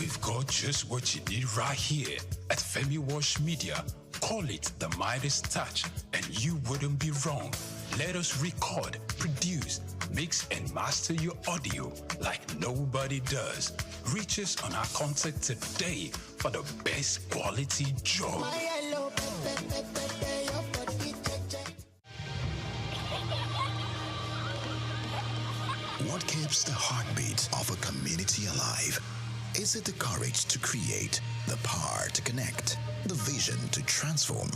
We've got just what you need right here at Femi Wash Media. Call it the Midas Touch, and you wouldn't be wrong. Let us record, produce, mix, and master your audio like nobody does. Reach us on our contact today for the best quality job. What keeps the heartbeat of a community alive? Is it the courage to create, the power to connect, the vision to transform?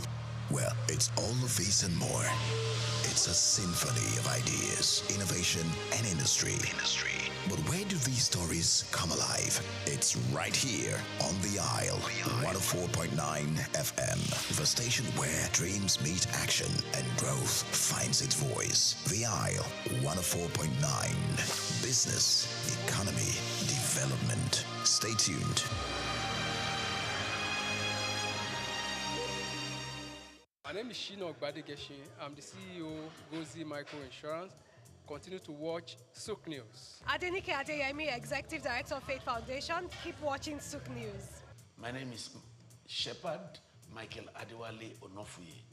Well, it's all of these and more. It's a symphony of ideas, innovation, and industry. But where do these stories come alive? It's right here on The Isle, 104.9 FM, the station where dreams meet action and growth finds its voice. The Isle, 104.9. Business, economy, development. Stay tuned. My name is Shino Ogbadegeshi. I'm the CEO of Gozi Micro Insurance. Continue to watch Souq News. Adenike Adeyemi, Executive Director of Faith Foundation. Keep watching Souq News. My name is Shepherd Michael Adewale Onofuye.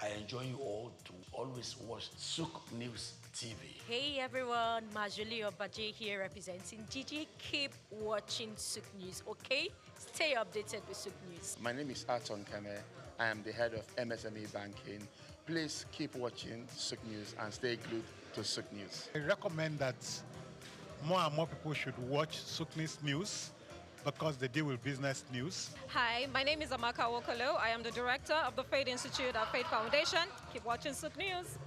I enjoy you all to always watch Souq News TV. Hey everyone, Majuli Obaje here representing Gigi. Keep watching Souq News, okay? Stay updated with Souq News. My name is Aton Kame. I am the head of MSME Banking. Please keep watching Souq News and stay glued to Souq News. I recommend that more and more people should watch Souq News because they deal with business news. Hi, my name is Amaka Wokolo. I am the director of the Faith Institute at Faith Foundation. Keep watching Souq News.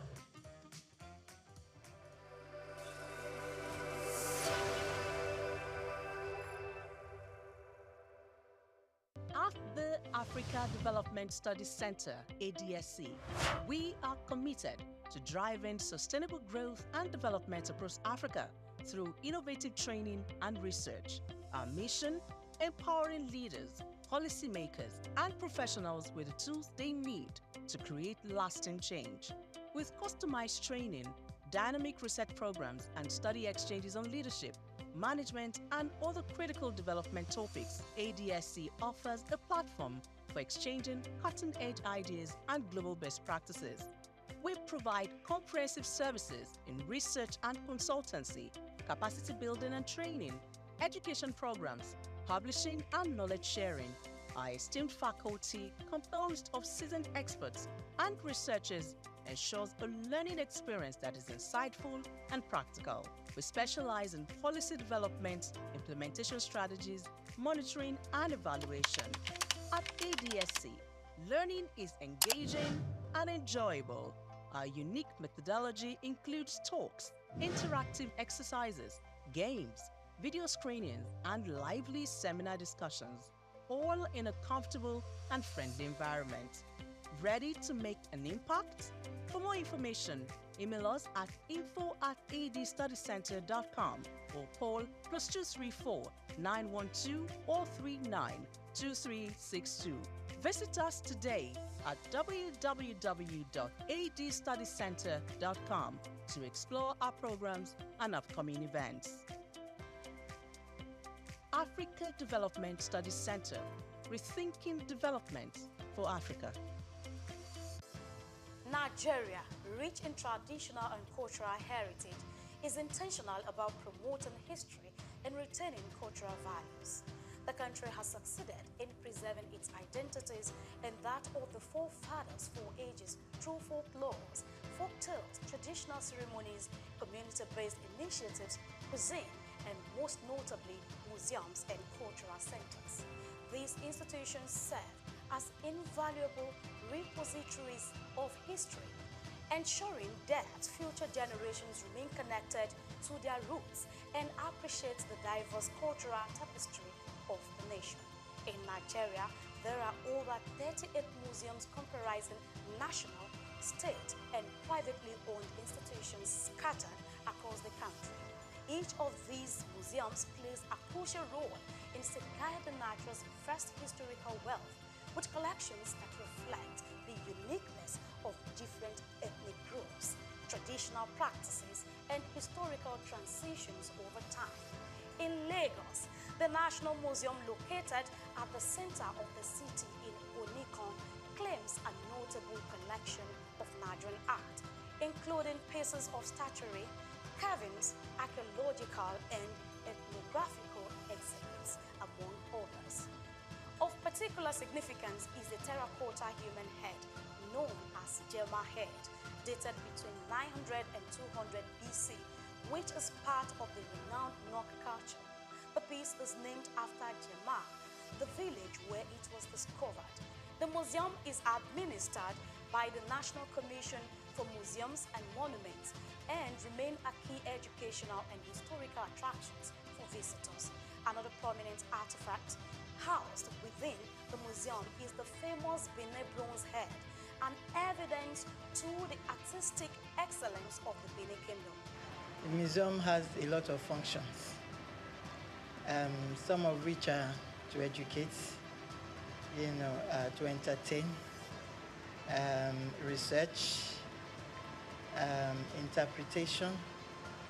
At the Africa Development Studies Center, ADSC, we are committed to driving sustainable growth and development across Africa through innovative training and research. Our mission: empowering leaders, policymakers, and professionals with the tools they need to create lasting change. With customized training, dynamic research programs, and study exchanges on leadership, management, and other critical development topics, ADSC offers a platform for exchanging cutting-edge ideas and global best practices. We provide comprehensive services in research and consultancy, capacity building and training, education programs, publishing, and knowledge sharing. Our esteemed faculty, composed of seasoned experts and researchers, ensures a learning experience that is insightful and practical. We specialize in policy development, implementation strategies, monitoring, and evaluation. At ADSC, learning is engaging and enjoyable. Our unique methodology includes talks, interactive exercises, games, video screenings, and lively seminar discussions, all in a comfortable and friendly environment. Ready to make an impact? For more information, email us at info@adstudycenter.com or call +234 912 439 2362. Visit us today at www.adstudycenter.com to explore our programs and upcoming events. Africa Development Studies Center, rethinking development for Africa. Nigeria, rich in traditional and cultural heritage, is intentional about promoting history and retaining cultural values. The country has succeeded in preserving its identities and that of the forefathers for ages through folklores, folktales, traditional ceremonies, community-based initiatives, cuisine, and most notably, museums and cultural centers. These institutions serve as invaluable repositories of history, ensuring that future generations remain connected to their roots and appreciate the diverse cultural tapestry of the nation. In Nigeria, there are over 38 museums comprising national, state, and privately owned institutions scattered across the country. Each of these museums plays a crucial role in safeguarding Nigeria's vast historical wealth, with collections that reflect the uniqueness of different ethnic groups, traditional practices, and historical transitions over time. In Lagos, The National Museum, located at the center of the city in Onikon, claims a notable collection of Nigerian art, including pieces of statuary, carvings, archaeological and ethnographical exhibits, among others. Of particular significance is the terracotta human head, known as Jema head, dated between 900 and 200 BC, which is part of the renowned Nok culture. The piece is named after Jema, the village where it was discovered. The museum is administered by the National Commission for Museums and Monuments and remain a key educational and historical attractions for visitors. Another prominent artifact housed within the museum is the famous Benin bronze head, an evidence to the artistic excellence of the Benin Kingdom. The museum has a lot of functions, some of which are to educate, to entertain, research, interpretation,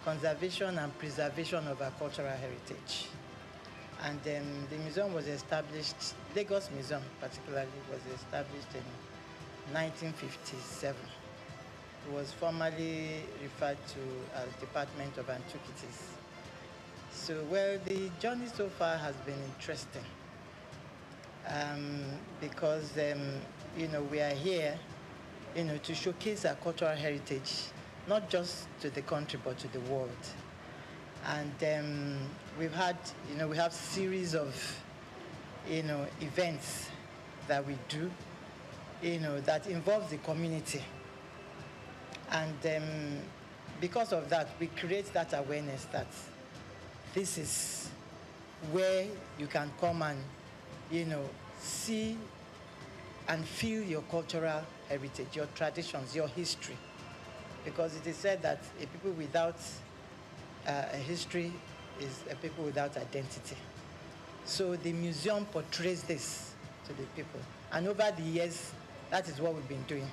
conservation and preservation of our cultural heritage. And the museum was established, Lagos Museum particularly, was established in 1957. It was formerly referred to as Department of Antiquities. So, well, the journey so far has been interesting because, we are here, to showcase our cultural heritage, not just to the country, but to the world. And we've had, we have series of, events that we do, that involve the community. And because of that, we create that awareness that this is where you can come and, see and feel your cultural heritage, your traditions, your history. Because it is said that a people without a history is a people without identity. So the museum portrays this to the people. And over the years, that is what we've been doing.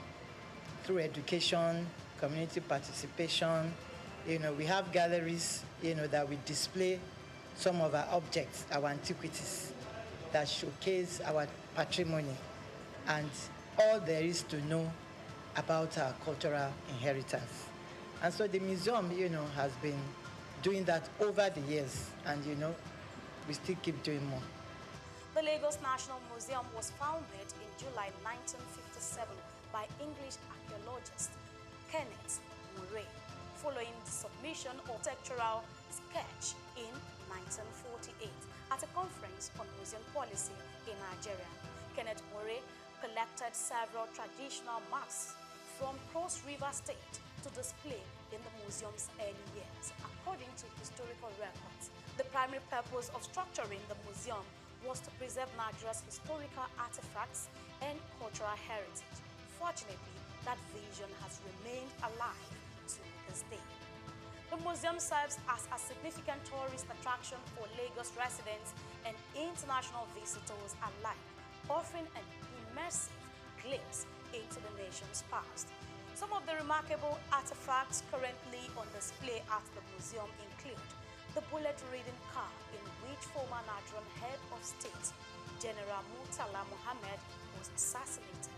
Through education, community participation, we have galleries, that we display some of our objects, our antiquities, that showcase our patrimony and all there is to know about our cultural inheritance. And so the museum, has been doing that over the years, and, we still keep doing more. The Lagos National Museum was founded in July 1957 by English archaeologist Kenneth Murray, following the submission of architectural sketch in 1948 at a conference on museum policy in Nigeria. Kenneth Murray collected several traditional masks from Cross River State to display in the museum's early years, according to historical records. The primary purpose of structuring the museum was to preserve Nigeria's historical artifacts and cultural heritage. Fortunately, that vision has remained alive to this day. The museum serves as a significant tourist attraction for Lagos residents and international visitors alike, offering an immersive glimpse into the nation's past. Some of the remarkable artifacts currently on display at the museum include the bullet-ridden car in which former Nigerian head of state, General Murtala Muhammad, was assassinated,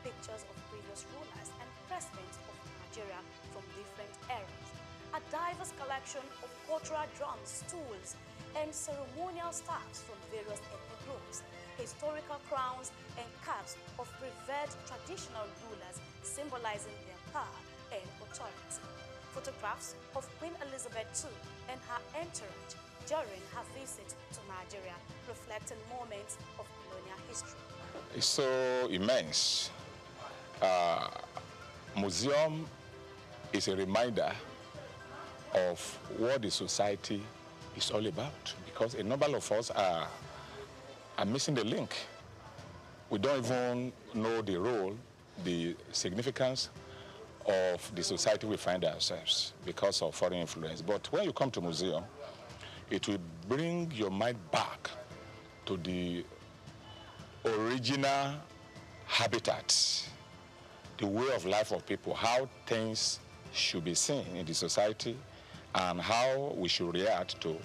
pictures of previous rulers and presidents of Nigeria from different eras, a diverse collection of cultural drums, stools, and ceremonial staffs from various ethnic groups, historical crowns and caps of revered traditional rulers symbolizing their power and authority, photographs of Queen Elizabeth II and her entourage during her visit to Nigeria, reflecting moments of colonial history. It's so immense. Museum is a reminder of what the society is all about, because a number of us are missing the link. We don't even know the role, the significance of the society we find ourselves because of foreign influence. But when you come to museum, it will bring your mind back to the original habitat, the way of life of people, how things should be seen in the society, and how we should react to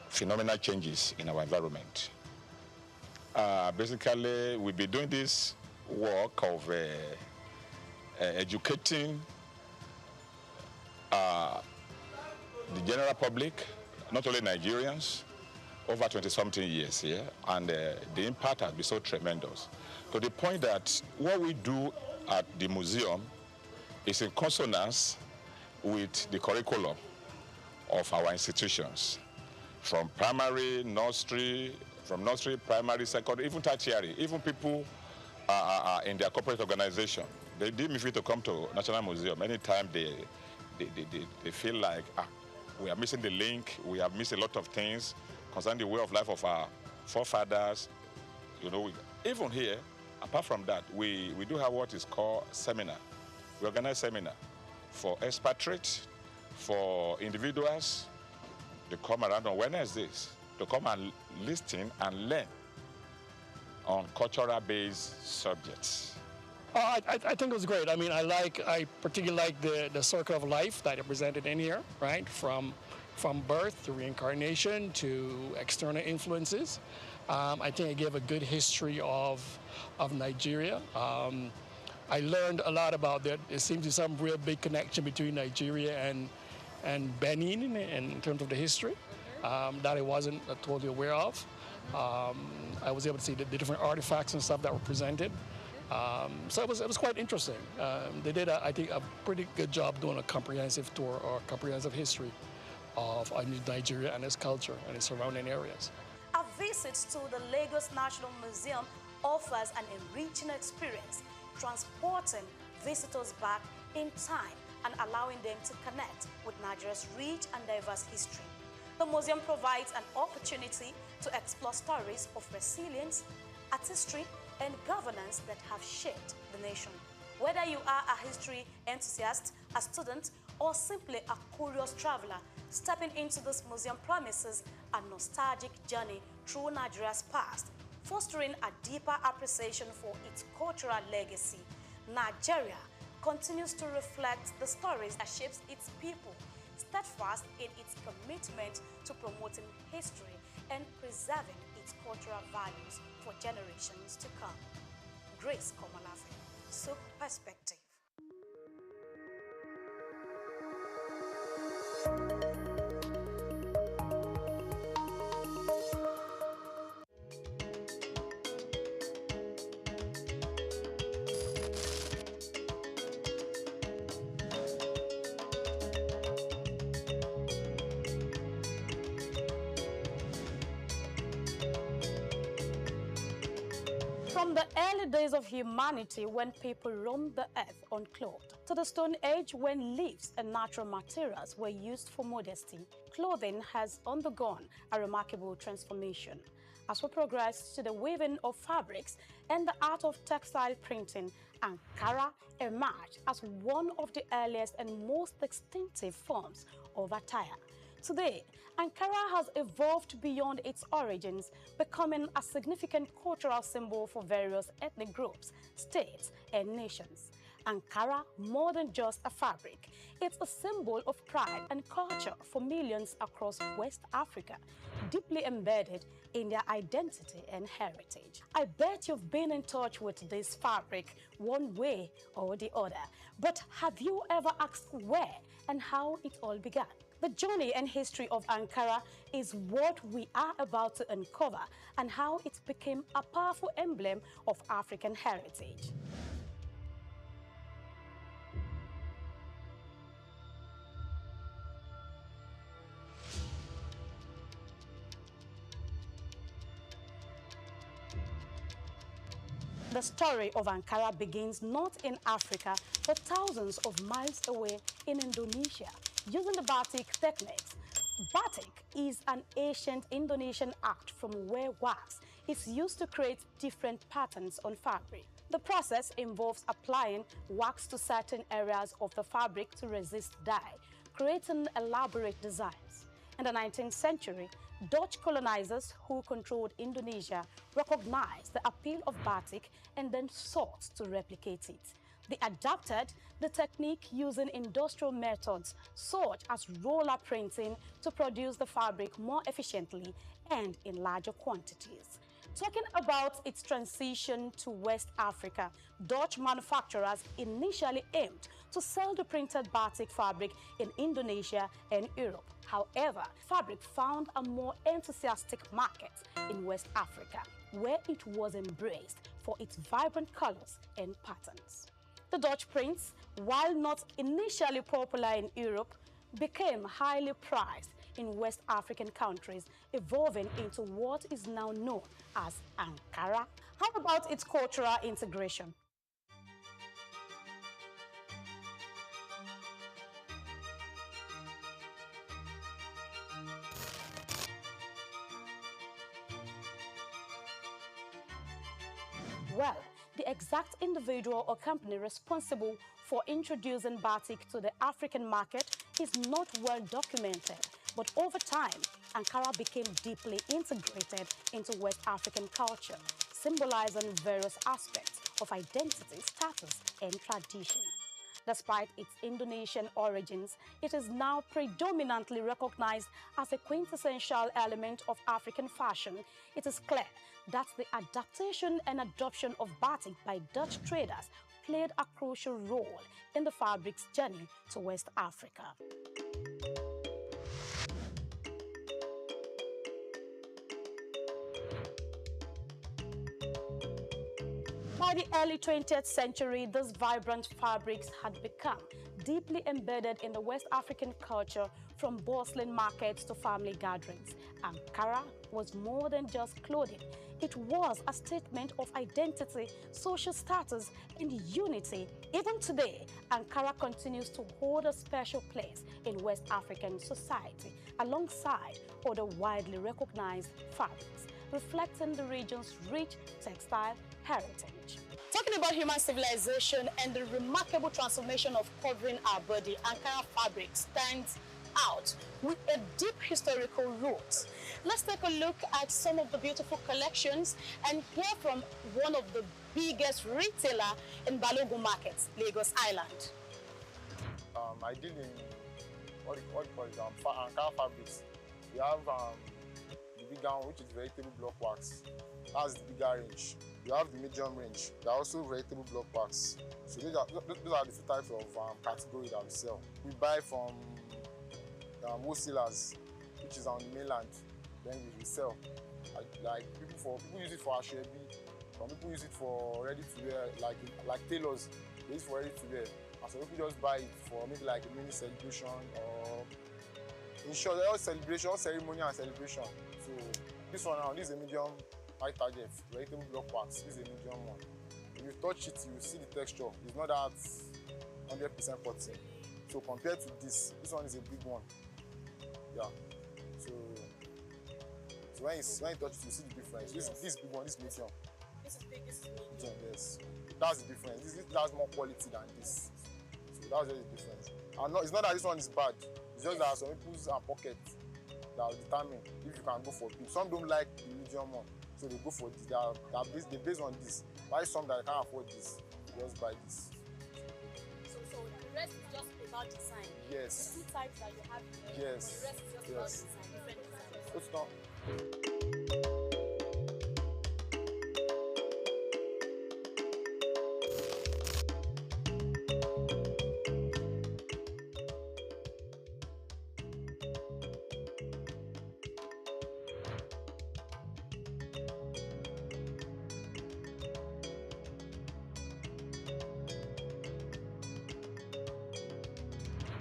phenomenal changes in our environment. Basically, we'll be doing this work of educating the general public, not only Nigerians, over 20-something years here, and the impact has been so tremendous. To the point that what we do at the museum is in consonance with the curriculum of our institutions, from primary, nursery, primary, secondary, even tertiary, even people in their corporate organization. They deem me free to come to National Museum. Anytime they feel like we are missing the link, we have missed a lot of things concerning the way of life of our forefathers. You know, even here, apart from that, we do have what is called seminar. We organize seminar for expatriates, for individuals. They come around on Wednesdays to come and listen and learn on cultural-based subjects. I think it was great. I mean, I particularly like the circle of life that it presented in here, right? From birth to reincarnation to external influences. I think it gave a good history of Nigeria. I learned a lot about that. There seems to be some real big connection between Nigeria and Benin in terms of the history that I wasn't totally aware of. I was able to see the different artifacts and stuff that were presented. So it was quite interesting. They did, I think, a pretty good job doing a comprehensive tour or comprehensive history of Nigeria and its culture and its surrounding areas. A visit to the Lagos National Museum offers an enriching experience, transporting visitors back in time and allowing them to connect with Nigeria's rich and diverse history. The museum provides an opportunity to explore stories of resilience, artistry, and governance that have shaped the nation. Whether you are a history enthusiast, a student, or simply a curious traveler, stepping into this museum promises a nostalgic journey through Nigeria's past, fostering a deeper appreciation for its cultural legacy. Nigeria continues to reflect the stories that shapes its people, steadfast in its commitment to promoting history and preserving its cultural values for generations to come. Grace Komolafe, Souq Perspective. From the early days of humanity when people roamed the earth unclothed, to the Stone Age when leaves and natural materials were used for modesty, clothing has undergone a remarkable transformation. As we progress to the weaving of fabrics and the art of textile printing, Ankara emerged as one of the earliest and most distinctive forms of attire. Today, Ankara has evolved beyond its origins, becoming a significant cultural symbol for various ethnic groups, states, and nations. Ankara, more than just a fabric, it's a symbol of pride and culture for millions across West Africa, deeply embedded in their identity and heritage. I bet you've been in touch with this fabric one way or the other, but have you ever asked where and how it all began? The journey and history of Ankara is what we are about to uncover, and how it became a powerful emblem of African heritage. The story of Ankara begins not in Africa, but thousands of miles away in Indonesia, using the batik techniques. Batik is an ancient Indonesian art from where wax is used to create different patterns on fabric. The process involves applying wax to certain areas of the fabric to resist dye, creating elaborate designs. In the 19th century, Dutch colonizers who controlled Indonesia recognized the appeal of batik and then sought to replicate it. They adapted the technique using industrial methods such as roller printing to produce the fabric more efficiently and in larger quantities. Talking about its transition to West Africa, Dutch manufacturers initially aimed to sell the printed batik fabric in Indonesia and Europe. However, fabric found a more enthusiastic market in West Africa, where it was embraced for its vibrant colors and patterns. The Dutch prints, while not initially popular in Europe, became highly prized in West African countries, evolving into what is now known as Ankara. How about its cultural integration? Well, the exact individual or company responsible for introducing batik to the African market is not well documented, but over time, Ankara became deeply integrated into West African culture, symbolizing various aspects of identity, status, and tradition. Despite its Indonesian origins, it is now predominantly recognized as a quintessential element of African fashion. It is clear that the adaptation and adoption of batik by Dutch traders played a crucial role in the fabric's journey to West Africa. By the early 20th century, these vibrant fabrics had become deeply embedded in the West African culture, from bustling markets to family gatherings. Ankara was more than just clothing. It was a statement of identity, social status, and unity. Even today, Ankara continues to hold a special place in West African society, alongside other widely recognized fabrics, reflecting the region's rich textile heritage. Talking about human civilization and the remarkable transformation of covering our body, Ankara fabric stands out with a deep historical root. Let's take a look at some of the beautiful collections and hear from one of the biggest retailer in Balogun Market, Lagos Island. I deal in what you call it, Ankara fabrics. We have the bigger one, which is vegetable block wax. That's the bigger range. You have the medium range. There are also vegetable block wax. So those are the two types of category that we sell. We buy from wholesalers, which is on the mainland. Then we sell. Like people use it for ashwebi. Some people use it for ready to wear, like tailors. They use it for ready to wear. And some people just buy it for maybe like a mini celebration, or in short, all celebration, all ceremony and celebration. So this one now, this is a medium high target, vegetable block wax. This is a medium one. If you touch it, you will see the texture. It's not that 100% cotton. So compared to this one is a big one. Yeah. So when you touch it, you see the difference. Yes. This big one, this medium. This is big, this is medium. Yes. That's the difference. This has more quality than this. So that's just the difference. And it's not that this one is bad. It's just that some people's pocket that will determine if you can go for big. Some don't like the medium one, so they go for this. They based on this. Buy some that can't afford this, just buy this. So the rest is just about design. Yes. The two types that you have here. Yes. The rest is just about design, different designs. It's not.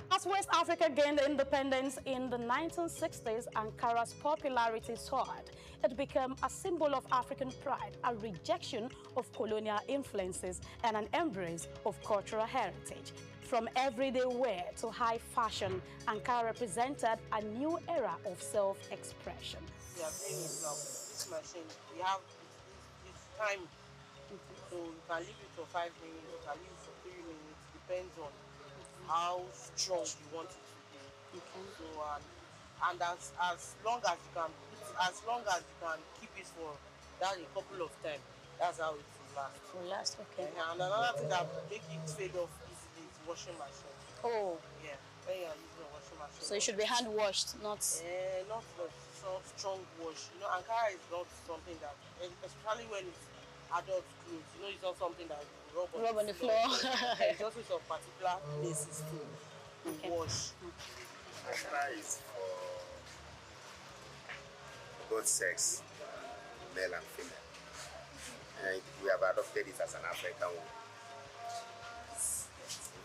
As West Africa gained independence in the 1960s, Ankara's popularity soared. It became a symbol of African pride, a rejection of colonial influences, and an embrace of cultural heritage. From everyday wear to high fashion, Ankara represented a new era of self-expression. We are playing with this machine. We have this time. So you can leave it for 5 minutes, you can leave it for 3 minutes, depends on how strong you want it to be. So and as long as you can keep it for that a couple of times, that's how it is. last. Will last, okay. And another thing that make it fade off easily is washing machine. Oh. Yeah, when you're using a washing machine. So it should be hand washed, not... Not so strong wash. You know, Ankara is not something that, especially when it's adult clothes, you know, it's not something that you rub on the floor. It's also some particular places to wash. Ankara is for both sex, male and female. And we have adopted it as an African one.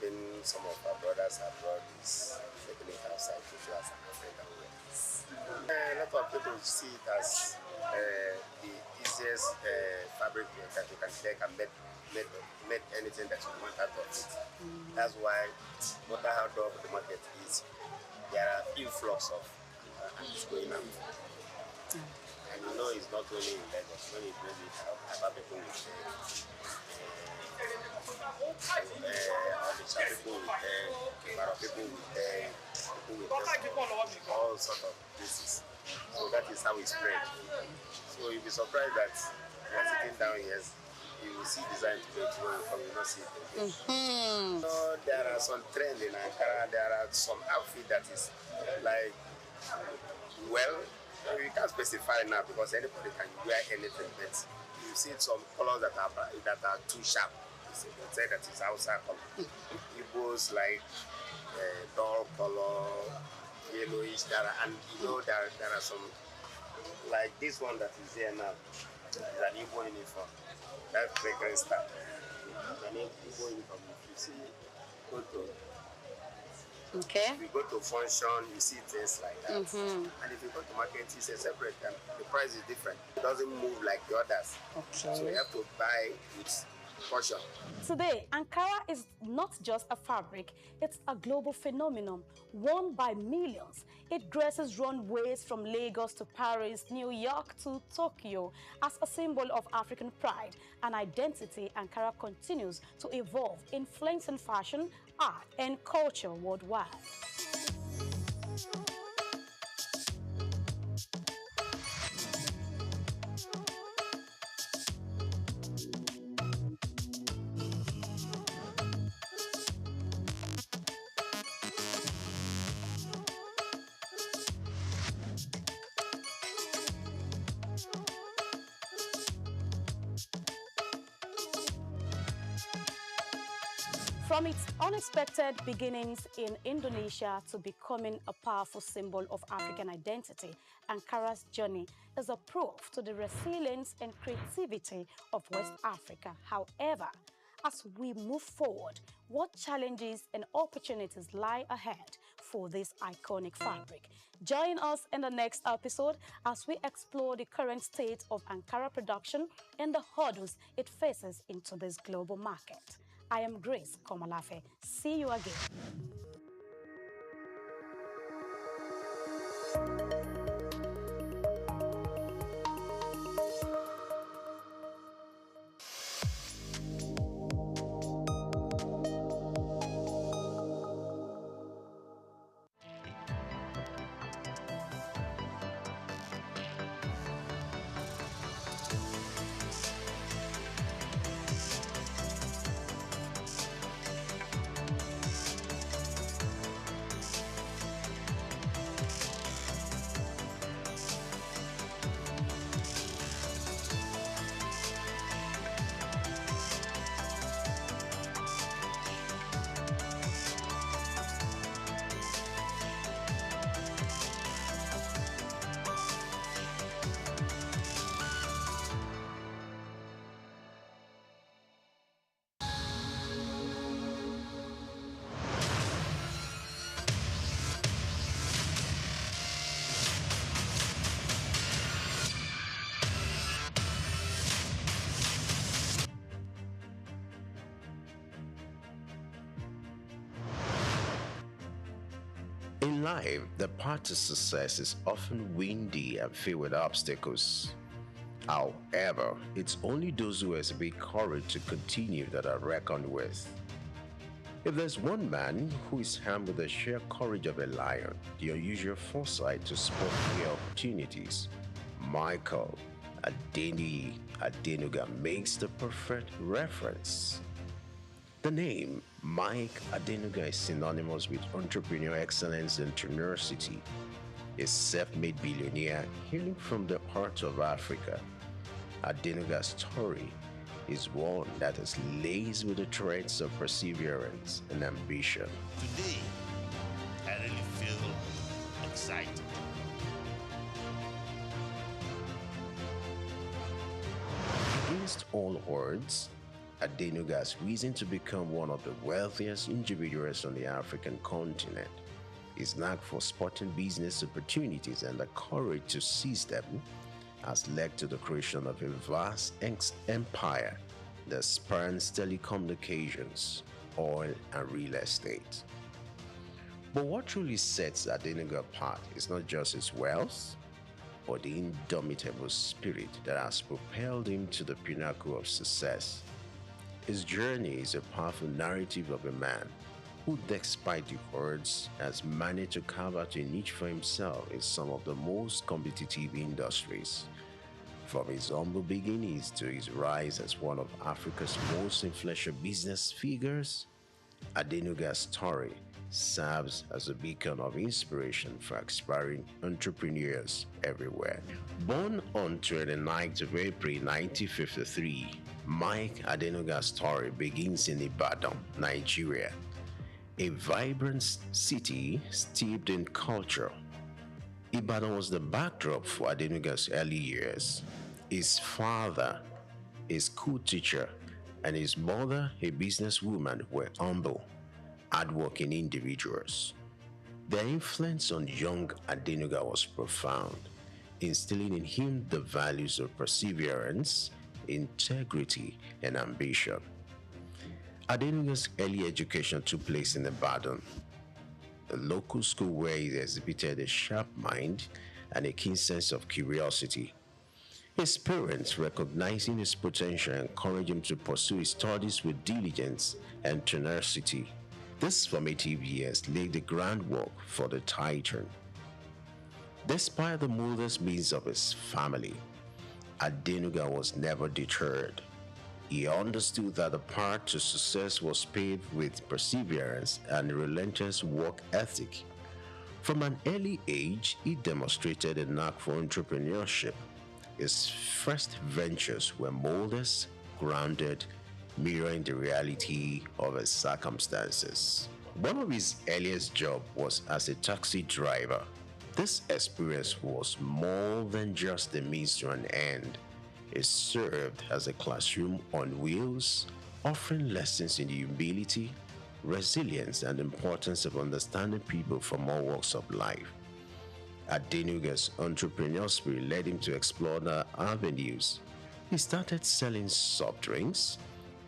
Even some of our brothers abroad is taking it outside to show as an African way. A lot of people see it as the easiest fabric that you can take and make anything that you want out of it. That's why no matter how tough the market is, there are influx of it's going out. And you know it's not only in Lagos. When you bring it out, other people will say, people will people will all sorts of places. So that is how it spread. So you'll be surprised that you're sitting down here, you will see design today, tomorrow you come, you not see it. So there are some trends in Ankara, there are some outfit that is like, well, you can't specify now because anybody can wear anything, but you see some colors that are too sharp. You say that it's outside color. Igbos like dull color, yellowish, and you know there are some, like this one that is here now, is an Igbo uniform. That's fragrance stuff. An Igbo uniform. If you see, go to. Okay. If you go to function, you see things like that. And if you go to market, it's a separate, and the price is different. It doesn't move like the others. Okay. So you have to buy with caution. Today, Ankara is not just a fabric, it's a global phenomenon, worn by millions. It graces runways from Lagos to Paris, New York to Tokyo. As a symbol of African pride and identity, Ankara continues to evolve, influencing fashion, art, and culture worldwide. From its unexpected beginnings in Indonesia to becoming a powerful symbol of African identity, Ankara's journey is a proof to the resilience and creativity of West Africa. However, as we move forward, what challenges and opportunities lie ahead for this iconic fabric? Join us in the next episode as we explore the current state of Ankara production and the hurdles it faces in today's global market. I am Grace Komalafe. See you again. In life, the path to success is often windy and filled with obstacles. However, it's only those who exhibit courage to continue that are reckoned with. If there's one man who is armed with the sheer courage of a lion, the unusual foresight to spot new opportunities, Michael Adeniyi Adenuga makes the perfect reference. The name Mike Adenuga is synonymous with entrepreneurial excellence and tenacity. A self-made billionaire hailing from the heart of Africa, Adenuga's story is one that is laced with the threads of perseverance and ambition. Today, I really feel excited. Against all odds, Adenuga has risen to become one of the wealthiest individuals on the African continent. His knack for spotting business opportunities and the courage to seize them has led to the creation of a vast empire that spans telecommunications, oil, and real estate. But what truly sets Adenuga apart is not just his wealth, but the indomitable spirit that has propelled him to the pinnacle of success. His journey is a powerful narrative of a man who, despite the odds, has managed to carve out a niche for himself in some of the most competitive industries. From his humble beginnings to his rise as one of Africa's most influential business figures, Adenuga's story serves as a beacon of inspiration for aspiring entrepreneurs everywhere. Born on 29th of April 1953, Mike Adenuga's story begins in Ibadan, Nigeria, a vibrant city steeped in culture. Ibadan was the backdrop for Adenuga's early years. His father, a school teacher, and his mother, a businesswoman, were humble, hardworking individuals. Their influence on young Adenuga was profound, instilling in him the values of perseverance, integrity, and ambition. Adenuga's early education took place in Ibadan, a local school where he exhibited a sharp mind and a keen sense of curiosity. His parents, recognizing his potential, encouraged him to pursue his studies with diligence and tenacity. These formative years laid the groundwork for the titan. Despite the modest means of his family, Adenuga was never deterred. He understood that the path to success was paved with perseverance and relentless work ethic. From an early age, he demonstrated a knack for entrepreneurship. His first ventures were modest, grounded, mirroring the reality of his circumstances. One of his earliest jobs was as a taxi driver. This experience was more than just a means to an end. It served as a classroom on wheels, offering lessons in humility, resilience, and the importance of understanding people from all walks of life. Adenuga's entrepreneurial spirit led him to explore the avenues. He started selling soft drinks,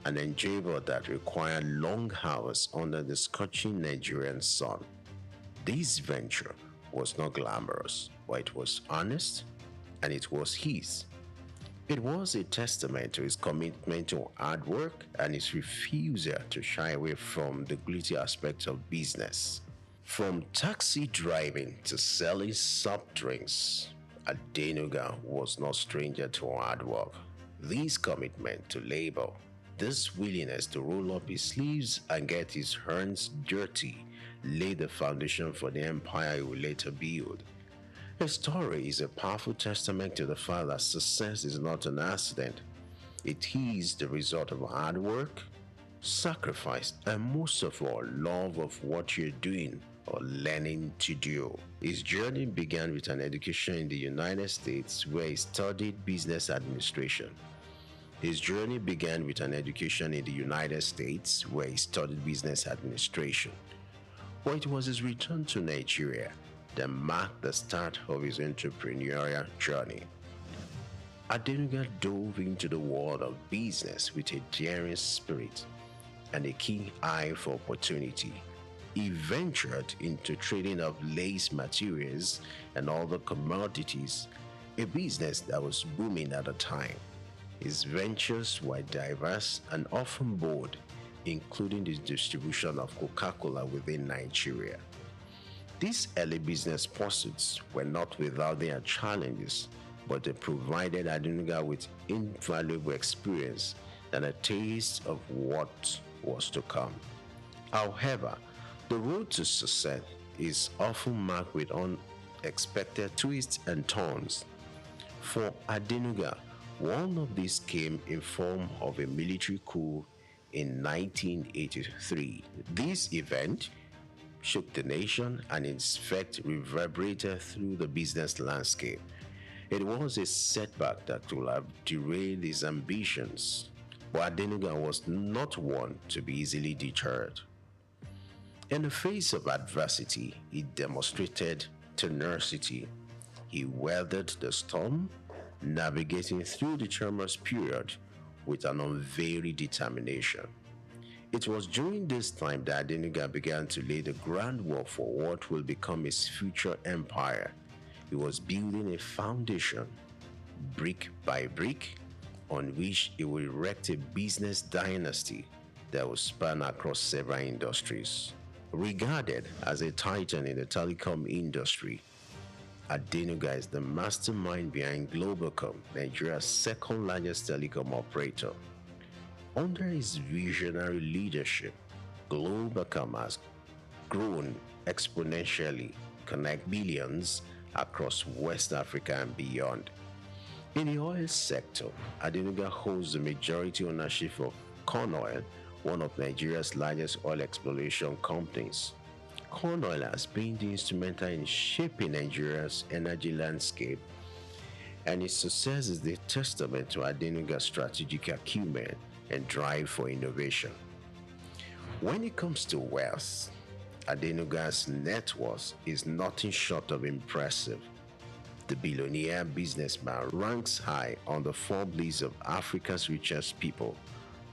an endeavor that required long hours under the scorching Nigerian sun. This venture was not glamorous, but it was honest, and it was his. It was a testament to his commitment to hard work and his refusal to shy away from the gritty aspects of business. From taxi driving to selling soft drinks, Adenuga was no stranger to hard work. This commitment to labor, this willingness to roll up his sleeves and get his hands dirty, laid the foundation for the empire he would later build. His story is a powerful testament to the fact that success is not an accident. It is the result of hard work, sacrifice, and most of all, love of what you're doing or learning to do. His journey began with an education in the United States where he studied business administration. His journey began with an education in the United States where he studied business administration. But it was his return to Nigeria that marked the start of his entrepreneurial journey. Adenuga dove into the world of business with a daring spirit and a keen eye for opportunity. He ventured into trading of lace materials and other commodities, a business that was booming at the time. His ventures were diverse and often bold, including the distribution of Coca-Cola within Nigeria. These early business pursuits were not without their challenges, but they provided Adenuga with invaluable experience and a taste of what was to come. However, the road to success is often marked with unexpected twists and turns. For Adenuga, one of these came in form of a military coup in 1983. This event shook the nation and its effect reverberated through the business landscape. It was a setback that would have derailed his ambitions, but Adenuga was not one to be easily deterred. In the face of adversity, he demonstrated tenacity. He weathered the storm, navigating through the tumultuous period with an unvarying determination. It was during this time that Adenuga began to lay the groundwork for what will become his future empire. He was building a foundation, brick by brick, on which he would erect a business dynasty that would span across several industries. Regarded as a titan in the telecom industry, Adenuga is the mastermind behind Globalcom, Nigeria's second largest telecom operator. Under his visionary leadership, Globalcom has grown exponentially, connect billions across West Africa and beyond. In the oil sector, Adenuga holds the majority ownership of Corn Oil, one of Nigeria's largest oil exploration companies. Corn Oil has been instrumental in shaping Nigeria's energy landscape, and its success is a testament to Adenuga's strategic acumen and drive for innovation. When it comes to wealth, Adenuga's net worth is nothing short of impressive. The billionaire businessman ranks high on the Forbes list of Africa's richest people,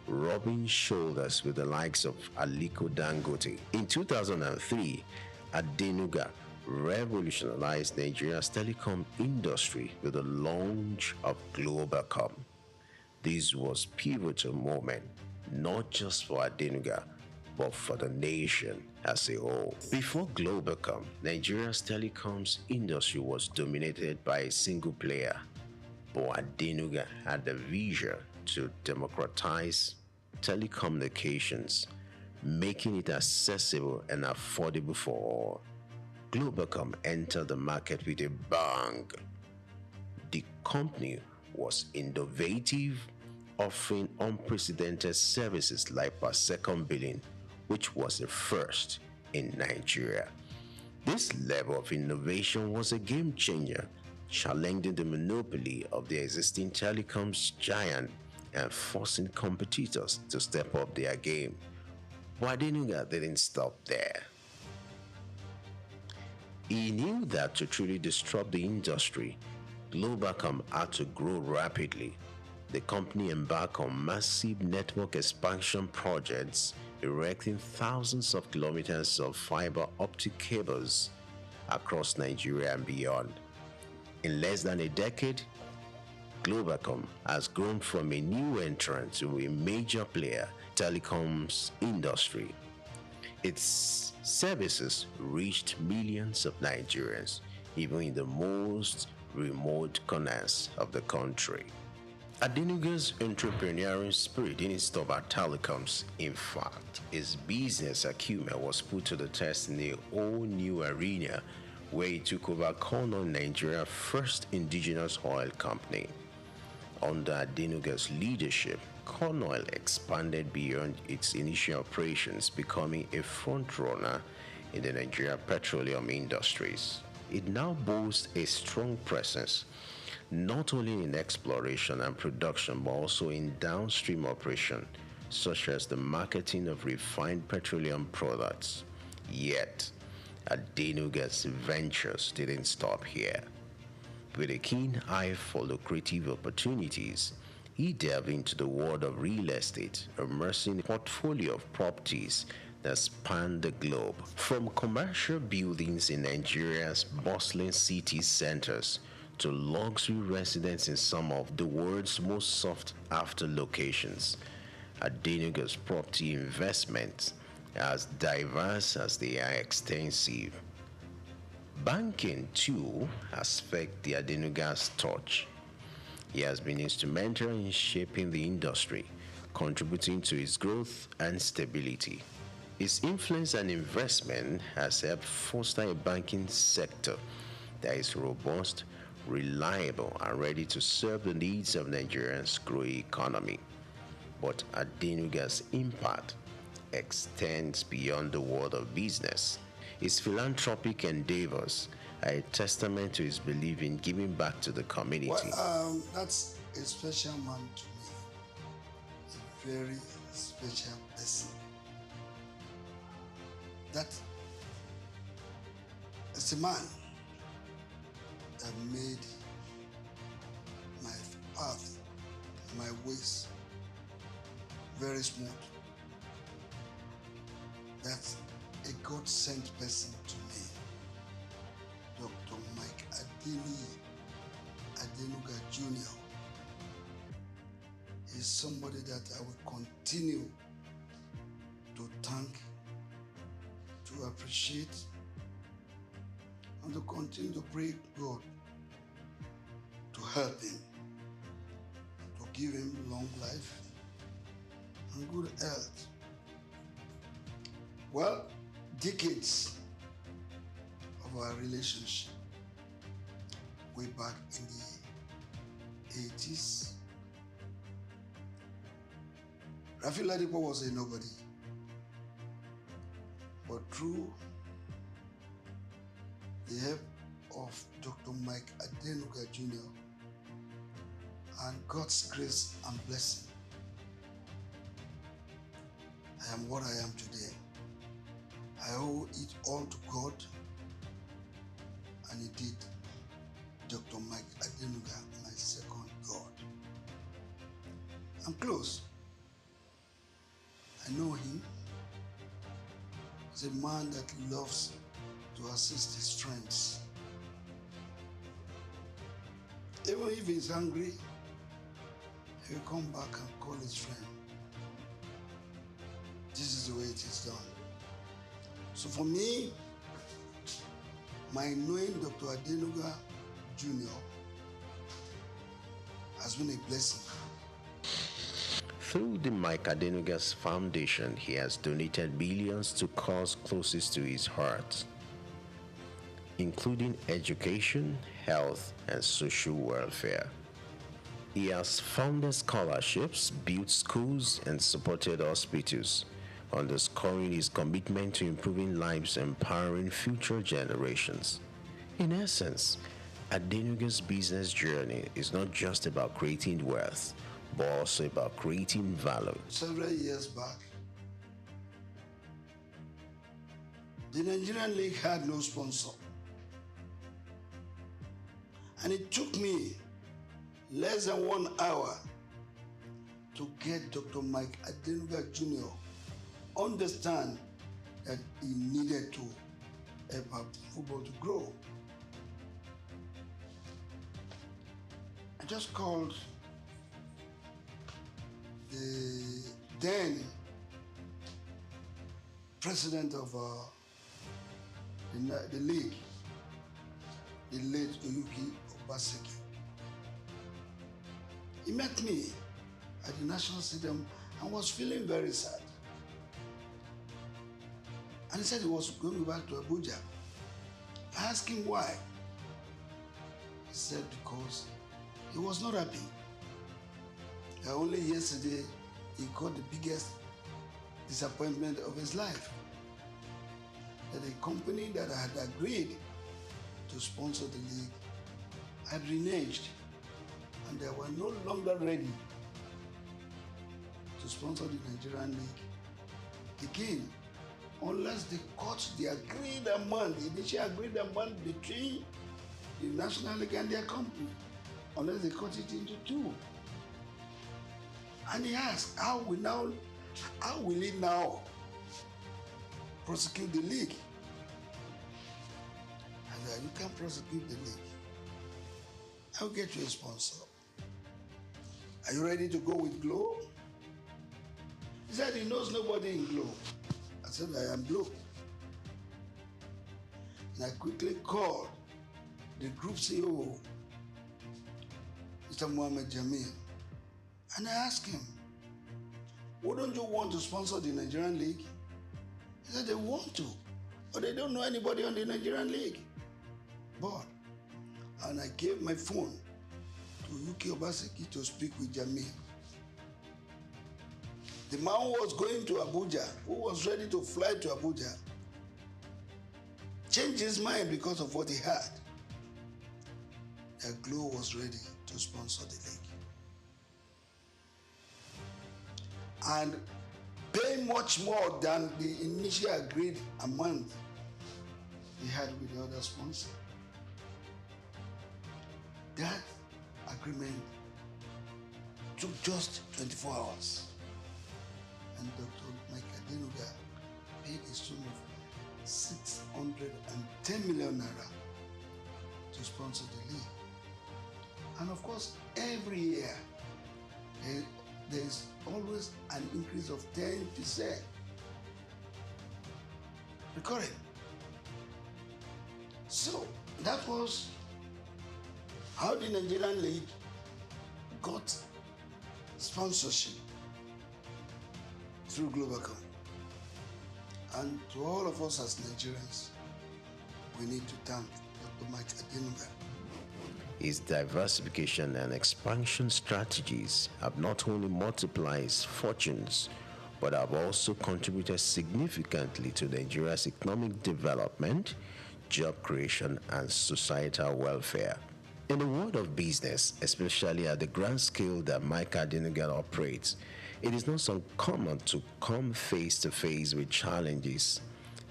rubbing shoulders with the likes of Aliko Dangote. In 2003, Adenuga revolutionized Nigeria's telecom industry with the launch of Globalcom. This was a pivotal moment, not just for Adenuga, but for the nation as a whole. Before Globalcom, Nigeria's telecoms industry was dominated by a single player, but Adenuga had the vision to democratize telecommunications, making it accessible and affordable for all. Globalcom entered the market with a bang. The company was innovative, offering unprecedented services like per second billing, which was a first in Nigeria. This level of innovation was a game changer, challenging the monopoly of the existing telecoms giant and forcing competitors to step up their game. But Adenuga didn't stop there. He knew that to truly disrupt the industry, Globalcom had to grow rapidly. The company embarked on massive network expansion projects, erecting thousands of kilometers of fiber optic cables across Nigeria and beyond. In less than a decade, Globalcom has grown from a new entrant to a major player in the telecoms industry. Its services reached millions of Nigerians, even in the most remote corners of the country. Adenuga's entrepreneurial spirit didn't stop at telecoms. In fact, his business acumen was put to the test in a whole new arena where he took over Corn Oil, Nigeria's first indigenous oil company. Under Adenuga's leadership, Corn Oil expanded beyond its initial operations, becoming a frontrunner in the Nigerian petroleum industries. It now boasts a strong presence not only in exploration and production but also in downstream operation, such as the marketing of refined petroleum products. Yet, Adenuga's ventures didn't stop here. With a keen eye for lucrative opportunities, he delved into the world of real estate, immersing a portfolio of properties that spanned the globe, from commercial buildings in Nigeria's bustling city centers to luxury residences in some of the world's most sought-after locations. Adenuga's property investments are as diverse as they are extensive. Banking, too, has felt the Adenuga's touch. He has been instrumental in shaping the industry, contributing to its growth and stability. His influence and investment has helped foster a banking sector that is robust, reliable, and ready to serve the needs of Nigeria's growing economy. But Adenuga's impact extends beyond the world of business. His philanthropic endeavors are a testament to his belief in giving back to the community. Well, that's a special man to me. A very special person. That is a man that made my path, my ways very smooth. That's a God-sent person to me. Dr. Mike Adenuga Jr. is somebody that I will continue to thank, to appreciate, and to continue to pray God to help him, to give him long life and good health. Well, decades of our relationship, way back in the 80s, Rafi Ladipo was a nobody. But through the help of Dr. Mike Adenuga Jr. and God's grace and blessing, I am what I am today. I owe it all to God, and indeed, Dr. Mike Adenuga, my second God. I'm close. I know him. He's a man that loves to assist his friends. Even if he's hungry, he will come back and call his friend. This is the way it is done. So for me, my knowing Dr. Adenuga Jr. has been a blessing. Through the Mike Adenuga's Foundation, he has donated billions to causes closest to his heart, including education, health, and social welfare. He has funded scholarships, built schools, and supported hospitals, underscoring his commitment to improving lives and empowering future generations. In essence, Adenuga's business journey is not just about creating wealth, but also about creating value. Several years back, the Nigerian League had no sponsor. And it took me less than 1 hour to get Dr. Mike Adenuga Jr. understand that he needed to help our football to grow. I just called the then president of the league, the late Oyuki Obaseki. He met me at the National Stadium and was feeling very sad. And he said he was going back to Abuja. I asked him why. He said because he was not happy. Only yesterday, he got the biggest disappointment of his life. That a company that had agreed to sponsor the league had reneged, and they were no longer ready to sponsor the Nigerian league again, unless they cut the agreed amount, the initial agreed amount between the National League and their company, unless they cut it into two. And he asked, how will he now prosecute the league? I said, you can't prosecute the league. I'll get you a sponsor. Are you ready to go with Glow? He said he knows nobody in Glow. I said, I am Glow. And I quickly called the group CEO, Mr. Mohammed Jamil, and I asked him, wouldn't you want to sponsor the Nigerian League? He said they want to, but they don't know anybody on the Nigerian League. But, and I gave my phone to UK Obaseki to speak with Jamil. The man who was going to Abuja, who was ready to fly to Abuja, changed his mind because of what he heard. The Glo was ready to sponsor the league. And pay much more than the initial agreed amount he had with the other sponsor. That agreement took just 24 hours. And Dr. Mike Adenuga paid a sum of 610 million naira to sponsor the league. And of course, every year, there is always an increase of 10%. Recording. So that was how the Nigerian League got sponsorship through Globacom. And to all of us as Nigerians, we need to thank Dr. Mike Adenuga. His diversification and expansion strategies have not only multiplied his fortunes, but have also contributed significantly to Nigeria's economic development, job creation, and societal welfare. In the world of business, especially at the grand scale that Mike Adenuga operates, it is not uncommon to come face to face with challenges.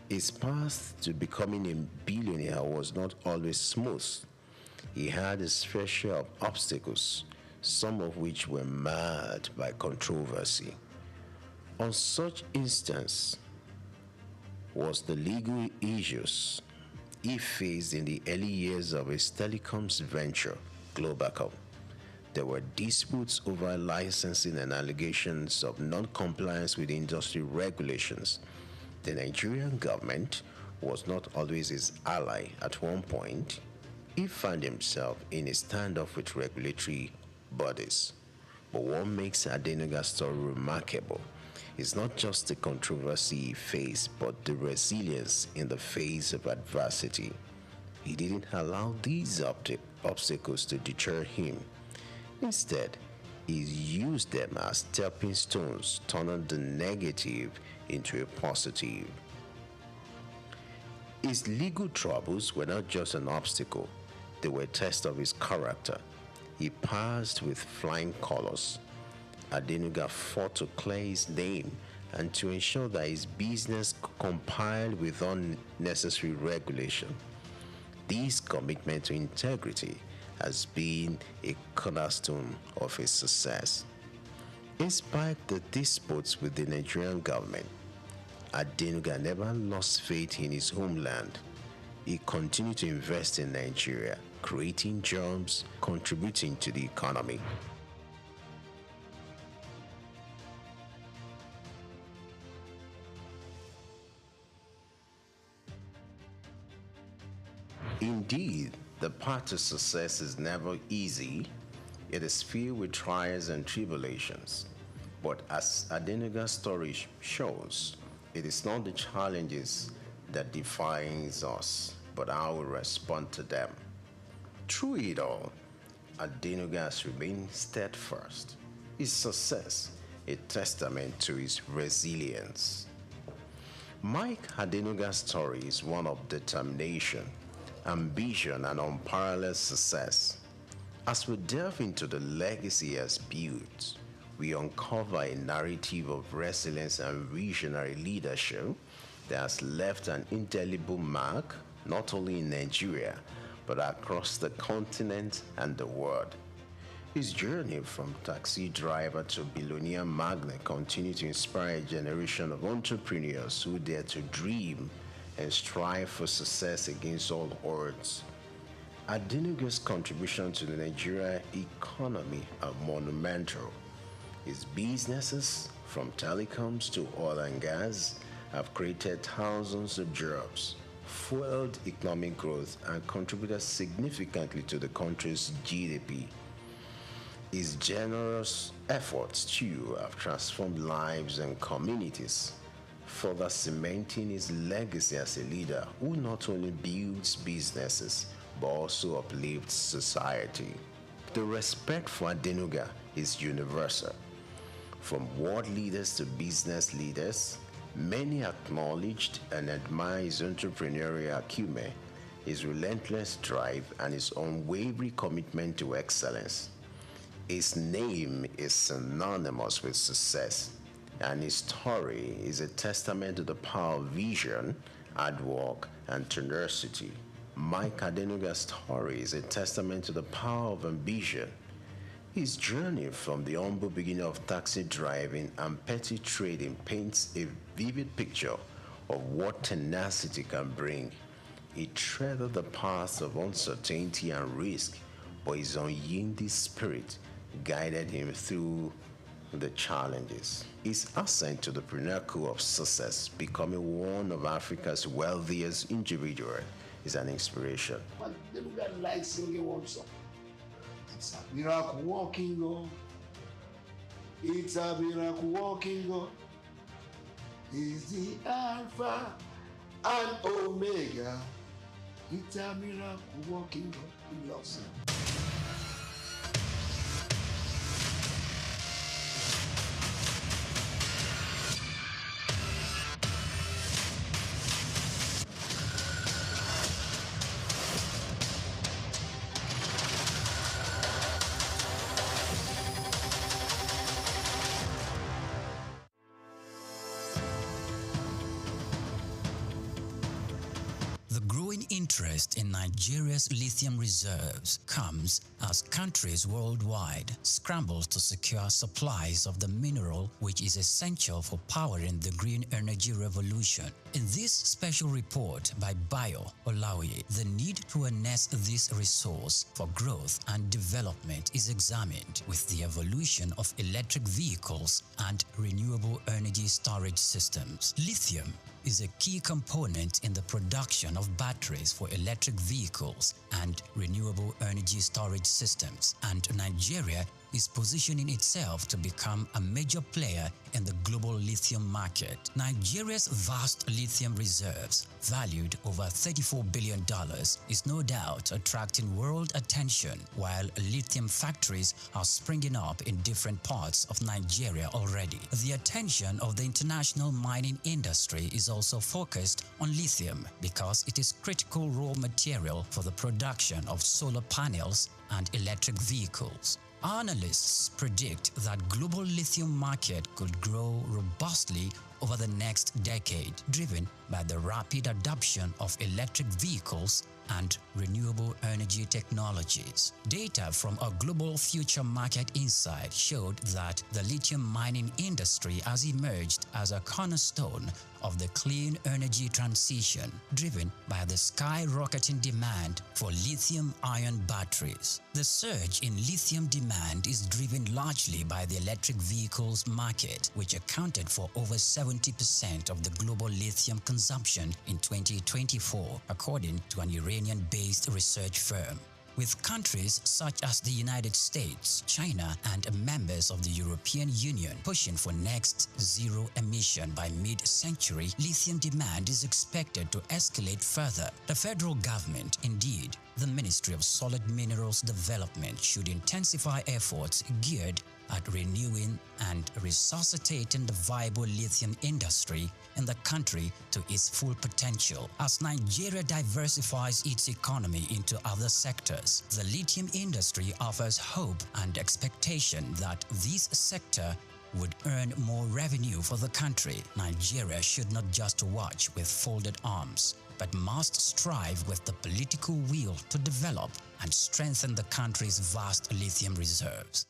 His path to becoming a billionaire was not always smooth. He had his fair share of obstacles, some of which were marred by controversy. On such instance was the legal issues he faced in the early years of his telecoms venture, Globacom. There were disputes over licensing and allegations of non-compliance with industry regulations. The Nigerian government was not always his ally. At one point, he found himself in a standoff with regulatory bodies. But what makes Adenuga's story remarkable is not just the controversy he faced, but the resilience in the face of adversity. He didn't allow these obstacles to deter him. Instead, he used them as stepping stones, turning the negative into a positive. His legal troubles were not just an obstacle, they were a test of his character. He passed with flying colors. Adenuga fought to clear his name and to ensure that his business complied with unnecessary regulation. This commitment to integrity has been a cornerstone of his success. Despite the disputes with the Nigerian government, Adenuga never lost faith in his homeland. He continued to invest in Nigeria, creating jobs, contributing to the economy. Indeed, the path to success is never easy. It is filled with trials and tribulations. But as Adenuga's story shows, it is not the challenges that defines us, but how we respond to them. Through it all, Adenuga has remained steadfast. His success, a testament to his resilience. Mike Adenuga's story is one of determination, ambition, and unparalleled success. As we delve into the legacy he has built, we uncover a narrative of resilience and visionary leadership that has left an indelible mark not only in Nigeria, but across the continent and the world. His journey from taxi driver to billionaire magnate continues to inspire a generation of entrepreneurs who dare to dream and strive for success against all odds. Adenuga's contribution to the Nigerian economy are monumental. His businesses, from telecoms to oil and gas, have created thousands of jobs, fueled economic growth and contributed significantly to the country's GDP. His generous efforts, too, have transformed lives and communities, further cementing his legacy as a leader who not only builds businesses but also uplifts society. The respect for Adenuga is universal. From world leaders to business leaders, many acknowledged and admired his entrepreneurial acumen, his relentless drive, and his unwavering commitment to excellence. His name is synonymous with success, and his story is a testament to the power of vision, hard work, and tenacity. Mike Adenuga's story is a testament to the power of ambition. His journey from the humble beginning of taxi driving and petty trading paints a vivid picture of what tenacity can bring. He treaded the paths of uncertainty and risk, but his unyielding spirit guided him through the challenges. His ascent to the pinnacle of success, becoming one of Africa's wealthiest individuals, is an inspiration. But Adenuga likes singing one song. It's a miracle walking God. It's a miracle walking God. He's the Alpha and Omega. It's a miracle walking God. He loves him. The growing interest in Nigeria's lithium reserves comes as countries worldwide scramble to secure supplies of the mineral which is essential for powering the green energy revolution. In this special report by Bayo Olaoye, the need to harness this resource for growth and development is examined with the evolution of electric vehicles and renewable energy storage systems. Lithium is a key component in the production of batteries for electric vehicles and renewable energy storage systems, and Nigeria is positioning itself to become a major player in the global lithium market. Nigeria's vast lithium reserves, valued over $34 billion, is no doubt attracting world attention, while lithium factories are springing up in different parts of Nigeria already. The attention of the international mining industry is also focused on lithium because it is critical raw material for the production of solar panels and electric vehicles. Analysts predict that global lithium market could grow robustly over the next decade, driven by the rapid adoption of electric vehicles and renewable energy technologies. Data from a global future market insight showed that the lithium mining industry has emerged as a cornerstone of the clean energy transition, driven by the skyrocketing demand for lithium-ion batteries. The surge in lithium demand is driven largely by the electric vehicles market, which accounted for over 70% of the global lithium consumption in 2024, according to an Iranian-based research firm. With countries such as the United States, China, and members of the European Union pushing for next zero emission by mid-century, lithium demand is expected to escalate further. The federal government, indeed, the Ministry of Solid Minerals Development, should intensify efforts geared at renewing and resuscitating the viable lithium industry in the country to its full potential. As Nigeria diversifies its economy into other sectors, the lithium industry offers hope and expectation that this sector would earn more revenue for the country. Nigeria should not just watch with folded arms, but must strive with the political will to develop and strengthen the country's vast lithium reserves.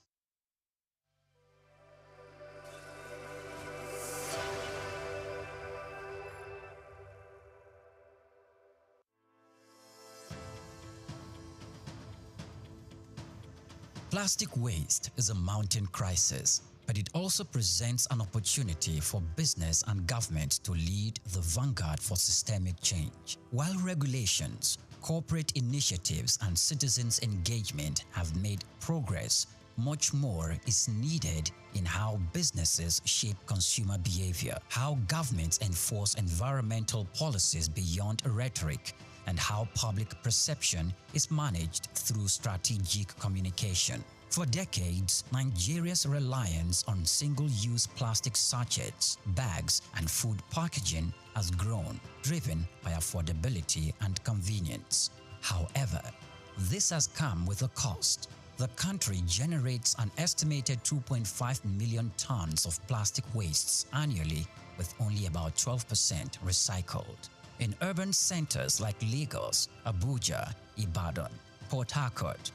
Plastic waste is a mounting crisis, but it also presents an opportunity for business and government to lead the vanguard for systemic change. While regulations, corporate initiatives, and citizens' engagement have made progress, much more is needed in how businesses shape consumer behavior, how governments enforce environmental policies beyond rhetoric, and how public perception is managed through strategic communication. For decades, Nigeria's reliance on single-use plastic sachets, bags, and food packaging has grown, driven by affordability and convenience. However, this has come with a cost. The country generates an estimated 2.5 million tons of plastic wastes annually, with only about 12% recycled. In urban centers like Lagos, Abuja, Ibadan, Port Harcourt,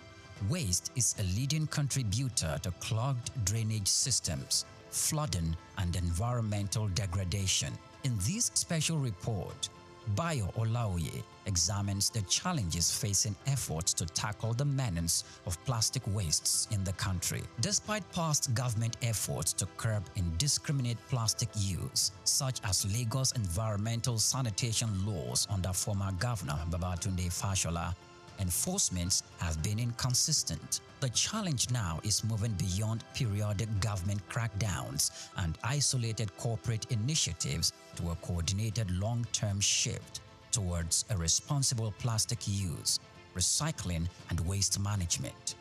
waste is a leading contributor to clogged drainage systems, flooding, and environmental degradation. In this special report, Bayo Olaoye examines the challenges facing efforts to tackle the menace of plastic wastes in the country. Despite past government efforts to curb indiscriminate plastic use, such as Lagos environmental sanitation laws under former Governor Babatunde Fashola, enforcement has been inconsistent. The challenge now is moving beyond periodic government crackdowns and isolated corporate initiatives to a coordinated long-term shift towards a responsible plastic use, recycling, and waste management.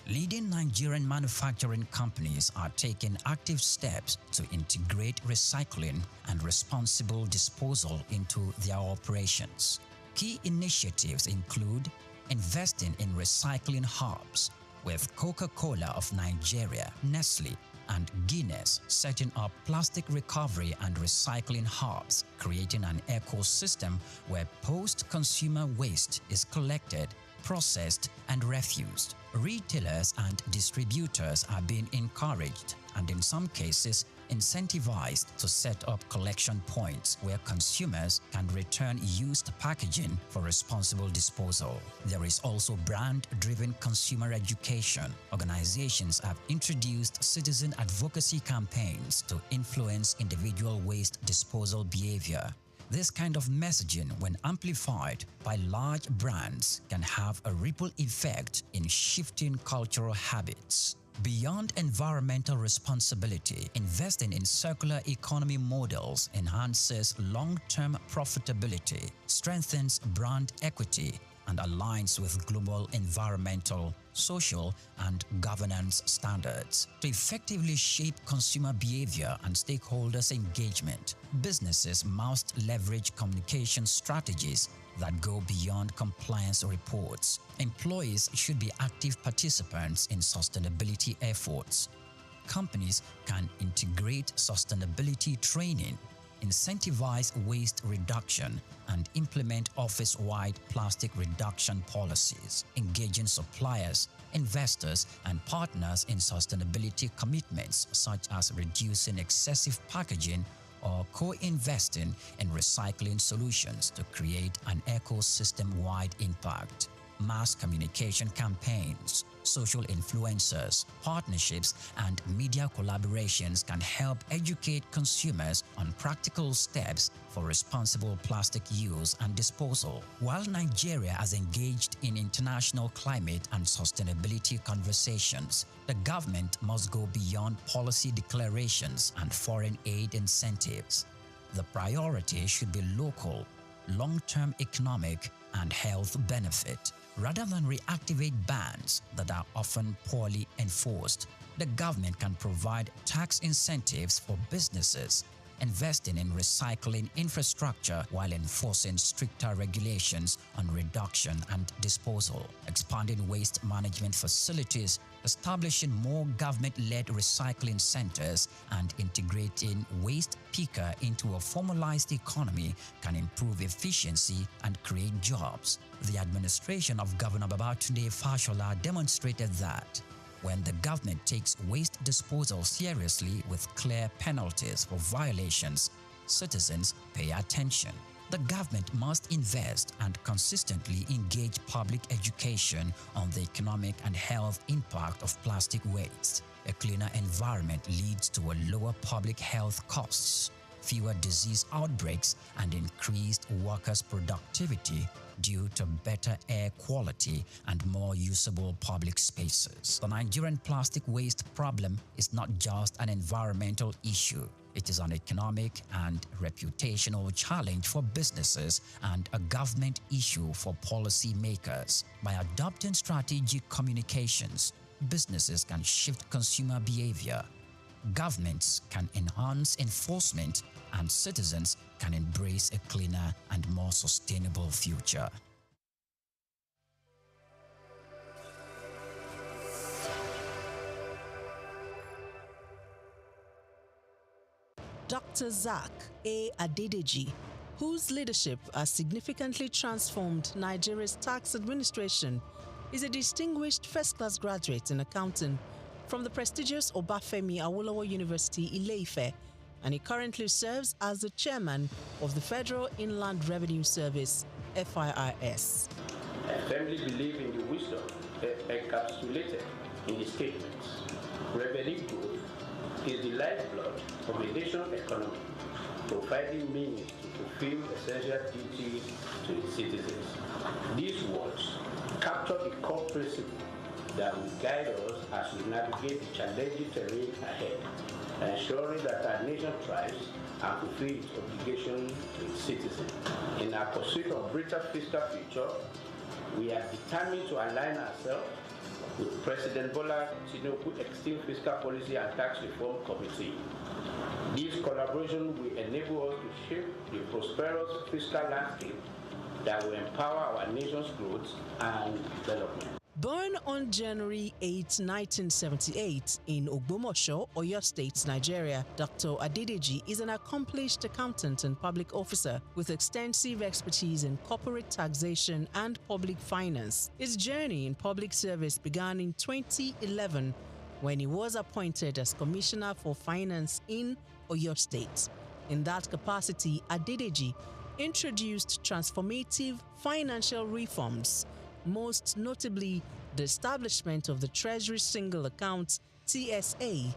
Leading Nigerian manufacturing companies are taking active steps to integrate recycling and responsible disposal into their operations. Key initiatives include investing in recycling hubs, with Coca-Cola of Nigeria, Nestle, and Guinness setting up plastic recovery and recycling hubs, creating an ecosystem where post-consumer waste is collected, processed, and refused. Retailers and distributors are being encouraged and in some cases incentivized to set up collection points where consumers can return used packaging for responsible disposal. There is also brand-driven consumer education. Organizations have introduced citizen advocacy campaigns to influence individual waste disposal behavior. This kind of messaging, when amplified by large brands, can have a ripple effect in shifting cultural habits. Beyond environmental responsibility, investing in circular economy models enhances long-term profitability, strengthens brand equity, and aligns with global environmental, social, and governance standards. To effectively shape consumer behavior and stakeholders' engagement, businesses must leverage communication strategies that go beyond compliance reports. Employees should be active participants in sustainability efforts. Companies can integrate sustainability training, incentivize waste reduction, and implement office-wide plastic reduction policies, engaging suppliers, investors, and partners in sustainability commitments such as reducing excessive packaging or co-investing in recycling solutions to create an ecosystem-wide impact. Mass communication campaigns, social influencers, partnerships, and media collaborations can help educate consumers on practical steps for responsible plastic use and disposal. While Nigeria has engaged in international climate and sustainability conversations, the government must go beyond policy declarations and foreign aid incentives. The priority should be local, long-term economic, and health benefit. Rather than reactivate bans that are often poorly enforced, the government can provide tax incentives for businesses, investing in recycling infrastructure while enforcing stricter regulations on reduction and disposal, expanding waste management facilities, establishing more government-led recycling centers, and integrating waste picker into a formalized economy can improve efficiency and create jobs. The administration of Governor Babatunde Fashola demonstrated that when the government takes waste disposal seriously with clear penalties for violations, citizens pay attention. The government must invest and consistently engage public education on the economic and health impact of plastic waste. A cleaner environment leads to a lower public health costs, fewer disease outbreaks, and increased workers' productivity due to better air quality and more usable public spaces. The Nigerian plastic waste problem is not just an environmental issue. It is an economic and reputational challenge for businesses and a government issue for policymakers. By adopting strategic communications, businesses can shift consumer behavior, governments can enhance enforcement, and citizens can embrace a cleaner and more sustainable future. Dr. Souq A. Adedeji, whose leadership has significantly transformed Nigeria's tax administration, is a distinguished first-class graduate in accounting from the prestigious Obafemi Awolowo University, Ile-Ife, and he currently serves as the chairman of the Federal Inland Revenue Service, FIRS. I firmly believe in the wisdom encapsulated in the statements. Revenue growth is the lifeblood of a nation's economy, providing means to fulfill essential duties to its citizens. These words capture the core principle that will guide us as we navigate the challenging terrain ahead, ensuring that our nation thrives and fulfills its obligation to its citizens. In our pursuit of a brighter fiscal future, we are determined to align ourselves with President Bola Tinubu's Extreme Fiscal Policy and Tax Reform Committee. This collaboration will enable us to shape the prosperous fiscal landscape that will empower our nation's growth and development. Born on January 8, 1978 in Ogbomoso, Oyo State, Nigeria, Dr. Adedeji is an accomplished accountant and public officer with extensive expertise in corporate taxation and public finance. His journey in public service began in 2011 when he was appointed as Commissioner for Finance in Oyo State. In that capacity, Adedeji introduced transformative financial reforms, most notably the establishment of the Treasury Single Account (TSA)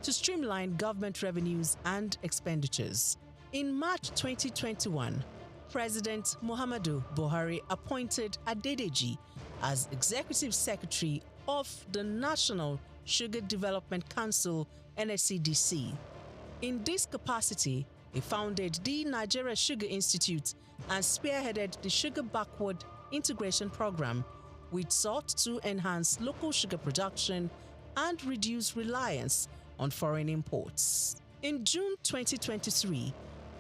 to streamline government revenues and expenditures. In March 2021, President Muhammadu Buhari appointed Adedeji as Executive Secretary of the National Sugar Development Council (NSCDC). In this capacity, he founded the Nigeria Sugar Institute and spearheaded the Sugar Backward Integration Program, which sought to enhance local sugar production and reduce reliance on foreign imports. In June 2023,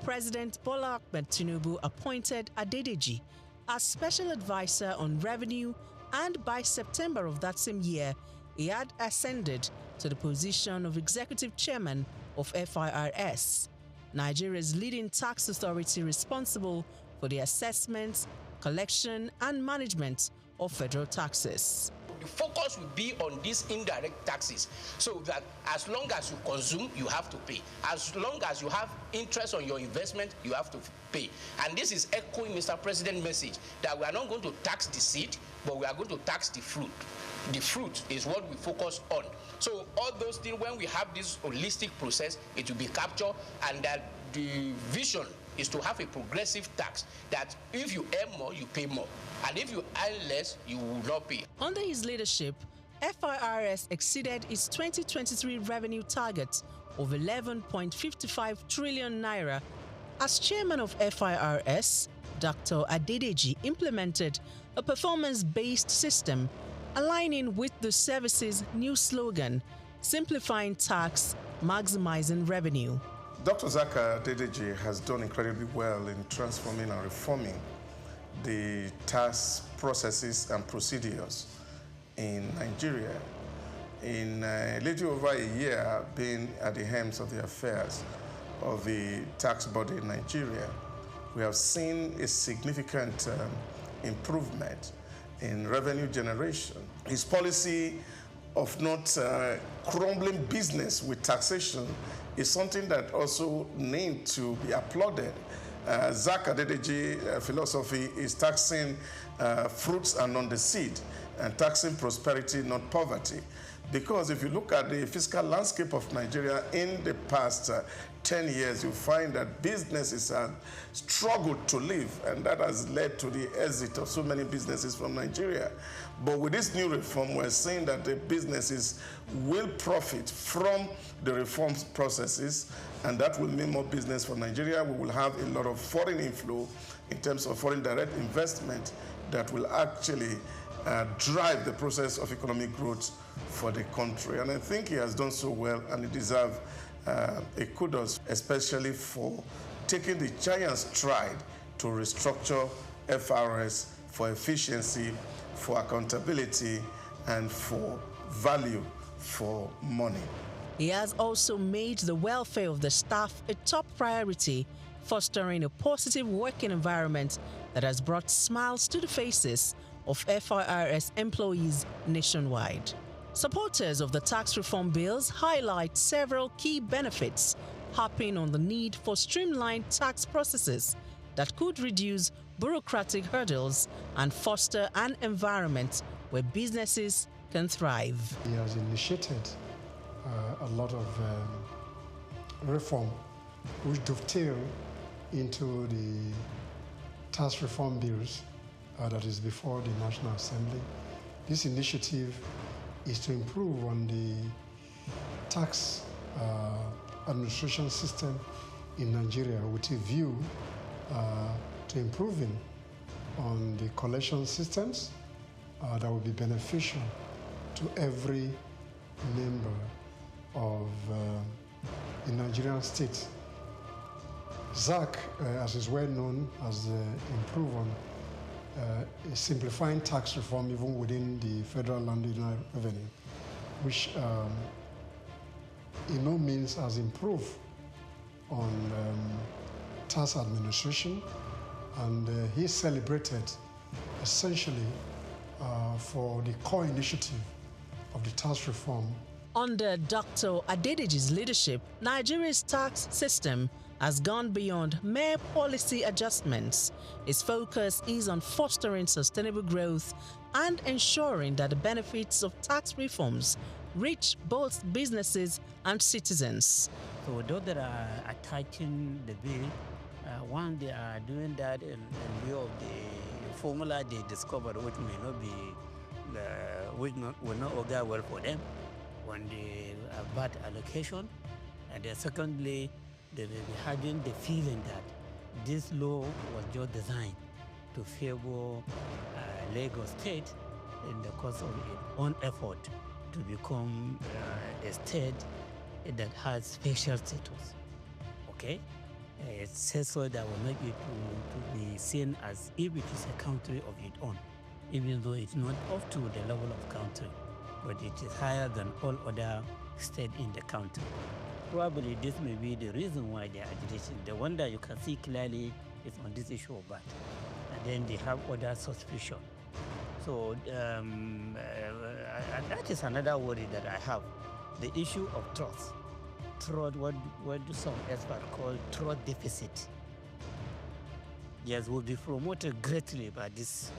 President Bola Ahmed Tinubu appointed Adedeji as Special Advisor on Revenue, and by September of that same year, he had ascended to the position of Executive Chairman of FIRS, Nigeria's leading tax authority responsible for the assessment, collection, and management of federal taxes. The focus will be on these indirect taxes, so that as long as you consume, you have to pay. As long as you have interest on your investment, you have to pay. And this is echoing Mr. President's message that we are not going to tax the seed, but we are going to tax the fruit. The fruit is what we focus on. So all those things, when we have this holistic process, it will be captured, and that the vision is to have a progressive tax, that if you earn more, you pay more. And if you earn less, you will not pay. Under his leadership, FIRS exceeded its 2023 revenue target of 11.55 trillion naira. As chairman of FIRS, Dr. Adedeji implemented a performance-based system aligning with the service's new slogan, simplifying tax, maximizing revenue. Dr. Souq Adedeji has done incredibly well in transforming and reforming the tax processes and procedures in Nigeria. In a little over a year being at the helm of the affairs of the tax body in Nigeria, we have seen a significant improvement in revenue generation. His policy of not crumbling business with taxation is something that also needs to be applauded Souq Adedeji philosophy is taxing fruits and not the seed, and taxing prosperity, not poverty. Because if you look at the fiscal landscape of Nigeria in the past 10 years, you find that businesses have struggled to live, and that has led to the exit of so many businesses from Nigeria. But with this new reform, we're seeing that the businesses will profit from the reform processes, and that will mean more business for Nigeria. We will have a lot of foreign inflow in terms of foreign direct investment that will actually drive the process of economic growth for the country. And I think he has done so well, and he deserves a kudos, especially for taking the giant stride to restructure FRS for efficiency, for accountability, and for value for money. He has also made the welfare of the staff a top priority, fostering a positive working environment that has brought smiles to the faces of FRS employees nationwide. Supporters of the tax reform bills highlight several key benefits, harping on the need for streamlined tax processes that could reduce bureaucratic hurdles and foster an environment where businesses can thrive. He has initiated a lot of reform which dovetail into the tax reform bills that is before the National Assembly. This initiative is to improve on the tax administration system in Nigeria with a view to improving on the collection systems that will be beneficial to every member of the Nigerian state. Souq, as is well known, has improved on simplifying tax reform even within the federal landowner revenue, which in no means has improved on tax administration, and he celebrated essentially for the core initiative of the tax reform. Under Dr. Adedeji's leadership, Nigeria's tax system has gone beyond mere policy adjustments. Its focus is on fostering sustainable growth and ensuring that the benefits of tax reforms reach both businesses and citizens. So those that are attaching the bill, one, they are doing that in view of the formula they discovered, which may not be, will not augur well for them when they bad allocation. And then secondly, they may be having the feeling that this law was just designed to favor Lagos State in the course of its own effort to become a state that has special status. Okay? It says so that will make it to be seen as if it is a country of its own, even though it's not up to the level of country, but it is higher than all other states in the country. Probably this may be the reason why they are agitating. The one that you can see clearly is on this issue of VAT. And then they have other suspicion. So that is another worry that I have. The issue of trust. Trust, what do some experts call trust deficit. Yes, will be promoted greatly by this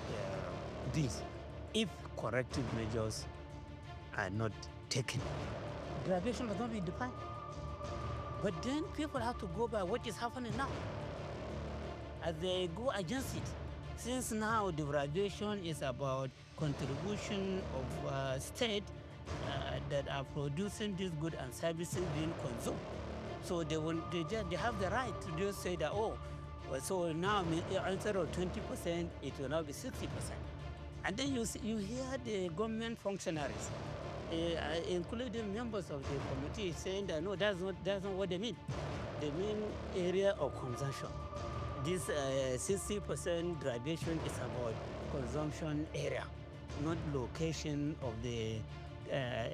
if corrective measures are not taken. Graduation has not been defined. But then people have to go by what is happening now. As they go against it. Since now the graduation is about contribution of state that are producing these goods and services being consumed. So they have the right to just say that, oh, well, so now instead of 20%, it will now be 60%. And then you hear the government functionaries, including members of the committee, saying that no, that's not what they mean. They mean area of consumption. This 60% graduation is about consumption area, not location of the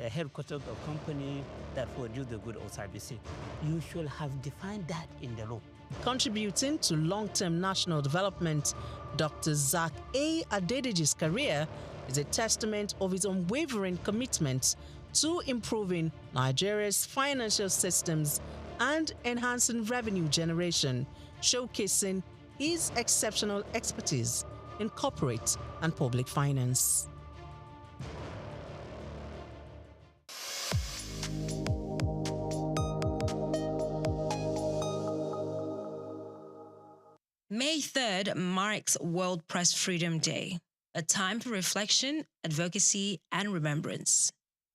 headquarters of company that produce the good or services. You should have defined that in the law. Contributing to long-term national development, Dr. Souq A. Adedeji's career is a testament of his unwavering commitment to improving Nigeria's financial systems and enhancing revenue generation, showcasing his exceptional expertise in corporate and public finance. May 3rd marks World Press Freedom Day, a time for reflection, advocacy, and remembrance.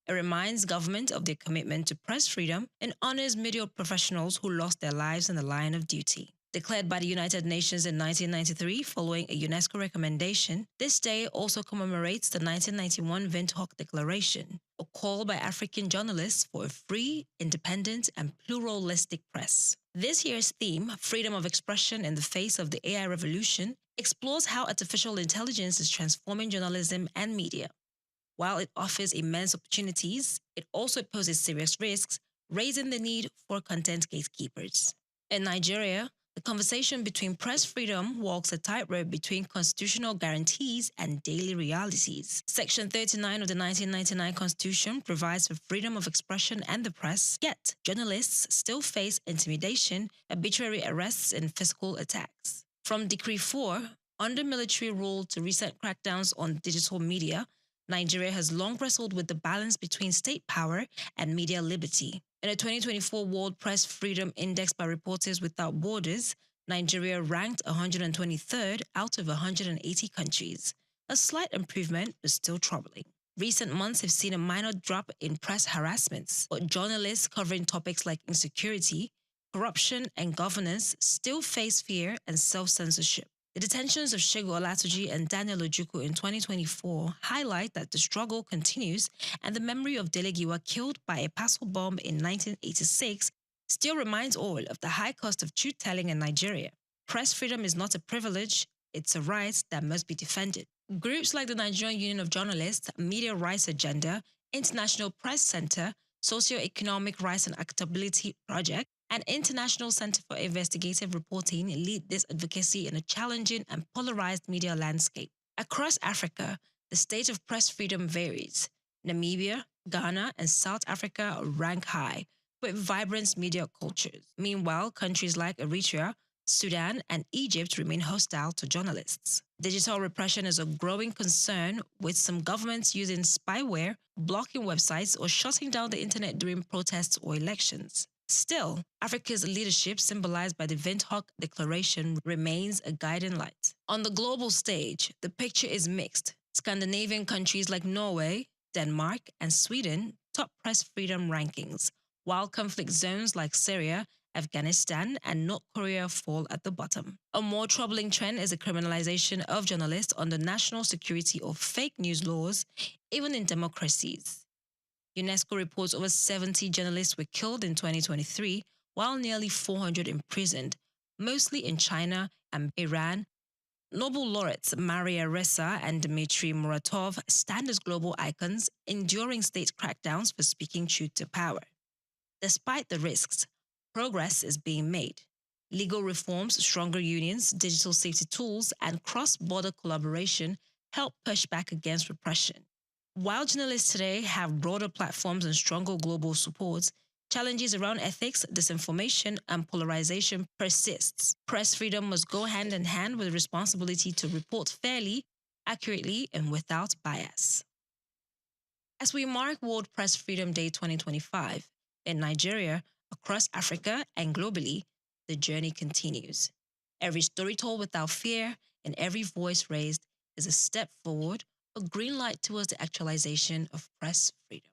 It reminds government of their commitment to press freedom and honors media professionals who lost their lives in the line of duty. Declared by the United Nations in 1993 following a UNESCO recommendation, this day also commemorates the 1991 Windhoek Declaration, a call by African journalists for a free, independent, and pluralistic press. This year's theme, Freedom of Expression in the Face of the AI Revolution, explores how artificial intelligence is transforming journalism and media. While it offers immense opportunities, it also poses serious risks, raising the need for content gatekeepers. In Nigeria, the conversation between press freedom walks a tightrope between constitutional guarantees and daily realities. Section 39 of the 1999 Constitution provides for freedom of expression and the press, yet journalists still face intimidation, arbitrary arrests, and physical attacks. From Decree 4, under military rule to recent crackdowns on digital media, Nigeria has long wrestled with the balance between state power and media liberty. In a 2024 World Press Freedom Index by Reporters Without Borders, Nigeria ranked 123rd out of 180 countries. A slight improvement, but still troubling. Recent months have seen a minor drop in press harassments, but journalists covering topics like insecurity, corruption, and governance still face fear and self-censorship. The detentions of Segun Olatuji and Daniel Ojukwu in 2024 highlight that the struggle continues, and the memory of Dele Giwa killed by a parcel bomb in 1986 still reminds all of the high cost of truth-telling in Nigeria. Press freedom is not a privilege, it's a right that must be defended. Groups like the Nigerian Union of Journalists, Media Rights Agenda, International Press Center, Socio-Economic Rights and Accountability Project, and International Center for Investigative Reporting lead this advocacy in a challenging and polarized media landscape. Across Africa, the state of press freedom varies. Namibia, Ghana, and South Africa rank high, with vibrant media cultures. Meanwhile, countries like Eritrea, Sudan, and Egypt remain hostile to journalists. Digital repression is a growing concern, with some governments using spyware, blocking websites, or shutting down the internet during protests or elections. Still, Africa's leadership, symbolized by the Windhoek Declaration, remains a guiding light. On the global stage, the picture is mixed. Scandinavian countries like Norway, Denmark, and Sweden top press freedom rankings, while conflict zones like Syria, Afghanistan, and North Korea fall at the bottom. A more troubling trend is the criminalization of journalists under national security or fake news laws, even in democracies. UNESCO reports over 70 journalists were killed in 2023, while nearly 400 imprisoned, mostly in China and Iran. Nobel laureates Maria Ressa and Dmitry Muratov stand as global icons, enduring state crackdowns for speaking truth to power. Despite the risks, progress is being made. Legal reforms, stronger unions, digital safety tools, and cross-border collaboration help push back against repression. While journalists today have broader platforms and stronger global support, challenges around ethics, disinformation, and polarization persists. Press freedom must go hand in hand with the responsibility to report fairly, accurately, and without bias. As we mark World Press Freedom Day 2025, in Nigeria, across Africa, and globally, the journey continues. Every story told without fear and every voice raised is a step forward, a green light towards the actualization of press freedom.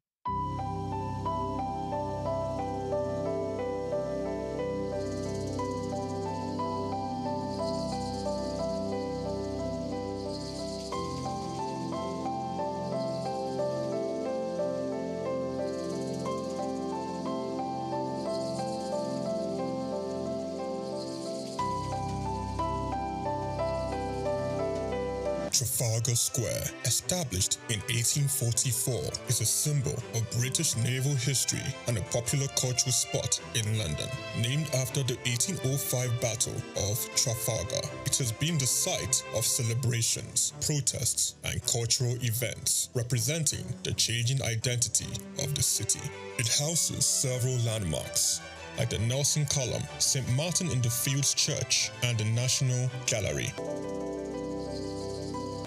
Trafalgar Square, established in 1844, is a symbol of British naval history and a popular cultural spot in London. Named after the 1805 Battle of Trafalgar, it has been the site of celebrations, protests, and cultural events, representing the changing identity of the city. It houses several landmarks, like the Nelson Column, St. Martin in the Fields Church, and the National Gallery.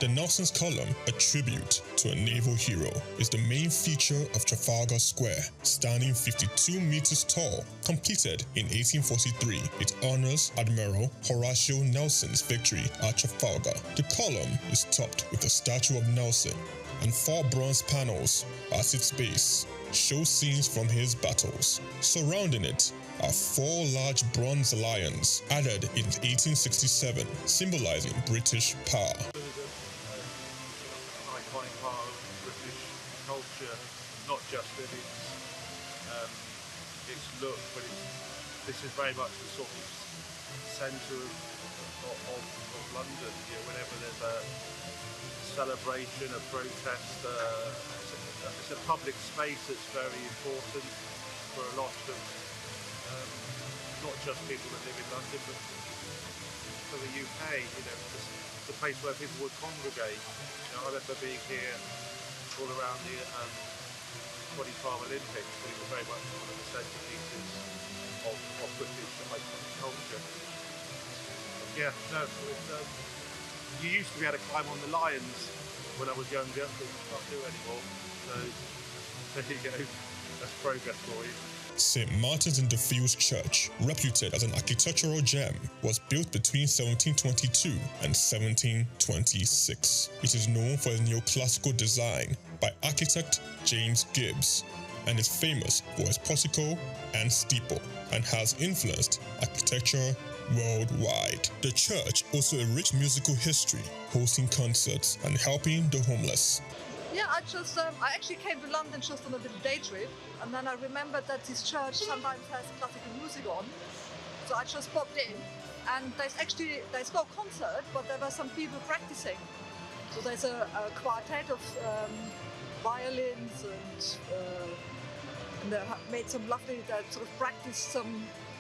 The Nelson's Column, a tribute to a naval hero, is the main feature of Trafalgar Square. Standing 52 meters tall, completed in 1843, it honors Admiral Horatio Nelson's victory at Trafalgar. The column is topped with a statue of Nelson, and 4 bronze panels at its base show scenes from his battles. Surrounding it are 4 large bronze lions added in 1867, symbolizing British power. Iconic part of British culture, not just in its look, but this is very much the sort of centre of London. You know, whenever there's a celebration, a protest, it's a public space that's very important for a lot of not just people that live in London, but for the UK. You know, it's a place where people would congregate. You know, I remember being here all around the 2012 Olympics, but it was very much one of the centerpieces of British iconic culture. Yeah, no, you used to be able to climb on the lions when I was younger, but you can't do anymore. So there you go, that's progress for you. St. Martin's in the Fields Church, reputed as an architectural gem, was built between 1722 and 1726. It is known for its neoclassical design by architect James Gibbs, and is famous for its portico and steeple, and has influenced architecture worldwide. The church also a rich musical history, hosting concerts and helping the homeless. Yeah, I actually came to London just on a little day trip, and then I remembered that this church sometimes has classical music on, so I just popped in, and there's no concert, but there were some people practicing. So there's a quartet of violins, and they made some lovely, sort of practice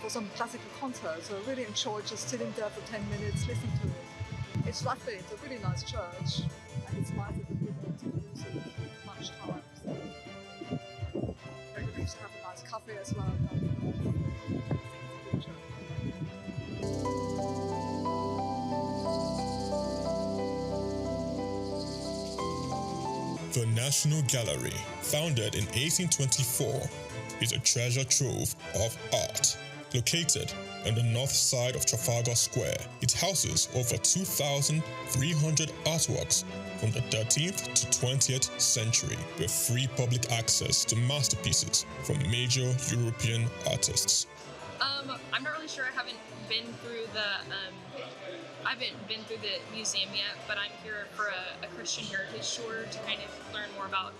for some classical concerts. So I really enjoyed just sitting there for 10 minutes listening to it. It's lovely, it's a really nice church, and it's nice that people don't use it much time. So maybe we should have a nice coffee as well. The National Gallery, founded in 1824, is a treasure trove of art. Located on the north side of Trafalgar Square, it houses over 2,300 artworks from the 13th to 20th century, with free public access to masterpieces from major European artists. I'm not really sure. I haven't been through the museum yet, but I'm here for a Christian heritage tour to kind of learn more about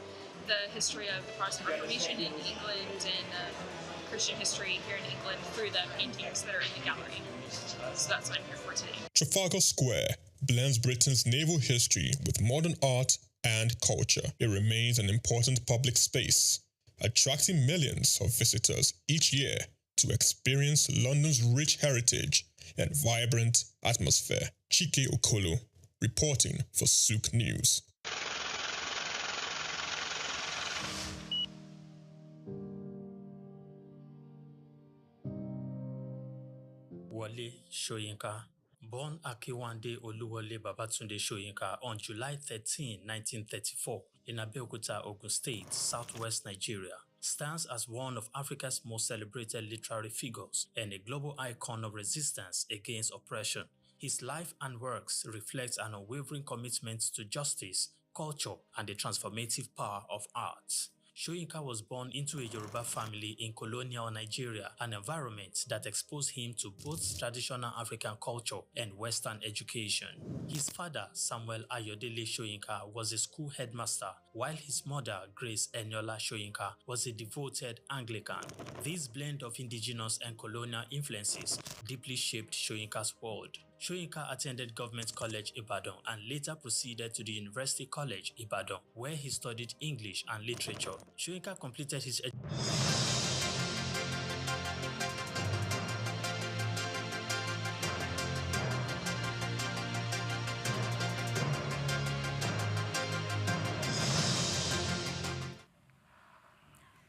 the history of the Protestant Reformation in England and Christian history here in England through the paintings that are in the gallery. So that's what I'm here for today. Trafalgar Square blends Britain's naval history with modern art and culture. It remains an important public space, attracting millions of visitors each year to experience London's rich heritage and vibrant atmosphere. Chike Okolo, reporting for Souq News. Wale Soyinka, born Akiwande Oluwole Babatunde Soyinka on July 13, 1934, in Abeokuta, Ogun State, southwest Nigeria, stands as one of Africa's most celebrated literary figures and a global icon of resistance against oppression. His life and works reflect an unwavering commitment to justice, culture, and the transformative power of art. Soyinka was born into a Yoruba family in colonial Nigeria, an environment that exposed him to both traditional African culture and Western education. His father, Samuel Ayodele Soyinka, was a school headmaster, while his mother, Grace Eniola Soyinka, was a devoted Anglican. This blend of indigenous and colonial influences deeply shaped Soyinka's world. Soyinka attended Government College Ibadan and later proceeded to the University College Ibadan, where he studied English and literature. Soyinka completed his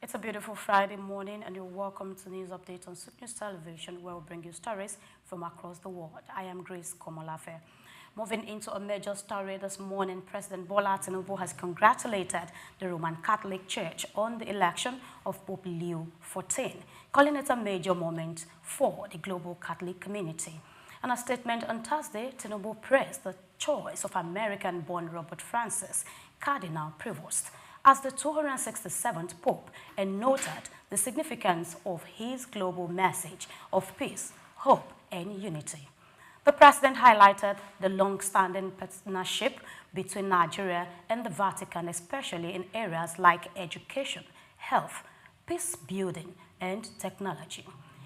It's a beautiful Friday morning, and you're welcome to News Update on Souq News Television, where we'll bring you stories from across the world. I am Grace Komolafe. Moving into a major story this morning, President Bola Tinubu has congratulated the Roman Catholic Church on the election of Pope Leo XIV, calling it a major moment for the global Catholic community. In a statement on Thursday, Tinubu praised the choice of American-born Robert Francis, Cardinal Prevost, as the 267th Pope, and noted the significance of his global message of peace, hope, and unity. The president highlighted the long-standing partnership between Nigeria and the Vatican, especially in areas like education, health, peace building, and technology.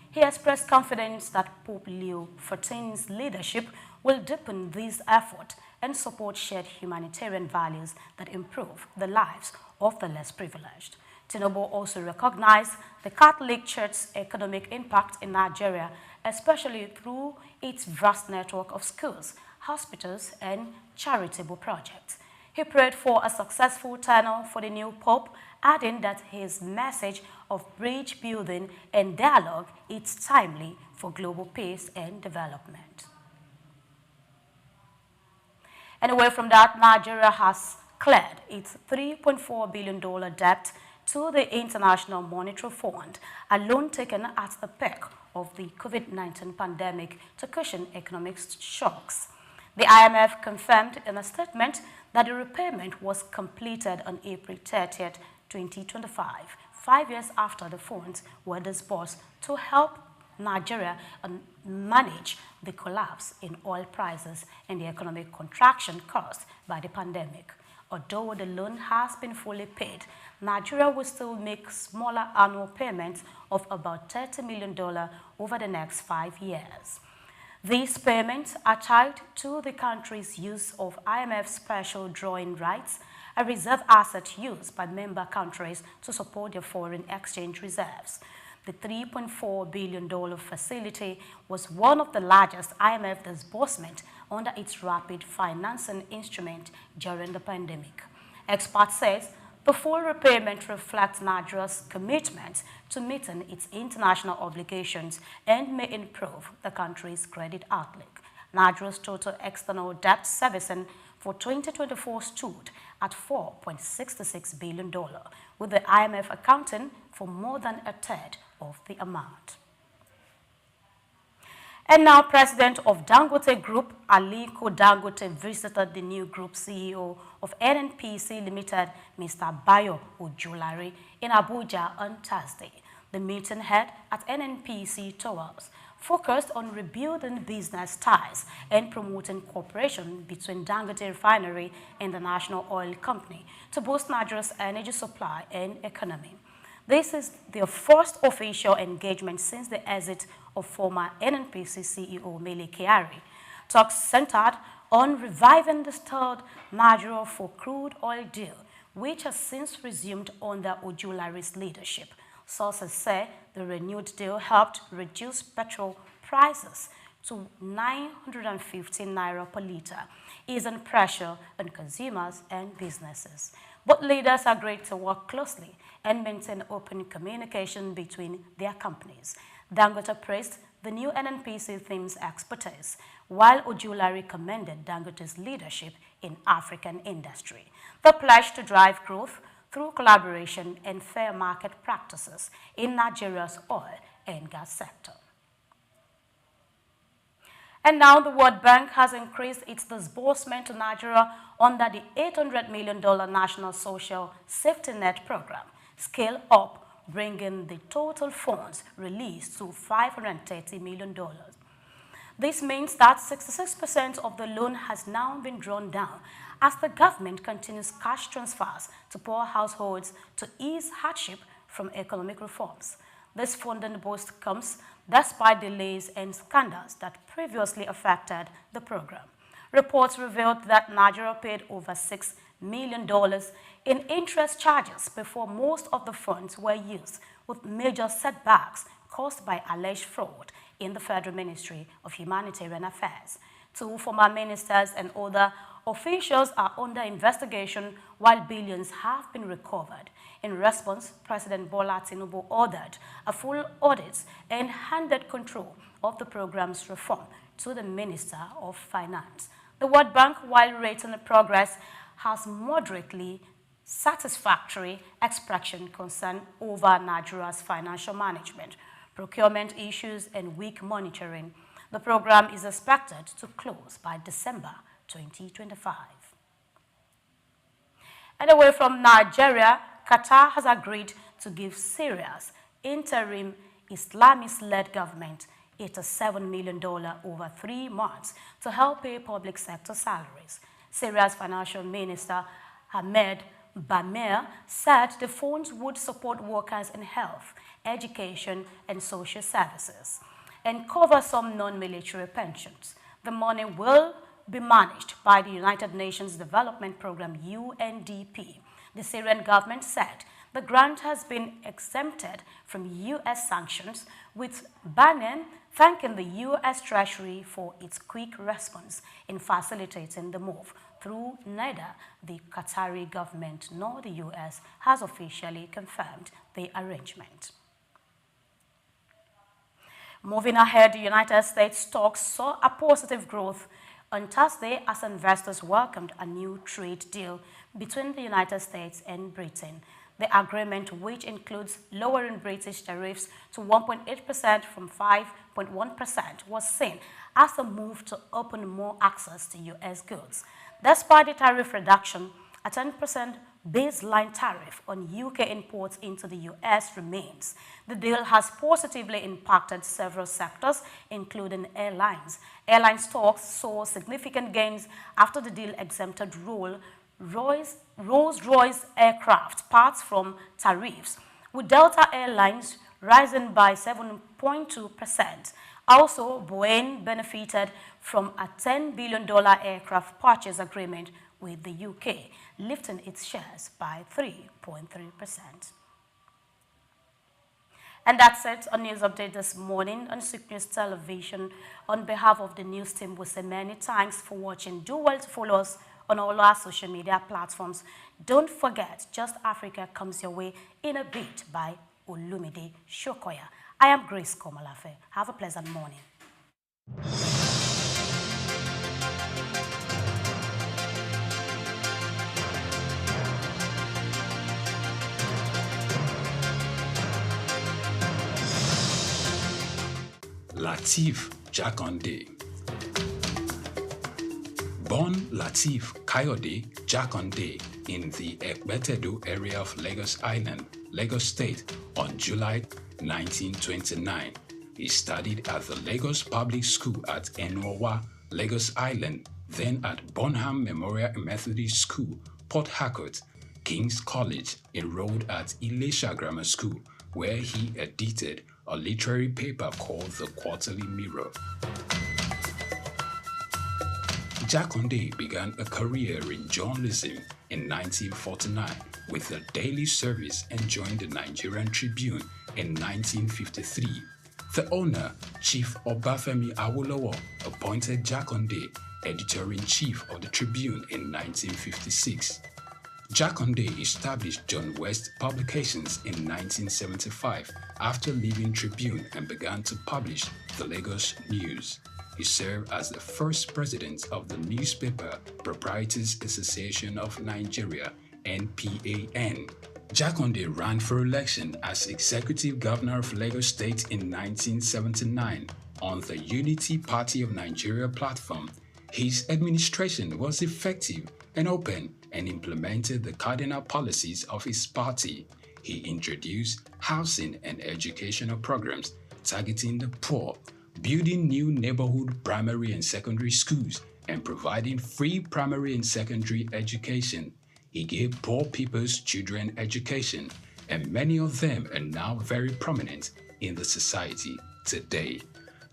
He expressed confidence that Pope Leo XIV's leadership will deepen these efforts and support shared humanitarian values that improve the lives of the less privileged. Tinubu also recognized the Catholic Church's economic impact in Nigeria, especially through its vast network of schools, hospitals, and charitable projects. He prayed for a successful tenure for the new Pope, adding that his message of bridge building and dialogue is timely for global peace and development. And away from that, Nigeria has cleared its $3.4 billion debt to the International Monetary Fund, a loan taken at the peak of the COVID-19 pandemic to cushion economic shocks. The IMF confirmed in a statement that the repayment was completed on April 30, 2025, 5 years after the funds were disbursed to help Nigeria manage the collapse in oil prices and the economic contraction caused by the pandemic. Although the loan has been fully paid, Nigeria will still make smaller annual payments of about $30 million over the next 5 years. These payments are tied to the country's use of IMF special drawing rights, a reserve asset used by member countries to support their foreign exchange reserves. The $3.4 billion facility was one of the largest IMF disbursements under its rapid financing instrument during the pandemic. Experts say the full repayment reflects Nigeria's commitment to meeting its international obligations and may improve the country's credit outlook. Nigeria's total external debt servicing for 2024 stood at $4.66 billion, with the IMF accounting for more than a third of the amount. And now, President of Dangote Group, Aliko Dangote, visited the new group CEO of NNPC Limited, Mr. Bayo Ojulari, in Abuja on Thursday. The meeting held at NNPC Towers focused on rebuilding business ties and promoting cooperation between Dangote Refinery and the National Oil Company to boost Nigeria's energy supply and economy. This is their first official engagement since the exit of former NNPC CEO Mele Kyari. Talks centered on reviving the stalled Nigeria for crude oil deal, which has since resumed under Ojulari's leadership. Sources say the renewed deal helped reduce petrol prices to 915 naira per litre, easing pressure on consumers and businesses. Both leaders agreed to work closely and maintain open communication between their companies. Dangote praised the new NNPC team's expertise, while Ojulari commended Dangote's leadership in African industry. The pledge to drive growth through collaboration and fair market practices in Nigeria's oil and gas sector. And now the World Bank has increased its disbursement to Nigeria under the $800 million National Social Safety Net program, scale up, bringing the total funds released to $530 million. This means that 66% of the loan has now been drawn down as the government continues cash transfers to poor households to ease hardship from economic reforms. This funding boost comes despite delays and scandals that previously affected the program. Reports revealed that Nigeria paid over $6 million in interest charges before most of the funds were used, with major setbacks caused by alleged fraud in the Federal Ministry of Humanitarian Affairs. 2 former ministers and other officials are under investigation while billions have been recovered. In response, President Bola Tinubu ordered a full audit and handed control of the program's reform to the Minister of Finance. The World Bank, while rating the progress, has moderately satisfactory expression concern over Nigeria's financial management, procurement issues, and weak monitoring. The program is expected to close by December 2025. And away from Nigeria, Qatar has agreed to give Syria's interim Islamist-led government $87 million over 3 months to help pay public sector salaries. Syria's financial minister, Ahmed Bamer, said the funds would support workers in health, education, and social services, and cover some non-military pensions. The money will be managed by the United Nations Development Programme, UNDP. The Syrian government said the grant has been exempted from U.S. sanctions, with Bamer thanking the U.S. Treasury for its quick response in facilitating the move, through neither the Qatari government nor the U.S. has officially confirmed the arrangement. Moving ahead, the United States stocks saw a positive growth on Thursday as investors welcomed a new trade deal between the United States and Britain. The agreement, which includes lowering British tariffs to 1.8% from 5.1%, was seen as a move to open more access to U.S. goods. Despite the tariff reduction, a 10% baseline tariff on UK imports into the US remains. The deal has positively impacted several sectors, including airlines. Airline stocks saw significant gains after the deal exempted Rolls-Royce aircraft parts from tariffs, with Delta Airlines rising by 7.2%. Also, Boeing benefited from a $10 billion aircraft purchase agreement with the UK, lifting its shares by 3.3%. And that's it on News Update this morning on Souq News Television. On behalf of the news team, we say many thanks for watching. Do well to follow us on all our social media platforms. Don't forget, Just Africa comes your way in a bit by Olumide Shokoya. I am Grace Komalafe. Have a pleasant morning. Lateef Jakande. Born Lateef Kayode Jakande in the Ekbetedo area of Lagos Island, Lagos State, on July 1929. He studied at the Lagos Public School at Enowa, Lagos Island, then at Bonham Memorial Methodist School, Port Harcourt, King's College, enrolled at Ilesha Grammar School, where he edited a literary paper called The Quarterly Mirror. Jakande began a career in journalism in 1949 with the Daily Service and joined the Nigerian Tribune in 1953. The owner, Chief Obafemi Awolowo, appointed Jakande editor-in-chief of the Tribune in 1956. Jakande established John West Publications in 1975 after leaving Tribune and began to publish the Lagos News. He served as the first president of the Newspaper Proprietors Association of Nigeria, NPAN. Jakande ran for election as Executive Governor of Lagos State in 1979 on the Unity Party of Nigeria platform. His administration was effective and open and implemented the cardinal policies of his party. He introduced housing and educational programs targeting the poor, building new neighborhood primary and secondary schools, and providing free primary and secondary education. He gave poor people's children education, and many of them are now very prominent in the society today.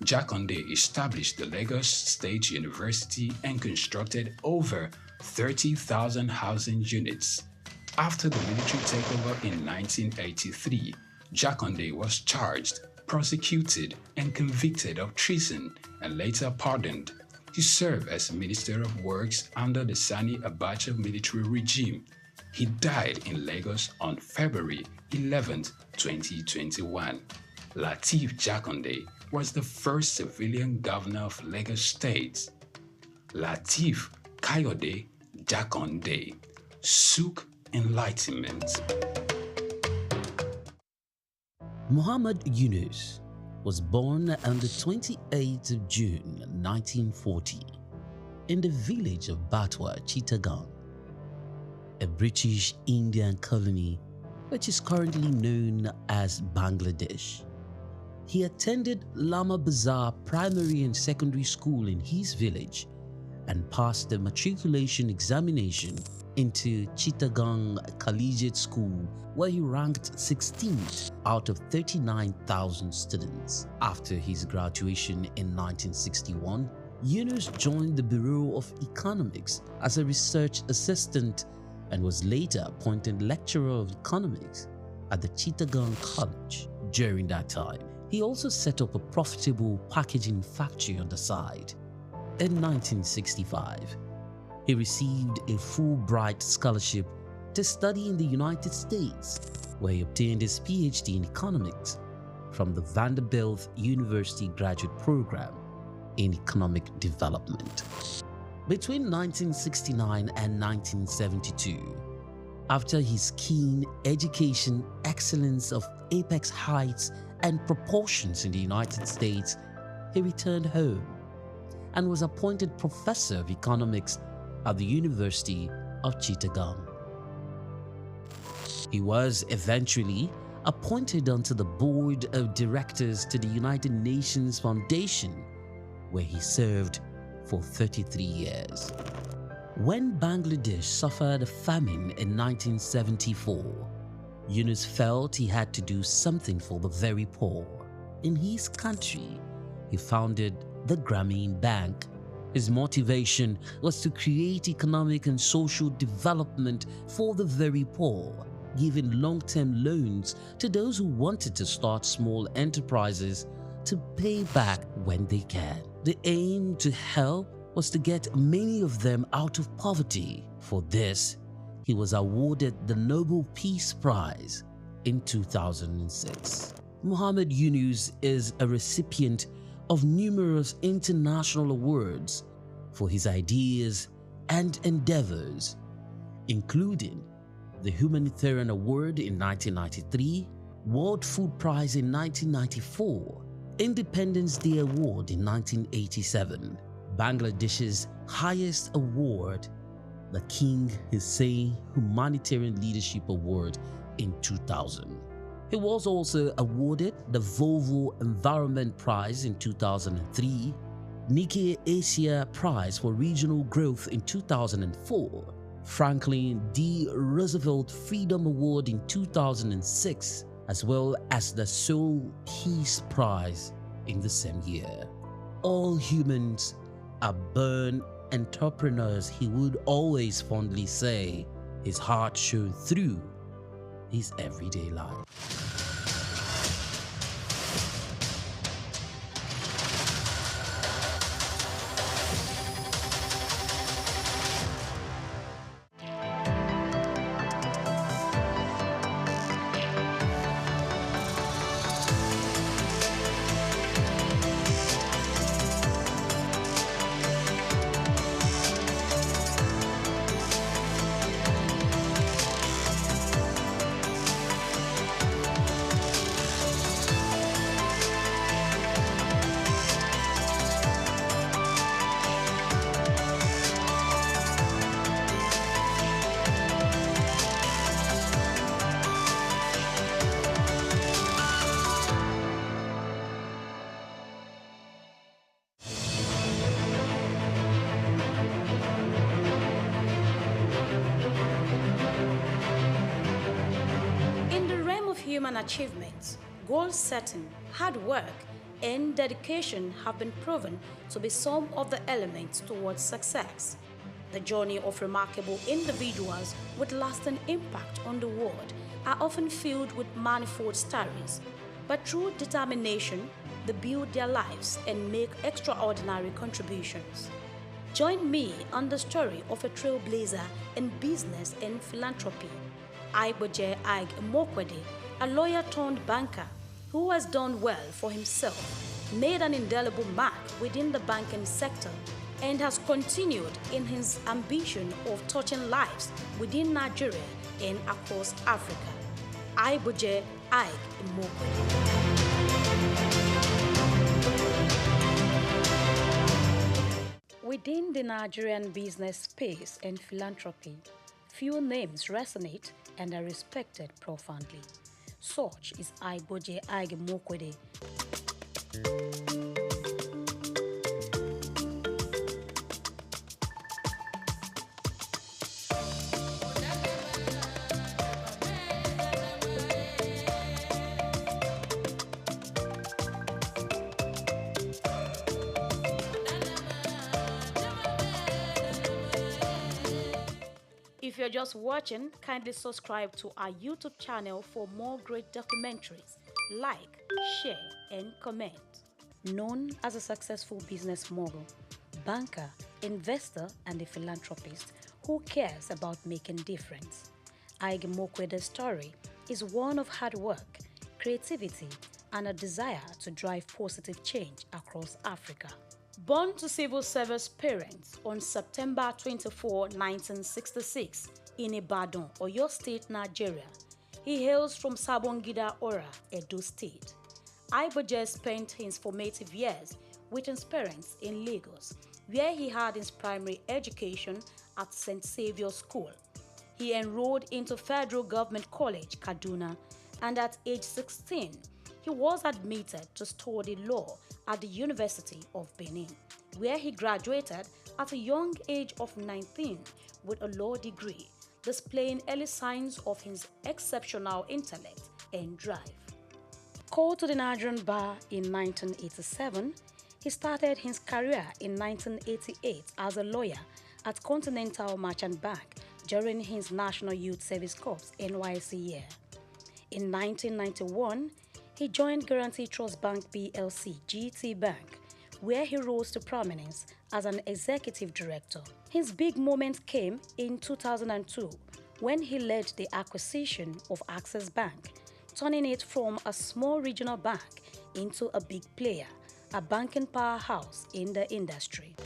Jakande established the Lagos State University and constructed over 30,000 housing units. After the military takeover in 1983, Jakande was charged, prosecuted, and convicted of treason and later pardoned. He served as Minister of Works under the Sani Abacha military regime. He died in Lagos on February 11, 2021. Lateef Jakande was the first civilian governor of Lagos State. Lateef Kayode Jakande, Souq Enlightenment. Muhammad Yunus was born on the 28th of June 1940 in the village of Batwa, Chittagong, a British Indian colony which is currently known as Bangladesh. He attended Lama Bazar Primary and Secondary School in his village and passed the matriculation examination into Chittagong Collegiate School, where he ranked 16th out of 39,000 students. After his graduation in 1961, Yunus joined the Bureau of Economics as a research assistant and was later appointed lecturer of economics at the Chittagong College. During that time, he also set up a profitable packaging factory on the side. In 1965, he received a Fulbright scholarship to study in the United States, where he obtained his PhD in economics from the Vanderbilt University Graduate Program in Economic Development. Between 1969 and 1972, after his keen education excellence of apex heights and proportions in the United States, he returned home and was appointed professor of economics at the University of Chittagong. He was eventually appointed onto the board of directors to the United Nations Foundation, where he served for 33 years. When Bangladesh suffered a famine in 1974, Yunus felt he had to do something for the very poor. In his country, he founded the Grameen Bank. His motivation was to create economic and social development for the very poor, giving long-term loans to those who wanted to start small enterprises to pay back when they can. The aim to help was to get many of them out of poverty. For this, he was awarded the Nobel Peace Prize in 2006. Muhammad Yunus is a recipient of numerous international awards for his ideas and endeavors, including the Humanitarian Award in 1993, World Food Prize in 1994, Independence Day Award in 1987, Bangladesh's highest award, the King Hussein Humanitarian Leadership Award in 2000. He was also awarded the Volvo Environment Prize in 2003, Nikkei Asia Prize for Regional Growth in 2004, Franklin D. Roosevelt Freedom Award in 2006, as well as the Seoul Peace Prize in the same year. All humans are born entrepreneurs, he would always fondly say. His heart shone through his everyday life. Human achievements, goal setting, hard work, and dedication have been proven to be some of the elements towards success. The journey of remarkable individuals with lasting impact on the world are often filled with manifold stories, but through determination, they build their lives and make extraordinary contributions. Join me on the story of a trailblazer in business and philanthropy, Aiboje Ag Mokwede, a lawyer turned banker who has done well for himself, made an indelible mark within the banking sector, and has continued in his ambition of touching lives within Nigeria and across Africa. Aiboje Ag Mokwede. Within the Nigerian business space and philanthropy, few names resonate and are respected profoundly. Such is Aiboje Ag Mokwede. If you're just watching, kindly subscribe to our YouTube channel for more great documentaries. Like, share, and comment. Known as a successful business mogul, banker, investor, and a philanthropist who cares about making difference, Ag Mokwede's story is one of hard work, creativity, and a desire to drive positive change across Africa. Born to civil service parents on September 24, 1966, in Ibadan, Oyo State, Nigeria, he hails from Sabongida Ora, Edo State. Aiboje spent his formative years with his parents in Lagos, where he had his primary education at St. Saviour's School. He enrolled into Federal Government College, Kaduna, and at age 16, he was admitted to study law at the University of Benin, where he graduated at a young age of 19 with a law degree, displaying early signs of his exceptional intellect and drive. Called to the Nigerian bar in 1987, he started his career in 1988 as a lawyer at Continental Merchant Bank during his National Youth Service Corps NYSC year. In 1991, he joined Guaranty Trust Bank PLC, GT Bank, where he rose to prominence as an executive director. His big moment came in 2002 when he led the acquisition of Access Bank, turning it from a small regional bank into a big player, a banking powerhouse in the industry.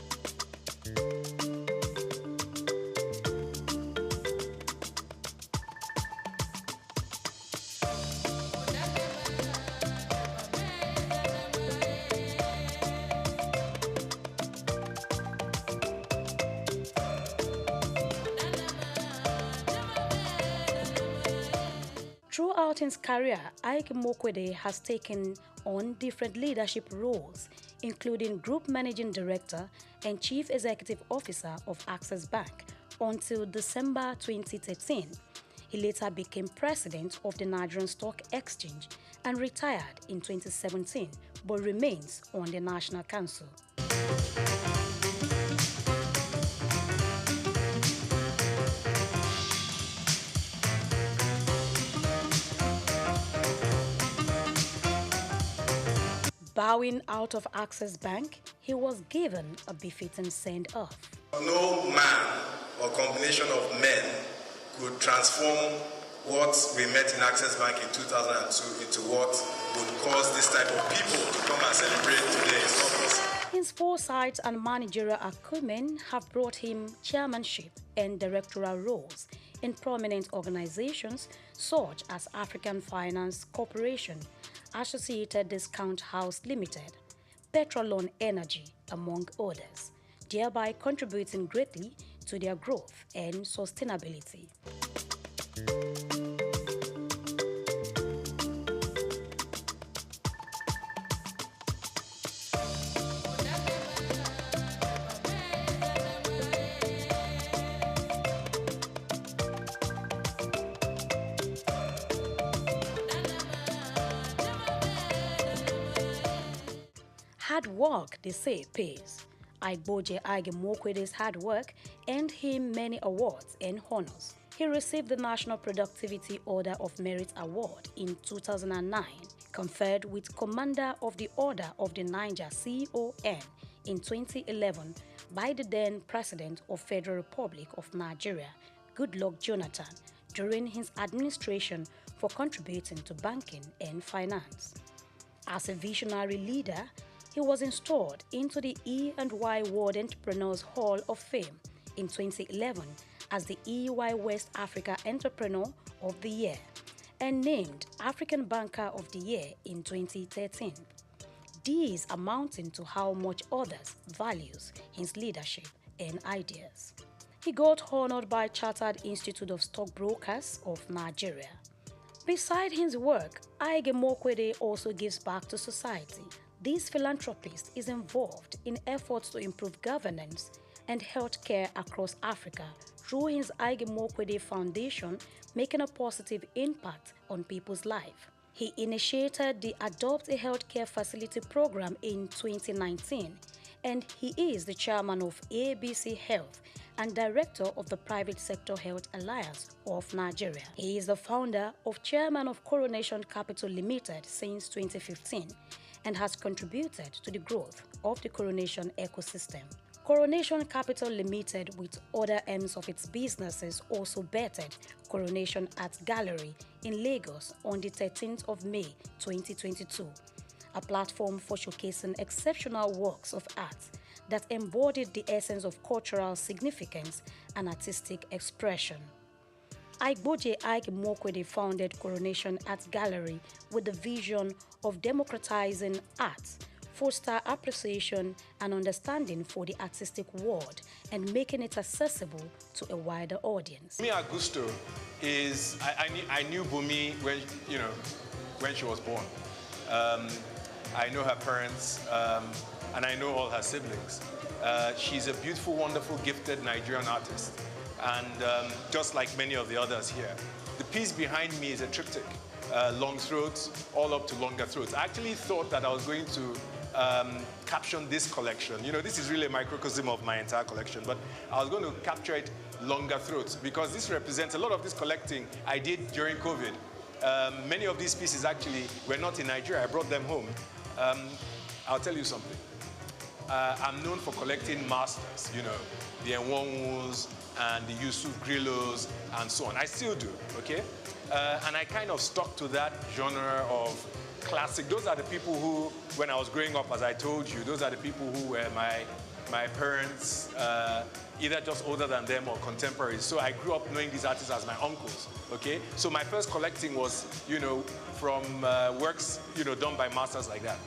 Throughout his career, Ag Mokwede has taken on different leadership roles, including Group Managing Director and Chief Executive Officer of Access Bank until December 2013. He later became President of the Nigerian Stock Exchange and retired in 2017, but remains on the National Council. Bowing out of Access Bank, he was given a befitting send-off. No man or combination of men could transform what we met in Access Bank in 2002 into what would cause this type of people to come and celebrate today in office. His foresight and managerial acumen have brought him chairmanship and directorial roles in prominent organizations such as African Finance Corporation, Associated Discount House Limited, Petrolon Energy, among others, thereby contributing greatly to their growth and sustainability. Hard work, they say, pays. Aiboje Ag Mokwede's hard work earned him many awards and honors. He received the National Productivity Order of Merit Award in 2009, conferred with Commander of the Order of the Niger CON in 2011 by the then President of Federal Republic of Nigeria, Goodluck Jonathan, during his administration for contributing to banking and finance. As a visionary leader, he was installed into the E&Y World Entrepreneurs Hall of Fame in 2011 as the EY West Africa Entrepreneur of the Year and named African Banker of the Year in 2013. These amounting to how much others values his leadership and ideas. He got honored by Chartered Institute of Stockbrokers of Nigeria. Beside his work, Aige Mokwede also gives back to society. This philanthropist is involved in efforts to improve governance and healthcare across Africa through his Aige Mokwede Foundation, making a positive impact on people's life. He initiated the Adopt a Healthcare Facility program in 2019, and he is the chairman of ABC Health and director of the Private Sector Health Alliance of Nigeria. He is the founder of Chairman of Coronation Capital Limited since 2015 and has contributed to the growth of the Coronation ecosystem. Coronation Capital Limited, with other arms of its businesses, also bettered Coronation Art Gallery in Lagos on the 13th of May 2022, a platform for showcasing exceptional works of art that embodied the essence of cultural significance and artistic expression. Aigboje Aige Mokwede founded Coronation Art Gallery with the vision of democratizing art, foster appreciation and understanding for the artistic world, and making it accessible to a wider audience. Bumi Augusto is, I knew Bumi when she was born. I know her parents, and I know all her siblings. She's a beautiful, wonderful, gifted Nigerian artist, and just like many of the others here. The piece behind me is a triptych, long throats, all up to longer throats. I actually thought that I was going to caption this collection. This is really a microcosm of my entire collection, but I was going to capture it longer throats because this represents a lot of this collecting I did during COVID. Many of these pieces actually were not in Nigeria. I brought them home. I'll tell you something. I'm known for collecting masters, the Enwonwus and the Yusuf Grillos and so on. I still do, okay? And I kind of stuck to that genre of classic. Those are the people who, when I was growing up, as I told you, those are the people who were my parents, either just older than them or contemporaries. So I grew up knowing these artists as my uncles, okay? So my first collecting was, from works, done by masters like that.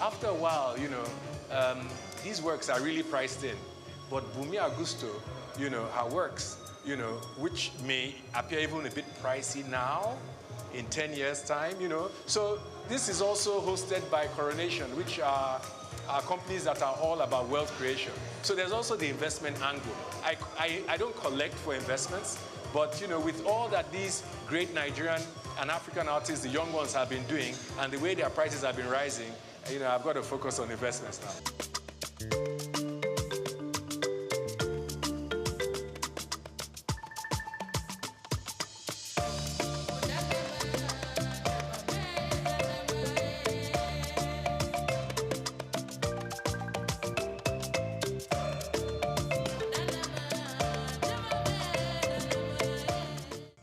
After a while, these works are really priced in. But Bumi Augusto, her works, which may appear even a bit pricey now, in 10 years' time, So this is also hosted by Coronation, which are companies that are all about wealth creation. So there's also the investment angle. I don't collect for investments, but with all that these great Nigerian and African artists, the young ones, have been doing, and the way their prices have been rising, I've got to focus on investments now.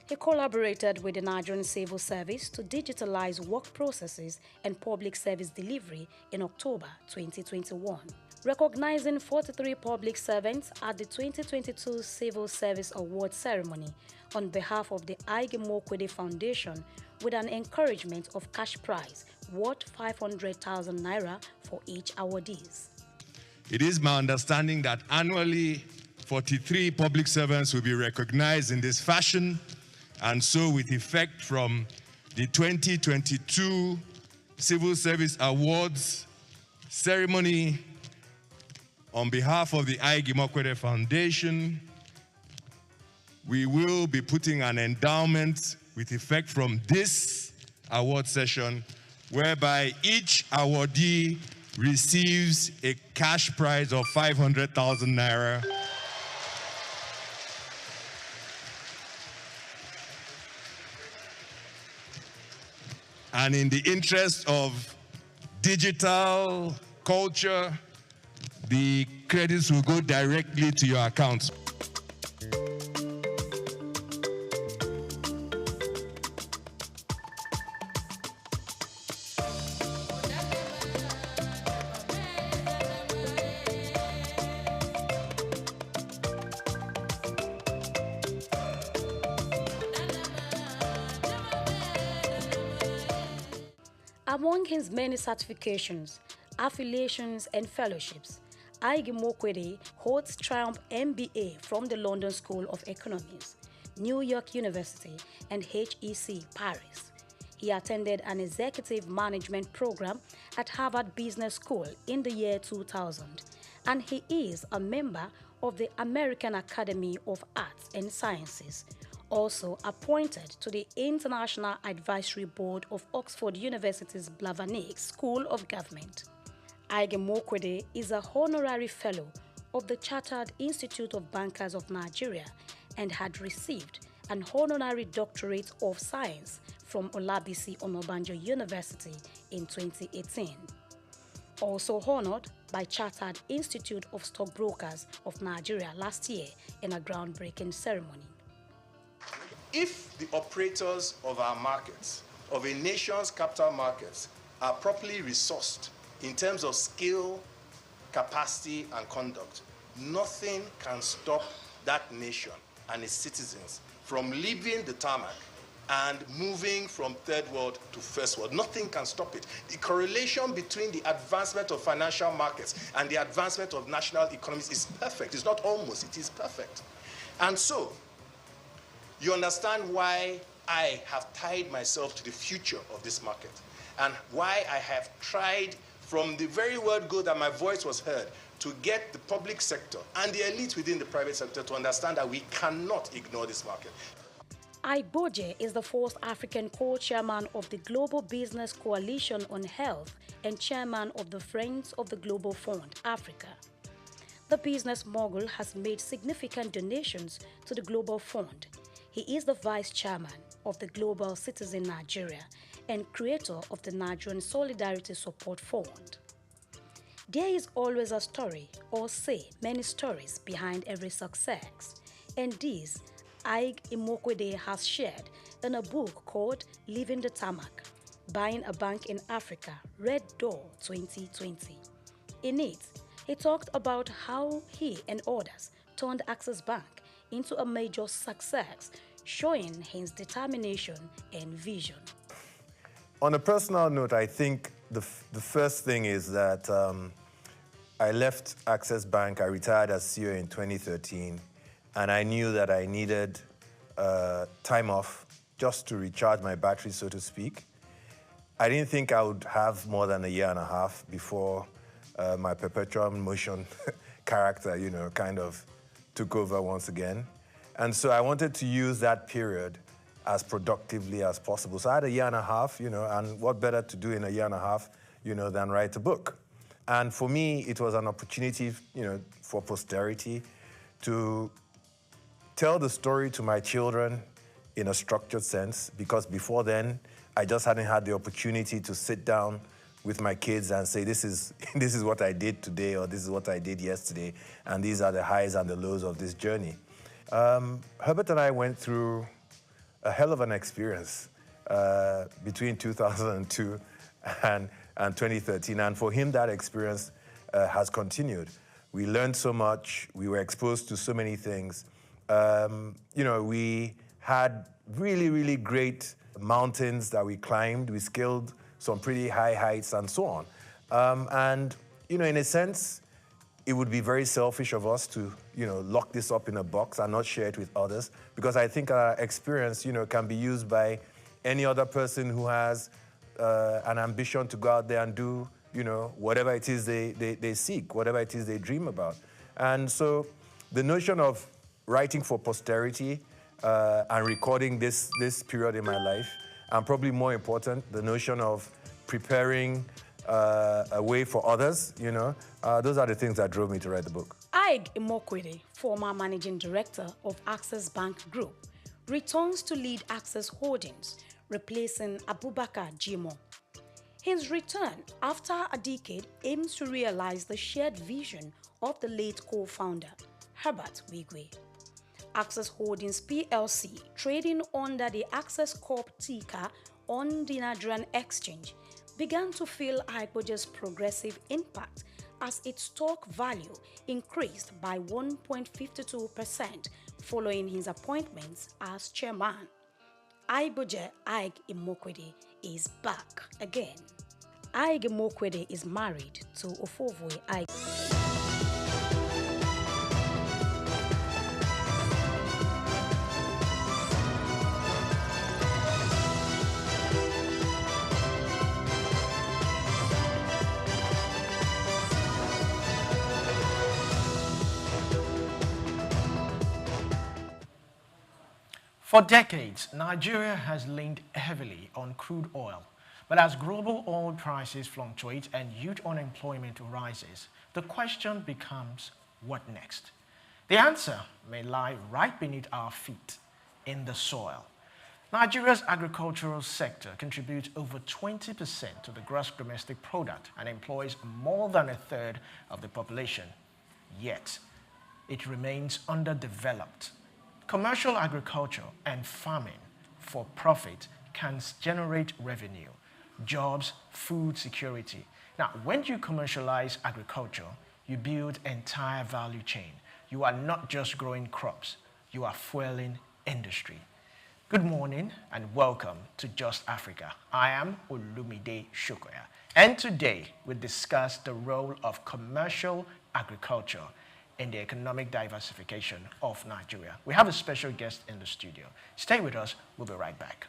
He collaborated with the Nigerian Civil Service to digitalize work processes and public service delivery in October 2021. Recognizing 43 public servants at the 2022 Civil Service Award ceremony on behalf of the Aige Mokwede Foundation with an encouragement of cash prize worth 500,000 naira for each awardees. It is my understanding that annually 43 public servants will be recognized in this fashion. And so with effect from the 2022 Civil Service Awards ceremony, on behalf of the Aige Mokwede Foundation, we will be putting an endowment with effect from this award session, whereby each awardee receives a cash prize of 500,000 naira. And in the interest of digital culture, the credits will go directly to your accounts. Among his many certifications, affiliations, and fellowships, Ige Mokwede holds Triumph MBA from the London School of Economics, New York University, and HEC Paris. He attended an executive management program at Harvard Business School in the year 2000, and he is a member of the American Academy of Arts and Sciences, also appointed to the International Advisory Board of Oxford University's Blavatnik School of Government. Ige Mokwede is a honorary fellow of the Chartered Institute of Bankers of Nigeria and had received an honorary doctorate of science from Olabisi Onabanjo University in 2018. Also honored by Chartered Institute of Stockbrokers of Nigeria last year in a groundbreaking ceremony. If the operators of our markets, of a nation's capital markets, are properly resourced in terms of skill, capacity, and conduct, nothing can stop that nation and its citizens from leaving the tarmac and moving from third world to first world. Nothing can stop it. The correlation between the advancement of financial markets and the advancement of national economies is perfect. It's not almost, it is perfect. And so, you understand why I have tied myself to the future of this market and why I have tried from the very word go that my voice was heard to get the public sector and the elite within the private sector to understand that we cannot ignore this market. Igboje is the first African co-chairman of the Global Business Coalition on Health and chairman of the Friends of the Global Fund, Africa. The business mogul has made significant donations to the Global Fund. He is the vice chairman of the Global Citizen Nigeria and creator of the Nigerian Solidarity Support Fund. There is always a story, or say many stories, behind every success, and this Ige Mokwede has shared in a book called Leaving the Tarmac, Buying a Bank in Africa, Red Door 2020. In it, he talked about how he and others turned Access Bank into a major success, showing his determination and vision. On a personal note, I think the first thing is that I left Access Bank. I retired as CEO in 2013, and I knew that I needed time off just to recharge my battery, so to speak. I didn't think I would have more than a year and a half before my perpetual motion character, kind of took over once again. And so I wanted to use that period as productively as possible. So I had a year and a half, and what better to do in a year and a half, than write a book. And for me, it was an opportunity, for posterity to tell the story to my children in a structured sense, because before then, I just hadn't had the opportunity to sit down with my kids and say, this is what I did today, or this is what I did yesterday, and these are the highs and the lows of this journey. Herbert and I went through a hell of an experience between 2002 and 2013, and for him, that experience has continued. We learned so much. We were exposed to so many things. We had really, really great mountains that we climbed. We scaled some pretty high heights and so on. And in a sense, it would be very selfish of us to, lock this up in a box and not share it with others, because I think our experience, can be used by any other person who has an ambition to go out there and do, whatever it is they seek, whatever it is they dream about. And so the notion of writing for posterity and recording this period in my life, and probably more important, the notion of preparing a way for others, those are the things that drove me to write the book. Ige Mokwede, former managing director of Access Bank Group, returns to lead Access Holdings, replacing Abubakar Jimo. His return after a decade aims to realize the shared vision of the late co-founder, Herbert Wigwe. Access Holdings PLC, trading under the Access Corp ticker on the Nigerian exchange, began to feel Iboje's progressive impact as its stock value increased by 1.52% following his appointments as chairman. Iboje Ige Imokwede is back again. Ige Imokwede is married to Ofovwe Ige. For decades, Nigeria has leaned heavily on crude oil. But as global oil prices fluctuate and youth unemployment rises, the question becomes, what next? The answer may lie right beneath our feet, in the soil. Nigeria's agricultural sector contributes over 20% to the gross domestic product and employs more than a third of the population. Yet, it remains underdeveloped. Commercial agriculture and farming for profit can generate revenue, jobs, food security. Now, when you commercialize agriculture, you build entire value chain. You are not just growing crops, you are fueling industry. Good morning and welcome to Just Africa. I am Olumide Shokoya, and today we discuss the role of commercial agriculture in the economic diversification of Nigeria. We have a special guest in the studio. Stay with us, we'll be right back.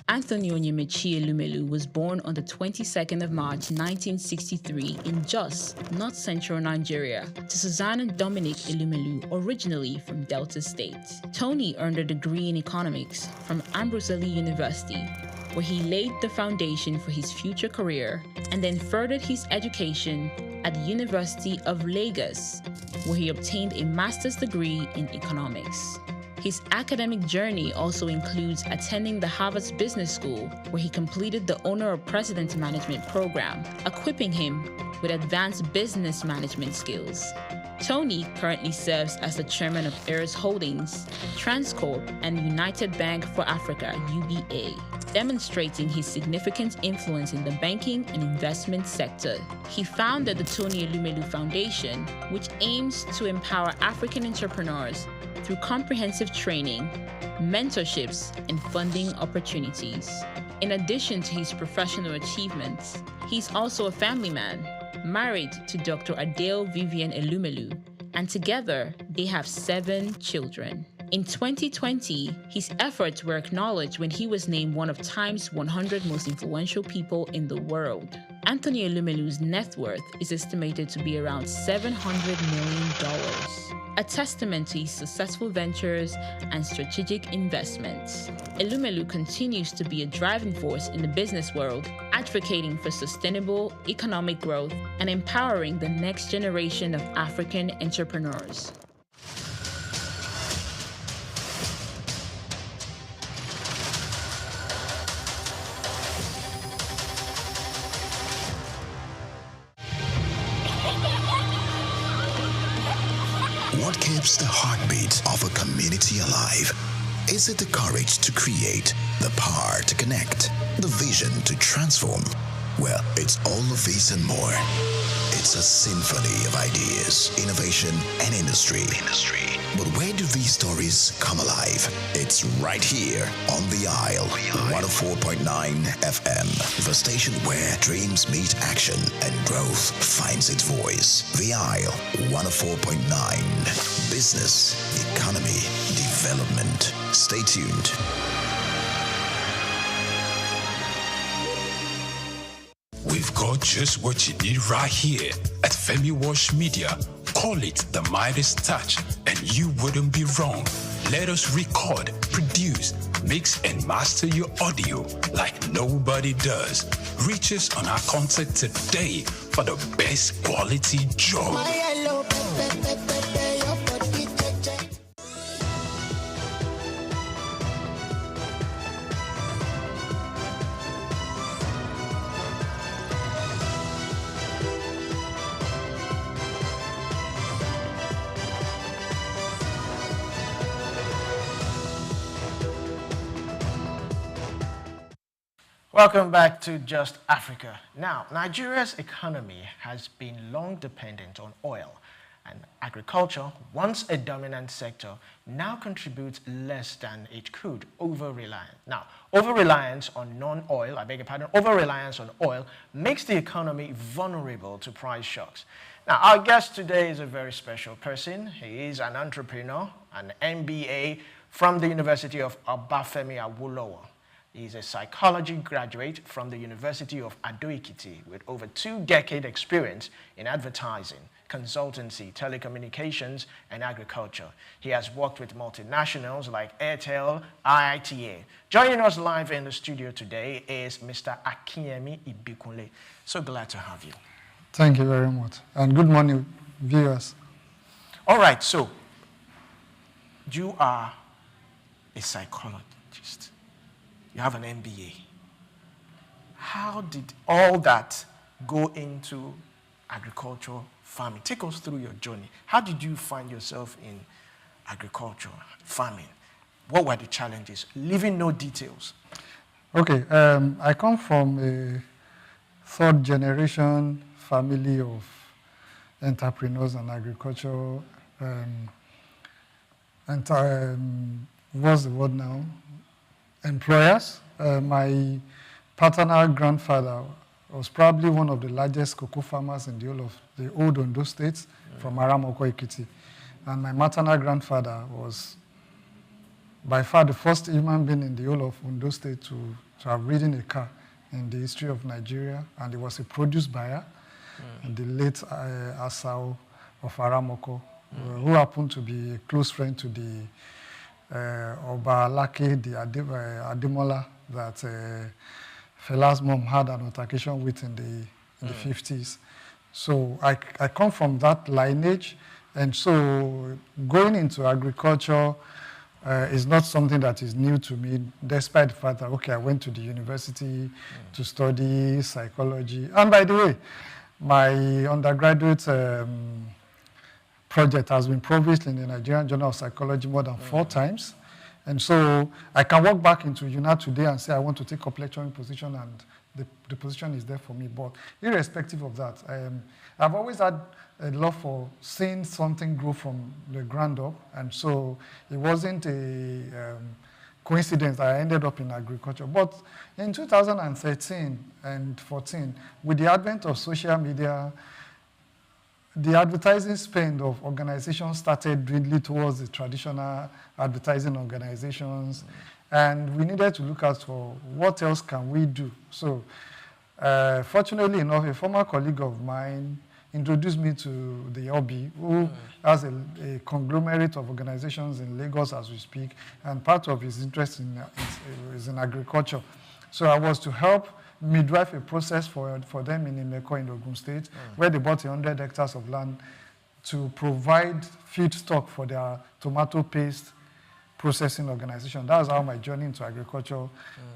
Anthony Onyemaechi Elumelu was born on the 22nd of March 1963 in Jos, North Central Nigeria, to Susanna Dominic Elumelu, originally from Delta State. Tony earned a degree in economics from Ambrose Ali University, where he laid the foundation for his future career, and then furthered his education at the University of Lagos, where he obtained a master's degree in economics. His academic journey also includes attending the Harvard Business School, where he completed the Owner of President Management program, equipping him with advanced business management skills. Tony currently serves as the chairman of Heirs Holdings, Transcorp, and United Bank for Africa, UBA, demonstrating his significant influence in the banking and investment sector. He founded the Tony Elumelu Foundation, which aims to empower African entrepreneurs through comprehensive training, mentorships, and funding opportunities. In addition to his professional achievements, he's also a family man, married to Dr. Adele Vivian Elumelu, and together they have 7 children. In 2020, his efforts were acknowledged when he was named one of Time's 100 most influential people in the world. Anthony Elumelu's net worth is estimated to be around $700 million, a testament to his successful ventures and strategic investments. Elumelu continues to be a driving force in the business world, advocating for sustainable economic growth and empowering the next generation of African entrepreneurs. What keeps the heartbeat of a community alive? Is it the courage to create, the power to connect, the vision to transform? Well, it's all of these and more. It's a symphony of ideas, innovation, and industry. But where do these stories come alive? It's right here on The Isle, 104.9 FM, the station where dreams meet action and growth finds its voice. The Isle, 104.9. Business, economy, development. Stay tuned. We've got just what you need right here at Femi Wash Media. Call it the Midas touch, and you wouldn't be wrong. Let us record, produce, mix, and master your audio like nobody does. Reach us on our contact today for the best quality job. Welcome back to Just Africa. Now, Nigeria's economy has been long dependent on oil, and agriculture, once a dominant sector, now contributes less than it could. Over-reliance on non-oil, over-reliance on oil makes the economy vulnerable to price shocks. Now, our guest today is a very special person. He is an entrepreneur, an MBA from the University of Obafemi Awolowo. He's a psychology graduate from the University of Ado-Ekiti with over 2-decade experience in advertising, consultancy, telecommunications, and agriculture. He has worked with multinationals like Airtel, IITA. Joining us live in the studio today is Mr. Akinyemi Ibikunle. So glad to have you. Thank you very much. And good morning, viewers. All right, so you are a psychologist. You have an MBA. How did all that go into agriculture, farming? Take us through your journey. How did you find yourself in agriculture, farming? What were the challenges? Leaving no details. Okay, I come from a third-generation family of entrepreneurs and agriculture. What's the word now? Employers. My paternal grandfather was probably one of the largest cocoa farmers in the whole of the old Ondo State, from Aramoko, Ekiti. And my maternal grandfather was by far the first human being in the whole of Ondo State to have ridden a car in the history of Nigeria. And he was a produce buyer, and the late Asao of Aramoko, who happened to be a close friend to the Oba Alake, the Ademola, that Fela's mom had an altercation with in the 50s. So I come from that lineage, and so going into agriculture is not something that is new to me, despite the fact that, okay, I went to the university to study psychology. And by the way, my undergraduate project has been published in the Nigerian Journal of Psychology more than 4 times. And so I can walk back into UNA today and say I want to take up lecturing position, and the position is there for me. But irrespective of that, I've always had a love for seeing something grow from the ground up. And so it wasn't a coincidence that I ended up in agriculture. But in 2013 and 14, with the advent of social media, the advertising spend of organizations started dwindling towards the traditional advertising organizations, and we needed to look at for what else can we do. So fortunately enough, a former colleague of mine introduced me to the hobby, who has a conglomerate of organizations in Lagos as we speak, and part of his interest is in agriculture. So I was to help midwife a process for them in Imeko in Ogun State, where they bought 100 hectares of land to provide feedstock for their tomato paste processing organization. That was how my journey into agriculture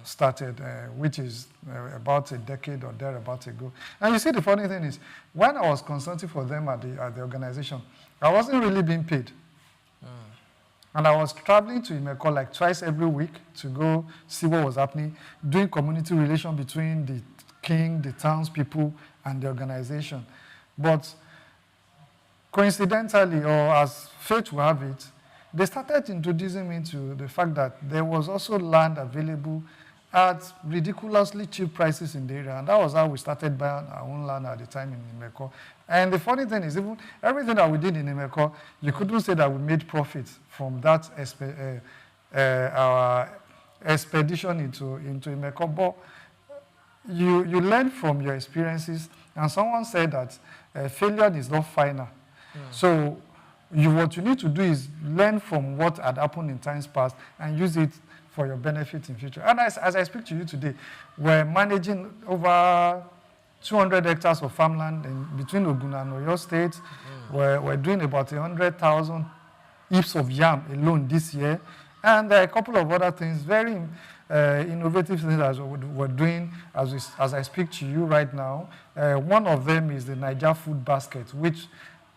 started, which is about a decade or thereabout ago. And you see, the funny thing is, when I was consulting for them at the organization, I wasn't really being paid. And I was traveling to Imeko like twice every week to go see what was happening, doing community relation between the king, the townspeople, and the organization. But coincidentally, or as fate will have it, they started introducing me to the fact that there was also land available at ridiculously cheap prices in the area. And that was how we started buying our own land at the time in Imeko. And the funny thing is, even everything that we did in Imeko, you couldn't say that we made profits from that our expedition into Imeko. But you learn from your experiences, and someone said that failure is not final. So what you need to do is learn from what had happened in times past and use it for your benefit in future. And as I speak to you today, we're managing over 200 hectares of farmland between Ogun and Oyo State. We're doing about 100,000 heaps of yam alone this year. And there are a couple of other things, very innovative things that we're doing as I speak to you right now. One of them is the Niger Food Basket, which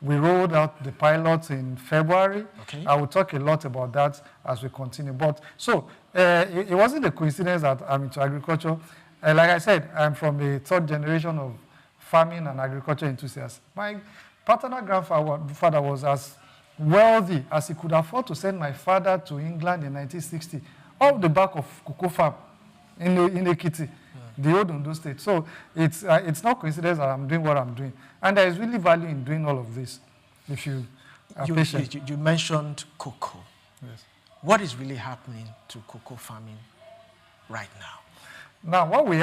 we rolled out the pilot in February. Okay. I will talk a lot about that as we continue. But so it wasn't a coincidence that I'm into agriculture. Like I said, I'm from a third generation of farming and agriculture enthusiasts. My paternal grandfather was as wealthy as he could afford to send my father to England in 1960, off the back of cocoa farm in Ekiti, the old Ondo State. So it's not coincidence that I'm doing what I'm doing. And there is really value in doing all of this if you are patient. You mentioned cocoa. Yes. What is really happening to cocoa farming right now? Now, what we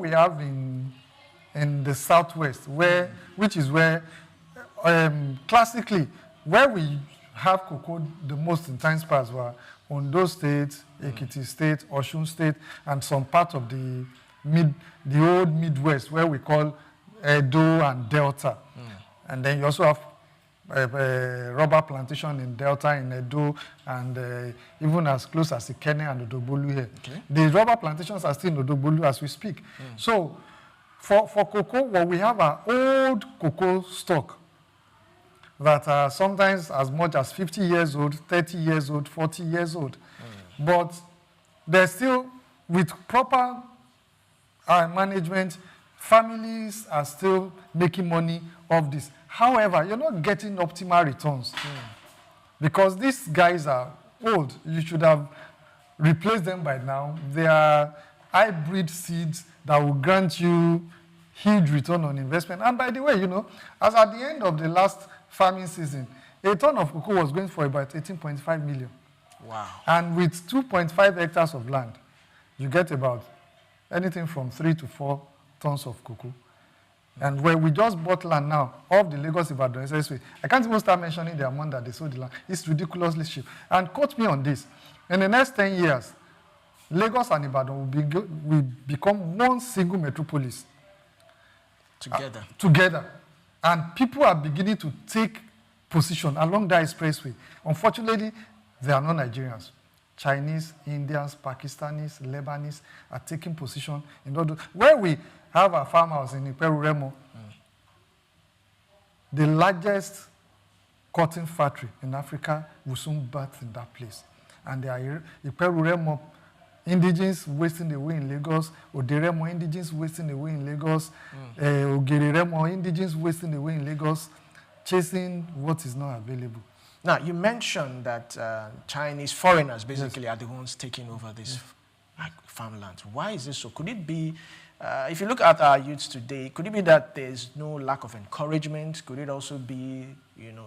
have in the southwest, which is where classically where we have cocoa the most in times past were Ondo State, Ekiti State, Osun State, and some part of the old Midwest, where we call Edo and Delta. And then you also have rubber plantation in Delta, in Edo, and even as close as Ikene and Odobolu here. Okay. The rubber plantations are still in Odobolu as we speak. So for cocoa, well, we have our old cocoa stock that are sometimes as much as 50 years old, 30 years old, 40 years old. But they're still, with proper management, families are still making money off this. However, you're not getting optimal returns because these guys are old. You should have replaced them by now. They are hybrid seeds that will grant you huge return on investment. And by the way, as at the end of the last farming season, a ton of cocoa was going for about 18.5 million. Wow. And with 2.5 hectares of land, you get about anything from 3 to 4 tons of cocoa. And where we just bought land now off the Lagos-Ibadan Expressway, I can't even start mentioning the amount that they sold the land. It's ridiculously cheap. And quote me on this, in the next 10 years, Lagos and Ibadan will become one single metropolis. Together. And people are beginning to take position along that expressway. Unfortunately, they are not Nigerians. Chinese, Indians, Pakistanis, Lebanese are taking position in order. Where we have a farmhouse in Iperu-Remo, the largest cotton factory in Africa will soon birth in that place. And there are Iperu-Remo indigens wasting away in Lagos, Oderemo indigens wasting away in Lagos, Ogereremo indigens wasting away in Lagos, chasing what is not available. Now, you mentioned that Chinese foreigners basically are the ones taking over this farmland. Why is this so? Could it be, if you look at our youths today, could it be that there's no lack of encouragement? Could it also be,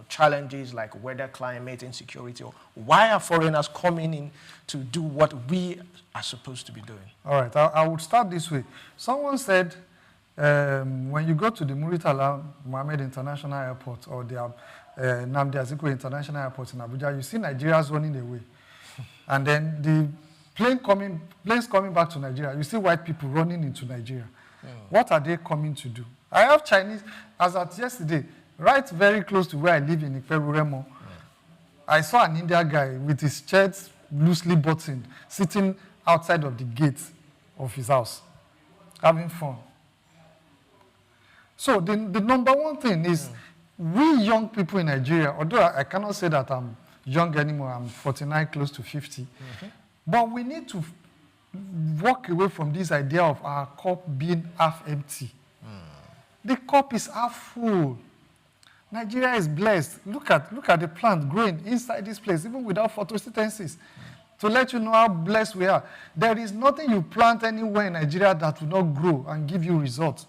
challenges like weather, climate, insecurity? Or why are foreigners coming in to do what we are supposed to be doing? All right, I would start this way. Someone said, when you go to the Muritala Mohammed International Airport or the Nnamdi Azikiwe International Airport in Abuja, you see Nigerians running away. And then the planes coming back to Nigeria, you see white people running into Nigeria. What are they coming to do? I have Chinese, as at yesterday, right very close to where I live in Iperu-Remo. I saw an Indian guy with his shirt loosely buttoned, sitting outside of the gate of his house, having fun. So the number one thing is, we young people in Nigeria, although I cannot say that I'm young anymore, I'm 49, close to 50, but we need to walk away from this idea of our cup being half empty. The cup is half full. Nigeria is blessed. Look at the plant growing inside this place, even without photosynthesis. To let you know how blessed we are. There is nothing you plant anywhere in Nigeria that will not grow and give you results.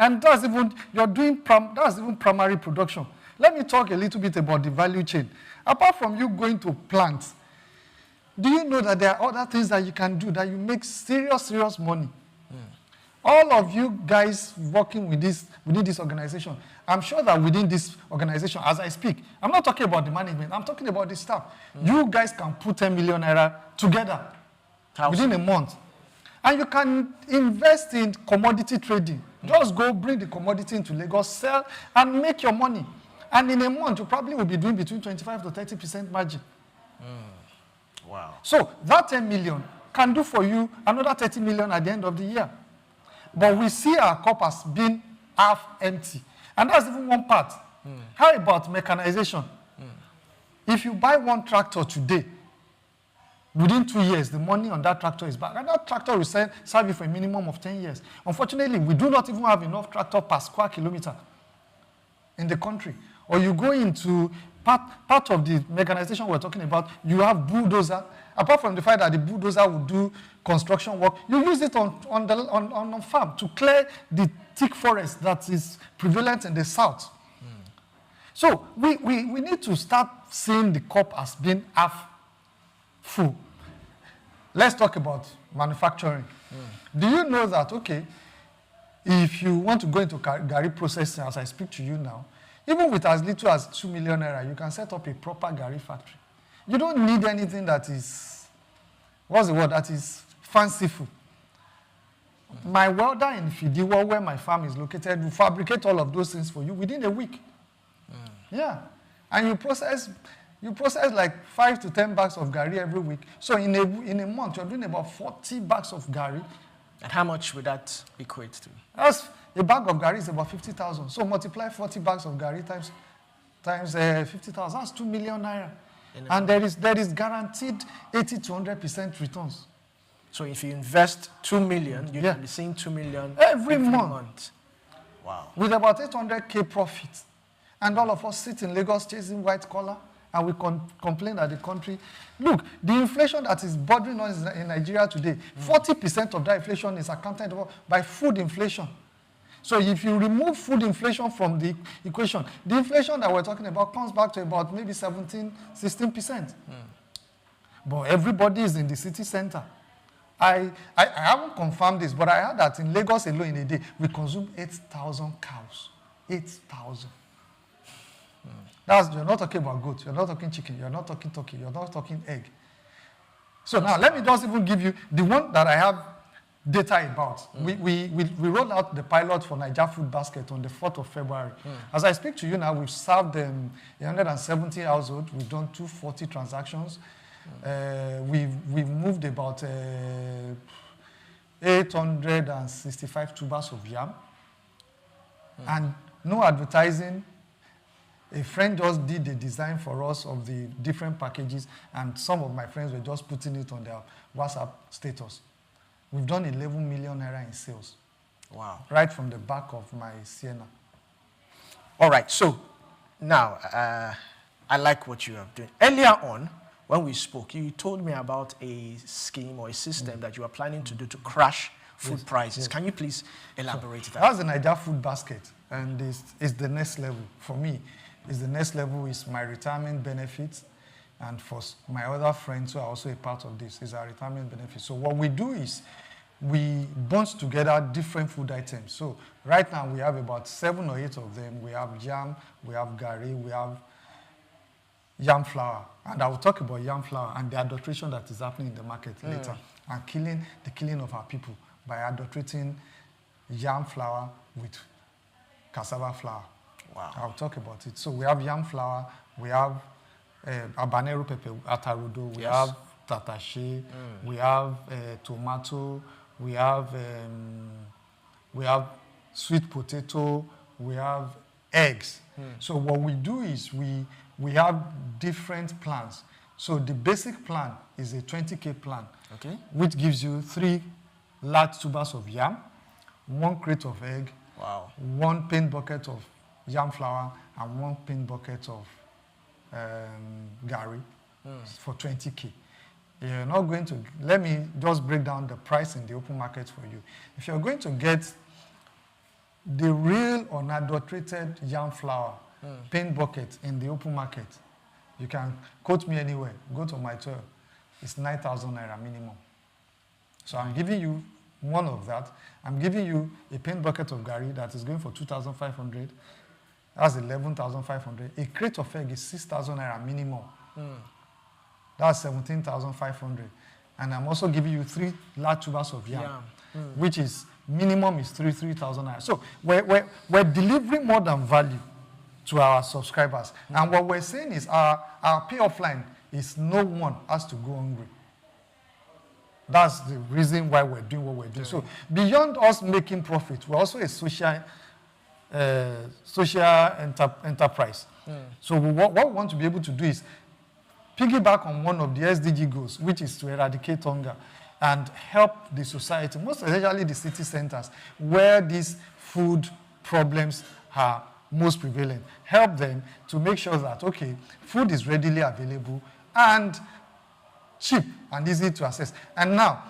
And that's even primary production. Let me talk a little bit about the value chain. Apart from you going to plant, do you know that there are other things that you can do that you make serious money? All of you guys working within this organization, I'm sure that within this organization, as I speak, I'm not talking about the management, I'm talking about the staff. You guys can put 10 million naira together within a month. And you can invest in commodity trading. Just go bring the commodity into Lagos, sell, and make your money. And in a month, you probably will be doing between 25 to 30% margin. Wow. So that 10 million can do for you another 30 million at the end of the year. But we see our cup as being half empty. And that's even one part. How about mechanization? If you buy one tractor today, within 2 years, the money on that tractor is back. And that tractor will serve you for a minimum of 10 years. Unfortunately, we do not even have enough tractor per square kilometer in the country. Or you go into part of the mechanization we're talking about, you have bulldozer. Apart from the fact that the bulldozer will do construction work, you use it on farm to clear the thick forest that is prevalent in the south. So we need to start seeing the cup as being half full. Let's talk about manufacturing. Do you know that, okay, if you want to go into gari processing, as I speak to you now, even with as little as 2 million naira, you can set up a proper gari factory. You don't need anything that is, what's the word, that is fanciful. My welder in Fidiwa, where my farm is located, will fabricate all of those things for you within a week. Yeah. And you process like 5 to 10 bags of gari every week. So in a month, you're doing about 40 bags of gari. And how much would that equate to? That's a bag of gari is about 50,000. So multiply 40 bags of gari times 50,000. That's 2 million naira. And there is guaranteed 80 to 100% returns. So if you invest 2 million, you can be seeing 2 million every month. Wow. With about 800K profit. And all of us sit in Lagos chasing white collar, and we complain that the country... Look, the inflation that is bothering us in Nigeria today, 40% of that inflation is accounted for by food inflation. So if you remove food inflation from the equation, the inflation that we're talking about comes back to about maybe 17, 16%. But everybody is in the city center. I haven't confirmed this, but I heard that in Lagos alone in a day, we consume 8,000 cows. 8,000. You're not talking about goat, you're not talking chicken, you're not talking turkey, you're not talking egg. So now let me just even give you the one that I have data about. We rolled out the pilot for Niger Food Basket on the 4th of February. As I speak to you now, we've served 170 households. We've done 240 transactions. We've moved about 865 tubers of yam. And no advertising. A friend just did the design for us of the different packages, and some of my friends were just putting it on their WhatsApp status. We've done 11 million naira in sales. Wow. Right from the back of my Sienna. All right, so now I like what you are doing. Earlier on, when we spoke, you told me about a scheme or a system that you are planning to do to crash food prices. Yes. Can you please elaborate that? That's the Niger Food Basket, and it's the next level for me. Is the next level is my retirement benefits, and for my other friends who are also a part of this is our retirement benefits. So what we do is we bunch together different food items. So right now we have about 7 or 8 of them. We have yam, we have gari, we have yam flour, and I will talk about yam flour and the adulteration that is happening in the market later, and the killing of our people by adulterating yam flour with cassava flour. Wow. I'll talk about it. So we have yam flour, we have habanero pepper, atarudo, we have tatache, we have tomato, we have sweet potato, we have eggs. So what we do is we have different plans. So the basic plan is a 20K plan, which gives you 3 large tubers of yam, 1 crate of egg, 1 paint bucket of yam flour, and 1 paint bucket of gari for 20K. You're not going to, let me just break down the price in the open market for you. If you're going to get the real unadulterated yam flour paint bucket in the open market, you can quote me anywhere, go to my tour. It's 9,000 naira minimum. So I'm giving you one of that. I'm giving you a paint bucket of gari that is going for 2,500. That's 11,500. A crate of egg is 6,000 naira minimum. That's 17,500. And I'm also giving you 3 large tubers of yam, which is minimum is 3,000 naira. So we're delivering more than value to our subscribers. And what we're saying is our pay offline is no one has to go hungry. That's the reason why we're doing what we're doing. So beyond us making profit, we're also a social enterprise. So what we want to be able to do is piggyback on one of the SDG goals, which is to eradicate hunger and help the society, most especially the city centers, where these food problems are most prevalent. Help them to make sure that, okay, food is readily available and cheap and easy to access. And now,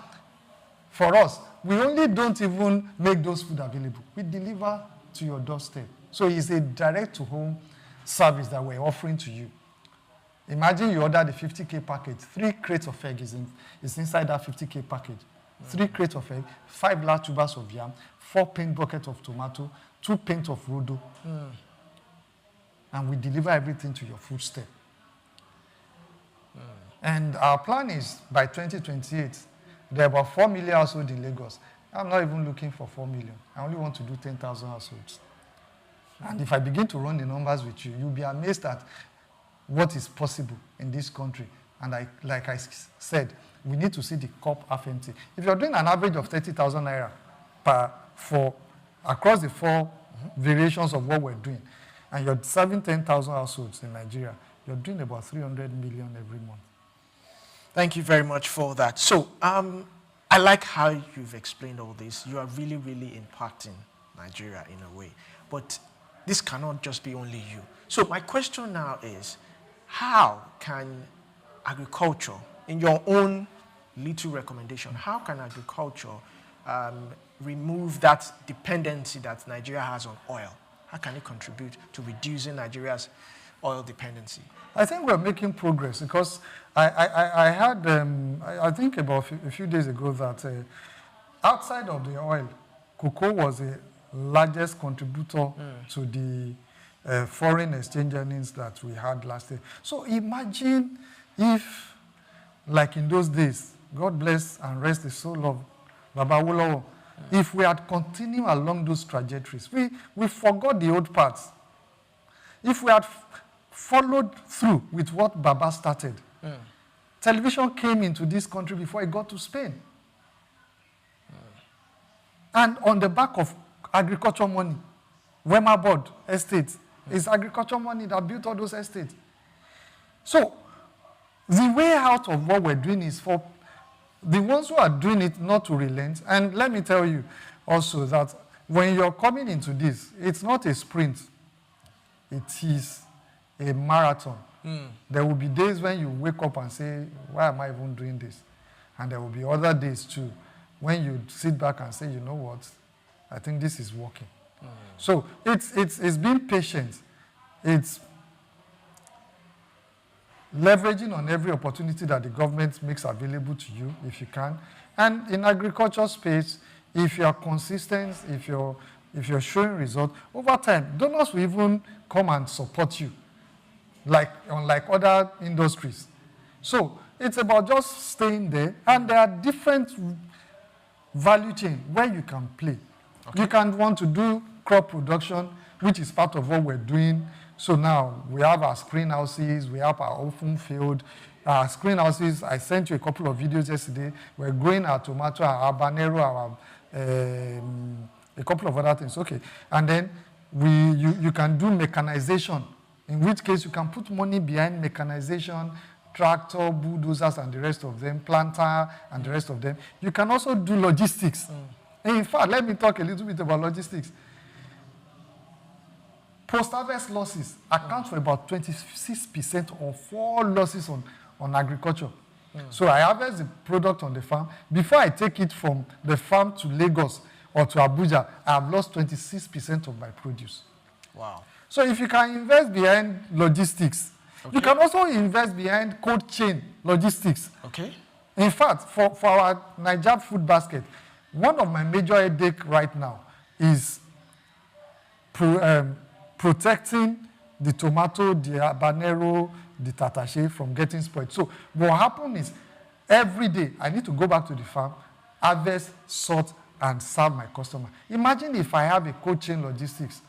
for us, we only don't even make those food available. We deliver to your doorstep. So it's a direct-to-home service that we're offering to you. Imagine you order the 50K package. 3 crates of egg is inside that 50K package. 3 crates of egg, 5 large tubers of yam, 4 paint buckets of tomato, 2 paint of rodo. And we deliver everything to your footstep. And our plan is by 2028, there are about 4 million households in Lagos. I'm not even looking for 4 million. I only want to do 10,000 households. And if I begin to run the numbers with you, you'll be amazed at what is possible in this country. And like I said, we need to see the cup half empty. If you're doing an average of 30,000 naira across the 4 variations of what we're doing, and you're serving 10,000 households in Nigeria, you're doing about 300 million every month. Thank you very much for that. So I like how you've explained all this. You are really, really impacting Nigeria in a way. But this cannot just be only you. So my question now is, how can agriculture, in your own little recommendation, how can agriculture remove that dependency that Nigeria has on oil? How can it contribute to reducing Nigeria's oil dependency? I think we're making progress because I had, I think about a few days ago that outside of the oil, cocoa was the largest contributor to the foreign exchange earnings that we had last year. So imagine if, like in those days, God bless and rest the soul of Baba Awolowo, if we had continued along those trajectories, we forgot the old parts. If we had followed through with what Baba started, television came into this country before it got to Spain. And on the back of agriculture money, Wema Board estates, it's agriculture money that built all those estates. So the way out of what we're doing is for the ones who are doing it not to relent. And let me tell you also that when you're coming into this, it's not a sprint. It is a marathon. There will be days when you wake up and say, why am I even doing this? And there will be other days too when you sit back and say, you know what, I think this is working. So it's being patient. It's leveraging on every opportunity that the government makes available to you, if you can. And in agriculture space, if you are consistent, if you're showing results, over time, donors will even come and support you, unlike other industries. So it's about just staying there, and there are different value chain where you can play. Okay. You can want to do crop production, which is part of what we're doing. So now we have our screen houses, we have our open field. Our screen houses, I sent you a couple of videos yesterday. We're growing our tomato, our habanero, a couple of other things. Okay. And then you can do mechanization, in which case you can put money behind mechanization, tractor, bulldozers, and the rest of them, planter, and the rest of them. You can also do logistics. In fact, let me talk a little bit about logistics. Post-harvest losses account for about 26% of all losses on agriculture. So I harvest the product on the farm. Before I take it from the farm to Lagos or to Abuja, I have lost 26% of my produce. Wow. So if you can invest behind logistics, you can also invest behind cold chain logistics. Okay. In fact, for our Niger food basket, one of my major headache right now is protecting the tomato, the habanero, the tatashe from getting spoiled. So what happens is every day I need to go back to the farm, harvest, sort, and serve my customer. Imagine if I have a cold chain logistics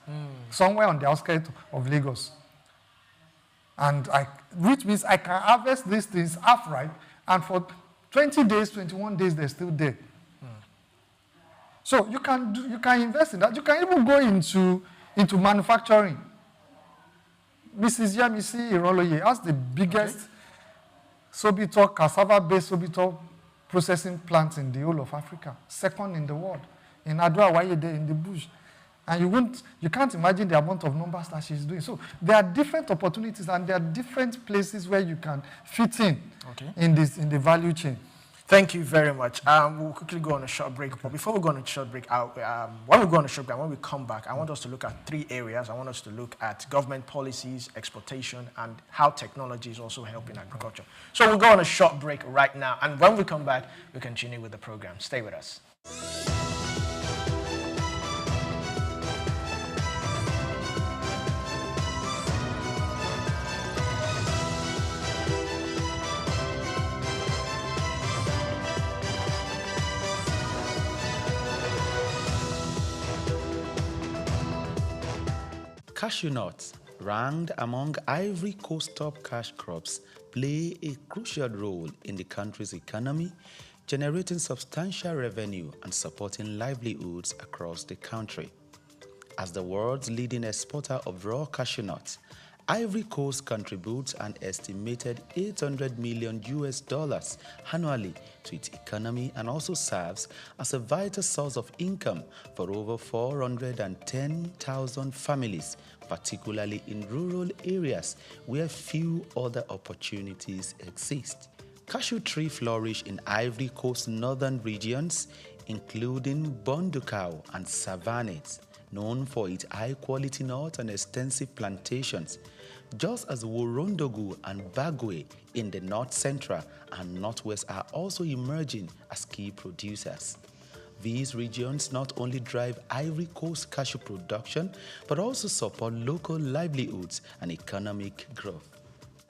somewhere on the outskirts of Lagos. And which means I can harvest these things half ripe, and for 20 days, 21 days, they're still there. So you can invest in that. You can even go into manufacturing. Mrs. Yamisi Iroloye has the biggest sorbitol, cassava-based sorbitol processing plant in the whole of Africa, second in the world, in Adwa Wayede in the bush. And you can't imagine the amount of numbers that she's doing. So there are different opportunities and there are different places where you can fit in in the value chain. Thank you very much. We'll quickly go on a short break. But before we go on a short break, when we go on a short break, when we come back, I want us to look at 3 areas. I want us to look at government policies, exportation, and how technology is also helping agriculture. So we'll go on a short break right now. And when we come back, we continue with the program. Stay with us. Cashew nuts, ranked among Ivory Coast top cash crops, play a crucial role in the country's economy, generating substantial revenue and supporting livelihoods across the country. As the world's leading exporter of raw cashew nuts, Ivory Coast contributes an estimated $800 million annually to its economy and also serves as a vital source of income for over 410,000 families, particularly in rural areas where few other opportunities exist. Cashew trees flourish in Ivory Coast northern regions, including Bondukau and Savannah, known for its high-quality nuts and extensive plantations, just as Worondogu and Bagwe in the North Central and Northwest are also emerging as key producers. These regions not only drive Ivory Coast cashew production, but also support local livelihoods and economic growth.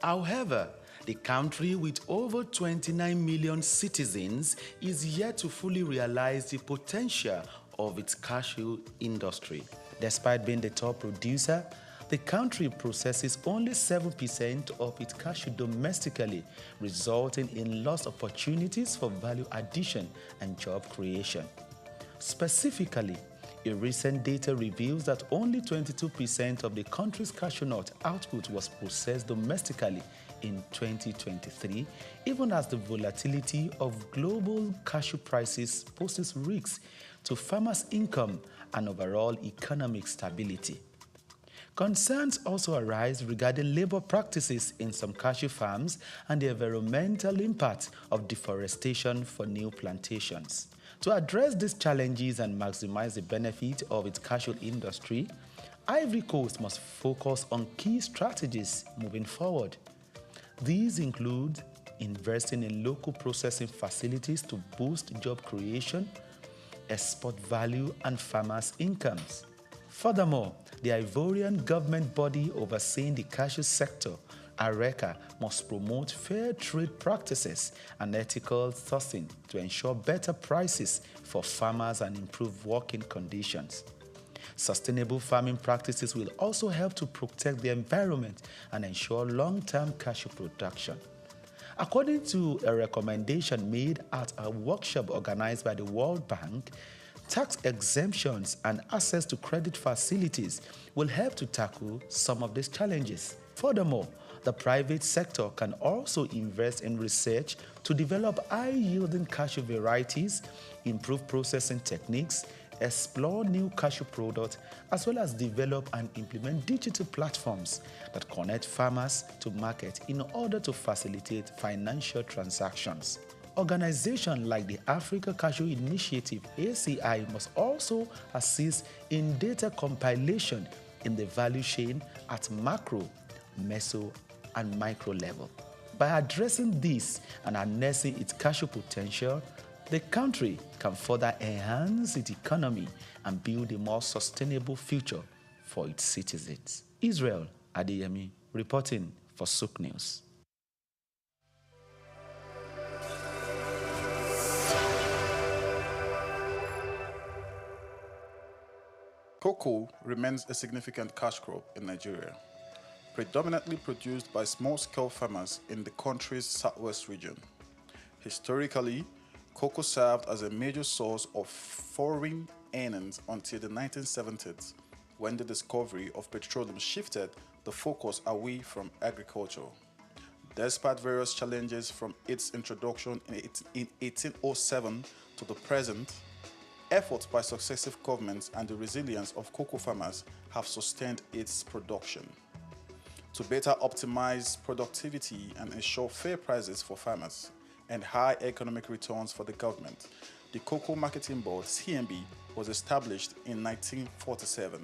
However, the country with over 29 million citizens is yet to fully realize the potential of its cashew industry. Despite being the top producer, the country processes only 7% of its cashew domestically, resulting in lost opportunities for value addition and job creation. Specifically, a recent data reveals that only 22% of the country's cashew nut output was processed domestically in 2023, even as the volatility of global cashew prices poses risks to farmers' income and overall economic stability. Concerns also arise regarding labor practices in some cashew farms and the environmental impact of deforestation for new plantations. To address these challenges and maximize the benefit of its cashew industry, Ivory Coast must focus on key strategies moving forward. These include investing in local processing facilities to boost job creation, export value, and farmers' incomes. Furthermore, the Ivorian government body overseeing the cashew sector, ARECA, must promote fair trade practices and ethical sourcing to ensure better prices for farmers and improve working conditions. Sustainable farming practices will also help to protect the environment and ensure long-term cashew production. According to a recommendation made at a workshop organized by the World Bank, tax exemptions and access to credit facilities will help to tackle some of these challenges. Furthermore, the private sector can also invest in research to develop high-yielding cashew varieties, improve processing techniques, explore new cashew products, as well as develop and implement digital platforms that connect farmers to market in order to facilitate financial transactions. Organizations like the Africa Cashew Initiative, ACI, must also assist in data compilation in the value chain at macro, meso, and micro level. By addressing this and harnessing its cashew potential, the country can further enhance its economy and build a more sustainable future for its citizens. Israel Adeyemi reporting for Souq News. Cocoa remains a significant cash crop in Nigeria, predominantly produced by small-scale farmers in the country's southwest region. Historically, cocoa served as a major source of foreign earnings until the 1970s, when the discovery of petroleum shifted the focus away from agriculture. Despite various challenges from its introduction in 1807 to the present, efforts by successive governments and the resilience of cocoa farmers have sustained its production. To better optimize productivity and ensure fair prices for farmers and high economic returns for the government, the Cocoa Marketing Board, CMB, was established in 1947.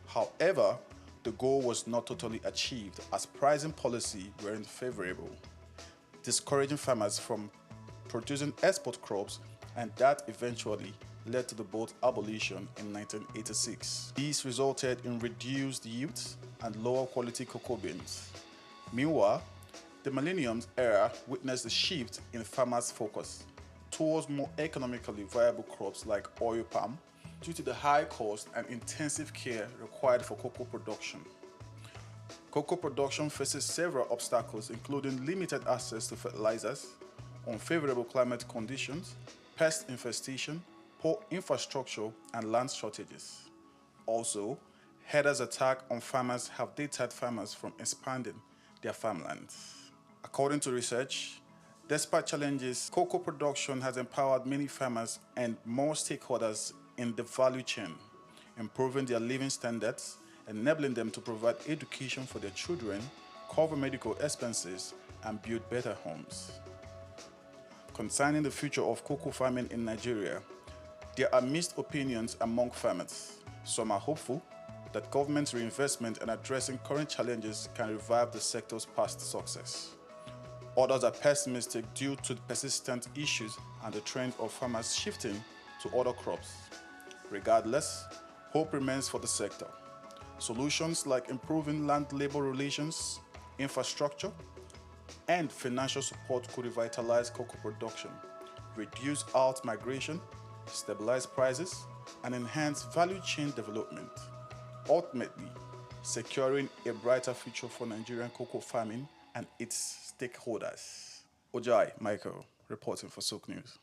However, the goal was not totally achieved as pricing policy weren't favorable, discouraging farmers from producing export crops, and that eventually led to the board's abolition in 1986. This resulted in reduced yields and lower quality cocoa beans. Meanwhile, the Millennium era witnessed a shift in farmers' focus towards more economically viable crops like oil palm due to the high cost and intensive care required for cocoa production. Cocoa production faces several obstacles, including limited access to fertilizers, unfavorable climate conditions, pest infestation, poor infrastructure, and land shortages. Also, herders' attacks on farmers have deterred farmers from expanding their farmlands. According to research, despite challenges, cocoa production has empowered many farmers and more stakeholders in the value chain, improving their living standards, enabling them to provide education for their children, cover medical expenses, and build better homes. Concerning the future of cocoa farming in Nigeria, there are mixed opinions among farmers. Some are hopeful that government reinvestment and addressing current challenges can revive the sector's past success. Others are pessimistic due to the persistent issues and the trend of farmers shifting to other crops. Regardless, hope remains for the sector. Solutions like improving land-labor relations, infrastructure, and financial support could revitalize cocoa production, reduce out migration, stabilize prices, and enhance value chain development, ultimately securing a brighter future for Nigerian cocoa farming and its stakeholders. Ojai Michael, reporting for Souq News.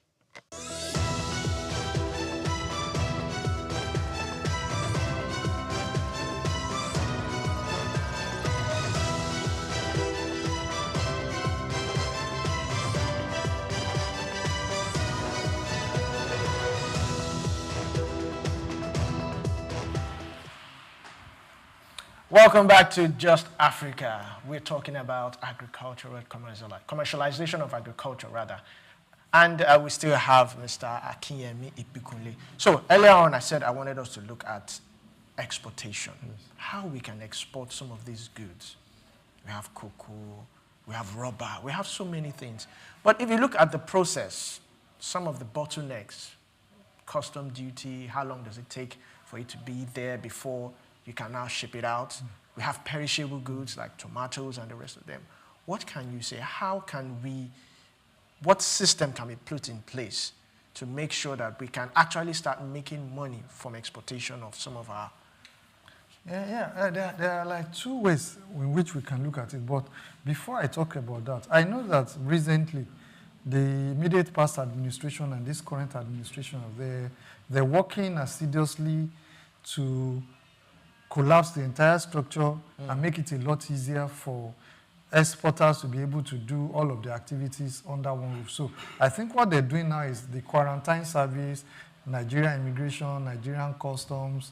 Welcome back to Just Africa. We're talking about agriculture and commercialization of agriculture, rather. And we still have Mr. Akinyemi Ipikunle. So earlier on, I said I wanted us to look at exportation, how we can export some of these goods. We have cocoa, we have rubber, we have so many things. But if you look at the process, some of the bottlenecks, custom duty, how long does it take for it to be there before you can now ship it out? We have perishable goods like tomatoes and the rest of them. What can you say? How can we, what system can be put in place to make sure that we can actually start making money from exportation of some of our... There are like two ways in which we can look at it. But before I talk about that, I know that recently the immediate past administration and this current administration, they're working assiduously to collapse the entire structure and make it a lot easier for exporters to be able to do all of the activities under one roof. So I think what they're doing now is the quarantine service, Nigerian immigration, Nigerian customs,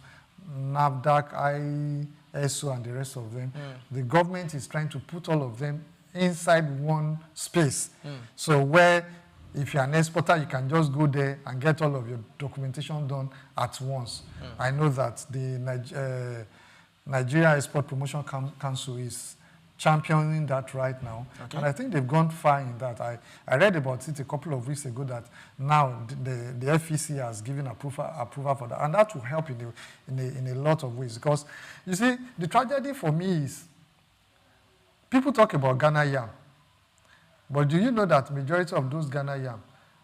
NAFDAC, ISO, and the rest of them. The government is trying to put all of them inside one space. So where if you're an exporter, you can just go there and get all of your documentation done at once. I know that the Nigeria Export Promotion Council is championing that right now. Okay. And I think they've gone far in that. I read about it a couple of weeks ago that now the FEC has given approval for that. And that will help in a lot of ways. Because, you see, the tragedy for me is people talk about Ghana yam. But do you know that majority of those Ghana yam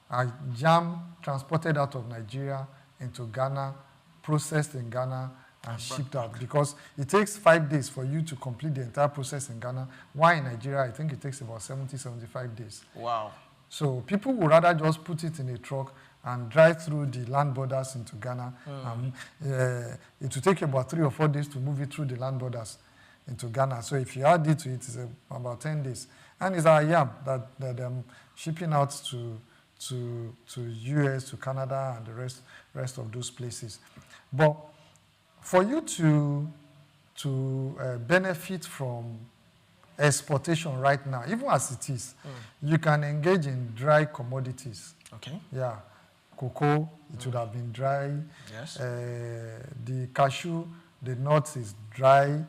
are yam transported out of Nigeria into Ghana, processed in Ghana, and shipped out? Because it takes 5 days for you to complete the entire process in Ghana. While in Nigeria, I think it takes about 70, 75 days. Wow. So people would rather just put it in a truck and drive through the land borders into Ghana. It will take about 3 or 4 days to move it through the land borders into Ghana. So if you add it to it, it's about 10 days. And it's our yam that I'm shipping out to US, to Canada, and the rest of those places. But for you to benefit from exportation right now, even as it is, you can engage in dry commodities. Okay. Yeah. Cocoa, it would have been dry. Yes. The cashew, the nuts is dry.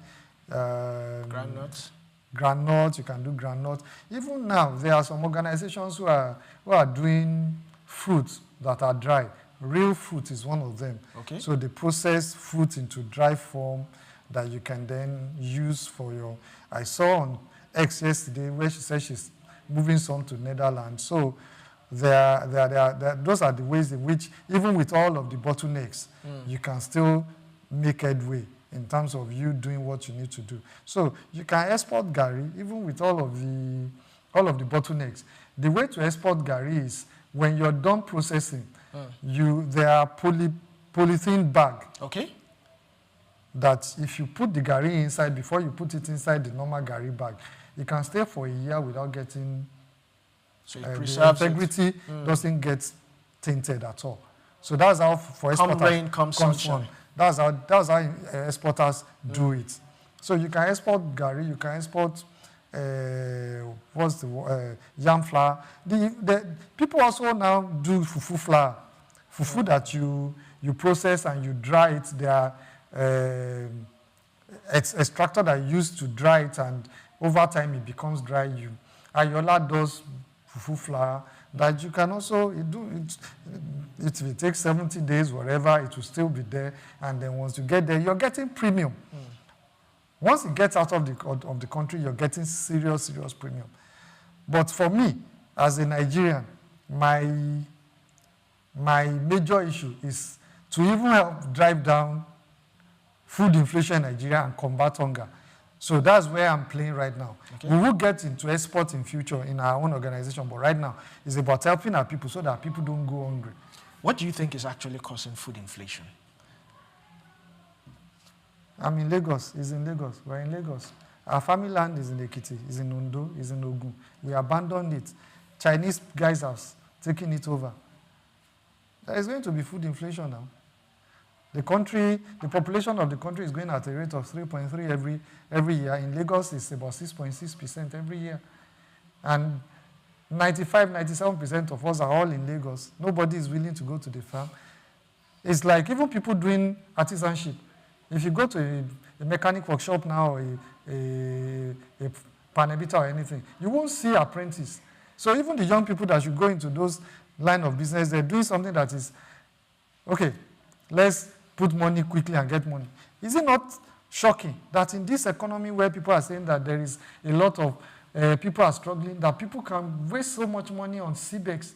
Groundnuts. Groundnuts, you can do groundnuts. Even now, there are some organizations who are doing fruits that are dry. Real fruit is one of them. Okay. So they process fruit into dry form that you can then use for your... I saw on X yesterday where she said she's moving some to Netherlands. So those are the ways in which, even with all of the bottlenecks, you can still make headway in terms of you doing what you need to do. So you can export Gary, even with all of the bottlenecks. The way to export Gary is when you're done processing, there are polythene bag. Okay. That if you put the Gary inside, before you put it inside the normal Gary bag, it can stay for a year without getting... So the integrity doesn't get tainted at all. So that's how for exporters... Come rain, come sunshine. That's how exporters do it. So you can export Gary, you can export yam flour. People also now do fufu flour. Fufu that you process and you dry it. There are extractor that you use to dry it, and over time it becomes dry. Ayola does fufu flour that you can also do it. It will take 70 days, whatever, it will still be there. And then once you get there, you're getting premium. Once it gets out of the country, you're getting serious premium. But for me, as a Nigerian, my major issue is to even help drive down food inflation in Nigeria and combat hunger. So that's where I'm playing right now. Okay. We will get into export in future in our own organization, but right now it's about helping our people so that people don't go hungry. What do you think is actually causing food inflation? I'm in Lagos. It's in Lagos. We're in Lagos. Our family land is in Ekiti, is in Ondo, is in Ogun. We abandoned it. Chinese guys have taken it over. There is going to be food inflation now. The population of the country is going at a rate of 3.3 every year. In Lagos, it's about 6.6% every year. And 97% of us are all in Lagos. Nobody is willing to go to the farm. It's like even people doing artisanship. If you go to a mechanic workshop now, a panebita or anything, you won't see apprentice. So even the young people that should go into those line of business, they're doing something that is, okay, let's put money quickly and get money. Is it not shocking that in this economy where people are saying that there is a lot of people are struggling, that people can waste so much money on CBEX?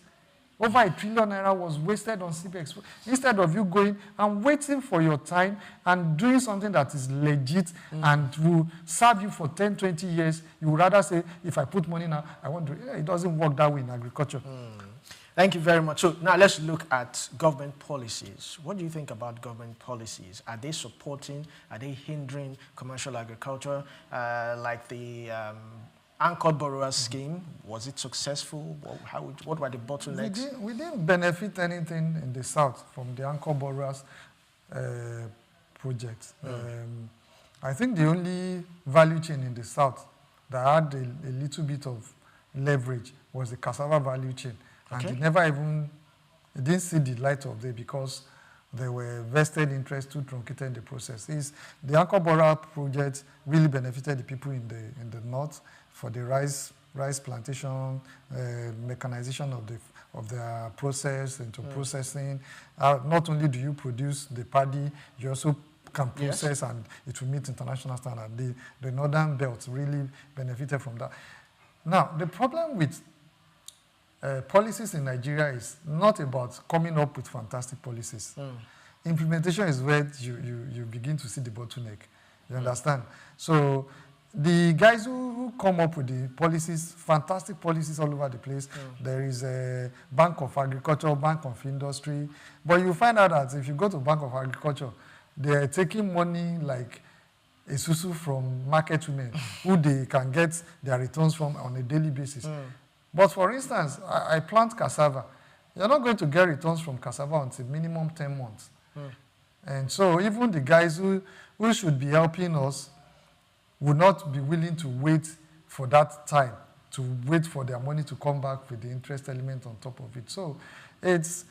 Over R1 trillion was wasted on CBEX. Instead of you going and waiting for your time and doing something that is legit and will serve you for 10, 20 years, you would rather say, if I put money now, I want to. It doesn't work that way in agriculture. Thank you very much. So now let's look at government policies. What do you think about government policies? Are they supporting, are they hindering commercial agriculture? Like the Anchored Borrower Scheme, was it successful? What were the bottlenecks? We didn't benefit anything in the South from the Anchored Borrowers project. I think the only value chain in the South that had a little bit of leverage was the cassava value chain. And it didn't see the light of day because there were vested interests who truncated the process. The Anchor Bora project really benefited the people in the north for the rice plantation, mechanization of the process into processing. Not only do you produce the paddy, you also can process and it will meet international standard. The northern belt really benefited from that. Now, the problem with policies in Nigeria is not about coming up with fantastic policies. Implementation is where you begin to see the bottleneck. You understand? So the guys who come up with the policies, fantastic policies all over the place. There is a Bank of Agriculture, Bank of Industry. But you find out that if you go to Bank of Agriculture, they are taking money like a susu from market women who they can get their returns from on a daily basis. But for instance, I plant cassava. You're not going to get returns from cassava until minimum 10 months. And so even the guys who should be helping us would not be willing to wait for that time, to wait for their money to come back with the interest element on top of it. So it's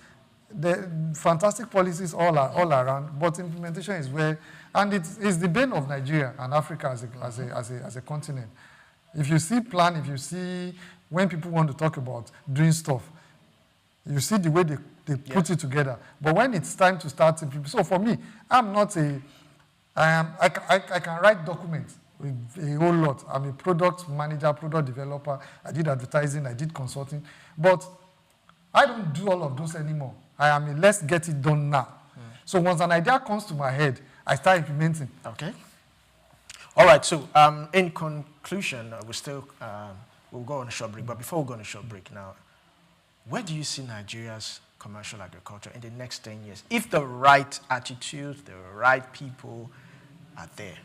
the fantastic policies all around, but implementation is where, and it's the bane of Nigeria and Africa as a continent. If you see plan, if you see when people want to talk about doing stuff, you see the way they put it together. But when it's time to start, so for me, I'm not I can write documents with a whole lot. I'm a product manager, product developer. I did advertising, I did consulting, but I don't do all of those anymore. I am a let's get it done now. So once an idea comes to my head, I start implementing. Okay. All right, so in conclusion, we'll go on a short break. But before we go on a short break now, where do you see Nigeria's commercial agriculture in the next 10 years? If the right attitude, the right people are there.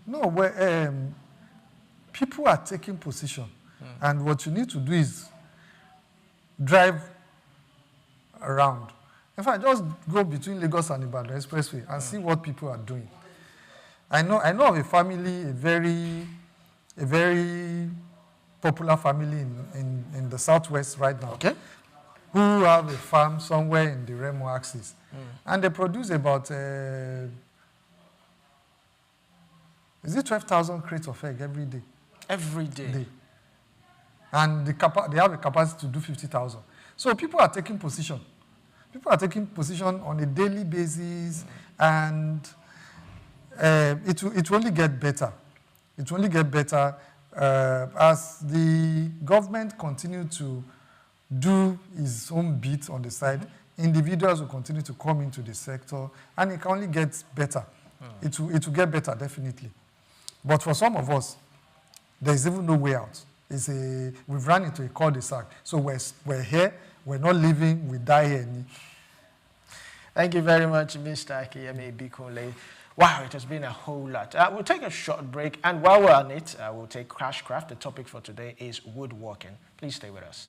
No, people are taking position. And what you need to do is drive around. In fact, just go between Lagos and Ibadan Expressway and see what people are doing. I know of a family, a very popular family in the southwest right now, who have a farm somewhere in the Remo axis. And they produce about, is it 12,000 crates of egg every day? Every day. And they have a capacity to do 50,000. So people are taking position. People are taking position on a daily basis, and it will only get better. It will only get better as the government continue to do its own bit on the side. Individuals will continue to come into the sector, and it can only get better. It will get better, definitely. But for some of us, there is even no way out. We've run into a cul-de-sac. So we're here, we're not leaving, we die here. Thank you very much, Mr. Akiyemi Bikunle. Wow, it has been a whole lot. We'll take a short break, and while we're on it, we'll take Crashcraft. The topic for today is woodworking. Please stay with us.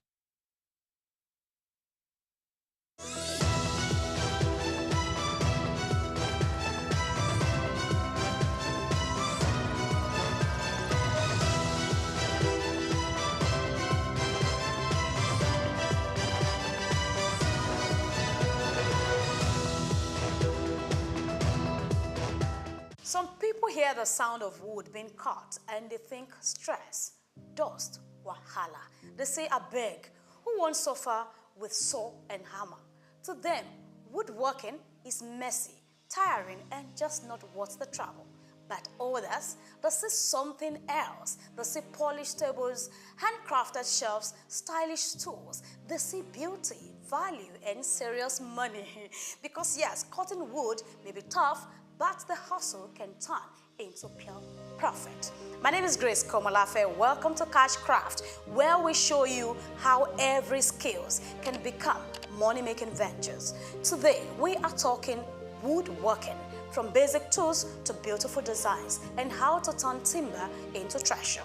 Some people hear the sound of wood being cut and they think stress, dust, wahala. They say, I beg, who won't suffer with saw and hammer? To them, woodworking is messy, tiring, and just not worth the trouble. But others, they see something else. They see polished tables, handcrafted shelves, stylish tools. They see beauty, value, and serious money. Because yes, cutting wood may be tough, but the hustle can turn into pure profit. My name is Grace Komolafe. Welcome to Cashcraft, where we show you how every skills can become money-making ventures. Today, we are talking woodworking, from basic tools to beautiful designs, and how to turn timber into treasure.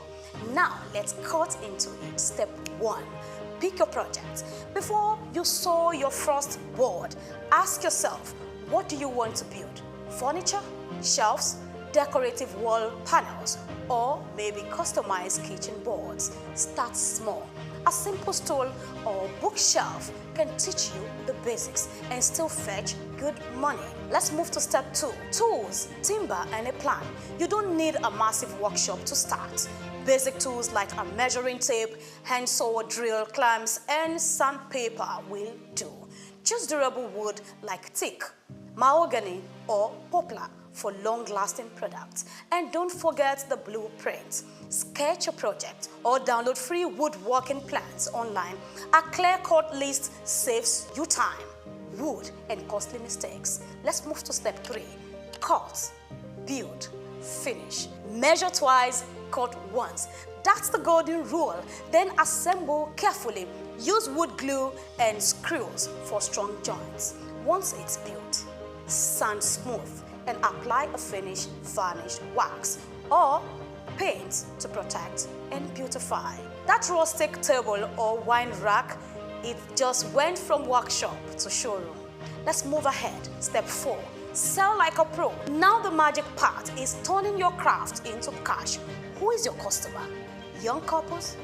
Now, let's cut into it. Step 1. Pick your project. Before you saw your first board, ask yourself, what do you want to build? Furniture, shelves, decorative wall panels, or maybe customized kitchen boards. Start small. A simple stool or bookshelf can teach you the basics and still fetch good money. Let's move to step 2. Tools, timber, and a plan. You don't need a massive workshop to start. Basic tools like a measuring tape, handsaw, drill, clamps, and sandpaper will do. Choose durable wood like teak, mahogany, or poplar for long-lasting products. And don't forget the blueprint. Sketch a project or download free woodworking plans online. A clear-cut list saves you time, wood, and costly mistakes. Let's move to step 3. Cut, build, finish. Measure twice, cut once. That's the golden rule. Then assemble carefully. Use wood glue and screws for strong joints. Once it's built, sand smooth and apply a finish, varnish, wax, or paint to protect and beautify. That rustic table or wine rack, it just went from workshop to showroom. Let's move ahead. Step 4. Sell like a pro. Now the magic part is turning your craft into cash. Who is your customer? Young couples,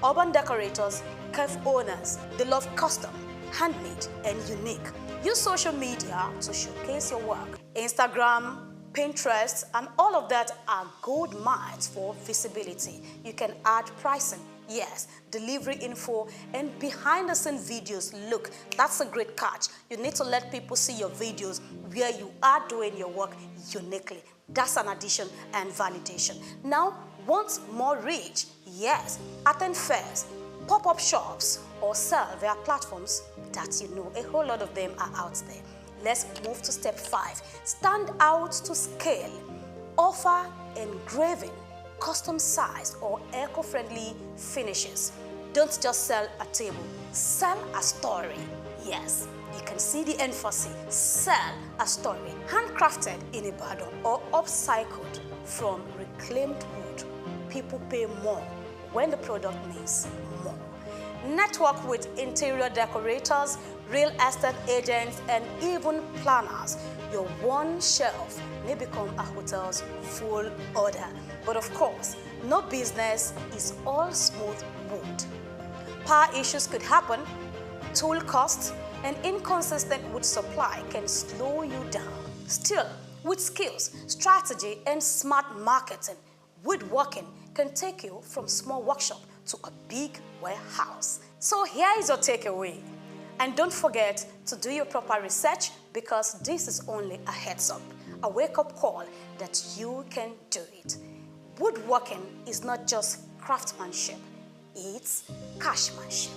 urban decorators, cafe owners. They love custom, handmade, and unique. Use social media to showcase your work. Instagram, Pinterest, and all of that are gold mines for visibility. You can add pricing, yes, delivery info, and behind-the-scenes videos. Look, that's a great catch. You need to let people see your videos where you are doing your work uniquely. That's an addition and validation. Now, want more reach? Yes, attend fairs, pop-up shops, or sell via platforms that you know. A whole lot of them are out there. Let's move to step 5. Stand out to scale. Offer engraving, custom size, or eco-friendly finishes. Don't just sell a table, sell a story. Yes, you can see the emphasis. Sell a story. Handcrafted in Ibadan or upcycled from reclaimed wood. People pay more when the product means more. Network with interior decorators, real estate agents, and even planners. Your one shelf may become a hotel's full order. But of course, no business is all smooth wood. Power issues could happen, tool costs, and inconsistent wood supply can slow you down. Still, with skills, strategy, and smart marketing, woodworking can take you from small workshop to a big warehouse. So here is your takeaway. And don't forget to do your proper research, because this is only a heads up, a wake-up call that you can do it. Woodworking is not just craftsmanship, it's cashmanship.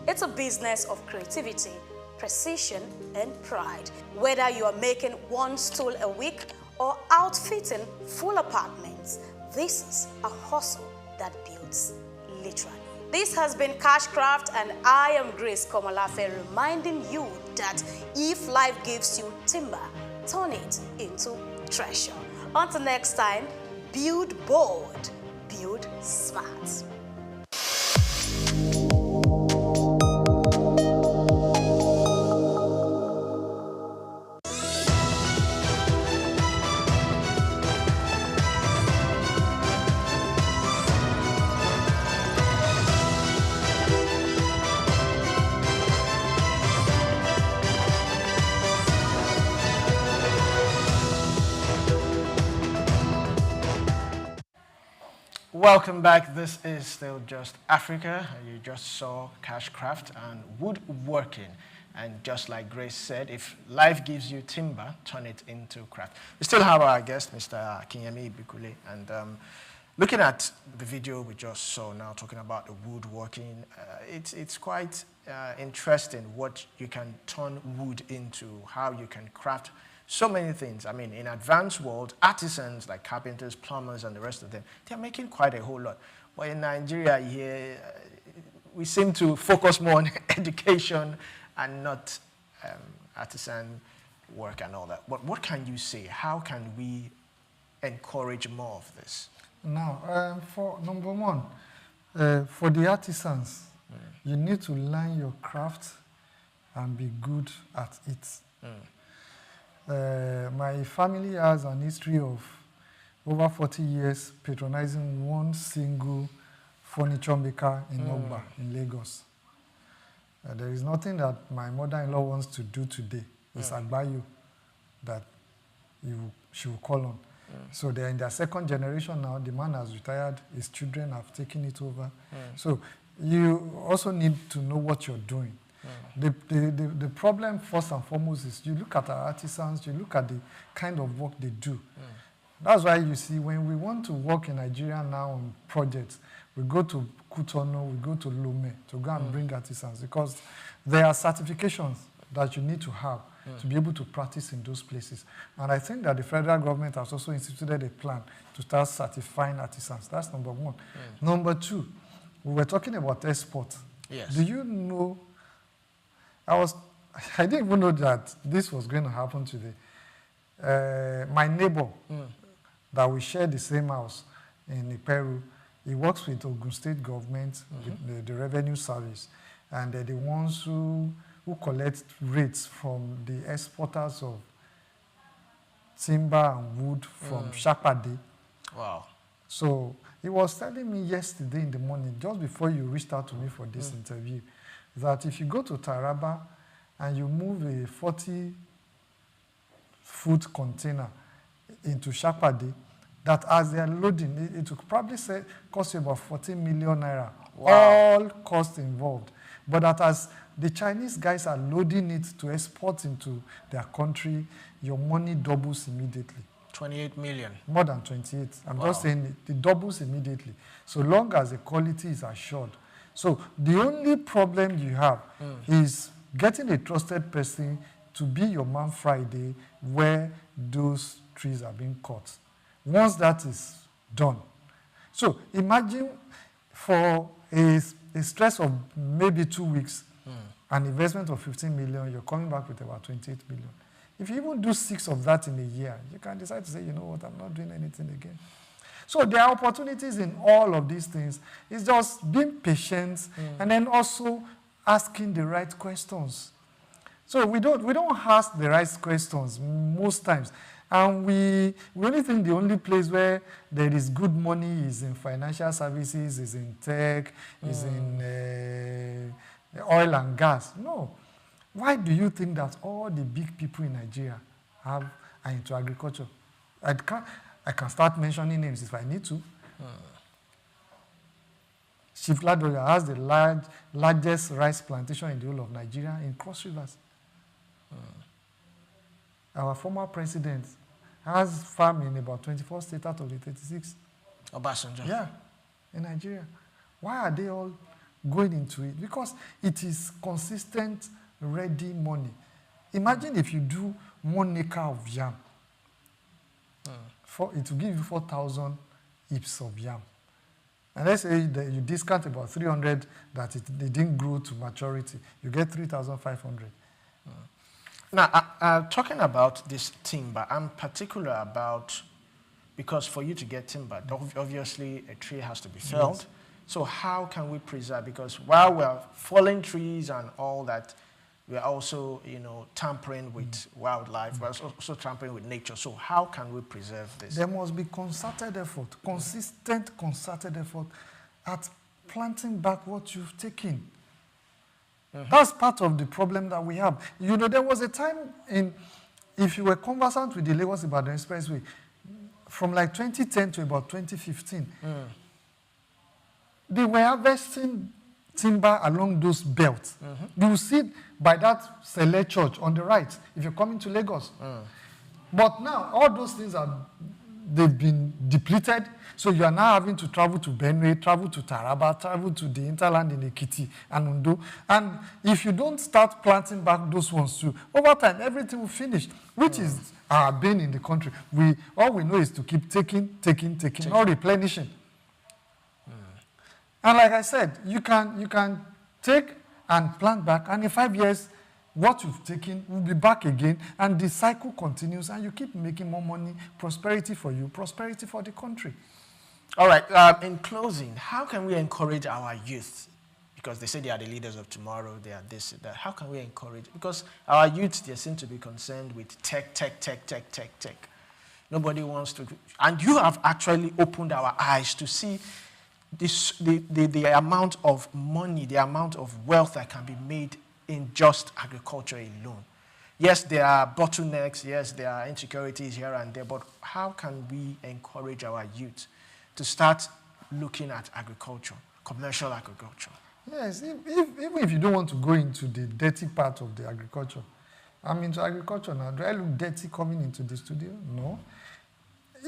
It's a business of creativity, precision, and pride. Whether you are making one stool a week or outfitting full apartments, this is a hustle that builds literally. This has been Cashcraft, and I am Grace Komolafe, reminding you that if life gives you timber, turn it into treasure. Until next time, build bold, build smart. Welcome back. This is still Just Africa. You just saw Cashcraft and woodworking. And just like Grace said, if life gives you timber, turn it into craft. We still have our guest, Mr. Akinyemi Bikule. And looking at the video we just saw now, talking about the woodworking, it's quite interesting what you can turn wood into, how you can craft so many things. I mean, in advanced world, artisans like carpenters, plumbers, and the rest of them, they're making quite a whole lot. But in Nigeria here, we seem to focus more on education and not artisan work and all that. But what can you say? How can we encourage more of this? Now, for number one, for the artisans, you need to learn your craft and be good at it. My family has an history of over 40 years patronizing one single furniture maker in Ogba, in Lagos. There is nothing that my mother-in-law wants to do today. It's Agbayu that she will call on. So they're in their second generation now. The man has retired. His children have taken it over. So you also need to know what you're doing. The problem, first and foremost, is you look at our artisans, you look at the kind of work they do. That's why you see when we want to work in Nigeria now on projects, we go to Cotonou, we go to Lomé to go and bring artisans because there are certifications that you need to have to be able to practice in those places. And I think that the federal government has also instituted a plan to start certifying artisans. That's number one. Number two, we were talking about export. Yes. Do you know, I didn't even know that this was going to happen today. My neighbor, that we share the same house in Peru, he works with Ogun State government, with the revenue service, and they're the ones who collect rates from the exporters of timber and wood from Shapade. Wow. So he was telling me yesterday in the morning, just before you reached out to me for this interview, that if you go to Taraba and you move a 40-foot container into Shapade, that as they are loading, it will probably cost you about 14 million naira. Wow. All costs involved. But that as the Chinese guys are loading it to export into their country, your money doubles immediately. 28 million. More than 28. I'm just saying it doubles immediately. So long as the quality is assured. So the only problem you have is getting a trusted person to be your man Friday where those trees are being cut. Once that is done. So imagine for a stress of maybe 2 weeks, an investment of 15 million, you're coming back with about 28 million. If you even do 6 of that in a year, you can decide to say, you know what, I'm not doing anything again. So there are opportunities in all of these things. It's just being patient and then also asking the right questions. So we don't ask the right questions most times. And we only think the only place where there is good money is in financial services, is in tech, is in oil and gas. No. Why do you think that all the big people in Nigeria are into agriculture? I can start mentioning names if I need to. Chief Ladoja has the largest rice plantation in the whole of Nigeria in Cross Rivers. Our former president has farm in about 24 states out of the 36. Obasanjo. Yeah, in Nigeria. Why are they all going into it? Because it is consistent, ready money. Imagine if you do 1 acre of yam. It will give you 4,000 heaps of yam. And let's say that you discount about 300 that they didn't grow to maturity. You get 3,500. Now, talking about this timber, I'm particular about, because for you to get timber, obviously a tree has to be felled. Yes. So how can we preserve? Because while we're falling trees and all that, we're also, tampering with wildlife. We're also tampering with nature. So how can we preserve this? There must be concerted effort, consistent concerted effort at planting back what you've taken. That's part of the problem that we have. There was a time if you were conversant with the Lagos-Ibadan Expressway, from like 2010 to about 2015, they were harvesting timber along those belts. You will see by that Sele Church on the right, if you're coming to Lagos. But now, all those things they've been depleted, so you are now having to travel to Benue, travel to Taraba, travel to the hinterland in Ekiti and Ondo. And if you don't start planting back those ones too, over time, everything will finish, which is our bane in the country. All we know is to keep taking, not replenishing. And like I said, you can take and plant back, and in 5 years, what you've taken will be back again, and the cycle continues, and you keep making more money, prosperity for you, prosperity for the country. All right, in closing, how can we encourage our youth? Because they say they are the leaders of tomorrow, they are this, that. How can we encourage? Because our youth, they seem to be concerned with tech. Nobody wants to, and you have actually opened our eyes to see the amount of money, the amount of wealth that can be made in just agriculture alone. Yes, there are bottlenecks, yes, there are insecurities here and there, but how can we encourage our youth to start looking at agriculture, commercial agriculture? Yes, even if you don't want to go into the dirty part of the agriculture, I'm into agriculture now. Do I look dirty coming into the studio? No.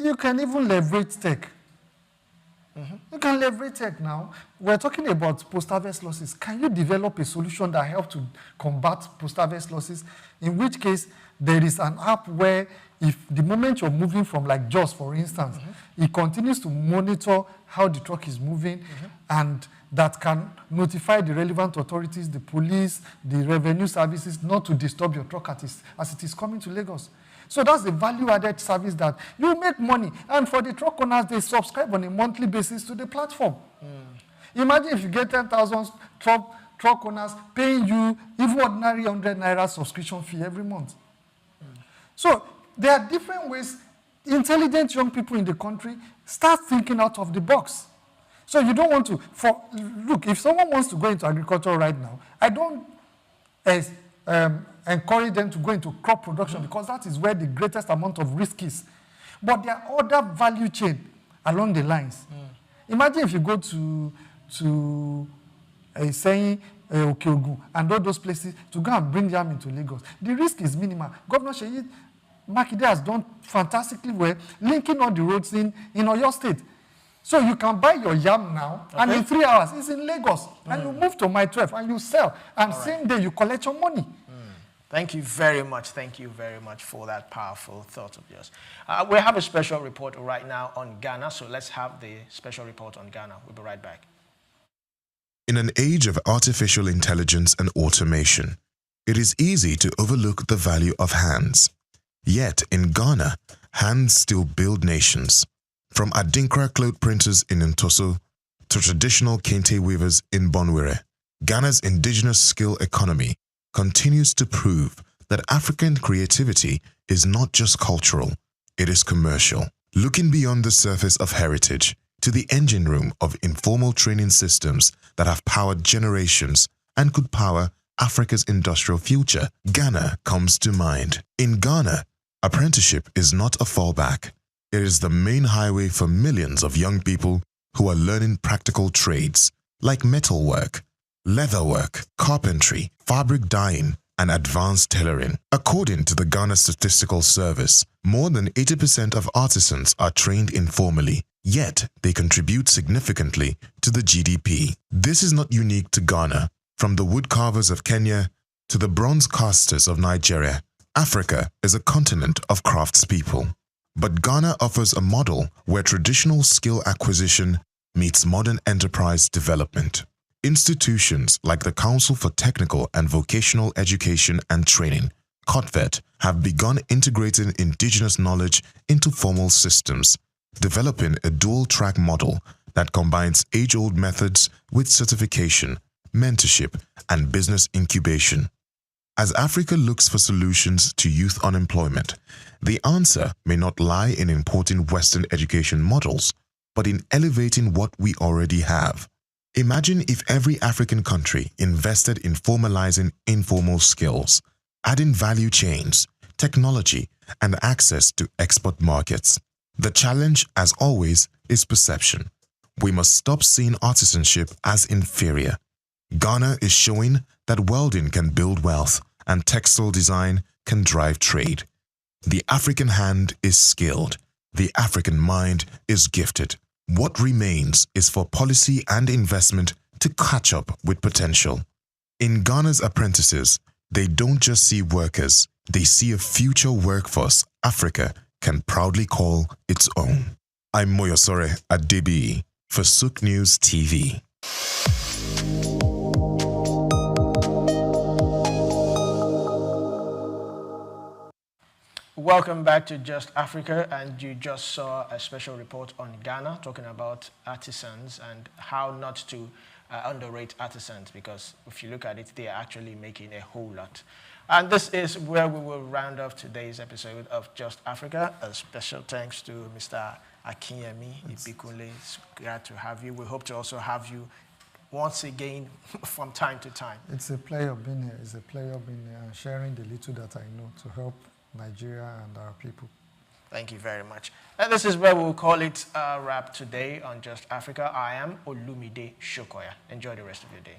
You can even leverage tech. You can leverage tech now. We're talking about post-harvest losses. Can you develop a solution that helps to combat post-harvest losses? In which case, there is an app where if the moment you're moving from like Jos, for instance, it continues to monitor how the truck is moving and that can notify the relevant authorities, the police, the revenue services, not to disturb your truck as it is coming to Lagos. So that's the value-added service that you make money. And for the truck owners, they subscribe on a monthly basis to the platform. Imagine if you get 10,000 truck owners paying you even ordinary 100 naira subscription fee every month. So there are different ways. Intelligent young people in the country start thinking out of the box. So you don't want to, look, if someone wants to go into agriculture right now, I don't encourage them to go into crop production because that is where the greatest amount of risk is. But there are other value chain along the lines. Imagine if you go to saying Okeogun and all those places to go and bring yam into Lagos. The risk is minimal. Governor Seyi Makinde has done fantastically well linking all the roads in Oyo State. So you can buy your yam now, and in 3 hours, it's in Lagos. And you move to my 12 and you sell. And same day, you collect your money. Thank you very much. Thank you very much for that powerful thought of yours. We have a special report right now on Ghana, so let's have the special report on Ghana. We'll be right back. In an age of artificial intelligence and automation, it is easy to overlook the value of hands. Yet in Ghana, hands still build nations. From Adinkra cloth printers in Ntoso to traditional kente weavers in Bonwire, Ghana's indigenous skill economy continues to prove that African creativity is not just cultural, it is commercial. Looking beyond the surface of heritage to the engine room of informal training systems that have powered generations and could power Africa's industrial future, Ghana comes to mind. In Ghana, apprenticeship is not a fallback. It is the main highway for millions of young people who are learning practical trades like metalwork, leatherwork, carpentry, fabric dyeing, and advanced tailoring. According to the Ghana Statistical Service, more than 80% of artisans are trained informally, yet they contribute significantly to the GDP. This is not unique to Ghana. From the woodcarvers of Kenya to the bronze casters of Nigeria, Africa is a continent of craftspeople. But Ghana offers a model where traditional skill acquisition meets modern enterprise development. Institutions like the Council for Technical and Vocational Education and Training, COTVET, have begun integrating indigenous knowledge into formal systems, developing a dual-track model that combines age-old methods with certification, mentorship, and business incubation. As Africa looks for solutions to youth unemployment, the answer may not lie in importing Western education models, but in elevating what we already have. Imagine if every African country invested in formalizing informal skills, adding value chains, technology, and access to export markets. The challenge, as always, is perception. We must stop seeing artisanship as inferior. Ghana is showing that welding can build wealth and textile design can drive trade. The African hand is skilled. The African mind is gifted. What remains is for policy and investment to catch up with potential. In Ghana's apprentices, they don't just see workers, they see a future workforce Africa can proudly call its own. I'm Moyosore Adebi for Souq News TV. Welcome back to Just Africa, and you just saw a special report on Ghana talking about artisans and how not to underrate artisans, because if you look at it, they are actually making a whole lot. And this is where we will round off today's episode of Just Africa. A special thanks to Mr. Akinyemi Ibikunle. It's glad to have you. We hope to also have you once again from time to time. It's a pleasure being here. It's a pleasure being here and sharing the little that I know to help Nigeria and our people. Thank you very much. And this is where we'll call it a wrap today on Just Africa. I am Olumide Shokoya. Enjoy the rest of your day.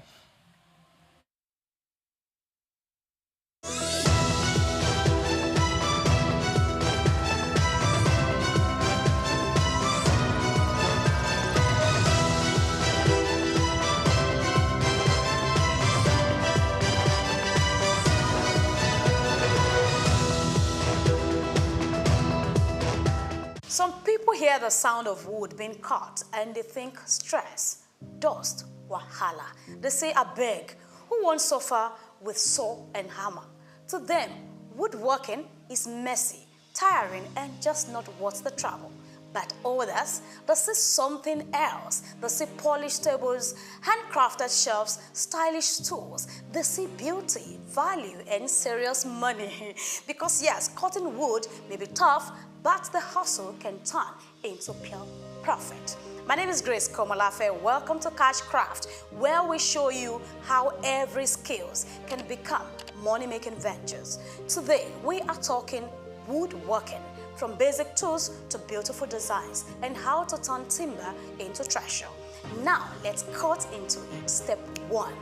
Some people hear the sound of wood being cut and they think stress, dust, wahala. They say, I beg, who won't suffer with saw and hammer? To them, woodworking is messy, tiring, and just not worth the trouble. But others, they see something else. They see polished tables, handcrafted shelves, stylish stools. They see beauty, value, and serious money. Because yes, cutting wood may be tough, but the hustle can turn into pure profit. My name is Grace Komolafe. Welcome to Cash Craft, where we show you how every skills can become money-making ventures. Today, we are talking woodworking, from basic tools to beautiful designs, and how to turn timber into treasure. Now, let's cut into it. Step 1.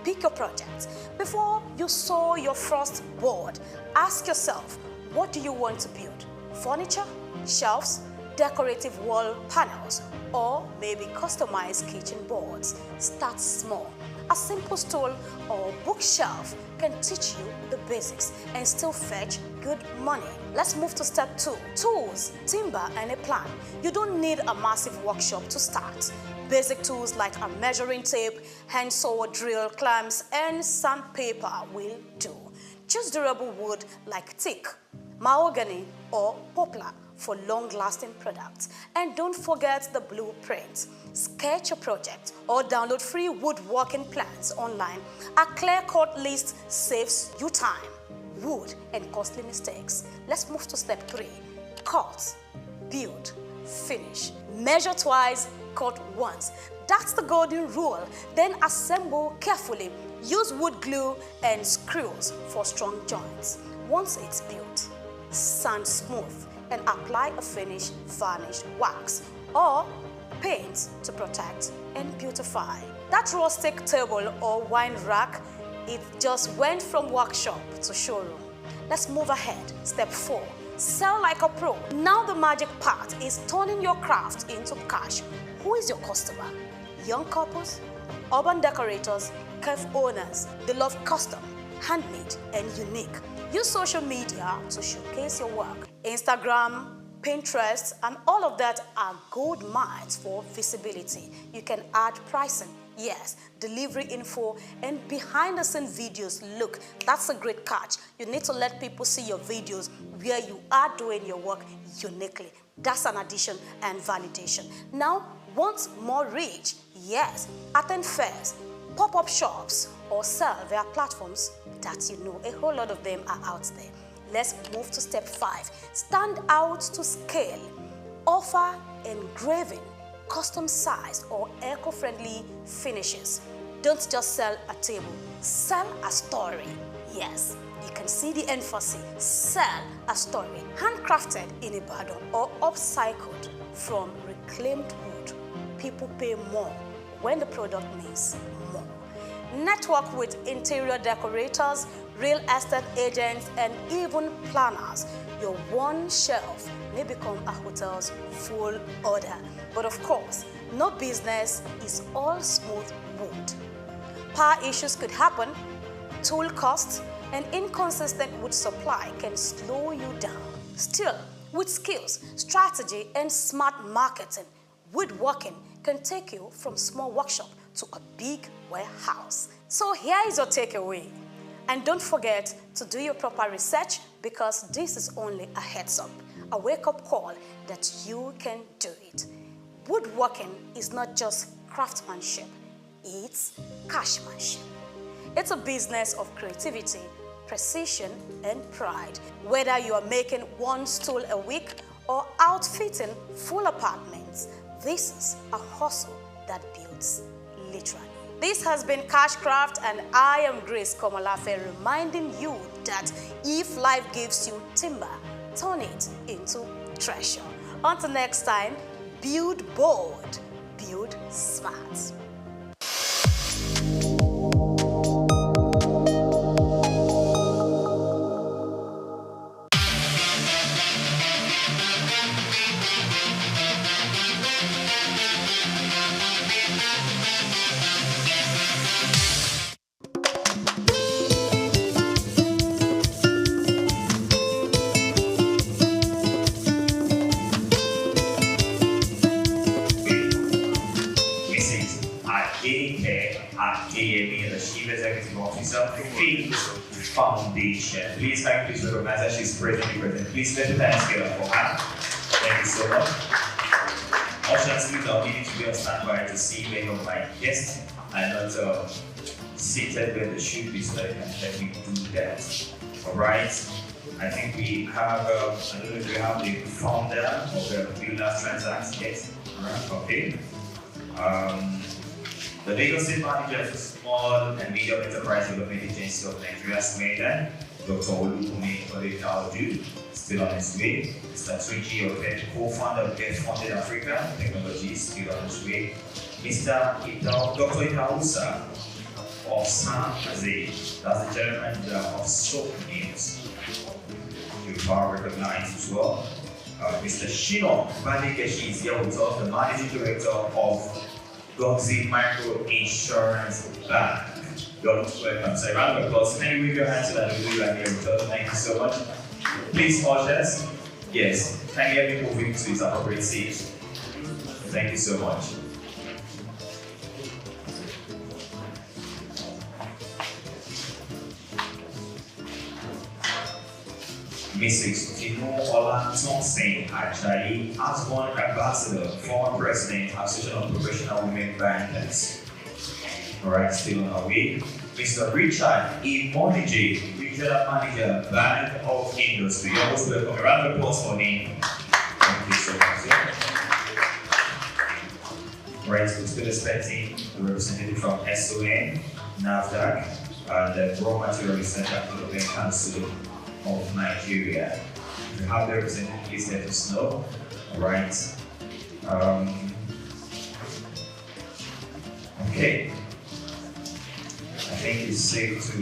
Pick your project. Before you saw your first board, ask yourself, what do you want to build? Furniture, shelves, decorative wall panels, or maybe customized kitchen boards. Start small. A simple stool or bookshelf can teach you the basics and still fetch good money. Let's move to step 2. Tools, timber, and a plan. You don't need a massive workshop to start. Basic tools like a measuring tape, handsaw, drill, clamps, and sandpaper will do. Choose durable wood like teak, mahogany, or poplar for long-lasting products. And don't forget the blueprint. Sketch a project or download free woodworking plans online. A clear-cut list saves you time, wood, and costly mistakes. Let's move to step 3. Cut, build, finish. Measure twice, cut once. That's the golden rule. Then assemble carefully. Use wood glue and screws for strong joints. Once it's built, sand smooth and apply a finish, varnish, wax, or paint to protect and beautify. That rustic table or wine rack, it just went from workshop to showroom. Let's move ahead. Step 4. Sell like a pro. Now the magic part is turning your craft into cash. Who is your customer? Young couples, urban decorators, cafe owners. They love custom, handmade, and unique. Use social media to showcase your work. Instagram, Pinterest, and all of that are gold mines for visibility. You can add pricing, yes, delivery info, and behind-the-scenes videos. Look, that's a great catch. You need to let people see your videos where you are doing your work uniquely. That's an addition and validation. Now, want more reach? Yes, attend fairs, pop-up shops, or sell via platforms that you know. A whole lot of them are out there. Let's move to step 5. Stand out to scale. Offer engraving, custom size, or eco-friendly finishes. Don't just sell a table. Sell a story. Yes, you can see the emphasis. Sell a story. Handcrafted in Ibadan or upcycled from reclaimed wood. People pay more when the product means more. Network with interior decorators, real estate agents, and even planners. Your one shelf may become a hotel's full order. But of course, no business is all smooth wood. Power issues could happen, tool costs, and inconsistent wood supply can slow you down. Still, with skills, strategy, and smart marketing, woodworking can take you from small workshop to a big warehouse. So here is your takeaway. And don't forget to do your proper research, because this is only a heads up, a wake-up call that you can do it. Woodworking is not just craftsmanship, it's cashmanship. It's a business of creativity, precision, and pride. Whether you are making one stool a week or outfitting full apartments. This is a hustle that builds literally. This has been Cashcraft, and I am Grace Komolafe, reminding you that if life gives you timber, turn it into treasure. Until next time, build bold, build smart. Foundation. Please, can you please recognize that she's present. Please let the hands get up for her. Thank you so much. Ushers, please, I'll need to be on standby to see many of my guests and not seated where they should be, so that I can let me do that. Alright. I think we have, I don't know if we have the founder of the Builders Transact yet. Alright, okay. The legal state manager for Small and Medium Enterprise Development Agency of Nigeria, SMEDA, Dr. Olukumi Odedaudu, still on his way. Mr. Twiji Open, co-founder of Get Funded Africa Technologies, still on his way. Dr. Itausa of Souq, that's the general manager of Souq News. You are recognized as well. Mr. Shino Banikeshi is here with us, the managing director of Goxie Micro Insurance Bank. You're welcome. So, round of applause. Can you wave your hands so that we do like here with us? Thank you so much. Please, ushers. Yes. Can you help me moving to its appropriate seat? Thank you so much. Mrs. Tino Olatunsin Ajayi, Asborn Ambassador, former President, Association of Professional Women Bankers. Alright, still on our way. Mr. Richard Imonije, Regional Manager, Bank of Industry. You're most welcome. A round of applause for him. Thank you so much. Right, we're still expecting the representative from SON, NAFDAC, and the Raw Material Research and Development Council of Nigeria. If you have the representative, please let us know. Alright. Okay. I think it's safe to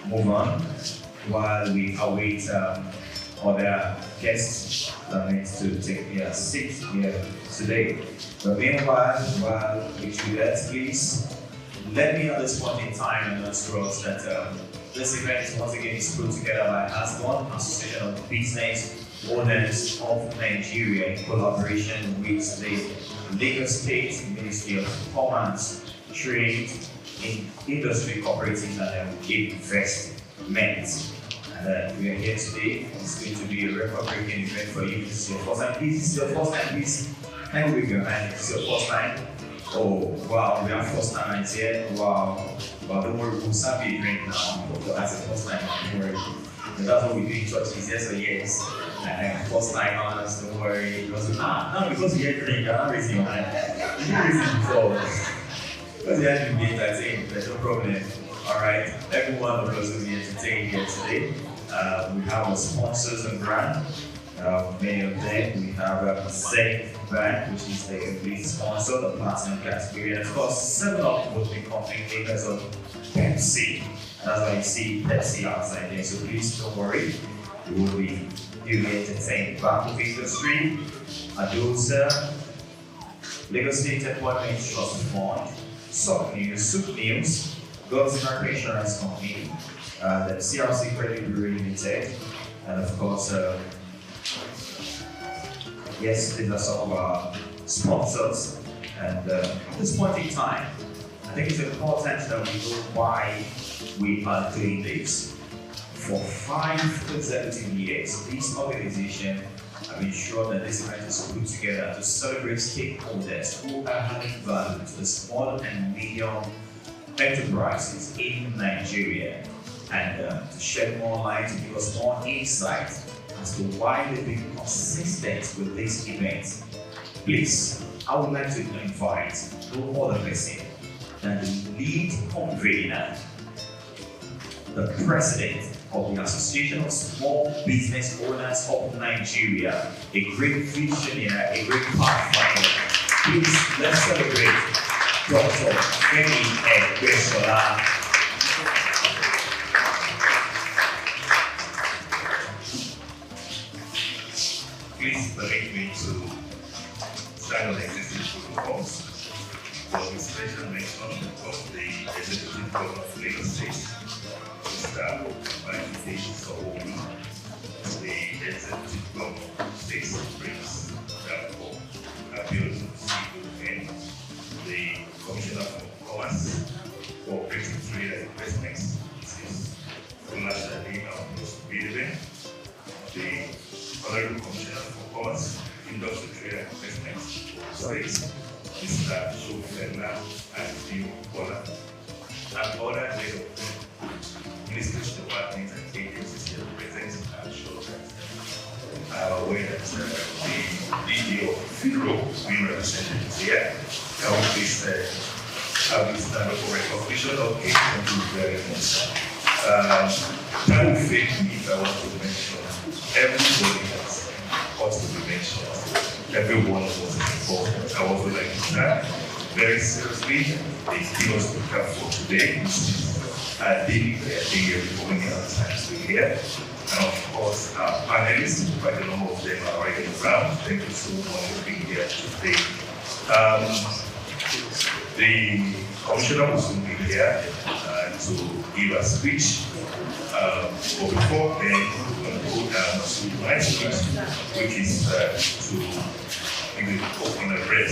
move on while we await other guests that are meant to take their seat here today. But meanwhile, while we do that, please let me at this point in time announce to us that this event once again is put together by ASBON, Association of Business Owners of Nigeria, in collaboration with the Lagos State Ministry of Commerce, Trade, Industry, Cooperatives and Investment. And we are here today. It's going to be a record-breaking event for you. This is your first time. Please, this is your first time. Please, can you wave your hand? This is your first time. Oh, wow, we have first time here. Wow. But don't worry, we'll start be a drink now. That's the first time, don't worry. And that's what we do in churches, yes or yes. First time honors, don't worry. Because you get drink, you're not raising your hand. You didn't raise it before. Because you had to be entertained, there's no problem. Alright, everyone of us will be entertained here today. We have our sponsors and brand. Many of them. We have Safe Bank, which is the complete sponsor, the platinum category, and of course, 7-Up would be company makers of Pepsi. That's why you see Pepsi outside there. So please don't worry, we will be duly entertained. Bank of Industry, Adosa, Lagos State Employment Trust Fund, Souq News, God's American Insurance Company, the CRC Credit Bureau Limited, and of course, yes, these are some of our sponsors. And at this point in time, I think it's important that we know why we are doing this. For 5 consecutive years, this organization have ensured that this event is put together to celebrate stakeholders who are adding value to the small and medium enterprises in Nigeria, and to shed more light to give us more insight as to why they've been consistent with this event. Please, I would like to invite no other person than the lead convener, the president of the Association of Small Business Owners of Nigeria, a great visionary, a great pathfinder. Please, let's celebrate Dr. Femi Egbesola. Please permit me to stand on the existing protocols for the special mention of the Executive Governor of Lagos State, Mr. Souq, the Executive Governor of State Prince, therefore, Abiodun C.O.N., the Commissioner for Commerce, Cooperative Trade and Investments, Mrs. Olashade Amonos-Bidebe, the Honorable Commissioner for Commerce, Industrial Trade and Investments, State, Mr. Souq and Dio Bola, and other head of ministries, departments, and agencies here present. I'm sure that I am aware that the DG of FIDRO being represented here. I will please have this stand up for recognition. Okay, thank you very much. That will fake me if I want to mention everybody has ought to be mentioned. Everyone was involved. I also like to thank very seriously the keynote speaker for today, David Adeyemi, for many other times to be here. And of course, our panelists, quite a number of them are already around. Thank you so much for being here today. The commissioner will soon be here to give a speech. But before then, we're going to go down to my speech, which is to give the opening address.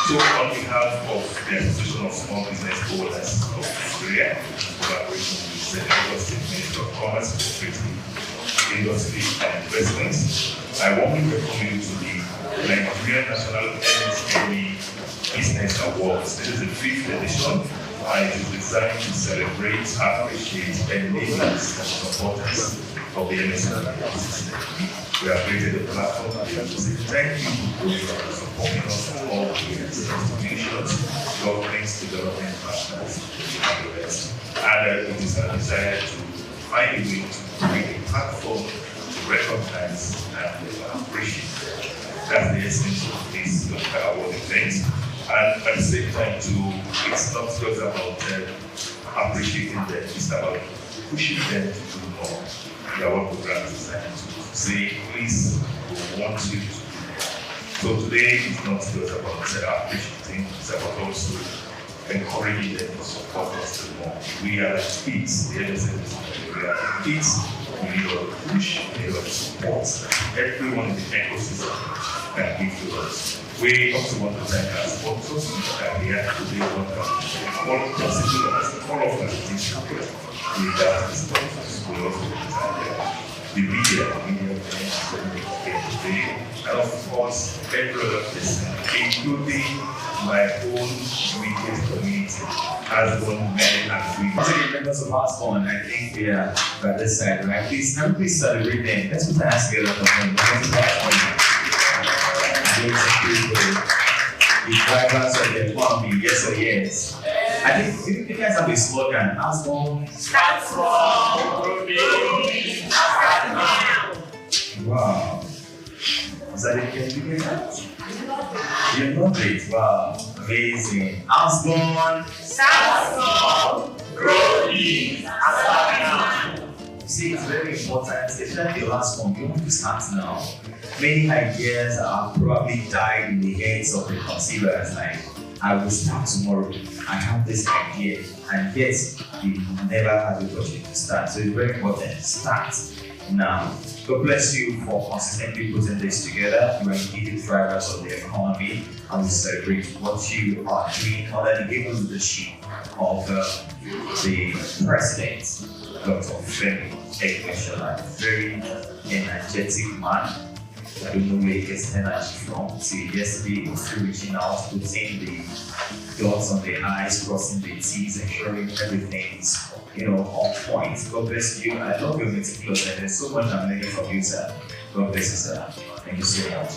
So, on behalf of the Association of Small Business Owners of Nigeria, in collaboration with the Lagos State Ministry of Commerce, Cooperative Industry and Investments, I warmly welcome you to the Nigerian National MSME Business Awards. This is the 5th edition, and it is designed to celebrate, appreciate, and enhance the supporters of the MSME ecosystem. We have created a platform to say thank you for supporting us in all areas, institutions, governments, development partners, and the rest. And it is our desire to find a way to create a platform to recognize and appreciate. That's the essence of this award event. And at the same time, too, it's not just about appreciating them, it's about pushing them to do more. Our program is designed to say, please, we want you to do more. So today, it's not just about appreciating, it's about also encouraging them to support us to do more. We are like kids, the other side is we are kids, we need all the push, we need all the support. Everyone in the ecosystem can give to us. We also want to thank our sponsors that we have today. All of us, without the sponsors, we also thank the media today, and of course, every other person, including my own immediate community, as one man and women. So the members of Houseborn, I think they are by this side, right? Please celebrate them. Let's put our hands together for them. The drivers of the economy, yes or yes. I think you guys have a slogan, Houseborn. Start small, grow big, start now. Wow. Is that it? Can you get that? You're not great. Wow. Amazing. Houseborn. Start small, grow big, start now. You see, it's very important, especially the last one. You want to start now. Many ideas are probably died in the heads of the conceivers, like, I will start tomorrow, I have this idea, and yet you never had the opportunity to start. So it's very important, start now. God bless you for consistently putting this together. You are indeed the drivers of the economy, and we celebrate what you are doing under the able leadership of the President, Dr. Femi Egbesola, very energetic man. I don't know where he gets energy from. See, yesterday he was still reaching out, putting the dots on the I's, crossing the T's, ensuring everything is on point. God bless you. I love your meticulousness. There's so much I'm learning from you, sir. God bless you, sir. Thank you so much.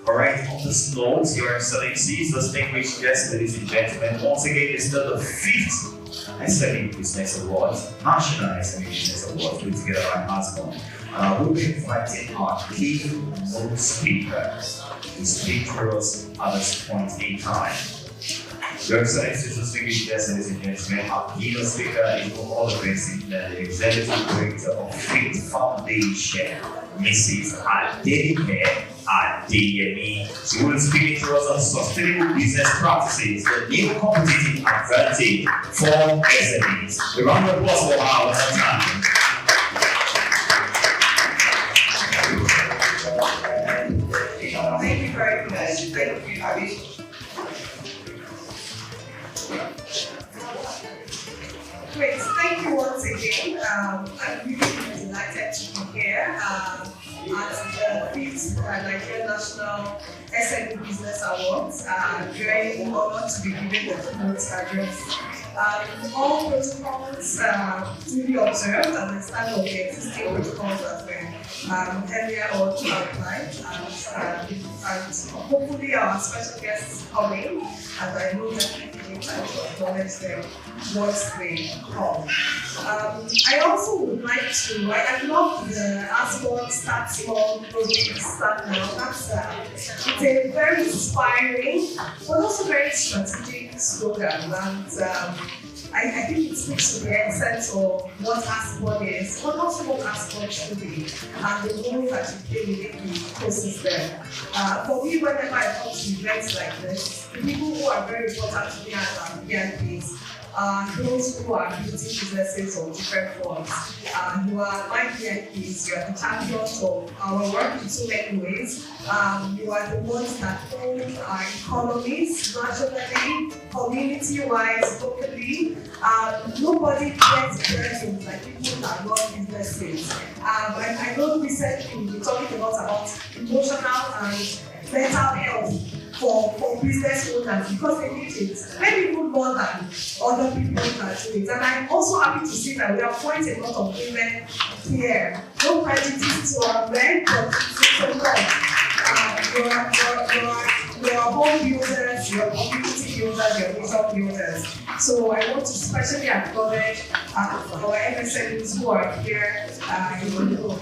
All right, on this note, Your Excellencies, distinguished guests, ladies and gentlemen, once again, it's still the 5th SME Business Awards, National SME Business Awards, put together by ASCOM. We'll be inviting our key note speakers to speak for us at this point in time. Your Excellencies, distinguished guests, ladies and gentlemen, our keynote speaker is no other person than the Executive Director of Faith Foundation, Mrs. Adenike Adeyemi. She will speak to us on sustainable business practices, the new competitive advantage for SMEs. A round of applause for her one more time. Thank you very much. Thank you, Abby. Great, thank you once again. I'm really delighted to be here at the 5th Nigerian National SME Business Awards. Very honored to be giving the keynote address. All protocols duly observed and the standard of the existing protocols that were earlier on outlined, and hopefully our special guests coming, and I know definitely time to acknowledge them once they come. I also would like to, I love the ASCOM Start Small, Start Now. That's it's a very inspiring, but also very strategic slogan, and I think it speaks to the essence of what ASCOM is, but also what ASCOM should be, and the role that you play within the ecosystem. For me, whenever I come to events like this, the people who are very important to me as VIPs are those who are building businesses of different forms. You are my VIPs, you are the champions of our work in so many ways. You are the ones that hold our economies nationally, community-wise, locally. Nobody gets burdened like people that run businesses. I know recently we were talking a lot about emotional and mental health for business owners because they need it. Maybe even more than other people that do it. And I'm also happy to see that we have quite a lot of women here. No prejudice to our men, but it's a lot. You are home builders, you are community builders, you are nation builders. So I want to especially acknowledge our MSMEs who are here in the room.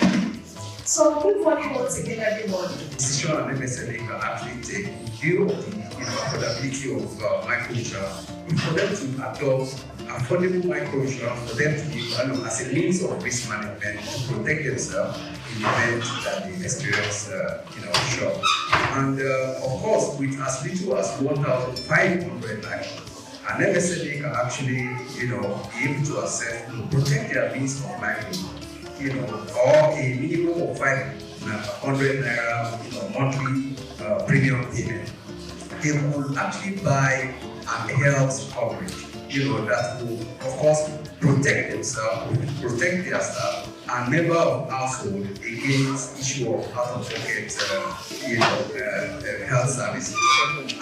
So good morning once again, everyone. Decision on MSME can actually take view of the affordability of microinsurance for them to adopt affordable microinsurance for them to be as a means of risk management to protect themselves in the event that they experience shock. And of course, with as little as 1,500 naira, an MSME can actually be able to access to protect their means of livelihood. Or a minimum of 500 naira, monthly premium payment. They will actually buy a health coverage, that will, of course, protect themselves, protect their staff, and member of household against issue of out-of-pocket, health services.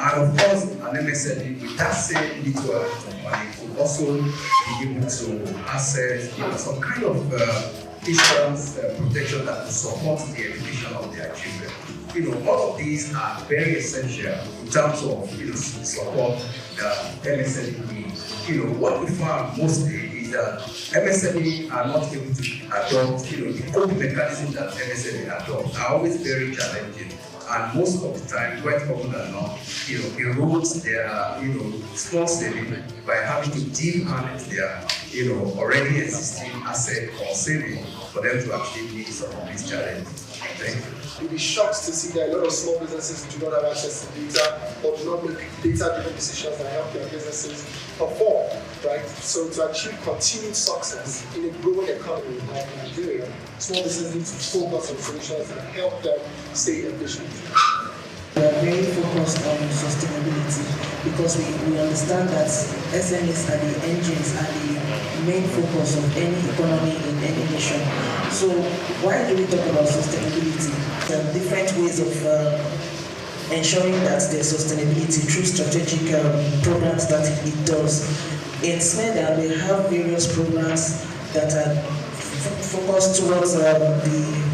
And of course, an MSME with that same little amount of money will also be able to access, some kind of insurance protection that will support the education of their children. All of these are very essential in terms of support that MSME needs. What we found mostly is that MSME are not able to adopt, the old mechanism that MSME adopt are always very challenging. And most of the time, quite often than not, erodes their, small saving by having to deep manage their, already existing asset or saving for them to actually meet some of these challenges. Thank you. You'll be shocked to see that a lot of small businesses do not have access to data or do not make data-driven decisions that help their businesses perform, right? So to achieve continued success in a growing economy like Nigeria, small businesses need to focus on solutions that help them stay efficient. We are very focused on sustainability because we understand that SMEs are the engines and the main focus of any economy in any nation. So why do we talk about sustainability? There are different ways of ensuring that there's sustainability through strategic programs that it does. In Smeda, we have various programs that are focused towards the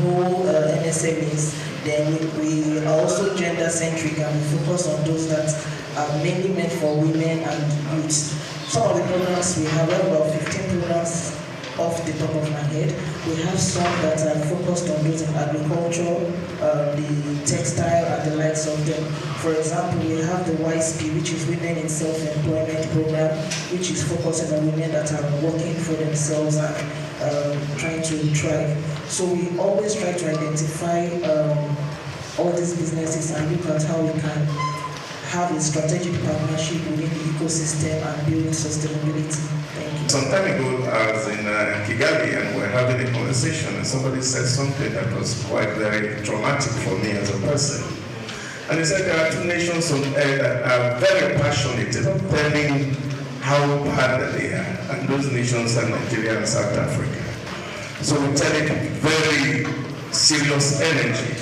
whole MSMEs. Then we are also gender-centric, and we focus on those that are mainly meant for women and youths. Some of the programs we have about 15 programs off the top of my head. We have some that are focused on those in agriculture, the textile, and the likes of them. For example, we have the YSP, which is Women in Self-Employment Program, which is focusing on women that are working for themselves and trying to thrive. So we always try to identify all these businesses and look at how we can have a strategic partnership within the ecosystem and building sustainability. Thank you. Some time ago, I was in Kigali and we were having a conversation, and somebody said something that was quite very traumatic for me as a person. And he said there are two nations on earth that are very passionate about telling how bad they are, and those nations are Nigeria and South Africa. So we tell it with very serious energy.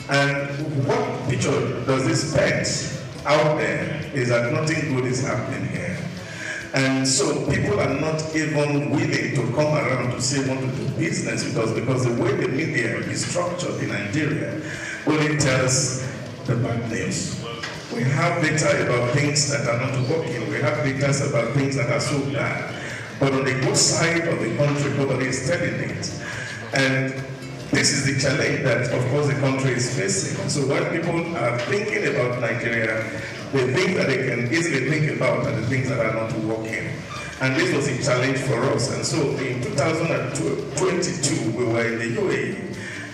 And what picture does this paint out there is that nothing good is happening here. And so people are not even willing to come around to say want to do business because the way the media is structured in Nigeria only tells the bad news. We have data about things that are not working. We have data about things that are so bad. But on the good side of the country, nobody is telling it. And this is the challenge that, of course, the country is facing. So when people are thinking about Nigeria, the things that they can easily think about are the things that are not working. And this was a challenge for us. And so in 2022, we were in the UAE,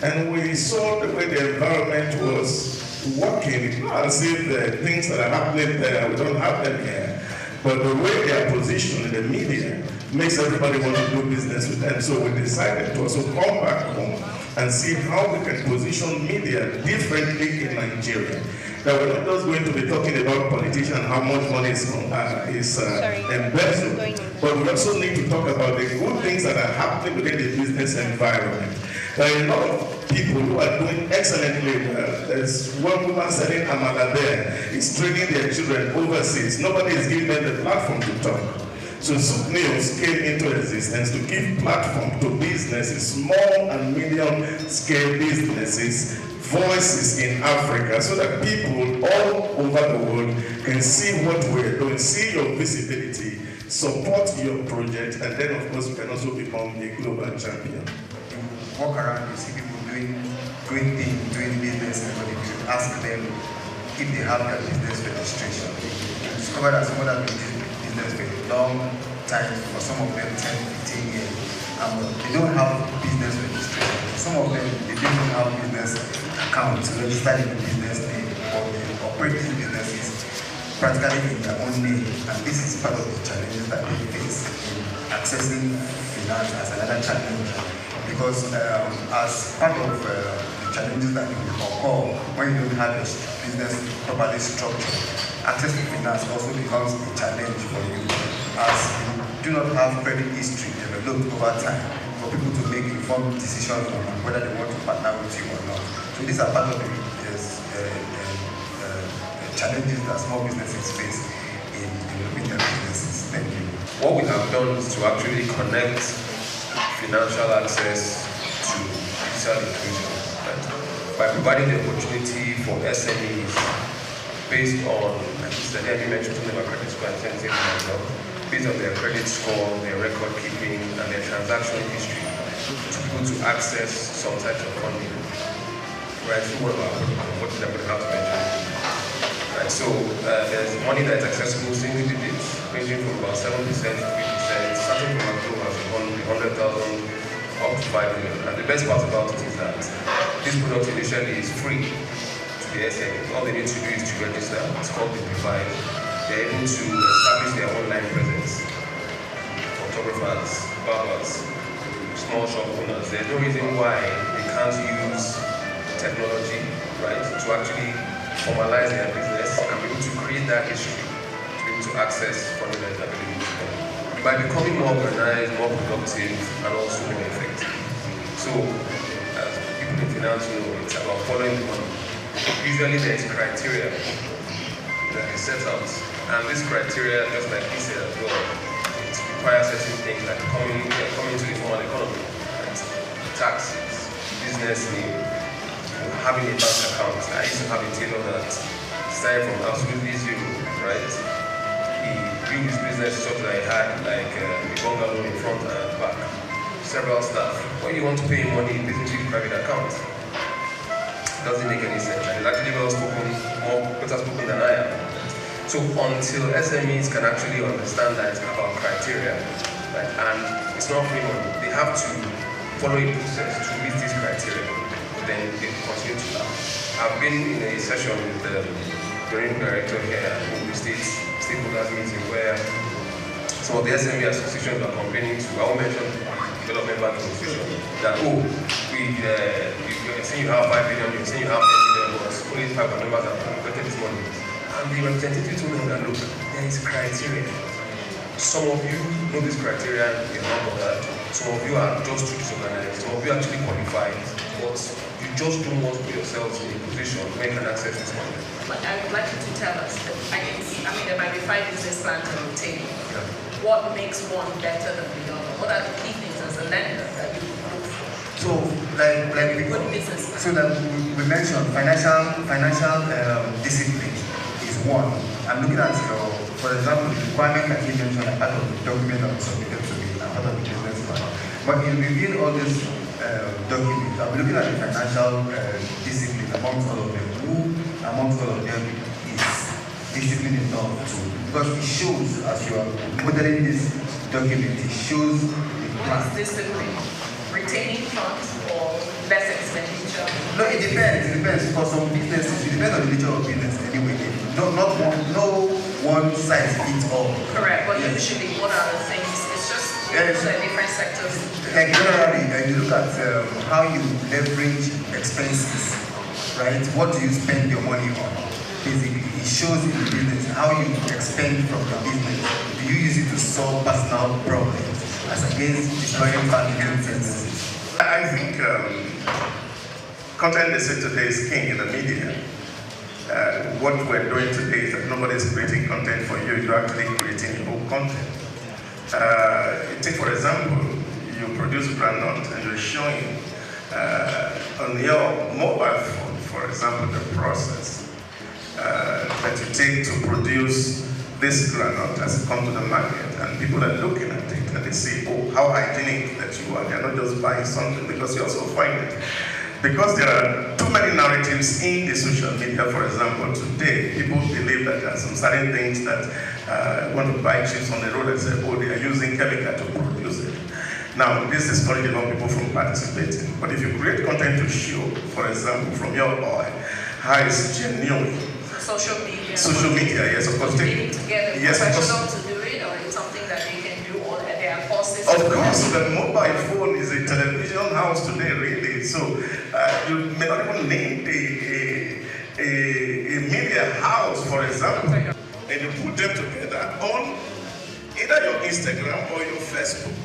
and we saw the way the environment was working. It's not as if the things that are happening there, we don't have them here. But the way they are positioned in the media makes everybody want to do business with them. So we decided to also come back home and see how we can position media differently in Nigeria. That we're not just going to be talking about politicians, how much money is embezzled, but we also need to talk about the good things that are happening within the business environment. There are a lot of people who are doing excellently well. There's one woman selling amala there, is training their children overseas. Nobody is giving them the platform to talk. So Souq News came into existence to give platform to businesses, small and medium-scale businesses, voices in Africa, so that people all over the world can see what we're doing, see your visibility, support your project, and then of course you can also become a global champion. You walk around, you see people doing great things, doing business, and you should ask them if they have their business registration. You discover that someone has been doing business for a long time, for some of them 10, 15 years, and they don't have business registration. Some of them, they don't even have business accounts registered in the business name, or they operate these businesses practically in their own name. And this is part of the challenges that they face in accessing finance as another challenge. Because as part of the challenges that will occur when you don't have your business properly structured, access to finance also becomes a challenge for you, as you do not have credit history developed over time for people to make informed decisions on whether they want to partner with you or not. So these are part of the challenges that small businesses face in developing their businesses. Thank you. What we have done is to actually connect financial access to digital inclusion, right? By providing the opportunity for SMEs based on, like Mr. Demi mentioned something about credit score and same as well, based on their credit score, their record keeping, and their transaction history, to be able to access some types of funding. Right, so what did I put out to mention? Right, so there's money that's accessible single digits, ranging from about 7% to 3%, starting from as low as 100,000 up to 5 million. And the best part about it is that this product initially is free to the SME. All they need to do is to register. It's called the device. They're able to establish their online presence. Photographers, barbers, small shop owners. There's no reason why they can't use technology, right, to actually formalize their business and be able to create that history, to be able to access funding that is available to them. By becoming more organized, more productive, and also more effective. So, as people in finance know, it's about following the money. Usually there is criteria that is set out And this criteria, just like he said as well, it requires certain things like coming to the formal economy, right? Taxes, business name, having a bank account. I used to have a tailor that started from absolutely zero, right? He built his business such that he had like a bungalow in front and back, several staff. When you want to pay money, it into his private account. It doesn't make any sense. And he's actually well spoken, better spoken than I am. So until SMEs can actually understand that about criteria, right, and it's not free money, they have to follow a process to meet these criteria, then they continue to laugh. I've been in a session with the Green Director here at Ogun State Stakeholders meeting where some of the SME associations are complaining to, I won't mention Development Bank Association, that, oh, you're saying you have 5 billion, you're saying you have 10 billion, but only 5 members have collected this money. And the representative told them that, look, there is criteria. Some of you know this criteria, you're not bothered. Some of you are just too disorganized. Some of you actually qualified, but you just don't want to put yourselves in a position where you can access this money. But I would like you to tell us, I can see, I mean, there might be 5 business plans on the table. Yeah. What makes one better than the other? What are the key things as a lender that you would look for? So, like we mentioned, financial discipline is one. I'm looking at for example, the requirement that he mentioned as part of the document that was submitted to me, as part of the business plan. But in reviewing all these documents, I'll be looking at the financial discipline amongst all of them. Who amongst all of them is disciplined enough to? Because it shows, as you are modeling this document, it shows the plan. What is discipline? Retaining funds or less expenditure? No, it depends. For some businesses, it depends on the nature of business anyway. No one size fits all. Correct, but yes. Usually what are the things? It's just different sectors. Like generally, you look at how you leverage expenses, right? What do you spend your money on? Basically, it shows in the business how you expend from your business. Do you use it to solve personal problems as against destroying family businesses? I think content they say today is king in the media. What we're doing today is that nobody's creating content for you, you're actually creating your own content. Take for example, you produce granite and you're showing on your mobile phone, for example, the process that you take to produce this granite as it comes to the market, and people are looking at it and they say, oh, how hygienic that you are. They're not just buying something because you also find it. Because there are too many narratives in the social media, for example, today, people believe that there are some certain things that want to buy chips on the road and say, oh, they are using chemical to produce it. Now, this discourages a lot of people from participating. But if you create content to show, for example, from your oil, how it's genuine. Social media. Social media, yes, of course. Putting together professional to do it, or it's something that they can do, or there are courses. Of course, the mobile phone is a television house today, really. So you may not even name a media house, for example, and you put them together on either your Instagram or your Facebook,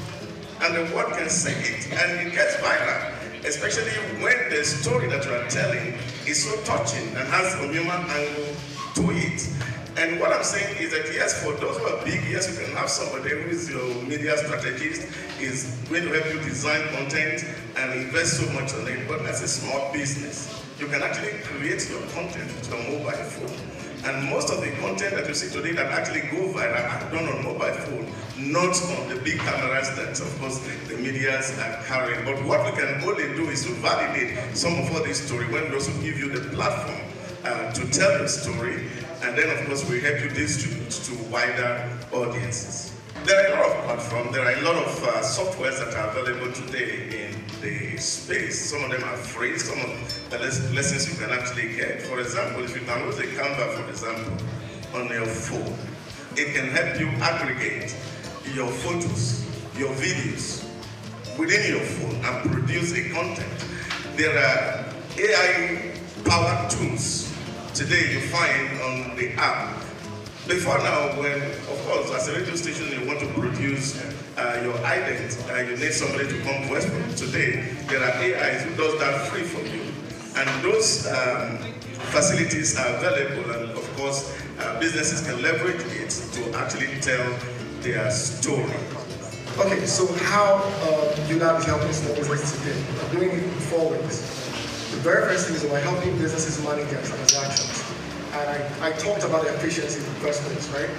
and the word can say it, and it gets viral. Especially when the story that you are telling is so touching and has a human angle to it. And what I'm saying is that yes, for those who are big, yes, you can have somebody who is your media strategist, is going to help you design content and invest so much on it. But as a small business, you can actually create your content with your mobile phone. And most of the content that you see today that actually go viral are done on mobile phone, not on the big cameras that, of course, the medias are carrying. But what we can only do is to validate some of all this story when we also give you the platform to tell the story. And then, of course, we help you distribute to wider audiences. There are a lot of platforms, there are a lot of softwares that are available today in the space. Some of them are free, some of the lessons you can actually get. For example, if you download a Canva, for example, on your phone, it can help you aggregate your photos, your videos within your phone and produce a content. There are AI-powered tools today you find on the app. Before now, when, of course, as a radio station, you want to produce your ident, you need somebody to come voice from you. Today, there are AIs who does that free for you. And those facilities are available, and of of course, businesses can leverage it to actually tell their story. Okay, so how UNAB is helping small businesses today? We're doing it in 4 ways. The very first thing is we're helping businesses manage their transactions. And I talked about efficiency in the first place, right?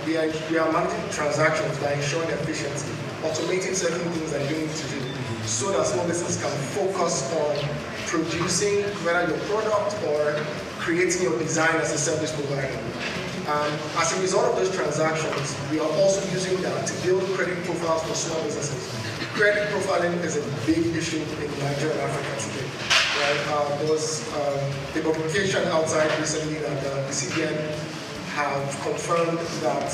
We are managing transactions by ensuring efficiency, automating certain things that you need to do, so that small businesses can focus on producing whether your product or creating your design as a service provider. As a result of those transactions, we are also using that to build credit profiles for small businesses. Credit profiling is a big issue in Nigeria and Africa today. Right? There was a publication outside recently that the CBN have confirmed that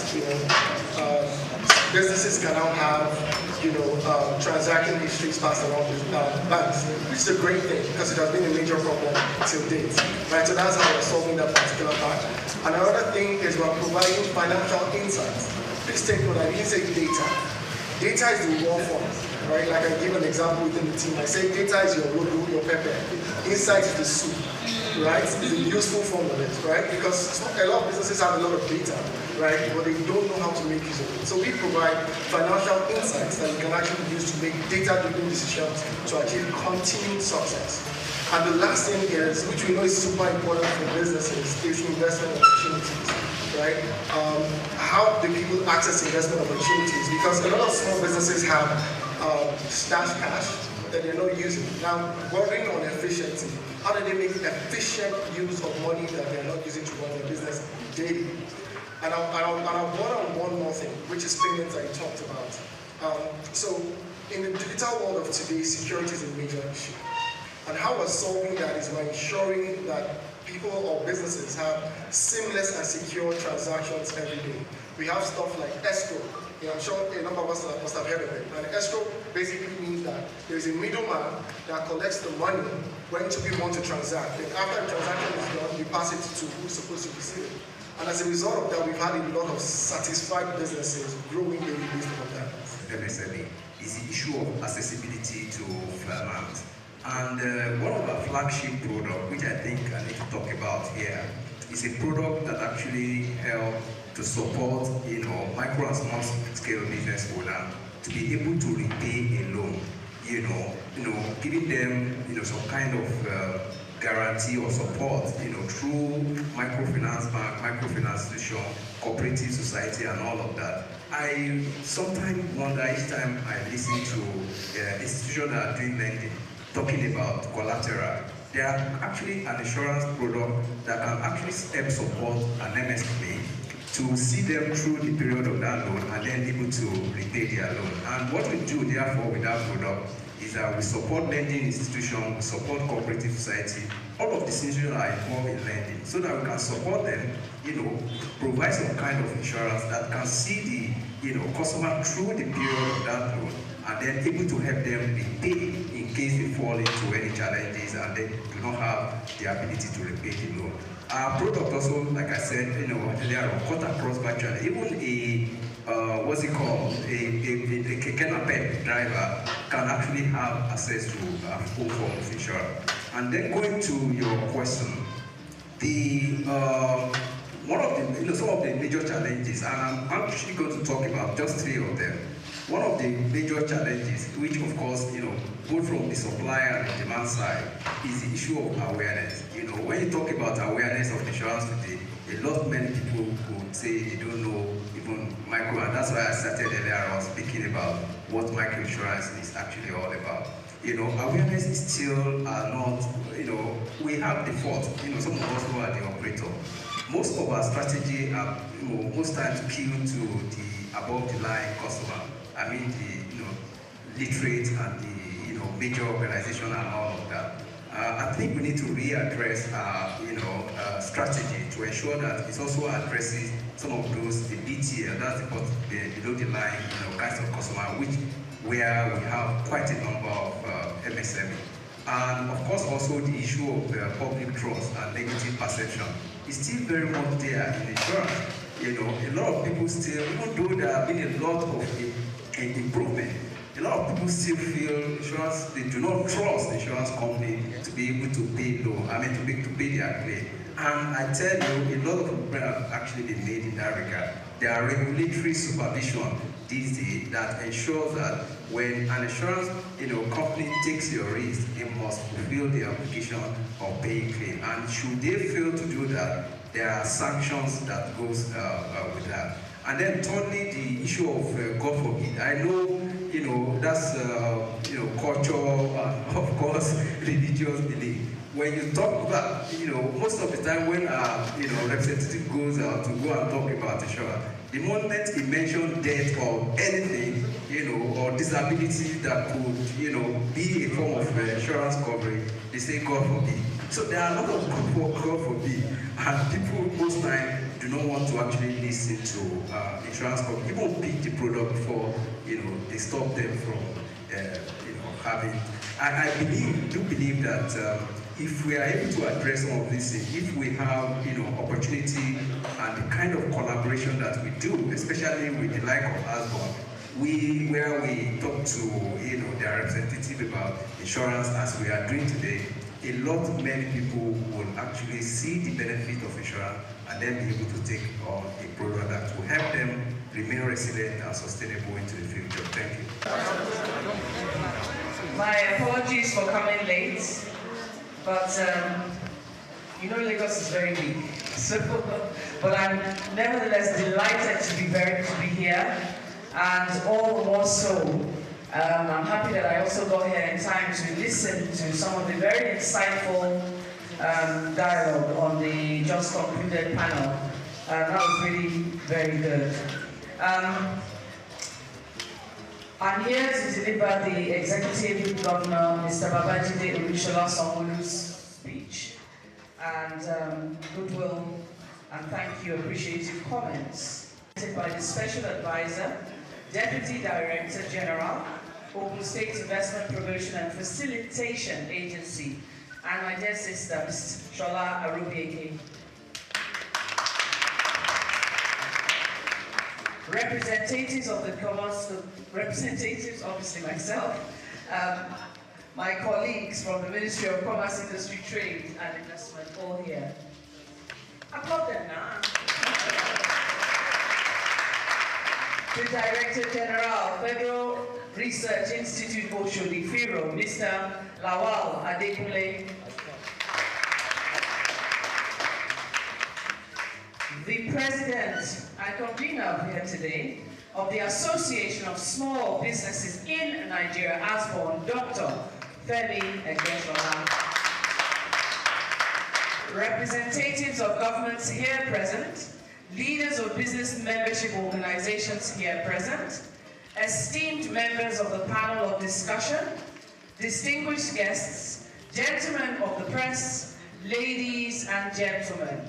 businesses can now have transaction histories passed around banks, which is a great thing because it has been a major problem till date. Right? So that's how we're solving that particular part. And another thing is we're providing financial insights. Please take note, I didn't say data. Data is the raw form, right? Like I give an example within the team. I say data is your road, your pepper. Insight is the soup, right? It's the useful form of it, right? Because a lot of businesses have a lot of data, right? But they don't know how to make use of it. So we provide financial insights that you can actually use to make data-driven decisions to achieve continued success. And the last thing is, which we know is super important for businesses, is investment opportunities, right? How do people access investment opportunities? Because a lot of small businesses have stash cash that they're not using. Now, bordering on efficiency, how do they make efficient use of money that they're not using to run their business daily? And I'll border on one more thing, which is payments that you talked about. So, in the digital world of today, security is a major issue. And how we're solving that is by ensuring that people or businesses have seamless and secure transactions every day. We have stuff like escrow. I'm sure a number of us must have heard of it. And escrow basically means that there's a middleman that collects the money when two people want to transact. And after the transaction is done, we pass it to who's supposed to receive it. And as a result of that, we've had a lot of satisfied businesses growing daily based on that. MSME is the issue of accessibility to finance. And one of our flagship products, which I think I need to talk about here, is a product that actually helps to support, micro and small scale business owner to be able to repay a loan. Giving them, some kind of guarantee or support, through microfinance bank, microfinance institution, cooperative society, and all of that. I sometimes wonder each time I listen to institutions that are doing lending, talking about collateral. They are actually an insurance product that can actually help support an MSME to see them through the period of that loan and then able to repay their loan. And what we do therefore with that product is that we support lending institutions, we support cooperative society. All of these institutions are involved in lending so that we can support them, provide some kind of insurance that can see the customer through the period of that loan and then able to help them repay in case they fall into any challenges and they do not have the ability to repay the loan. Our product also, like I said, earlier on, cut across virtually. Even a keke napep driver can actually have access to a full form of insurance. And then going to your question, one of the some of the major challenges, and I'm actually going to talk about just 3 of them. One of the major challenges, which of course, both from the supply and the demand side, is the issue of awareness. When you talk about awareness of insurance today, many people would say they don't know even micro, and that's why I started earlier on speaking about what microinsurance is actually all about. Awareness is still not, we have the fault, some of us who are the operator. Most of our strategy are, most times skewed to the above the line customer. I mean the literate and the major organization and all of that. I think we need to readdress our strategy to ensure that it also addresses some of those, the BTL, that's the below the line kinds of customer, where we have quite a number of MSME. And of course also the issue of public trust and negative perception is still very much there in insurance. A lot of people still, even though there have been a lot of improvement, a lot of people still feel insurance, they do not trust the insurance company to be able to pay low, to pay their claim. And I tell you, a lot of improvements have actually been made in that regard. There are regulatory supervision these days that ensures that when an insurance company takes your risk, it must fulfill the obligation of paying claim. And should they fail to do that, there are sanctions that goes with that. And then thirdly, the issue of God forbid. I know, that's culture and of course religious belief. When you talk about, most of the time when representative goes out to go and talk about insurance, the moment he mentions death or anything, or disability that could, be a form of insurance coverage, they say God forbid. So there are a lot of God forbid, and people most times do not want to actually listen to insurance companies, even pick the product before they stop them from having. I do believe that if we are able to address some of these things, if we have opportunity and the kind of collaboration that we do, especially with the like of Asborn, where we talk to their representative about insurance as we are doing today, many people will actually see the benefit of insurance and then be able to take on a product that will help them remain resilient and sustainable into the future. Thank you. My apologies for coming late, but Lagos is very big. So, but I'm nevertheless delighted to be here, and all the more so. I'm happy that I also got here in time to listen to some of the very insightful dialogue on the just concluded panel. That was really very good. I'm here to deliver the Executive Governor, Mr. Babajide Olusola Sanwo-Olu's speech, and goodwill and thank you, appreciative comments by the Special Advisor, Deputy Director General, Ogun State Investment Promotion and Facilitation Agency, and my dear sister, Ms. Shola Arubieke. Representatives of the commerce, representatives, obviously myself, my colleagues from the Ministry of Commerce, Industry, Trade and Investment, all here. Applaud them now. The Director General, Federal Research Institute Oshodi, FIRO, Mr. Lawal Adekunle. The President and convener here today of the Association of Small Businesses in Nigeria, Asborn, Dr. Femi Egbeshola. Representatives of governments here present, leaders of business membership organizations here present, esteemed members of the panel of discussion, distinguished guests, gentlemen of the press, ladies and gentlemen.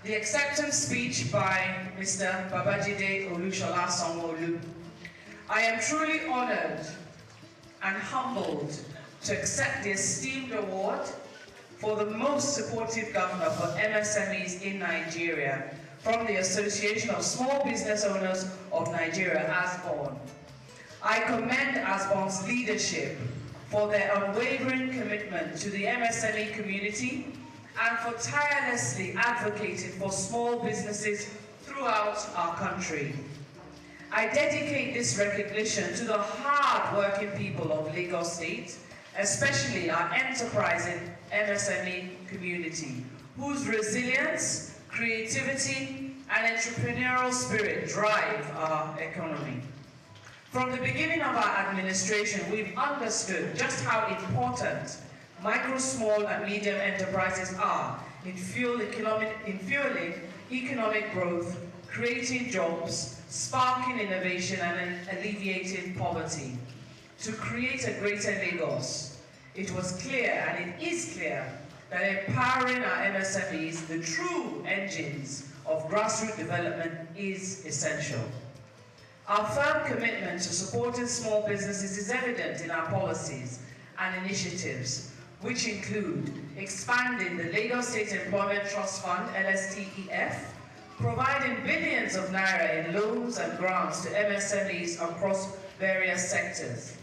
The acceptance speech by Mr. Babajide Olusola Sanwo-Olu. I am truly honored and humbled to accept the esteemed award for the most supportive governor for MSMEs in Nigeria from the Association of Small Business Owners of Nigeria, Asborn. I commend Asborn's leadership for their unwavering commitment to the MSME community and for tirelessly advocating for small businesses throughout our country. I dedicate this recognition to the hard-working people of Lagos State, especially our enterprising MSME community, whose resilience, creativity, and entrepreneurial spirit drive our economy. From the beginning of our administration, we've understood just how important micro, small, and medium enterprises are in fueling economic growth, creating jobs, sparking innovation, and alleviating poverty. To create a greater Lagos, it was clear, and it is clear, that empowering our MSMEs, the true engines of grassroots development, is essential. Our firm commitment to supporting small businesses is evident in our policies and initiatives, which include expanding the Lagos State Employment Trust Fund, LSTEF, providing billions of naira in loans and grants to MSMEs across various sectors,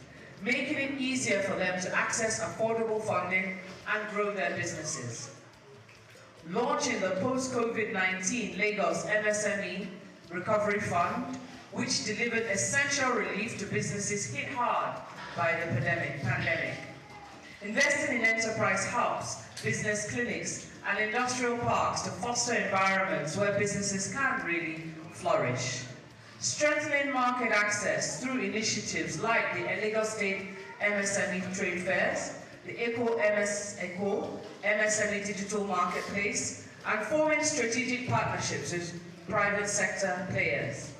making it easier for them to access affordable funding and grow their businesses. Launching the post-COVID-19 Lagos MSME Recovery Fund, which delivered essential relief to businesses hit hard by the pandemic. Investing in enterprise hubs, business clinics, and industrial parks to foster environments where businesses can really flourish. Strengthening market access through initiatives like the Lagos State MSME Trade Fairs, the ECO MSME Digital Marketplace, and forming strategic partnerships with private sector players.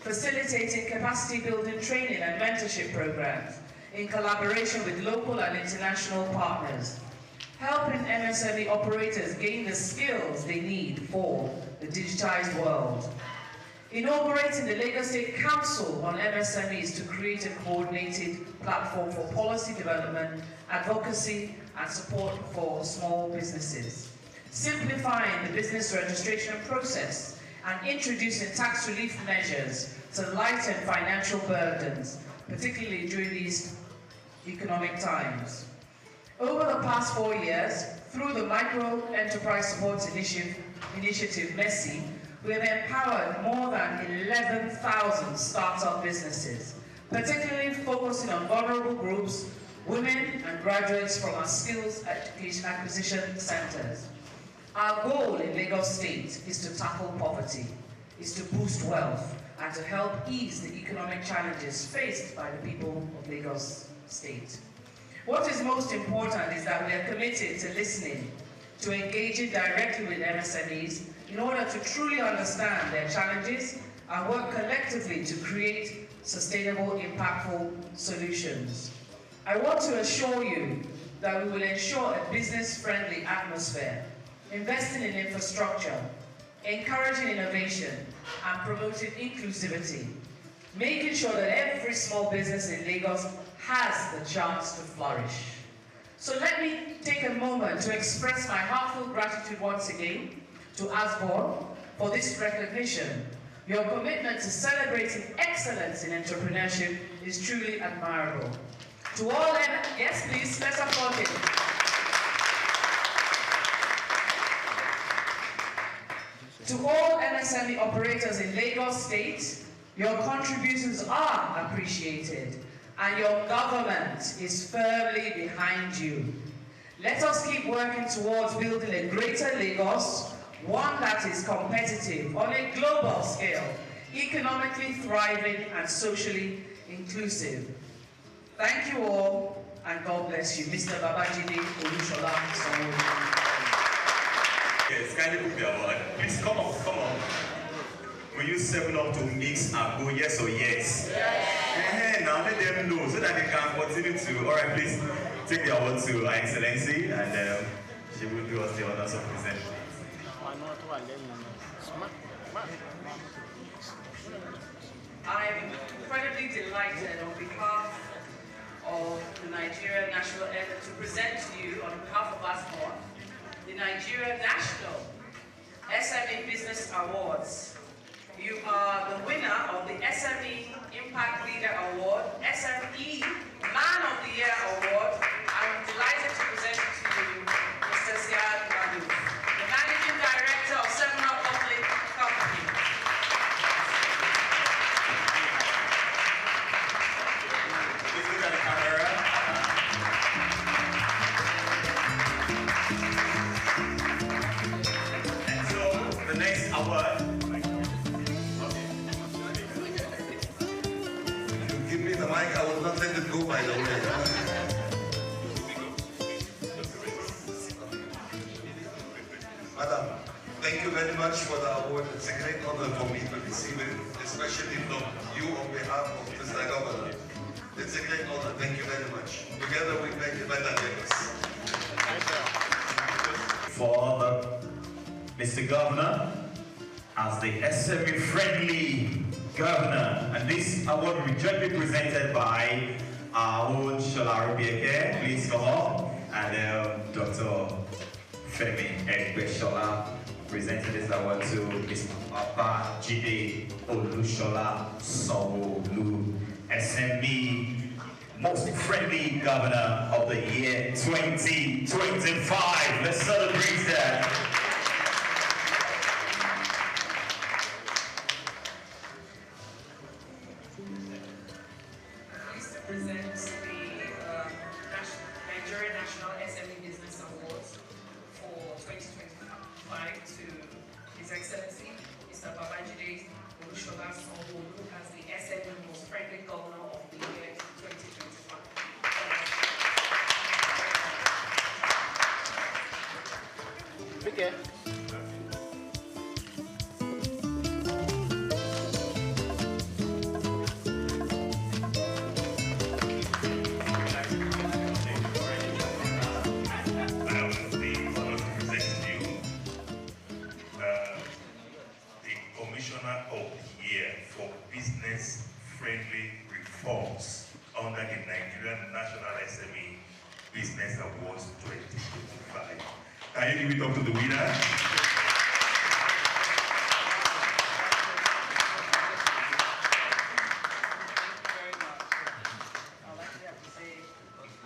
Facilitating capacity building training and mentorship programs in collaboration with local and international partners. Helping MSME operators gain the skills they need for the digitized world. Inaugurating the Lagos State Council on MSMEs to create a coordinated platform for policy development, advocacy, and support for small businesses. Simplifying the business registration process and introducing tax relief measures to lighten financial burdens, particularly during these economic times. Over the past 4 years, through the Micro Enterprise Support Initiative MESI, we have empowered more than 11,000 startup businesses, particularly focusing on vulnerable groups, women and graduates from our skills acquisition centers. Our goal in Lagos State is to tackle poverty, is to boost wealth, and to help ease the economic challenges faced by the people of Lagos State. What is most important is that we are committed to listening, to engaging directly with MSMEs in order to truly understand their challenges and work collectively to create sustainable, impactful solutions. I want to assure you that we will ensure a business-friendly atmosphere, investing in infrastructure, encouraging innovation, and promoting inclusivity, making sure that every small business in Lagos has the chance to flourish. So let me take a moment to express my heartfelt gratitude once again to Asborn for this recognition. Your commitment to celebrating excellence in entrepreneurship is truly admirable. To all, yes please, let's applaud it. To all MSME operators in Lagos State, your contributions are appreciated and your government is firmly behind you. Let us keep working towards building a greater Lagos, one that is competitive on a global scale, economically thriving and socially inclusive. Thank you all, and God bless you. Mr. Babajide Olushola Sanwo-Olu. Yes, kindly put the award. Please come on, come on. Will you 7 up to mix and go yes or yes? Yes. Now let them know so that they can continue to. All right, please take the award to Her Excellency, and she will do us the honors of presenting. I'm incredibly delighted on behalf of the Nigeria National Effort to present to you, on behalf of ASMOR, the Nigeria National SME Business Awards. You are the winner of the SME Impact Leader Award, SME Man of the Year Award. I'm delighted to present to you Mr. Siad Madu, the Managing Director of Seminole Public Company. Please look at the camera. And so, the next award. Give me the mic, I will not let it go, by the way. Madam, thank you very much for the award. It's a great honor for me to receive it, especially from you on behalf of Mr. Governor. It's a great honor. Thank you very much. Together we make a better Lagos. For Mr. Governor, as the SME-friendly Governor, and this award will be jointly presented by our own Shola Obieke. Please come up, and Dr. Femi Shola presenting this award to Mr. Babajide Olushola Sanwo-Olu, SME most friendly governor of the year 2025. Let's celebrate that. Present the Nigerian National SME Business Awards for 2025 to His Excellency Mr. Babajide Olushola Sanwo-Olu as the SME Most Friendly Governor of the year 2025. Okay. Of the Year for Business-Friendly Reforms under the Nigerian National SME Business Awards 2025. Can you give it up to the winner?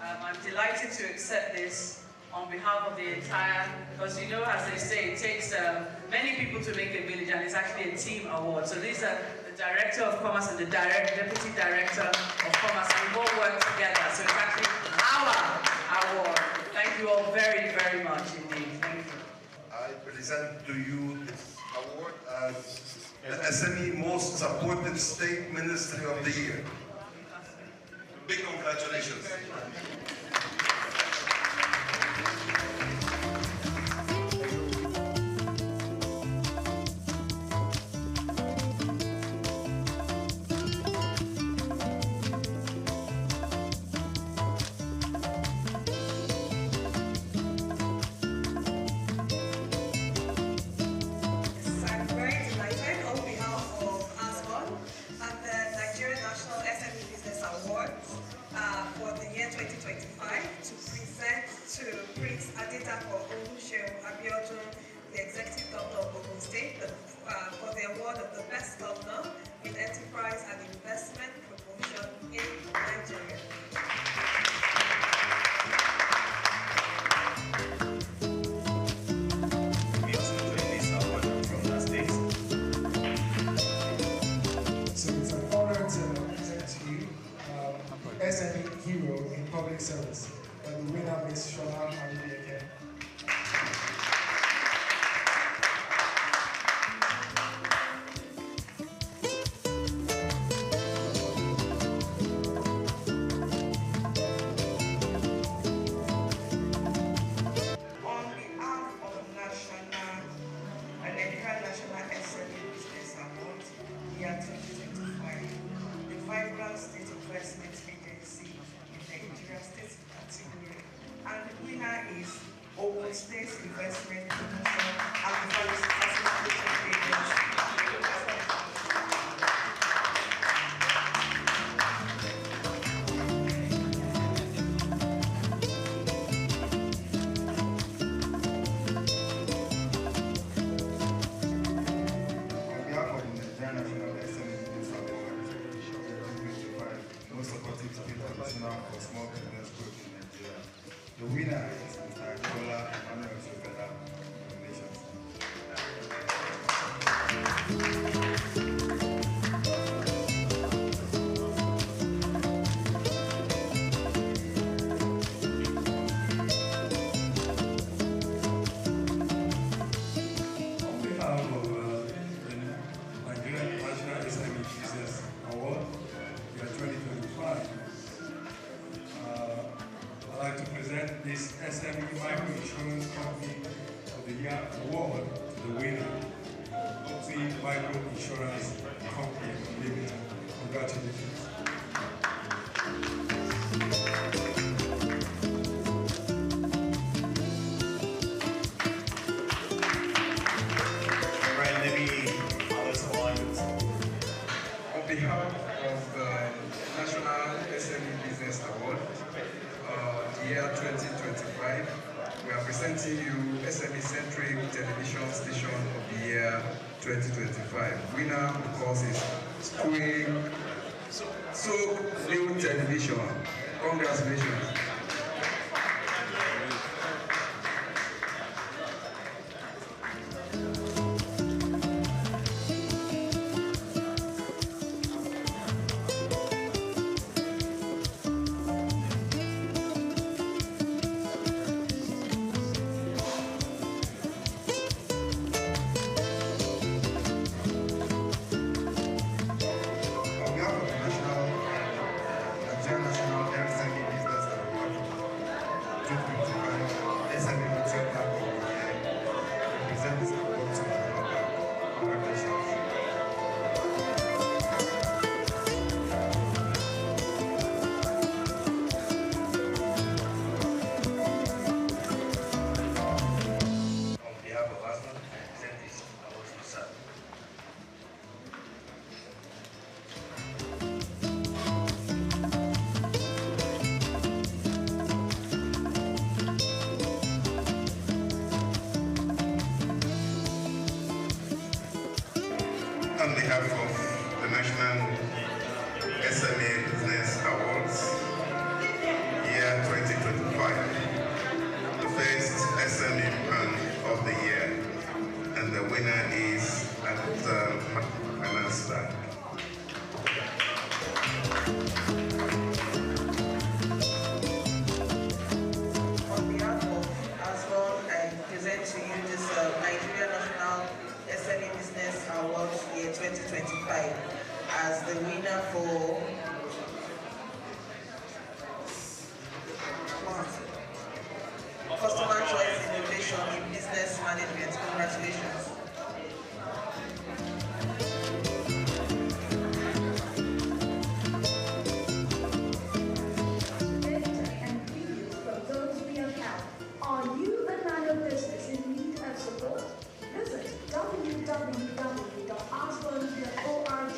I'm delighted to accept this on behalf of the entire, because you know, as they say, it takes many people to make a village, and it's actually a team award. So these are the Director of Commerce and the Deputy Director of Commerce, and we all work together. So it's actually our award. Thank you all very, very much indeed. Thank you. I present to you this award as the SME Most Supported State Ministry of the Year. Big congratulations. For the award of the best governor in enterprise and investment promotion in Nigeria. We also enjoy this award from the state. So it's an honor to present to you SME Hero in Public Service, and the winner is Shola Adeleke. States Investment Promotion and Facilitation Agency. On behalf of the Nigerian National SME Business Award 2025, most supportive state commissioner for small business growth in Nigeria, the winner is Mr. Adeola Emmanuel Sofela. Congratulations. On behalf of the Nigerian National SME Business Award, year 2025, I'd like to present this SME Microinsurance Company of the Year Award to the winner, Oxy Microinsurance Company Limited. Congratulations. On behalf of the National SME Business Award, the year 2025, we are presenting you SME-centric television station of the year 2025. Winner, of course, is Souq Souq New Television. Congratulations. On behalf of the National SMA Business Awards, year 2025, the first SME Man of the Year, and the winner is Souq. On behalf of ASRON, I present to you this Nigeria National SME Business Awards year 2025 as the winner for Customer Choice Innovation in Business Management. Congratulations. Are you a man of business in need of support? Visit www.asworld.org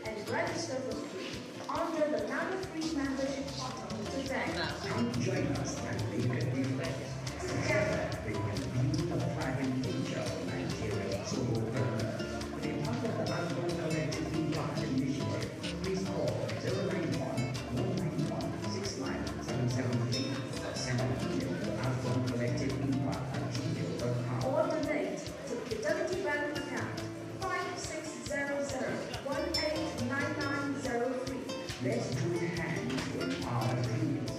and register for free under the Nano Free membership portal today. Come join us and make a difference. Together, we can build a thriving future of Nigeria. So, to be part of the Asworld Collective Impact Initiative, please call 091-191-69773 or send an email to asworldcollectiveimpact@gmail.com. Or donate to Fidelity Bank account 5600189903. Let's join hands to empower dreams,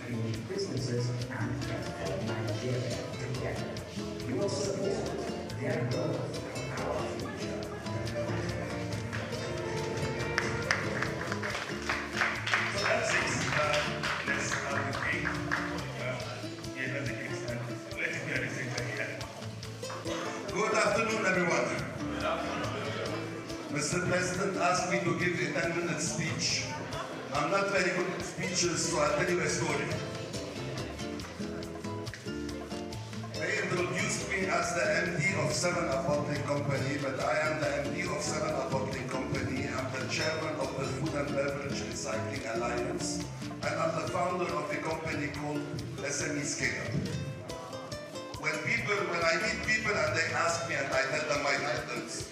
build businesses, and transform Nigeria together. Your support, their growth, our future. So that's it. Let's have a cake. Yeah, that's the cake stand. Let's get it here. Good afternoon, everyone. Mr. President asked me to give a 10-minute speech. I'm not very good at speeches, so I'll tell you a story. They introduced me as the MD of 7-Up Bottling Company, but I am the MD of 7-Up Bottling Company. I'm the chairman of the Food and Beverage Recycling Alliance, and I'm the founder of a company called SME Scale. When I meet people and they ask me and I tell them my titles,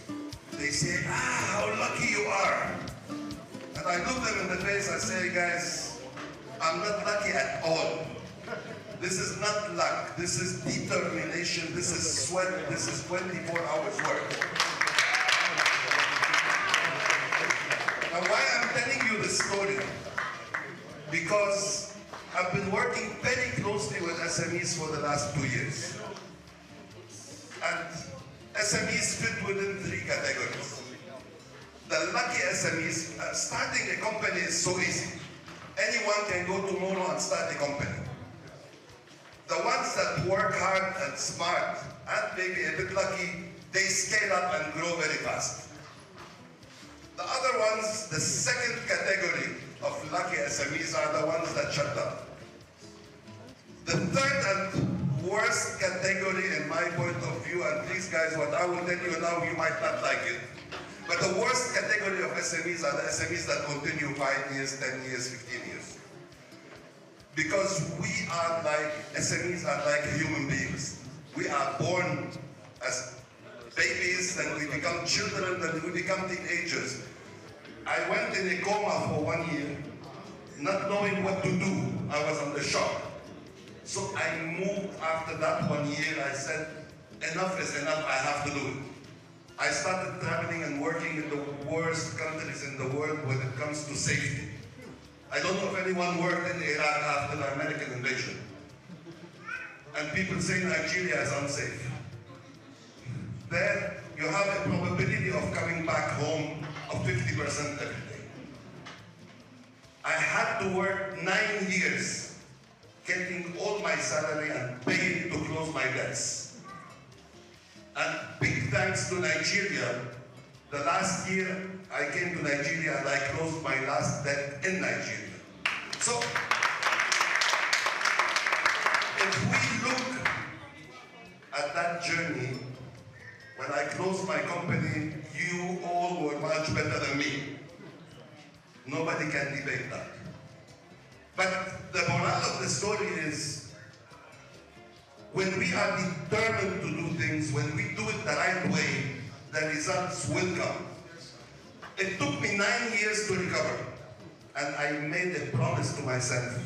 they say, how lucky you are. And I look them in the face and say, guys, I'm not lucky at all. This is not luck, this is determination, this is sweat, this is 24 hours work. Now why I'm telling you this story? Because I've been working very closely with SMEs for the last 2 years. And SMEs fit within 3 categories. The lucky SMEs, starting a company is so easy. Anyone can go tomorrow and start a company. The ones that work hard and smart and maybe a bit lucky, they scale up and grow very fast. The other ones, the second category of lucky SMEs are the ones that shut down. The third and worst category in my point of view, and please guys, what I will tell you now, you might not like it, but the worst category of SMEs are the SMEs that continue 5 years, 10 years, 15 years. Because we are like, SMEs are like human beings. We are born as babies, then we become children, then we become teenagers. I went in a coma for 1 year, not knowing what to do. I was under shock. So I moved after that 1 year. I said, enough is enough, I have to do it. I started traveling and working in the worst countries in the world when it comes to safety. I don't know if anyone worked in Iraq after the American invasion. And people say Nigeria is unsafe. There, you have a probability of coming back home of 50% every day. I had to work 9 years, getting all my salary and paying to close my debts. And big thanks to Nigeria, the last year I came to Nigeria and I closed my last debt in Nigeria. So, if we look at that journey, when I closed my company, you all were much better than me. Nobody can debate that. But the moral of the story is, when we are determined to do things, when we do it the right way, the results will come. It took me 9 years to recover, and I made a promise to myself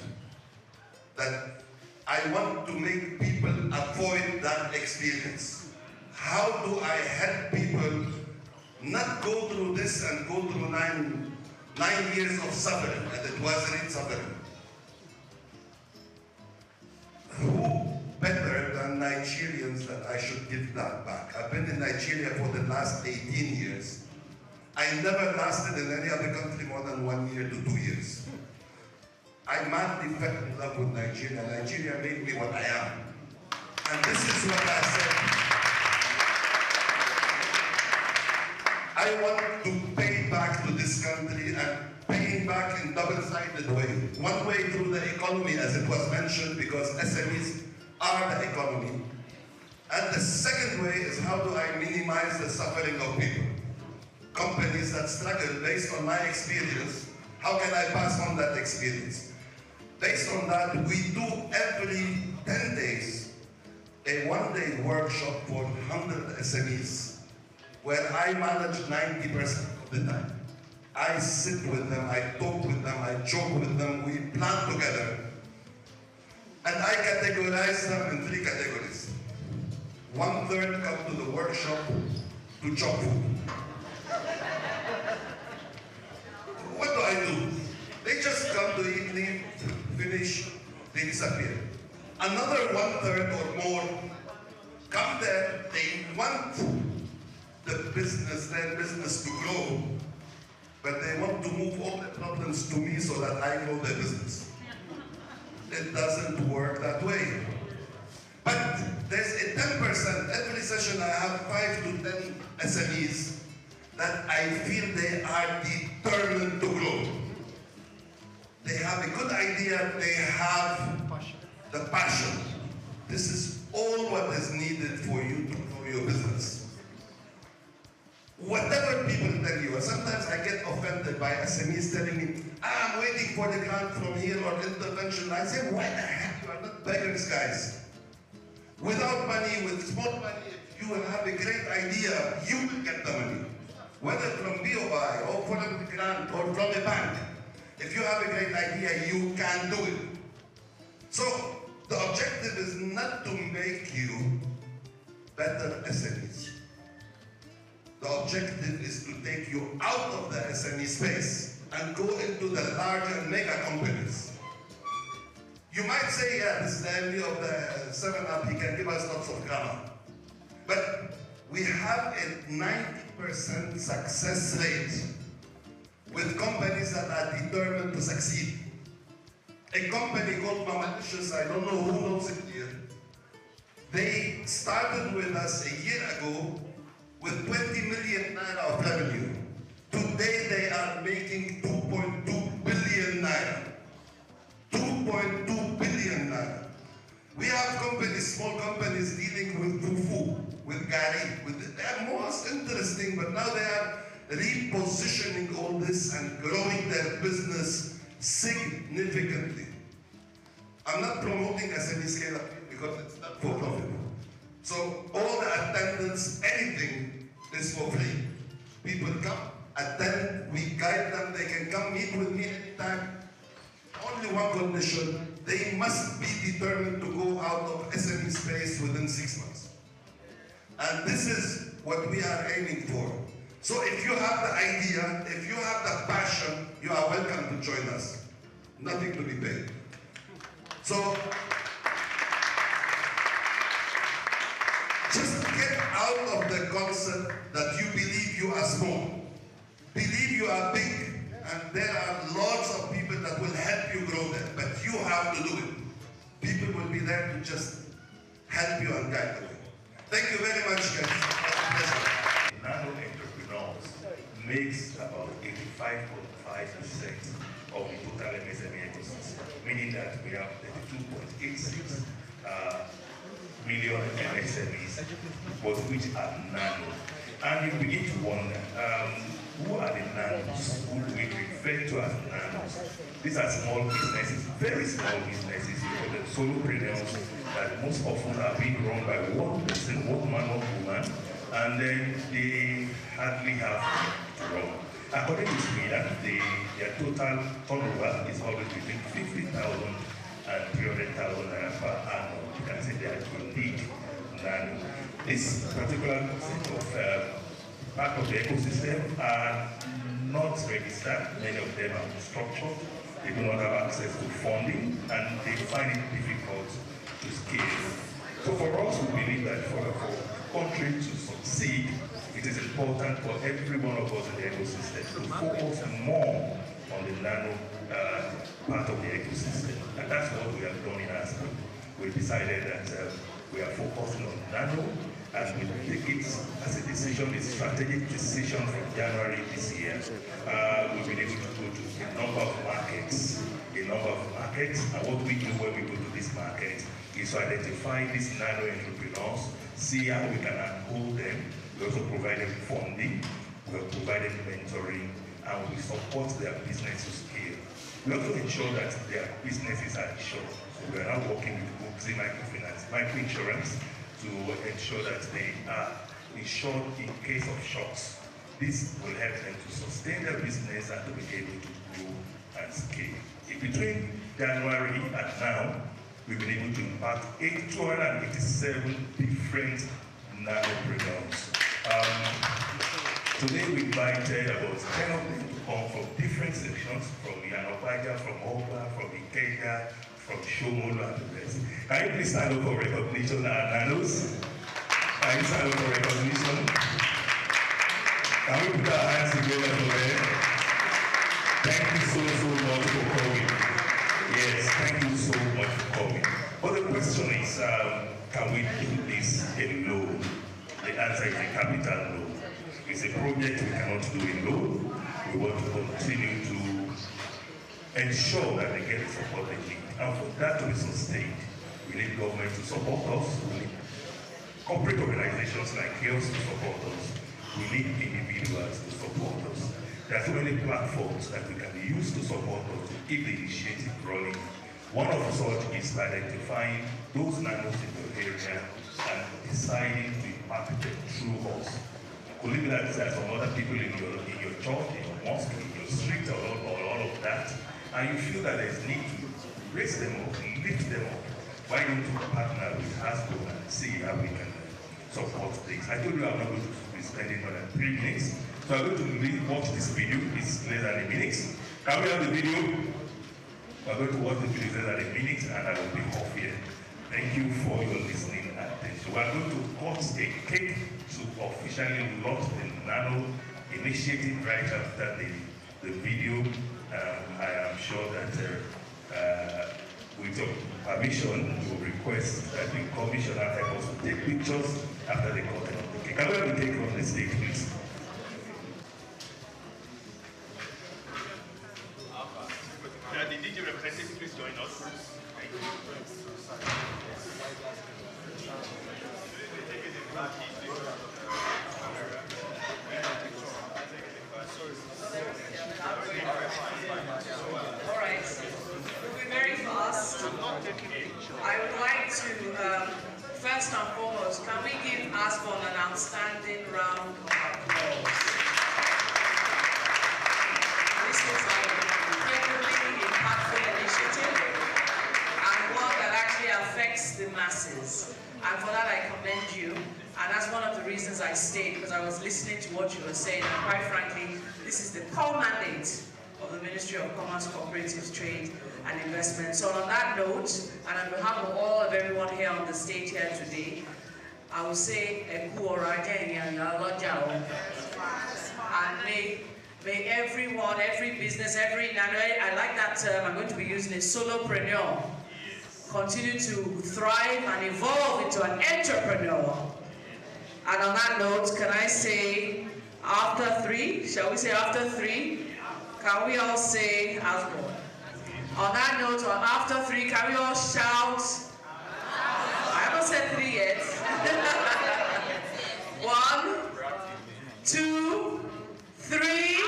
that I want to make people avoid that experience. How do I help people not go through this and go through nine years of suffering, and it wasn't suffering? Who better than Nigerians that I should give that back? I've been in Nigeria for the last 18 years. I never lasted in any other country more than 1 year to 2 years. I madly fell in love with Nigeria. Nigeria made me what I am. And this is what I said. I want to pay back to this country, and paying back in double-sided way. One way through the economy, as it was mentioned, because SMEs are the economy. And the second way is, how do I minimize the suffering of people? Companies that struggle, based on my experience, how can I pass on that experience? Based on that, we do every 10 days a one-day workshop for 100 SMEs, where I manage 90% of the time. I sit with them, I talk with them, I joke with them, we plan together. And I categorize them in 3 categories. 1/3 come to the workshop to chop food. What do I do? They just come to eat, leave, finish, they disappear. Another 1/3 or more come there, they want their business to grow, but they want to move all the problems to me so that I grow their business. It doesn't work that way. But there's a 10%, every session I have 5 to 10 SMEs that I feel they are determined to grow. They have a good idea, they have the passion. This is all what is needed for you to grow your business. Whatever people tell you, and sometimes I get offended by SMEs telling me, I'm waiting for the grant from here or intervention. I say, why the heck? You are not beggars, guys. Without money, with small money, if you have a great idea, you will get the money. Whether from BOI or from a grant or from a bank. If you have a great idea, you can do it. So, the objective is not to make you better SMEs. The objective is to take you out of the SME space and go into the larger mega companies. You might say, yeah, this is the MD of the 7-Up, he can give us lots of grammar. But we have a 90% success rate with companies that are determined to succeed. A company called Mamalicious, I don't know who knows it here. They started with us a year ago with 20 million naira of revenue. Today they are making 2.2 billion naira. 2.2 billion naira. We have companies, small companies dealing with fufu, with gari. They are most interesting, but now they are repositioning all this and growing their business significantly. I'm not promoting SME scale-up because it's not for profit. So all the attendance, anything is for free. People come, and then we guide them. They can come meet with me anytime. Only one condition, they must be determined to go out of SME space within 6 months. And this is what we are aiming for. So if you have the idea, if you have the passion, you are welcome to join us. Nothing to be paid. So just get out of the concept that you believe you are small. Believe you are big. And there are lots of people that will help you grow there, but you have to do it. People will be there to just help you and guide the way. Thank you very much, guys. Nano entrepreneurs makes about 85.5% of the total MSME ecosystem, meaning that we have 32.86 million MSMEs, but which are nano. And you begin to wonder, who are the nanos? Who we refer to as nanos? These are small businesses, very small businesses, the solopreneurs that most often are being run by one person, one man, one woman, and then they hardly have to run. According to SMIA, their total turnover is always between 50,000 and 300,000 naira per annum. You can say they are unique nano. This particular set of part of the ecosystem are not registered. Many of them are structured. They do not have access to funding, and they find it difficult to scale. So for us, we believe that for the country to succeed, it is important for every one of us in the ecosystem to focus more on the nano part of the ecosystem. And that's what we have done in ASPA. We decided that we are focusing on nano, and we take it as a decision, a strategic decision from January this year. We've been able to go to a number of markets, and what we do when we go to this market is to identify these nano entrepreneurs, see how we can uphold them. We also provide them funding, we have provided mentoring, and we support their business to scale. We also ensure that their businesses are insured. So we are now working with Booksy Microfinance, Microinsurance, to ensure that they are insured in case of shocks. This will help them to sustain their business and to be able to grow and scale. In between January and now, we've been able to impact 287 different nanopreneurs. Today we invited about 10 of them to come from different sections, from Yanopaja, from Oba, from Ikeja, from Shomolu and the rest. Can you please stand up for recognition, our nanos? Can you stand up for recognition? Can we put our hands together for them? Thank you so much for coming. Yes, thank you so much for coming. But the question is, can we do this alone? The answer is a capital no. It's a project we cannot do alone. We want to continue to ensure that they get the support they need. And for that to be sustained, we need government to support us, we need corporate organizations like yours to support us, we need individuals to support us. There are so many platforms that we can use to support us to keep the initiative running. One of such is identifying those nanos in your area and deciding to impact them through us. Could it be that there are some other people in your church, in your mosque, in your street, or all of that, and you feel that there's need to raise them up, lift them up? Why don't you partner with Hasbro and see how we can support this? I told you I'm not going to be spending more than 3 minutes, so I'm going to watch this video. It's less than a minute. Can we have the video? We're going to watch the video less than a minute, and I will be off here. Thank you for your listening and attention. We're going to cut a cake to officially launch the Nano initiative right after the video. I am sure that with your permission, we will request that the commissioner help us to take pictures after the cutting of the cake. Can we have the cake on the stage, please? The DJ representative, please join us. Thank you. All right, we'll be very fast. I would like to, first and foremost, can we give Asbon an outstanding round of applause? This looks like an incredibly impactful initiative and one that actually affects the masses. And for that, I commend you. And that's one of the reasons I stayed, because I was listening to what you were saying. And quite frankly, this is the core mandate of the Ministry of Commerce, Cooperatives, Trade and Investment. So on that note, and on behalf of all of everyone here on the stage here today, I will say, and may everyone, every business, I like that term, I'm going to be using it, solopreneur, continue to thrive and evolve into an entrepreneur. And on that note, can I say, after 3, shall we say after 3, can we all say, as one? On that note, or after 3, can we all shout? I haven't said 3 yet. 1, 2, 3.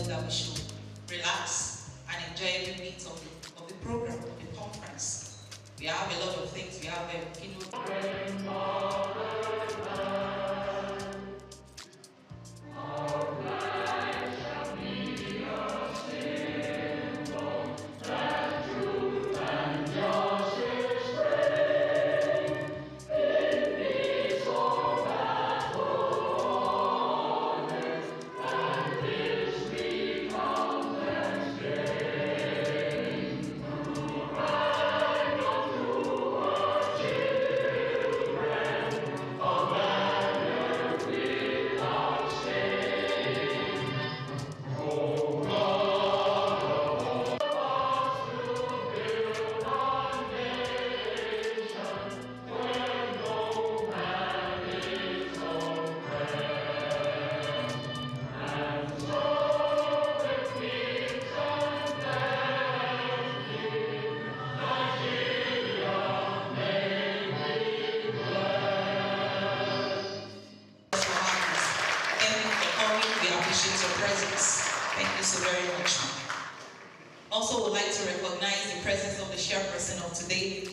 That we should relax and enjoy every bit of the program, of the conference. We have a lot of things. We have a Also would like to recognize the presence of the chairperson of today,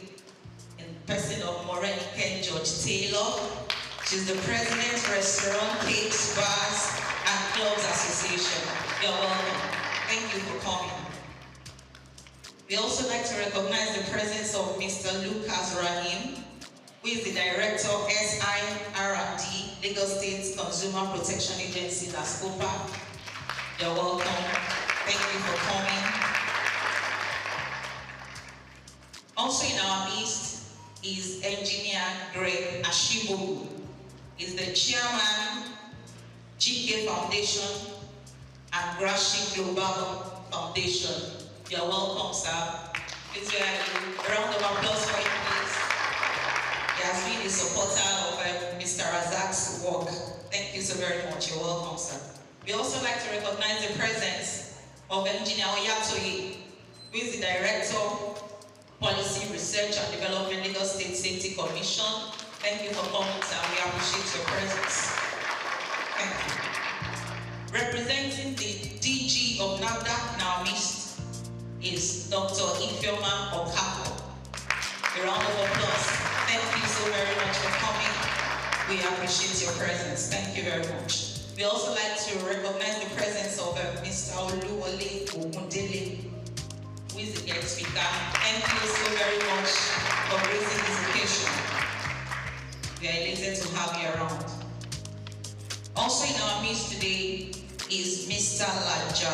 in person of Morenike George Taylor. She's the president, Restaurant, Cakes, Bars, and Clubs Association. You're welcome. Thank you for coming. We also like to recognize the presence of Mr. Lucas Rahim, who is the director, SIR&D, Lagos State Consumer Protection Agency, LASCOPA. You're welcome. Thank you for coming. Also in our midst is Engineer Greg Ashibogu. He's the chairman, GK Foundation and Grashi Global Foundation. You're welcome, sir. Please a round of applause for him, please. He has been a supporter of Mr. Razak's work. Thank you so very much. You're welcome, sir. We also like to recognize the presence of Engineer Oyatoye, who is the Director, Policy Research and Development, Lagos State Safety Commission. Thank you for coming, sir. We appreciate your presence. Thank you. Representing the DG of NAFDAC in our midst is Dr. Ifeoma Okafor. A round of applause. Thank you so very much for coming. We appreciate your presence. Thank you very much. We also like to recognize the presence of Mr. Oluwole Ogundele, who is the guest speaker. Thank you so very much for gracing this occasion. We are elated to have you around. Also in our midst today is Mr. Laja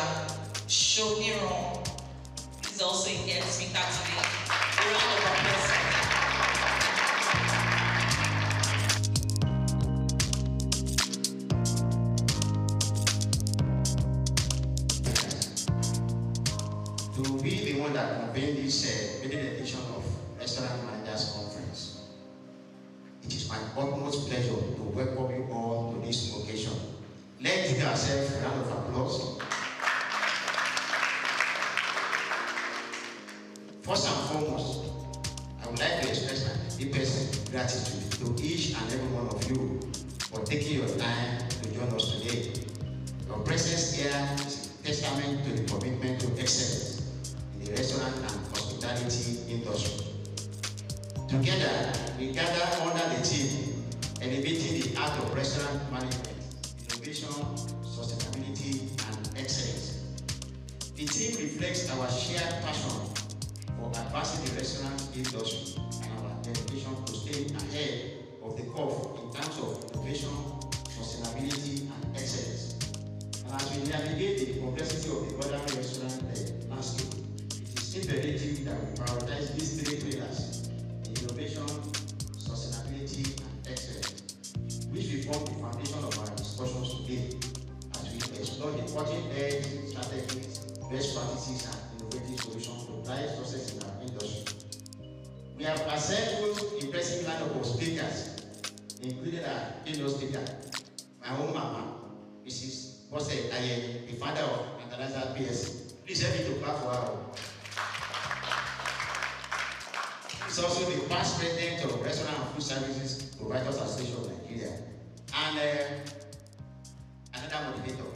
Shomiron. He's also a guest speaker today. A round of applause. To be the one that convened this maiden edition of Restaurant Managers Conference, it is my utmost pleasure to welcome you all to this occasion. Let's give ourselves a round of applause. First and foremost, I would like to express my deepest gratitude to each and every one of you for taking your time to join us today. Your presence here is a testament to the commitment to excellence in the restaurant and hospitality industry. Together, we gather under the theme, elevating the art of restaurant management, innovation, sustainability, and excellence. The theme reflects our shared passion for advancing the restaurant industry and our dedication to staying ahead of the curve in terms of innovation, sustainability, and excellence. And as we navigate the complexity of the modern restaurant landscape, it is imperative that we prioritize these three pillars: innovation, sustainability, and excellence, which will form the foundation of our discussions today as we explore the cutting-edge strategies, best practices, and innovative solutions to drive success in our industry. We have assembled impressive lineup of speakers, including our keynote speaker, my own mama, Mrs. Bose Aye, the founder of International PSC. Please help me to clap for her. She's also the past president of Restaurant and Food Services Providers Association of Nigeria. And another motivator,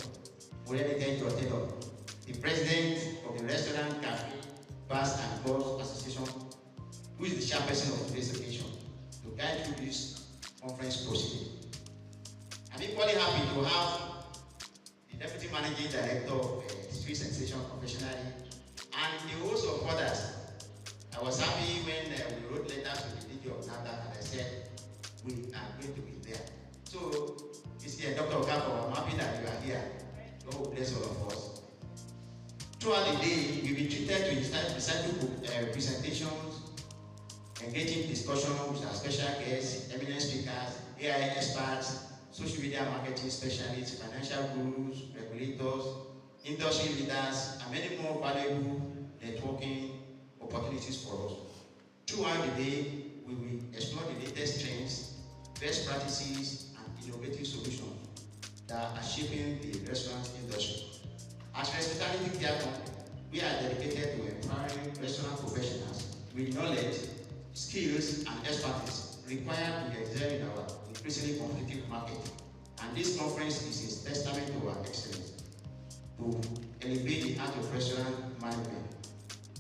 the president of the Restaurant, Cafe, Bars and Clubs Association, who is the chairperson of today's occasion, to guide through this conference proceeding. I'm equally happy to have the Deputy Managing Director of Street Sensation Professionally and the host of others. I was happy when we wrote letters to the DG of NAFDAC and I said, we are going to be there. So, it's here, Dr. Okafor, I'm happy that you are here. God bless all of us. Throughout the day, we'll be treated to insightful presentations, engaging discussion with our special guests, eminent speakers, AI experts, social media marketing specialists, financial gurus, regulators, industry leaders, and many more valuable networking opportunities for us. Throughout the day, we will explore the latest trends, best practices, and innovative solutions that are shaping the restaurant industry. As Hospitality Care Company, we are dedicated to empowering restaurant professionals with knowledge, skills, and expertise required to excel in our increasingly competitive market. And this conference is a testament to our excellence to elevate the art of restaurant management.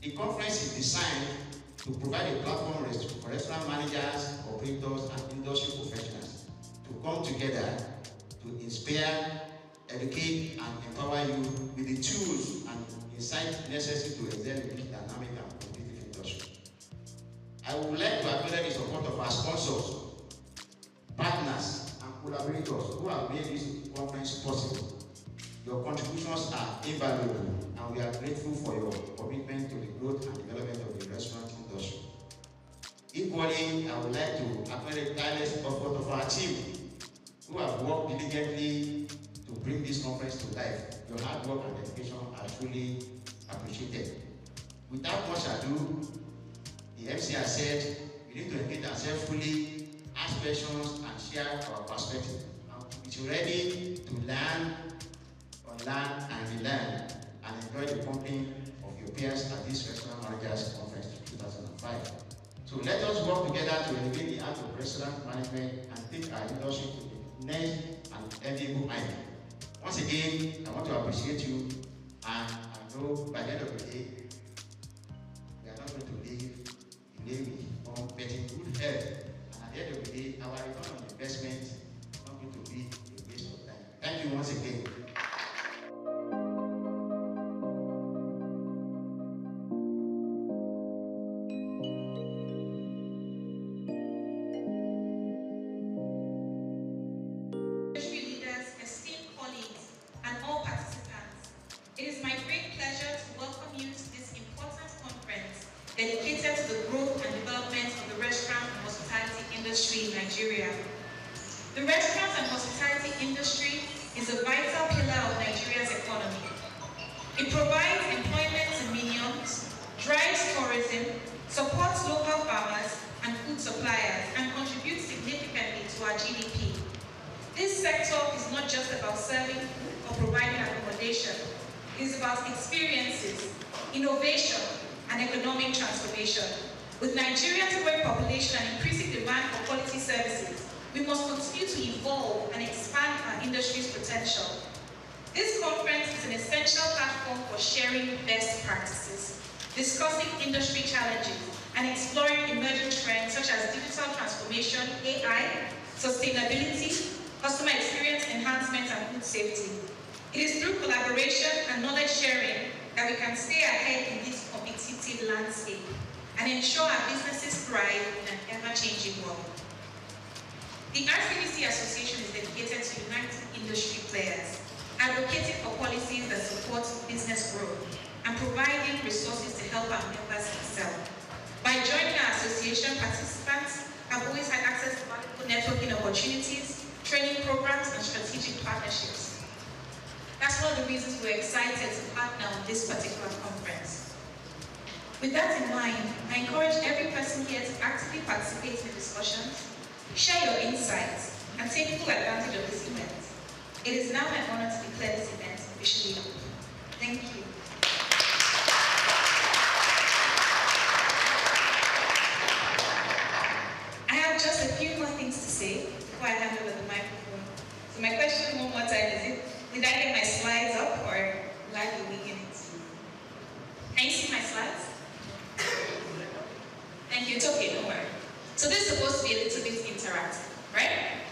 The conference is designed to provide a platform for restaurant managers, operators, and industry professionals to come together to inspire, educate, and empower you with the tools and insights necessary to excel in this dynamic and competitive industry. I would like to acknowledge the support of our sponsors, partners, and collaborators who have made this conference possible. Your contributions are invaluable, and we are grateful for your commitment to the growth and development of the restaurant industry. Equally, I would like to acknowledge the tireless effort of our team, who have worked diligently to bring this conference to life. Your hard work and dedication are truly appreciated. Without much ado, the MC has said we need to engage ourselves fully, ask questions, and share our perspective. Be ready to learn, unlearn, and relearn, and enjoy the company of your peers at this Restaurant Managers Conference 2005. So let us work together to elevate the art of restaurant management and take our industry to the next and enviable height. Once again, I want to appreciate you, and I know by the end of the day, going to live the way we want, but in good health. And at the end of the day, our return on investment is not going to be a waste of time. Thank you once again. Dedicated to the growth and development of the restaurant and hospitality industry in Nigeria. The restaurant and hospitality industry is a vital pillar of Nigeria's economy. It provides employment to millions, drives tourism, supports local farmers and food suppliers, and contributes significantly to our GDP. This sector is not just about serving or providing accommodation. It is about experiences, innovation, and economic transformation. With Nigeria's growing population and increasing demand for quality services, we must continue to evolve and expand our industry's potential. This conference is an essential platform for sharing best practices, discussing industry challenges, and exploring emerging trends such as digital transformation, AI, sustainability, customer experience enhancement, and food safety. It is through collaboration and knowledge sharing that we can stay ahead in this competitive landscape and ensure our businesses thrive in an ever-changing world. The RCBC Association is dedicated to uniting industry players, advocating for policies that support business growth, and providing resources to help our members excel. By joining our association, participants have always had access to valuable networking opportunities, training programs, and strategic partnerships. That's one of the reasons we're excited to partner on this particular conference. With that in mind, I encourage every person here to actively participate in the discussions, share your insights, and take full advantage of this event. It is now my honor to declare this event officially open. Thank you. I have just a few more things to say before I hand over the microphone. So my question one more time is, did I get my slides up or will I be winging it? Can you see my slides? Thank you, it's okay, don't worry. So this is supposed to be a little bit interactive, right?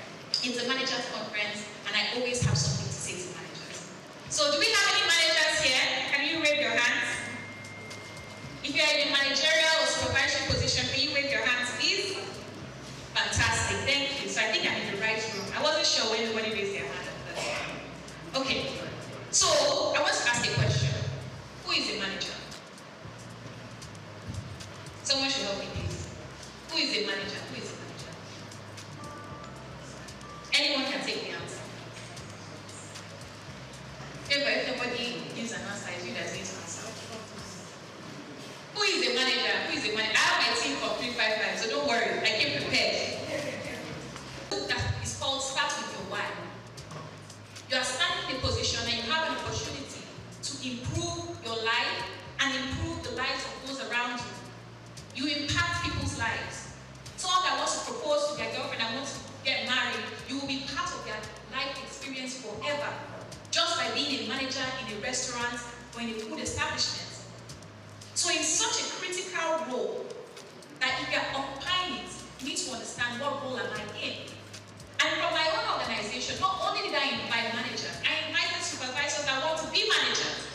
It's a managers conference and I always have something to say to managers. So do we have any managers here? Can you wave your hands? If you're in a managerial or supervisory position, can you wave your hands, please? Fantastic, thank you. So I think I'm in the right room. I wasn't sure when everybody raised their hand. Okay, so I want to ask a question. Who is a manager? Someone should help me, please. Who is a manager? Who is a manager? Anyone can take the answer. If nobody gives an answer, you guys need to answer. Who is a manager? Who is a manager? I have my team for 355, so don't worry. I came prepared. It's called Start With Your Why. You are standing in a position and you have an opportunity to improve your life and improve the lives of those around you. You impact people's lives. Someone that wants to propose to their girlfriend and wants to get married, you will be part of their life experience forever, just by being a manager in a restaurant or in a food establishment. So in such a critical role, that if you are occupying it, you need to understand what role am I in. And from my own organization, not only did I invite managers, I invited supervisors that want to be managers.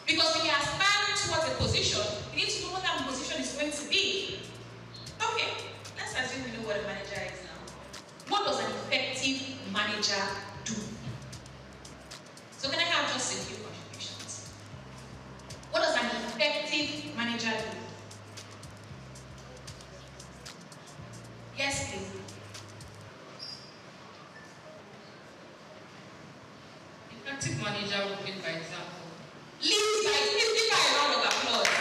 Because when you are aspiring towards a position, you need to know what that position is going to be. Okay, let's assume we know what a manager is now. What does an effective manager do? So can I have just a few contributions? What does an effective manager do? Yes, please. Effective manager will lead by example. Lead by, please give her a round of applause.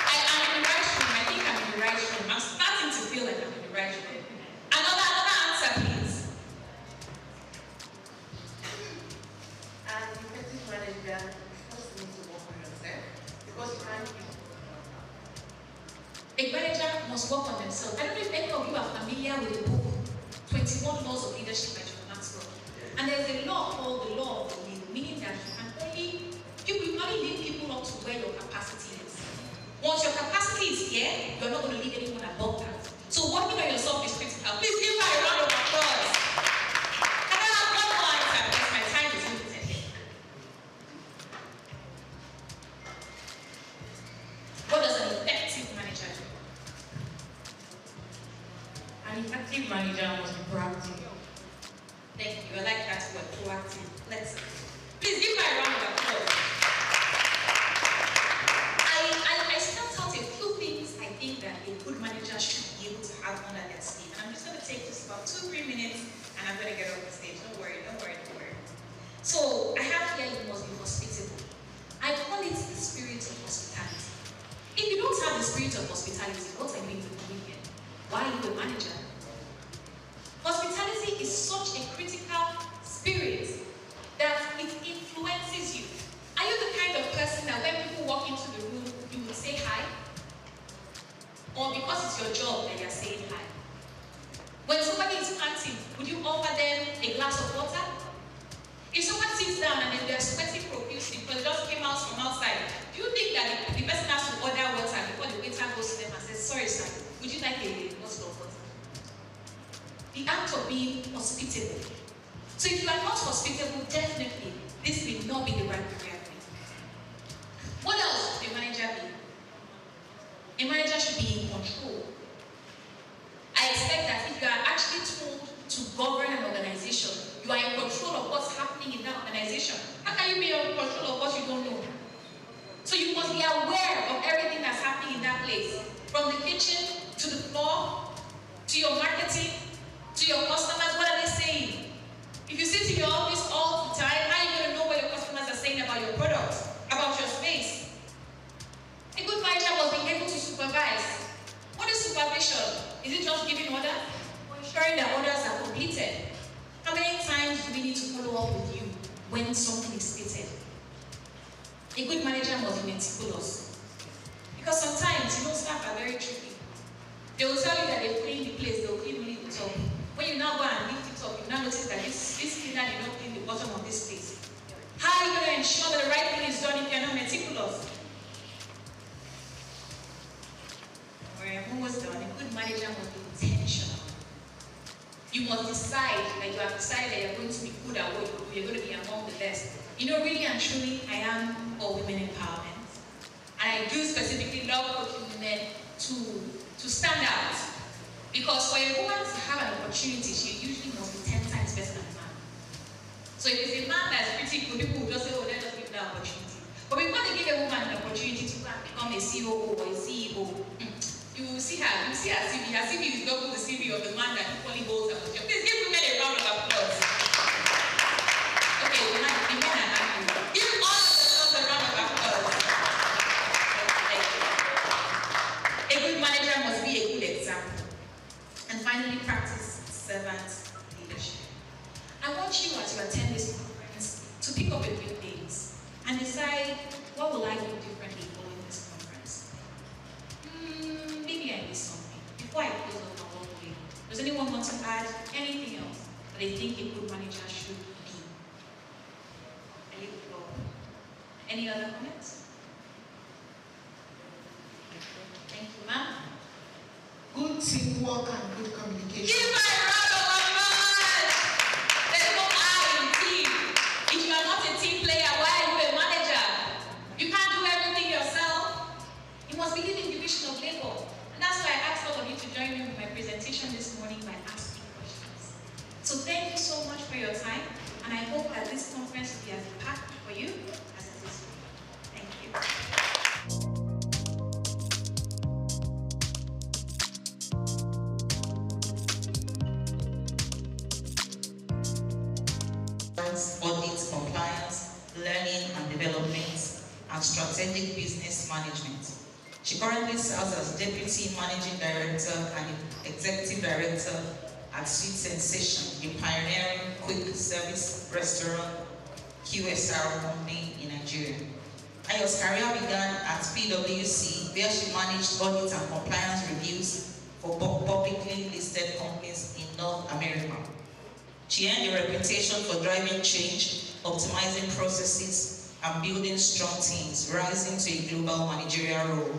I am in the right room. I think I'm in the right room. I'm starting to feel like I'm in the right room. Another answer, please. An effective manager first needs to work on yourself because you can't be. A manager must work on themselves. I don't know if any of you are familiar with the book 21 Laws of Leadership by John Maxwell. And there's a law called the law of the lead, meaning that you can only, you An effective manager must be proactive. Thank you. I like that word, proactive. Let's please give my round of applause. I stepped out a few things I think that a good manager should be able to have under their sleeve. And I'm just going to take just about 2-3 minutes and I'm going to get off the stage. Don't worry. So I have here, you must be hospitable. I call it the spirit of hospitality. If you don't have the spirit of hospitality, what are you doing here? Why are you a manager? Hospitality is such a critical spirit that it influences you. Are you the kind of person that when people walk into the room, you would say hi? Or because it's your job that you're saying hi? When somebody is panting, would you offer them a glass of water? If someone sits down and then they're sweating profusely because they just came out from outside, do you think that the person has to order water before the waiter goes to them and says, sorry sir, would you like a bottle of water? The act of being hospitable. So if you are not hospitable, definitely this will not be the right career for you. What else should a manager be? A manager should be in control. I expect that if you are actually told to govern an organization, you are in control of what's happening in that organization. How can you be in control of what you don't know? So you must be aware of everything that's happening in that place. From the kitchen, to the floor, to your marketing, to your customers, what are they saying? If you sit in your office all the time, how are you going to know what your customers are saying about your product, about your space? A good manager must be able to supervise. What is supervision? Is it just giving orders? Or ensuring that orders are completed? How many times do we need to follow up with you when something is stated? A good manager must be meticulous. Because sometimes, staff are very tricky. They will tell you that they clean the place, they will clean only the top. When you now go and lift it up, you now notice that this cleaner did not clean the bottom of this place. How are you going to ensure that the right thing is done if you are not meticulous? Alright, I'm almost done. A good manager must be intentional. You must decide that you have decided that you're going to be good at what you do, you're going to be among the best. Really and truly, I am for women empowerment. And I do specifically love coaching women to stand out. Because for a woman to have an opportunity, she usually must be 10 times better than a man. So if it's a man that's pretty good, people will just say, oh, let us give that opportunity. But before they give a woman an opportunity to become a CEO or a CEO, you will see her CV. Her CV is double the CV of the man that equally holds a position. Please give women a round of applause. Okay, the men are happy. Give all of themselves a round of applause. A good manager must be a good example. And finally, practice servant leadership. I want you, as you attend this conference, to pick up a few things and decide, what will I do differently following this conference? Maybe I missed something. Before I close up my work with you, does anyone want to add anything else that they think a good manager should be? I leave the floor. Any other comments? Thank you, ma'am. Good teamwork and good communication. Give my round of applause! There's no I in team. If you are not a team player, why are you a manager? You can't do everything yourself. You must believe in division of labor. And that's why I asked all of you to join me with my presentation this morning by asking questions. So thank you so much for your time. And I hope that this conference will be as impactful for you as it is for me. Thank you. Audit, compliance, learning and development, and strategic business management. She currently serves as Deputy Managing Director and Executive Director at Sweet Sensation, a pioneering quick service restaurant QSR company in Nigeria. Ayo's career began at PwC, where she managed audit and compliance reviews for publicly listed companies in North America. She earned a reputation for driving change, optimizing processes, and building strong teams, rising to a global managerial role.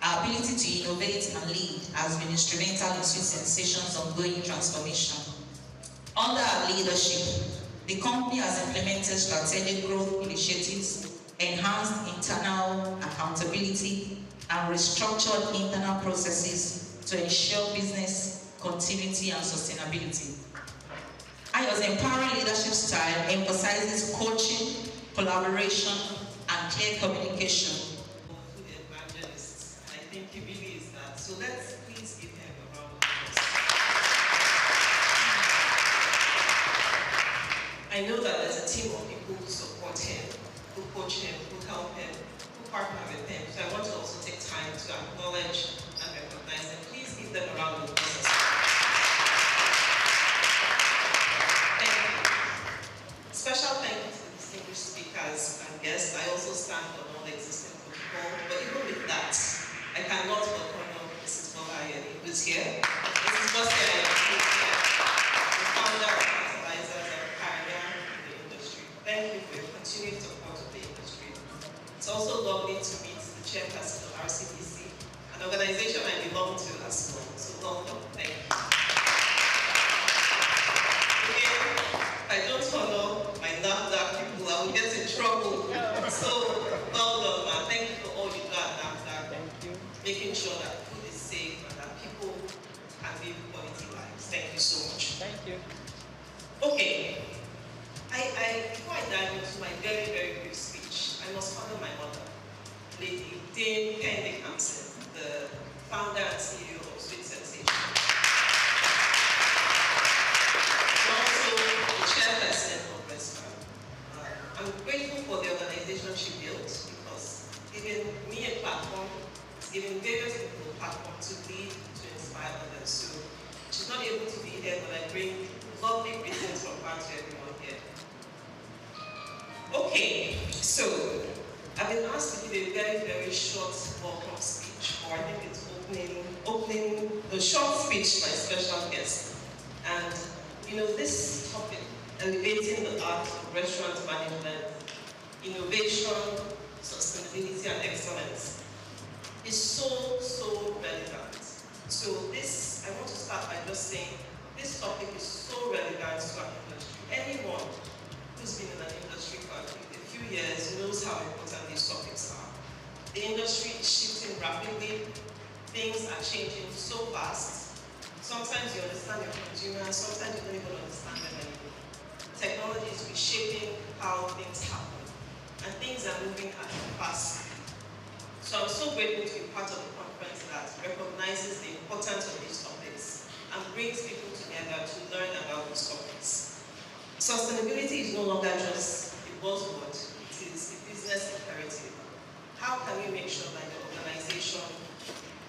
Her ability to innovate and lead has been instrumental in Sweet Sensation's ongoing transformation. Under her leadership, the company has implemented strategic growth initiatives, enhanced internal accountability, and restructured internal processes to ensure business continuity, and sustainability. IO's empowering leadership style emphasizes coaching, collaboration, and clear communication. Food evangelist, and I think he really is that. So let's please give him a round of applause. I know that there's a team of people who support him, who coach him, who help him, who partner with him. So I want to also take time to acknowledge and recognize them. Please give them a round of applause. Thank you. Special thank you to distinguished speakers and guests. I also stand on all the existing protocol, but even with that, I cannot but honor Mrs. Bola Ayeni, who's here. Mrs. Bola Ayeni, who's here, the founder of Fertilizers and pioneer in the industry. Thank you for your continued support of the industry. It's also lovely to meet the chairperson of RCPC, an organization I belong to as well. So welcome. Thank you. Again, if I don't honor my NAFDAC people, I will get in trouble. So well done, man. Thank you for all you do at NAFDAC. Thank you. Making sure that food is safe and that people can live quality lives. Thank you so much. Thank you. Okay. Before I dive into my very, very brief speech, I must honor my mother, Lady Dame Penny Hampson, the founder and CEO of Sweet Sensation. Also, the chairperson of Restaurant. I'm grateful for the organization she built because giving me a platform, it's giving various people a platform to lead, to inspire others. So she's not able to be here, but I bring lovely greetings from her to everyone here. Okay, so I've been asked to give a very, very short welcome speech, or I think it's opening a short speech by special guest. And you know, this topic, elevating the art of restaurant management, innovation, sustainability, and excellence, is so, so relevant. So this, I want to start by just saying, this topic is so relevant to our industry. Anyone who's been in an industry for a few years knows how important these topics are. The industry is shifting rapidly. Things are changing so fast. Sometimes you understand your consumers, sometimes you don't even understand them anymore. Technology is reshaping how things happen, and things are moving at a fast speed. So I'm so grateful to be part of a conference that recognizes the importance of these topics and brings people together to learn about these topics. Sustainability is no longer just a buzzword, it is a business imperative. How can you make sure that your organization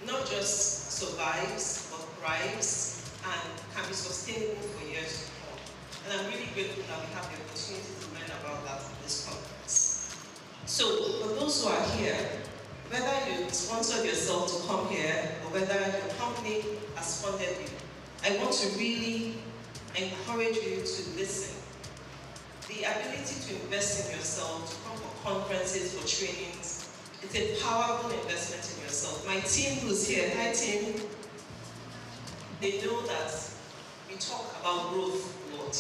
not just survives, but thrives and can be sustainable for years to come? And I'm really grateful that we have the opportunity to learn about that at this conference. So, for those who are here, whether you sponsored yourself to come here or whether your company has funded you, I want to really encourage you to listen. The ability to invest in yourself, to come for conferences, for trainings, it's a powerful investment in yourself. My team who's here, hi team, they know that we talk about growth a lot.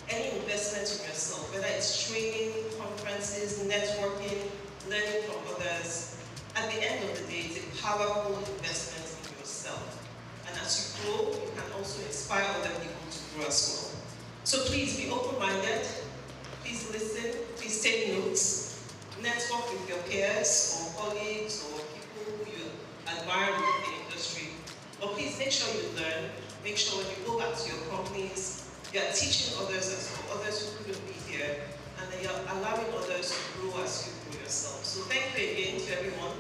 Any investment in yourself, whether it's training, conferences, networking, learning from others, at the end of the day, it's a powerful investment in yourself. And as you grow, you can also inspire other people to grow as well. So please be open-minded. Please listen, please take notes, network with your peers or colleagues or people who you admire within the industry. But please make sure you learn, make sure when you go back to your companies, you are teaching others as well, others who couldn't be here, and then you're allowing others to grow as you grow yourself. So thank you again to everyone.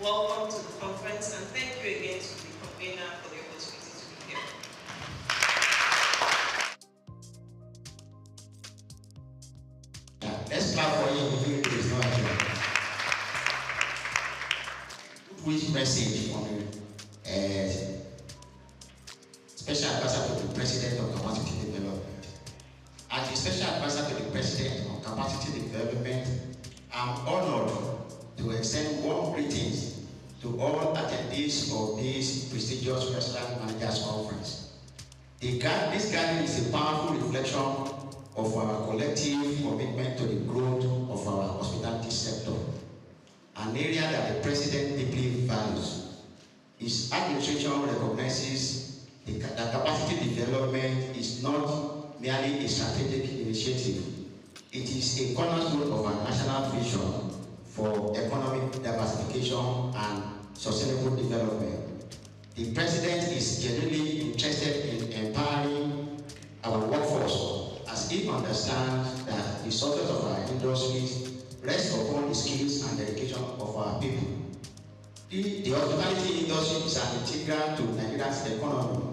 Welcome to the conference, and thank you again to the convener for the opportunity to be here. Let's clap for you if it is not here. Which message from the Special Advisor to the President of Capacity Development. As the Special Advisor to the President of Capacity Development, I'm honored to extend warm greetings to all attendees of this prestigious Restaurant Managers Conference. This gathering is a powerful reflection of our collective commitment to the growth of our hospitality sector, an area that the President deeply values. His administration recognizes the capacity merely a strategic initiative. It is a cornerstone of our national vision for economic diversification and sustainable development. The President is genuinely interested in empowering our workforce as he understands that the success of our industries rests upon the skills and dedication of our people. The hospitality industry is an integral to Nigeria's economy,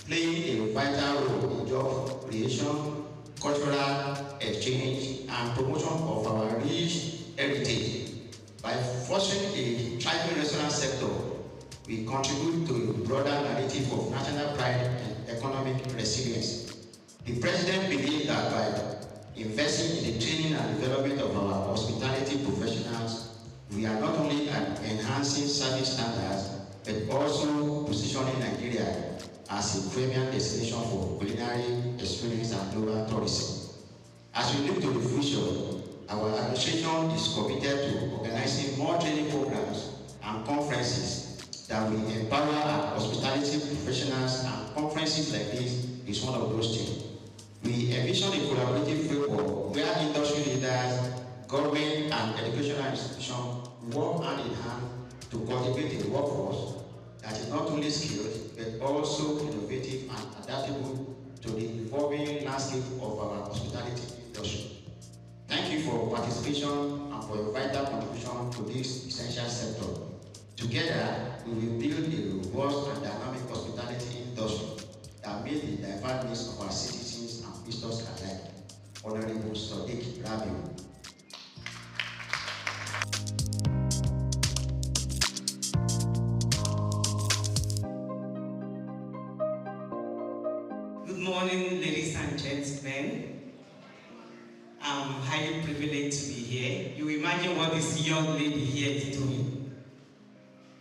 playing a vital role in job creation, cultural exchange, and promotion of our rich heritage. By fostering a thriving restaurant sector, we contribute to a broader narrative of national pride and economic resilience. The President believes that by investing in the training and development of our hospitality professionals, we are not only enhancing service standards, but also positioning Nigeria as a premium destination for culinary experience and global tourism. As we look to the future, our administration is committed to organizing more training programs and conferences that will empower our hospitality professionals, and conferences like this is one of those things. We envision a collaborative framework where industry leaders, government, and educational institutions work hand in hand to cultivate a workforce that is not only skilled, but also innovative and adaptable to the evolving landscape of our hospitality industry. Thank you for participation and for your vital contribution to this essential sector. Together, we will build a robust and dynamic hospitality industry that meets the diverse needs of our citizens and visitors alike. Honorable Souq Rabiu. Good morning, ladies and gentlemen. I'm highly privileged to be here. You imagine what this young lady here is doing.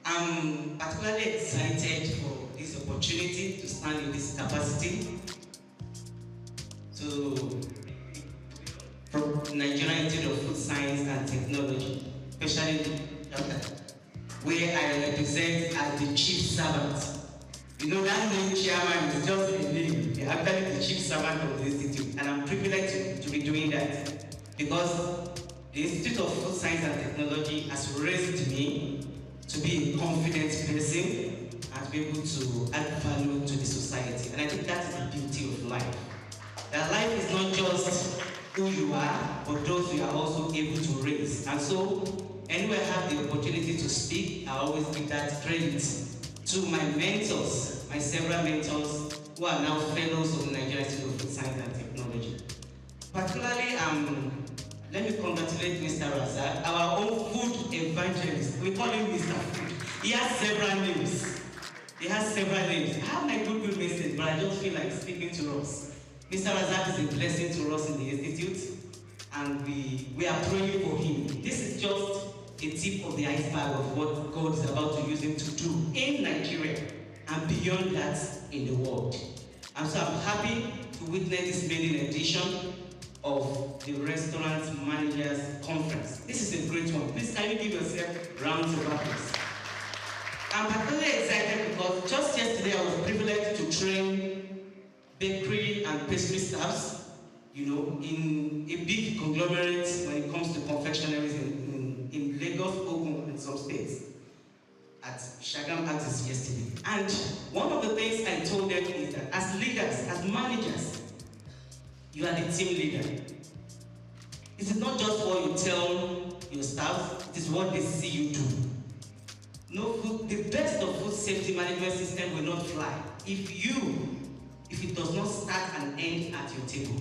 I'm particularly excited for this opportunity to stand in this capacity from Nigerian Institute of Food Science and Technology, especially where I represent as the chief servant. You know, that name chairman is just a name. You're actually the chief servant of the institute, and I'm privileged to be doing that because the Institute of Food Science and Technology has raised me to be a confident person and to be able to add value to the society. And I think that is the beauty of life. That life is not just who you are, but those you are also able to raise. And so, anywhere I have the opportunity to speak, I always give that credit to my mentors, my several mentors who are now fellows of the Nigerian Institute of Food Science and Technology. Particularly, let me congratulate Mr. Razak, our own food evangelist. We call him Mr. Food. He has several names. I have my good message, but I just feel like speaking to us. Mr. Razak is a blessing to us in the Institute, and we are praying for him. This is just a tip of the iceberg of what God is about to use him to do in Nigeria and beyond that in the world. And so I'm happy to witness this maiden edition of the Restaurant Managers Conference. This is a great one. Please can you give yourself rounds of applause. I'm particularly excited because just yesterday I was privileged to train bakery and pastry staffs, you know, in a big conglomerate when it comes to confectionaries in Lagos, Ogun, and some states at Shagam Axis yesterday. And one of the things I told them is that as leaders, as managers, you are the team leader. It is not just what you tell your staff, it is what they see you do. The best of food safety management system will not fly if it does not start and end at your table.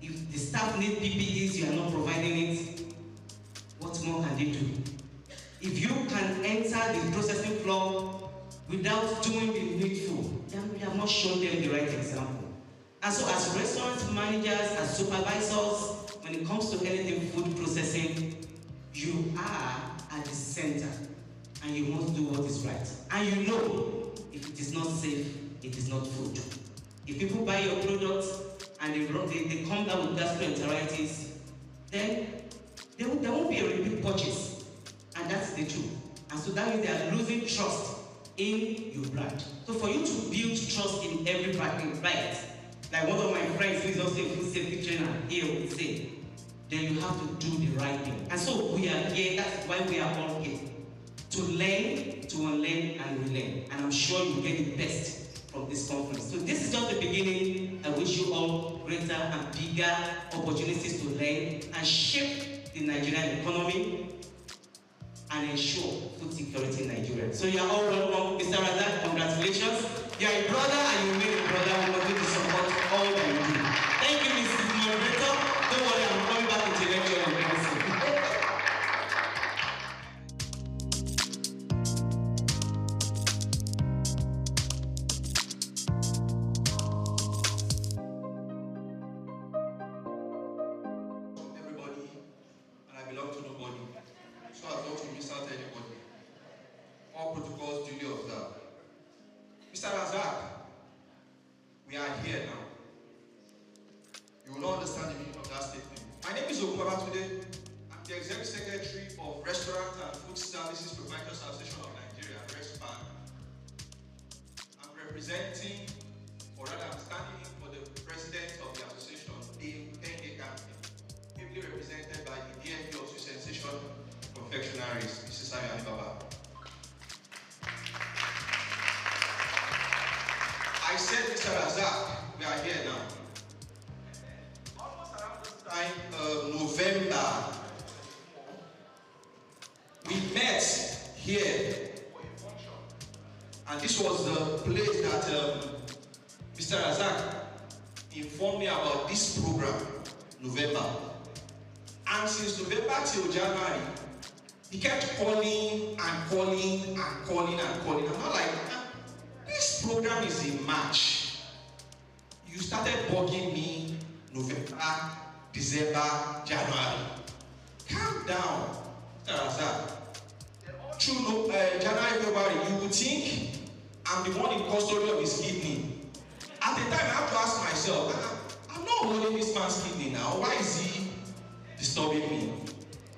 If the staff need PPEs, you are not providing it, what more can they do? If you can enter the processing floor without doing the needful, then you have not shown them the right example. And so as restaurant managers, as supervisors, when it comes to anything food processing, you are at the center and you must do what is right. And you know, if it is not safe, it is not food. If people buy your product and they come down with gastroenteritis, then there won't be a repeat purchase. And that's the truth. And so that means they are losing trust in your brand. So for you to build trust in every bite, like one of my friends who is also a food safety trainer here would say, then you have to do the right thing. And so we are here, that's why we are all here. To learn, to unlearn, and relearn. And I'm sure you get the best from this conference. So this is just the beginning. I wish you all greater and bigger opportunities to learn and shape the Nigerian economy and ensure food security in Nigeria. So you are all welcome. Mr. Razak, congratulations. You are a brother and you made a brother. We want you to support all that you do. Thank you, Mrs. Moderator. Don't worry, I'm coming back into lecture on medicine. Everybody, and I belong to nobody. So as not to miss out anybody. All protocols duly observed. Mr. Razak, we are here now. You will not understand the meaning of that statement. My name is Today. I'm the Executive Secretary of Restaurant and Food Services Proprietors Association of Nigeria, RESPAN. I'm representing, or rather I'm standing in for the President of the Association, Dame Penge Campaign, ably represented by the DMP of Sensation Confectionaries, Mrs. Ayani Baba. I said, Mr. Razak, we are here now. Almost around this time, November, we met here, and this was the place that Mr. Razak informed me about this program, November. And since November till January, he kept calling and calling and calling and calling. I'm not like, this program is in March. You started bugging me November, December, January. Calm down, Razak. Through January, February, you would think I'm the one in custody of his kidney. At the time, I have to ask myself, I'm not holding this man's kidney now. Why is he disturbing me?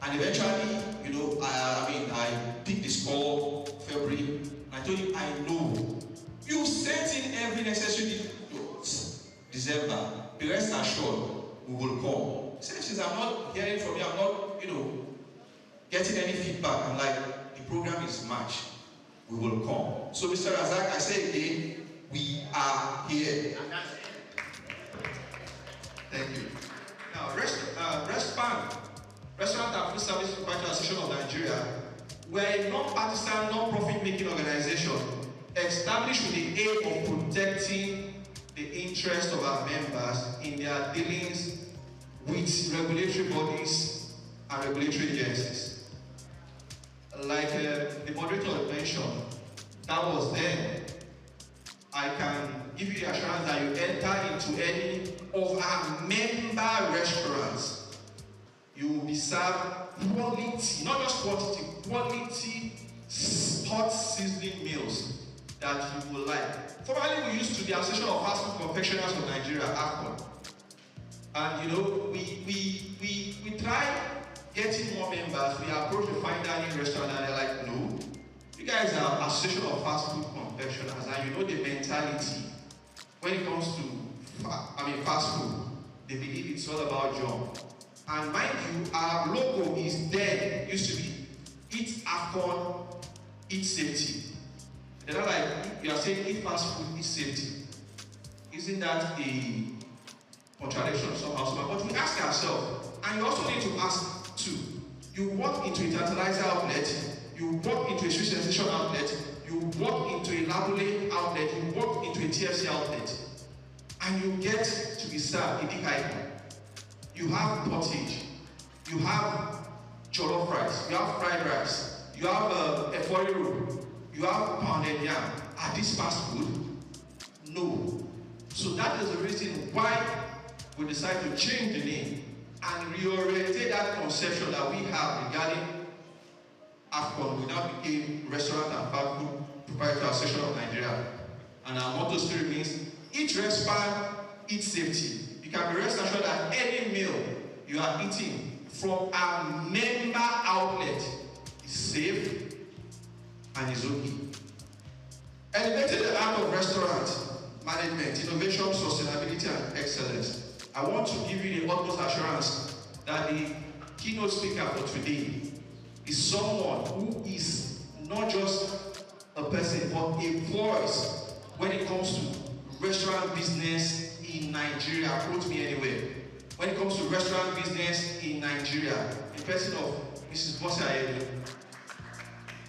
And eventually, you know, I picked this call February, and I told him, I know. You sent in every necessary details. December, be rest assured, we will come. Since I'm not hearing from you, I'm not, getting any feedback. I'm like, the program is March. We will come. So, Mr. Razak, I say again, we are here. Thank you. Now, RESPAN, Restaurant and Food Service Proprietors Association of Nigeria, we're a non-partisan, non-profit making organization established with the aim of protecting the interests of our members in their dealings with regulatory bodies and regulatory agencies. Like the moderator mentioned, that was then. I can give you the assurance that you enter into any of our member restaurants, you will be served quality, not just quantity, quality hot seasoning meals that you will like. Formerly, we used to the Association of Fast Food Confectioners of Nigeria, AFCON. And we try getting more members. We approach the fine dining restaurant and they're like, no, you guys are Association of Fast Food Confectioners, and you know the mentality when it comes to fast food. They believe it's all about job. And mind you, our logo is there, used to be Eat AFCON, Eat Safety. They're not like, you are saying eat fast food, eat safety. Isn't that a contradiction somehow? But we ask ourselves, and you also need to ask too. You walk into a tantalizer outlet, you walk into a sweet sensation outlet, you walk into a labule outlet, you walk into a TFC outlet, and you get to be served a big item. You have pottage, you have jollof rice, you have fried rice, you have a efori roll, you have pounded yam. Are these fast food? No. So that is the reason why we decided to change the name and reorientate that conception that we have regarding AFCON. We now became Restaurant and Fast Food Proprietors Association of Nigeria. And our motto still remains, eat RESPAN, eat safety. You can be rest assured that any meal you are eating from our member outlet is safe and is okay. Elevated the art of restaurant management, innovation, sustainability, and I want to give you the utmost assurance that the keynote speaker for today is someone who is not just a person, but a voice when it comes to restaurant business in Nigeria. Quote me anywhere. When it comes to restaurant business in Nigeria, in person of Mrs. Bossa Ayede.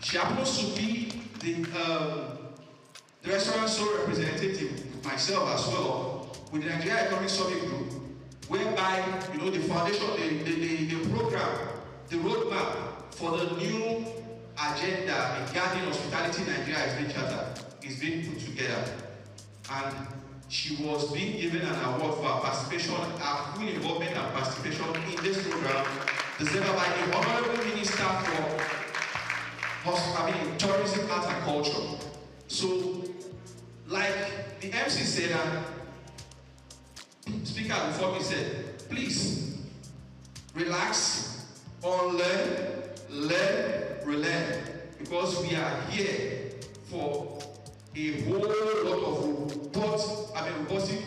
She happens to be the restaurant sole representative, myself as well, with the Nigeria Economic Summit Group, whereby, you know, the foundation, the program, the roadmap for the new agenda regarding hospitality in Nigeria is being chartered, is being put together. And she was being given an award for her participation, her full involvement and participation in this program, deserved by the Honorable Minister for Tourism, Art and Culture. So, like the MC said, and speaker before me said, please relax, unlearn, learn, relearn, because we are here for a whole lot of robotic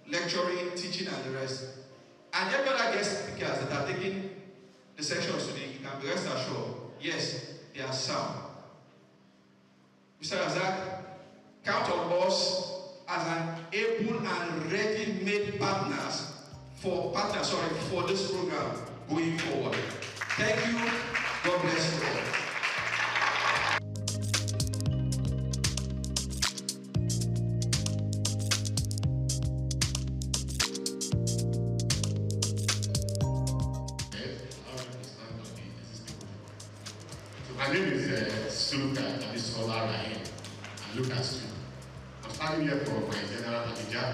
lecturing, teaching, and the rest. And every other guest speakers that are taking the sessions today, you can be rest assured, yes, they are sound. Mr. Razak, count on us as an able and ready-made partners for this program going forward. Thank you. God bless you all. My name is Souq, and Scholar Rahim, and Lucas too. I'm standing here for my general manager,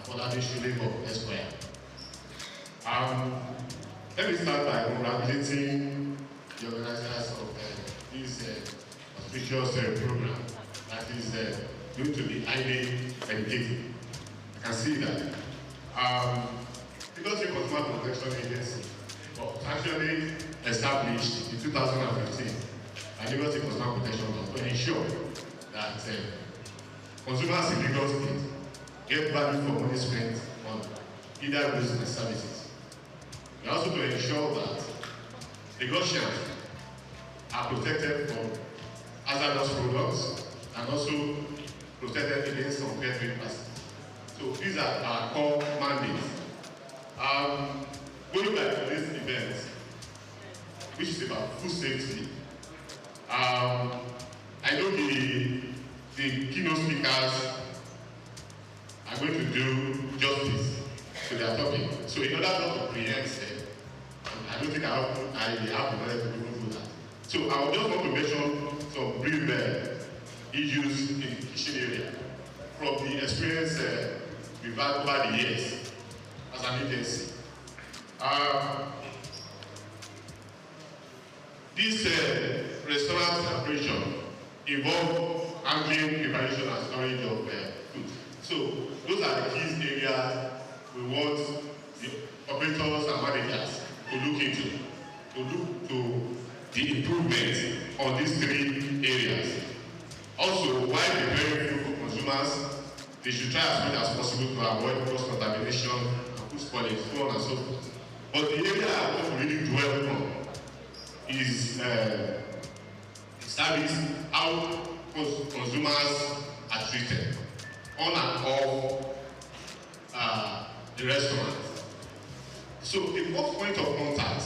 Afolabi Shulego Esquire. Let me start by congratulating the organizers of this auspicious program that is going to be highly educative. I can see that. Because the Consumer Protection Agency was actually established in 2015 by Lagos Consumer Protection Law to ensure that consumers in Lagos State get value for money spent on either goods and services. And also to ensure that Lagosians are protected from hazardous products and also protected against unfair practices. So these are our core mandates. Going back to this event, which is about food safety, I know the keynote speakers are going to do justice to their topic. So in order not to preempt them, I don't think I have the knowledge to do that. So I just want to mention some brief issues in the kitchen area from the experience we've had over the years as an agency. This restaurant operation involves handling, preparation, and storage of food. So those are the key areas we want the operators and managers to look into, to look to the improvement on these three areas. Also, while preparing food for consumers, they should try as much as possible to avoid cross-contamination and food spoilage, so on and so forth. But the area I want to really dwell on is service, how consumers are treated on and off the restaurant. So the first point of contact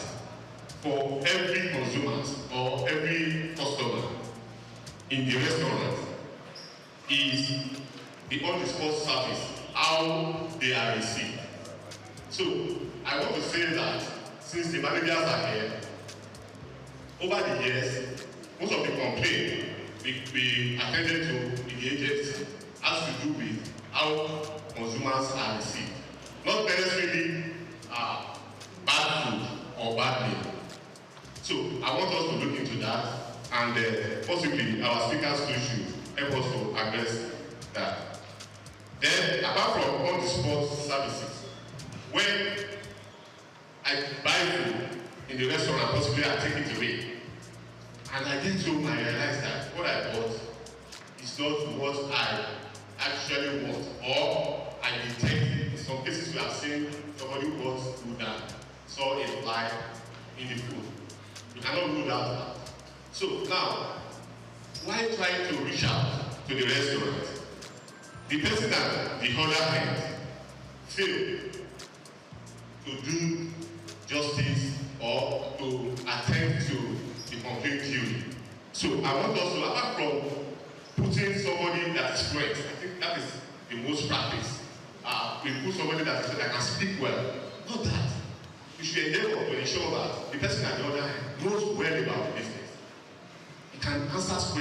for every consumer or every customer in the restaurant is the on-the-spot service, how they are received. So I want to say that since the managers are here, over the years, most of the complaints we attended to in the agency has to do with how consumers are received. Not necessarily bad food or bad meal. So I want us to look into that, and possibly our speakers too should help us to address that. Then, apart from on-the-spot services, when I buy food in the restaurant, possibly I take it away, and I get home and I realize that what I bought is not what I actually want, or I detect in some cases we have imagine somebody who was food and saw a fly in the food. You cannot rule that out. So now, why try to reach out to the restaurant? The person at the other hand failed to do justice or to attend to the complaint duty. So I want us to, apart from putting somebody that is fluent, I think that is the most practice. We put somebody that can speak well. Not that. We should endeavor to ensure that the person at the other hand knows well about the business. He can answer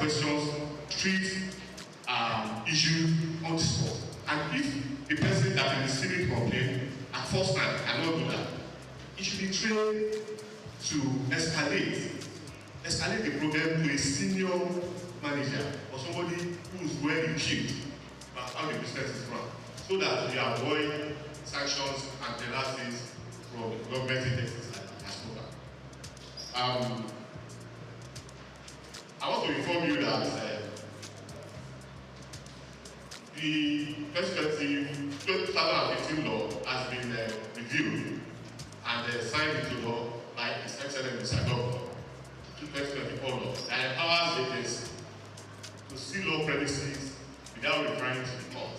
questions, treat issues on the spot. And if the person that is receiving the complaint at first hand cannot do that, he should be trained to escalate the problem to a senior manager or somebody who is well equipped about how the business is run, so that we avoid sanctions and penalties from government agencies like Souq. I want to inform you that the 2015 law has been reviewed and signed into law by His Excellency Mr. Governor, 2024 law, that empowers agencies to seal all premises without referring to the court.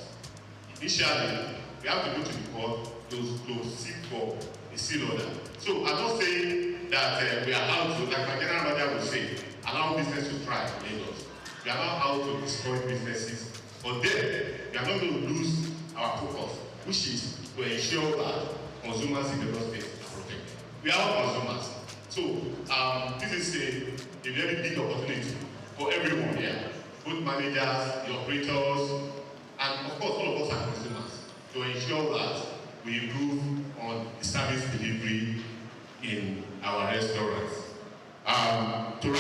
Initially, we have to go to the court to seek for a seal order. So I'm not saying that we are out to, like my general manager would say, allow business to thrive in Lagos. We are not out to destroy businesses, but then we are not going to lose our focus, which is to ensure that consumers in Lagos State are protected. We are all consumers. So this is a very big opportunity for everyone here, both managers, the operators, and of course all of us are consumers, to ensure that we improve on the service delivery in our restaurants. To round up,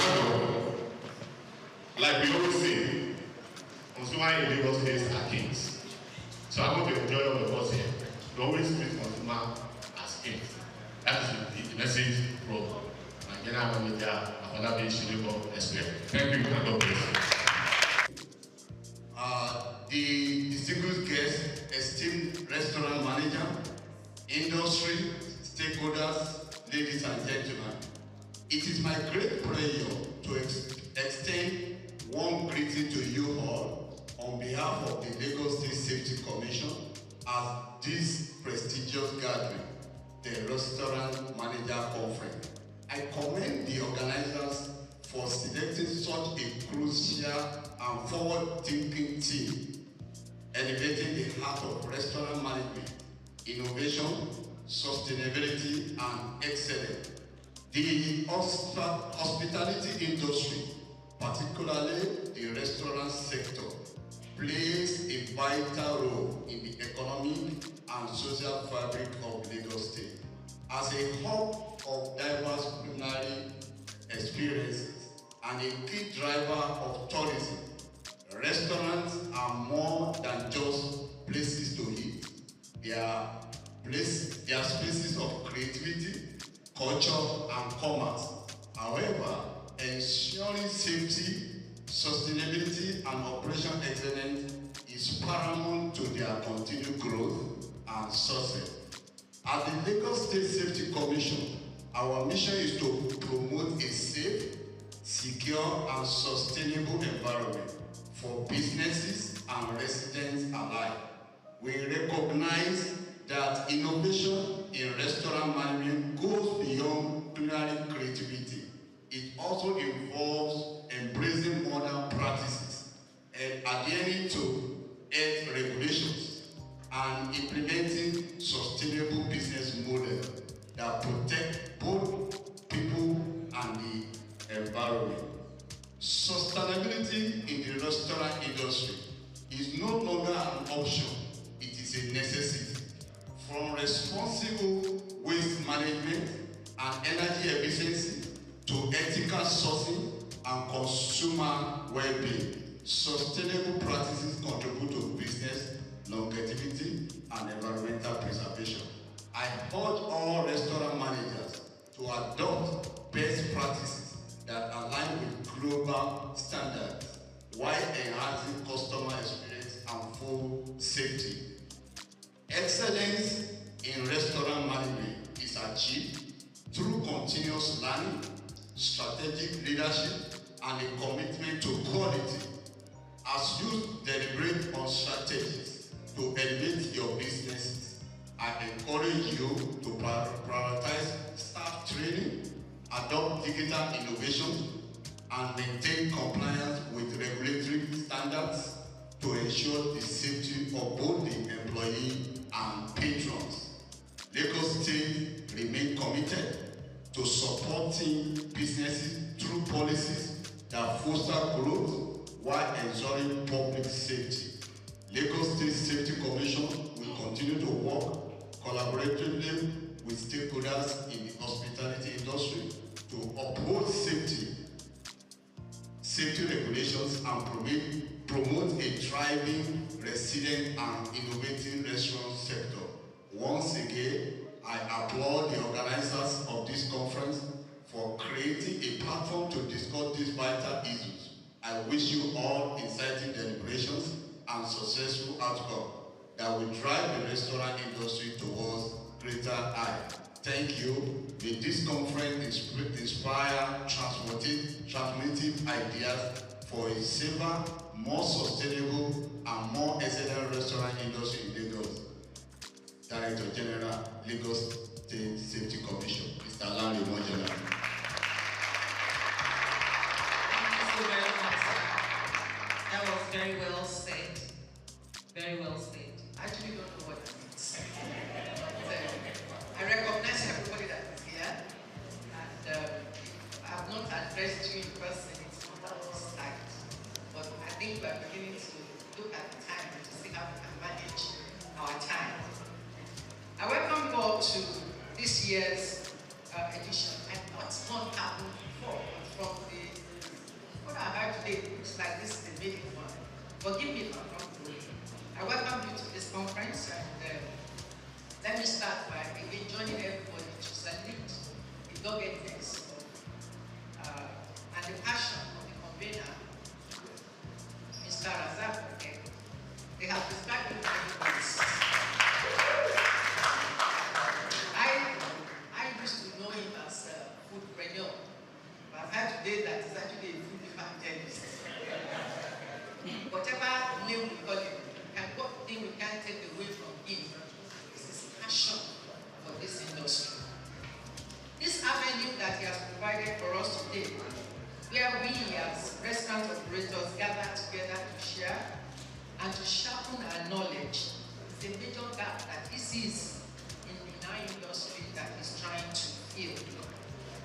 like we always say, consumers in Lagos State are kings. So I want to enjoy all of us here. We always treat consumers as kings. That is the message from my general manager, Afolabi Shilego Esquire. Thank you, and God bless you. The distinguished guests, esteemed restaurant manager, industry, stakeholders, ladies and gentlemen, it is my great pleasure to extend warm greeting to you all on behalf of the Lagos State Safety Commission at this prestigious gathering, the Restaurant Manager Conference. I commend the organizers for selecting such a crucial and forward-thinking team, elevating the heart of restaurant management, innovation, sustainability, and excellence. The hospitality industry, particularly the restaurant sector, plays a vital role in the economic and social fabric of Lagos State. As a hub of diverse culinary experiences and a key driver of tourism, restaurants are more than just places to eat. They are spaces of creativity, culture, and commerce. However, ensuring safety, sustainability, and operational excellence is paramount to their continued growth and success. At the Lagos State Safety Commission, our mission is to promote a safe, secure, and sustainable environment for businesses and residents alike. We recognize that innovation in restaurant management goes beyond culinary creativity. It also involves embracing modern practices and adhering to health regulations and implementing sustainable business models that protect both people and the environment. Sustainability in the restaurant industry is no longer an option, it is a necessity. From responsible waste management and energy efficiency to ethical sourcing and consumer well-being, sustainable practices contribute to business longevity and environmental preservation. I urge all restaurant managers to adopt best practices that align with global standards while enhancing customer experience and food safety. Excellence in restaurant management is achieved through continuous learning, strategic leadership, and a commitment to quality. As you deliberate on strategies to elevate your business, I encourage you to prioritize staff training, adopt digital innovation, and maintain compliance with regulatory standards to ensure the safety of both the employee and patrons. Lagos State remains committed to supporting businesses through policies that foster growth while ensuring public safety. Lagos State Safety Commission will continue to work collaboratively with stakeholders in the hospitality industry to uphold safety regulations and promote a thriving, resilient, and innovative restaurant sector. Once again, I applaud the organizers of this conference for creating a platform to discuss these vital issues. I wish you all exciting deliberations and successful outcome that will drive the restaurant industry towards greater heights. Thank you. May this conference inspire transformative ideas for a safer, more sustainable, and more excellent restaurant industry in Lagos. Director General, Lagos State Safety Commission, Mr. Larry Mojala. Thank you very much, sir. That was very well said. Very well said. I actually don't know what it means. I recognize everybody that is here, and I have not addressed you in person, it's not that side. But I think we are beginning to look at the time to see how we can manage our time. I welcome you all to this year's edition. And what's not happened before, from what I heard today, looks like this is the maiden one. Forgive me if I'm wrong. I welcome you to this conference, and let me start by again joining everybody to salute the doggedness and the passion of the convener, Mr. Razak. They have described it very well. I used to know him as a foodpreneur, but I've heard today that he's actually a food evangelist. Whatever name we call him, and what thing we can't take away from him is his passion for this industry. This avenue that he has provided for us today, where we as restaurant operators gather together to share and to sharpen our knowledge, is a major gap that he sees in our industry that he's trying to fill.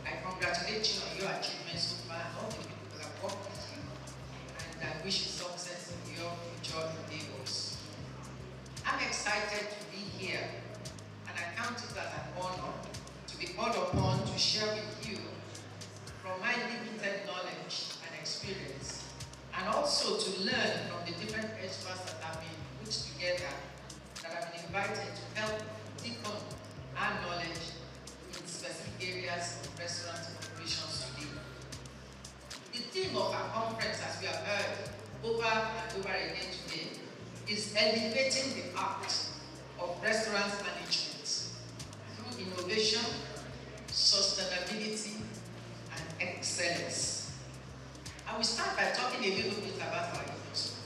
I congratulate you on your achievements so far, and all the people that have worked with you, and I wish you success in your future endeavors. I'm excited to be here, and I count it as an honor to be called upon to share with you from my limited knowledge and experience, and also to learn from the different experts that have been put together, that have been invited to help deepen our knowledge in specific areas of restaurant operations today. The theme of our conference, as we have heard over and over again today, is elevating the art of restaurant management through innovation, sustainability, and excellence. I will start by talking a little bit about our industry.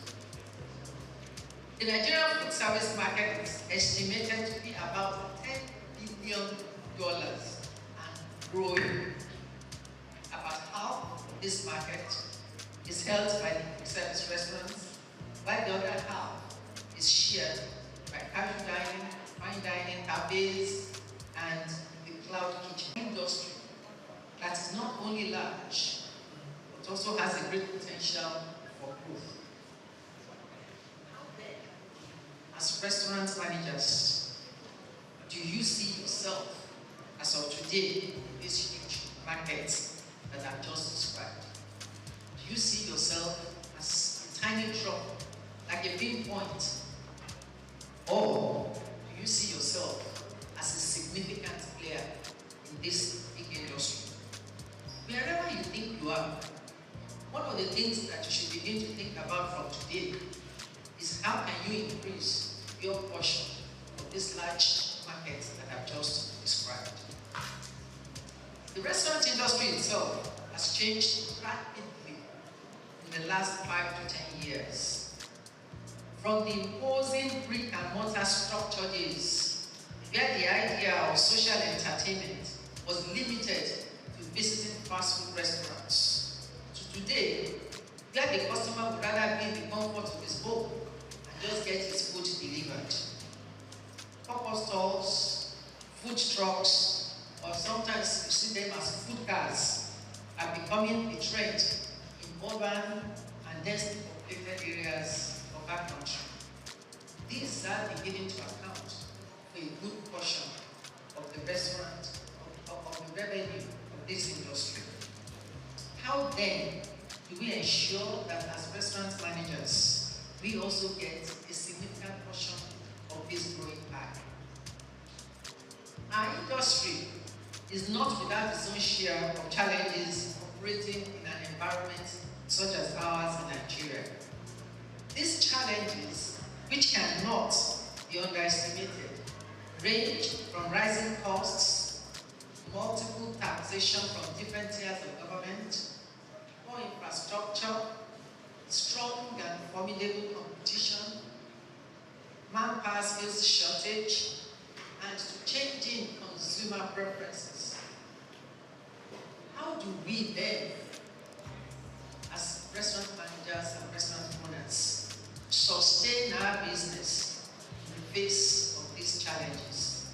The Nigerian food service market is estimated to be about $10 billion and growing. About half of this market is held by the quick service restaurants, while the other half is shared by casual dining, fine dining, cafes, and the cloud kitchen industry that is not only large, but also has a great potential for growth. As restaurant managers, do you see yourself as of today in this huge market that I've just described? Do you see yourself as a tiny drop, like a pinpoint? Or do you see yourself as a significant player in this big industry? Wherever you think you are, one of the things that you should begin to think about from today is how can you increase your portion of this large markets that I've just described. The restaurant industry itself has changed rapidly in the last 5 to 10 years. From the imposing brick and mortar structure days, where the idea of social entertainment was limited to visiting fast food restaurants, to today, where the customer would rather be in the comfort of his home and just get his food delivered. Pop-up stalls, food trucks, or sometimes you see them as food cars, are becoming a trend in urban and densely populated areas of our country. These are beginning to account for a good portion of the restaurant, of the revenue of this industry. How then do we ensure that as restaurant managers, we also get a significant portion of this growing pie? Our industry is not without its own share of challenges operating in an environment such as ours in Nigeria. These challenges, which cannot be underestimated, range from rising costs, multiple taxation from different tiers of government, poor infrastructure, strong and formidable competition, manpower skills shortage, and to changing consumer preferences. How do we then, as restaurant managers and restaurant owners, sustain our business in the face of these challenges?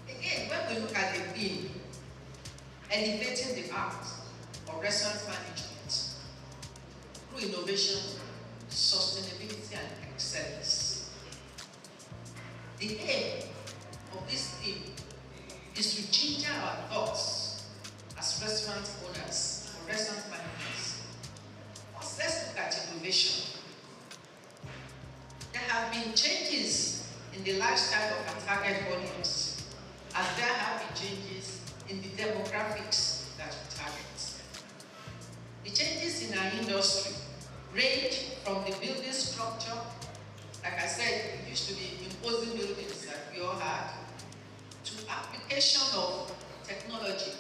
Again, when we look at the theme, elevating the art of restaurant management through innovation, sustainability, and excellence, the aim of this theme is to ginger our thoughts as restaurant owners or restaurant managers. First, let's look at innovation. There have been changes in the lifestyle of our target audience, as there have been changes in the demographics that we target. The changes in our industry range from the building structure. Like I said, it used to be imposing buildings that we all had, to application of technology,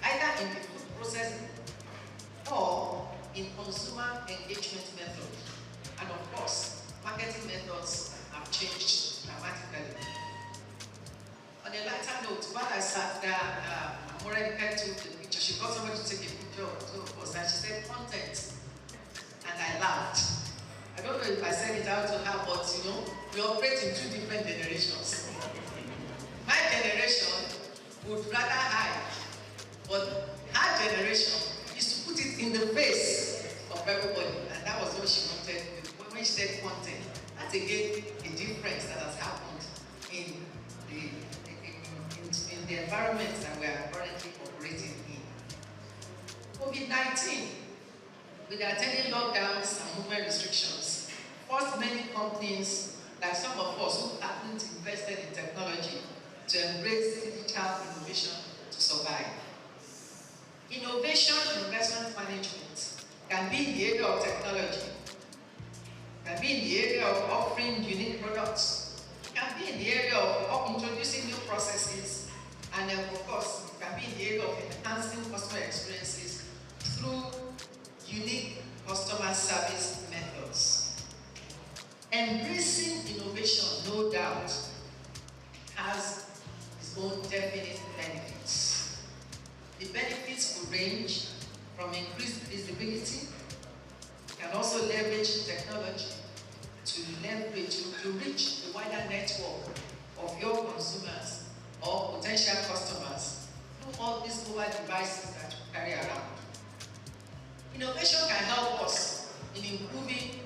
either in the food processing or in consumer engagement methods. And of course, marketing methods have changed dramatically. On a lighter note, while I sat there, Morenica took the picture. She got somebody to take a picture of two of us, and she said, "Content." And I laughed. I don't know if I said it out to her, but you know, we operate in two different generations. My generation would rather hide, but her generation is to put it in the face of everybody, and that was what she wanted. When she said content, that's again a difference that has happened in the environment that we are currently operating in. COVID-19, with the attending lockdowns and movement restrictions, forced many companies, like some of us who haven't invested in technology, to embrace digital innovation to survive. Innovation in restaurant management can be in the area of technology, can be in the area of offering unique products, can be in the area of introducing new processes, and of course, it can be in the area of enhancing customer experiences through unique customer service methods. Embracing innovation, no doubt, has its own definite benefits. The benefits will range from increased visibility. You can also leverage technology to reach the wider network of your consumers or potential customers through all these mobile devices that you carry around. Innovation can help us in improving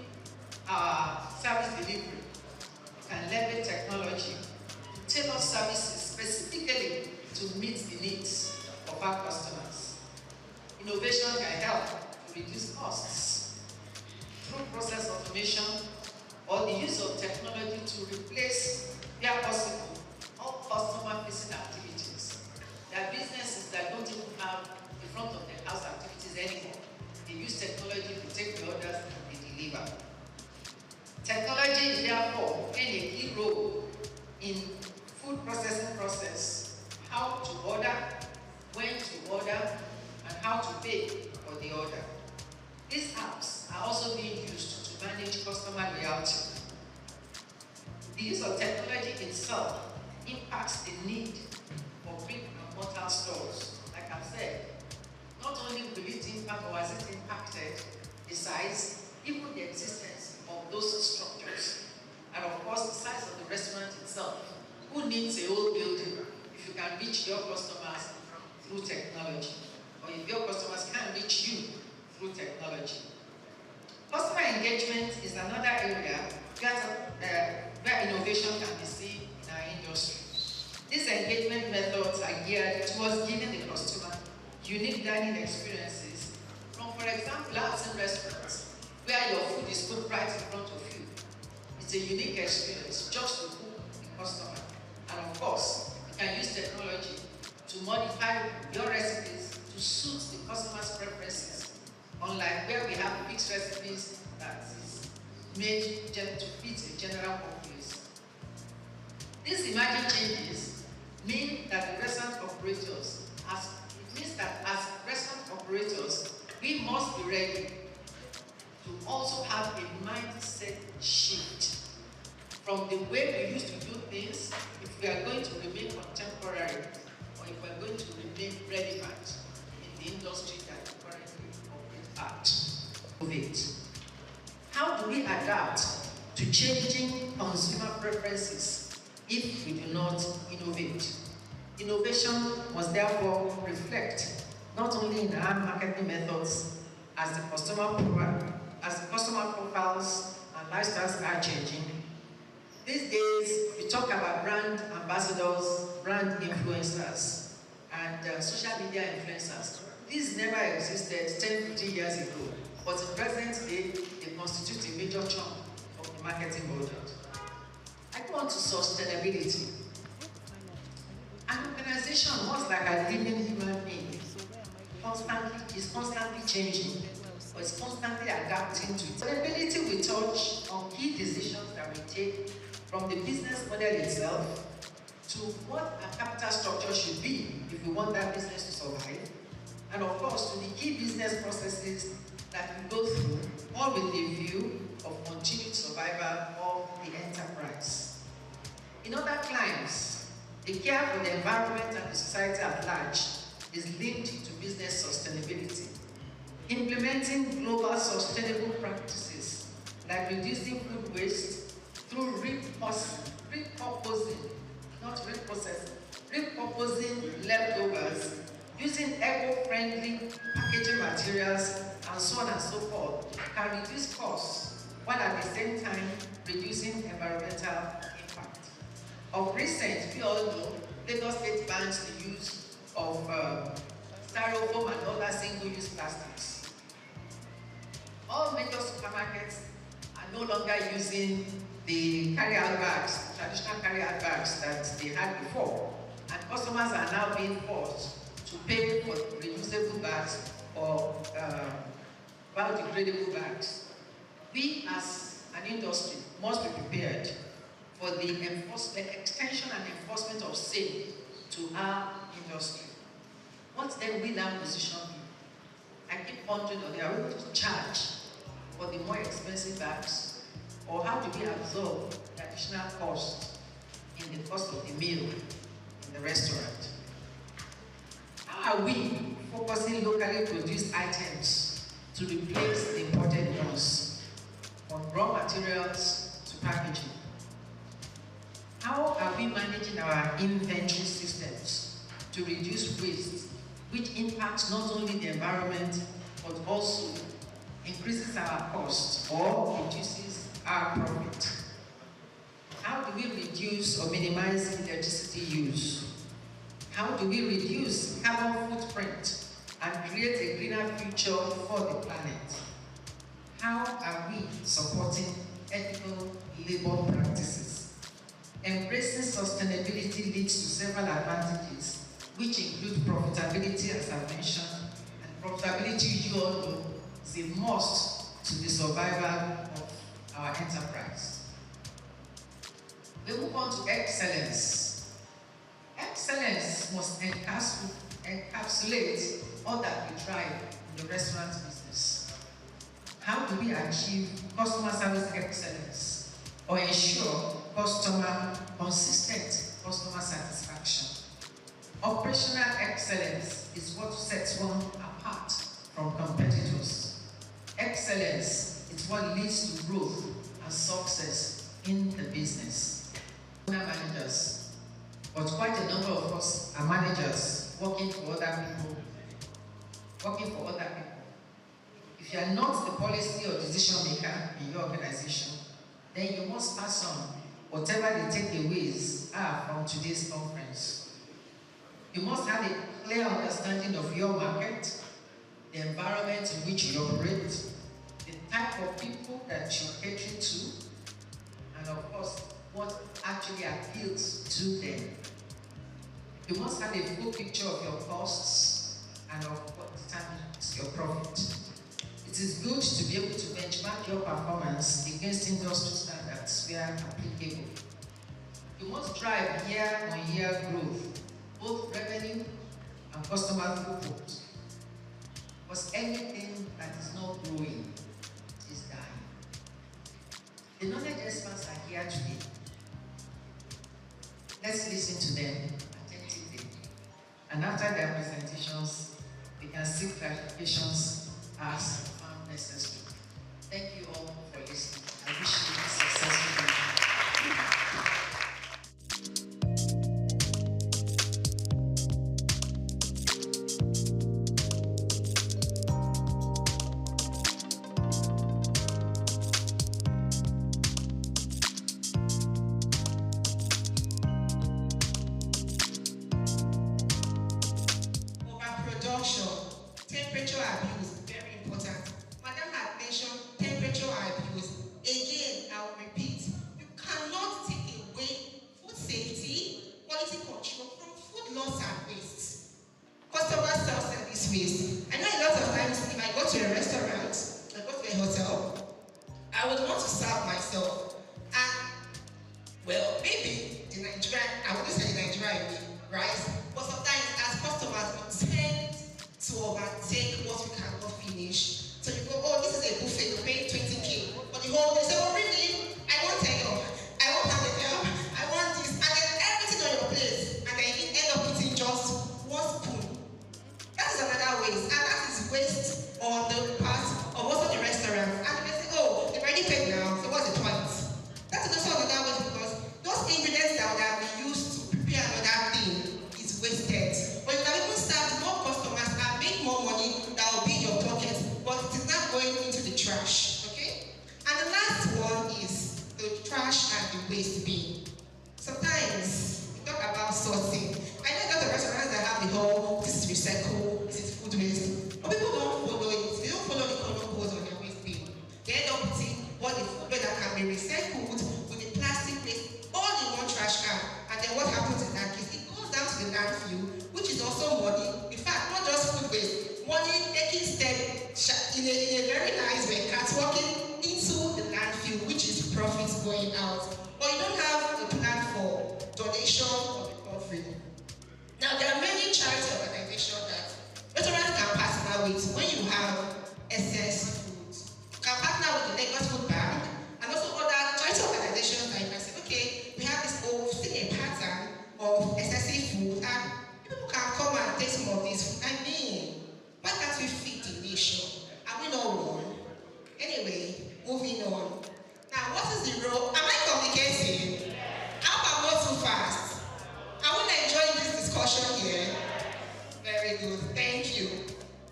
our service delivery. We can leverage technology to tailor services specifically to meet the needs of our customers. Innovation can help to reduce costs through process automation or the use of technology to replace, where possible, all customer-facing activities. There are businesses that don't even have the front of the house activities anymore. They use technology to take the orders and they deliver. Technology is therefore playing a key role in food processing process, how to order, when to order, and how to pay for the order. These apps are also being used to manage customer loyalty. The use of technology itself impacts the need for brick and mortar stores. Like I've said, not only will it impact or has it impacted the size, even the existence of those structures. And of course, the size of the restaurant itself. Who needs a whole building if you can reach your customers through technology? Or if your customers can reach you through technology. Customer engagement is another area where innovation can be seen in our industry. These engagement methods are geared towards giving the customer unique dining experiences from, for example, arts and restaurants, where your food is cooked right in front of you. It's a unique experience just to cook the customer. And of course, you can use technology to modify your recipes to suit the customer's preferences, unlike where we have fixed recipes that is made to fit a general populace. These emerging changes mean that the restaurant operators, as restaurant operators, we must be ready to also have a mindset shift from the way we used to do things, if we are going to remain contemporary, or if we are going to remain relevant in the industry that we currently operate at. How do we adapt to changing consumer preferences if we do not innovate? Innovation must therefore reflect not only in our marketing methods as the customer profiles and lifestyles are changing. These days, we talk about brand ambassadors, brand influencers, and social media influencers. These never existed 10, 15 years ago, but in present day, they constitute a major chunk of the marketing budget. I go on to sustainability. An organization, much like a living human being, is constantly changing, or is constantly adapting to it. Sustainability will touch on key decisions that we take from the business model itself to what a capital structure should be if we want that business to survive, and of course to the key business processes that we go through, all with the view of continued survival of the enterprise. In other climes, the care for the environment and the society at large is linked to business sustainability. Implementing global sustainable practices like reducing food waste through repurposing leftovers, using eco-friendly packaging materials, and so on and so forth, can reduce costs while at the same time reducing environmental impact. Of recent, we all know Lagos State bans the use of styrofoam and other single-use plastics. All major supermarkets are no longer using the carry-out bags, traditional carry-out bags that they had before, and customers are now being forced to pay for reusable bags or biodegradable bags. We as an industry must be prepared for the extension and enforcement of SAFE to our industry. What then will that position be? I keep wondering, are we going to charge for the more expensive bags? Or how do we absorb the additional cost in the cost of the meal in the restaurant? How are we focusing locally produced items to replace the imported ones, from raw materials to packaging? How are we managing our inventory systems to reduce waste, which impacts not only the environment, but also increases our cost or reduces our profit? How do we reduce or minimize electricity use? How do we reduce carbon footprint and create a greener future for the planet? How are we supporting ethical labor practices? Embracing sustainability leads to several advantages, which include profitability, as I mentioned, and profitability, you all know, is a must to the survival of our enterprise. We move on on to excellence. Excellence must encapsulate all that we drive in the restaurant business. How do we achieve customer service excellence or ensure consistent customer satisfaction? Operational excellence is what sets one apart from competitors. Excellence is what leads to growth and success in the business. Managers, but quite a number of us are managers working for other people. If you are not the policy or decision maker in your organization, then you must pass on whatever the takeaways are from today's conference. You must have a clear understanding of your market, the environment in which you operate, the type of people that you're catering to, and of course, what actually appeals to them. You must have a full picture of your costs and of what determines your profit. It is good to be able to benchmark your performance against industry standards where applicable. You must drive year-on-year growth, both revenue and customer throughput. Because anything that is not growing is dying. The knowledge experts are here today. Let's listen to them attentively. And after their presentations, we can seek clarifications as found necessary. Thank you all for listening. I wish you a successful day. Temperature abuse, very important. Madam had mentioned temperature abuse. Again, I will repeat, you cannot take away food safety, quality control from food loss and waste. Customer self-service waste. I know a lot of times if I go to a restaurant, I go to a hotel, I would want to serve myself. And, well, maybe the Nigerian, I wouldn't say the Nigerian way, right? But sometimes as customers, we tend to overtake what we cannot finish. So you go, oh, this is a buffet, you pay 20K. But the whole day, say, oh, really? I want egg, I want hamburger, I want this, and then everything on your plate. And then you end up eating just one spoon. That is another waste. And that is waste on the part of also the restaurant. And they say, oh, they've already paid now, so what's the point? That's also another waste because those ingredients that would have been used to prepare another thing is wasted. But you can even serve more customers and make more money that will be in your pocket, but it is not going into the trash, okay? And the last one is the trash and the waste bin. Sometimes we talk about sorting. I know a lot of restaurants that have the whole, this is recycle, this is food waste, but people don't follow it. They don't follow the color codes on their waste bin. They end up putting what the food waste that can be recycled with the plastic waste all in one trash can. And then what happens in that case? It goes down to the landfill, which is also money. In fact, not just food waste, money taking step in a very nice way, catwalking into the landfill, which is profits going out. Or you don't have a plan for donation or recovery. Now, there are many charity organizations that restaurants can partner with when you have excess food. You can partner with the Lagos Food Bank and also other charity organizations that you can say, okay, we have this old pattern of excessive food and people can come and take some of this food. I mean, why can't we feed the nation? Are we not one? Anyway, moving on. Now, what is the role? Am I communicating? How about not too fast? I want to enjoy this discussion here. Very good, thank you.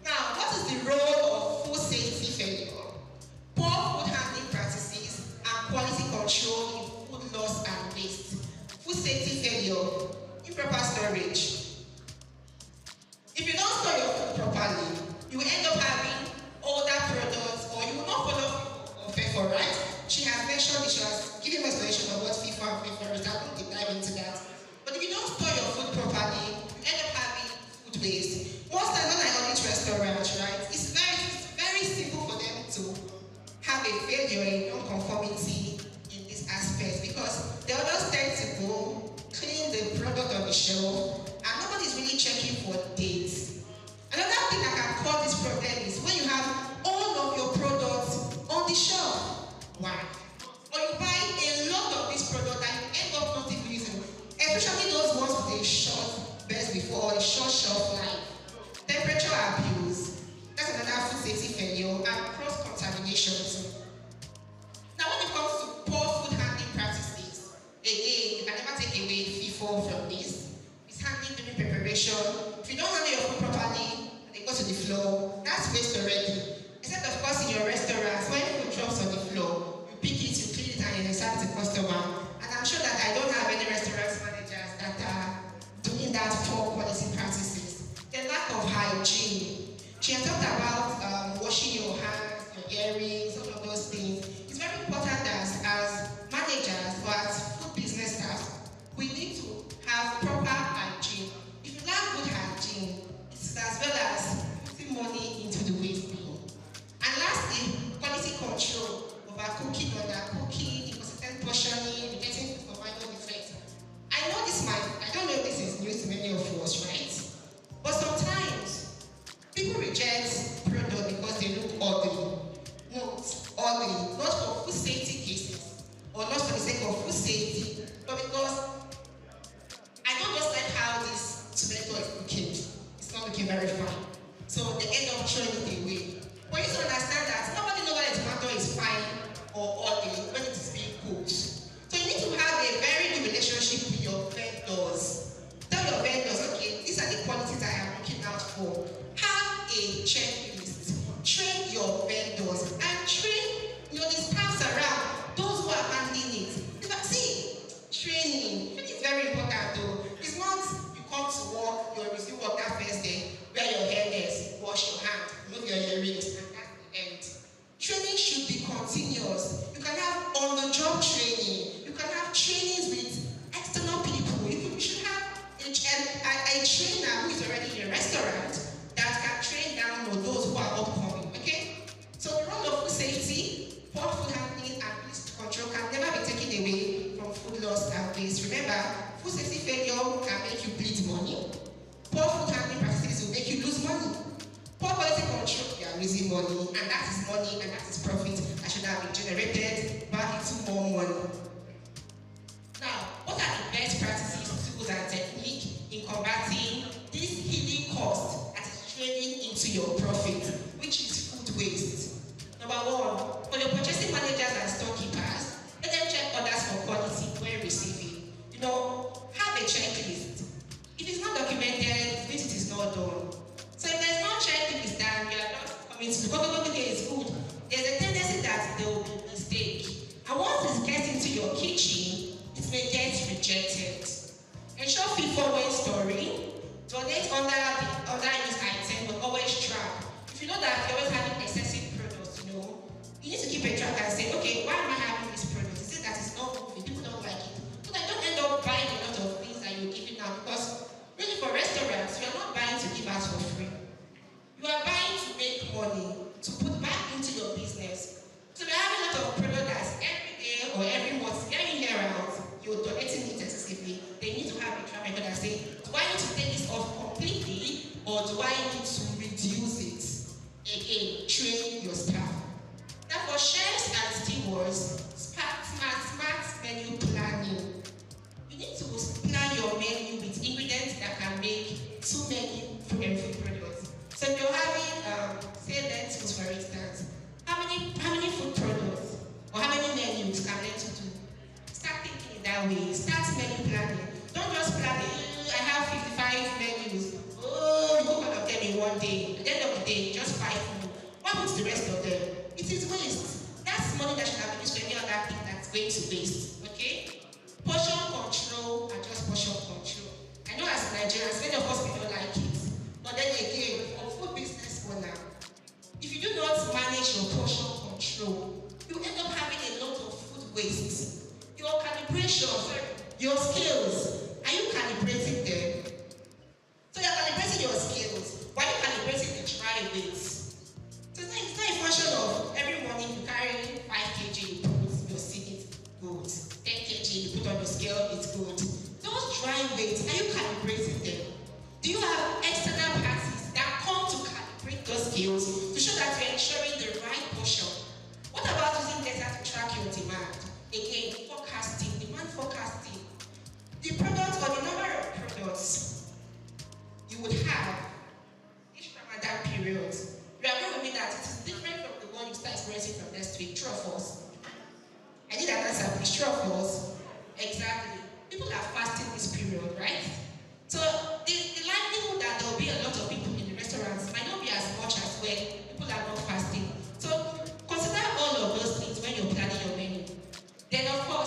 Now, what is the role of food safety failure? Poor food handling practices and quality control in food loss and waste. Food safety failure, improper storage. If you don't store your food properly, you will end up having older products or you will not follow FIFO, right? She has mentioned, she has given us an explanation of what FIFO and FIFO is. I won't dive into that. But if you don't store your food properly, you end up having food waste. Most times when I audit restaurants, right, it's very simple for them to have a failure in non-conformity in this aspect because they always tend to go service the customer. And I'm sure that I don't have any restaurant managers that are doing that poor quality practices. The lack of hygiene. She has talked about washing your hands, your earrings, all of those things. It's very important that as managers or as food business staff, we need to have proper hygiene. If you lack good hygiene, it's as well as putting money into the waste bin. And lastly, quality control. Overcooking, undercooking, inconsistent portioning, getting food for minor defects. I don't know if this is new to many of us, right? But sometimes people reject products because they look ugly. Ugly, not for food safety cases, or not for the sake of food safety, but because I don't just like how this tomato is looking. It's not looking very fine. So they end up throwing it away. But you need to understand that nobody knows whether the tomato is fine or ugly when it is being cooked. So you need to have a very good relationship with your vendors. Tell your vendors, okay, these are the qualities I am looking out for. Have a checklist. Train your vendors and train the staffs around, those who are handling it. See, training is very important though. It's not you come to work, you resume work that first day, wear your hairnets, wash your hands, remove your earrings, and that's the end. Training should be continuous. You can have on-the-job training. You can have trainings with external people. You should have a trainer who is already in a restaurant that can train down those who are upcoming. Okay? So the role of food safety, poor food handling, and risk control can never be taken away from food loss and waste. Remember, food safety failure can make you bleed money. Poor food handling practices will make you lose money. Poor quality control, you are losing money, and that is money, and that is profit that should have been generated back into more money. Now, what are the best practices, tools, and techniques in combating this hidden cost that is draining into your profit, which is food waste? Number one, for your purchasing managers and storekeepers, let them check orders for quality when receiving. Have a checklist. If it's not documented, it means it is not done. So if there's no checklist and you are not coming to the is good, there's a tendency that there will be a mistake. And once it gets into your kitchen, it may get rejected. Ensure fit-for when storing. Donate under use item, but always track. If you know that you're always having excessive products, you need to keep a track and say, okay, why am I having this product? Is it that it's not moving? People don't like it. So that you don't end up buying a lot of things that you're giving out, because really for restaurants, you are not buying to give out for free. You are buying to make money, to put back into your business. So we have a lot of product that's every day or every month, getting here out, you're donating it excessively. They need to have a track record and say, do I need to take this off completely, or do I need to reduce it? Again, train your staff. Now for chefs and stewards, smart menu planning. You need to plan your menu with ingredients that can make too many food products. So if you're having, say lentils for instance, how many food products or how many menus can lentils do? Start thinking in that way. Start menu planning. Don't just plan I have 55 menus. Oh, you cook all of them in one day. At the end of the day, just 5 food. What happens to the rest of them? It is waste. That's money that should have been used for any other thing that's going to waste. Okay? Portion control and just portion control. I know as Nigerians, many of us we don't like it. But then again, for food business owner, if you do not manage your portion control, you end up having a lot of food waste. Your calibration, your skills, are you calibrating them? So you're calibrating your skills. Why are you calibrating the dry weights? So it's not a function of every morning you carry 5 kg, you put your seed, it's good. 10 kg, you put on your scale, it's good. Those dry weights, are you calibrating them? Do you have external parties that come to calibrate those skills to show that you're ensuring the right portion? What about using data to track your demand? Again, forecasting, demand forecasting. The product or the number of products you would have each Ramadan period. You agree with me that it is different from the one you start experiencing from next week. True or false? I did an answer, please. True or false? Exactly. People are fasting this period, right? So the likelihood that there will be a lot of people in the restaurants might not be as much as when people are not fasting. So consider all of those things when you're planning your menu. Then of course,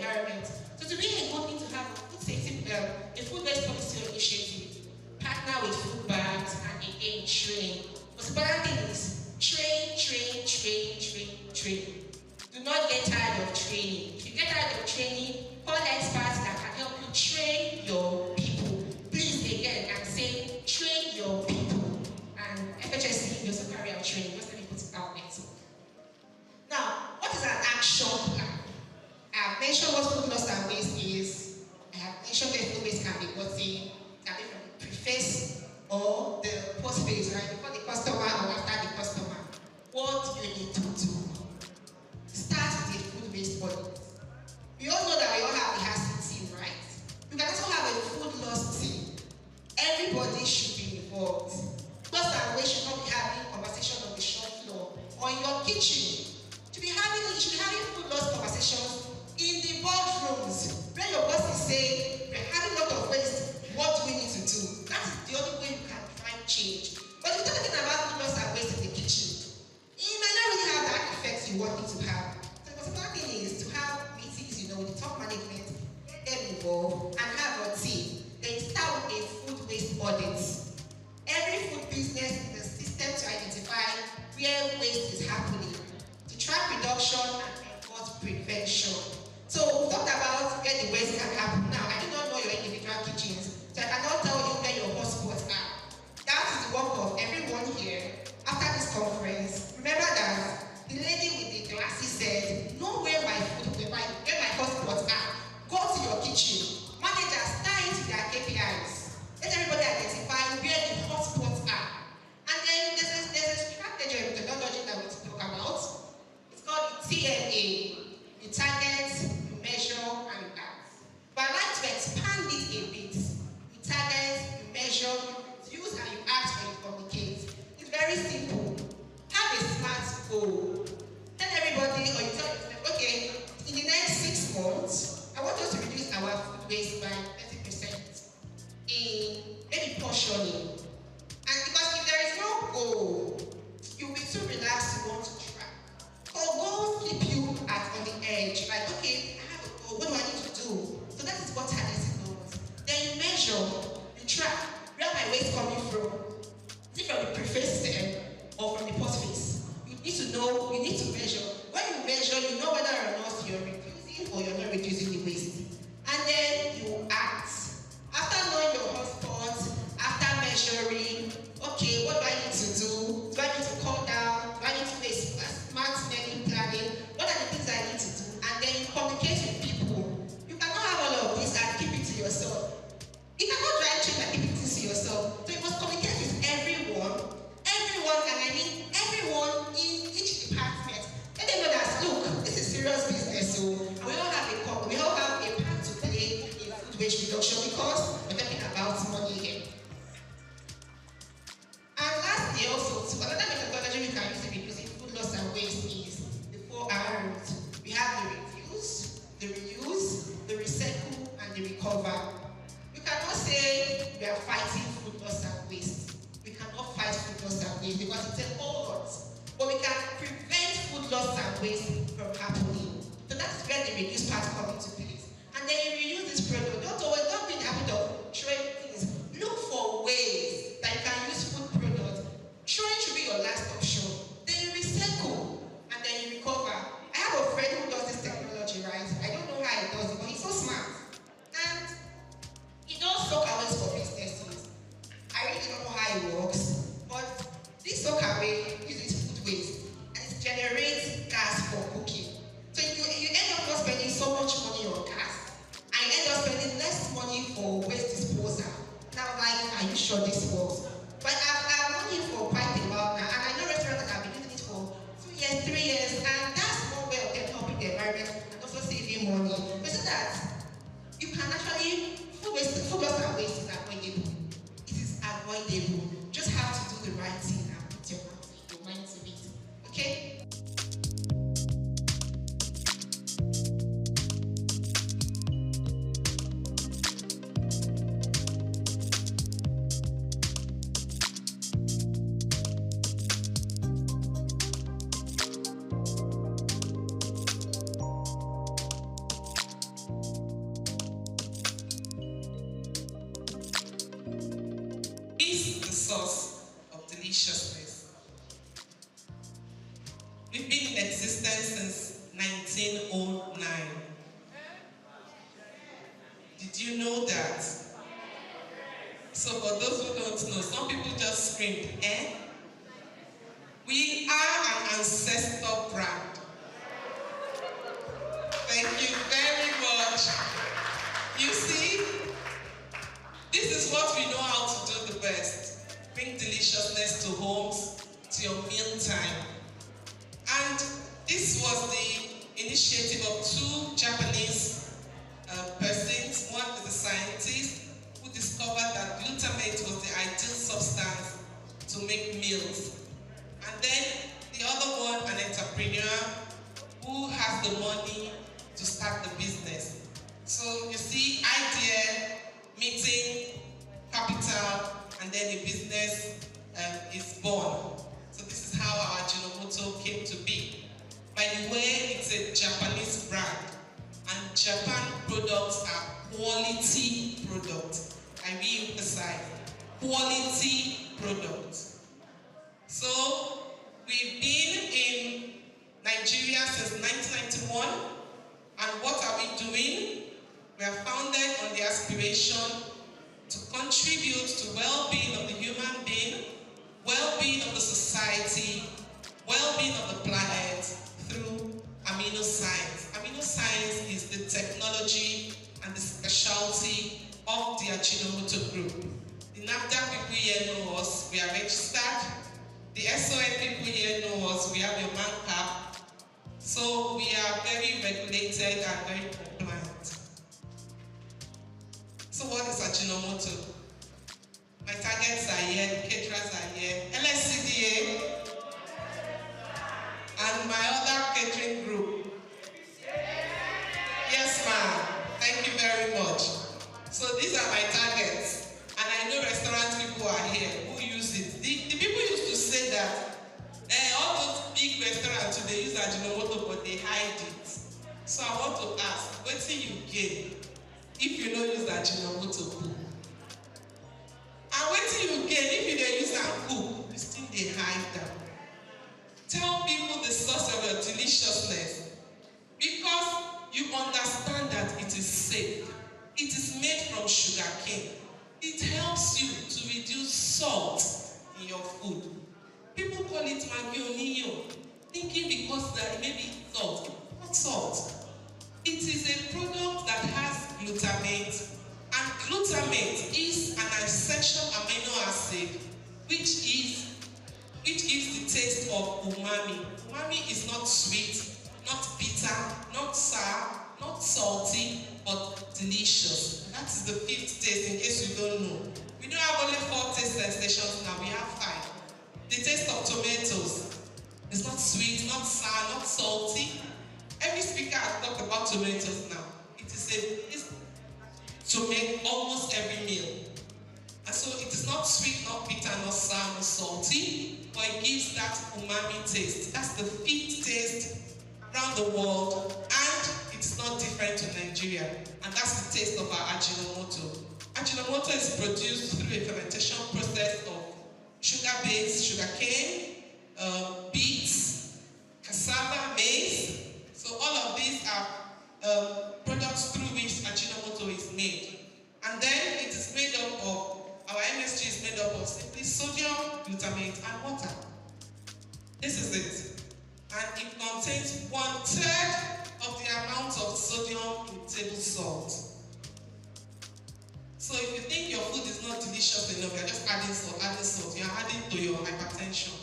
environment. So to be a good thing to have a food safety, a food-based policy initiative, partner with food banks, and again train. But the important thing is train, train, train, train, train. Do not get tired of training. If you get tired of training, call experts that can help you train your people. Please again, I'm saying train your people. And FHSC will also carry out training. Just let me put it out next. Now, what is an action plan? I have mentioned what food loss and waste is. I have mentioned that food waste can be gotten, can be from the preface or the post phase, right? Before the customer or after the customer. What do you need to do? Start with a food waste audit. We all know that we all have the HACCP team, right? You can also have a food loss team. Everybody should be involved. Loss and waste should not be having conversation on the shop floor or in your kitchen. You should be having food loss conversations in the boardrooms. When your boss is saying, we're having a lot of waste, what do we need to do? That is the only way you can drive change. But if you're talking about food loss and waste in the kitchen, you may not really have that effect you want it to have. So the important thing is to have meetings, with the top management, get them involved, and have a team. Then start with a food waste audit. Every food business is a system to identify where waste is happening, to track reduction and enforce prevention. So we talked about where the waste can happen. Now, I do not know your individual kitchens, so I cannot tell you where your hotspots are. That is the work of everyone here. After this conference, remember that the lady with the glasses said, know where my hotspots are. Go to your kitchen. Managers tie into their KPIs. Let everybody identify where the hotspots are. And then there's a strategy and methodology that we talk about. It's called TMA. You target, you measure, and you act. But I'd like to expand it a bit. You target, you measure, you use, and you act when you communicate. It's very simple. Have a smart goal. Tell everybody, or you tell yourself, okay, in the next 6 months, I want us to reduce our food waste by 30% in maybe portioning. And because if there is no goal, you'll be too relaxed to want to try. So goals keep you on the edge. Like, okay, I have a goal, what do I need to do? So that is what targeting goals. Then you measure, you track, where my waste coming from? Is it from the preface or from the post phase? You need to know, you need to measure. When you measure, you know whether or not you're reducing or you're not reducing the waste. And then you act. After knowing your hotspots, after measuring, okay, what do I need to do? Do I need to cut down? Do I need to do a smart menu planning? What are the things I need to do? And then you communicate with people. You cannot have all of this and keep it to yourself. You cannot drive change and keep it to yourself. So you must communicate with everyone, and I mean everyone in each department. Let them know that, look, this is serious business, so we all have a part to play in food waste reduction because we're talking about money here. And lastly, also, another methodology we can use in reducing food loss and waste is the 4 R's. We have the reduce, the reuse, the recycle, and the recover. You cannot say we are fighting food loss and waste. We cannot fight food loss and waste because it's a whole lot. But we can prevent food loss and waste from happening. So that's where the reduce part comes into place. And then you reuse this product. Don't be in the habit of throwing things. Look for ways that you can use food products. Throwing should be your last option. Then you recycle and then you recover. I have a friend who does this technology, right? I don't know how he does it, but he's so smart. And he does soak away for businesses. I really don't know how it works, but this soak away uses food waste and it generates gas for cooking. So you end up not spending so much money on gas and you end up spending less money for waste disposal. And I was like, are you sure this works? But I've known him for quite a while now, and I know restaurants that have been using it for 2 years, 3 years, and that's one way of them helping the environment and also saving money. But so that you can actually, food loss and waste is avoidable. It is avoidable. Just have to do the right thing and put your mind to it. Okay? source of deliciousness. We've been in existence since 1909. Did you know that? So for those who don't know, some people just screamed, eh? We are an ancestor brand. Thank you very much. You see, this is what we know how to do the best. Bring deliciousness to homes, to your meal time. And this was the initiative of two Japanese persons. One is a scientist who discovered that glutamate was the ideal substance to make meals. And then the other one, an entrepreneur who has the money to start the business. So you see, idea, meeting, capital, and then a business is born. So this is how our Ajinomoto came to be. By the way, it's a Japanese brand, and Japan products are quality products. I re-emphasize, quality products. So we've been in Nigeria since 1991, and what are we doing? We are founded on the aspiration to contribute to well-being of the human being, well-being of the society, well-being of the planet through amino science. Amino science is the technology and the specialty of the Ajinomoto Group. The NAFDAC people here know us, we are registered. The SON people here know us, we have a man cap. So we are very regulated and very compliant. So what is Ajinomoto? My targets are here, the caterers are here, LSCDA, and my other catering group. Yes, ma'am. Thank you very much. So these are my targets, and I know restaurant people are here who use it. The people used to say that all those big restaurants, they use Ajinomoto, but they hide it. So I want to ask, what do you gain if you don't use Ajinomoto cook? And what do you gain if you don't use and cook? You still they hide them. Tell people the source of your deliciousness, because you understand that it is safe. It is made from sugar cane. It helps you to reduce salt in your food. People call it magionio, thinking because there may be salt. Not salt. It is a product that has glutamate, and glutamate is an essential amino acid which gives the taste of umami. Umami is not sweet, not bitter, not sour, not salty, but delicious. That is the fifth taste, in case you don't know. We don't have only 4 taste sensations now, we have 5. The taste of tomatoes is not sweet, not sour, not salty. Every speaker has talked about tomatoes now. It is to make almost every meal. And so it is not sweet, not bitter, not sour, not salty, but it gives that umami taste. That's the 5th taste around the world, and it's not different to Nigeria. And that's the taste of our Ajinomoto. Ajinomoto is produced through a fermentation process of sugar-based sugarcane, beets, cassava, maize. So all of these are products through which Ajinomoto is made. And then it is made up of, our MSG is made up of simply sodium, glutamate, and water. This is it. And it contains 1/3 of the amount of sodium in table salt. So if you think your food is not delicious enough, you're just adding salt, you're adding to your hypertension.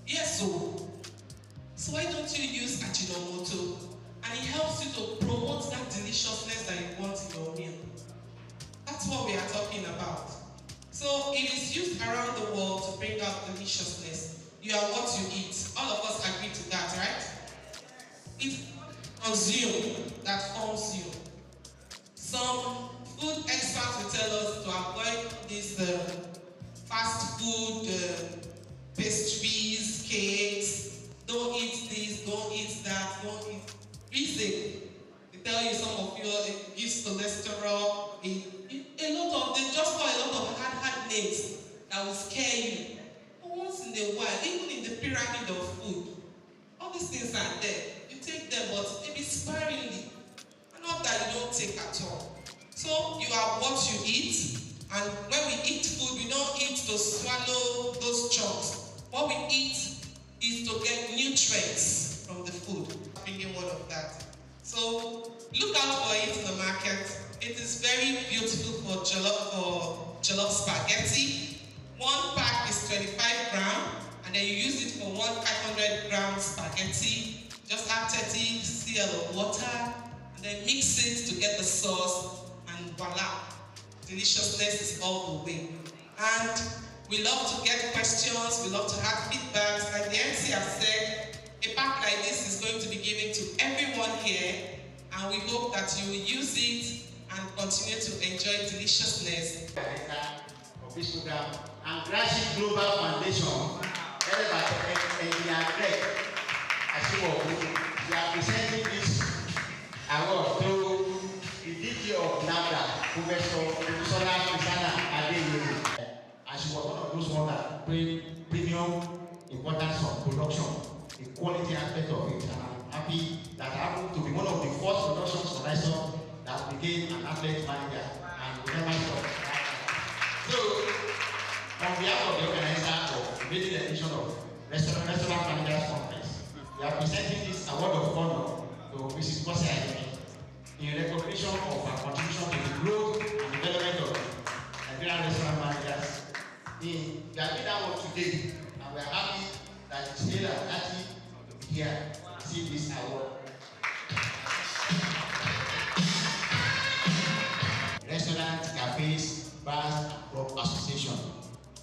Yes, so why don't you use Ajinomoto? And it helps you to promote that deliciousness that you want in your meal. That's what we are talking about. So it is used around the world to bring out deliciousness. You are what you eat. All of us agree to that, right? It's consume that forms you. Some food experts will tell us to avoid this fast food, pastries, cakes. Don't eat this, don't eat that, don't eat. Reason. They tell you some of you it gives cholesterol. A lot of them just call a lot of hard names that will scare you. But once in a while, even in the pyramid of food, all these things are there. You take them, but maybe sparingly. And not that you don't take at all. So you are what you eat. And when we eat food, we don't eat to swallow those chunks. What we eat is to get nutrients from the food. Bringing one of that. So look out for it in the market. It is very beautiful for jollof spaghetti. One pack is 25 grams, and then you use it for 500 gram spaghetti. Just add 30 cl of water, and then mix it to get the sauce, and voila. Deliciousness is all the way. And we love to get questions, we love to have feedbacks, and the MC has said a pack like this is going to be given to everyone here, and we hope that you will use it and continue to enjoy deliciousness. Of this program, and Grassy Global Foundation, headed by Engineer Greg Ashiwogu, we are presenting this award to the DG of NAFDA, Professor Christiana Adeyemi. And she was one of those ones that bring premium importance of production, the quality aspect of it. And I'm happy that I happened to be one of the first production supervisors that became an athlete manager and we never stopped. So, on behalf of the organizer of the maiden edition of Restaurant Managers Conference, we are presenting this award of honor to Mrs. Kwasi Ayemi in recognition of her contribution to the growth and development of Nigerian restaurant managers. We are doing that one today, and we are happy that it's still here to see this award. Restaurants, cafes, bars, and club association.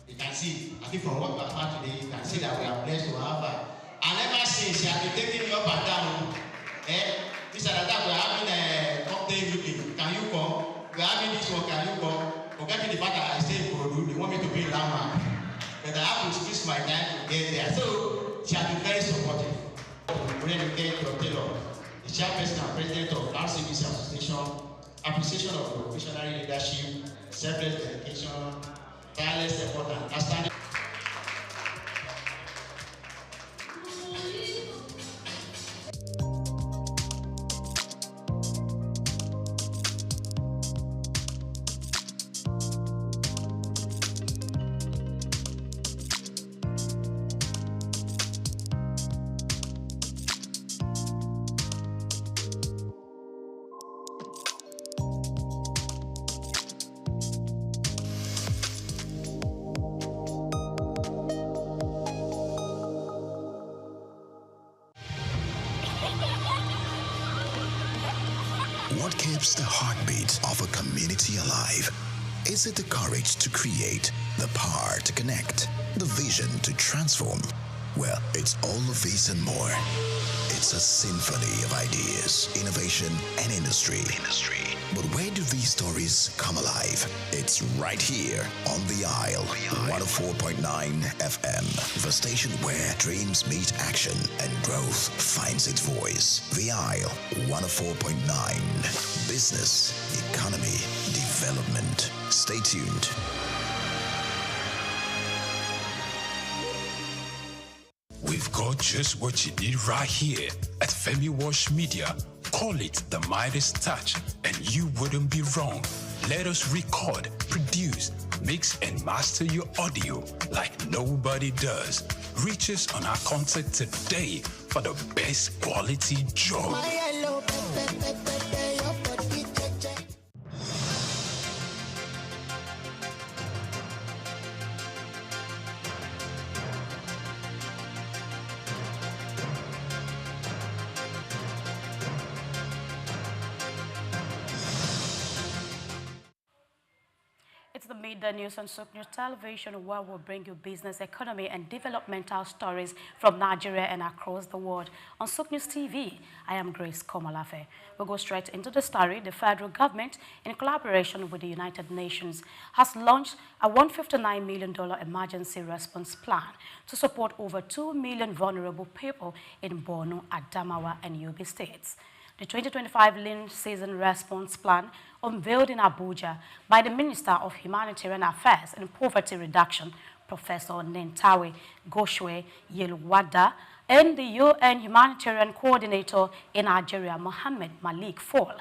You can see, I think from what we have had today, you can see that we are blessed to have her. And ever since she has been taking me up and down, this and that, we are having a cocktail evening. Can you come? We are having this one, can you come? Forgetting the fact that I stay in Korodu, they want me to be in Lama. But I have to squeeze my time to get there. So she has been very supportive. When you get your Taylor, the chairperson and president of RCBC Association, appreciation of your visionary leadership, selfless dedication, tireless effort, and outstanding. What keeps the heartbeat of a community alive? Is it the courage to create, the power to connect, the vision to transform? Well, it's all of these and more. It's a symphony of ideas, innovation, and industry. But where do these stories come alive? It's right here on The Isle, 104.9 FM, the station where dreams meet action and growth finds its voice. The Isle, 104.9. Business, economy, development. Stay tuned. We've got just what you need right here at Femi Wash Media. Call it the Midas Touch, and you wouldn't be wrong. Let us record, produce, mix, and master your audio like nobody does. Reach us on our contact today for the best quality job. It's the Midday News on Souq News Television, where we'll bring you business, economy, and developmental stories from Nigeria and across the world. On Souq News TV, I am Grace Komalafe. We'll go straight into the story. The federal government, in collaboration with the United Nations, has launched a $159 million emergency response plan to support over 2 million vulnerable people in Borno, Adamawa, and Yobe states. The 2025 Lean Season Response Plan, unveiled in Abuja by the Minister of Humanitarian Affairs and Poverty Reduction, Professor Nentawe Goshwe Yelwada, and the UN Humanitarian Coordinator in Nigeria, Mohammed Malik Fall,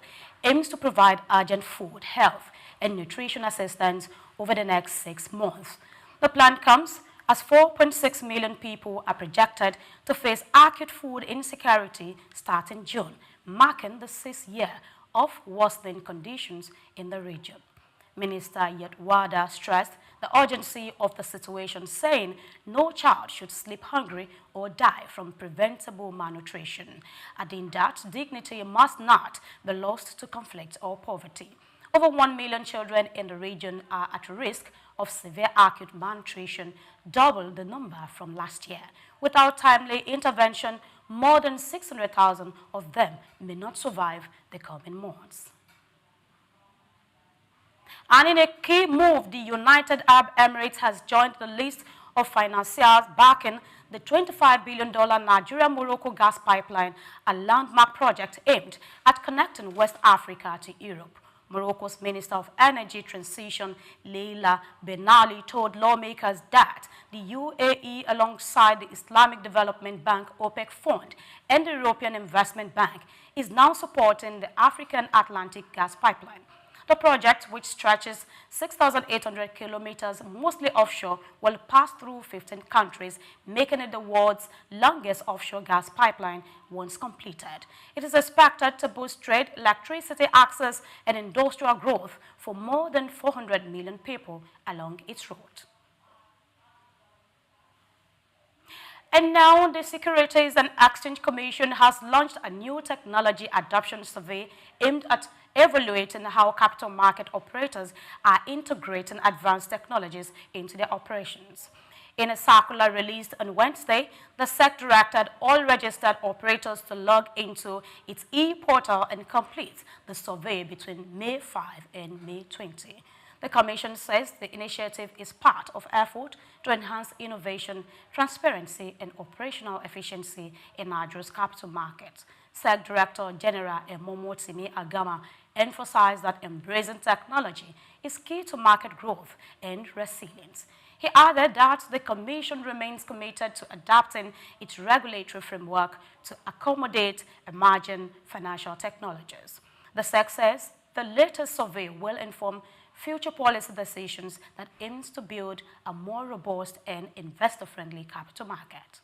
aims to provide urgent food, health, and nutrition assistance over the next 6 months. The plan comes as 4.6 million people are projected to face acute food insecurity starting June, marking the 6th year of worsening conditions in the region. Minister Yetwada stressed the urgency of the situation, saying no child should sleep hungry or die from preventable malnutrition, adding that dignity must not be lost to conflict or poverty. Over 1 million children in the region are at risk of severe acute malnutrition, double the number from last year. Without timely intervention, more than 600,000 of them may not survive the coming months. And in a key move, the United Arab Emirates has joined the list of financiers backing the $25 billion Nigeria-Morocco gas pipeline, a landmark project aimed at connecting West Africa to Europe. Morocco's Minister of Energy Transition, Leila Benali, told lawmakers that the UAE, alongside the Islamic Development Bank OPEC Fund and the European Investment Bank, is now supporting the African Atlantic gas pipeline. The project, which stretches 6,800 kilometers, mostly offshore, will pass through 15 countries, making it the world's longest offshore gas pipeline once completed. It is expected to boost trade, electricity access, and industrial growth for more than 400 million people along its route. And now the Securities and Exchange Commission has launched a new technology adoption survey aimed at evaluating how capital market operators are integrating advanced technologies into their operations. In a circular released on Wednesday, the SEC directed all registered operators to log into its e-portal and complete the survey between May 5 and May 20. The Commission says the initiative is part of effort to enhance innovation, transparency, and operational efficiency in Nigeria's capital markets. SEC Director General Emomotimi Agama emphasized that embracing technology is key to market growth and resilience. He added that the Commission remains committed to adapting its regulatory framework to accommodate emerging financial technologies. The SEC says the latest survey will inform future policy decisions that aims to build a more robust and investor-friendly capital market.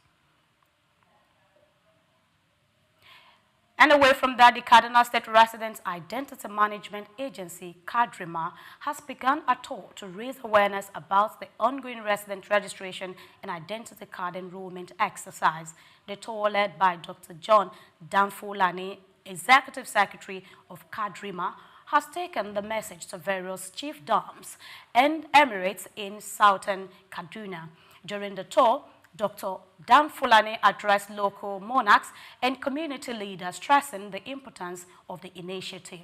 And away from that, the Kaduna State Residents Identity Management Agency, KADRIMA, has begun a tour to raise awareness about the ongoing resident registration and identity card enrollment exercise. The tour, led by Dr. John Danfolani, Executive Secretary of KADRIMA, has taken the message to various chiefdoms and emirates in southern Kaduna. During the tour, Dr. Dan Fulani addressed local monarchs and community leaders, stressing the importance of the initiative.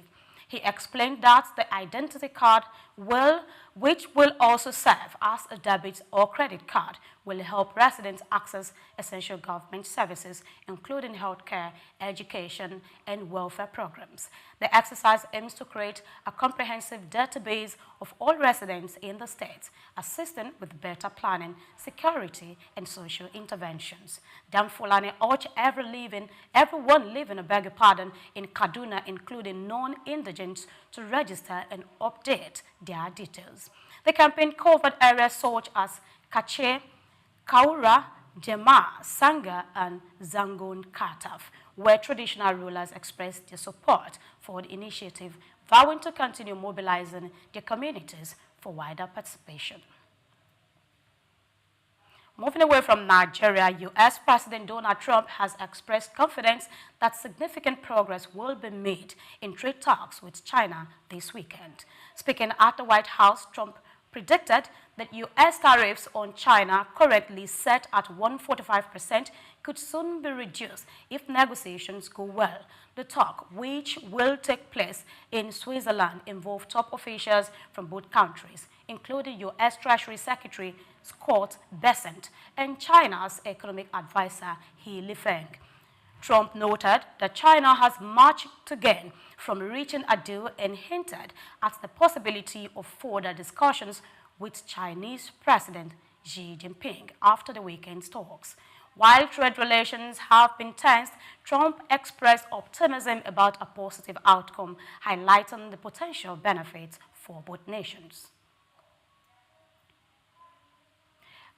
He explained that the identity card, which will also serve as a debit or credit card, will help residents access essential government services, including healthcare, education, and welfare programs. The exercise aims to create a comprehensive database of all residents in the state, assisting with better planning, security, and social interventions. Dan Fulani urged everyone living, in Kaduna, including non-indigents, to register and update their details. The campaign covered areas such as Kache, Kaura, Jema, Sanga, and Zangon Kataf, where traditional rulers expressed their support for the initiative, vowing to continue mobilizing their communities for wider participation. Moving away from Nigeria, U.S. President Donald Trump has expressed confidence that significant progress will be made in trade talks with China this weekend. Speaking at the White House, Trump predicted that U.S. tariffs on China, currently set at 145%, could soon be reduced if negotiations go well. The talk, which will take place in Switzerland, involved top officials from both countries, including U.S. Treasury Secretary Scott Bessent and China's economic advisor He Lifeng. Trump noted that China has much to gain from reaching a deal and hinted at the possibility of further discussions with Chinese President Xi Jinping after the weekend's talks. While trade relations have been tense, Trump expressed optimism about a positive outcome, highlighting the potential benefits for both nations.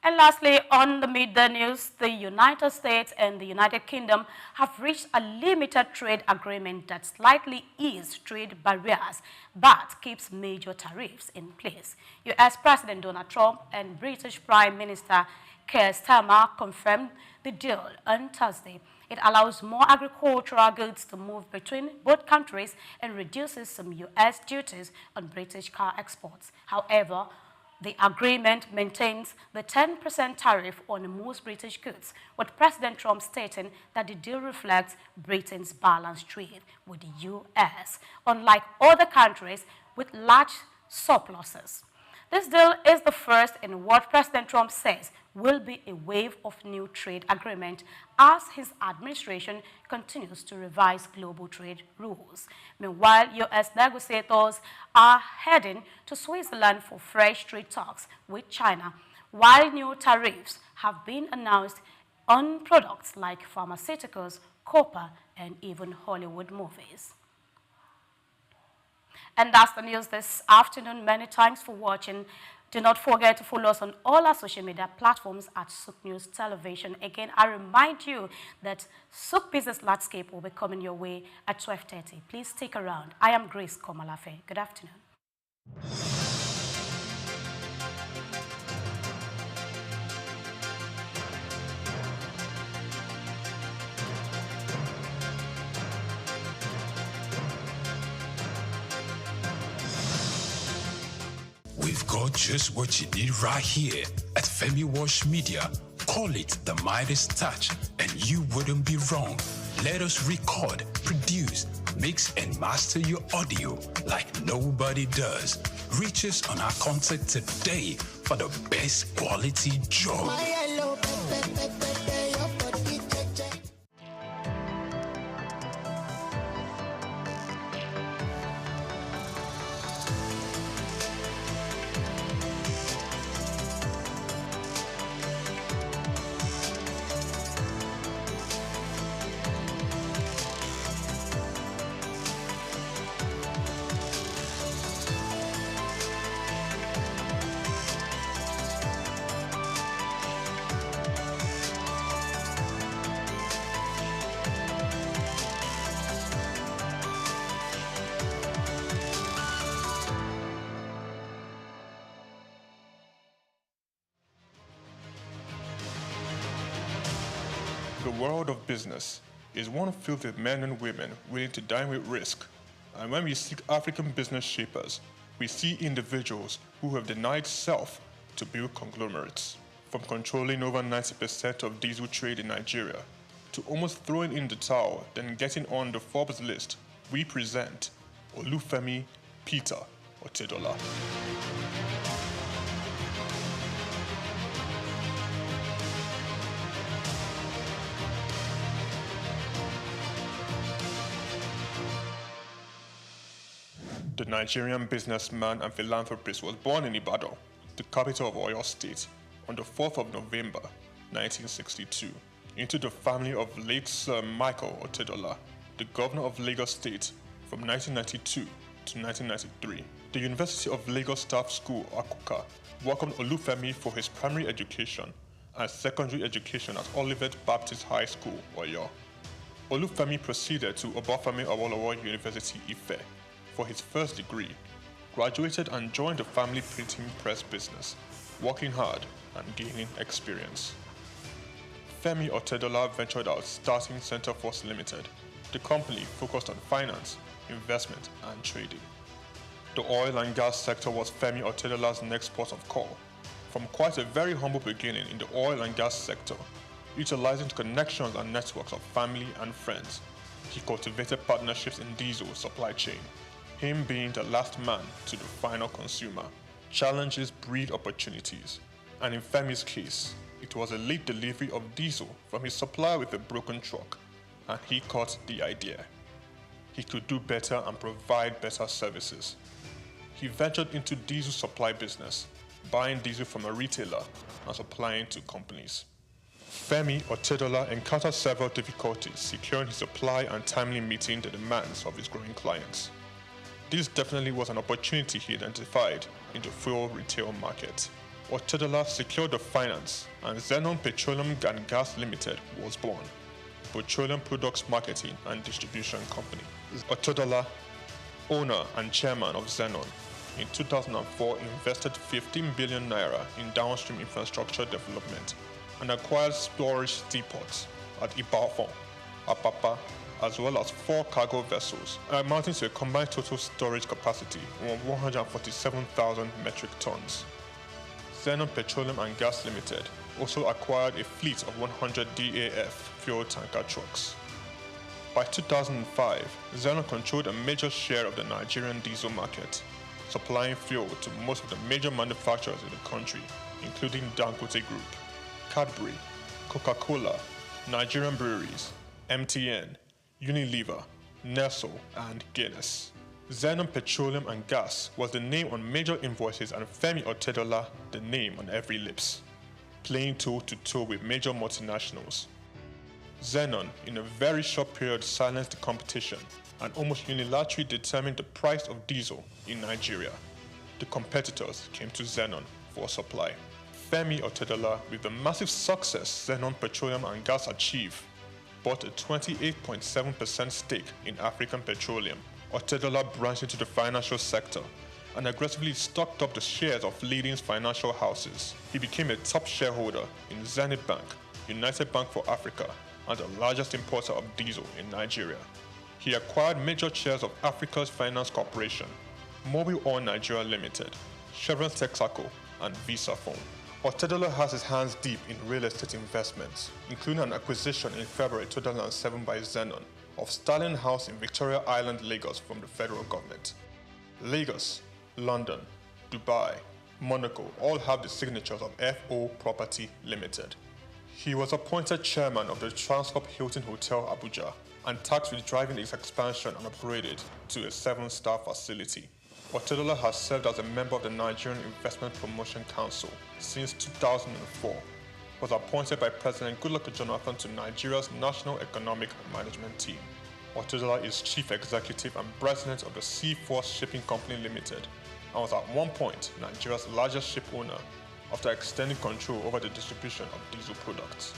And lastly, on the midday news, the United States and the United Kingdom have reached a limited trade agreement that slightly eases trade barriers but keeps major tariffs in place. U.S. President Donald Trump and British Prime Minister Keir Starmer confirmed the deal on Thursday. It allows more agricultural goods to move between both countries and reduces some U.S. duties on British car exports. However, the agreement maintains the 10% tariff on most British goods, with President Trump stating that the deal reflects Britain's balanced trade with the U.S., unlike other countries with large surpluses. This deal is the first in what President Trump says will be a wave of new trade agreement as his administration continues to revise global trade rules. Meanwhile, U.S. negotiators are heading to Switzerland for fresh trade talks with China, while new tariffs have been announced on products like pharmaceuticals, copper, and even Hollywood movies. And that's the news this afternoon. Many thanks for watching. Do not forget to follow us on all our social media platforms at Souq News Television. Again, I remind you that Souq Business Landscape will be coming your way at 12:30. Please stick around. I am Grace Komalafe. Good afternoon. We've got just what you need right here at Femi Wash Media. Call it the Midas Touch, and you wouldn't be wrong. Let us record, produce, mix, and master your audio like nobody does. Reach us on our contact today for the best quality job. The world of business is one filled with men and women willing to dine with risk. And when we seek African business shapers, we see individuals who have denied self to build conglomerates. From controlling over 90% of diesel trade in Nigeria to almost throwing in the towel, then getting on the Forbes list, we present Olufemi Peter Otedola. The Nigerian businessman and philanthropist was born in Ibadan, the capital of Oyo State, on the 4th of November, 1962, into the family of late Sir Michael Otedola, the governor of Lagos State from 1992 to 1993. The University of Lagos Staff School, Akuka, welcomed Olufemi for his primary education and secondary education at Olivet Baptist High School, Oyo. Olufemi proceeded to Obafemi Awolowo University, Ife, for his first degree, graduated and joined the family printing press business, working hard and gaining experience. Femi Otedola ventured out starting Center Force Limited. The company focused on finance, investment and trading. The oil and gas sector was Femi Otedola's next port of call. From quite a very humble beginning in the oil and gas sector, utilizing connections and networks of family and friends, he cultivated partnerships in diesel supply chain, him being the last man to the final consumer. Challenges breed opportunities, and in Femi's case, it was a late delivery of diesel from his supplier with a broken truck. and he caught the idea. He could do better and provide better services. He ventured into diesel supply business, buying diesel from a retailer and supplying to companies. Femi Otedola encountered several difficulties securing his supply and timely meeting the demands of his growing clients. This definitely was an opportunity he identified in the fuel retail market. Otedola secured the finance and Zenon Petroleum and Gas Limited was born, petroleum products marketing and distribution company. Otedola, owner and chairman of Zenon, in 2004 invested 15 billion naira in downstream infrastructure development and acquired storage depots at Ibadan, Apapa, as well as 4 cargo vessels, amounting to a combined total storage capacity of 147,000 metric tons. Zenon Petroleum and Gas Limited also acquired a fleet of 100 DAF fuel tanker trucks. By 2005, Zenon controlled a major share of the Nigerian diesel market, supplying fuel to most of the major manufacturers in the country, including Dangote Group, Cadbury, Coca-Cola, Nigerian Breweries, MTN, Unilever, Nestle, and Guinness. Zenon Petroleum and Gas was the name on major invoices and Femi Otedola the name on every lips, playing toe-to-toe with major multinationals. Zenon, in a very short period, silenced the competition and almost unilaterally determined the price of diesel in Nigeria. The competitors came to Zenon for supply. Femi Otedola, with the massive success Zenon Petroleum and Gas achieved, bought a 28.7% stake in African Petroleum. Otedola branched into the financial sector and aggressively stocked up the shares of leading financial houses. He became a top shareholder in Zenith Bank, United Bank for Africa, and the largest importer of diesel in Nigeria. He acquired major shares of Africa's Finance Corporation, Mobile Oil Nigeria Limited, Chevron Texaco, and Visa Phone. Otedola has his hands deep in real estate investments, including an acquisition in February 2007 by Zenon of Sterling House in Victoria Island, Lagos from the federal government. Lagos, London, Dubai, Monaco all have the signatures of FO Property Limited. He was appointed chairman of the Transcorp Hilton Hotel Abuja and tasked with driving its expansion and upgraded to a 7-star facility. Otedola has served as a member of the Nigerian Investment Promotion Council since 2004, was appointed by President Goodluck Jonathan to Nigeria's National Economic Management Team. Otedola is chief executive and president of the Seaforth Shipping Company Limited and was at one point Nigeria's largest ship owner after extending control over the distribution of diesel products.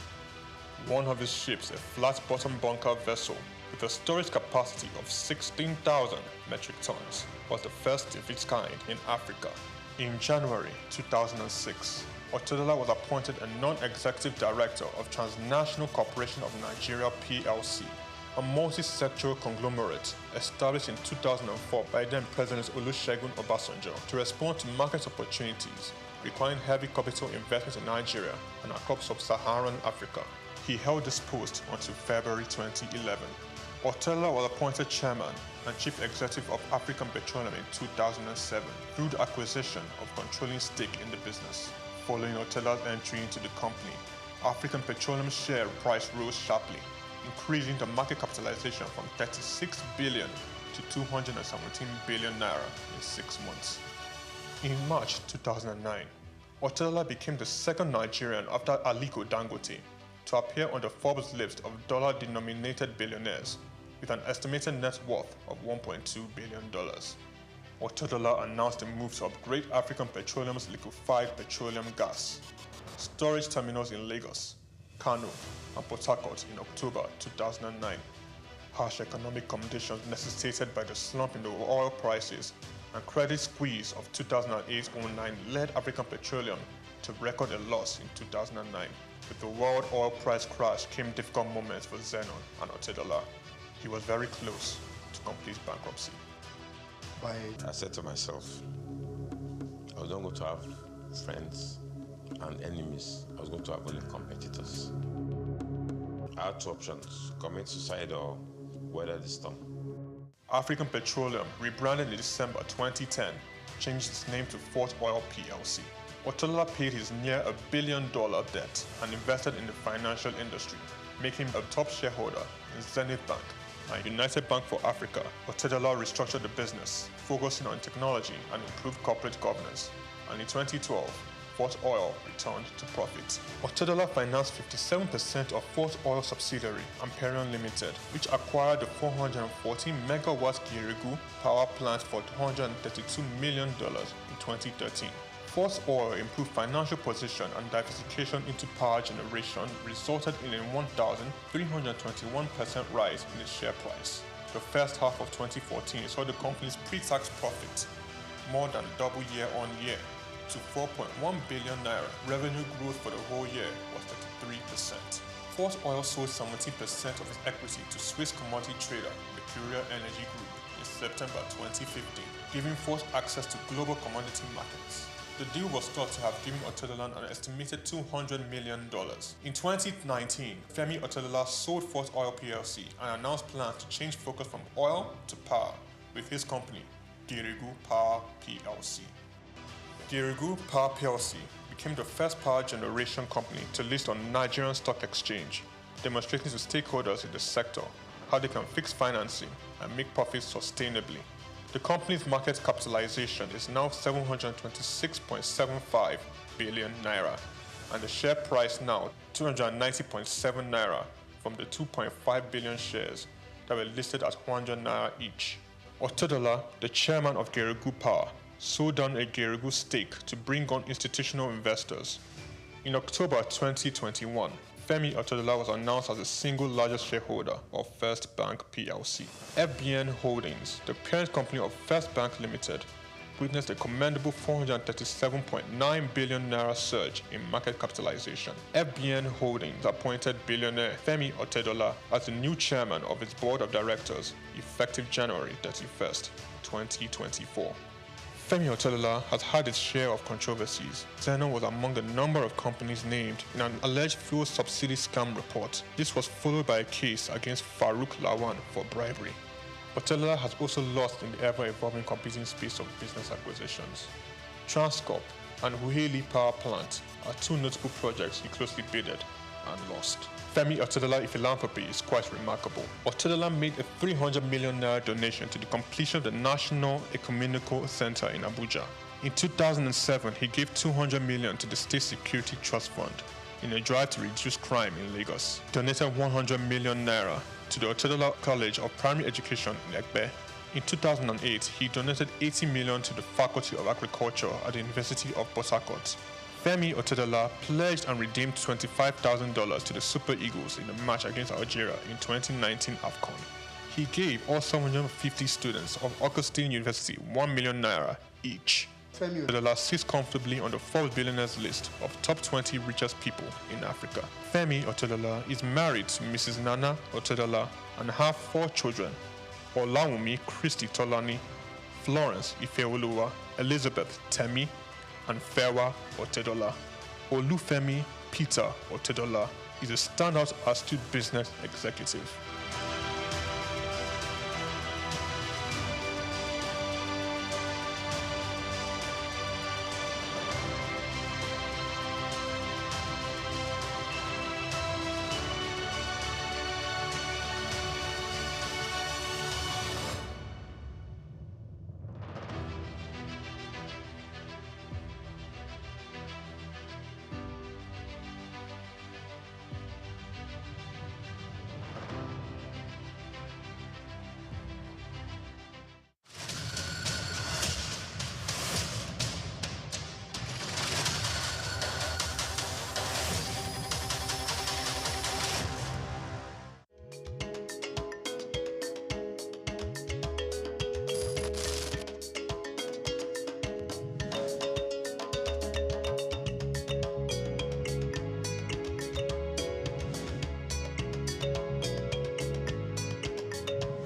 One of his ships, a flat-bottom bunker vessel with a storage capacity of 16,000 metric tons, was the first of its kind in Africa. In January 2006, Otedola was appointed a non-executive director of Transnational Corporation of Nigeria PLC, a multi-sectoral conglomerate established in 2004 by then President Olusegun Obasanjo to respond to market opportunities requiring heavy capital investment in Nigeria and across sub-Saharan Africa. He held this post until February 2011. Otedola was appointed chairman and chief executive of African Petroleum in 2007 through the acquisition of controlling stake in the business. Following Otedola's entry into the company, African Petroleum's share price rose sharply, increasing the market capitalization from 36 billion to 217 billion naira in 6 months. In March 2009, Otedola became the second Nigerian after Aliko Dangote to appear on the Forbes list of dollar-denominated billionaires with an estimated net worth of $1.2 billion. Otedola announced a move to upgrade African Petroleum's liquefied petroleum gas storage terminals in Lagos, Kano, and Port Harcourt in October 2009. Harsh economic conditions necessitated by the slump in the oil prices and credit squeeze of 2008-09 led African Petroleum to record a loss in 2009. With the world oil price crash came difficult moments for Zenon and Otedola. He was very close to complete bankruptcy. I said to myself, I was not going to have friends and enemies. I was going to have only competitors. I had 2 options, commit suicide or weather the storm. African Petroleum, rebranded in December 2010, changed its name to Fort Oil PLC. Otedola paid his near $1 billion debt and invested in the financial industry, making him a top shareholder in Zenith Bank and United Bank for Africa. Otedola restructured the business, focusing on technology and improved corporate governance. And in 2012, Fort Oil returned to profit. Otedola financed 57% of Fort Oil subsidiary, Amperion Limited, which acquired the 414 megawatt Girigu power plant for $232 million in 2013. Fort Oil improved financial position and diversification into power generation resulted in a 1,321% rise in its share price. The first half of 2014 saw the company's pre-tax profit more than double year on year to 4.1 billion naira. Revenue growth for the whole year was 33%. Fort Oil sold 70% of its equity to Swiss commodity trader Mercuria Energy Group in September 2015, giving Fort access to global commodity markets. The deal was thought to have given Otedola an estimated $200 million. In 2019, Femi Otedola sold Fort Oil PLC and announced plans to change focus from oil to power with his company, Girigu Power PLC. Girigu Power PLC became the first power generation company to list on Nigerian Stock Exchange, demonstrating to stakeholders in the sector how they can fix financing and make profits sustainably. The company's market capitalization is now 726.75 billion naira, and the share price now 290.7 naira from the 2.5 billion shares that were listed at 100 naira each. Otedola, the chairman of Girigu Power, sold down a Girigu stake to bring on institutional investors. In October 2021, Femi Otedola was announced as the single largest shareholder of First Bank PLC. FBN Holdings, the parent company of First Bank Limited, witnessed a commendable 437.9 billion naira surge in market capitalization. FBN Holdings appointed billionaire Femi Otedola as the new chairman of its board of directors, effective January 31st, 2024. Femi Otedola has had its share of controversies. Zenon was among the number of companies named in an alleged fuel subsidy scam report. This was followed by a case against Farouk Lawan for bribery. Otedola has also lost in the ever-evolving competing space of business acquisitions. Transcorp and Huheli Power Plant are two notable projects he closely bidded and lost. Femi Otedola philanthropy is quite remarkable. Otedola made a 300 million naira donation to the completion of the National Ecumenical Center in Abuja. In 2007, he gave 200 million to the State Security Trust Fund in a drive to reduce crime in Lagos. Donated 100 million naira to the Otedola College of Primary Education in Ekpe. In 2008, he donated 80 million to the Faculty of Agriculture at the University of Port Harcourt. Femi Otedola pledged and redeemed $25,000 to the Super Eagles in the match against Algeria in 2019 AFCON. He gave all 750 students of Augustine University 1 million naira each. Femi Otedola sits comfortably on the Forbes billionaires list of top 20 richest people in Africa. Femi Otedola is married to Mrs. Nana Otedola and have 4 children: Olawumi Christy Tolani, Florence Ifeoluwa, Elizabeth Temi, and Fewa Otedola. Olufemi Peter Otedola is a standout astute business executive.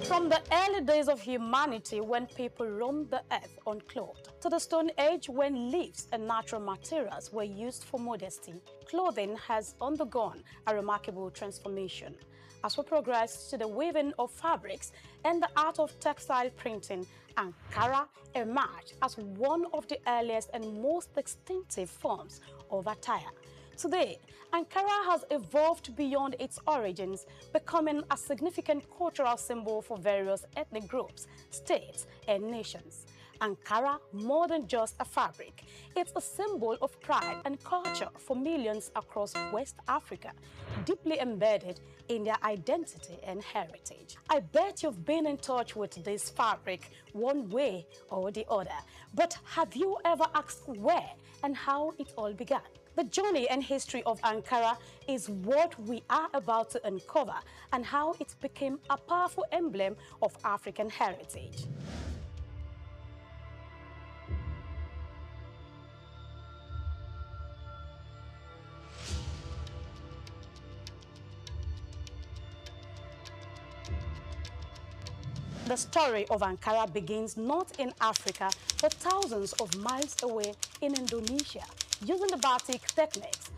From the early days of humanity when people roamed the earth unclothed, to the Stone Age when leaves and natural materials were used for modesty, clothing has undergone a remarkable transformation. As we progress to the weaving of fabrics and the art of textile printing, Ankara emerged as one of the earliest and most distinctive forms of attire. Today, Ankara has evolved beyond its origins, becoming a significant cultural symbol for various ethnic groups, states, and nations. Ankara, more than just a fabric, it's a symbol of pride and culture for millions across West Africa, deeply embedded in their identity and heritage. I bet you've been in touch with this fabric one way or the other, but have you ever asked where and how it all began? The journey and history of Ankara is what we are about to uncover, and how it became a powerful emblem of African heritage. The story of Ankara begins not in Africa, but thousands of miles away in Indonesia, using the batik techniques.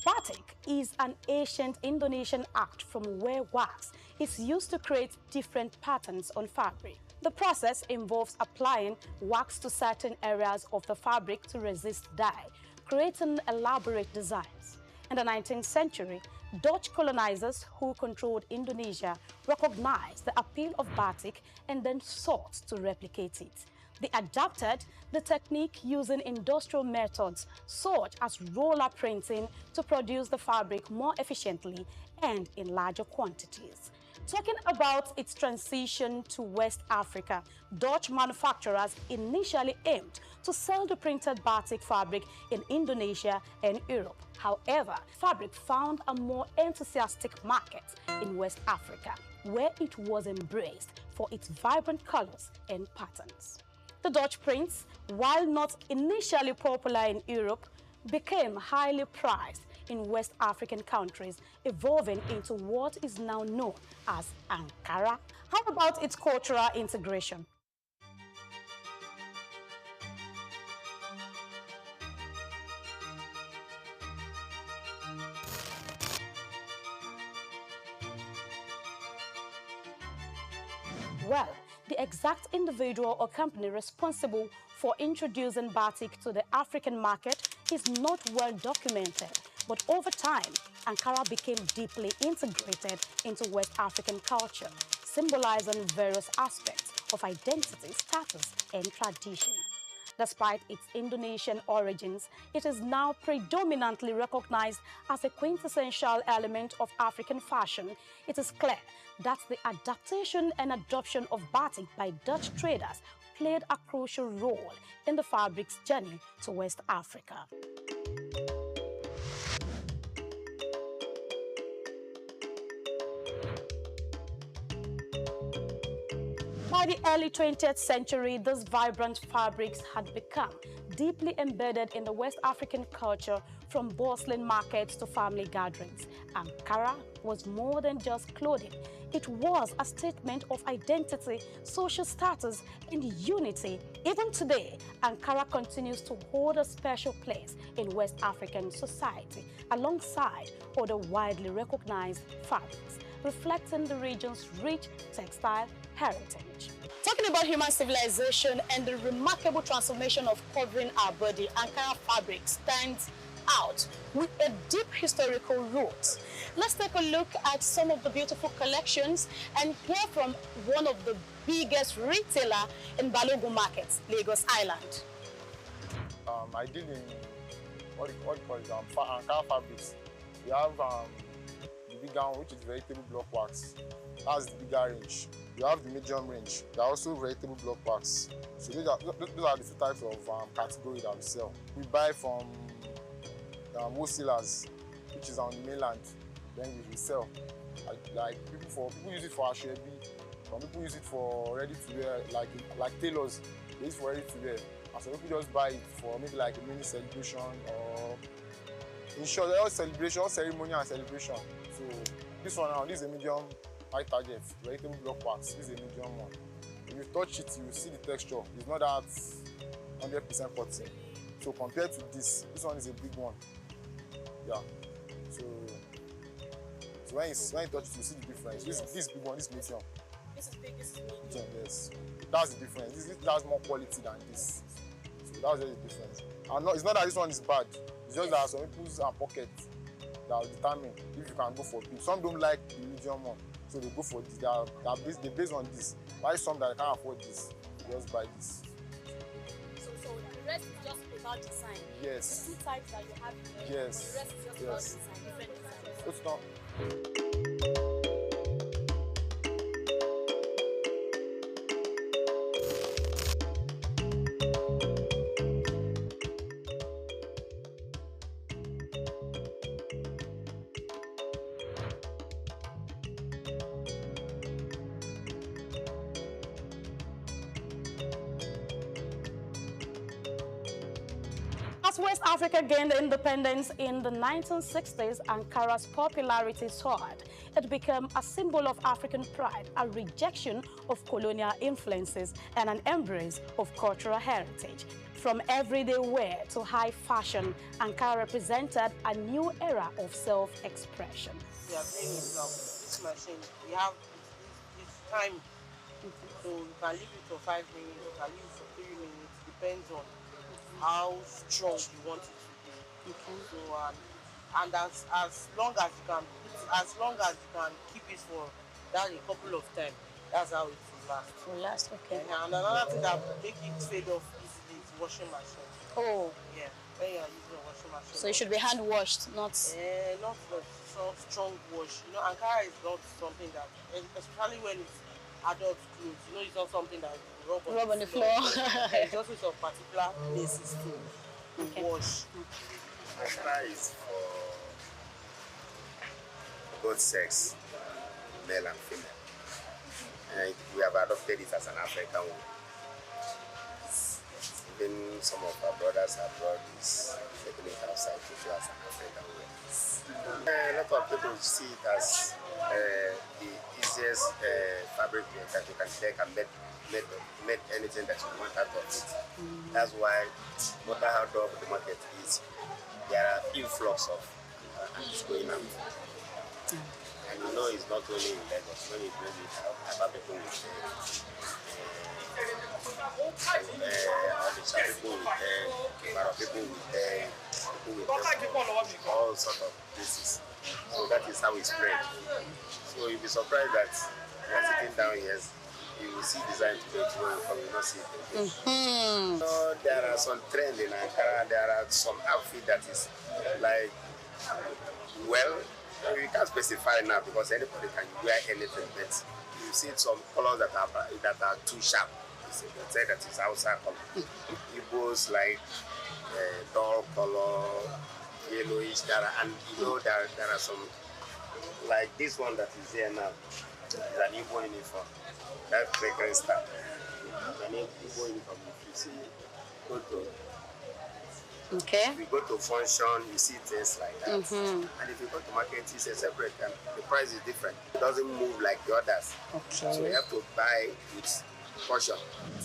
Batik is an ancient Indonesian art from where wax is used to create different patterns on fabric. The process involves applying wax to certain areas of the fabric to resist dye, creating elaborate designs. In the 19th century, Dutch colonizers who controlled Indonesia recognized the appeal of batik and then sought to replicate it. They adapted the technique using industrial methods such as roller printing to produce the fabric more efficiently and in larger quantities. Talking about its transition to West Africa, Dutch manufacturers initially aimed to sell the printed batik fabric in Indonesia and Europe. However, fabric found a more enthusiastic market in West Africa, where it was embraced for its vibrant colors and patterns. The Dutch prints, while not initially popular in Europe, became highly prized in West African countries, evolving into what is now known as Ankara. How about its cultural integration? Well, the exact individual or company responsible for introducing batik to the African market is not well documented, but over time, Ankara became deeply integrated into West African culture, symbolizing various aspects of identity, status, and tradition. Despite its Indonesian origins, it is now predominantly recognized as a quintessential element of African fashion. It is clear that the adaptation and adoption of batik by Dutch traders played a crucial role in the fabric's journey to West Africa. By the early 20th century, these vibrant fabrics had become deeply embedded in the West African culture, from bustling markets to family gatherings. Ankara was more than just clothing. It was a statement of identity, social status, and unity. Even today, Ankara continues to hold a special place in West African society, alongside other widely recognized fabrics, reflecting the region's rich textile heritage. Talking about human civilization and the remarkable transformation of covering our body, Ankara fabric stands out with a deep historical root. Let's take a look at some of the beautiful collections and hear from one of the biggest retailer in Balogun Market, Lagos Island. I deal in what you call it, Ankara fabrics. We have the bigger one, which is vegetable block wax. That's the bigger range. You have the medium range. There are also vegetable block wax. So those are the two types of category that we sell. We buy from wholesalers, which is on the mainland. Then we sell. Like people use it for ashwebi. Some people use it for ready to wear, like tailors. They use it for ready to wear. And some people just buy it for maybe like a mini celebration, or in short, all celebration, all ceremony and celebration. So this one now, this is a medium high target, vegetable block wax. This is a medium one. If you touch it, you will see the texture. It's not that 100% cotton. So compared to this one is a big one. Yeah. So when you touch it, you see the difference. Yes. This big one, this medium. This is big, this is medium. Yes. That's the difference. This has more quality than this. So that's the difference. And it's not that this one is bad. It's just that some people's pockets that will determine if you can go for big. Some don't like the medium one, so they go for this. They based on this. Why some that can't afford this, they just buy this. So the rest is just about design. Yes. The two types that you have here. Yes. The rest is just about design, different designs. It's not. As West Africa gained independence in the 1960s, Ankara's popularity soared. It became a symbol of African pride, a rejection of colonial influences, and an embrace of cultural heritage. From everyday wear to high fashion, Ankara represented a new era of self-expression. We are playing with this machine. We have this time. So you can leave it for 5 minutes, you can leave it for 3 minutes, depends on how strong you want it to be. So and as long as you can keep it for that a couple of times, that's how it will last. Will last, okay. And another thing that make it fade off easily is washing machine. Oh. Yeah, when you are using a washing machine. So it should be hand washed, not. Not so strong wash. You know, Ankara is not something that, especially when it's adult clothes, you know, it's not something that you rub on the floor. It's also some particular places to wash. Ankara is for both sex, male and female. And we have adopted it as an African way. Even some of our brothers abroad is taking it outside to show as an African way. A lot of people see it as the easiest fabric that you can take and make anything that you want out of it. That's why no matter how dull the market is, there are influx of it's going out. And you know it's not only in Lagos. When you bring it out, other people will say, Odisha people will say, Mara people will say, all sorts of places. So that is how it spread. So you'll be surprised that you are sitting down here, you will see design today, tomorrow you come, you will not see it again. So there are some trends in Ankara, there are some outfit that is like, well, you can't specify now because anybody can wear anything, but you see some colors that are too sharp. You say that it's outside color. Igbos like dull color, yellowish, and you know there are some, like this one that is here now, is an Igbo uniform. That's fragrance stuff. An Igbo uniform, if you see, go to. Okay. If you go to function, you see things like that. And if you go to market, it's a separate, and the price is different. It doesn't move like the others. Okay. So you have to buy with caution.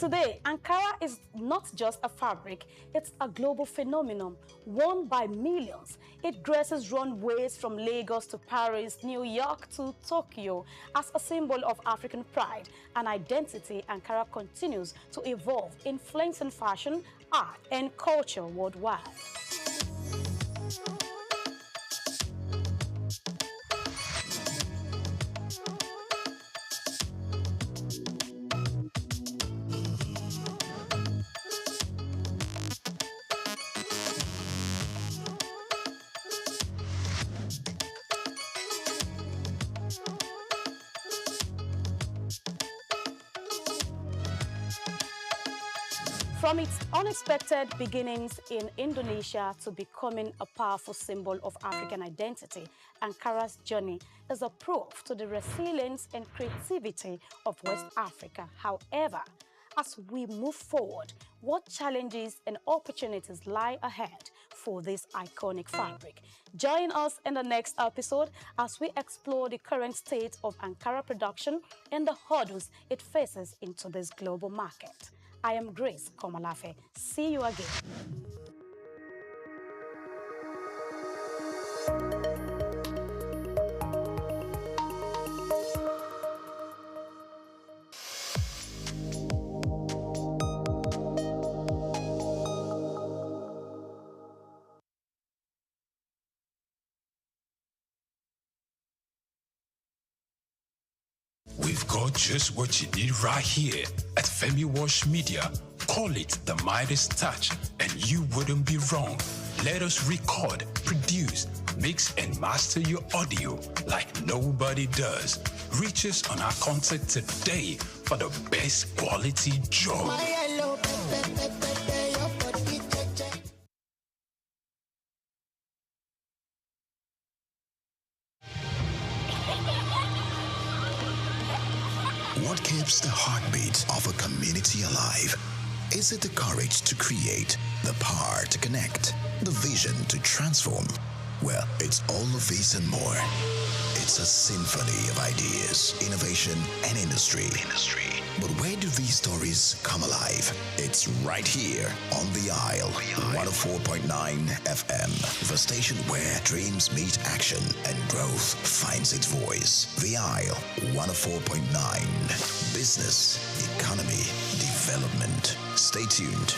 Today, Ankara is not just a fabric, it's a global phenomenon, worn by millions. It graces runways from Lagos to Paris, New York to Tokyo. As a symbol of African pride and identity, Ankara continues to evolve, influencing fashion, art, and culture worldwide. From its unexpected beginnings in Indonesia to becoming a powerful symbol of African identity, Ankara's journey is a proof to the resilience and creativity of West Africa. However, as we move forward, what challenges and opportunities lie ahead for this iconic fabric? Join us in the next episode as we explore the current state of Ankara production and the hurdles it faces into this global market. I am Grace Komalafe. See you again. We've got just what you need right here at Femi Wash Media. Call it the Midas Touch, and you wouldn't be wrong. Let us record, produce, mix, and master your audio like nobody does. Reach us on our contact today for the best quality job. What keeps the heartbeat of a community alive? Is it the courage to create, the power to connect, the vision to transform? Well, it's all of these and more. It's a symphony of ideas, innovation, and industry. But where do these stories come alive? It's right here on The Isle, 104.9 FM, the station where dreams meet action and growth finds its voice. The Isle, 104.9. Business, economy, development. Stay tuned.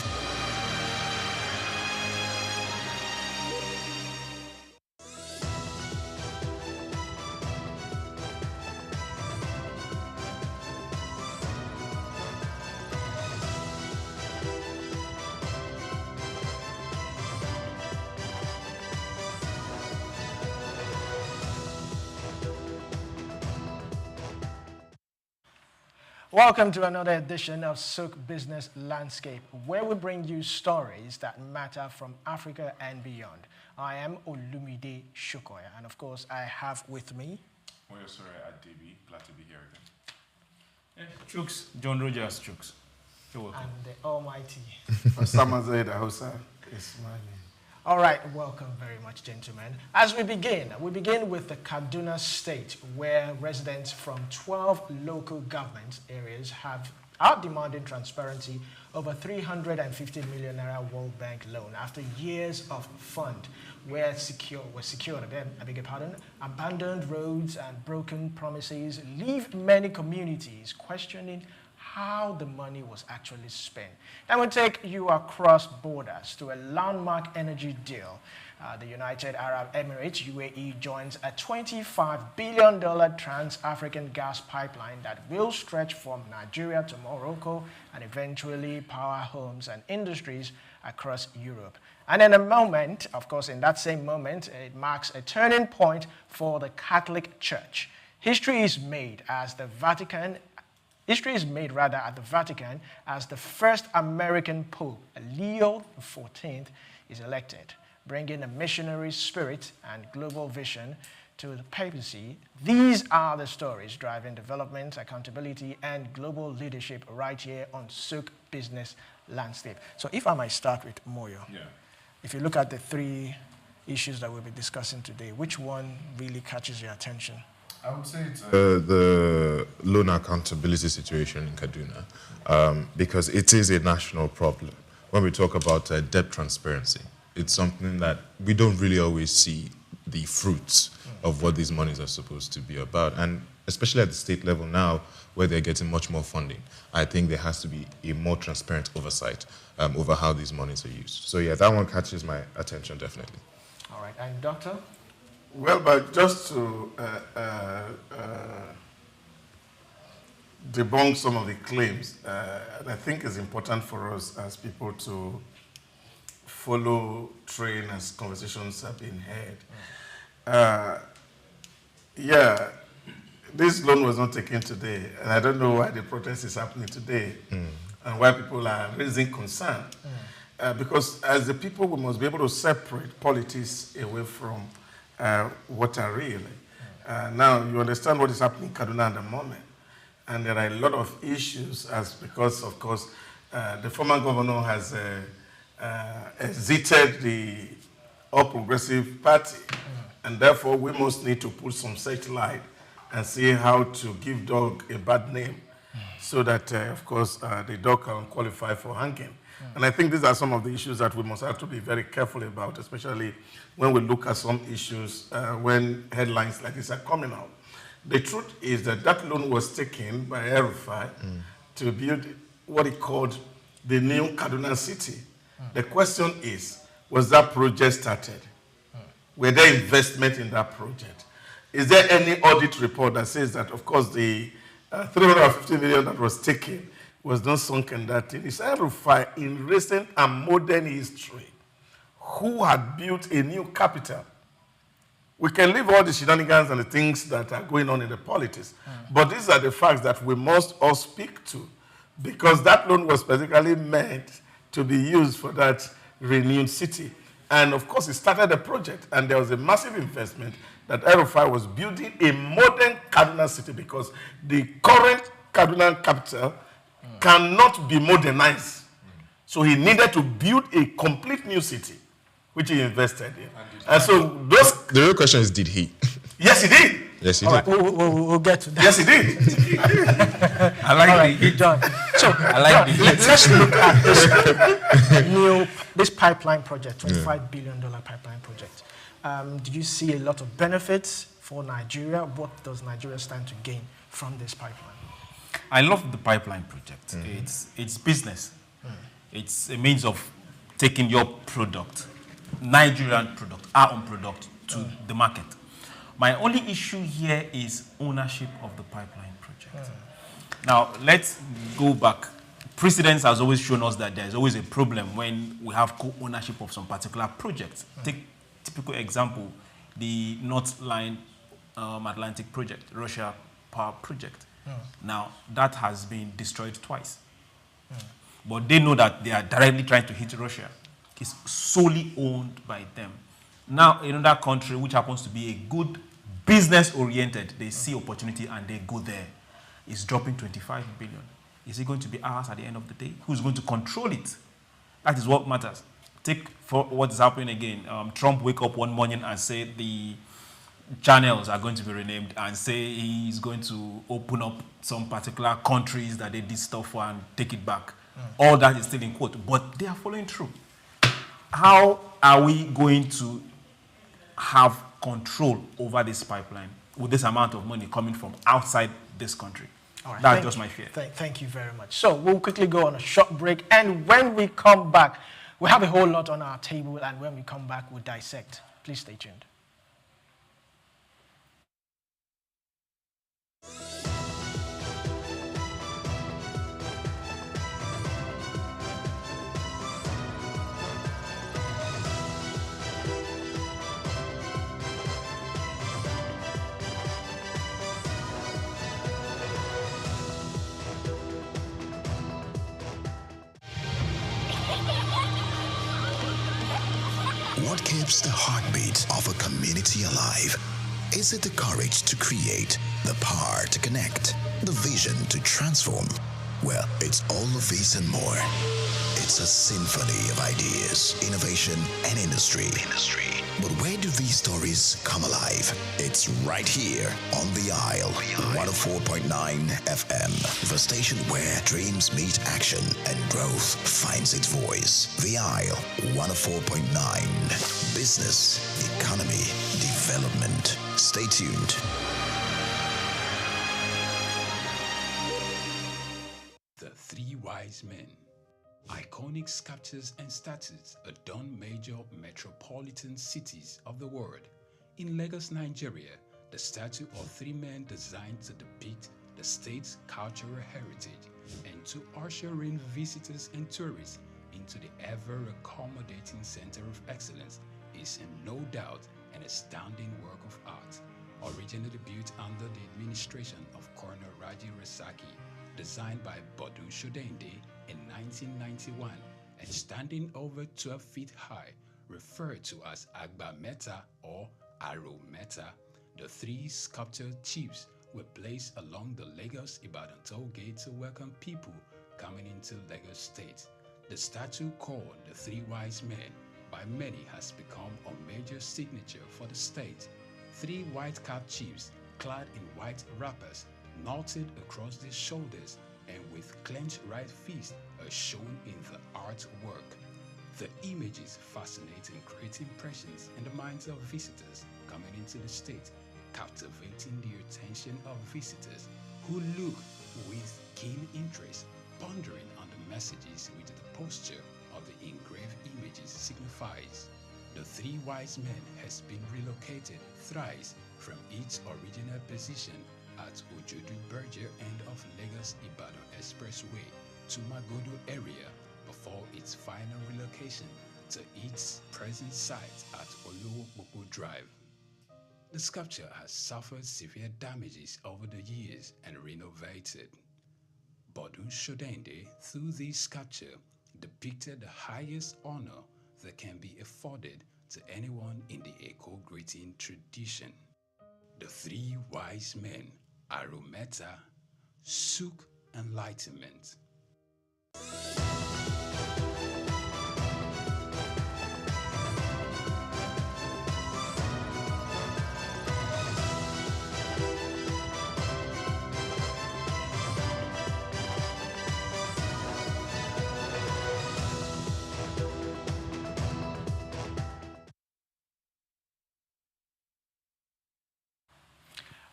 Welcome to another edition of Souq Business Landscape, where we bring you stories that matter from Africa and beyond. I am Olumide Shukoya, and of course, I have with me... Oyosore Adebi, glad to be here again. Chooks, John Rogers Chooks. You're welcome. And the almighty... Osama Zaid Hausa is my name. All right, welcome very much, gentlemen. As we begin with the Kaduna State, where residents from 12 local government areas are demanding transparency over 350 million naira World Bank loan after years of fund were secured. Abandoned roads and broken promises leave many communities questioning how the money was actually spent. That will take you across borders to a landmark energy deal. The United Arab Emirates, UAE, joins a $25 billion trans-African gas pipeline that will stretch from Nigeria to Morocco and eventually power homes and industries across Europe. And in a moment, of course, in that same moment, it marks a turning point for the Catholic Church. History is made at the Vatican as the first American Pope, Leo XIV, is elected, bringing a missionary spirit and global vision to the papacy. These are the stories driving development, accountability, and global leadership right here on Souq Business Landscape. So if I might start with Moyo. Yeah. If you look at the three issues that we'll be discussing today, which one really catches your attention? I would say it's the loan accountability situation in Kaduna, because it is a national problem. When we talk about debt transparency, it's something that we don't really always see the fruits of what these monies are supposed to be about. And especially at the state level now, where they're getting much more funding, I think there has to be a more transparent oversight over how these monies are used. So yeah, that one catches my attention, definitely. All right, and Doctor? Well, but just to debunk some of the claims, I think it's important for us as people to follow, train as conversations have been had. Yeah, this loan was not taken today, and I don't know why the protest is happening today and why people are raising concern. Because as the people, we must be able to separate politics away from what are real. Now, you understand what is happening in Kaduna at the moment. And there are a lot of issues because, of course, the former governor has exited the All Progressive Party. And therefore, we must need to put some such light and see how to give dog a bad name so that, of course, the dog can qualify for hanging. And I think these are some of the issues that we must have to be very careful about, especially when we look at some issues when headlines like this are coming out. The truth is that that loan was taken by Erufai to build what he called the new Kaduna City. The question is, was that project started? Were there investment in that project? Is there any audit report that says that, of course, the 350 million that was taken was not sunk in that thing. It's El-Rufai in recent and modern history who had built a new capital. We can leave all the shenanigans and the things that are going on in the politics, but these are the facts that we must all speak to, because that loan was specifically meant to be used for that renewed city. And of course, it started a project, and there was a massive investment that El-Rufai was building a modern Kaduna city, because the current Kaduna capital cannot be modernized. So he needed to build a complete new city, which he invested in. And so those... The real question is, did he? Yes, he did. Yes, he All did. right, we'll get to that. Yes, he did. I like All right, John. So I like John, let's look at this pipeline project, $25 billion pipeline project. Did you see a lot of benefits for Nigeria? What does Nigeria stand to gain from this pipeline? I love the pipeline project. It's business. It's a means of taking your product, Nigerian product, our own product, to the market. My only issue here is ownership of the pipeline project. Now, let's go back. Precedence has always shown us that there's always a problem when we have co-ownership of some particular projects. Take typical example, the North Line Atlantic project, Russia power project. Now, that has been destroyed twice. But they know that they are directly trying to hit Russia. It's solely owned by them. Now, another country which happens to be a good business-oriented, they see opportunity and they go there. It's dropping 25 billion. Is it going to be ours at the end of the day? Who's going to control it? That is what matters. Take for what's happening again. Trump wake up one morning and say the channels are going to be renamed, and say he's going to open up some particular countries that they did stuff for and take it back. All that is still in quote, but they are following through. How are we going to have control over this pipeline with this amount of money coming from outside this country? All right, that's just my fear. Thank you very much. So we'll quickly go on a short break, and when we come back, we have a whole lot on our table, and when we come back, we'll dissect. Please stay tuned. What keeps the heartbeat of a community alive? Is it the courage to create, the power to connect, the vision to transform? Well, it's all of these and more. It's a symphony of ideas, innovation, and industry. But where do these stories come alive? It's right here on The Isle, 104.9 FM, the station where dreams meet action and growth finds its voice. The Isle, 104.9. Business, economy, development. Stay tuned. The Three Wise Men. Iconic sculptures and statues adorn major metropolitan cities of the world. In Lagos, Nigeria, the statue of three men designed to depict the state's cultural heritage and to usher in visitors and tourists into the ever-accommodating center of excellence is no doubt an astounding work of art. Originally built under the administration of Colonel Raji Rasaki, designed by Bodu Shodende in 1991 and standing over 12 feet high, referred to as Agba Meta or Aro Meta, the three sculptured chiefs were placed along the Lagos-Ibadan toll gate to welcome people coming into Lagos State. The statue called the Three Wise Men by many has become a major signature for the state. Three white-capped chiefs clad in white wrappers knotted across their shoulders and with clenched right fists are shown in the artwork. The images fascinate and create impressions in the minds of visitors coming into the state, captivating the attention of visitors who look with keen interest, pondering on the messages which the posture of the engraved images signifies. The Three Wise Men has been relocated thrice from its original position at Ojodu Berger end of Lagos-Ibadan Expressway to Magodo area before its final relocation to its present site at Olowopopo Drive. The sculpture has suffered severe damages over the years and renovated. Bodun Shodende, through this sculpture, depicted the highest honor that can be afforded to anyone in the Eko greeting tradition. The three wise men, Arometa, Souq, Enlightenment.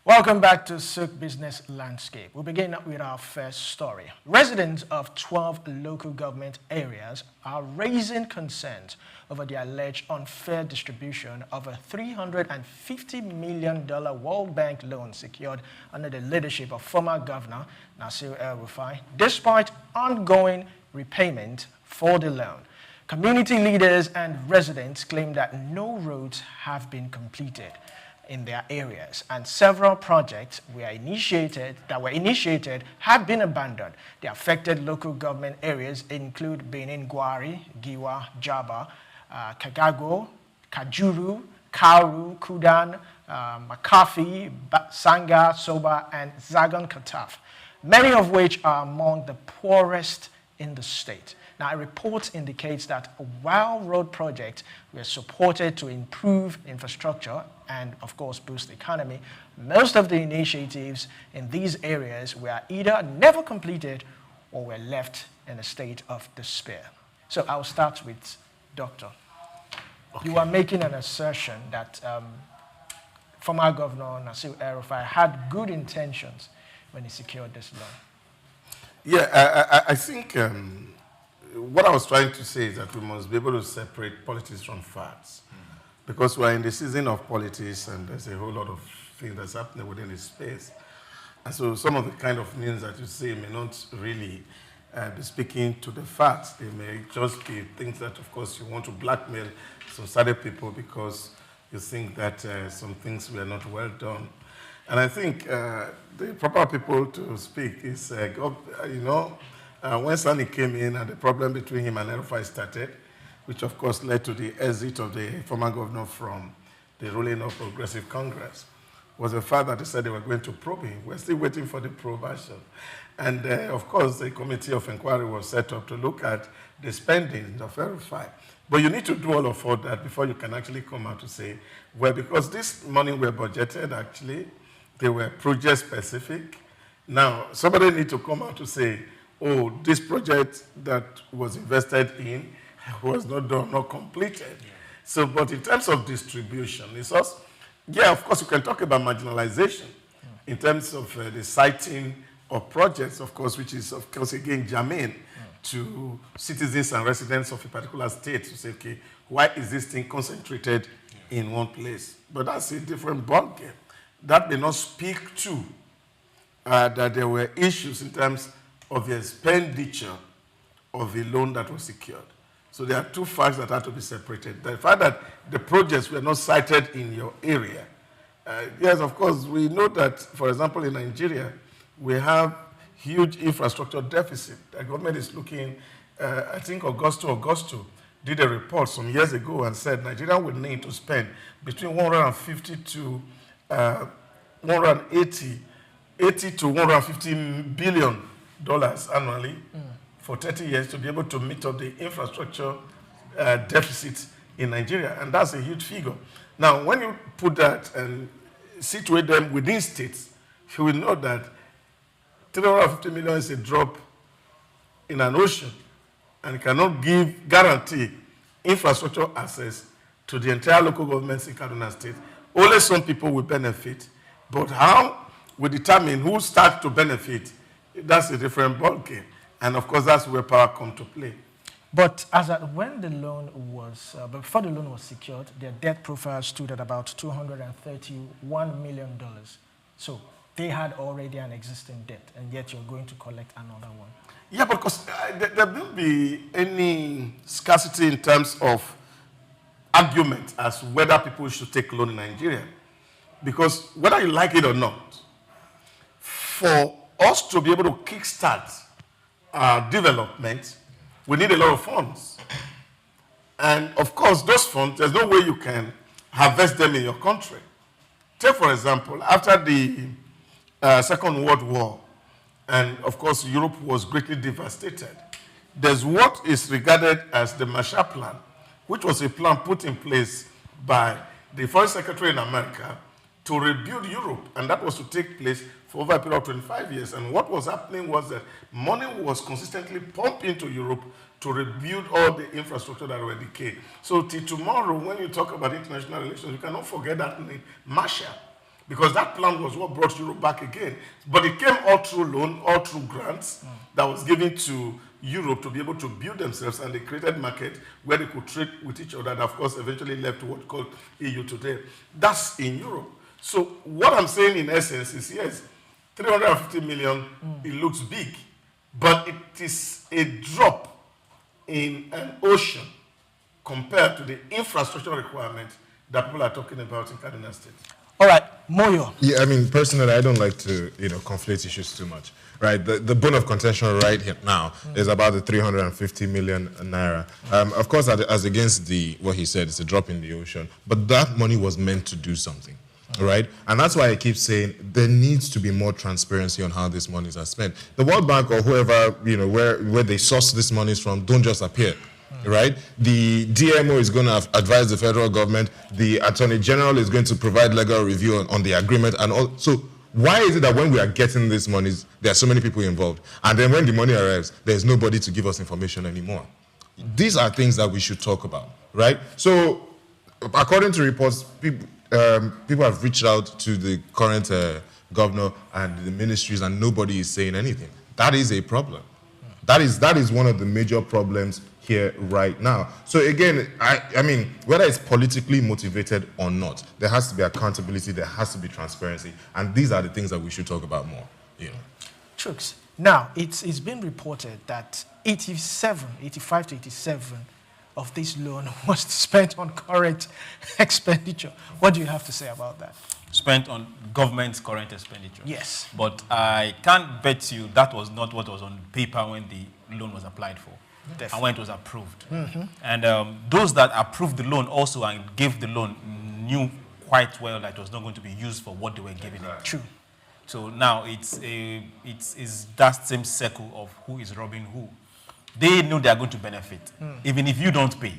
Welcome back to Souq Business Landscape. We'll begin with our first story. Residents of 12 local government areas are raising concerns over the alleged unfair distribution of a $350 million World Bank loan secured under the leadership of former Governor Nasir El-Rufai, despite ongoing repayment for the loan. Community leaders and residents claim that no roads have been completed in their areas, and several projects were initiated have been abandoned. The affected local government areas include Benin Gwari, Giwa, Jaba, Kagago, Kajuru, Kauru, Kudan, Makafi, Sanga, Soba, and Zagan Kataf, many of which are among the poorest in the state. Now, a report indicates that while road projects were supported to improve infrastructure and, of course, boost the economy, most of the initiatives in these areas were either never completed or were left in a state of despair. So I'll start with Doctor. Okay. You are making an assertion that former Governor Nasir El-Rufai had good intentions when he secured this loan. Yeah, I think what I was trying to say is that we must be able to separate politics from facts. Because we're in the season of politics and there's a whole lot of things that's happening within the space. And so some of the kind of names that you say may not really be speaking to the facts. They may just be things that, of course, you want to blackmail some certain people because you think that some things were not well done. And I think the proper people to speak is, when Sani came in and the problem between him and El-Rufai started, which of course led to the exit of the former governor from the ruling of Progressive Congress, was the fact that they said they were going to probe him. We're still waiting for the probation. And of course, the committee of inquiry was set up to look at the spending of El-Rufai. But you need to do all of all that before you can actually come out to say, well, because this money were budgeted actually, they were project specific. Now, somebody need to come out to say, oh, this project that was invested in was not done, not completed. Yeah. So, but in terms of distribution, it's also, yeah, of course, you can talk about marginalization in terms of the citing of projects, of course, which is, of course, again, germane to citizens and residents of a particular state to say, okay, why is this thing concentrated in one place? But that's a different ballgame. That may not speak to that there were issues in terms of the expenditure of the loan that was secured. So there are two facts that have to be separated. The fact that the projects were not cited in your area. Yes, of course, we know that, for example, in Nigeria, we have huge infrastructure deficit. The government is looking, I think Augusto did a report some years ago and said Nigeria will need to spend between 150 to 80 to 150 billion dollars annually for 30 years to be able to meet up the infrastructure deficit in Nigeria, and that's a huge figure. Now, when you put that and situate them within states, you will know that 350 million is a drop in an ocean and cannot guarantee infrastructure access to the entire local governments in Kaduna State. Only some people will benefit, but how we determine who starts to benefit, that's a different ballgame. And of course, that's where power comes to play. But as at when the loan was, before the loan was secured, their debt profile stood at about $231 million. So they had already an existing debt, and yet you're going to collect another one. Yeah, because there won't be any scarcity in terms of argument as whether people should take loan in Nigeria. Because whether you like it or not, for us to be able to kickstart our development, we need a lot of funds. And of course, those funds, there's no way you can harvest them in your country. Take, for example, after the Second World War, and of course, Europe was greatly devastated, there's what is regarded as the Marshall Plan, which was a plan put in place by the Foreign Secretary in America to rebuild Europe, and that was to take place for over a period of 25 years. And what was happening was that money was consistently pumped into Europe to rebuild all the infrastructure that were decayed. So till tomorrow, when you talk about international relations, you cannot forget that name, Marshall, because that plan was what brought Europe back again. But it came all through loan, all through grants that was given to Europe to be able to build themselves, and they created market where they could trade with each other, and of course eventually led to what's called EU today. That's in Europe. So what I'm saying in essence is, yes, 350 million, it looks big, but it is a drop in an ocean compared to the infrastructure requirement that people are talking about in Kaduna State. All right, Moyo. Yeah, I mean, personally, I don't like to, conflate issues too much, right? The bone of contention right here now is about the 350 million naira. Of course, as against what he said, it's a drop in the ocean, but that money was meant to do something. Right? And that's why I keep saying there needs to be more transparency on how these monies are spent. The World Bank or whoever, where they source these monies from don't just appear. Right? The DMO is going to advise the federal government. The Attorney General is going to provide legal review on the agreement. And all. So why is it that when we are getting these monies, there are so many people involved? And then when the money arrives, there's nobody to give us information anymore. These are things that we should talk about. Right? So according to reports, people have reached out to the current governor and the ministries, and nobody is saying anything. That is a problem. That is one of the major problems here right now. So again, I mean, whether it's politically motivated or not, there has to be accountability, there has to be transparency, and these are the things that we should talk about more. Chooks, now it's been reported that 85 to 87 of this loan was spent on current expenditure. What do you have to say about that? Spent on government's current expenditure. Yes. But I can't bet you that was not what was on paper when the loan was applied for. Definitely. And when it was approved. And those that approved the loan also and gave the loan knew quite well that it was not going to be used for what they were giving it. True. So now it's that same circle of who is robbing who. They know they are going to benefit. Even if you don't pay,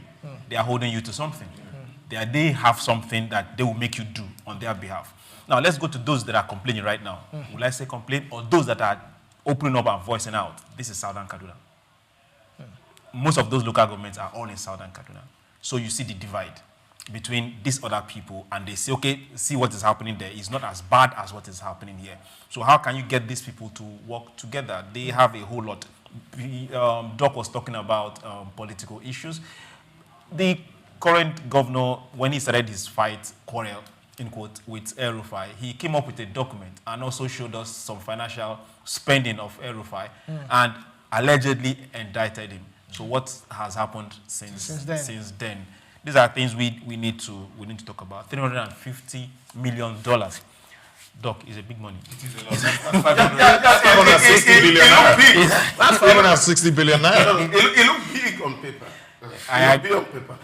they are holding you to something. They have something that they will make you do on their behalf. Now, let's go to those that are complaining right now. Will I say complain? Or those that are opening up and voicing out? This is Southern Kaduna. Most of those local governments are all in Southern Kaduna. So you see the divide between these other people, and they say, okay, see what is happening there is not as bad as what is happening here. So how can you get these people to work together? They have a whole lot. Doc was talking about political issues. The current governor, when he started his fight, quarrel, in quote, with El-Rufai, he came up with a document and also showed us some financial spending of El-Rufai and allegedly indicted him. So what has happened since then? These are things we need to talk about. $350 million. Doc, is a big money. It is a lot. That's 560 billion naira. That's 560 billion naira. It looks big on paper.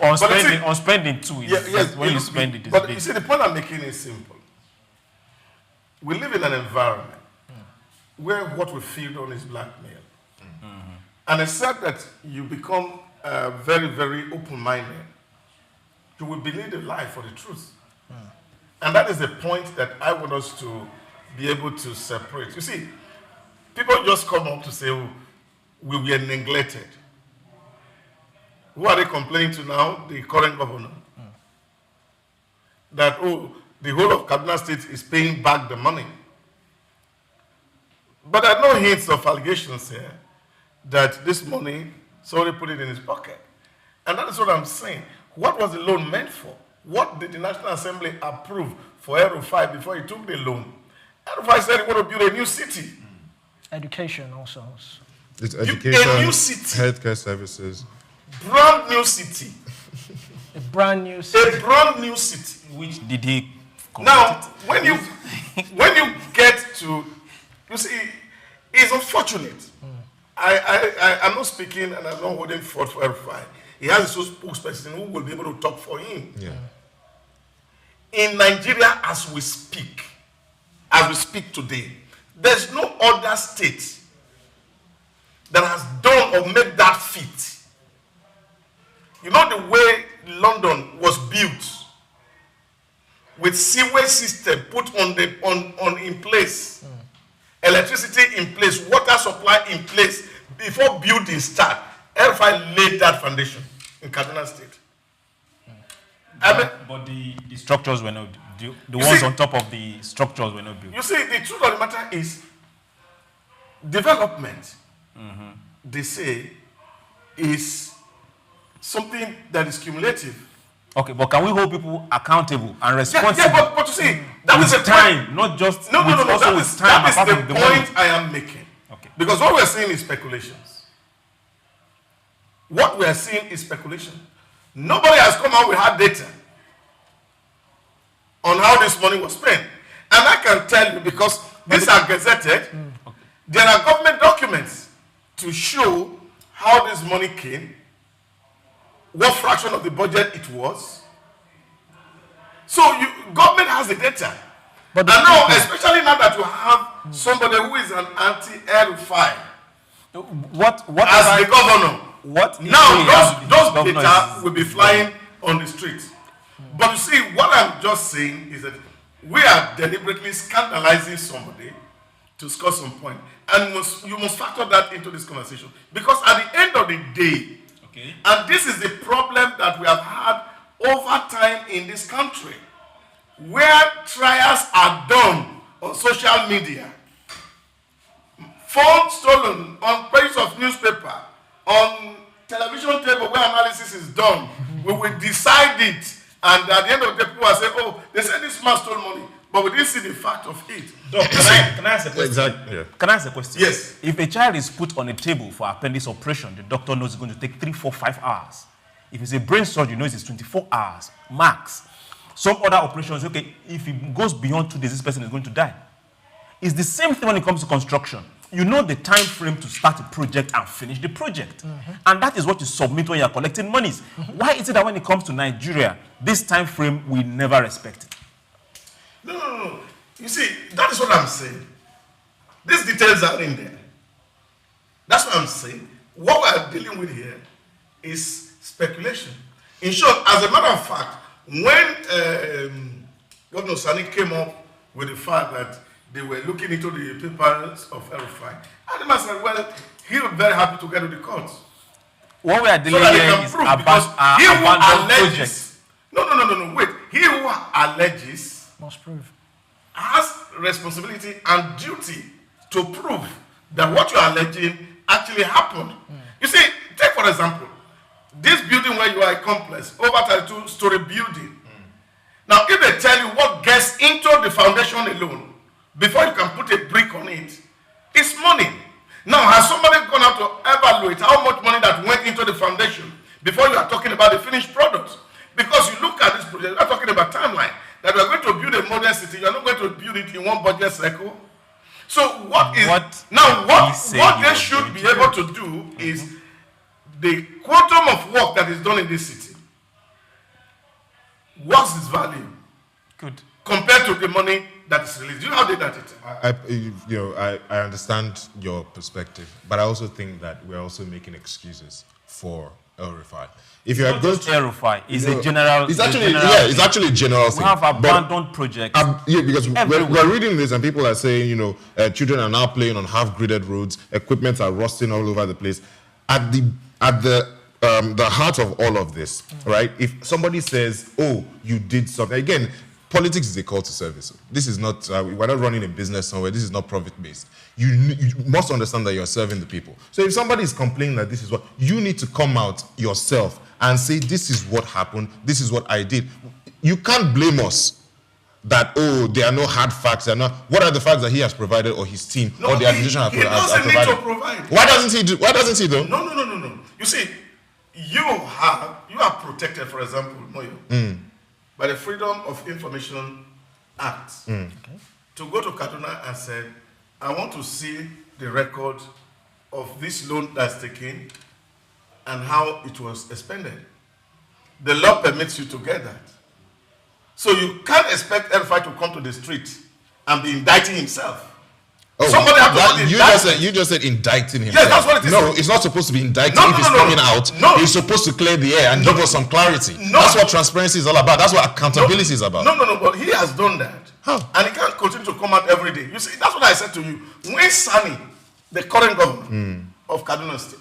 On spending too. Yes, when you spend it, but you see, the point I'm making is simple. We live in an environment where what we feed on is blackmail. And except that you become very, very open-minded, you will believe the lie for the truth. And that is the point that I want us to be able to separate. You see, people just come up to say, oh, we were neglected. Who are they complaining to now? The current governor. That, oh, the whole of Kaduna State is paying back the money. But there are no hints of allegations here that this money, somebody put it in his pocket. And that is what I'm saying. What was the loan meant for? What did the National Assembly approve for El-Rufai before he took the loan? Everybody said they want to build a new city. Education also. It's education, a new city. healthcare services. Brand new city. A brand new city. A brand new city. Which did he now, when you get to, you see, it's unfortunate. I'm not speaking and I'm not holding forth for everybody. He has a spokesperson who will be able to talk for him. Yeah. In Nigeria, as we speak today, there's no other state that has done or made that feat. You know the way London was built, with sewage system put in place, electricity in place, water supply in place before building start. RFI laid that foundation in Kaduna State. But the structures were not the ones on top of the structures were not built. You see, the truth of the matter is development, they say, is something that is cumulative. Okay, but can we hold people accountable and responsible? Yeah, but you see, that is a time, point. not just no. Also with time. That is the point I am making. Okay. Because what we are seeing is speculations. What we are seeing is speculation. Nobody has come out with hard data on how this money was spent. And I can tell you, because these are gazetted, there are government documents to show how this money came, what fraction of the budget it was. So government has the data. But now, especially now that you have somebody who is an anti-El-Rufai as the governor, now those data will be flying on the streets. But you see, what I'm just saying is that we are deliberately scandalizing somebody to score some point. And you must factor that into this conversation. Because at the end of the day, and this is the problem that we have had over time in this country, where trials are done on social media, phone stolen on pages of newspaper, on television table where analysis is done, we will decide it, and at the end of the day, people will say, oh, they said this man stole money, but we didn't see the fact of it. Doc, can I ask a question? Exactly. Yeah. Can I ask a question? Yes. If a child is put on a table for appendix operation, the doctor knows it's going to take 3, 4, 5 hours. If it's a brain surgery, you know it's 24 hours, max. Some other operations, okay, if it goes beyond 2 days, this person is going to die. It's the same thing when it comes to construction. You know the time frame to start a project and finish the project. And that is what you submit when you're collecting monies. Why is it that when it comes to Nigeria, this time frame, we never respect it? No. You see, that is what I'm saying. These details are in there. That's what I'm saying. What we are dealing with here is speculation. In short, as a matter of fact, when Governor Sani came up with the fact that they were looking into the papers of El-Rufai, and the man said, well, he was very happy to get to the court. What we are dealing here is about he who abandoned alleges. No, wait. He who alleges must prove. Has responsibility and duty to prove that what you are alleging actually happened. You see, take for example, this building where you are a complex, over 32-story building. Now, if they tell you what gets into the foundation alone, before you can put a brick on it, it's money. Now, has somebody gone out to evaluate how much money that went into the foundation before you are talking about the finished product? Because you look at this project, we are talking about timeline. That we are going to build a modern city, you are not going to build it in one budget cycle. So what they should be able to do is the quantum of work that is done in this city. What's its value? Good. Compared to the money that is released. Do you have the data? I understand your perspective, but I also think that we're also making excuses for El-Rufai. If you are going to El-Rufai, it's a general. It's actually a general thing. We have abandoned projects. Because we're reading this and people are saying, children are now playing on half-gridded roads, equipment are rusting all over the place. At the heart of all of this, right? If somebody says, "Oh, you did something," again, politics is a call to service. This is not. We're not running a business somewhere. This is not profit-based. You must understand that you're serving the people. So if somebody is complaining that this is what, you need to come out yourself and say, this is what happened, this is what I did. You can't blame us. that, oh, there are no hard facts. What are the facts that he has provided, or his team, or the administration has provided? He doesn't need to provide. Why doesn't he do? Why doesn't he though? No. You see, you are protected, for example, by the Freedom of Information Act. To go to Kaduna and say, I want to see the record of this loan that's taken and how it was expended. The law permits you to get that. So you can't expect El-Rufai to come to the street and be indicting himself. Somebody has to you just said indicting himself. Yes, that's what it is. No, it's not supposed to be indicting if he's coming out. No. He's supposed to clear the air and give us some clarity. That's what transparency is all about. That's what accountability is about. No, but he has done that. How? And he can't continue to come out every day. You see, that's what I said to you. When Sani, the current governor of Kaduna State,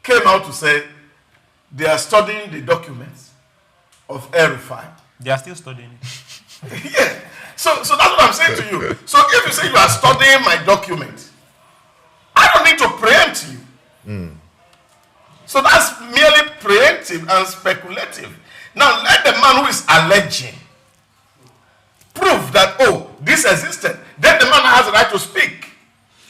came out to say they are studying the documents of El-Rufai. They are still studying it. Yeah. So that's what I'm saying to you. So if you say you are studying my document, I don't need to preempt you. So that's merely preemptive and speculative. Now let the man who is alleging prove that, oh, this existed. Then the man has the right to speak.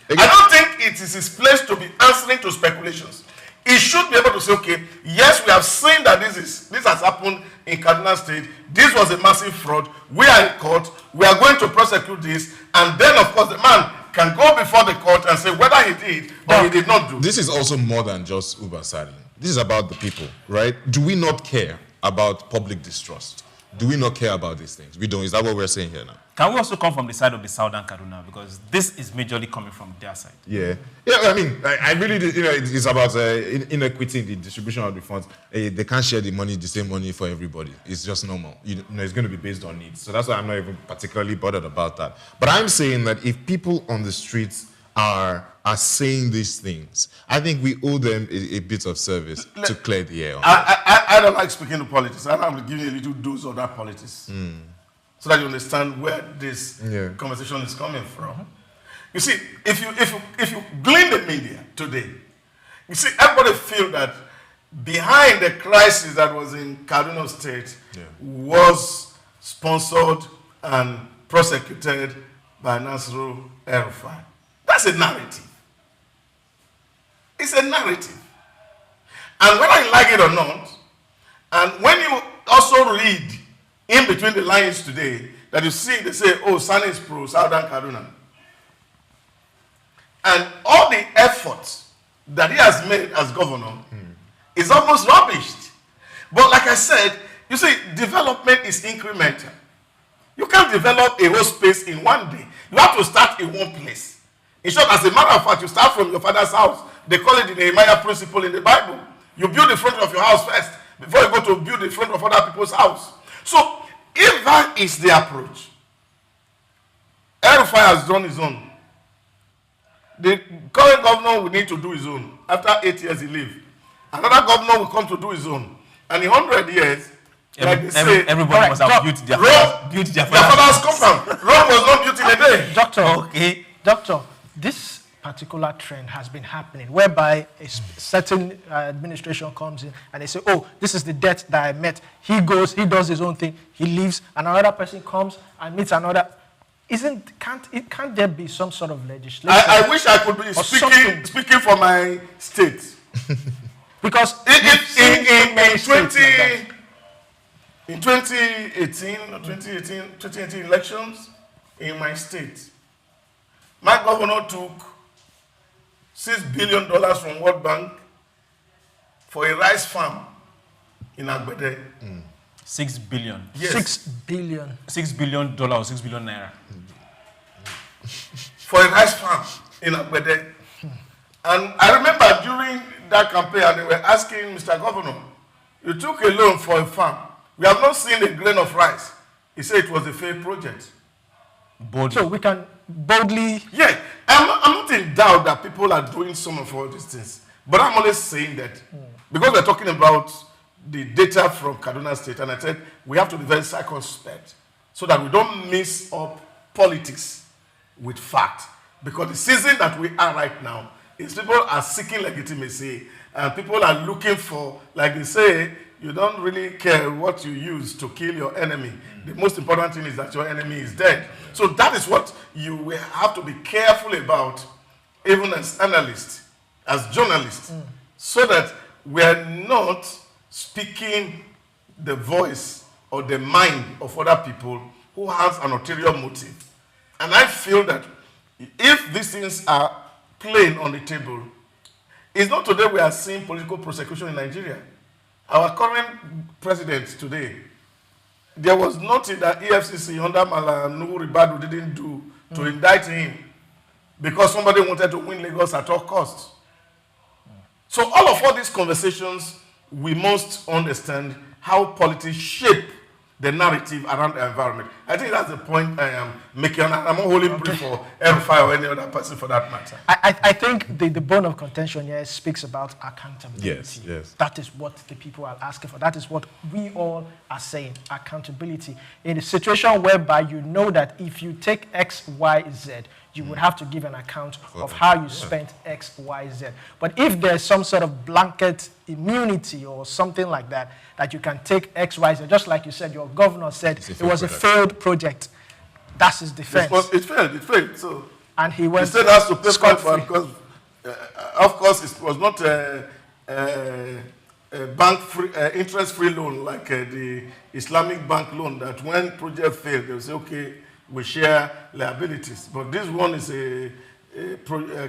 I don't think it is his place to be answering to speculations. He should be able to say, okay, yes, we have seen that this has happened in Kaduna State. This was a massive fraud. We are in court. We are going to prosecute this. And then, of course, the man can go before the court and say whether he did or he did not do. This is also more than just Uba Sani. This is about the people, right? Do we not care about public distrust? Do we not care about these things? We don't. Is that what we're saying here now? Can we also come from the side of the Southern Kaduna? Because this is majorly coming from their side. Yeah, I mean, I really, it's about inequity in the distribution of the funds. They can't share the money, the same money for everybody. It's just normal. It's going to be based on needs. So that's why I'm not even particularly bothered about that. But I'm saying that if people on the streets are saying these things, I think we owe them a bit of service to clear the air. I don't like speaking to politics. I'm giving you a little dose of that politics. So that you understand where this conversation is coming from. You see, if you glean the media today, you see everybody feel that behind the crisis that was in Kaduna State was sponsored and prosecuted by Nasiru El-Rufai. That's a narrative. It's a narrative. And whether you like it or not, and when you also read in between the lines today, that you see, they say, oh, Sani is pro Southern Kaduna. And all the efforts that he has made as governor is almost rubbished. But like I said, you see, development is incremental. You can't develop a whole space in one day. You have to start in one place. In short, as a matter of fact, you start from your father's house. They call it the Nehemiah principle in the Bible. You build the front of your house first before you go to build the front of other people's house. So, if that is the approach, El-Rufai has done his own. The current governor will need to do his own. After 8 years he leaves. Another governor will come to do his own. And in 100 years, like they say, everybody must have built their father's compound. Rome was not built in a day. Doctor, this particular trend has been happening, whereby a certain administration comes in and they say, oh, this is the debt that I met. He goes, he does his own thing, he leaves, and another person comes and meets another. Can't there be some sort of legislation? I wish I could be speaking for my state. Because in 2018 elections in my state, my governor took $6 billion from World Bank for a rice farm in Agbede. 6 billion. Yes. 6 billion. $6 billion or 6 billion naira. For a rice farm in Agbede. And I remember during that campaign, they were asking Mr. Governor, you took a loan for a farm. We have not seen a grain of rice. He said it was a failed project. Boldly. So we can boldly... Yeah, I'm not in doubt that people are doing some of all these things. But I'm always saying that, because we're talking about the data from Kaduna State, and I said we have to be very circumspect so that we don't mix up politics with fact. Because the season that we are right now is people are seeking legitimacy, and people are looking for, like they say, you don't really care what you use to kill your enemy. The most important thing is that your enemy is dead. So that is what you will have to be careful about, even as analysts, as journalists, so that we're not speaking the voice or the mind of other people who has an ulterior motive. And I feel that if these things are plain on the table, it's not today we are seeing political prosecution in Nigeria. Our current president today, there was nothing that EFCC under Nuhu Ribadu didn't do to indict him because somebody wanted to win Lagos at all costs. So all these conversations, we must understand how politics shape the narrative around the environment. I think that's the point I am making. I'm not holding brief for L5 or any other person for that matter. I think the bone of contention here speaks about accountability. Yes, yes. That is what the people are asking for. That is what we all are saying, accountability. In a situation whereby you know that if you take X, Y, Z, you would have to give an account of how you spent X, Y, Z. But if there's some sort of blanket immunity or something like that, that you can take X, Y, Z, just like you said, your governor said it was a failed project. That's his defense. It failed. So and he went. He said has to pay for because, of course, it was not a bank-free, interest-free loan like the Islamic bank loan. That when project failed, they will say, okay, we share liabilities. But this one is a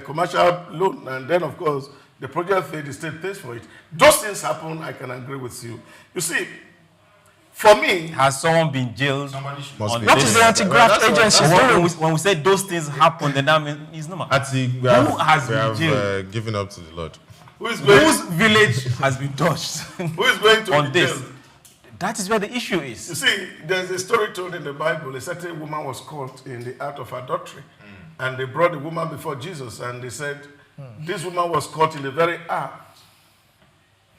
commercial loan, and then of course the project failed, the state pays for it. Those things happen. I can agree with you. You see. For me, has someone been jailed? What is the anti-graft agency doing? When we say those things happen, then that means it's normal. Who has been jailed? Given up to the Lord. Whose village has been touched? Who is going to on this? jail? That is where the issue is. You see, there's a story told in the Bible. A certain woman was caught in the act of adultery, and they brought the woman before Jesus, and they said, "This woman was caught in the very act.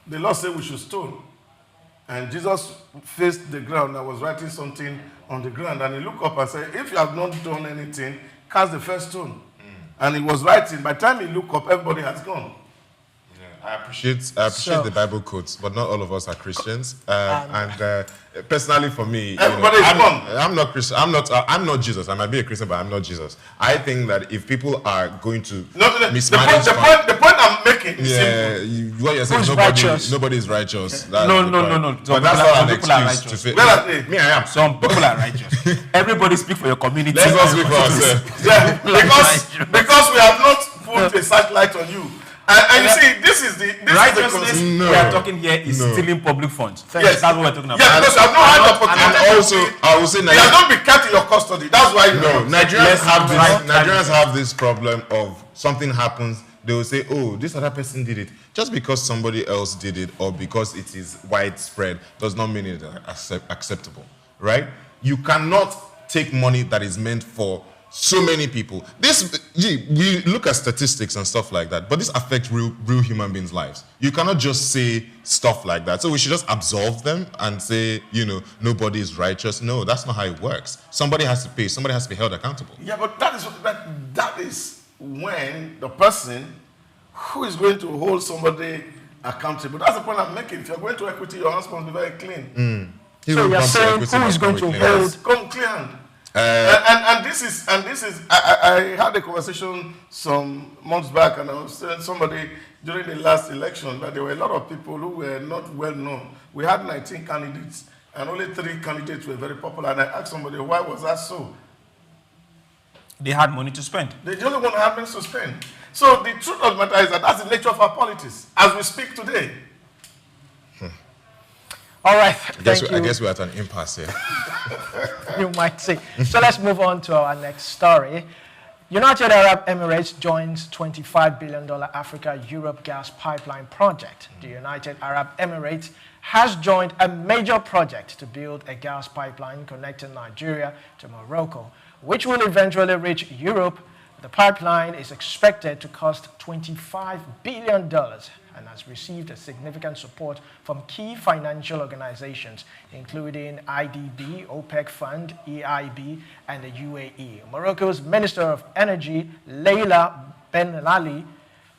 The Lord said we should stone." And Jesus faced the ground and was writing something on the ground. And he looked up and said, if you have not done anything, cast the first stone. And he was writing. By the time he looked up, everybody has gone. I appreciate the Bible quotes, but not all of us are Christians. Personally, for me, I'm not Christian. I'm not Jesus. I might be a Christian, but I'm not Jesus. I think that if people are going to mismanage, the point I'm making is simple. What you're saying, nobody is righteous. No. But that's not an excuse to say. Me, I am. Some people are righteous. Everybody speak for your community. Let's not speak for ourselves. Because we have not put a searchlight on you. And you see, this is the righteousness we are talking here is stealing public funds. Yes, that's what we're talking about. Yeah, because you have not had the opportunity. And also, I will say, you have not been kept in your custody. That's why Nigerians have this problem of something happens. They will say, "Oh, this other person did it." Just because somebody else did it, or because it is widespread, does not mean it is acceptable, right? You cannot take money that is meant for so many people. We look at statistics and stuff like that, but this affects real human beings' lives. You cannot just say stuff like that. So we should just absolve them and say, nobody is righteous. No, that's not how it works. Somebody has to pay. Somebody has to be held accountable. Yeah, but that is when the person who is going to hold somebody accountable. That's the point I'm making. If you're going to equity, your hands must be very clean. So you're saying who is going to hold? Come clean hand. And this is I had a conversation some months back, and I was telling somebody during the last election that there were a lot of people who were not well known. We had 19 candidates, and only 3 candidates were very popular. And I asked somebody, why was that so? They had money to spend. They the only one had money to spend. So the truth of the matter is that that's the nature of our politics as we speak today. All right. I guess we're at an impasse here. You might say. So let's move on to our next story. United Arab Emirates joins $25 billion Africa-Europe gas pipeline project. The United Arab Emirates has joined a major project to build a gas pipeline connecting Nigeria to Morocco, which will eventually reach Europe. The pipeline is expected to cost $25 billion and has received a significant support from key financial organizations, including IDB, OPEC Fund, EIB, and the UAE. Morocco's Minister of Energy, Leila Ben Ali,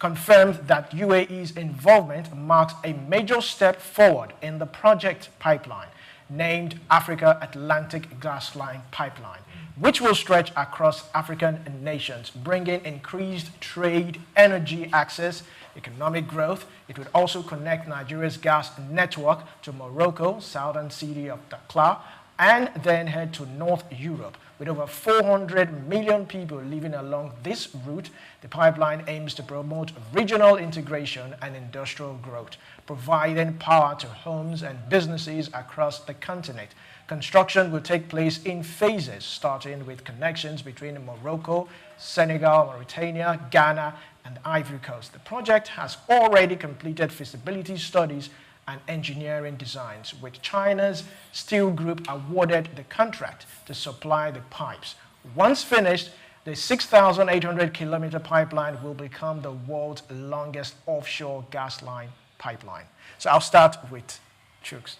confirmed that UAE's involvement marks a major step forward in the project pipeline, named Africa Atlantic Gas Line Pipeline, which will stretch across African nations, bringing increased trade, energy access, economic growth. It would also connect Nigeria's gas network to Morocco, southern city of Dakhla, and then head to North Europe. With over 400 million people living along this route, the pipeline aims to promote regional integration and industrial growth, providing power to homes and businesses across the continent. Construction will take place in phases, starting with connections between Morocco, Senegal, Mauritania, Ghana, and Ivory Coast. The project has already completed feasibility studies and engineering designs, with China's Steel Group awarded the contract to supply the pipes. Once finished, the 6,800-kilometer pipeline will become the world's longest offshore gas line pipeline. So I'll start with Souq.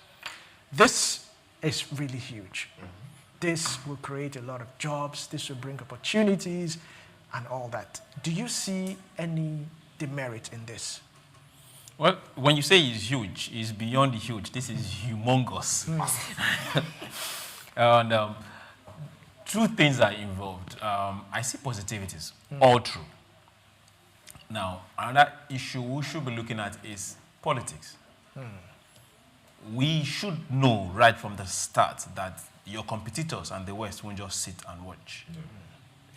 This is really huge. This will create a lot of jobs. This will bring opportunities and all that. Do you see any demerit in this? Well, when you say it's huge, it's beyond huge. This is humongous. And two things are involved. I see positivities all through. Now, another issue we should be looking at is politics. We should know right from the start that your competitors and the West won't just sit and watch.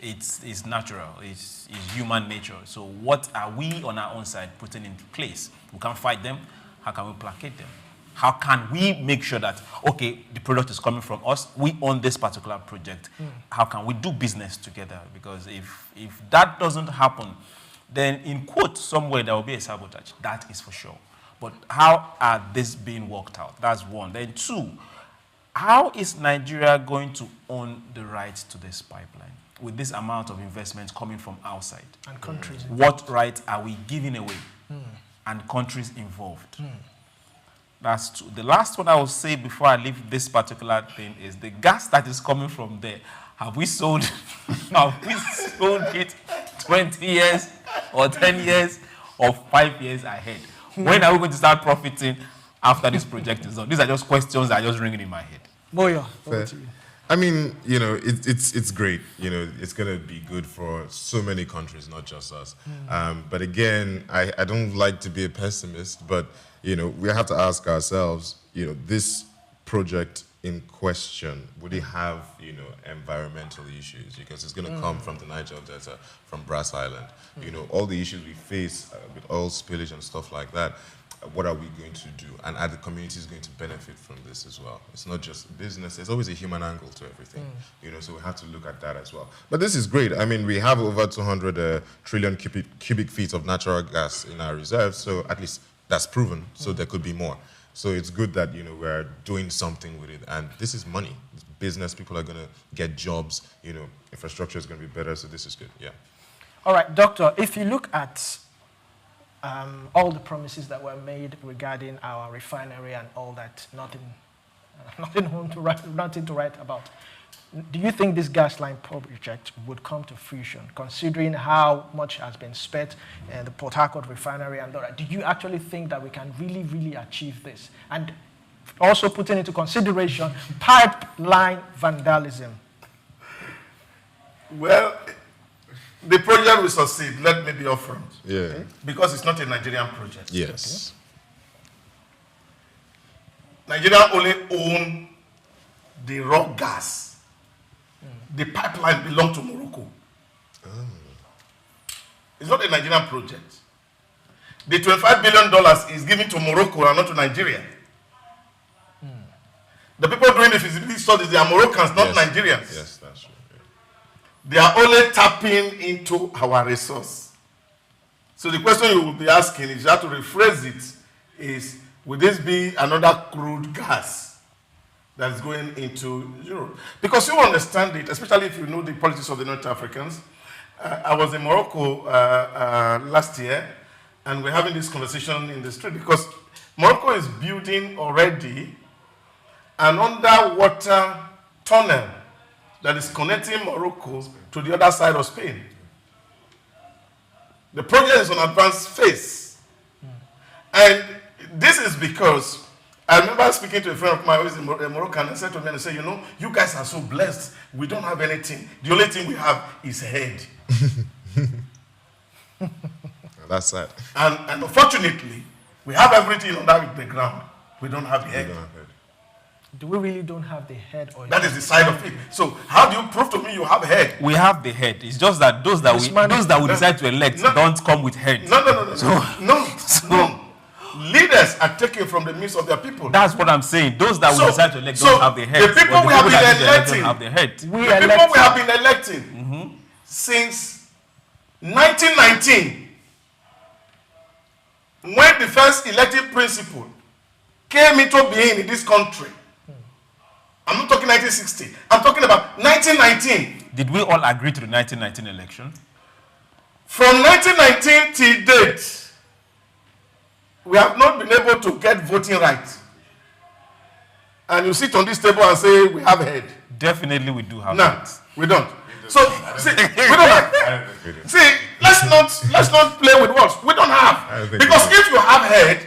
It's natural, it's human nature. So what are we on our own side putting into place? We can't fight them. How can we placate them? How can we make sure that, okay, the product is coming from us, we own this particular project. How can we do business together? Because if that doesn't happen, then in quote, somewhere there will be a sabotage. That is for sure. But how are this being worked out? That's one. Then two, how is Nigeria going to own the rights to this pipeline with this amount of investment coming from outside? And countries. What rights are we giving away? And countries involved? That's two. The last one I will say before I leave this particular thing is the gas that is coming from there. Have we sold, it 20 years or 10 years or 5 years ahead? When are we going to start profiting after this project is done? These are just questions that are just ringing in my head. Boya, over to you. I mean, you know, it's great. You know, it's going to be good for so many countries, not just us. But again, I don't like to be a pessimist, but, you know, we have to ask ourselves, you know, this project in question, would it have, you know, environmental issues? Because it's going to come from the Niger Delta, from Brass Island. You know, all the issues we face with oil spillage and stuff like that, what are we going to do? And are the communities going to benefit from this as well? It's not just business. There's always a human angle to everything. You know, so we have to look at that as well. But this is great. I mean, we have over 200 trillion cubic feet of natural gas in our reserves. So at least that's proven. So there could be more. So it's good that, you know, we're doing something with it. And this is money. It's business. People are going to get jobs. You know, infrastructure is going to be better. So this is good. Yeah. All right, Doctor, if you look at all the promises that were made regarding our refinery and all that, nothing to write about. Do you think this gas line project would come to fruition, considering how much has been spent in the Port Harcourt refinery and all that? Do you actually think that we can really achieve this? And also putting into consideration pipeline vandalism. Well, the project will succeed, let me be upfront. Yeah. Okay? Because it's not a Nigerian project. Yes. Okay? Nigeria only own the raw gas. The pipeline belongs to Morocco. It's not a Nigerian project. The $25 billion is given to Morocco and not to Nigeria. The people doing the feasibility studies, they are Moroccans, not Nigerians. Yes, that's true. They are only tapping into our resource. So the question you will be asking, if you have to rephrase it, is will this be another crude gas that is going into Europe? Because you understand it, especially if you know the politics of the North Africans. I was in Morocco last year, and we're having this conversation in the street because Morocco is building already an underwater tunnel that is connecting Morocco to the other side of Spain. The project is on advanced phase. And this is because I remember speaking to a friend of mine who is in Moroccan and said to me, and said, you know, you guys are so blessed. We don't have anything. The only thing we have is head. That's sad. And unfortunately, we have everything under the ground. We don't have the head. Do we really don't have the head? Or that is the side of it. So how do you prove to me you have a head? We have the head. It's just that those that we decide to elect don't come with head. No. Leaders are taken from the midst of their people. That's what I'm saying. Those that we decide to elect don't have the head. The people we have been electing have the head. The people we have been electing since 1919, when the first elected principle came into being in this country. I'm not talking 1960. I'm talking about 1919. Did we all agree to the 1919 election? From 1919 till date, we have not been able to get voting rights. And you sit on this table and say we have a head. Definitely we do have head. We don't. So see, we don't have. See, let's not play with words. We don't have. Because if you have head,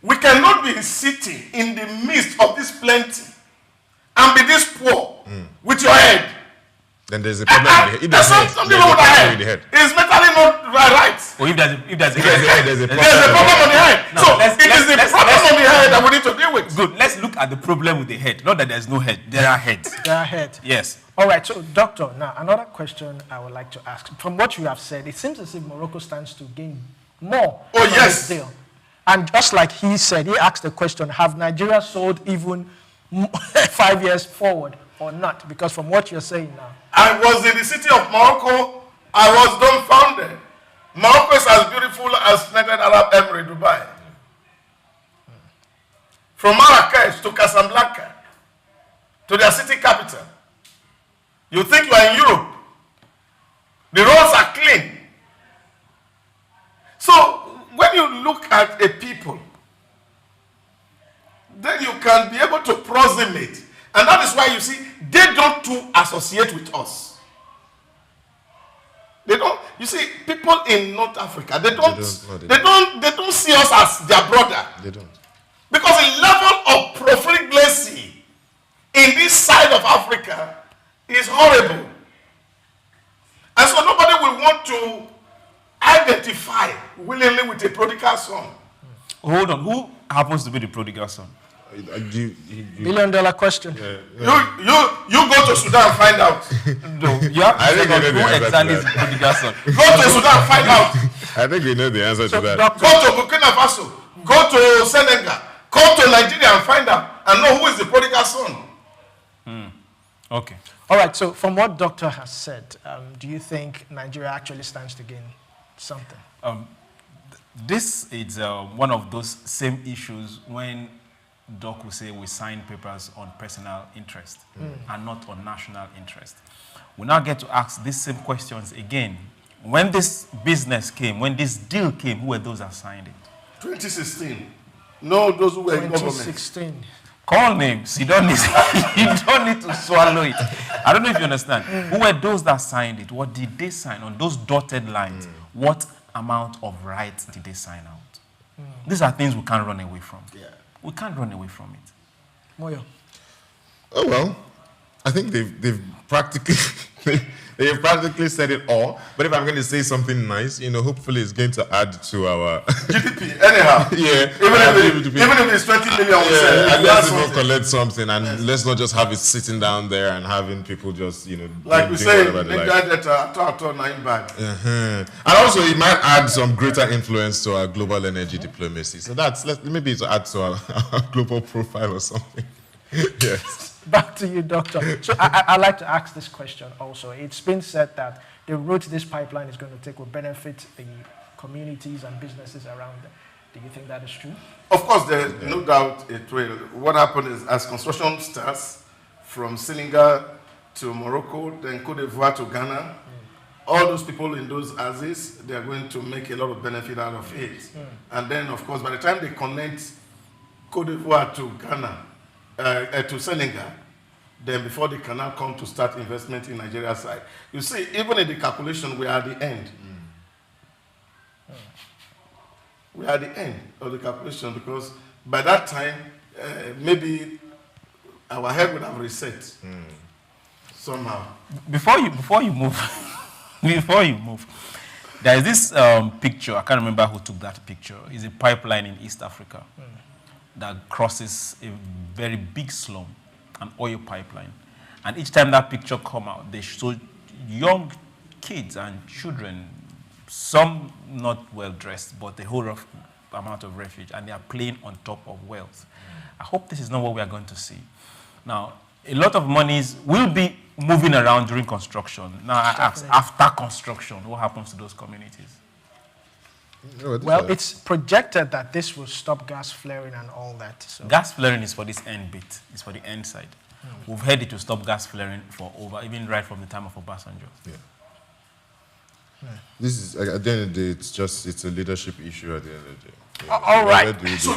we cannot be sitting in the midst of this plenty and be this poor with your head. Then there's a problem with the head. There's something wrong with the head. It's mentally not right. Or if there's a head, there's a problem on the head. No, so it is the problem on the head that we need to deal with. Good. Let's look at the problem with the head. Not that there's no head. There are heads. There are heads. Yes. All right. So, Doctor, now another question I would like to ask. From what you have said, it seems as if Morocco stands to gain more from this deal. And just like he said, he asked the question, have Nigeria sold even 5 years forward or not? Because from what you're saying now. I was in the city of Morocco. I was dumbfounded. Morocco is as beautiful as United Arab Emirates, Dubai. From Marrakesh to Casablanca, to their city capital. You think you are in Europe. The roads are clean. So, when you look at a people, then you can be able to proximate. And that is why you see, they don't too associate with us. They don't, you see, people in North Africa, they don't see us as their brother. They don't. Because the level of profligacy in this side of Africa is horrible. And so nobody will want to identify willingly with a prodigal son. Hold on. Who happens to be the prodigal son? $1 billion question. Yeah. You go to Sudan and find out. No, you have to figure out who exactly is the prodigal son. Go to Sudan and find out. I think we know the answer to that. Go to Burkina Faso. Go to Senegal. Come to Nigeria and find out and know who is the prodigal son. Okay. All right. So from what Doctor has said, do you think Nigeria actually stands to gain something? This is one of those same issues when Doc will say we sign papers on personal interest and not on national interest. We now get to ask these same questions again. When this business came, when this deal came, who were those that signed it? 2016. No, those who were in government. 2016. Call names. You don't need to swallow it. I don't know if you understand. Who were those that signed it? What did they sign on those dotted lines? What amount of rights did they sign out? These are things we can't run away from. Yeah. We can't run away from it. Moyo. Oh well, I think they've practically they've practically said it all. But if I'm going to say something nice, hopefully it's going to add to our GDP. Anyhow, yeah. Even if it's 20 million, and let's not collect something, and let's not just have it sitting down there and having people just like we say, whatever they like. And also it might add some greater influence to our global energy diplomacy. So maybe to add to our global profile or something. Yes. Back to you, Doctor. So I'd like to ask this question also. It's been said that the route this pipeline is going to take will benefit the communities and businesses around them. Do you think that is true? Of course, there's no doubt it will. What happened is, as construction starts from Senegal to Morocco, then Cote d'Ivoire to Ghana, all those people in those Aziz, they are going to make a lot of benefit out of it. And then, of course, by the time they connect Cote d'Ivoire to Ghana, to Senegal, then before the canal come to start investment in Nigeria side. You see, even in the calculation, we are at the end. we are at the end of the calculation because by that time, maybe our head would have reset somehow. Before you move, there is this picture. I can't remember who took that picture. It's a pipeline in East Africa that crosses a very big slum, an oil pipeline. And each time that picture come out, they show young kids and children, some not well dressed, but a whole amount of refuge, and they are playing on top of wealth. I hope this is not what we are going to see. Now, a lot of monies will be moving around during construction. Now, I ask, after construction, what happens to those communities? Well, it's projected that this will stop gas flaring and all that. So. Gas flaring is for this end bit. It's for the end side. We've heard it to stop gas flaring for over, even right from the time of Obasanjo. Yeah. This is, at the end of the day, it's a leadership issue at the end of the day. Yeah. All right. Where do we So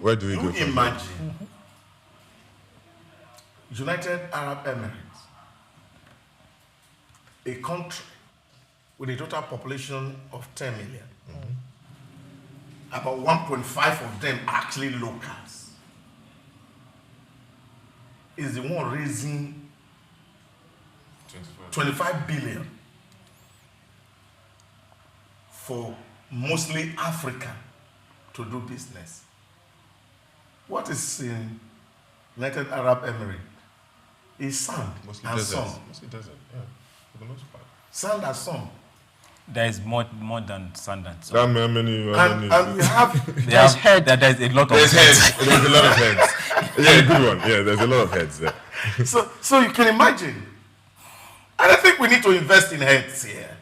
where do we go from imagine United Arab Emirates, a country with a total population of 10 million. About 1.5 of them are actually locals. Is the one raising 25 billion for mostly African to do business. What is in United Arab Emirates is sand and sun. Mostly desert, yeah, for the most part. Sand and sun. There is more than sand and sun. How many? And we have there's a lot of heads. heads. There's a lot of heads. Yeah, good one. Yeah, there's a lot of heads there. So you can imagine. And I think we need to invest in heads here.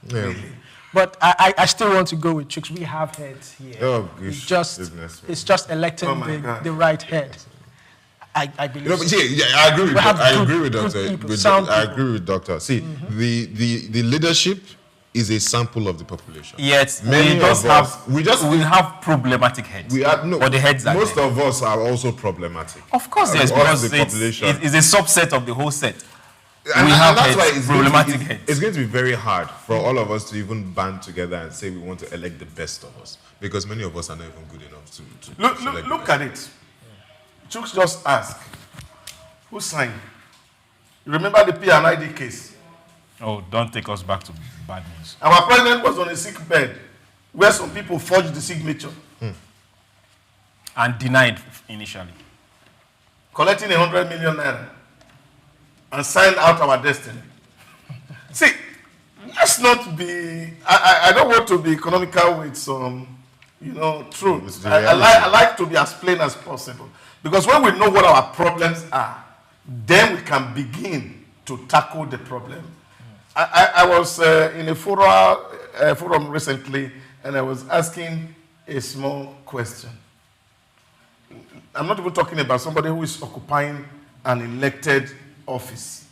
Yeah. Really. But I still want to go with Souq. We have heads here. Oh, it's just electing the right head. I believe. No, but I agree with I agree with Doctor. See, the leadership is a sample of the population. Yes, we have problematic heads. But the heads are most of us are also problematic. Of course, yes, because the population it's a subset of the whole set. And have that's why it's problematic heads. It's going to be very hard for all of us to even band together and say we want to elect the best of us, because many of us are not even good enough to look at it. Souq just asked, who signed? You remember the P&ID case? Oh, don't take us back to bad news. Our president was on a sick bed where some people forged the signature. And denied initially. Collecting 100 million naira and signed out our destiny. See, let's not be, I don't want to be economical with some, truth. I like to be as plain as possible. Because when we know what our problems are, then we can begin to tackle the problem. I was in a forum recently, and I was asking a small question. I'm not even talking about somebody who is occupying an elected office.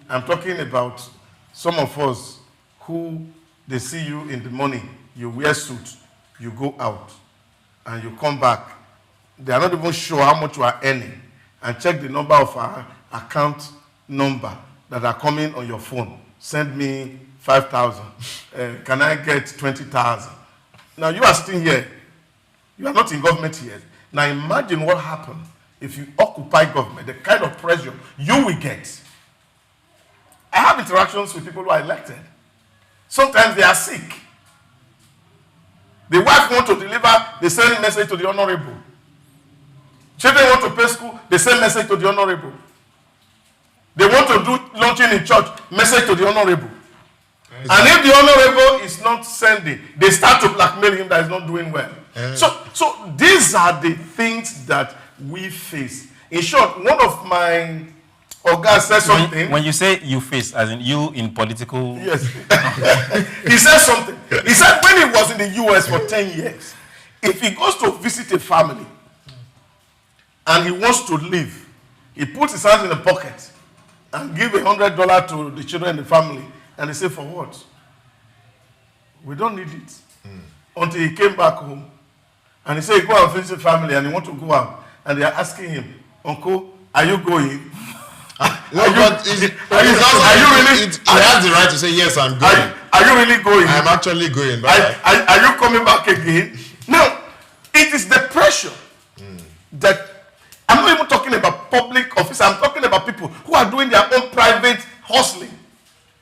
I'm talking about some of us who they see you in the morning, you wear suit, you go out, and you come back. They are not even sure how much you are earning, and check the number of our account number that are coming on your phone. Send me 5,000. Can I get 20,000? Now you are still here. You are not in government yet. Now imagine what happens if you occupy government, the kind of pressure you will get. I have interactions with people who are elected. Sometimes they are sick. The wife wants to deliver, they send a message to the honorable. Children want to pay school, they send message to the honorable. They want to do launching in church, message to the honorable. And if the honorable is not sending, they start to blackmail him that is not doing well. So these are the things that we face. In short, one of my guys said something. When you say you face, as in you in political... Yes. He said something. He said when he was in the US for 10 years, if he goes to visit a family and he wants to leave, he puts his hands in the pocket and give $100 to the children in the family, and they say, for what? We don't need it. Until he came back home, and he said, go and visit the family, and he want to go out, and they are asking him, Uncle, are you going? He has the right to say, yes, I'm going. Are you really going? I'm actually going. Are you coming back again? No. It is the pressure that I'm not even talking about public office. I'm talking about people who are doing their own private hustling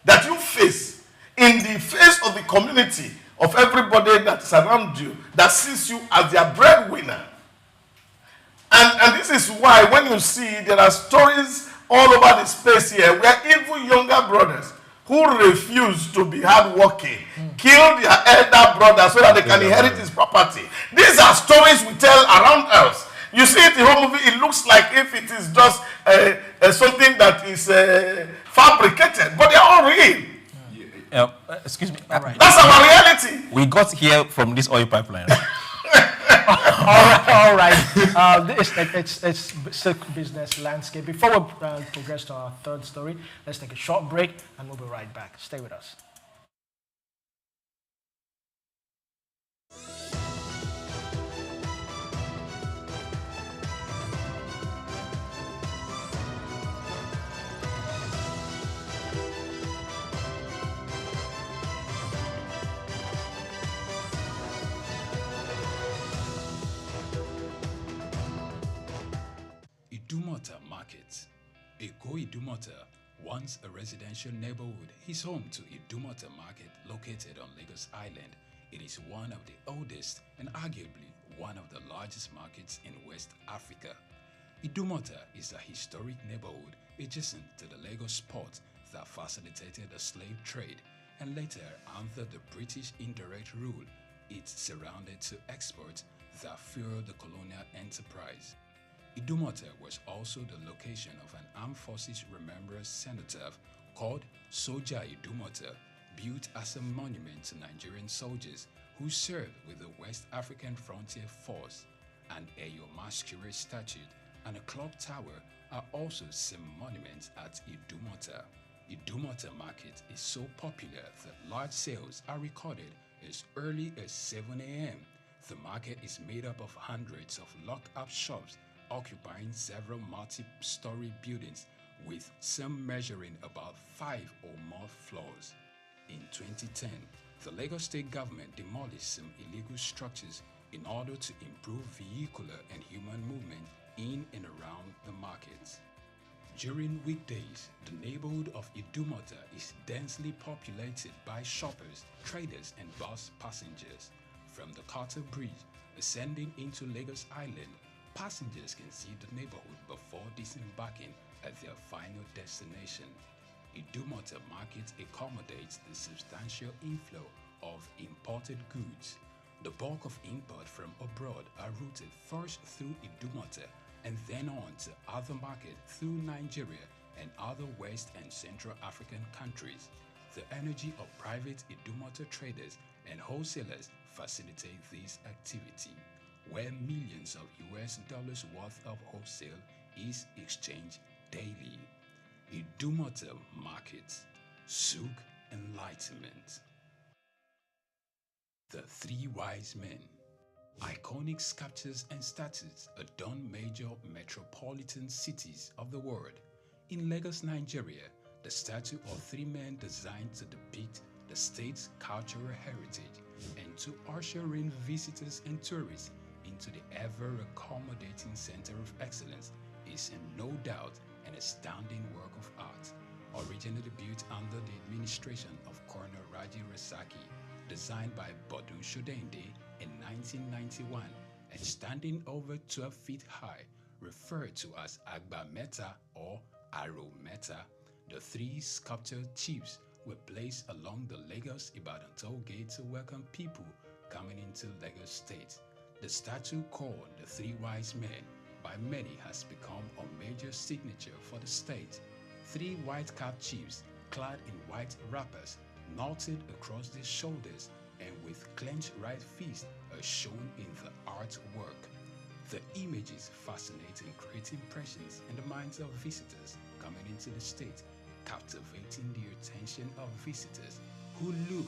that you face in the face of the community of everybody that is around you that sees you as their breadwinner. And this is why when you see there are stories all over the space here where even younger brothers who refuse to be hardworking kill their elder brother so that they can inherit his property. These are stories we tell around us. You see it in the whole movie, it looks like if it is just something that is fabricated, but they are all real. Excuse me. That's our reality. We got here from this oil pipeline. all right. It's Souq business landscape. Before we progress to our third story, let's take a short break and we'll be right back. Stay with us. Idumota Market. Eko Idumota, once a residential neighborhood, is home to Idumota Market located on Lagos Island. It is one of the oldest and arguably one of the largest markets in West Africa. Idumota is a historic neighborhood adjacent to the Lagos port that facilitated the slave trade, and later, under the British indirect rule, it surrounded to exports that fueled the colonial enterprise. Idumota was also the location of an armed forces remembrance cenotaph called Soja Idumota, built as a monument to Nigerian soldiers who served with the West African Frontier Force. An Eyo Masquerade statue and a clock tower are also some monuments at Idumota. Idumota Market is so popular that large sales are recorded as early as 7 a.m. The market is made up of hundreds of locked-up shops occupying several multi-story buildings, with some measuring about 5 or more floors. In 2010, the Lagos State government demolished some illegal structures in order to improve vehicular and human movement in and around the markets. During weekdays, the neighborhood of Idumota is densely populated by shoppers, traders, and bus passengers. From the Carter Bridge, ascending into Lagos Island, passengers can see the neighborhood before disembarking at their final destination. Idumota Market accommodates the substantial inflow of imported goods. The bulk of import from abroad are routed first through Idumota and then on to other markets through Nigeria and other West and Central African countries. The energy of private Idumota traders and wholesalers facilitate this activity, where millions of US dollars worth of wholesale is exchanged daily. Idumota Market, Souq Enlightenment. The Three Wise Men. Iconic sculptures and statues adorn major metropolitan cities of the world. In Lagos, Nigeria, the statue of three men designed to depict the state's cultural heritage and to usher in visitors and tourists into the ever-accommodating center of excellence is no doubt an astounding work of art. Originally built under the administration of Colonel Raji Rasaki, designed by Bodu Shodende in 1991 and standing over 12 feet high, referred to as Agba Meta or Aro Meta, the three sculptured chiefs were placed along the Lagos-Ibadan toll gate to welcome people coming into Lagos State. The statue called the Three Wise Men by many has become a major signature for the state. Three white-capped chiefs clad in white wrappers, knotted across their shoulders and with clenched right fists are shown in the artwork. The images fascinate and create impressions in the minds of visitors coming into the state, captivating the attention of visitors who look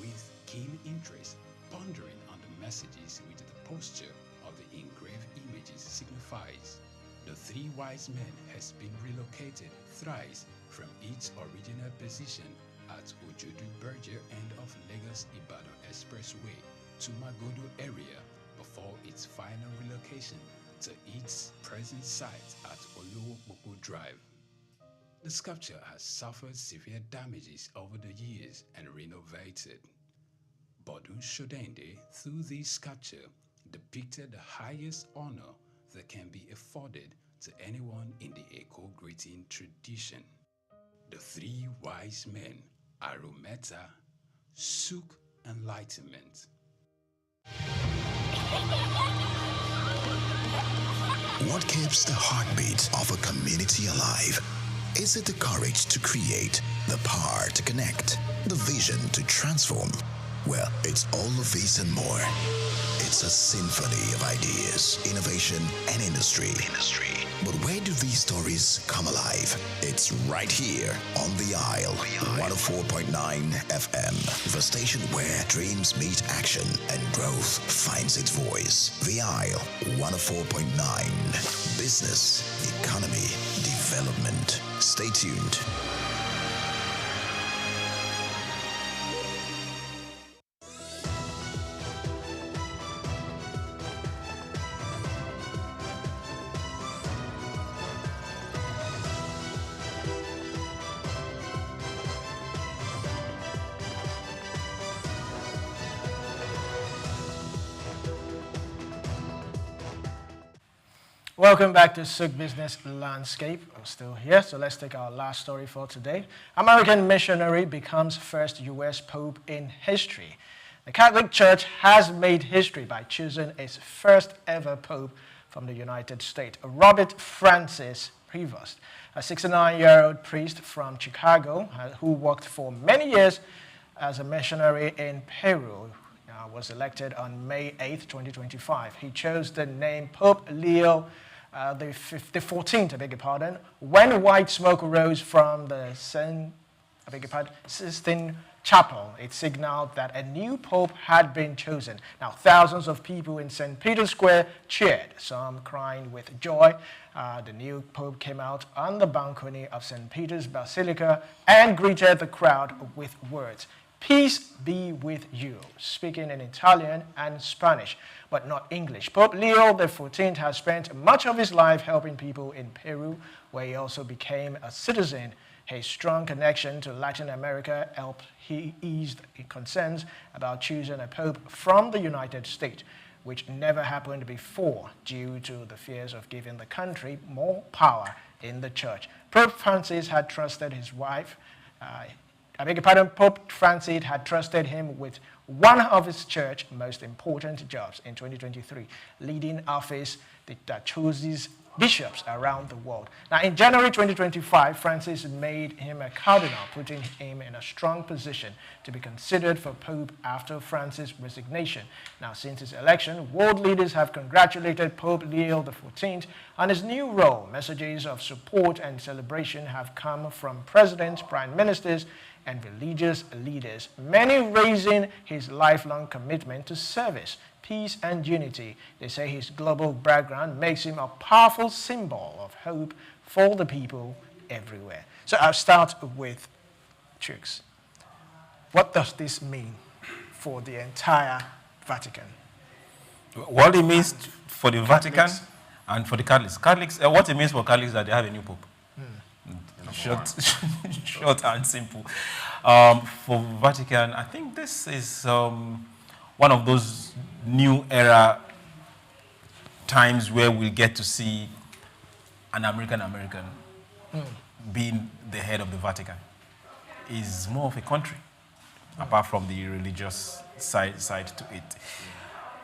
with keen interest, pondering on the messages which the posture of the engraved images signifies. The Three Wise Men has been relocated thrice from its original position at Ojodu Berger end of Lagos-Ibadan Expressway to Magodo area before its final relocation to its present site at Olowopopo Drive. The sculpture has suffered severe damages over the years and renovated. Bodun Shodende, through this sculpture, depicted the highest honor that can be afforded to anyone in the Eko greeting tradition. The three wise men, Arometa, Souq, Enlightenment. What keeps the heartbeat of a community alive? Is it the courage to create, the power to connect, the vision to transform? Well, it's all of these and more. It's a symphony of ideas, innovation, and industry. But where do these stories come alive? It's right here on The Isle, 104.9 FM, the station where dreams meet action and growth finds its voice. The Isle, 104.9. Business, economy, development. Stay tuned. Welcome back to Souq Business Landscape. We're still here, so let's take our last story for today. American missionary becomes first U.S. Pope in history. The Catholic Church has made history by choosing its first ever Pope from the United States, Robert Francis Prevost, a 69-year-old priest from Chicago who worked for many years as a missionary in Peru. Was elected on May 8, 2025. He chose the name Pope Leo the 14th, I beg your pardon, when white smoke rose from the Sistine Chapel. It signaled that a new pope had been chosen. Now, thousands of people in St. Peter's Square cheered, some crying with joy. The new pope came out on the balcony of St. Peter's Basilica and greeted the crowd with words. Peace be with you, speaking in Italian and Spanish, but not English. Pope Leo XIV has spent much of his life helping people in Peru, where he also became a citizen. His strong connection to Latin America helped he eased concerns about choosing a pope from the United States, which never happened before due to the fears of giving the country more power in the church. Pope Francis had trusted his wife, Pope Francis had trusted him with one of his church's most important jobs in 2023, leading office that chooses bishops around the world. Now, in January 2025, Francis made him a cardinal, putting him in a strong position to be considered for Pope after Francis' resignation. Now, since his election, world leaders have congratulated Pope Leo XIV on his new role. Messages of support and celebration have come from presidents, prime ministers, and religious leaders, many raising his lifelong commitment to service, peace, and unity. They say his global background makes him a powerful symbol of hope for the people everywhere. So I'll start with Chooks. What does this mean for the entire Vatican? What it means for the Vatican and for the Catholics. What it means for Catholics is that they have a new pope. Short and simple. For Vatican, I think this is one of those new era times where we get to see an American being the head of the Vatican. Is more of a country, apart from the religious side to it.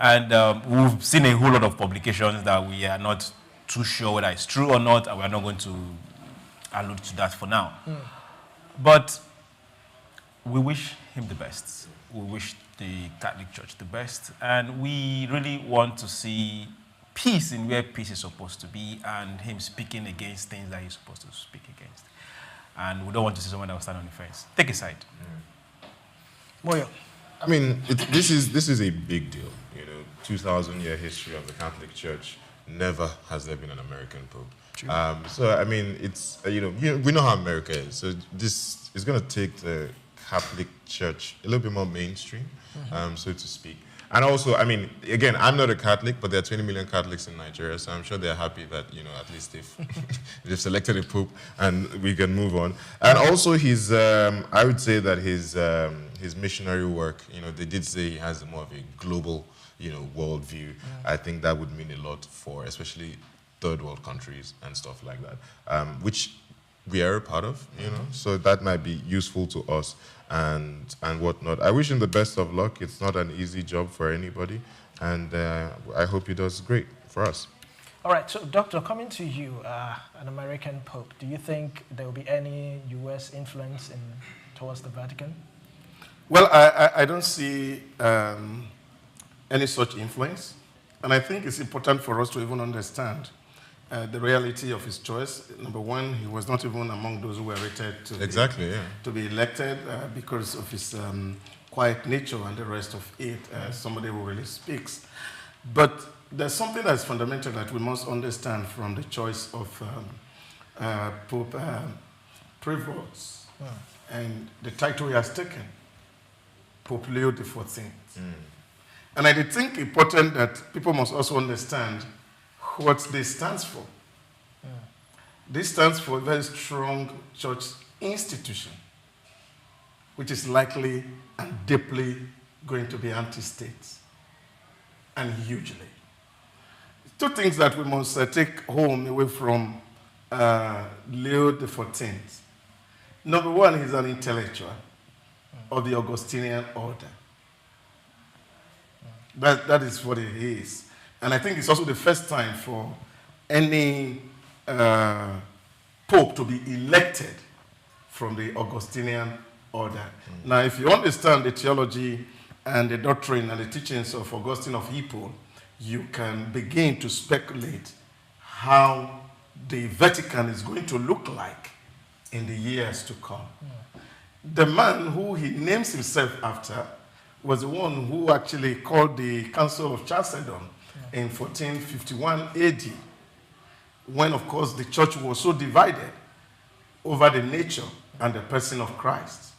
And we've seen a whole lot of publications that we are not too sure whether it's true or not, and we're not going to allude to that for now. But we wish him the best. We wish the Catholic Church the best. And we really want to see peace in where peace is supposed to be, and him speaking against things that he's supposed to speak against. And we don't want to see someone that will stand on the fence. Take a side. Moyo. I mean, this is a big deal. 2,000-year history of the Catholic Church. Never has there been an American pope. So I mean, it's we know how America is. So this is going to take the Catholic Church a little bit more mainstream, so to speak. And also, I mean, again, I'm not a Catholic, but there are 20 million Catholics in Nigeria, so I'm sure they're happy that, you know, at least they've selected a pope and we can move on. And also his, I would say that his missionary work, you know, they did say he has more of a global, you know, worldview. I think that would mean a lot for especially third world countries and stuff like that, which we are a part of, you know, so that might be useful to us and whatnot. I wish him the best of luck. It's not an easy job for anybody, and I hope he does great for us. All right, so Doctor, coming to you, an American Pope, do you think there will be any U.S. influence towards the Vatican? Well, I don't see any such influence, and I think it's important for us to even understand the reality of his choice. Number one, he was not even among those who were rated to be elected because of his quiet nature and the rest of it, somebody who really speaks. But there's something that's fundamental that we must understand from the choice of Pope Prevost and the title he has taken, Pope Leo XIV. And I think important that people must also understand what this stands for. This stands for a very strong church institution, which is likely and deeply going to be anti-state, and hugely. Two things that we must take home away from Leo XIV. Number one, he's an intellectual of the Augustinian order. That is what he is. And I think it's also the first time for any pope to be elected from the Augustinian order. Now, if you understand the theology and the doctrine and the teachings of Augustine of Hippo, you can begin to speculate how the Vatican is going to look like in the years to come. The man who he names himself after was the one who actually called the Council of Chalcedon in 1451 AD, when, of course, the church was so divided over the nature and the person of Christ.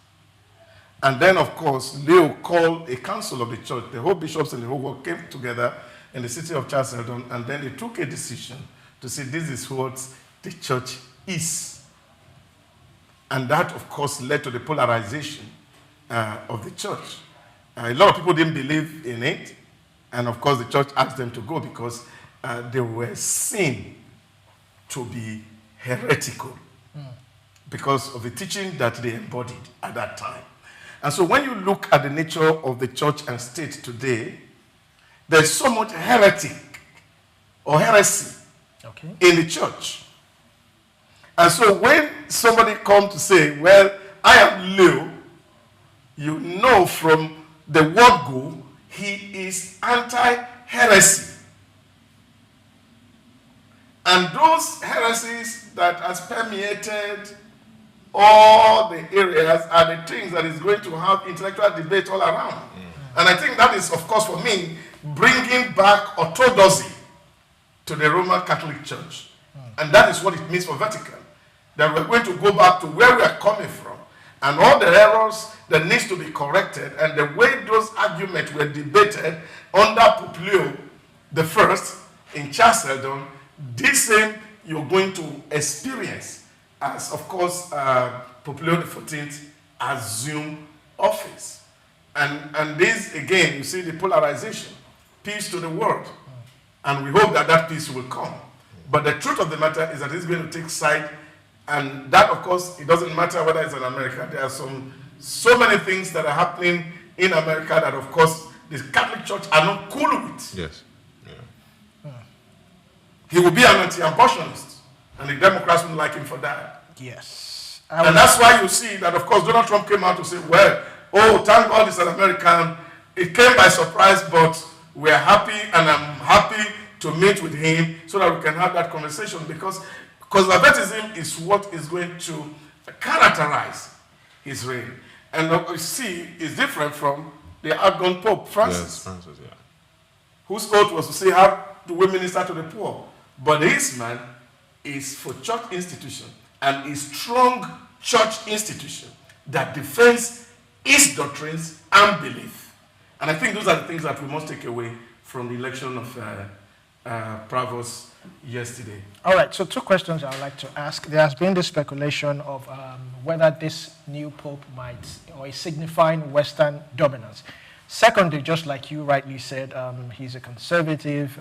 And then, of course, Leo called a council of the church. The whole bishops and the whole world came together in the city of Chalcedon, and then they took a decision to say this is what the church is. And that, of course, led to the polarization of the church. A lot of people didn't believe in it, and of course the church asked them to go because they were seen to be heretical because of the teaching that they embodied at that time. And so when you look at the nature of the church and state today, there's so much heretic or heresy in the church. And so when somebody comes to say, well, I am Leo, you know from the word go, he is anti-heresy. And those heresies that has permeated all the areas are the things that is going to have intellectual debate all around. And I think that is, of course, for me, bringing back orthodoxy to the Roman Catholic Church. And that is what it means for Vatican. That we're going to go back to where we are coming from and all the errors that needs to be corrected and the way those arguments were debated under Pope Leo I in Chalcedon, this same you're going to experience as, of course, Pope Leo XIV assumed office. And this, again, you see the polarization, peace to the world. And we hope that that peace will come. But the truth of the matter is that it's going to take side. And that, of course, it doesn't matter whether it's in America. There are so many things that are happening in America that, of course, the Catholic Church are not cool with. Yes. He will be an anti-abortionist, and the Democrats wouldn't like him for that. Yes. And that's why you see that, of course, Donald Trump came out to say, well, oh, thank God it's an American. It came by surprise, but we're happy, and I'm happy to meet with him so that we can have that conversation, because conservatism is what is going to characterize his reign. And you see, it's different from the outgone Pope Francis, whose oath was to say, how do we minister to the poor? But this man is for church institution, and a strong church institution that defends its doctrines and belief. And I think those are the things that we must take away from the election of Provost yesterday. All right, so 2 questions I would like to ask. There has been this speculation of whether this new pope might or is signifying Western dominance. Secondly, just like you rightly said, he's a conservative.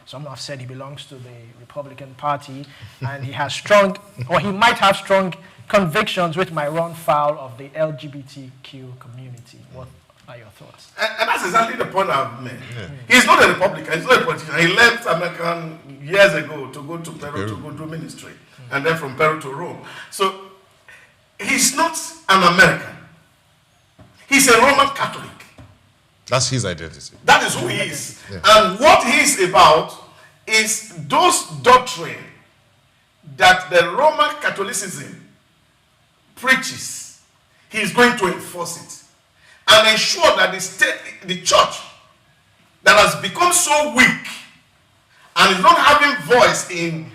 Some have said he belongs to the Republican Party, and he has strong, or he might have strong convictions which might run foul of the LGBTQ community. What are your thoughts? And that's exactly the point I've made. Yeah. He's not a Republican, he's not a politician. He left America years ago to go to Peru to go do ministry, and then from Peru to Rome. So he's not an American. He's a Roman Catholic. That's his identity. That is who he is. Yeah. And what he's about is those doctrine that the Roman Catholicism preaches. He's going to enforce it and ensure that the church that has become so weak and is not having voice in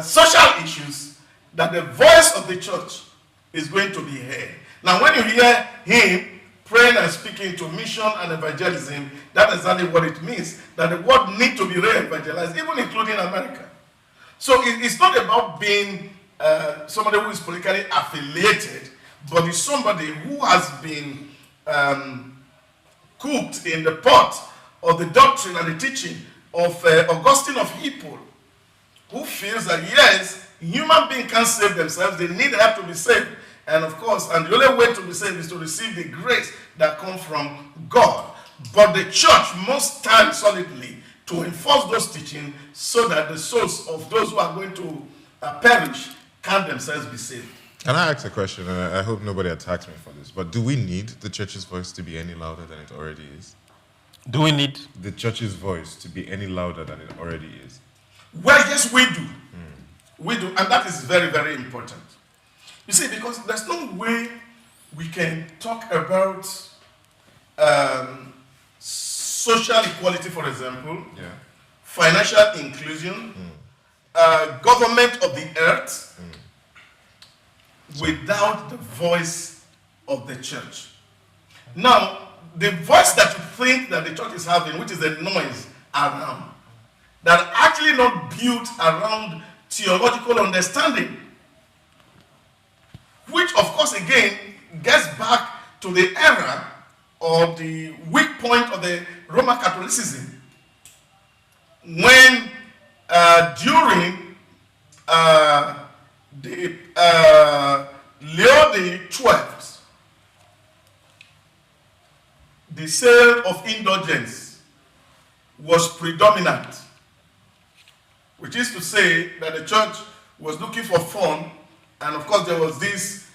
social issues, that the voice of the church is going to be heard. Now, when you hear him praying and speaking to mission and evangelism, that's exactly what it means, that the world needs to be re-evangelized, even including America. So it's not about being somebody who is politically affiliated, but it's somebody who has been cooked in the pot of the doctrine and the teaching of Augustine of Hippo, who feels that, yes, human beings can't save themselves, they need help to be saved. And of course, and the only way to be saved is to receive the grace that comes from God. But the church must stand solidly to enforce those teachings so that the souls of those who are going to perish can themselves be saved. Can I ask a question? And I hope nobody attacks me for this. But do we need the church's voice to be any louder than it already is? Do we need the church's voice to be any louder than it already is? Well, yes, we do. We do. And that is very, very important. You see, because there's no way we can talk about social equality, for example, financial inclusion, government of the earth, without the voice of the church. Now, the voice that you think that the church is having, which is the noise around, that are actually not built around theological understanding, which of course again gets back to the era or the weak point of the Roman Catholicism, when during Leo XII, the sale of indulgence was predominant, which is to say that the church was looking for fun. And of course, there was this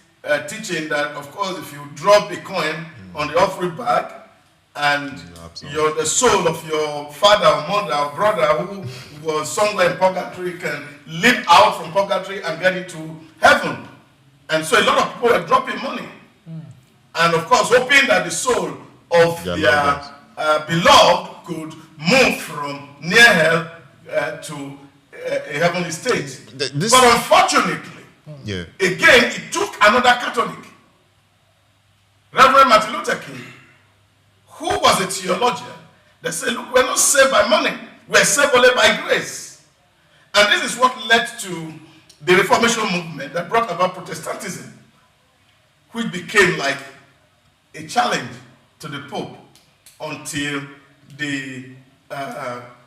teaching that, of course, if you drop a coin on the offering bag, and the soul of your father or mother or brother who was somewhere in purgatory can leap out from purgatory and get into heaven. And so a lot of people were dropping money. And of course, hoping that the soul of their beloved could move from near hell to a heavenly state. But unfortunately, again, it took another Catholic, Reverend Martin Luther King, who was a theologian, that said, look, we're not saved by money, we're saved only by grace. And this is what led to the Reformation movement that brought about Protestantism, which became like a challenge to the Pope until the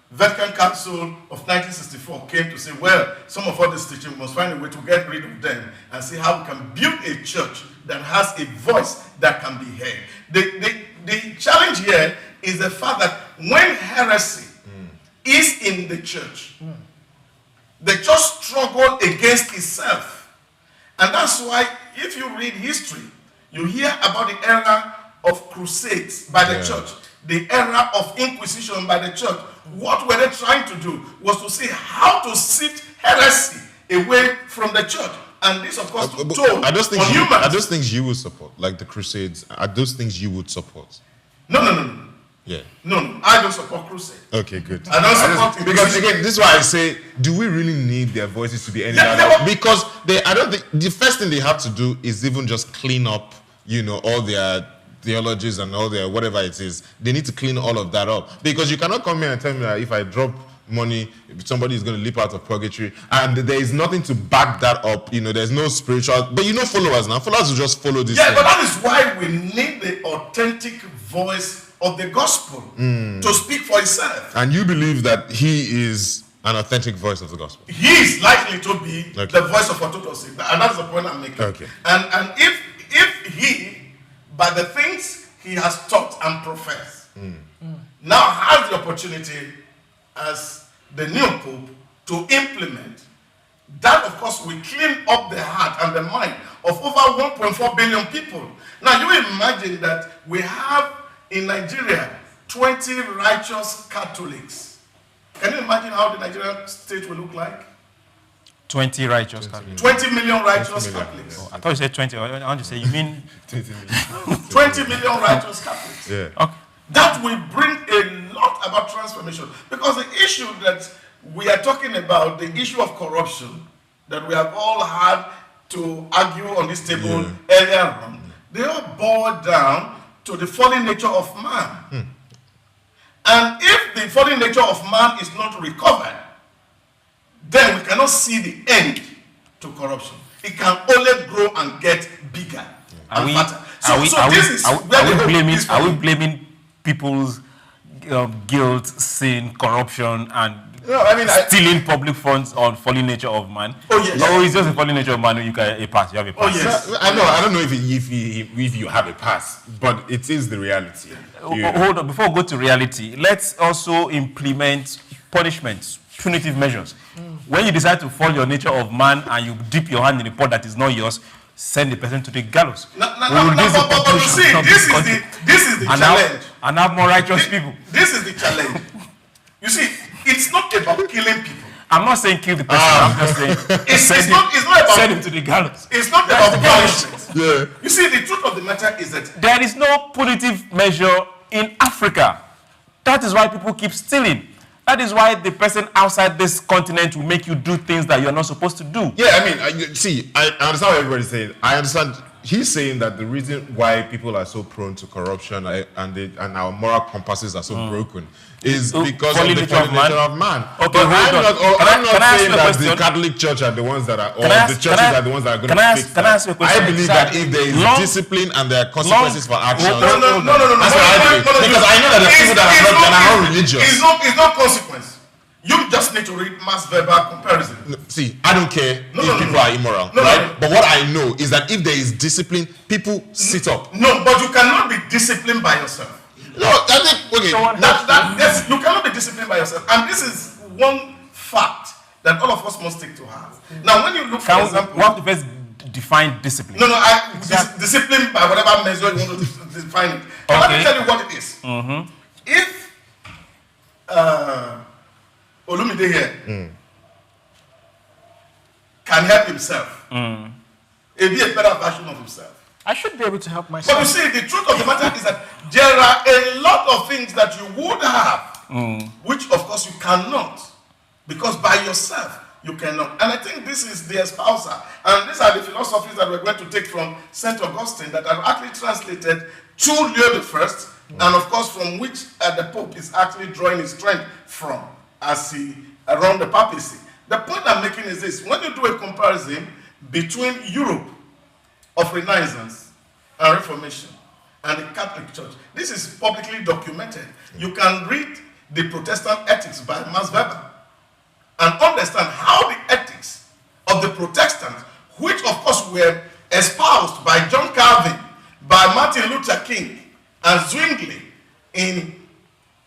Vatican Council of 1964 came to say, well, some of all these teachings, we must find a way to get rid of them and see how we can build a church that has a voice that can be heard. The challenge here is the fact that when heresy is in the church, the church struggles against itself. And that's why if you read history, you hear about the era of crusades by the church, the era of inquisition by the church. What were they trying to do was to see how to sift heresy away from the church. And this, of course, took toll on humans. Are those things you would support, like the crusades? Are those things you would support? No. Yeah. No, I don't support crusade. Okay, good. I don't support because again, this is why I say, do we really need their voices to be any louder? Because I don't think the first thing they have to do is even just clean up all their theologies and all their whatever it is. They need to clean all of that up. Because you cannot come here and tell me that if I drop money, somebody is going to leap out of purgatory, and there is nothing to back that up. There's no spiritual, but followers now. Followers will just follow this. Yeah, but that is why we need the authentic voice of the gospel to speak for itself. And you believe that he is an authentic voice of the gospel? He is likely to be the voice of orthodoxy, and that's the point I'm making. Okay. And if he, by the things he has taught and professed, now has the opportunity as the new pope to implement, that of course will clean up the heart and the mind of over 1.4 billion people. Now you imagine that we have in Nigeria 20 righteous Catholics. Can you imagine how the Nigerian state will look like? 20 righteous Catholics. 20 million righteous Catholics. Oh, I thought you said 20. I want to say, you mean 20 million righteous Catholics. Yeah. Okay. That will bring a lot about transformation, because the issue that we are talking about, the issue of corruption that we have all had to argue on this table earlier on, they all boil down to the fallen nature of man. And if the fallen nature of man is not recovered, then we cannot see the end to corruption. It can only grow and get bigger and fatter. Are we blaming people's guilt, sin, corruption, and stealing public funds on fallen nature of man? Oh yes. No, it's just a fallen nature of man. You can a pass. You have a pass. Oh yes. I don't know if you have a pass, but it is the reality. Hold on. Before we go to reality, let's also implement punishments, punitive measures. When you decide to fall your nature of man and you dip your hand in a pot that is not yours, send the person to the gallows. But you see, this is the challenge. And have more righteous people. This is the challenge. You see, it's not about killing people. I'm not saying kill the person. I'm just saying it's not about send him to the gallows. It's not about punishment. Yeah. You see, the truth of the matter is that there is no punitive measure in Africa. That is why people keep stealing. That is why the person outside this continent will make you do things that you're not supposed to do. Yeah, I understand what everybody's saying. I understand. He's saying that the reason why people are so prone to corruption and our moral compasses are so broken is because of the fallen nature of man. Okay, but I'm not saying that the question? Catholic Church are the ones that are, or the churches are the ones that are going to fix that. I believe that if there is discipline and there are consequences for actions. No. That's what I believe. Because I know that the people that are not religious. It's not consequence. You just need to read mass verbal comparison. See, I don't care if people are immoral, right? But what I know is that if there is discipline, people sit up. No, but you cannot be disciplined by yourself. No, I think, okay. Yes, you cannot be disciplined by yourself. And this is one fact that all of us must take to heart. Now, when you look, for example... We have to first define discipline. No, discipline by whatever measure you want to define it. Okay. Let me tell you what it is. If Olumide here can help himself, he'll be a better version of himself. I should be able to help myself. But you see, the truth of the matter is that there are a lot of things that you would have, which of course you cannot, because by yourself you cannot. And I think this is the espouser, and these are the philosophies that we're going to take from St. Augustine that are actually translated to Leo I, and of course from which the Pope is actually drawing his strength from as he around the papacy. The point I'm making is this: when you do a comparison between Europe of Renaissance and Reformation and the Catholic Church, this is publicly documented. You can read the Protestant ethics by Max Weber and understand how the ethics of the Protestants, which of course were espoused by John Calvin, by Martin Luther King and Zwingli in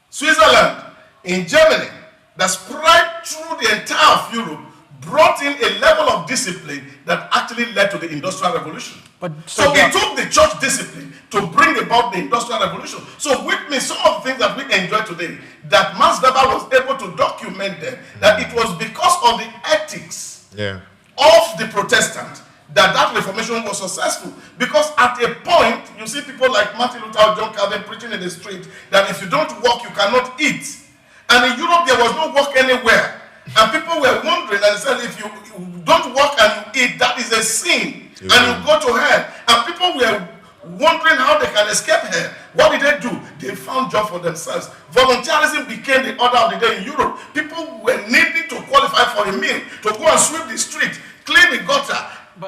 Switzerland, in Germany, that spread through the entire of Europe, brought in a level of discipline that actually led to the Industrial Revolution. So it took the church discipline to bring about the Industrial Revolution. So which means some of the things that we enjoy today, that Max Weber was able to document them, that it was because of the ethics of the Protestant that Reformation was successful. Because at a point, you see people like Martin Luther or John Calvin preaching in the street that if you don't work, you cannot eat. And in Europe, there was no work anywhere. And people were wondering and said, if you don't work and you eat, that is a sin. And you go to hell. And people wondering how they can escape here. What did they do? They found job for themselves. Volunteerism became the order of the day in Europe. People were needing to qualify for a meal, to go and sweep the street, clean the gutter,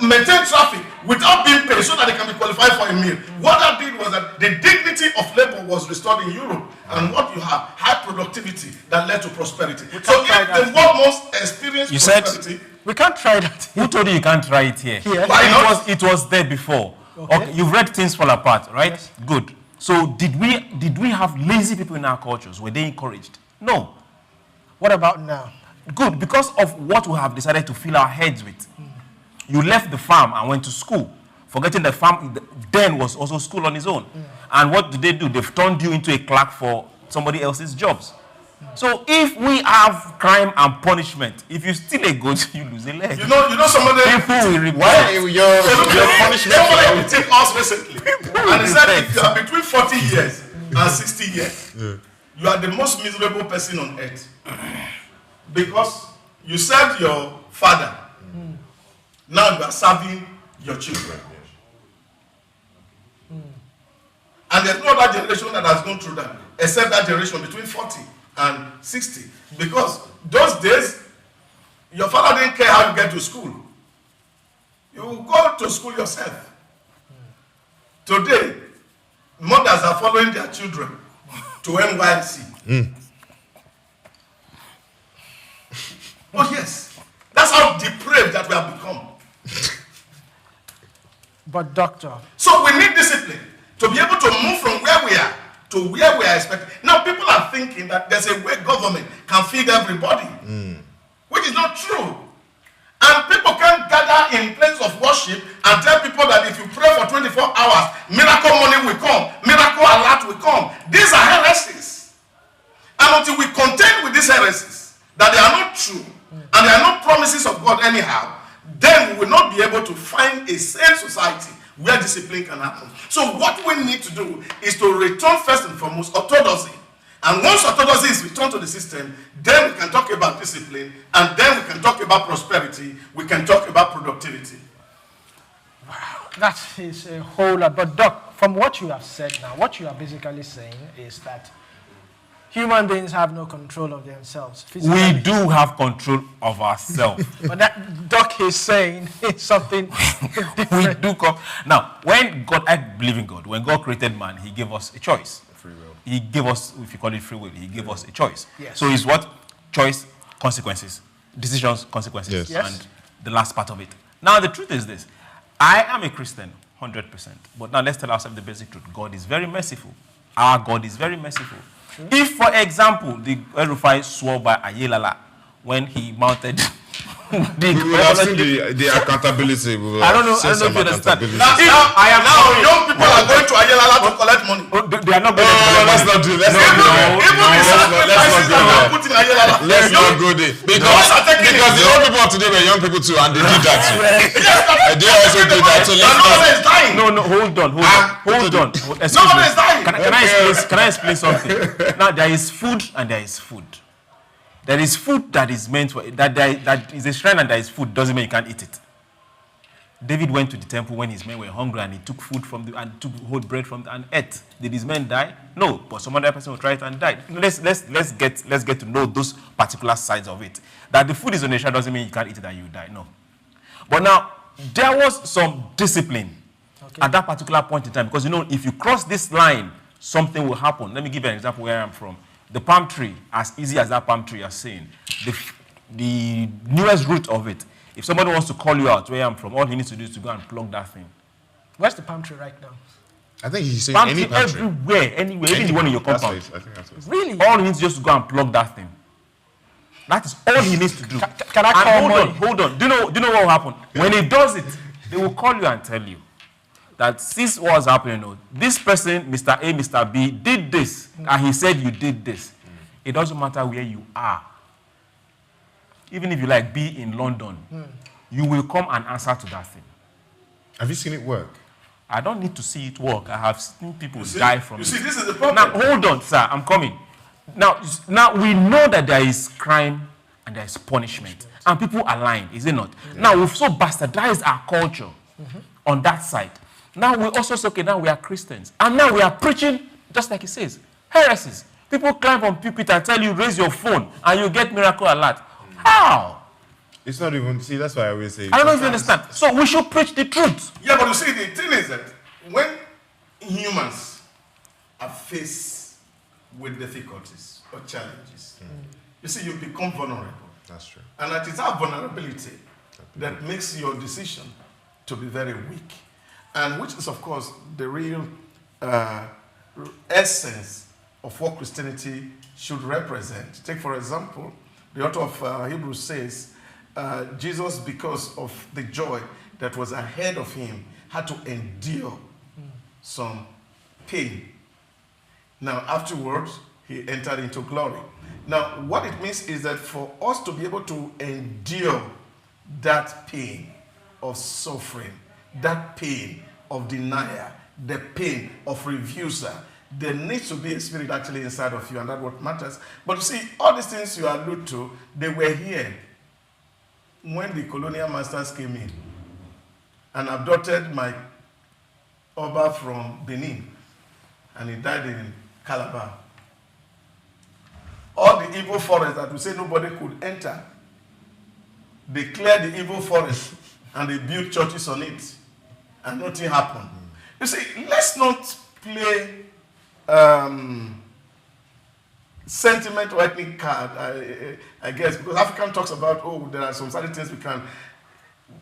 maintain traffic without being paid so that they can be qualified for a meal. What that did was that the dignity of labor was restored in Europe. And what you have, high productivity that led to prosperity. So if the world most experienced prosperity... We can't try that. Who told you you can't try it here? Why not? It was there before. Okay. You've read Things Fall Apart, right? Yes. Good. So did we have lazy people in our cultures? Were they encouraged? No. What about now? Good, because of what we have decided to fill our heads with. You left the farm and went to school, forgetting the farm then was also school on its own. And what did they do? They've turned you into a clerk for somebody else's jobs. So if we have crime and punishment, if you steal a goat, you lose a leg. You know somebody... People will report. Why your punishment? Somebody take us recently. And he said if you are between 40 years and 60 years, you are the most miserable person on earth. Because you served your father. Now you are serving your children. And there's no other generation that has gone through that, except that generation between 40 and 60. Because those days, your father didn't care how you get to school. You go to school yourself. Today, mothers are following their children to NYC. Oh yes, that's how depraved that we have become. But doctor... So we need discipline to be able to move from where we are to where we are expected. Now people are thinking that there's a way government can feed everybody, which is not true. And people can't gather in places of worship and tell people that if you pray for 24 hours, miracle money will come, miracle alert will come. These are heresies. And until we contend with these heresies, that they are not true, and they are not promises of God anyhow, then we will not be able to find a sane society where discipline can happen. So what we need to do is to return first and foremost orthodoxy. And once orthodoxy is returned to the system, then we can talk about discipline, and then we can talk about prosperity, we can talk about productivity. Wow, that is a whole lot. But Doc, from what you have said now, what you are basically saying is that human beings have no control of themselves. We do have control of ourselves. But that Doc is saying is something different. We do now, when God, I believe in God, when God created man, he gave us a choice. Free will. He gave us, if you call it free will, he gave us a choice. Yes. So it's what? Choice, consequences. Decisions, consequences. Yes. And the last part of it. Now, the truth is this. I am a Christian, 100%. But now let's tell ourselves the basic truth. God is very merciful. Our God is very merciful. If, for example, the El-Rufai swore by Ayelala when he mounted we will have seen the accountability. I don't know if you understand. Now young people are going to Ayelala to collect money. They are not going to collect let's not do that. Let's not go there. Because the old people of today were young people too, and they did that too. They also did that. So let's not. No, hold on. Nobody is dying. Can I explain something? Now, there is food and there is food. There is food that is meant for that is a shrine, and there is food doesn't mean you can't eat it. David went to the temple when his men were hungry, and he took food from and took whole bread from and ate. Did his men die? No, but some other person will try it and died. Let's get to know those particular sides of it. That the food is on a shrine doesn't mean you can't eat it and you die. No. But now there was some discipline at that particular point in time, because if you cross this line, something will happen. Let me give you an example where I'm from. The palm tree, as easy as that palm tree you're saying, the newest root of it, if somebody wants to call you out where I'm from, all he needs to do is to go and plug that thing. Where's the palm tree right now? I think he's saying palm tree everywhere, anywhere, even the one in your compound. I think that's it. Really? All he needs is just to go and plug that thing. That is all he needs to do. Can I call money? Hold on. Do you know what will happen? When he does it, they will call you and tell you that this was happening. This person, Mr. A, Mr. B, did this, and he said you did this. It doesn't matter where you are. Even if you be in London, you will come and answer to that thing. Have you seen it work? I don't need to see it work. I have seen people die from it. You see, this is the problem. Now, hold on, sir. I'm coming. Now we know that there is crime and there is punishment. And people are lying, is it not? Now, we've so bastardized our culture on that side Now we also say, okay, now we are Christians. And now we are preaching, just like it says, heresies. People climb on pulpit and tell you, raise your phone, and you get miracle alert. How? It's not even, see, that's why I always say. I don't know if you understand. So we should preach the truth. Yeah, but you see, the thing is that when humans are faced with difficulties or challenges, you see, you become vulnerable. That's true. And it is that vulnerability that makes your decision to be very weak. And which is, of course, the real essence of what Christianity should represent. Take, for example, the author of Hebrews says, Jesus, because of the joy that was ahead of him, had to endure some pain. Now, afterwards, he entered into glory. Now, what it means is that for us to be able to endure that pain of suffering, that pain of denial, the pain of refusal, there needs to be a spirit actually inside of you, and that's what matters. But you see, all these things you allude to, they were here when the colonial masters came in and abducted my Oba from Benin, and he died in Calabar. All the evil forest that we say nobody could enter, they cleared the evil forest and they built churches on it, and nothing happened. You see, let's not play sentiment or ethnic card, I guess, because African talks about, oh, there are some certain things we can.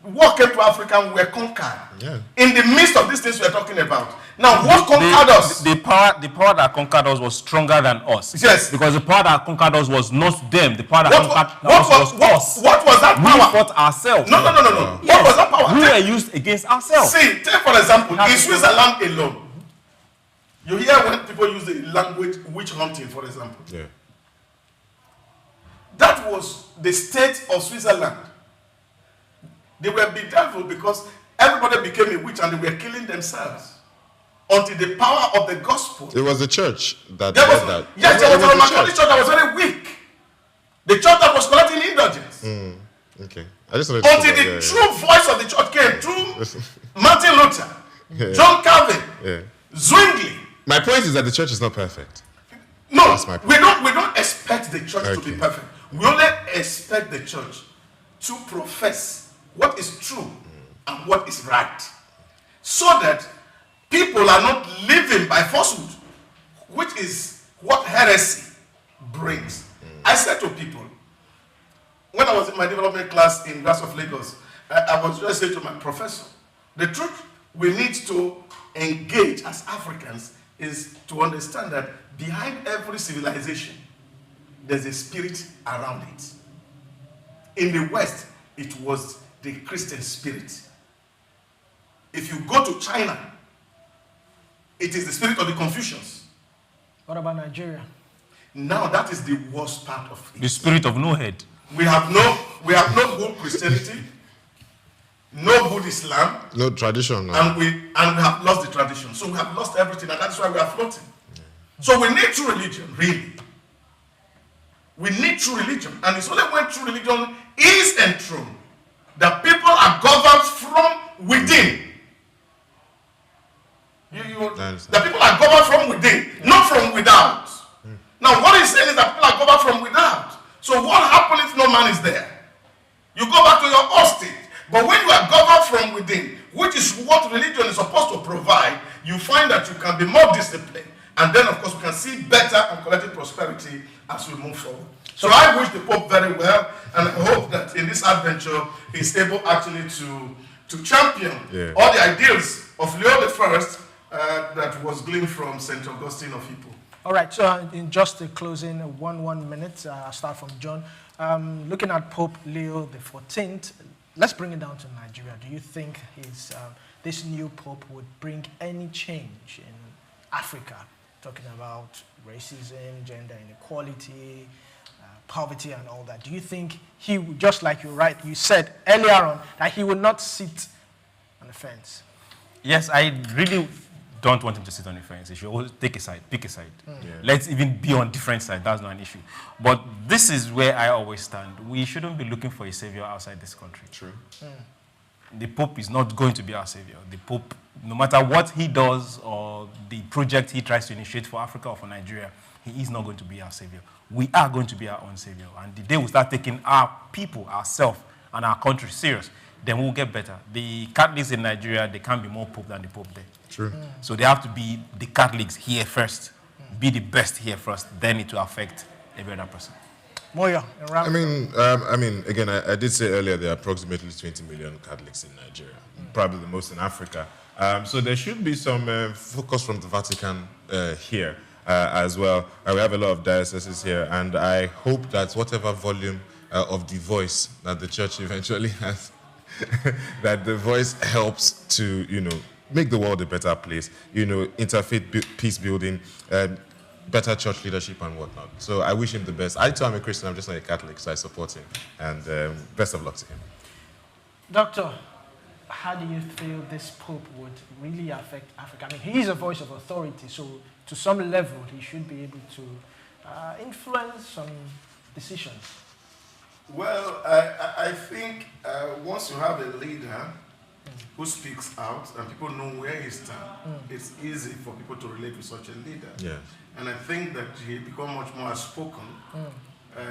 What came to Africa, we were conquered. Yeah. In the midst of these things we are talking about. Now, what conquered us? The power that conquered us was stronger than us. Yes. Because the power that conquered us was not them. The power that conquered us was us. What was that power? We fought ourselves. No. Yes. What was that power? We were used against ourselves. See, take for example, in Switzerland alone, you hear when people use the language witch hunting, for example. Yeah. That was the state of Switzerland. They were bedeviled because everybody became a witch and they were killing themselves. Until the power of the gospel. It was the church that did that. Yes, there was a Roman Catholic church that was very weak. The church that was collecting indulgence. Okay. I just wanted Until the true voice of the church came through Martin Luther, John Calvin, Zwingli. My point is that the church is not perfect. No, that's my point. we don't expect the church to be perfect. We only expect the church to profess what is true and what is right, so that people are not living by falsehood, which is what heresy brings. I said to people, when I was in my development class in Grass of Lagos, I was just saying to my professor, the truth we need to engage as Africans is to understand that behind every civilization, there's a spirit around it. In the West, it was the Christian spirit. If you go to China, it is the spirit of the Confucians. What about Nigeria? Now that is the worst part of it. The spirit of no head. We have no good Christianity, no good Islam, no tradition, no. and we have lost the tradition. So we have lost everything, and that's why we are floating. So we need true religion, really. We need true religion, and it's only when true religion is enthroned that people are governed from within. The people are governed from within, not from without. Now, what he's saying is that people are governed from without. So what happens if no man is there? You go back to your old state. But when you are governed from within, which is what religion is supposed to provide, you find that you can be more disciplined. And then, of course, we can see better and collective prosperity as we move forward. So I wish the Pope very well, and I hope that in this adventure, he's able actually to champion all the ideals of Leo I that was gleaned from St. Augustine of Hippo. All right, so in just a closing, 1 minute, I'll start from John. Looking at Pope Leo XIV, let's bring it down to Nigeria. Do you think this new Pope would bring any change in Africa? Talking about racism, gender inequality, poverty and all that. Do you think he would, just like you said earlier on, that he would not sit on the fence? Yes, I really don't want him to sit on the fence. He should always take a side, pick a side. Let's even be on different sides. That's not an issue. But this is where I always stand. We shouldn't be looking for a savior outside this country. True. the Pope is not going to be our savior. The Pope, no matter what he does or the project he tries to initiate for Africa or for Nigeria, he is not going to be our savior. We are going to be our own savior. And the day we start taking our people, ourselves, and our country serious, then we'll get better. The Catholics in Nigeria, they can't be more Pope than the Pope there. True. So they have to be the Catholics here first, be the best here first, then it will affect every other person. Moyo, I mean, again, I did say earlier there are approximately 20 million Catholics in Nigeria, probably the most in Africa. So there should be some focus from the Vatican here as well. We have a lot of dioceses here, and I hope that whatever volume of the voice that the church eventually has, that the voice helps to, make the world a better place, interfaith peace building, better church leadership and whatnot. So I wish him the best. I too am a Christian, I'm just not a Catholic, so I support him. And best of luck to him. Doctor, how do you feel this Pope would really affect Africa? I mean, he is a voice of authority, so to some level, he should be able to influence some decisions. Well, I think once you have a leader who speaks out and people know where he stands, it's easy for people to relate with such a leader. Yeah. And I think that he become much more outspoken,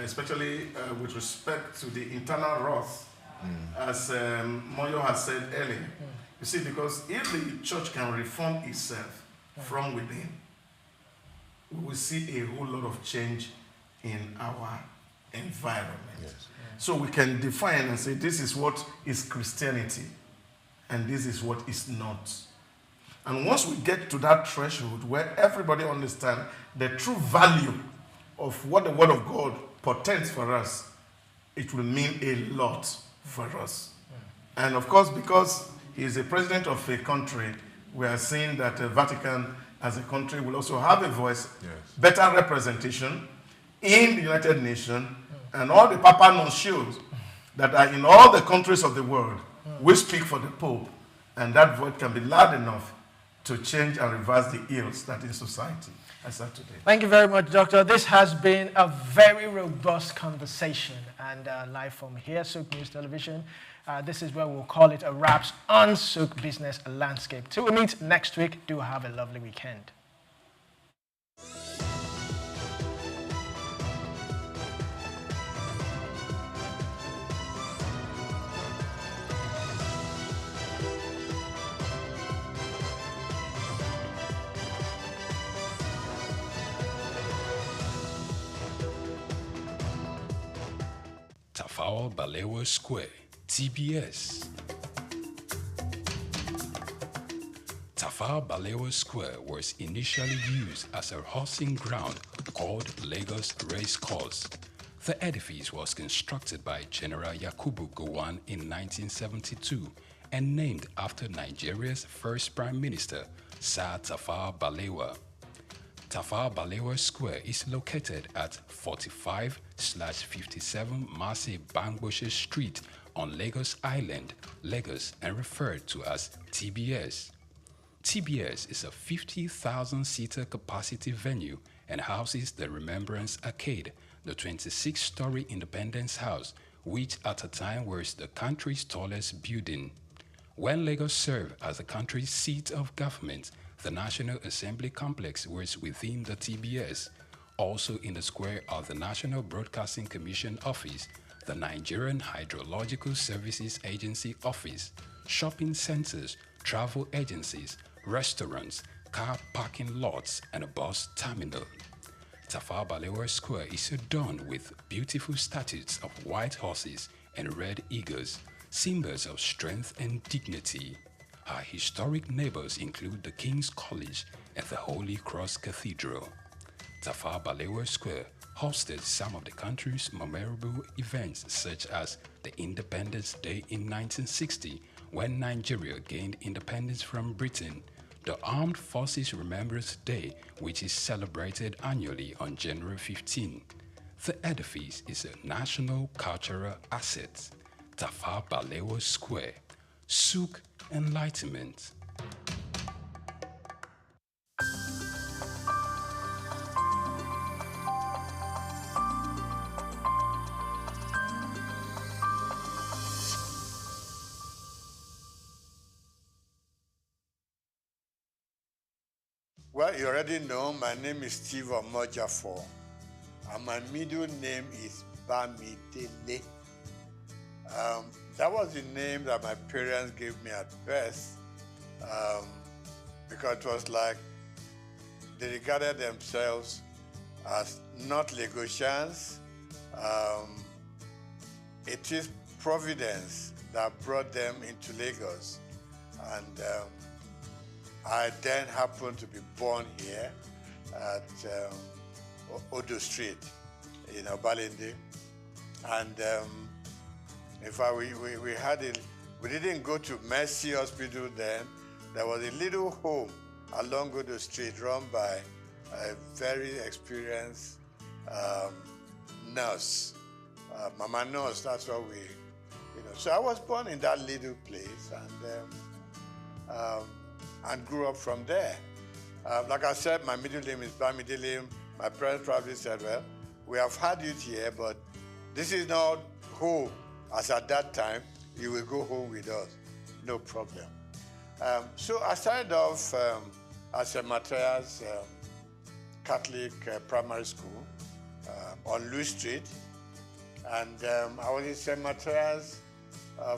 especially with respect to the internal wrath, as Moyo has said earlier. You see, because if the church can reform itself from within, we will see a whole lot of change in our environment. Yes. So we can define and say this is what is Christianity and this is what is not. And once we get to that threshold where everybody understands the true value of what the Word of God portends for us, it will mean a lot for us. And of course, because he is a president of a country, we are seeing that the Vatican as a country will also have a voice, better representation in the United Nations, and all the Papa Nuncios that are in all the countries of the world will speak for the Pope, and that voice can be loud enough to change and reverse the ills that in society as of today. Thank you very much, Doctor. This has been a very robust conversation, and live from here, Souq News Television. This is where we'll call it a wraps on Souq Business Landscape. Till we meet next week, do have a lovely weekend. Tafawa Balewa Square, TBS. Tafawa Balewa Square was initially used as a horsing ground called Lagos Race Course. The edifice was constructed by General Yakubu Gowon in 1972 and named after Nigeria's first Prime Minister, Sir Tafawa Balewa. Tafawa Balewa Square is located at 45/57 Marse Bangboshe Street on Lagos Island, Lagos, and referred to as TBS. TBS is a 50,000-seater capacity venue and houses the Remembrance Arcade, the 26-story Independence House, which at a time was the country's tallest building. When Lagos served as the country's seat of government, the National Assembly Complex was within the TBS. Also in the square are the National Broadcasting Commission Office, the Nigerian Hydrological Services Agency Office, shopping centers, travel agencies, restaurants, car parking lots, and a bus terminal. Tafawa Balewa Square is adorned with beautiful statues of white horses and red eagles, symbols of strength and dignity. Our historic neighbors include the King's College and the Holy Cross Cathedral. Tafawa Balewa Square hosted some of the country's memorable events, such as the Independence Day in 1960, when Nigeria gained independence from Britain, the Armed Forces Remembrance Day, which is celebrated annually on January 15. The edifice is a national cultural asset. Tafawa Balewa Square, Souq Enlightenment. Well, you already know my name is Steve Omojafo, and my middle name is Bamidele. That was the name that my parents gave me at birth, because it was like they regarded themselves as not Lagosians. It is Providence that brought them into Lagos, and I then happened to be born here at Odo Street in Obalende. And in fact, we didn't go to Mercy Hospital then. There was a little home along Odo Street run by a very experienced nurse. Mama nurse, that's what we, So I was born in that little place and grew up from there. Like I said, my middle name is Bamidele. My parents probably said, well, we have had you here, but this is not home. As at that time, you will go home with us. No problem. So I started off at St. Matthias Catholic Primary School on Louis Street. And I was in St. Matthias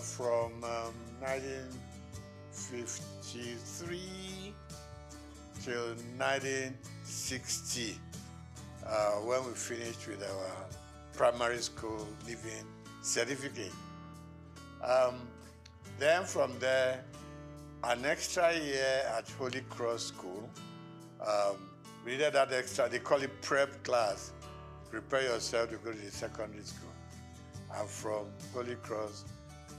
from 1953 till 1960, when we finished with our primary school leaving certificate. Then from there, an extra year at Holy Cross School. We did that extra, they call it prep class. Prepare yourself to go to the secondary school. And from Holy Cross,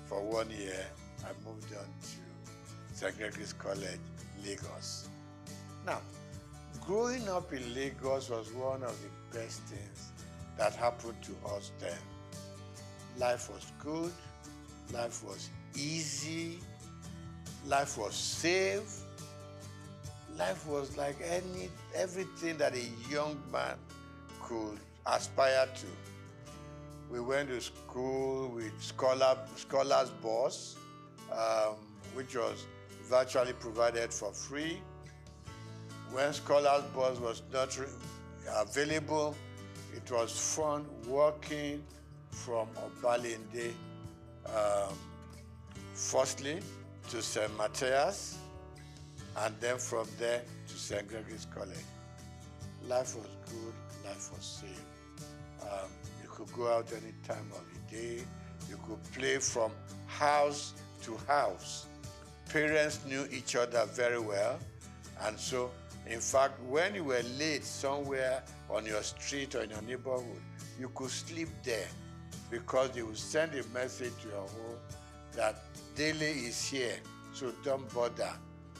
for 1 year, I moved on to St. Gregory's College, Lagos. Now, growing up in Lagos was one of the best things that happened to us then. Life was good, life was easy, life was safe, life was like everything that a young man could aspire to. We went to school with scholars bus, which was virtually provided for free. When scholars bus was not available, it was fun walking from Obalende, firstly to St. Matthias, and then from there to St. Gregory's College. Life was good, life was safe. You could go out any time of the day. You could play from house to house. Parents knew each other very well. And so, in fact, when you were late somewhere on your street or in your neighborhood, you could sleep there because they would send a message to your home that Dele is here, so don't bother.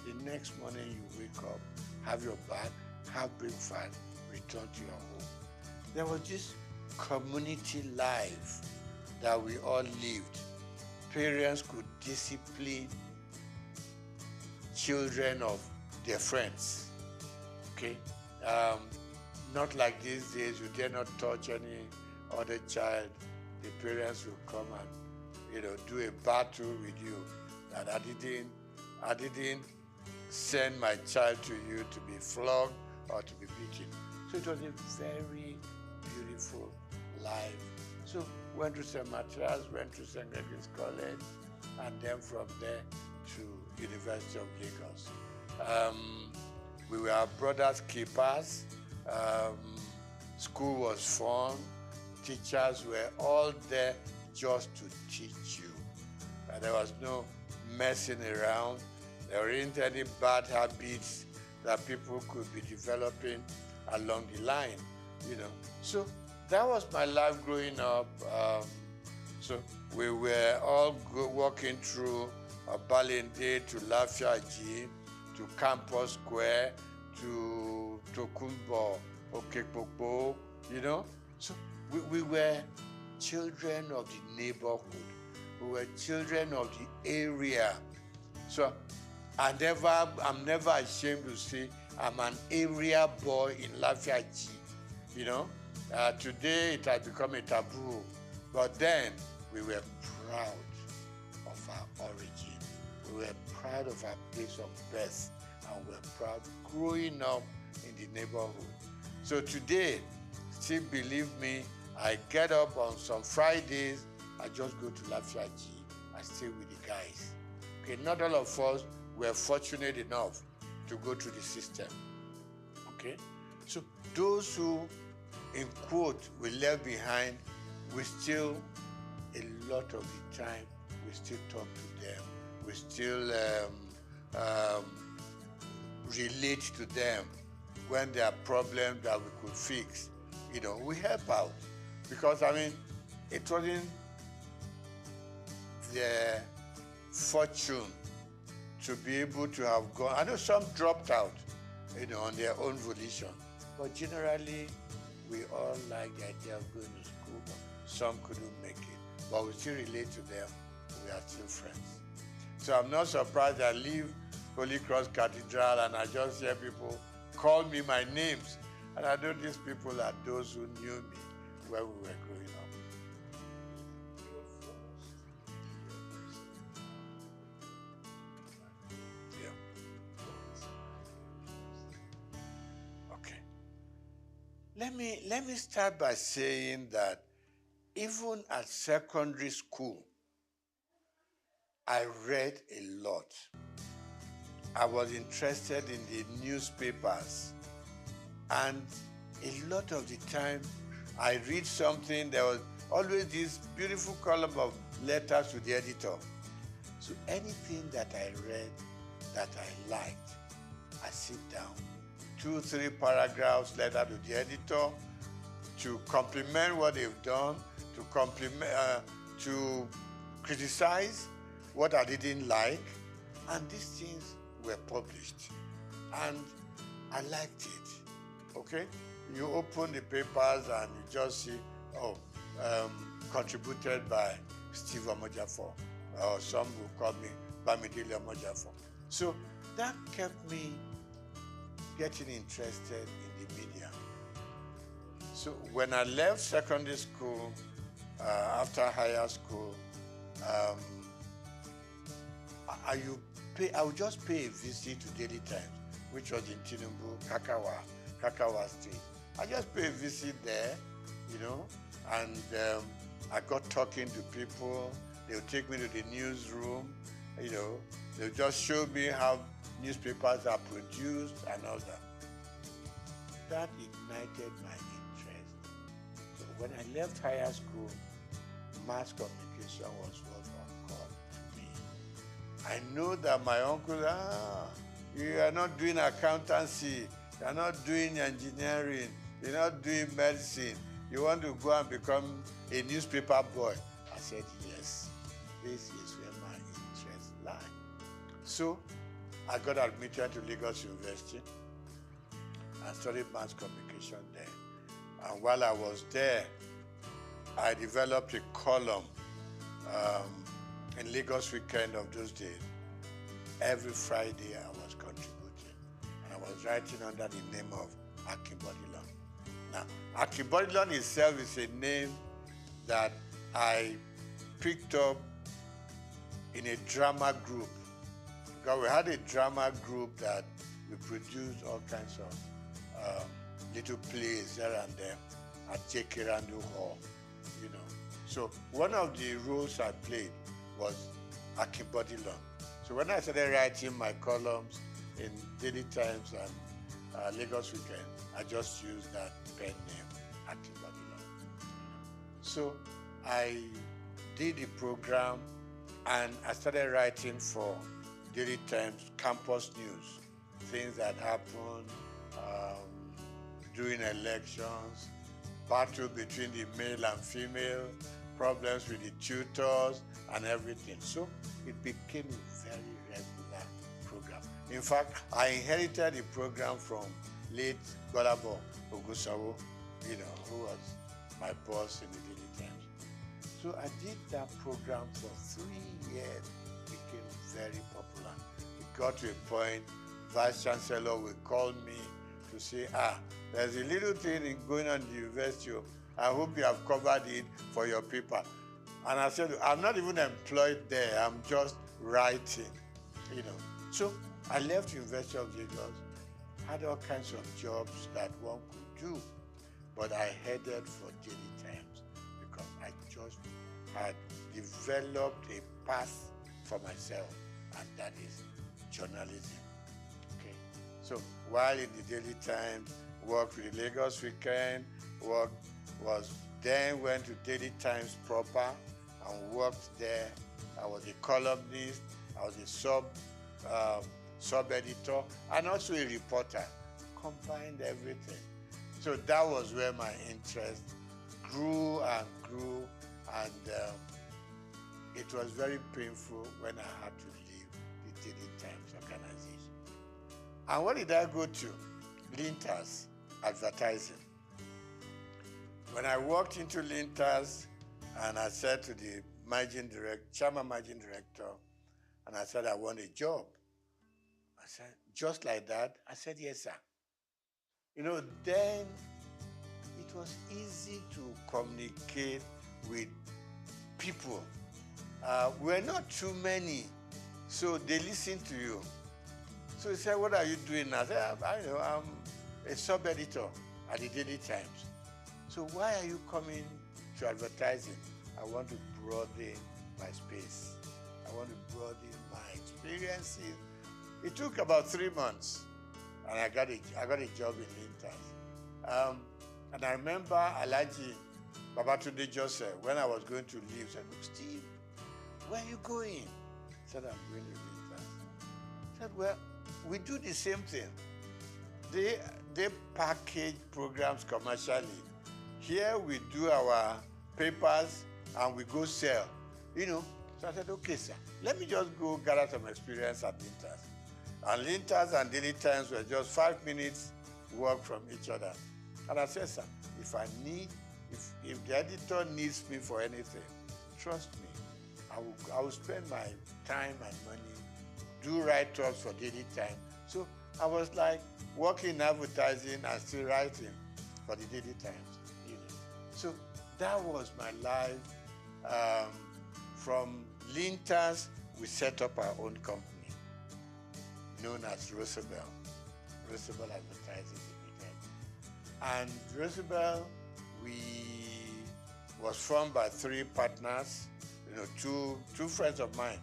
The next morning you wake up, have your bath, have breakfast, return to your home. There was this community life that we all lived. Parents could discipline children of their friends, okay? Not like these days, you dare not touch any other child. The parents will come and, do a battle with you that I didn't send my child to you to be flogged or to be beaten. So it was a very beautiful life. So went to St. Matthias, went to St. Gregory's College, and then from there to University of Lagos. We were brothers keepers. School was fun. Teachers were all there just to teach you. There was no messing around. There weren't any bad habits that people could be developing along the line, So that was my life growing up. So we were all walking through Balinde to Lafiaji, to Campus Square, to Tokunbo, Okekpopo, So we were children of the neighborhood. We were children of the area. So I'm never ashamed to say I'm an area boy in Lafiaji. Today it has become a taboo, but then we were proud of our origin. We were proud of our place of birth. and we're proud growing up in the neighborhood. So today, still believe me, I get up on some Fridays, I just go to Lafiaji, I stay with the guys. Okay, not all of us were fortunate enough to go through the system. Okay, so those who, in quote, we left behind, we still, a lot of the time, we still talk to them. We still relate to them when there are problems that we could fix. You know, we help out. Because, I mean, it wasn't their fortune to be able to have gone. I know some dropped out, you know, on their own volition. But generally, we all like the idea of going to school, but some couldn't make it. But we still relate to them. We are still friends. So I'm not surprised I leave Holy Cross Cathedral and I just hear people call me my names. And I know these people are those who knew me when we were growing up. Let me start by saying that even at secondary school, I read a lot. I was interested in the newspapers, and a lot of the time I read something, there was always this beautiful column of letters to the editor. So anything that I read that I liked, I sit down, 2-3 paragraphs letter to the editor to compliment what they've done, to criticize what I didn't like, and these things were published, and I liked it. Okay, you open the papers and you just see, contributed by Steve Omojafor, or some will call me Bamidele Omojafor. So that kept me getting interested in the media. So when I left secondary school, after higher school, I would just pay a visit to Daily Times, which was in Tinubu, Kakawa Street. I just pay a visit there, you know, and I got talking to people. They would take me to the newsroom, you know, they would just show me how newspapers are produced and all that. That ignited my interest. So when I left higher school, mass communication was what occurred to me. I know that my uncle, you are not doing accountancy, you are not doing engineering, you're not doing medicine, you want to go and become a newspaper boy. I said, yes, this is where my interests lie. So I got admitted to Lagos University and studied mass communication there. And while I was there, I developed a column in Lagos Weekend of those days. Every Friday I was contributing. And I was writing under the name of Akinbodilon. Now, Akinbodilon itself is a name that I picked up in a drama group. Because we had a drama group that we produced all kinds of little plays here and there at J.K. Randall Hall, you know. So one of the roles I played was Akinbodilon. So when I started writing my columns in Daily Times and Lagos Weekend, I just used that pen name, Akinbodilon. So I did the program and I started writing for Daily Times campus news, things that happened during elections, battle between the male and female, problems with the tutors and everything. So it became a very regular program. In fact, I inherited the program from late Golabo Ogusawo, you know, who was my boss in the Daily Times. So I did that program for 3 years. It became very popular. It got to a point, Vice Chancellor would call me to say, there's a little thing going on in the university. I hope you have covered it for your paper. And I said, I'm not even employed there. I'm just writing, you know. So I left University of Lagos, had all kinds of jobs that one could do, but I headed for Daily Times because I just had developed a path for myself, and that is journalism. Okay. So while in the Daily Times, worked with the Lagos Weekend, went to Daily Times proper and worked there. I was a columnist, I was a sub-editor, and also a reporter. Combined everything. So that was where my interest grew and grew, and it was very painful when I had to leave the Daily Times organization. And what did I go to? Linters, advertising. When I walked into Linters, and I said to the chairman managing director, and I said, I want a job. I said, just like that? I said, yes, sir. Then it was easy to communicate with people. We're not too many, so they listen to you. So he said, what are you doing now? I said, I'm a sub-editor at the Daily Times. So why are you coming to advertising? I want to broaden my space. I want to broaden my experiences. It took about 3 months, and I got a job in Linters. And I remember Alhaji Babatunde Joseph, when I was going to leave, said, look, Steve, where are you going? I said, I'm going to Linters. I said, well, we do the same thing. They package programs commercially. Here we do our papers and we go sell, So I said, okay, sir, let me just go gather some experience at Linters. And Linters and Daily Times were just 5 minutes walk from each other. And I said, sir, if the editor needs me for anything, trust me, I will spend my time and money, do write-ups for Daily Times. So I was like working in advertising and still writing for the Daily Times. So that was my life. From Linters, we set up our own company known as Roosevelt Advertising Limited. And Roosevelt, was formed by 3 partners, two friends of mine.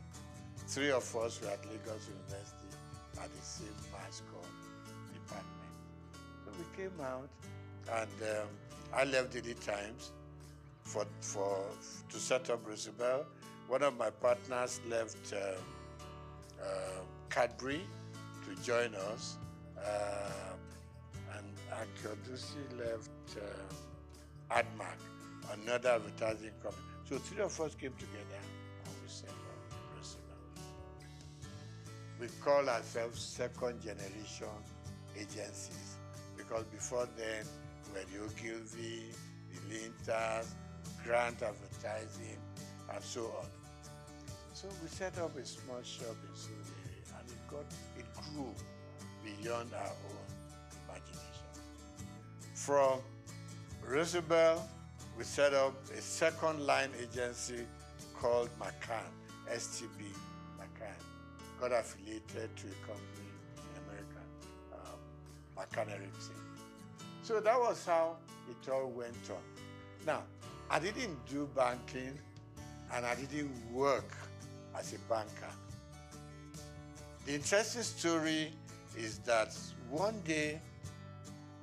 3 of us were at Lagos University at the same mass comm department. So we came out, and I left Daily Times to set up Roosevelt. One of my partners left Cadbury to join us, and Akodusi left Admark, another advertising company. So 3 of us came together and we set up Roosevelt. We call ourselves second generation agencies because before then we were the Ogilvy, the Linters, Grant Advertising, and so on. So we set up a small shop in Souq, and it grew beyond our own imagination. From Roosevelt, we set up a second line agency called McCann, STB McCann. Got affiliated to a company in America, McCann Erickson. So that was how it all went on. Now, I didn't do banking, and I didn't work as a banker. The interesting story is that one day,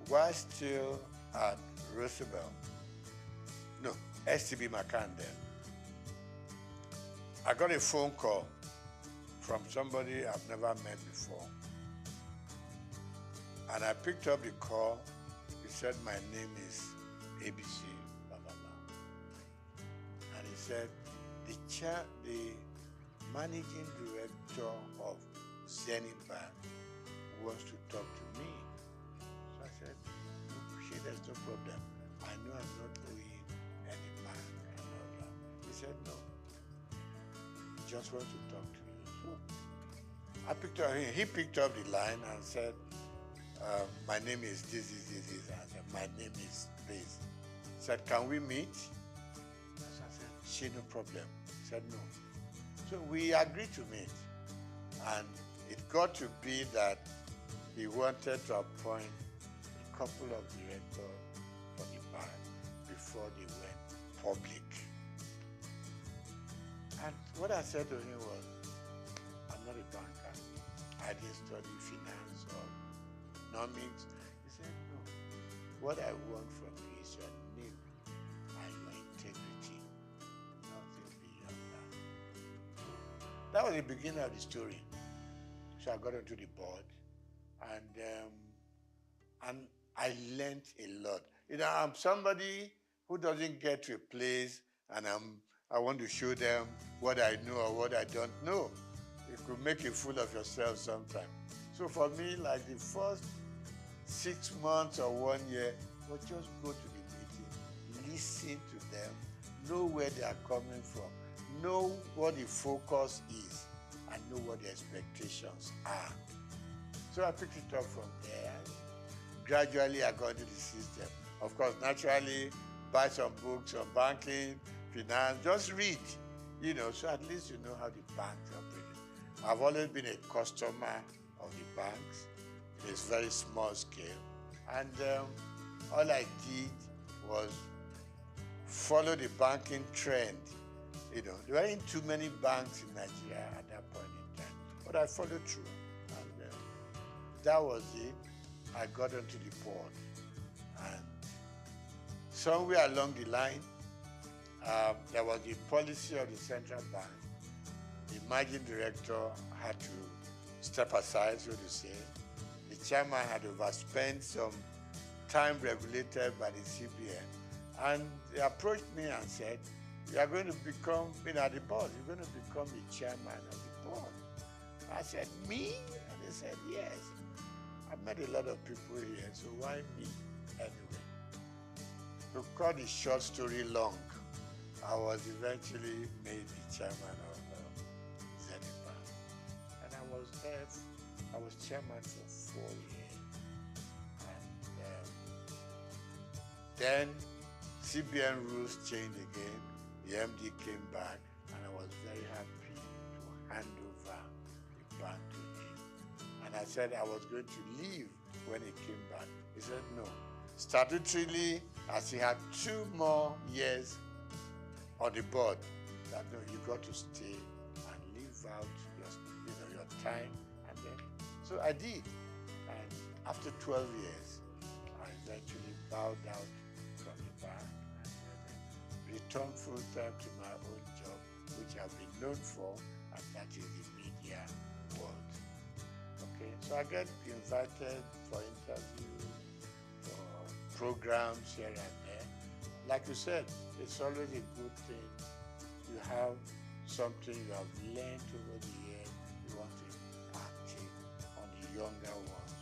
while still at Roosevelt, STB McCann then, I got a phone call from somebody I've never met before. And I picked up the call. He said, my name is ABC, blah, blah, blah. And he said, the managing director of Zenith Bank wants to talk to me. So I said, no, there's no problem. I know I'm not owing any bank and all that. He said, no, he just wants to talk to you. So I picked up, he picked up the line and said, my name is this. I said, my name is this. He said, can we meet? So I said, no problem. He said, no. So we agreed to meet. And it got to be that he wanted to appoint a couple of directors for the bank before they went public. And what I said to him was, I'm not a banker. I didn't study finance or economics. He said, no. What I want from you is your name and your integrity. Nothing beyond that. That was the beginning of the story. So I got onto the board, and I learned a lot. You know, I'm somebody who doesn't get to a place and I want to show them what I know or what I don't know. You could make a fool of yourself sometimes. So for me, like the first 6 months or 1 year, was just go to the meeting, listen to them, know where they are coming from, know what the focus is, and know what the expectations are. So I picked it up from there. Gradually, I got into the system. Of course, naturally, buy some books on banking, finance, just read, you know, so at least you know how the banks operate. I've always been a customer of the banks. It is very small scale. And all I did was follow the banking trend. You know, there weren't too many banks in Nigeria at that point in time, but I followed through. And that was it. I got onto the board. And somewhere along the line, there was the policy of the central bank. The managing director had to step aside, so to say. The chairman had overspent some time regulated by the CBN. And they approached me and said, you are going to become, at the board, you're going to become the chairman of the board. I said, me? And they said, yes. I've met a lot of people here, so why me anyway? To cut the short story long, I was eventually made the chairman of Zenith Bank. And I was there, I was chairman for 4 years. And then CBN rules changed again. The MD came back, and I was very happy to hand over the bank to him. And I said I was going to leave when he came back. He said no. Statutorily, as he had 2 more years on the board, that no, you got to stay and live out your time. And then, so I did. And after 12 years, I eventually bowed out from the bank and returned full time to my own job, which I've been known for, and that is the media world. Okay, so I get invited for interviews, for programs here and there. Like you said, it's always a good thing. You have something you have learned over the years, you want to impact it on the younger ones,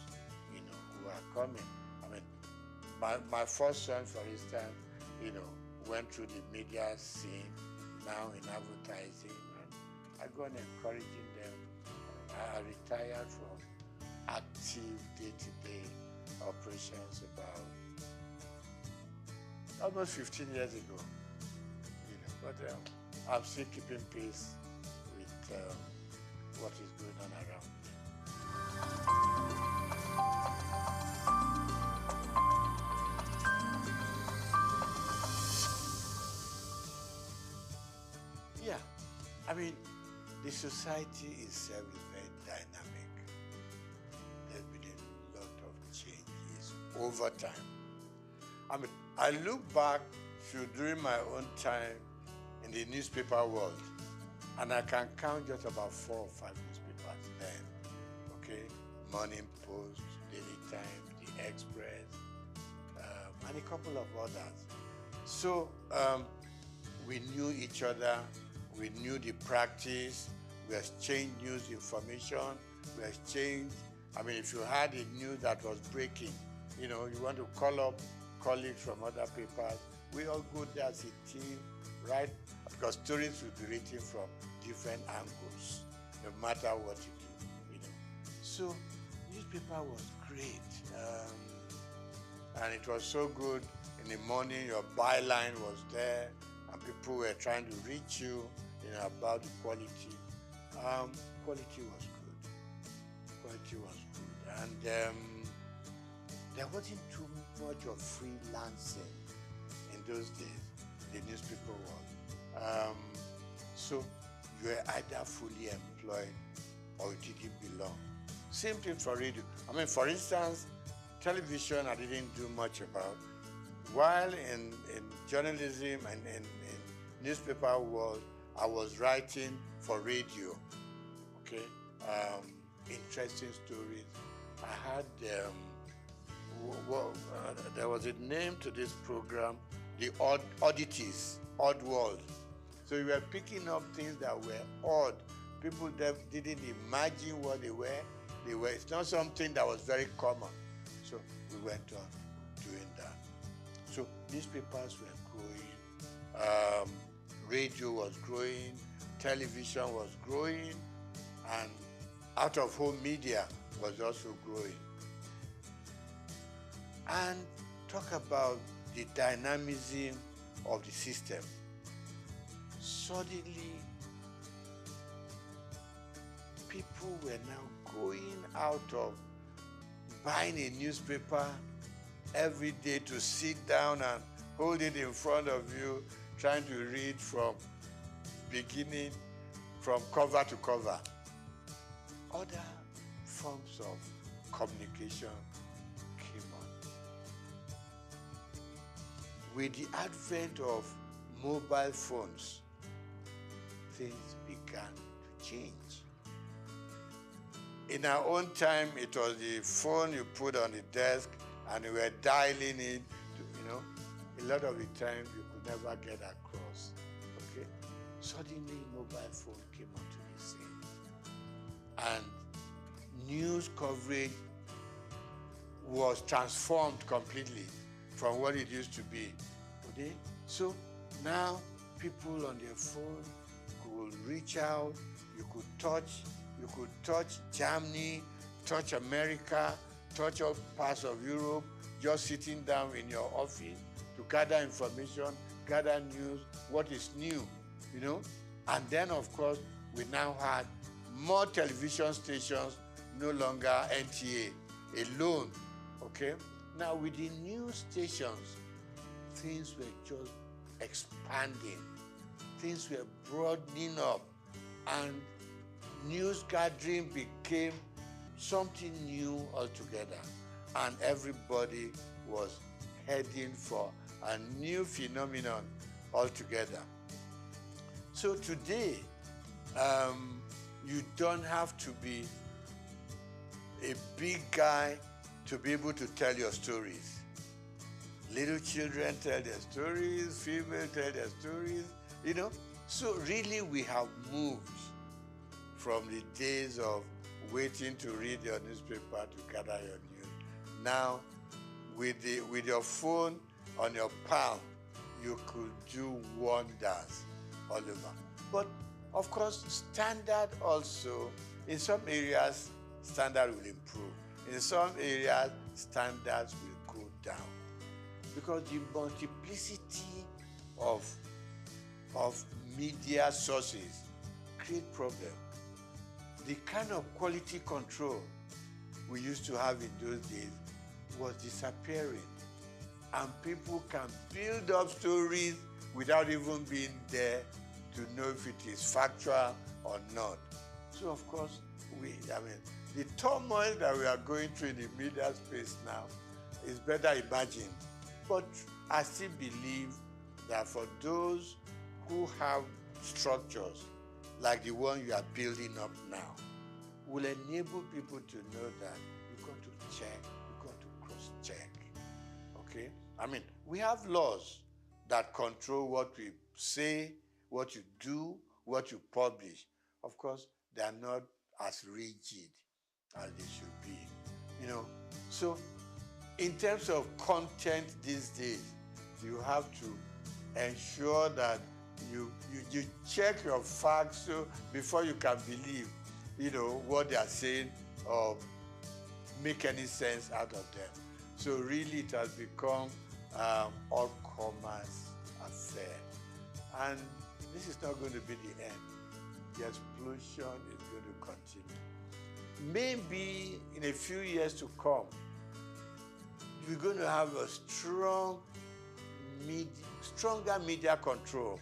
who are coming. I mean, my first son, for instance, went through the media scene, now in advertising, and I go on encouraging them. I retired from active day-to-day operations about almost 15 years ago. But I'm still keeping pace with what is going on around me. Yeah, I mean, the society itself is very dynamic. There's been a lot of changes over time. I mean, I look back to during my own time in the newspaper world, and I can count just about 4 or 5 newspapers then. Okay, Morning Post, Daily Times, The Express, and a couple of others. So we knew each other. We knew the practice, we exchanged news information, we exchanged, I mean, if you had a news that was breaking, you want to call up colleagues from other papers, we all go there as a team, right? Because stories will be written from different angles, no matter what you do, So, newspaper was great. And it was so good. In the morning, your byline was there, and people were trying to reach you, about the quality. Quality was good. quality was good. And there wasn't too much of freelancing in those days, the newspaper world. So you were either fully employed or you didn't belong. Same thing for radio. I mean, for instance, television I didn't do much about. While in journalism and in newspaper world, I was writing for radio, okay? Interesting stories. I had, there was a name to this program, the Oddities, Odd World. So you were picking up things that were odd. People that didn't imagine what they were. It's not something that was very common. So we went on doing that. So newspapers were growing, radio was growing, television was growing, and out-of-home media was also growing. And talk about the dynamism of the system. Suddenly, people were now going out of buying a newspaper every day to sit down and hold it in front of you, trying to read from beginning, from cover to cover. Other forms of communication came on. With the advent of mobile phones, things began to change. In our own time, it was the phone you put on the desk and you were dialing it, a lot of the time you could never get across, okay? Suddenly, mobile phone came onto the scene. And news coverage was transformed completely from what it used to be, okay? So now, people on their phone could reach out, you could touch Germany, touch America, touch all parts of Europe, just sitting down in your office to gather information, gather news, what is new, And then, of course, we now had more television stations, no longer NTA alone, okay? Now, with the news stations, things were just expanding. Things were broadening up, and news gathering became something new altogether, and everybody was heading for a new phenomenon altogether. So today, you don't have to be a big guy to be able to tell your stories. Little children tell their stories, females tell their stories, So really we have moved from the days of waiting to read your newspaper to gather your news. Now, with your phone on your palm, you could do wonders all over. But of course, standard also, in some areas, standard will improve. In some areas, standards will go down. Because the multiplicity of media sources create problems. The kind of quality control we used to have in those days was disappearing. And people can build up stories without even being there to know if it is factual or not. So of course, the turmoil that we are going through in the media space now is better imagined. But I still believe that for those who have structures like the one you are building up now, will enable people to know that you've got to check, you've got to cross-check, okay? We have laws that control what we say, what you do, what you publish. Of course, they are not as rigid as they should be, So, in terms of content these days, you have to ensure that you check your facts before you can believe, what they are saying or make any sense out of them. So really it has become all commerce affair. And this is not going to be the end. The explosion is going to continue. maybe in a few years to come, we're going to have a stronger media control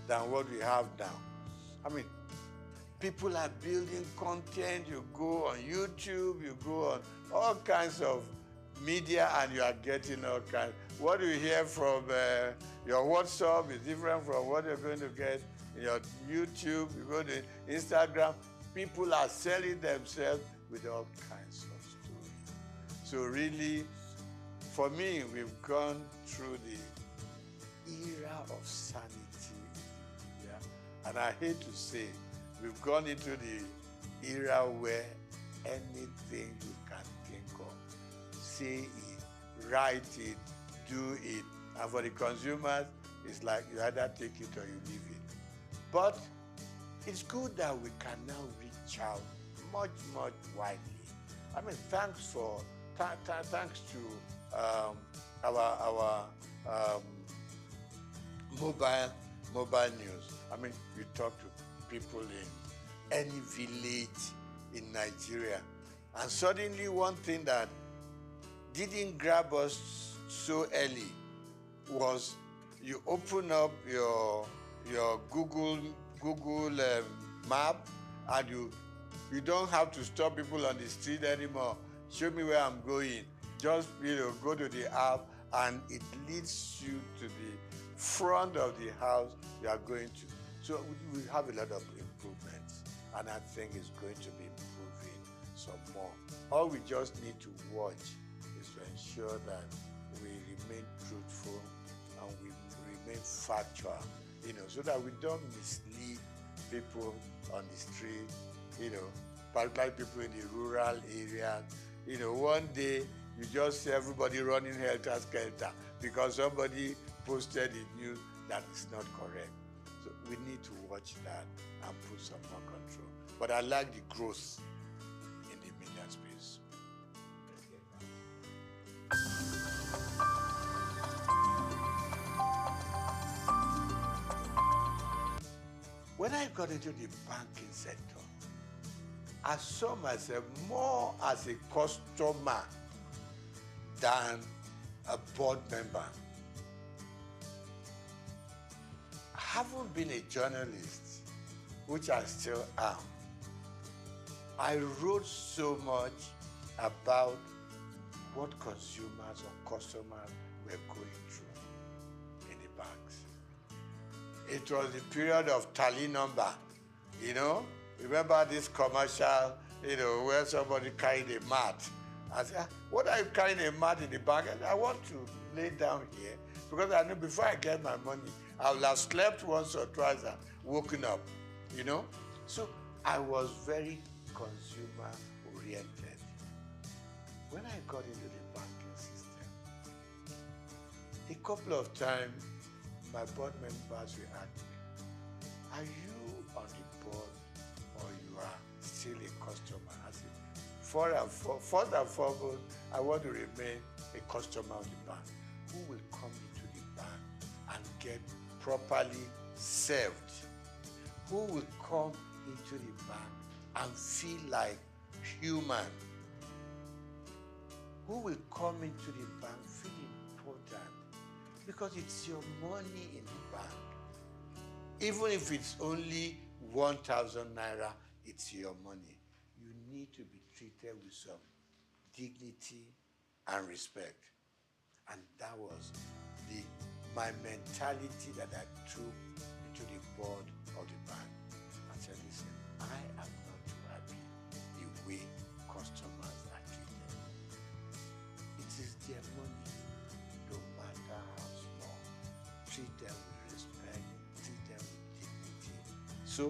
than what we have now. I mean, people are building content. You go on YouTube, you go on all kinds of media, and you are getting all kinds. What you hear from your WhatsApp is different from what you're going to get in your YouTube. You go to Instagram. People are selling themselves with all kinds of stories. So really, for me, we've gone through the era of sanity. Yeah? And I hate to say, we've gone into the era where anything you can think of, say it, write it, do it. And for the consumers, it's like you either take it or you leave it. But it's good that we can now reach out much, much widely. I mean, thanks to our mobile news. I mean, you talk to people in any village in Nigeria, and suddenly one thing that didn't grab us so early was you open up your Google map, and you don't have to stop people on the street anymore. Show me where I'm going. Just go to the app, and it leads you to the front of the house you are going to. So we have a lot of improvements, and I think it's going to be improving some more. All we just need to watch is to ensure that we remain truthful and we remain factual, so that we don't mislead people on the street, particularly people in the rural areas. One day you just see everybody running helter-skelter because somebody posted in news that is not correct. So we need to watch that and put some more control. But I like the growth in the media space. When I got into the banking sector, I saw myself more as a customer than a board member. I haven't been a journalist, which I still am. I wrote so much about what consumers or customers were going through in the banks. It was the period of tally number, Remember this commercial, where somebody carried a mat. I said, what are you carrying a mat in the bank? I want to lay down here because I know before I get my money, I will have slept once or twice and woken up, So I was very consumer oriented. When I got into the banking system, a couple of times my board members will ask me, are you on the board or you are still a customer? I said, first and foremost, I want to remain a customer of the bank. Who will come into the bank and get properly served? Who will come into the bank and feel like human? Who will come into the bank feel important? Because it's your money in the bank. Even if it's only 1,000 naira, it's your money. You need to be treated with some dignity and respect. And that was my mentality that I took into the board of the bank. I said, listen, I am not too happy the way customers are treated. It is their money, no matter how small. Treat them with respect, treat them with dignity. So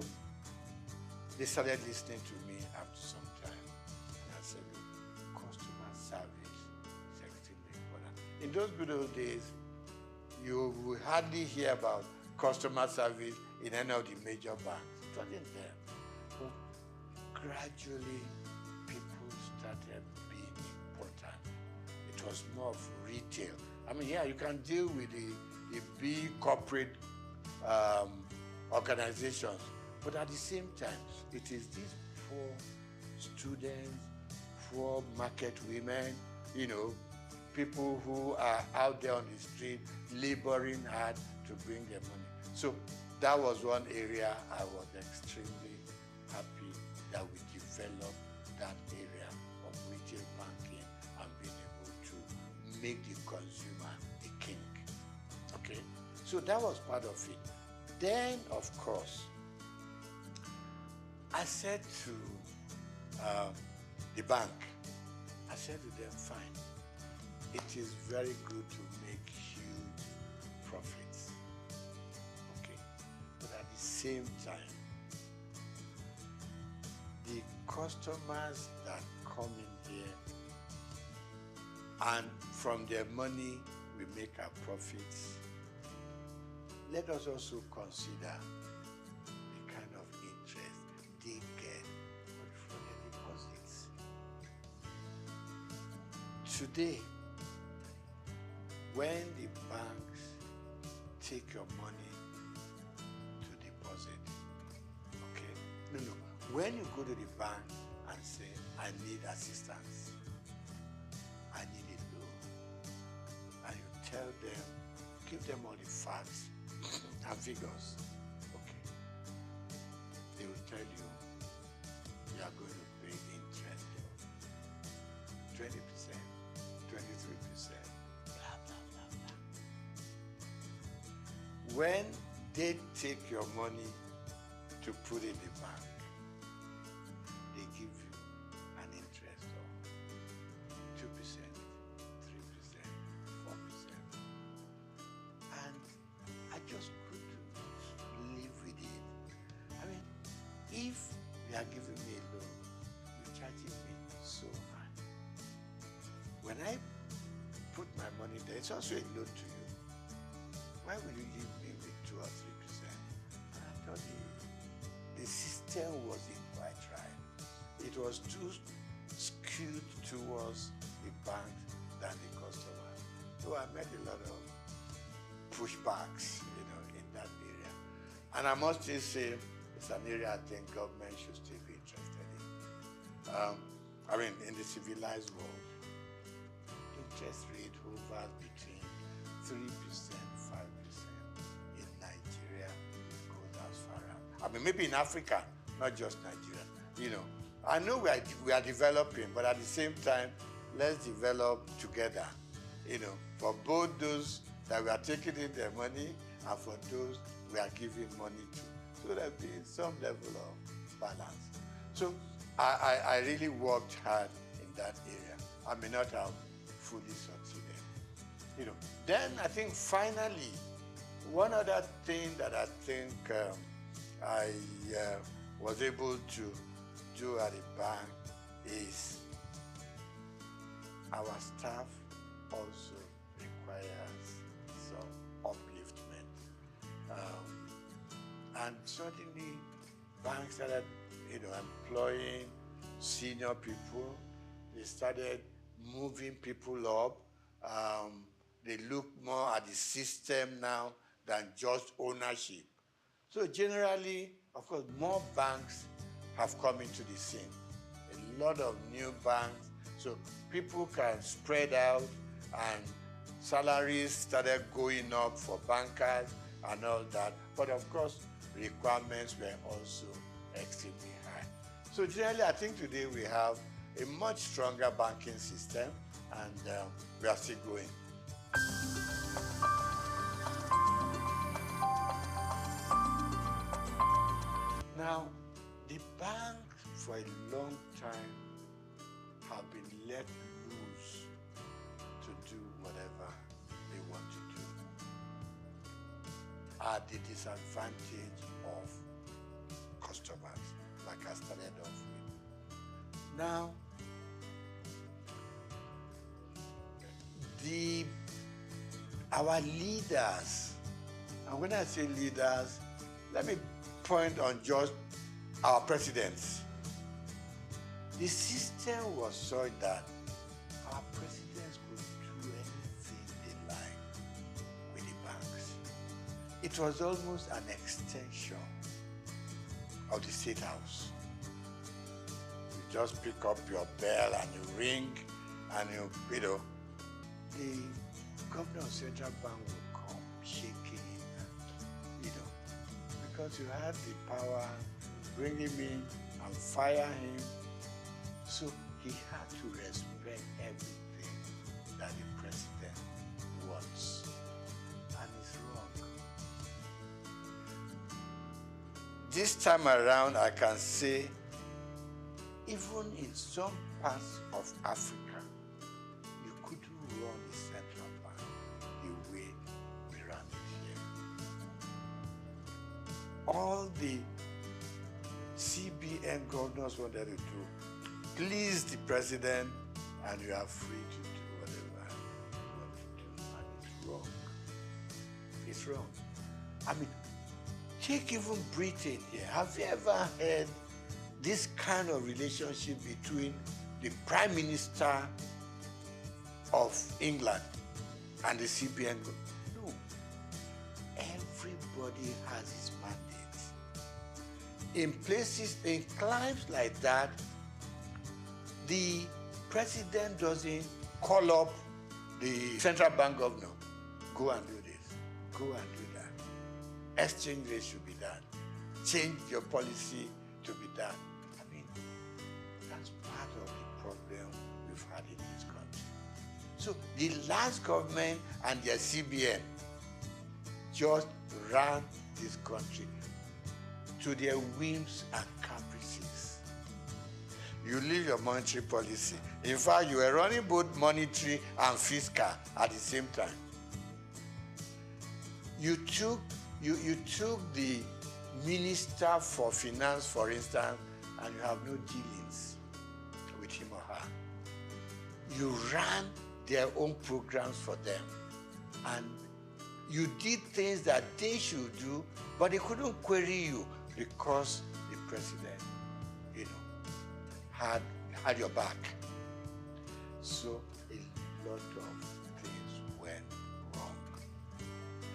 they started listening to me after some time. And I said, look, customer service is extremely important. In those good old days, you will hardly hear about customer service in any of the major banks. It wasn't there. But gradually, people started being important. It was more of retail. I mean, yeah, you can deal with the big corporate organizations, but at the same time, it is these poor, students, poor market women, you know, people who are out there on the street laboring hard to bring their money. So that was one area I was extremely happy that we developed that area of retail banking and being able to make the consumer the king. Okay, so that was part of it. Then, of course, I said to the bank, I said to them, fine, it is very good to make huge profits. Okay, but at the same time, the customers that come in here and from their money we make our profits, let us also consider the kind of interest they get from their deposits. Today, when the banks take your money to deposit, okay? No. When you go to the bank and say, I need assistance, I need a loan, and you tell them, give them all the facts and figures, okay? They will tell you, you are going to pay interest of 20%, 23%, blah, blah, blah, blah. When they take your money to put in the bank, they give you an interest of 2%, 3%, 4%. And I just couldn't live with it. I mean, if you are giving me a loan, you're charging me so high. When I put my money there, it's also a loan to you. Why will you leave me with 2 or 3%? And I thought the system wasn't quite right. It was too skewed towards the bank than the customer. So I met a lot of pushbacks, you know, in that area. And I must just say, it's an area I think government should still be interested in. I mean, in the civilized world, interest rate hovers between 3%, 5%. In Nigeria, it goes as far as. I mean, maybe in Africa, not just Nigeria. You know, I know we are developing, but at the same time, let's develop together. You know, for both those that we are taking in their money and for those we are giving money to. So there'll be some level of balance. So I really worked hard in that area. I may not have fully succeeded. You know, then I think finally, one other thing that I think I was able to do at the bank is our staff also requires some upliftment. And suddenly, banks started, you know, employing senior people. They started moving people up. They look more at the system now than just ownership. So generally, of course, more banks have come into the scene. A lot of new banks. So people can spread out and salaries started going up for bankers and all that. But of course, requirements were also extremely high. So generally, I think today we have a much stronger banking system and we are still growing. Now, the bank for a long time have been let loose to do whatever they want to do at the disadvantage of customers, like I started off with. Now, our leaders, and when I say leaders, let me point on just our presidents. The system was such that our presidents could do anything they like with the banks. It was almost an extension of the State House. You just pick up your bell and you ring and you know, the governor of Central Bank will come shaking, you know, because you had the power, bring him in and fire him. So he had to respect everything that the president wants. And it's wrong. This time around, I can say, even in some parts of Africa, you couldn't run the central bank the way we run it here. All the CBN governors wanted to do, please the president, and you are free to do whatever you want to do, and it's wrong. It's wrong. I mean, take even Britain here. Have you ever heard this kind of relationship between the Prime Minister of England and the CBN? No. Everybody has his mandate. In places, in climes like that, the president doesn't call up the central bank governor. Go and do this. Go and do that. Exchange rate should be done. Change your policy to be done. I mean, that's part of the problem we've had in this country. So the last government and their CBN just ran this country to their whims and caprices. You leave your monetary policy. In fact, you were running both monetary and fiscal at the same time. You took the Minister for Finance, for instance, and you have no dealings with him or her. You ran their own programs for them. And you did things that they should do, but they couldn't query you because the president, you know, had your back. So a lot of things went wrong.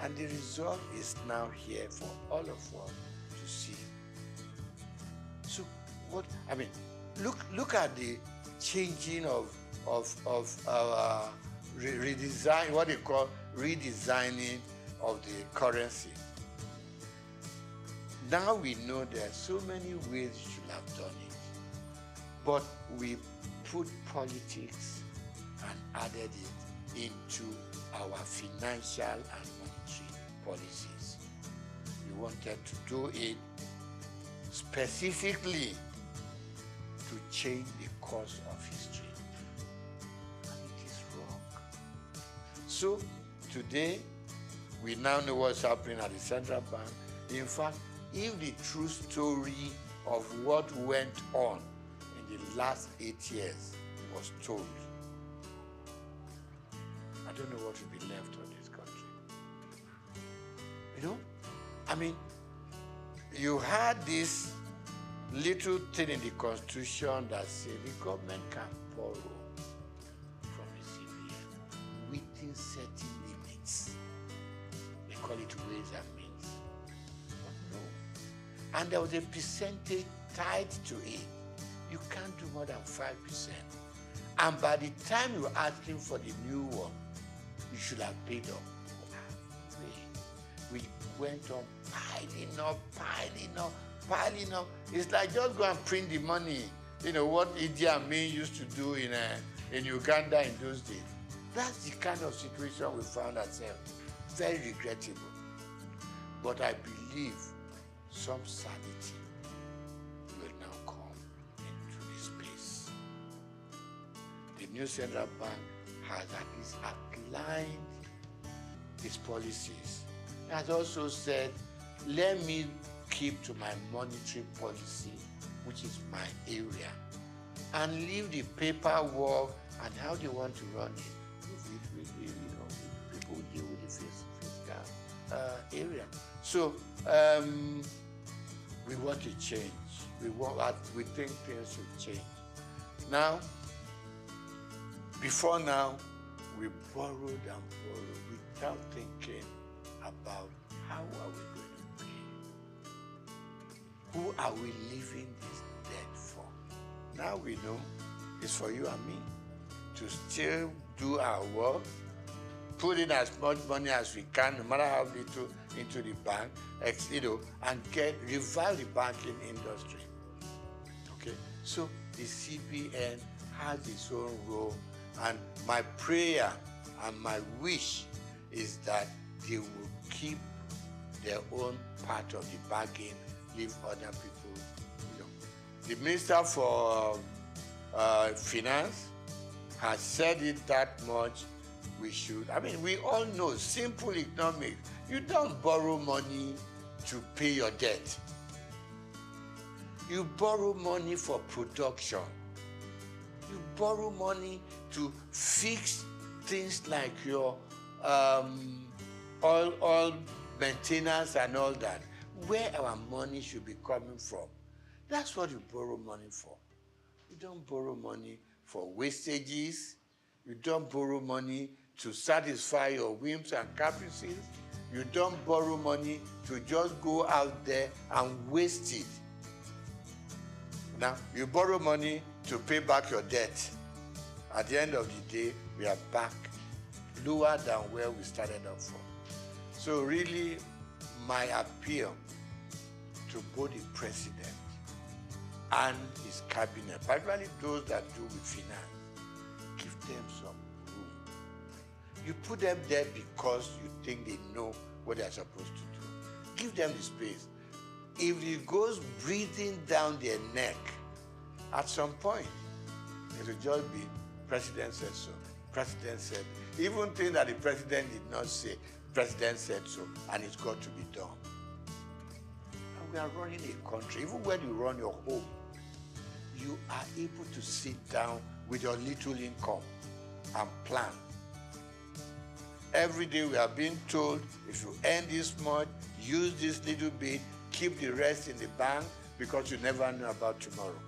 And the result is now here for all of us to see. So what, I mean, look at the changing of our redesign, what they call redesigning of the currency. Now we know there are so many ways you should have done it, but we put politics and added it into our financial and monetary policies. We wanted to do it specifically to change the course of history. And it is wrong. So today, we now know what's happening at the central bank. In fact, if the true story of what went on in the last 8 years was told, I don't know what will be left of this country. You know? I mean, you had this little thing in the Constitution that said the government can borrow from the CBN within certain limits. They call it ways and means. But no. And there was a percentage tied to it. You can't do more than 5%. And by the time you're asking for the new one, you should have paid up. We went on piling up. It's like just go and print the money. You know what Idi Amin used to do in Uganda in those days. That's the kind of situation we found ourselves. Very regrettable. But I believe some sanity will now come into this space. The new central bank has at least outlined its policies. It has also said, let me keep to my monetary policy, which is my area, and leave the paperwork and how they want to run it. People who deal with the fiscal area. So we want to change. We think things should change. Now, before now, we borrowed and borrowed without thinking about how are we going to pay? Who are we leaving this debt for? now we know it's for you and me to still do our work, put in as much money as we can, no matter how little, into the bank, and revive the banking industry. Okay, so the CBN has its own role, and my prayer and my wish is that they will keep their own part of the bargain, leave other people. The Minister for Finance has said it that much. We should. I mean, we all know simple economics. You don't borrow money to pay your debt. You borrow money for production. You borrow money to fix things like your oil maintenance and all that. Where our money should be coming from. That's what you borrow money for. You don't borrow money for wastages. You don't borrow money to satisfy your whims and caprices. You don't borrow money to just go out there and waste it. Now, you borrow money to pay back your debt. At the end of the day, we are back lower than where we started off from. So really, my appeal to both the president and his cabinet, particularly those that do with finance, give them some room. You put them there because you think they know what they're supposed to do. Give them the space. If it goes breathing down their neck, at some point, it will just be, president said so, president said. Even things that the president did not say, president said so, and it's got to be done. And we are running a country, even when you run your home, you are able to sit down with your little income and plan. Every day we are being told, if you earn this much, use this little bit, keep the rest in the bank, because you never know about tomorrow.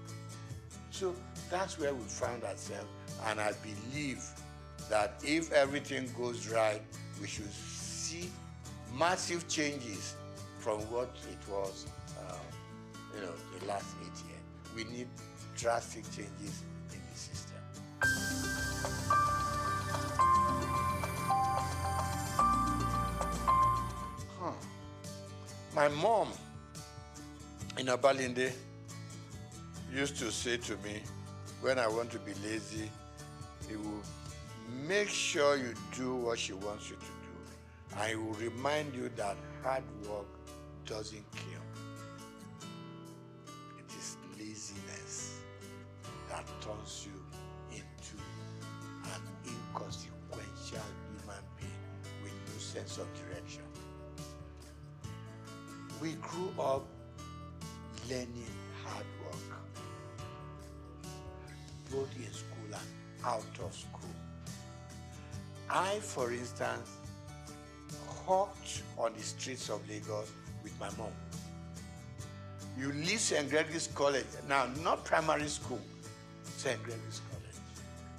So that's where we found ourselves, and I believe that if everything goes right, we should see massive changes from what it was, the last 8 years. We need drastic changes in the system. My mom in Abalinde used to say to me, when I want to be lazy, he will make sure you do what she wants you to do. And he will remind you that hard work doesn't kill. It is laziness that turns you into an inconsequential human being with no sense of direction. We grew up learning hard work, both in school and out of school. I, for instance, hawked on the streets of Lagos with my mom. You leave St. Gregory's College, now not primary school, St. Gregory's College.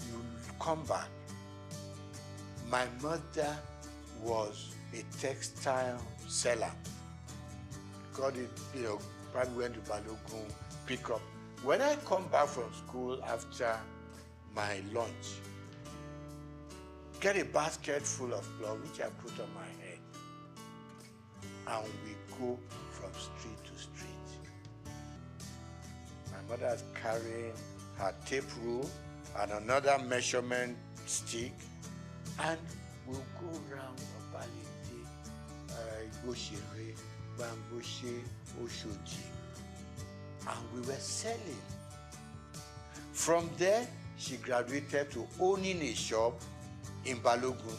You come back. My mother was a textile seller. Got it, probably went to Balogun, pick up. When I come back from school after my lunch, get a basket full of cloth, which I put on my head, and we go from street to street. My mother's carrying her tape rule and another measurement stick, and we'll go around Obalende, Igoshere, Bamboshe, Oshoji, and we were selling. From there, she graduated to owning a shop in Balogun.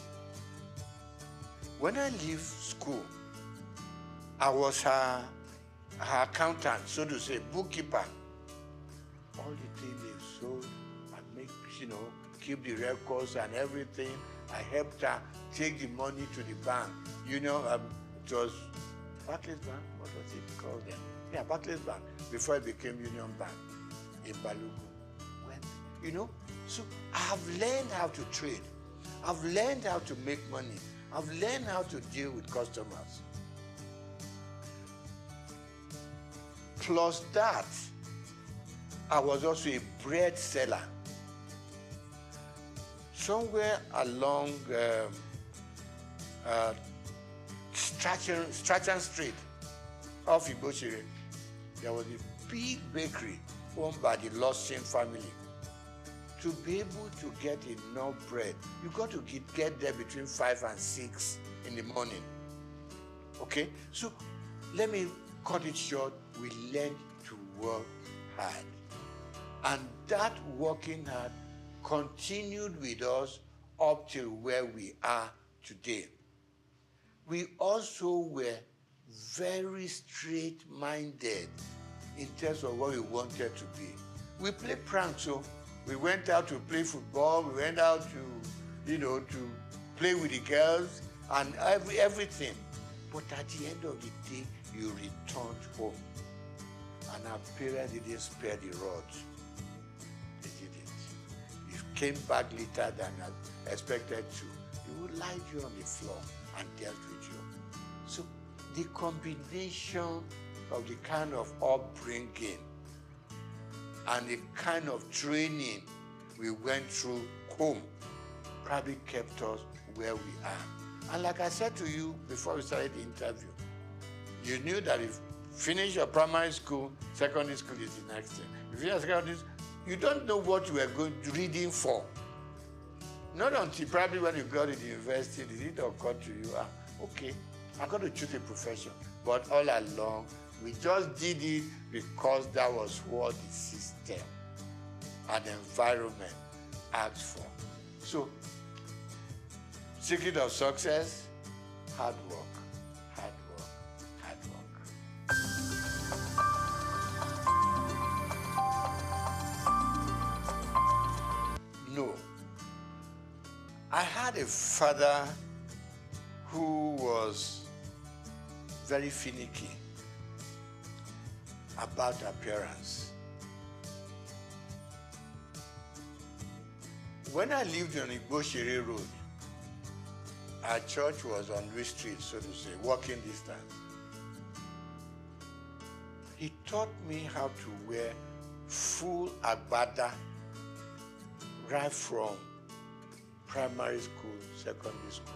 When I leave school, I was her accountant, so to say, bookkeeper. All the things they sold, I make, keep the records and everything. I helped her take the money to the bank. It was Barclays Bank, what was it called then? Yeah, Barclays Bank, before it became Union Bank in Balogun. So I have learned how to trade. I've learned how to make money. I've learned how to deal with customers. Plus that, I was also a bread seller. Somewhere along Strachan Street off Igboshere, there was a big bakery owned by the Lawson family. To be able to get enough bread, you got to get there between 5 and 6 in the morning. Okay? So let me cut it short. We learned to work hard. And that working hard continued with us up till where we are today. We also were very straight-minded in terms of what we wanted to be. We played pranks, so we went out to play football, we went out to, to play with the girls and everything. But at the end of the day, you returned home. And our parents didn't spare the rod. They didn't. You came back later than expected to. They would lie you on the floor and dealt with you. So the combination of the kind of upbringing and the kind of training we went through home probably kept us where we are. And like I said to you before we started the interview, you knew that if you finish your primary school, secondary school is the next thing. If you finish secondary school, you don't know what you were reading for. Not until probably when you got to the university did it occur to you, okay, I'm going to choose a profession. But all along, we just did it because that was what the system and environment asked for. So, secret of success, hard work, hard work, hard work. No. I had a father who was very finicky about appearance. When I lived on Igboshere Road, our church was on Louis Street, so to say, walking distance. He taught me how to wear full agbada right from primary school, secondary school.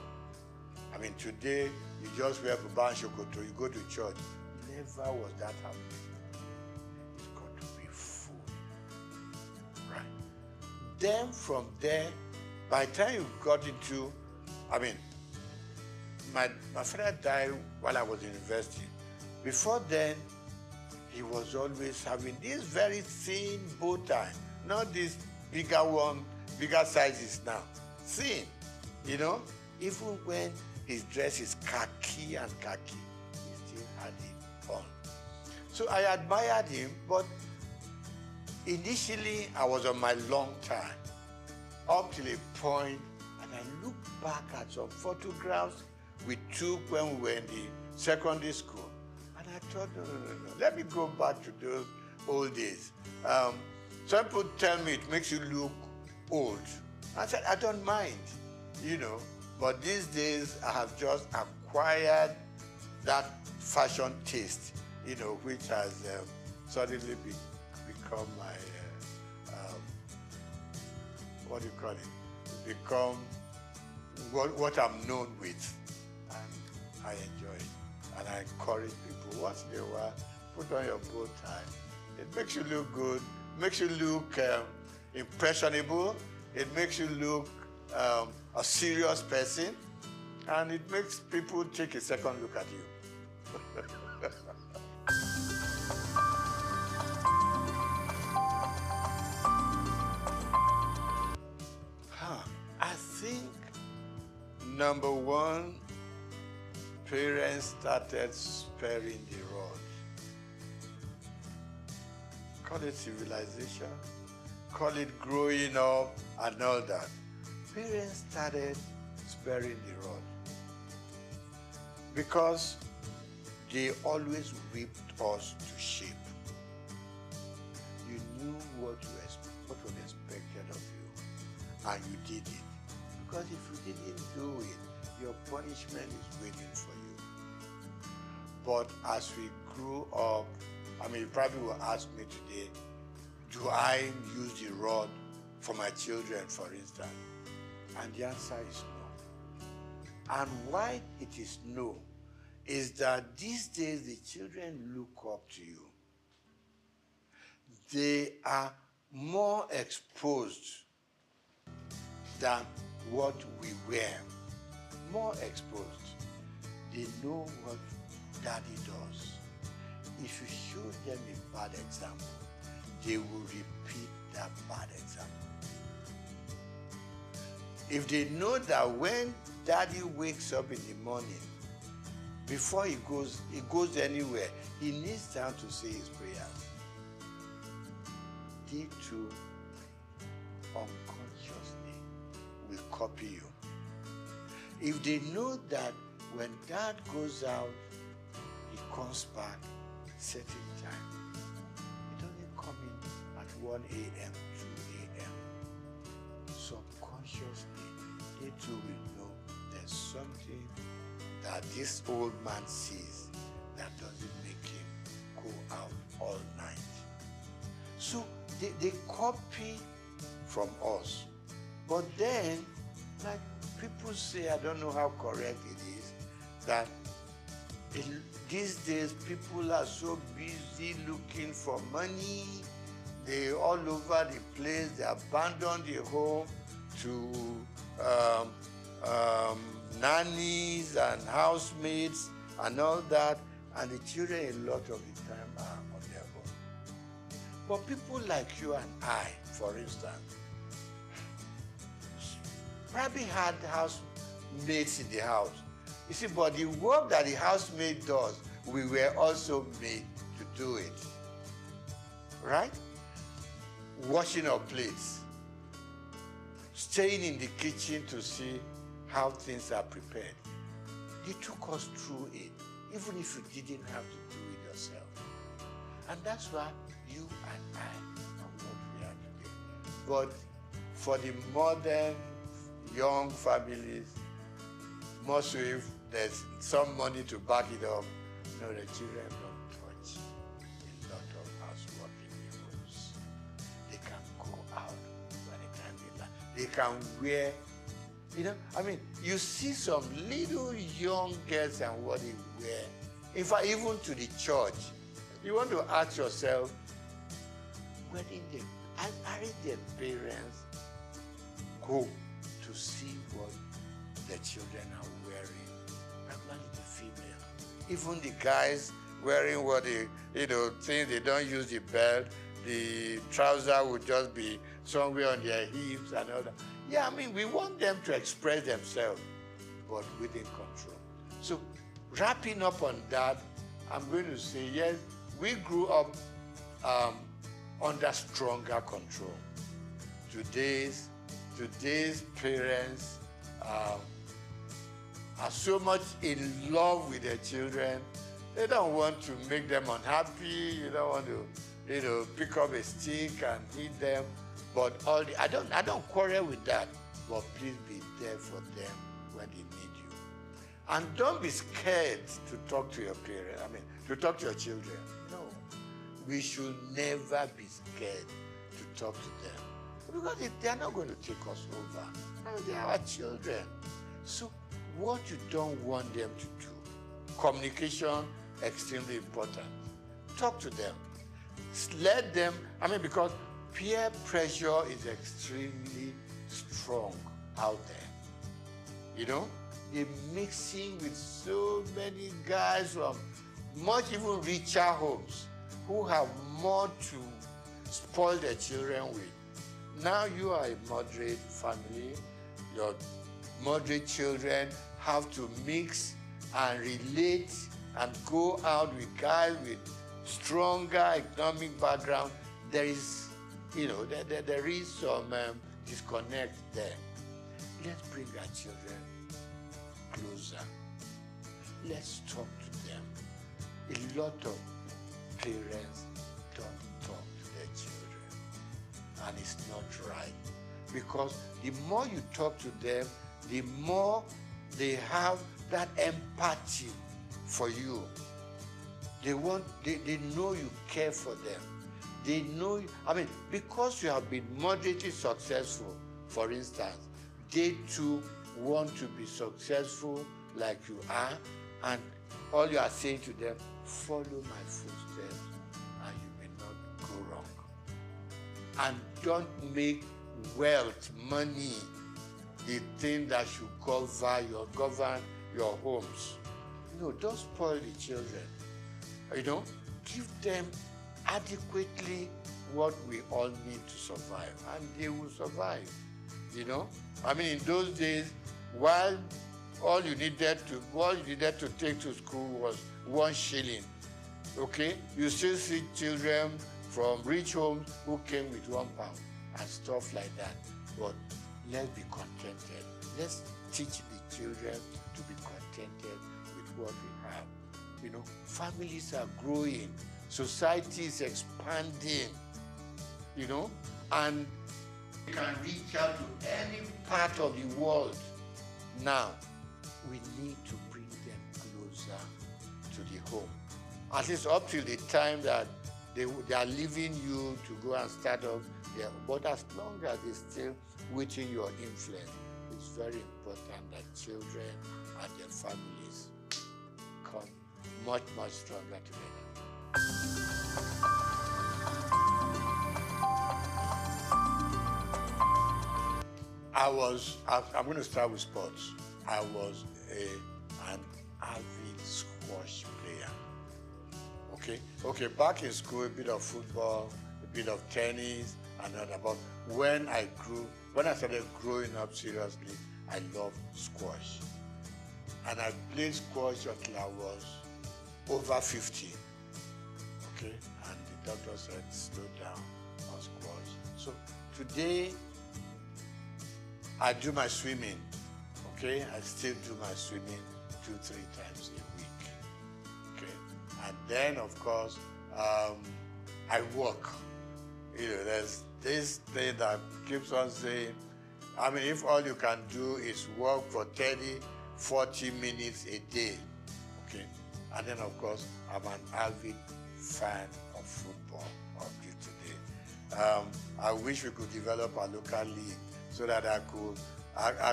I mean, today, you just wear Buba and Shokoto, you go to church. Never was that happening. It's got to be full. Right. Then from there, by the time you got into, I mean, my father died while I was in university. Before then, he was always having this very thin bow tie, not this bigger one, bigger sizes now. Thin, even when his dress is khaki and khaki, he still had it on. So I admired him, but initially I was on my long tie, up till a point, and I look back at some photographs we took when we were in the secondary school, and I thought, no, let me go back to those old days. Some people tell me it makes you look old. I said, I don't mind, but these days I have just acquired that fashion taste, which has suddenly become my, what do you call it? Become what I'm known with. And I enjoy it. And I encourage people, once in a while, put on your bow tie. It makes you look good, makes you look impressionable, it makes you look a serious person, and it makes people take a second look at you. I think, number one, parents started sparing the rod. Call it civilization, call it growing up and all that. Parents started sparing the rod because they always whipped us to shape. You knew what was expected of you, and you did it. Because if you didn't do it, your punishment is waiting for you. But as we grew up, you probably will ask me today, do do I use the rod for my children, for instance? And the answer is no. And why it is no is that these days the children look up to you. They are more exposed than what we were. More exposed. They know what daddy does. If you show them a bad example, they will repeat that bad example. If they know that when daddy wakes up in the morning, before he goes anywhere, he needs time to say his prayers. They too unconsciously will copy you. If they know that when dad goes out, he comes back certain time. He doesn't come in at 1 a.m., 2 a.m. Subconsciously, they too will know there's something that this old man sees that doesn't make him go out all night. So they copy from us. But then, like people say, I don't know how correct it is, that these days people are so busy looking for money. They all over the place. They abandon the home to nannies and housemates and all that, and the children a lot of the time are on their own. But people like you and I, for instance, probably had housemates in the house. You see, but the work that the housemaid does, we were also made to do it. Right? Washing our plates, staying in the kitchen to see how things are prepared. They took us through it, even if you didn't have to do it yourself. And that's why you and I are what we are today. But for the modern young families, most if there's some money to back it up, no, the children don't touch a lot of housework in the homes. They can go out by the time they like. They can wear, you see some little young girls and what they wear. In fact, even to the church, you want to ask yourself, where did their parents go to see what the children are wearing? Primarily the female. Even the guys wearing what things they don't use the belt, the trouser would just be somewhere on their hips and all that. Yeah, we want them to express themselves, but within control. So, wrapping up on that, I'm going to say, yes, we grew up under stronger control. Today's parents are so much in love with their children. They don't want to make them unhappy. You don't want to, pick up a stick and hit them. But I don't quarrel with that. But please be there for them when they need you. And don't be scared to talk to your parents. To talk to your children. No. We should never be scared to talk to them. Because they are not going to take us over. They are our children. So what you don't want them to do, communication, extremely important. Talk to them. Let them, because peer pressure is extremely strong out there. They're mixing with so many guys from much even richer homes who have more to spoil their children with. Now you are a moderate family, your moderate children have to mix and relate and go out with guys with stronger economic background. There is, there is some disconnect there. Let's bring our children closer. Let's talk to them. A lot of parents don't talk to their children. And it's not right. Because the more you talk to them, the more they have that empathy for you. They know you care for them. They know, I mean, because you have been moderately successful, for instance, they too want to be successful like you are, and all you are saying to them, follow my footsteps and you may not go wrong. And don't make wealth, money, the thing that should govern your homes. No, don't spoil the children. You know, give them adequately what we all need to survive, and they will survive. You know, I mean, in those days, while all you needed to take to school was 1 shilling. Okay, you still see children from rich homes who came with £1 and stuff like that. But let's be contented. Let's teach the children to be contented with what we have. You know, families are growing, society is expanding, you know, and we can reach out to any part of the world. Now, we need to bring them closer to the home. At least up till the time that they are leaving you to go and start up there. But as long as they're still within your influence, it's very important that children and their families come much, much stronger together. I'm going to start with sports. I was an avid squash player. Okay, back in school, a bit of football, a bit of tennis, and all that. But when I started growing up seriously, I loved squash. And I played squash until I was over 50. Okay, and the doctor said, slow down on squash. So today, I do my swimming. Okay, I still do my swimming 2-3 times a week. Okay, and then of course I work. You know, there's this thing that keeps on saying, I mean, if all you can do is work for 30-40 minutes a day, okay, and then of course I'm an avid fan of football up to today. I wish we could develop a local league so that I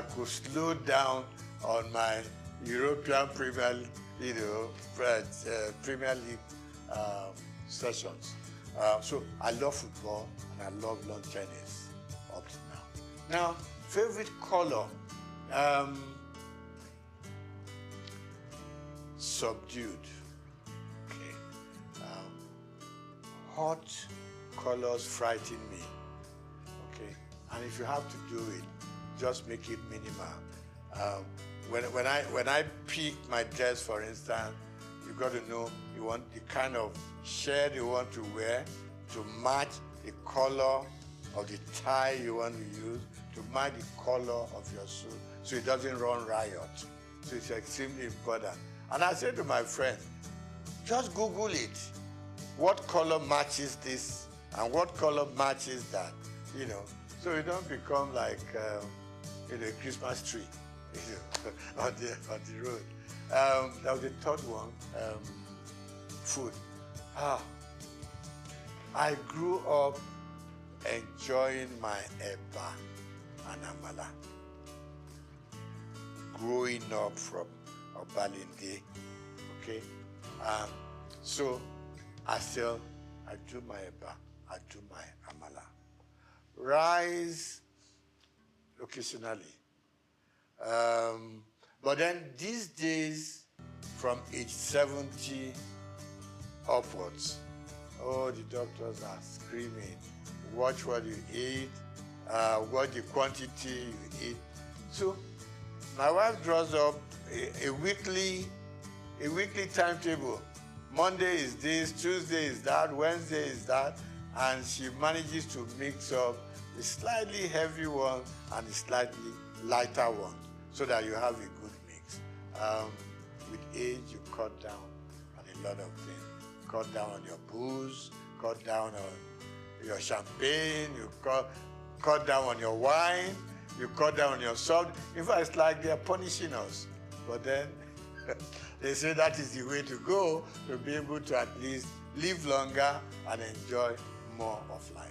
could slow down on my European Premier League sessions. So I love football and I love lawn tennis up to now. Now, favorite color, subdued. Okay. Hot colors frighten me. Okay. And if you have to do it, just make it minimal. When I pick my dress, for instance, you got to know you want the kind of shirt you want to wear to match the color of the tie you want to use, to match the color of your suit, so it doesn't run riot. So it's extremely important. And I say to my friend, just Google it. What color matches this and what color matches that? You know, so you don't become like a Christmas tree, you know, on the road. That was the third one. Food. I grew up enjoying my eba and amala. Growing up from Obalinde, okay? So I do my eba, I do my amala. Rice, occasionally. But then these days, from age 70 upwards, oh, the doctors are screaming, watch what you eat, what the quantity you eat. So my wife draws up a weekly timetable. Monday is this, Tuesday is that, Wednesday is that, and she manages to mix up a slightly heavy one and a slightly lighter one, so that you have a good mix. With age, you cut down on a lot of things. Cut down on your booze, cut down on your champagne, you cut down on your wine, you cut down on your salt. In fact, it's like they're punishing us. But then they say that is the way to go, to be able to at least live longer and enjoy more of life.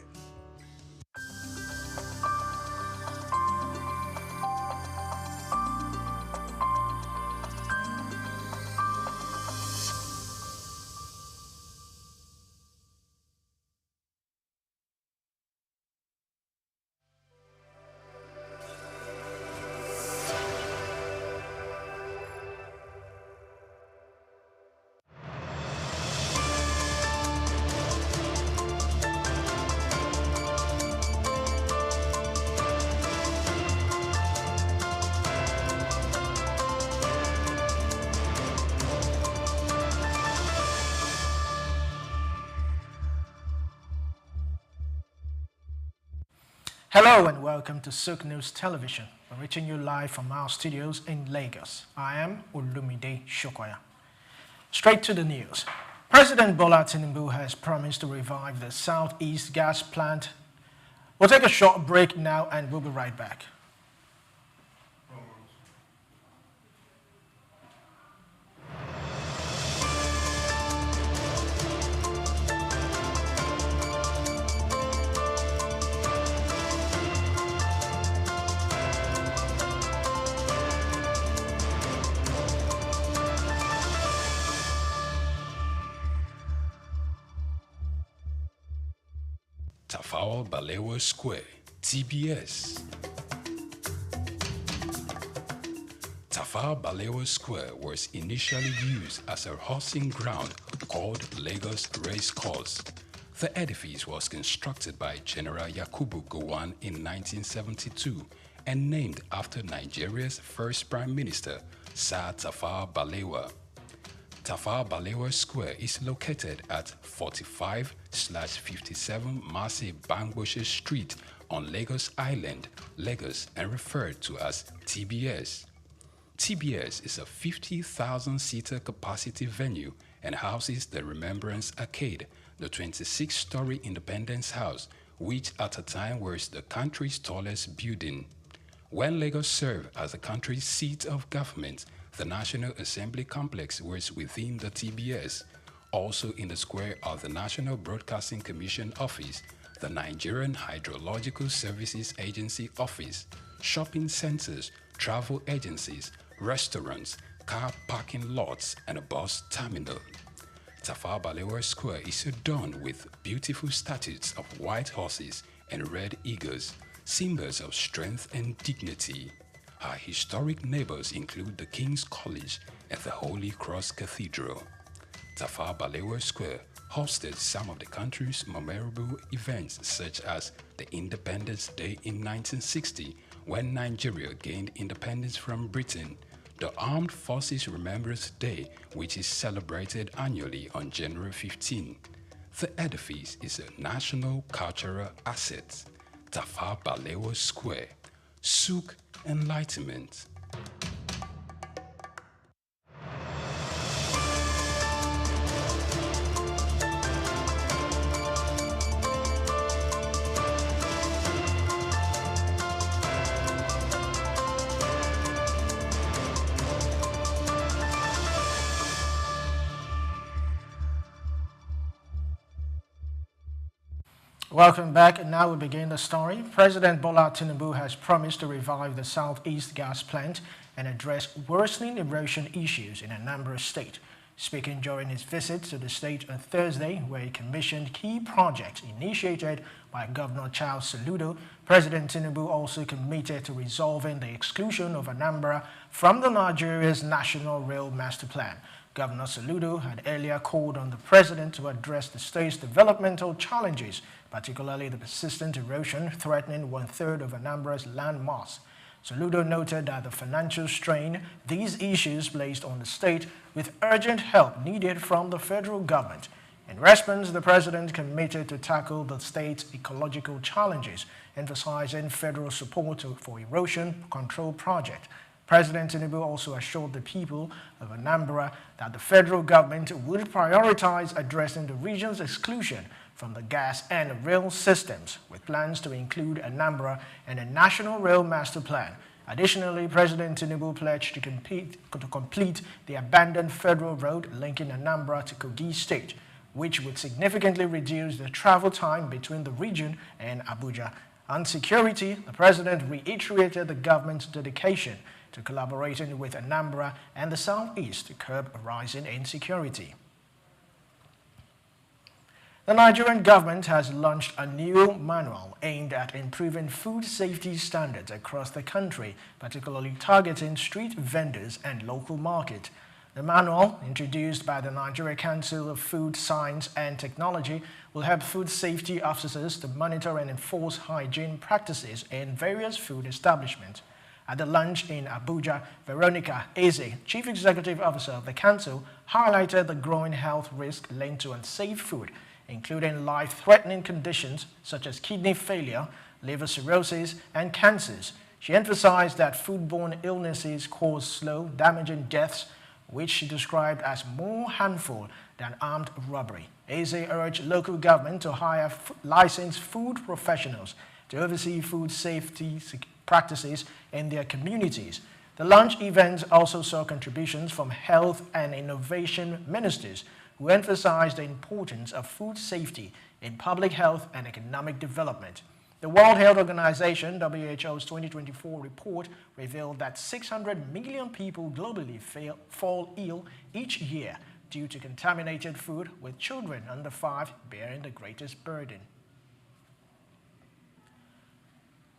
Hello and welcome to Souq News Television. We're reaching you live from our studios in Lagos. I am Olumide Shokoya. Straight to the news. President Bola Tinubu has promised to revive the Southeast gas plant. We'll take a short break now and we'll be right back. Tafawa Balewa Square, TBS. Tafawa Balewa Square was initially used as a horsing ground called Lagos Race Course. The edifice was constructed by General Yakubu Gowon in 1972 and named after Nigeria's first Prime Minister, Sir Tafawa Balewa. Tafawa Balewa Square is located at 45/57 Marse Bangboshe Street on Lagos Island, Lagos, and referred to as TBS. TBS is a 50,000-seater capacity venue and houses the Remembrance Arcade, the 26-story Independence House, which at a time was the country's tallest building. When Lagos served as the country's seat of government, the National Assembly Complex was within the TBS. Also in the square are the National Broadcasting Commission Office, the Nigerian Hydrological Services Agency Office, shopping centers, travel agencies, restaurants, car parking lots, and a bus terminal. Tafawa Balewa Square is adorned with beautiful statues of white horses and red eagles, symbols of strength and dignity. Our historic neighbors include the King's College and the Holy Cross Cathedral. Tafawa Balewa Square hosted some of the country's memorable events, such as the Independence Day in 1960, when Nigeria gained independence from Britain, the Armed Forces Remembrance Day, which is celebrated annually on January 15. The edifice is a national cultural asset. Tafawa Balewa Square, Souq Enlightenment. Welcome back, and now we begin the story. President Bola Tinubu has promised to revive the Southeast gas plant and address worsening erosion issues in Anambra State. Speaking during his visit to the state on Thursday, where he commissioned key projects initiated by Governor Charles Soludo, President Tinubu also committed to resolving the exclusion of Anambra from the Nigeria's National Rail Master Plan. Governor Soludo had earlier called on the president to address the state's developmental challenges, particularly the persistent erosion threatening one-third of Anambra's land mass. Soludo noted that the financial strain these issues placed on the state, with urgent help needed from the federal government. In response, the president committed to tackle the state's ecological challenges, emphasizing federal support for erosion control project. President Tinubu also assured the people of Anambra that the federal government would prioritize addressing the region's exclusion from the gas and rail systems, with plans to include Anambra in a national rail master plan. Additionally, President Tinubu pledged to complete the abandoned federal road linking Anambra to Kogi State. which would significantly reduce the travel time between the region and Abuja. On security, the president reiterated the government's dedication to collaborating with Anambra and the Southeast to curb rising insecurity. The Nigerian government has launched a new manual aimed at improving food safety standards across the country, particularly targeting street vendors and local market. The manual, introduced by the Nigeria Council of Food Science and Technology, will help food safety officers to monitor and enforce hygiene practices in various food establishments. At the launch in Abuja, Veronica Eze, Chief Executive Officer of the Council, highlighted the growing health risk linked to unsafe food, including life-threatening conditions such as kidney failure, liver cirrhosis, and cancers. She emphasized that foodborne illnesses cause slow, damaging deaths, which she described as more harmful than armed robbery. Eze urged local government to hire licensed food professionals to oversee food safety practices in their communities. The launch event also saw contributions from health and innovation ministers who emphasized the importance of food safety in public health and economic development. The World Health Organization, WHO's 2024 report revealed that 600 million people globally fall ill each year due to contaminated food, with children under 5 bearing the greatest burden.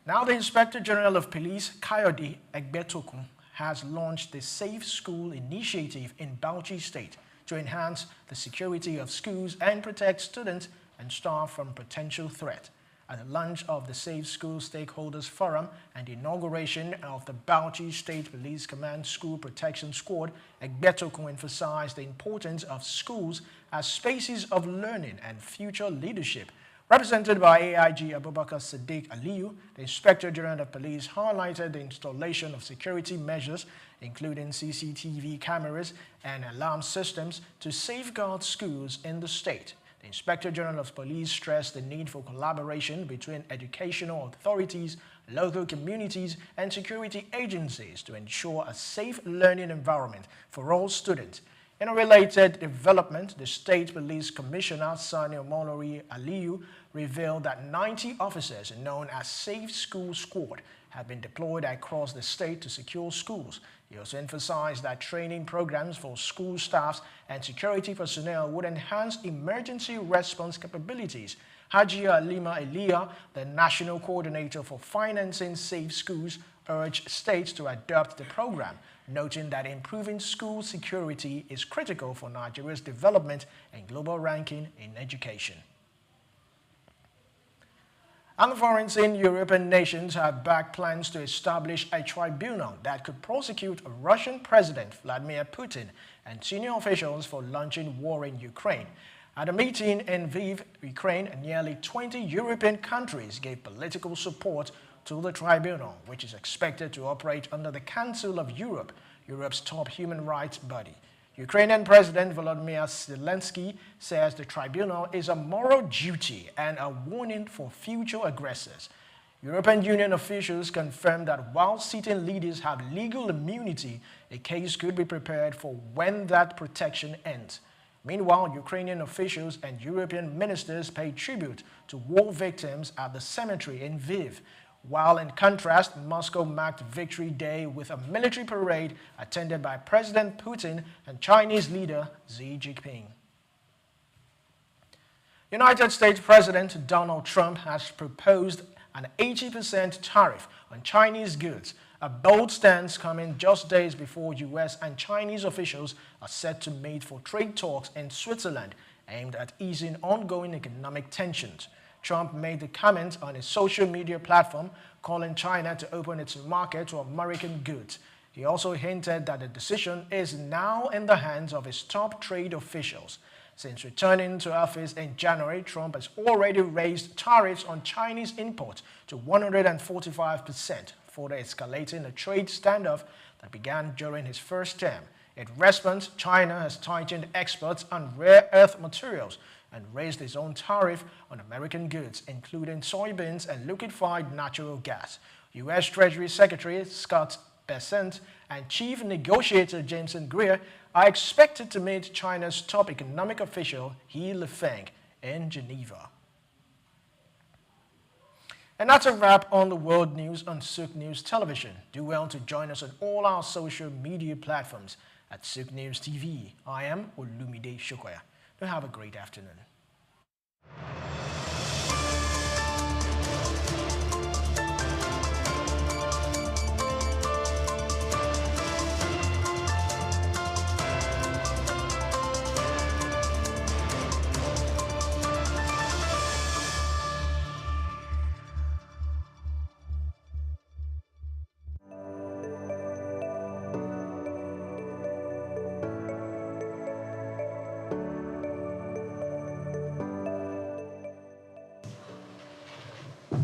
Now, the Inspector General of Police, Kayode Egbetokun, has launched the Safe School initiative in Bauchi State to enhance the security of schools and protect students and staff from potential threat. At the launch of the Safe School Stakeholders Forum and the inauguration of the Bauchi State Police Command School Protection Squad, Egbetokun emphasized the importance of schools as spaces of learning and future leadership. Represented by AIG Abubakar Sadiq Aliyu, the Inspector General of Police highlighted the installation of security measures, including CCTV cameras and alarm systems, to safeguard schools in the state. The Inspector General of Police stressed the need for collaboration between educational authorities, local communities, and security agencies to ensure a safe learning environment for all students. In a related development, the State Police Commissioner, Sani Omolori Aliyu, revealed that 90 officers known as Safe School Squad have been deployed across the state to secure schools. He also emphasized that training programs for school staffs and security personnel would enhance emergency response capabilities. Hajia Lima Elia, the National Coordinator for Financing Safe Schools, urged states to adopt the program, noting that improving school security is critical for Nigeria's development and global ranking in education. And foreign European nations have backed plans to establish a tribunal that could prosecute Russian President Vladimir Putin and senior officials for launching war in Ukraine. At a meeting in Lviv, Ukraine, nearly 20 European countries gave political support to the tribunal, which is expected to operate under the Council of Europe, Europe's top human rights body. Ukrainian President Volodymyr Zelensky says the tribunal is a moral duty and a warning for future aggressors. European Union officials confirmed that while sitting leaders have legal immunity, a case could be prepared for when that protection ends. Meanwhile, Ukrainian officials and European ministers paid tribute to war victims at the cemetery in Lviv, while in contrast, Moscow marked Victory Day with a military parade attended by President Putin and Chinese leader Xi Jinping. United States President Donald Trump has proposed an 80% tariff on Chinese goods, a bold stance coming just days before U.S. and Chinese officials are set to meet for trade talks in Switzerland aimed at easing ongoing economic tensions. Trump made the comment on his social media platform, calling China to open its market to American goods. He also hinted that the decision is now in the hands of his top trade officials. Since returning to office in January, Trump has already raised tariffs on Chinese imports to 145%, further escalating a trade standoff that began during his first term. In response, China has tightened exports on rare earth materials and raised its own tariff on American goods, including soybeans and liquefied natural gas. U.S. Treasury Secretary Scott Bessent and Chief Negotiator Jameson Greer are expected to meet China's top economic official He Lifeng in Geneva. And that's a wrap on the world news on Souq News Television. Do well to join us on all our social media platforms at Souq News TV. I am Olumide Shokoya. Do have a great afternoon.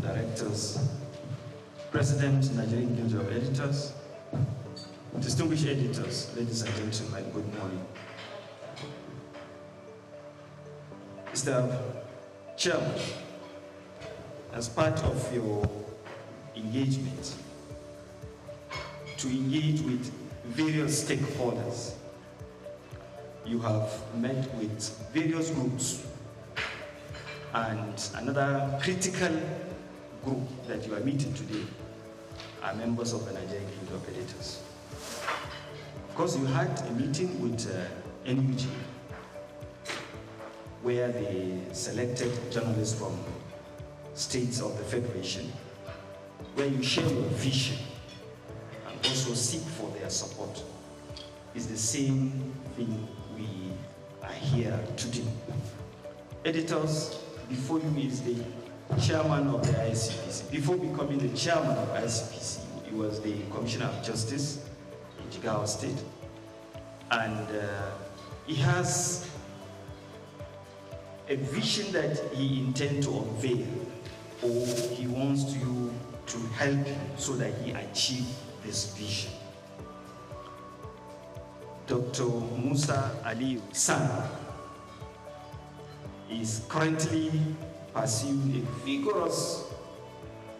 Directors, President, Nigerian Guild of Editors, distinguished editors, ladies and gentlemen, good morning. Mr. Chairman, as part of your engagement to engage with various stakeholders, you have met with various groups, and another critical group that you are meeting today are members of the Nigerian Guild of Editors. Of course, you had a meeting with NUG where they selected journalists from states of the Federation, where you share your vision and also seek for their support. It's the same thing we are here to do. Editors, before you is the chairman of the ICPC. Before becoming the chairman of ICPC, he was the Commissioner of Justice in Jigawa State. And he has a vision that he intends to unveil, or he wants you to help him so that he achieve this vision. Dr. Musa Aliyu San is currently pursuing a vigorous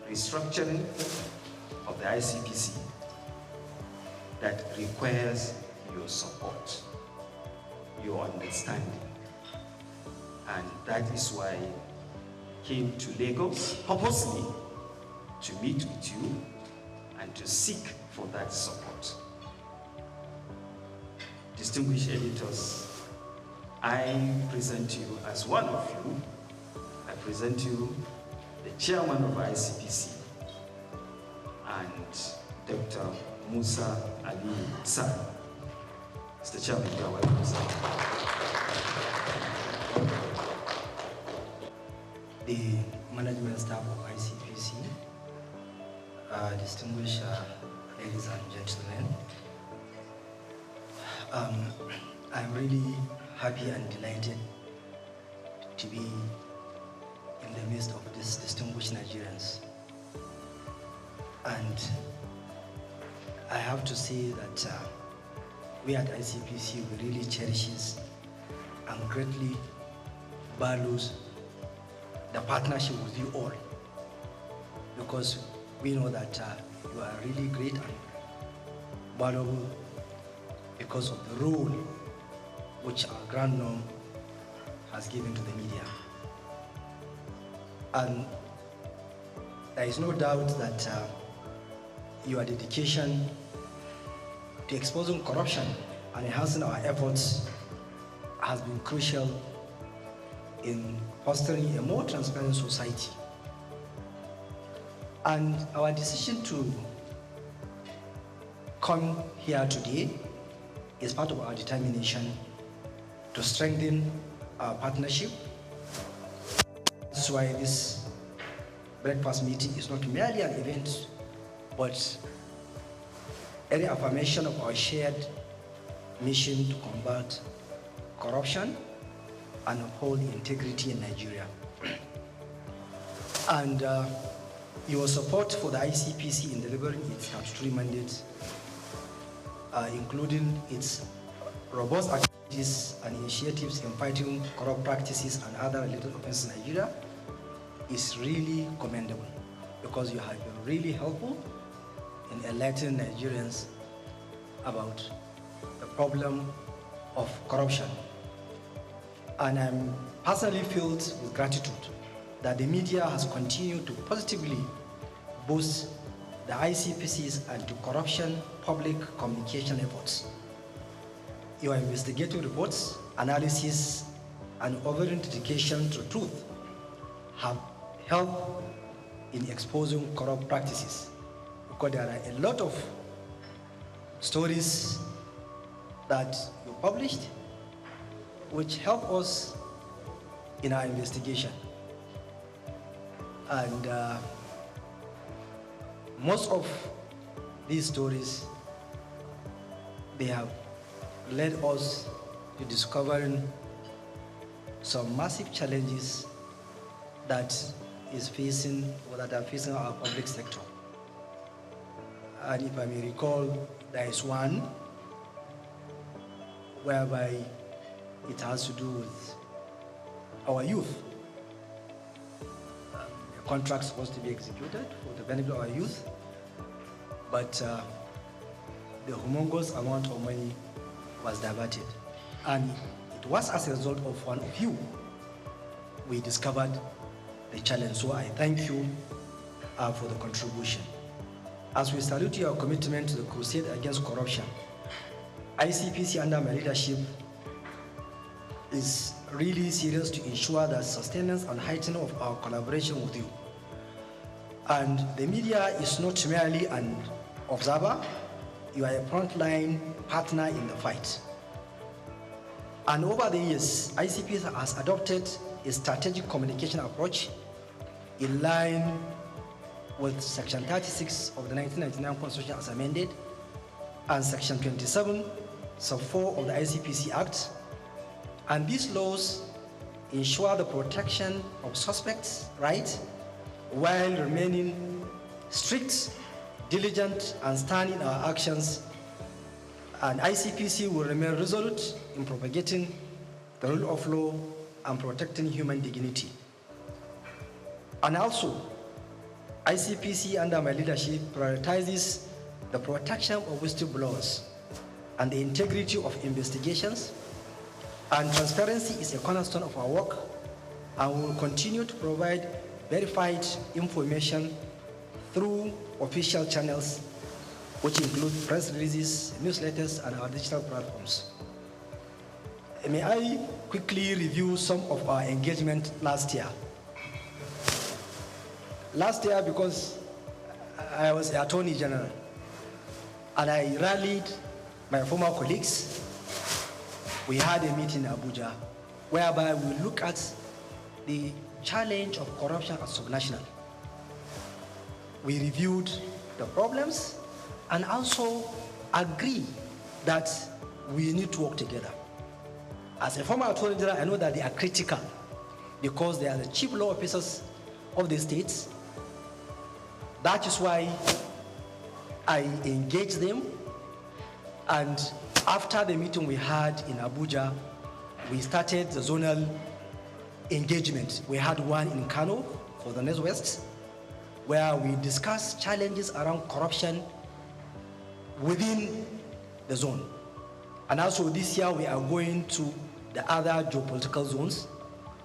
restructuring of the ICPC that requires your support, your understanding. And that is why I came to Lagos purposely to meet with you and to seek for that support. Distinguished editors, I present you as one of you. I present you the chairman of ICPC and Dr. Musa Aliyu San. Mr. Chairman, you are welcome, sir. The management staff of ICPC, distinguished ladies and gentlemen, I'm really happy and delighted to be in the midst of these distinguished Nigerians. And I have to say that we at ICPC, we really cherishes and greatly values the partnership with you all, because we know that you are really great and valuable because of the role which our Grand Norm has given to the media. And there is no doubt that your dedication to exposing corruption and enhancing our efforts has been crucial in fostering a more transparent society. And our decision to come here today is part of our determination to strengthen our partnership. This is why this breakfast meeting is not merely an event, but a reaffirmation of our shared mission to combat corruption and uphold integrity in Nigeria. And your support for the ICPC in delivering its statutory mandate, including its robust activities and initiatives in fighting corrupt practices and other related offenses in Nigeria, is really commendable, because you have been really helpful in enlightening Nigerians about the problem of corruption. And I'm personally filled with gratitude that the media has continued to positively boost the ICPC's anti-corruption public communication efforts. Your investigative reports, analysis, and overall dedication to truth have helped in exposing corrupt practices, because there are a lot of stories that you published which help us in our investigation. And most of these stories, they have led us to discovering some massive challenges that is facing, or that are facing our public sector. And if I may recall, there is one whereby it has to do with our youth. A contract supposed to be executed for the benefit of our youth, but the humongous amount of money was diverted. And it was as a result of one of you we discovered the challenge. So I thank you for the contribution. As we salute your commitment to the crusade against corruption, ICPC under my leadership is really serious to ensure that sustenance and heightening of our collaboration with you. And the media is not merely an observer, you are a frontline partner in the fight. And over the years, ICPC has adopted a strategic communication approach in line with Section 36 of the 1999 Constitution as amended, and Section 27, Sub 4 of the ICPC Act. And these laws ensure the protection of suspects' rights while remaining strict, diligent, and stand in our actions. And ICPC will remain resolute in propagating the rule of law and protecting human dignity. And also, ICPC under my leadership prioritizes the protection of whistleblowers and the integrity of investigations. And transparency is a cornerstone of our work, and we will continue to provide verified information through official channels, which include press releases, newsletters, and our digital platforms. May I quickly review some of our engagement last year? Last year, because I was the Attorney General, and I rallied my former colleagues, we had a meeting in Abuja whereby we look at the challenge of corruption at subnational. We reviewed the problems and also agree that we need to work together. As a former Attorney General, I know that they are critical because they are the chief law officers of the states. That is why I engaged them, and after the meeting we had in Abuja, we started the zonal engagement. We had one in Kano for the Northwest, where we discussed challenges around corruption within the zone. And also this year we are going to the other geopolitical zones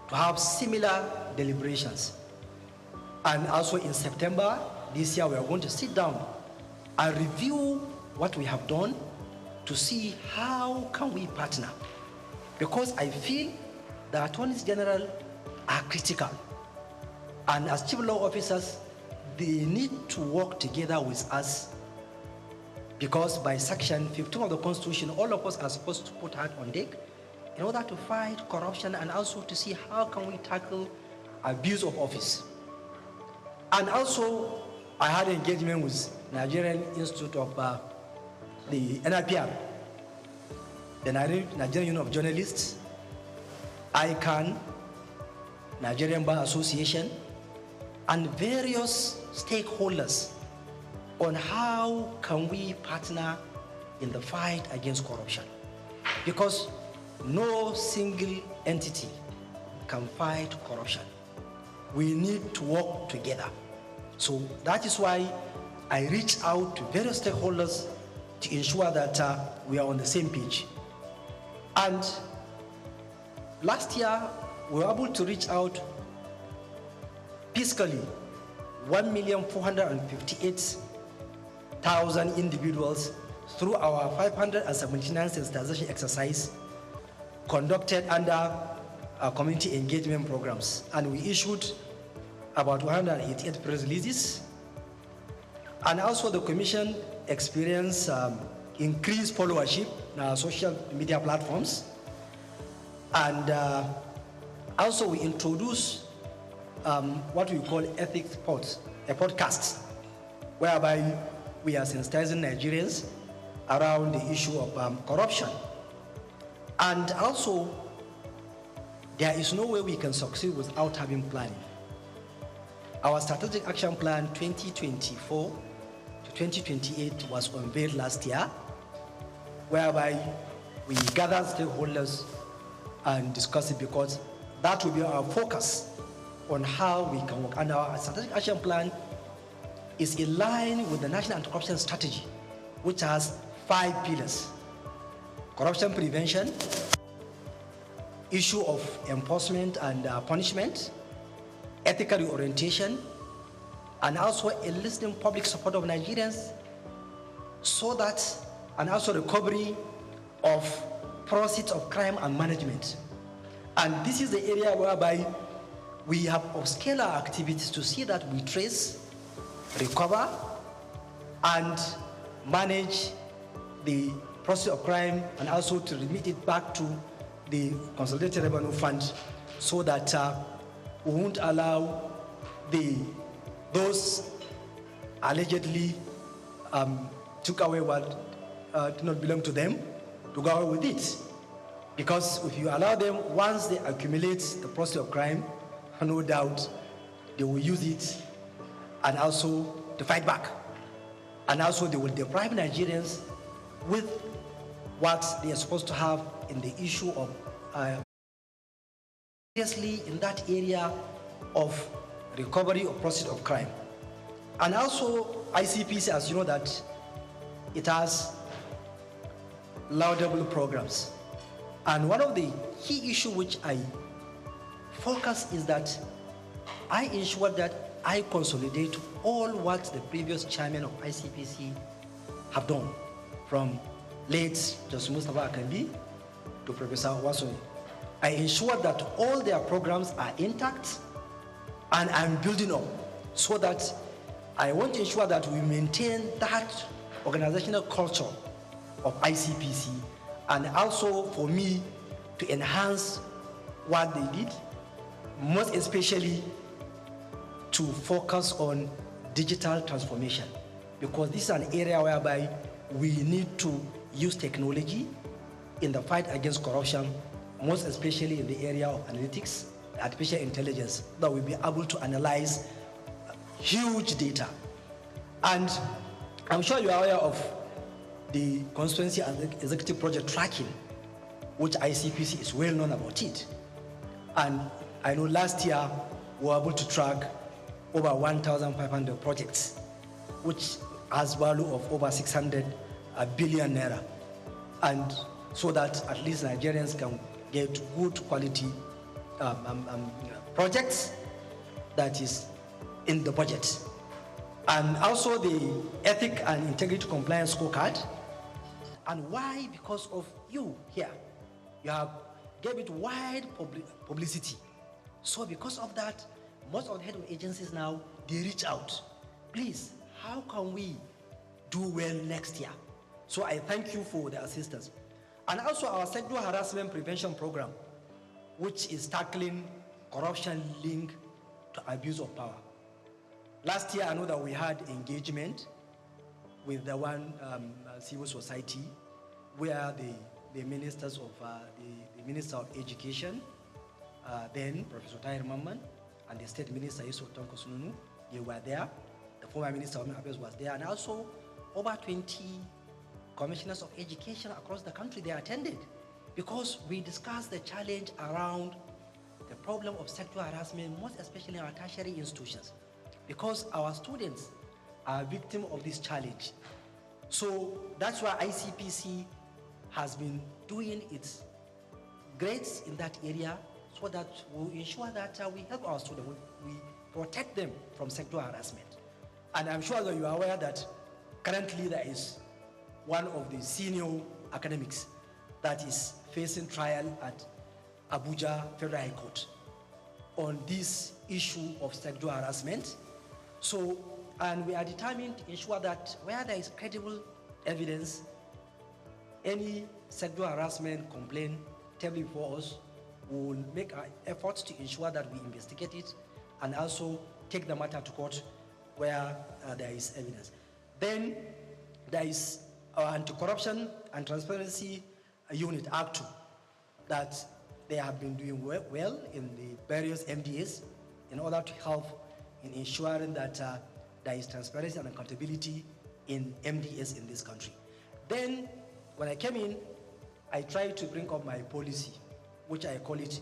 to have similar deliberations. And also in September this year we are going to sit down and review what we have done to see how can we partner. Because I feel the attorneys general are critical. And as chief law officers, they need to work together with us, because by Section 15 of the Constitution, all of us are supposed to put heart on deck in order to fight corruption and also to see how can we tackle abuse of office. And also, I had engagement with Nigerian Institute of the NIPR, the Nigerian Union of Journalists, ICANN, Nigerian Bar Association, and various stakeholders on how can we partner in the fight against corruption. Because no single entity can fight corruption. We need to work together. So that is why I reach out to various stakeholders to ensure that we are on the same page. And last year, we were able to reach out fiscally 1,458,000 individuals through our 579 sensitization exercise conducted under our community engagement programs. And we issued about 188 press releases. And also the Commission experienced increased followership in our social media platforms. And also we introduced what we call ethics pods, a podcast, whereby we are sensitizing Nigerians around the issue of corruption. And also, there is no way we can succeed without having planning. Our strategic action plan 2024 to 2028 was unveiled last year, whereby we gathered stakeholders and discussed it, because that will be our focus on how we can work. And our strategic action plan is in line with the National Anti-Corruption Strategy, which has 5 pillars: corruption prevention, issue of enforcement and punishment, ethical reorientation, and also enlisting public support of Nigerians, so that, and also recovery of proceeds of crime and management. And this is the area whereby we have upscaled our activities to see that we trace, recover, and manage the process of crime, and also to remit it back to the Consolidated Revenue Fund, so that we won't allow those allegedly took away what did not belong to them to go away with it. Because if you allow them, once they accumulate the process of crime, no doubt they will use it and also to fight back. And also they will deprive Nigerians with what they are supposed to have in the issue of seriously in that area of recovery of process of crime. And also ICPC, as you know, that it has laudable programs. And one of the key issues which I focus is that I ensure that I consolidate all what the previous chairman of ICPC have done, from late Justice Mustafa Akambi to Professor Wasoni. I ensure that all their programs are intact, and I'm building up, so that I want to ensure that we maintain that organizational culture of ICPC, and also for me to enhance what they did, most especially to focus on digital transformation, because this is an area whereby we need to use technology in the fight against corruption, most especially in the area of analytics, artificial intelligence, that we'll be able to analyze huge data. And I'm sure you are aware of the constituency and executive project tracking, which ICPC is well known about it. And I know last year we were able to track over 1,500 projects, which has value of over 600 billion naira. And so that at least Nigerians can get good quality projects that is in the budget. And also the ethic and integrity compliance scorecard. And why? Because of you here. You have gave it wide publicity. So because of that, most of the head of agencies now, they reach out. Please, how can we do well next year? So I thank you for the assistance. And also our sexual harassment prevention program, which is tackling corruption linked to abuse of power. Last year, I know that we had engagement with the one civil society, where the ministers of the Minister of Education, then Professor Tahir Mamman, and the State Minister Yusuf Tonko Sununu, they were there. The former Minister of Affairs was there, and also over 20 commissioners of education across the country, they attended, because we discussed the challenge around the problem of sexual harassment, most especially in our tertiary institutions, because our students are victims of this challenge. So that's why ICPC has been doing its grades in that area so that we ensure that we help our students, we protect them from sexual harassment. And I'm sure that you are aware that currently there is one of the senior academics that is facing trial at Abuja Federal High Court on this issue of sexual harassment. So, and we are determined to ensure that where there is credible evidence, any sexual harassment complaint tabled before us, we will make our efforts to ensure that we investigate it and also take the matter to court where there is evidence. Then there is our Anti-Corruption and Transparency Unit, Act 2, that they have been doing well in the various MDAs in order to help in ensuring that there is transparency and accountability in MDAs in this country. Then, when I came in, I tried to bring up my policy, which I call it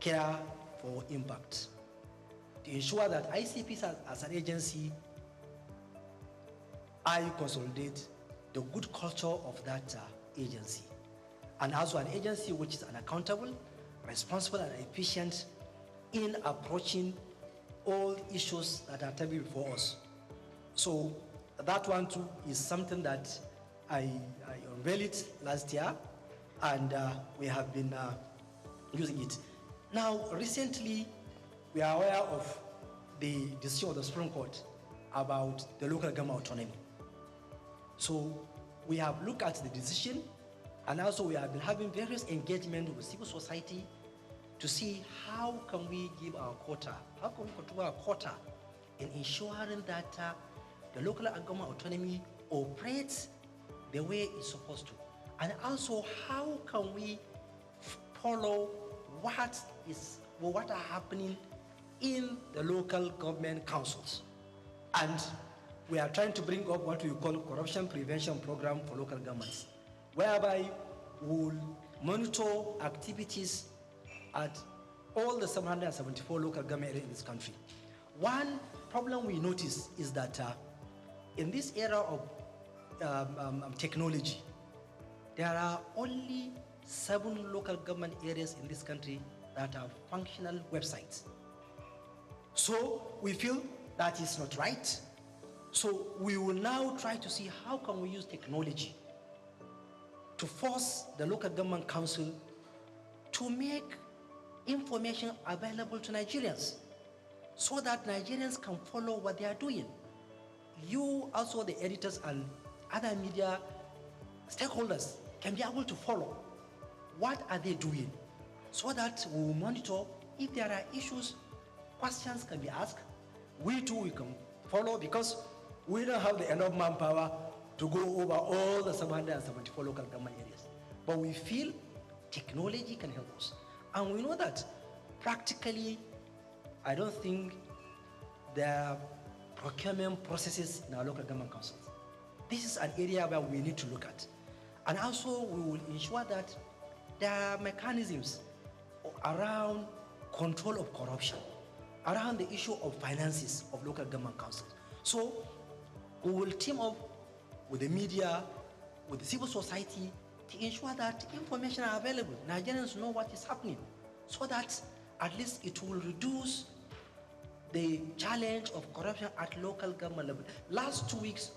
Care for Impact, to ensure that ICPs as an agency, I consolidate the good culture of that agency. And also an agency which is accountable, responsible, and efficient in approaching all issues that are tabled before us. So that one too is something that I unveiled last year, and we have been using it. Now, recently, we are aware of the decision of the Supreme Court about the local government autonomy. So we have looked at the decision, and also we have been having various engagement with civil society to see how can we give our quota, how can we contribute our quota in ensuring that the local government autonomy operates the way it's supposed to. And also, how can we follow what are happening in the local government councils. And we are trying to bring up what we call corruption prevention program for local governments, whereby we will monitor activities at all the 774 local government areas in this country. One problem we notice is that in this era of technology, there are only 7 local government areas in this country that have functional websites. So we feel that is not right. So we will now try to see how can we use technology to force the local government council to make information available to Nigerians so that Nigerians can follow what they are doing. You, also the editors and other media stakeholders, can be able to follow what are they doing so that we will monitor if there are issues, questions can be asked. We too, we can follow because we don't have the enough manpower to go over all the 774 local government areas. But we feel technology can help us. And we know that practically, I don't think there are procurement processes in our local government councils. This is an area where we need to look at. And also, we will ensure that there are mechanisms around control of corruption, around the issue of finances of local government councils. So we will team up with the media, with the civil society to ensure that information are available. Nigerians know what is happening so that at least it will reduce the challenge of corruption at local government level. Last 2 weeks,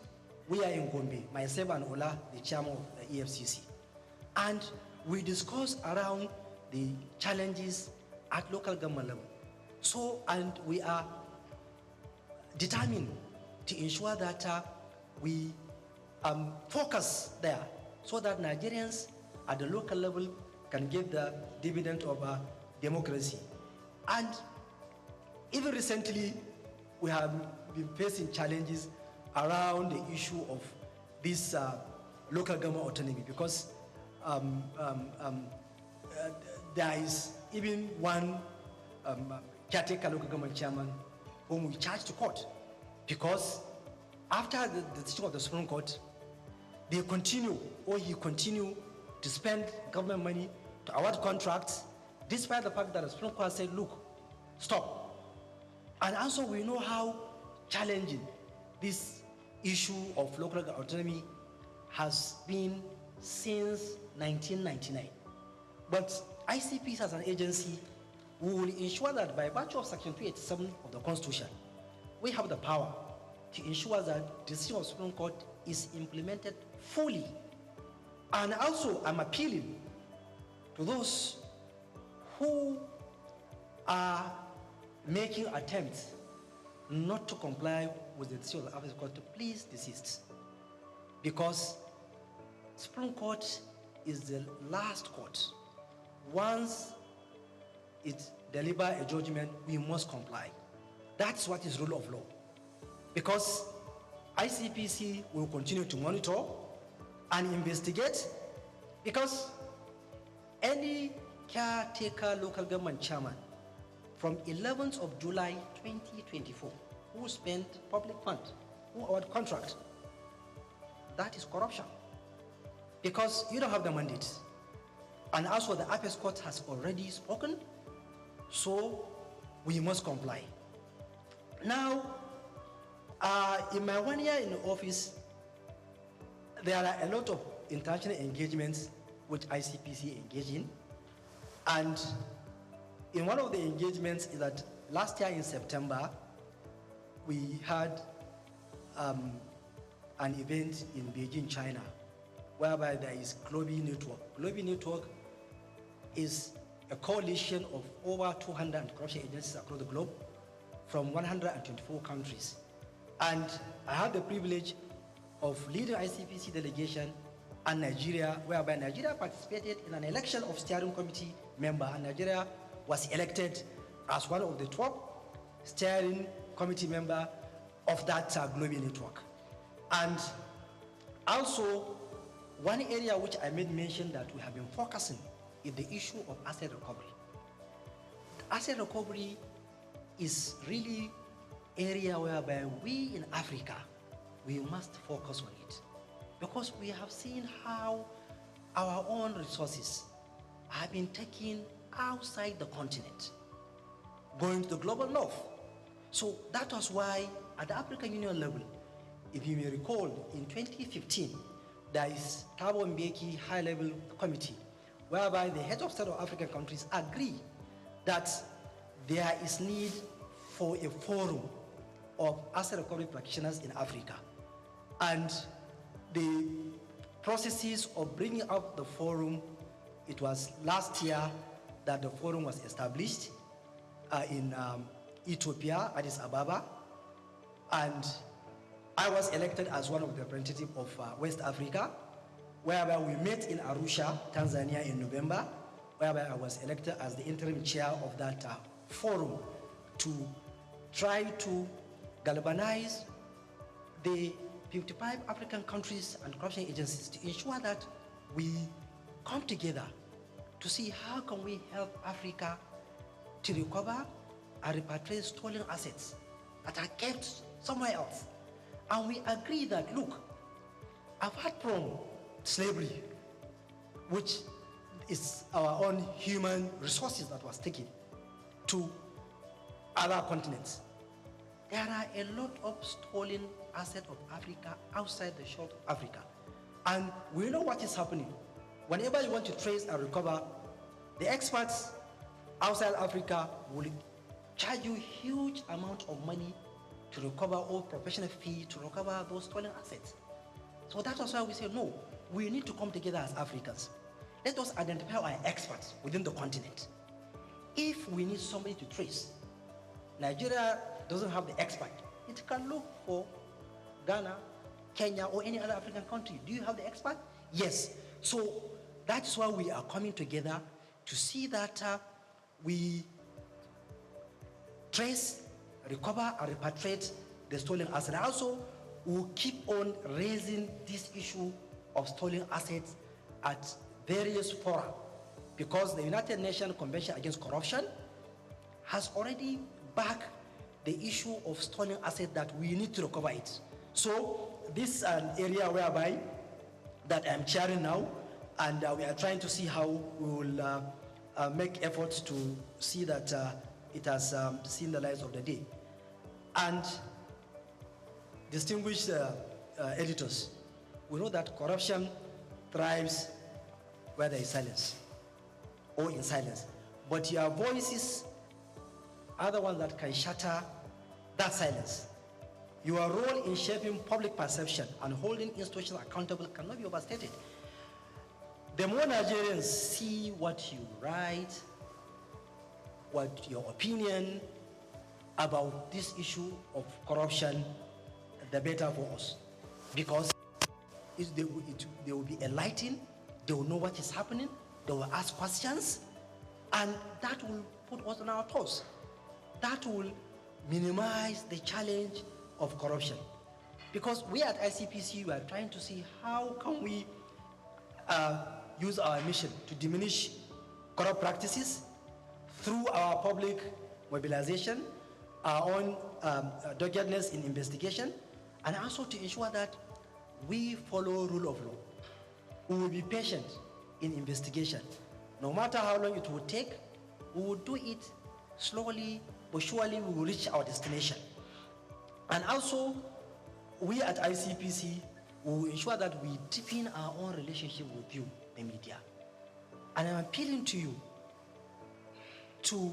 we are in Gombe, myself and Ola, the chairman of the EFCC. And we discussed around the challenges at local government level. So, and we are determined to ensure that we focus there so that Nigerians at the local level can give the dividend of democracy. And even recently, we have been facing challenges around the issue of this local government autonomy because there is even one caretaker local government chairman whom we charged to court because after the decision of the Supreme Court, he continued to spend government money to award contracts despite the fact that the Supreme Court said, look, stop. And also we know how challenging this issue of local autonomy has been since 1999. But ICPC as an agency, we will ensure that by virtue of Section 287 of the Constitution, we have the power to ensure that the decision of the Supreme Court is implemented fully. And also, I'm appealing to those who are making attempts not to comply with the decision of the African Court to please desist. Because Supreme Court is the last court. Once it delivers a judgment, we must comply. That's what is rule of law. Because ICPC will continue to monitor and investigate, because any caretaker local government chairman from 11th of July 2024 who spent public funds, who award contract, that is corruption. Because you don't have the mandate. And also the Apex Court has already spoken, so we must comply. Now, in my 1 year in the office, there are a lot of international engagements which ICPC engage in. And in one of the engagements is that last year in September, we had an event in Beijing, China, whereby there is Global Network. Global Network is a coalition of over 200 anti-corruption agencies across the globe from 124 countries. And I had the privilege of leading ICPC delegation and Nigeria, whereby Nigeria participated in an election of steering committee member, and Nigeria was elected as one of the top steering committee member of that global network. And also, one area which I made mention that we have been focusing is the issue of asset recovery. Asset recovery is really area whereby we in Africa, we must focus on it. Because we have seen how our own resources have been taken outside the continent, going to the global north. So that was why at the African Union level, if you may recall, in 2015, there is Thabo Mbeki high-level committee, whereby the heads of state of African countries agree that there is need for a forum of asset recovery practitioners in Africa. And the processes of bringing up the forum, it was last year that the forum was established in Ethiopia, Addis Ababa, and I was elected as one of the representatives of West Africa, whereby we met in Arusha, Tanzania in November, whereby I was elected as the interim chair of that forum to try to galvanize the 55 African countries and corruption agencies to ensure that we come together to see how can we help Africa to recover and repatriate stolen assets that are kept somewhere else. And we agree that, look, apart from slavery, which is our own human resources that was taken to other continents, there are a lot of stolen assets of Africa outside the shore of Africa. And we know what is happening. Whenever you want to trace and recover, the experts outside Africa will charge you huge amount of money to recover all professional fee to recover those stolen assets. So that was why we say, no, we need to come together as Africans. Let us identify our experts within the continent. If we need somebody to trace, Nigeria doesn't have the expert. It can look for Ghana, Kenya, or any other African country. Do you have the expert? Yes. So that's why we are coming together to see that we trace, recover, and repatriate the stolen assets. Also, we'll keep on raising this issue of stolen assets at various fora, because the United Nations Convention Against Corruption has already backed the issue of stolen assets that we need to recover it. So this is an area whereby that I'm chairing now, and we are trying to see how we will make efforts to see that it has seen the light of the day. And distinguished editors, we know that corruption thrives where there is silence. or in silence. But your voices are the ones that can shatter that silence. Your role in shaping public perception and holding institutions accountable cannot be overstated. The more Nigerians see what you write, what your opinion about this issue of corruption, the better for us. Because they will be enlightened, they will know what is happening, they will ask questions, and that will put us on our toes. That will minimize the challenge of corruption. Because we at ICPC, we are trying to see how can we use our mission to diminish corrupt practices through our public mobilization, our own doggedness in investigation, and also to ensure that we follow rule of law. We will be patient in investigation. No matter how long it will take, we will do it slowly, but surely we will reach our destination. And also, we at ICPC will ensure that we deepen our own relationship with you, the media. And I'm appealing to you to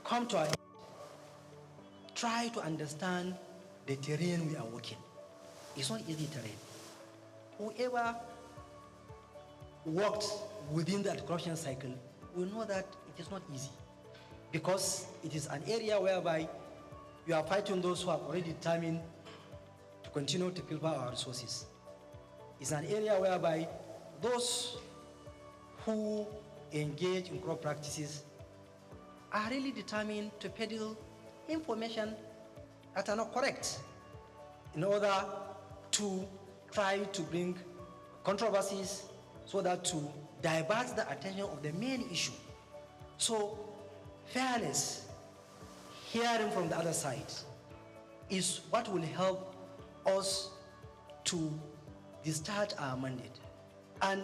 come to our aid. Try to understand the terrain we are working. It's not easy terrain. Whoever worked within that corruption cycle will know that it is not easy, because it is an area whereby you are fighting those who are already determined to continue to pilfer our resources. It's an area whereby those who engage in corrupt practices are really determined to peddle information that are not correct in order to try to bring controversies so that to divert the attention of the main issue. So fairness, hearing from the other side, is what will help us to discharge our mandate. And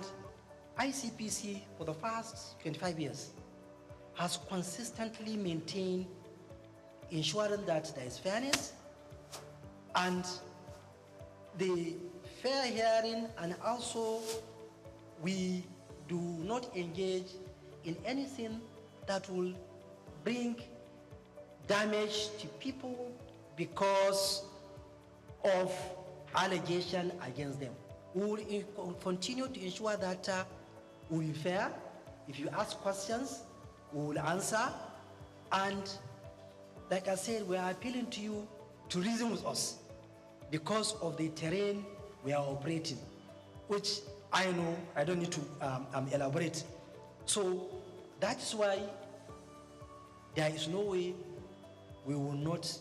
ICPC, for the past 25 years, has consistently maintained ensuring that there is fairness and the fair hearing, and also we do not engage in anything that will bring damage to people because of allegation against them. We will continue to ensure that we will be fair. If you ask questions, we will answer. And like I said, we are appealing to you to reason with us because of the terrain we are operating, which I know I don't need to elaborate. So that is why there is no way we will not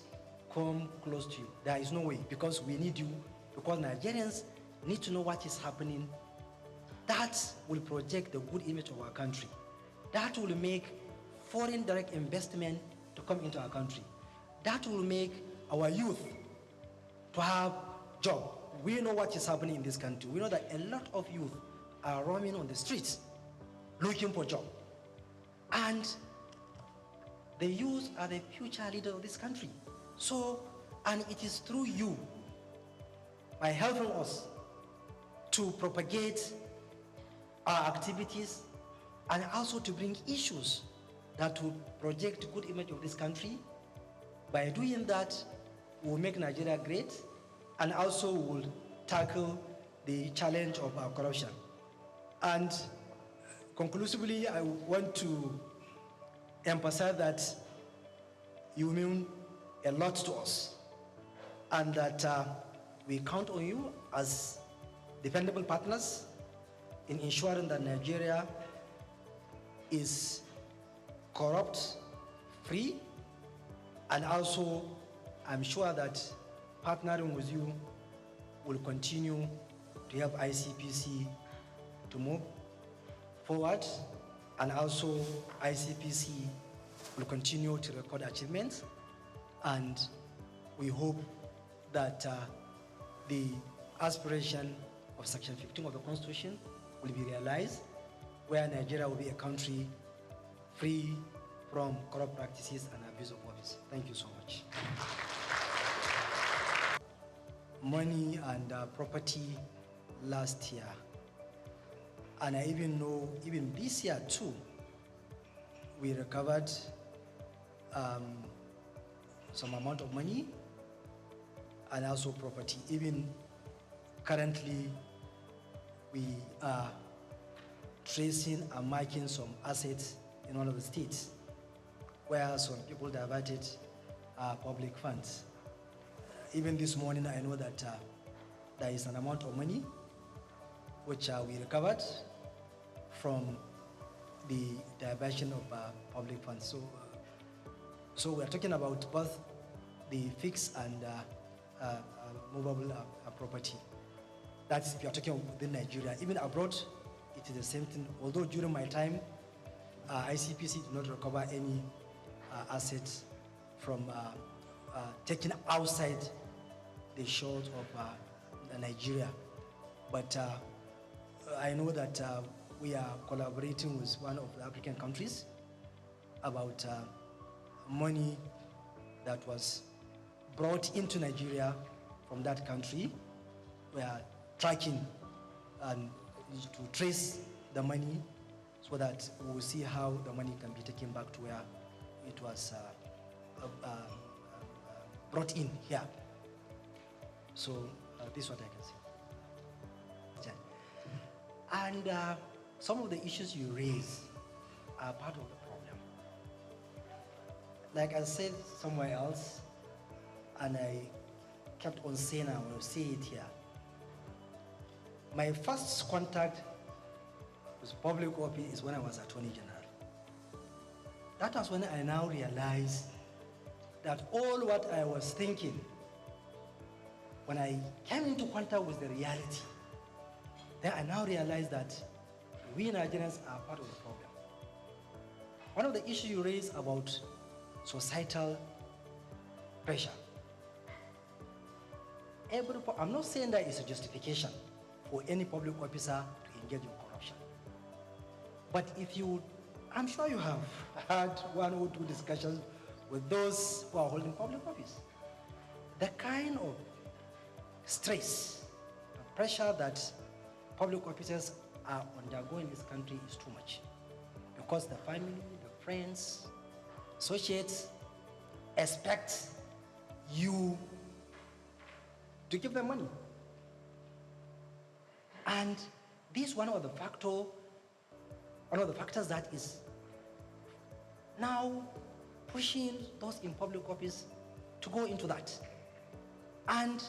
come close to you. There is no way, because we need you, because Nigerians need to know what is happening. That will project the good image of our country. That will make foreign direct investment to come into our country. That will make our youth to have job. We know what is happening in this country. We know that a lot of youth are roaming on the streets looking for job. And the youth are the future leaders of this country. So, and it is through you, by helping us to propagate our activities and also to bring issues that will project good image of this country. By doing that, we'll make Nigeria great, and also we'll tackle the challenge of our corruption. And conclusively, I want to emphasize that you mean a lot to us, and that we count on you as dependable partners in ensuring that Nigeria is corrupt-free, and also I'm sure that partnering with you will continue to help ICPC to move forward, and also ICPC will continue to record achievements, and we hope that the aspiration of Section 15 of the Constitution will be realized, where Nigeria will be a country free from corrupt practices and abuse of office. Thank you so much. Money and property last year. And I even know, even this year too, we recovered some amount of money and also property. Even currently, we are tracing and marking some assets in one of the states where some people diverted public funds. Even this morning, I know that there is an amount of money which we recovered from the diversion of public funds. So we are talking about both the fixed and movable property. That is if you are talking within Nigeria. Even abroad, it is the same thing. Although during my time, ICPC did not recover any assets from taken outside the shores of Nigeria. But I know that we are collaborating with one of the African countries about money that was brought into Nigeria from that country. We are tracking and to trace the money so that we will see how the money can be taken back to where it was brought in here. So this is what I can say. And some of the issues you raise are part of the problem. Like I said somewhere else, and I kept on saying, I will say it here. My first contact with public office is when I was Attorney General. That was when I now realized that all what I was thinking, when I came into contact with the reality, then I now realize that we Nigerians are part of the problem. One of the issues you raised about societal pressure. I'm not saying that it's a justification for any public officer to engage in corruption. But if you, I'm sure you have had one or two discussions with those who are holding public office. The kind of stress and pressure that public officers are undergoing in this country is too much. Because the family, the friends, associates expect you to give them money. And this is one of the factors that is now pushing those in public office to go into that. And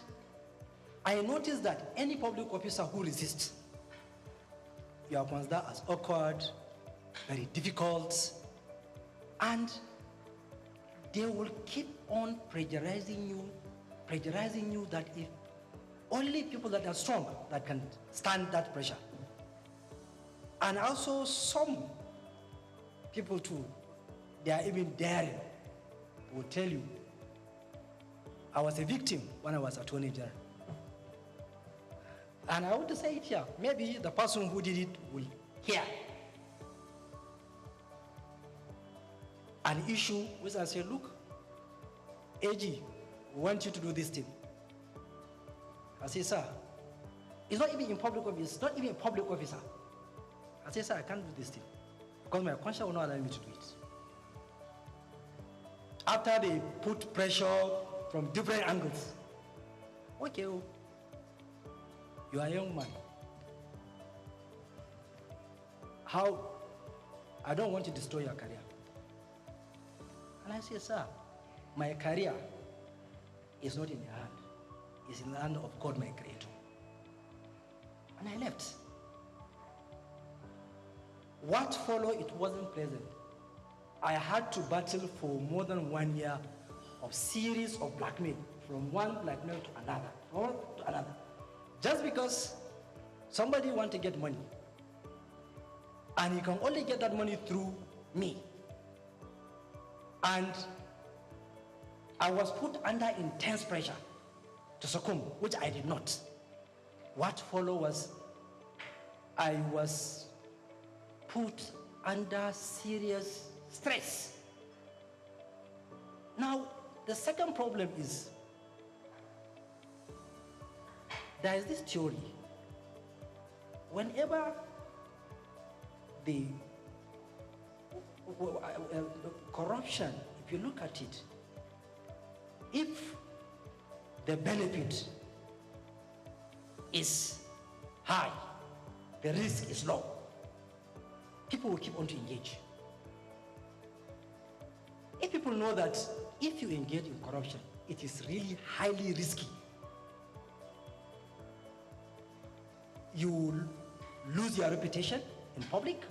I noticed that any public officer who resists, you are considered as awkward, very difficult, and they will keep on pressurizing you that if only people that are strong that can stand that pressure. And also some people too, they are even daring, will tell you, I was a victim when I was Attorney General. And I want to say it here, maybe the person who did it will hear an issue which I say, look, AG, we want you to do this thing. I say, sir, it's not even in public office, it's not even a public officer. I say, sir, I can't do this thing because my conscience will not allow me to do it. After they put pressure from different angles, okay, you are a young man. How? I don't want to destroy your career. And I say, sir, my career is not in your hand. It's in the hand of God, my Creator. And I left. What followed, it wasn't pleasant. I had to battle for more than 1 year of series of blackmail, from one blackmail to another, just because somebody wants to get money. And you can only get that money through me. And I was put under intense pressure to succumb, which I did not. What followed was I was put under serious stress. Now, the second problem is there is this theory. Whenever the corruption, if you look at it, if the benefit is high, the risk is low, people will keep on to engage. If people know that if you engage in corruption, it is really highly risky, you will lose your reputation in public.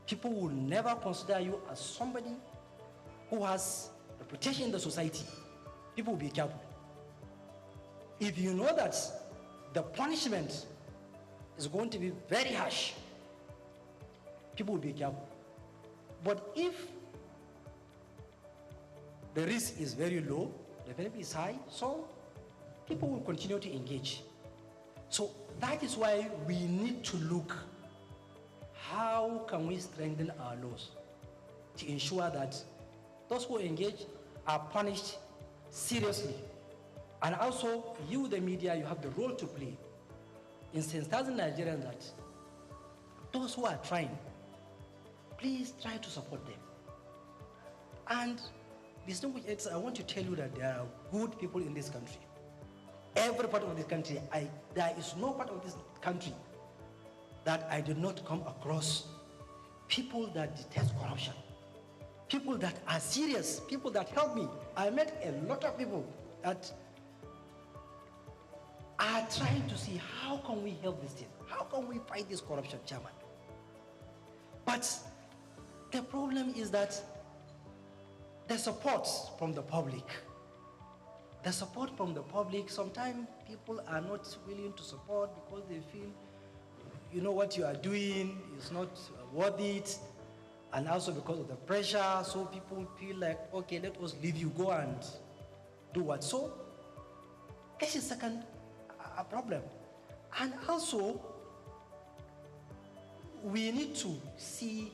People will never consider you as somebody who has reputation in the society. People will be careful. If you know that the punishment is going to be very harsh, people will be careful. But if the risk is very low, the benefit is high, so people will continue to engage. So that is why we need to look how can we strengthen our laws to ensure that those who engage are punished seriously. And also, you, the media, you have the role to play in sensitizing Nigerians that those who are trying, please try to support them. And distinguished, I want to tell you that there are good people in this country. Every part of this country, there is no part of this country that I did not come across people that detest corruption, people that are serious, people that help me. I met a lot of people that are trying to see how can we help this thing, how can we fight this corruption, Chairman. But the problem is that the support from the public, sometimes people are not willing to support because they feel, you know, what you are doing is not worth it, and also because of the pressure, so people feel like, okay, let us leave you, go and do what. So this is second problem. And also, we need to see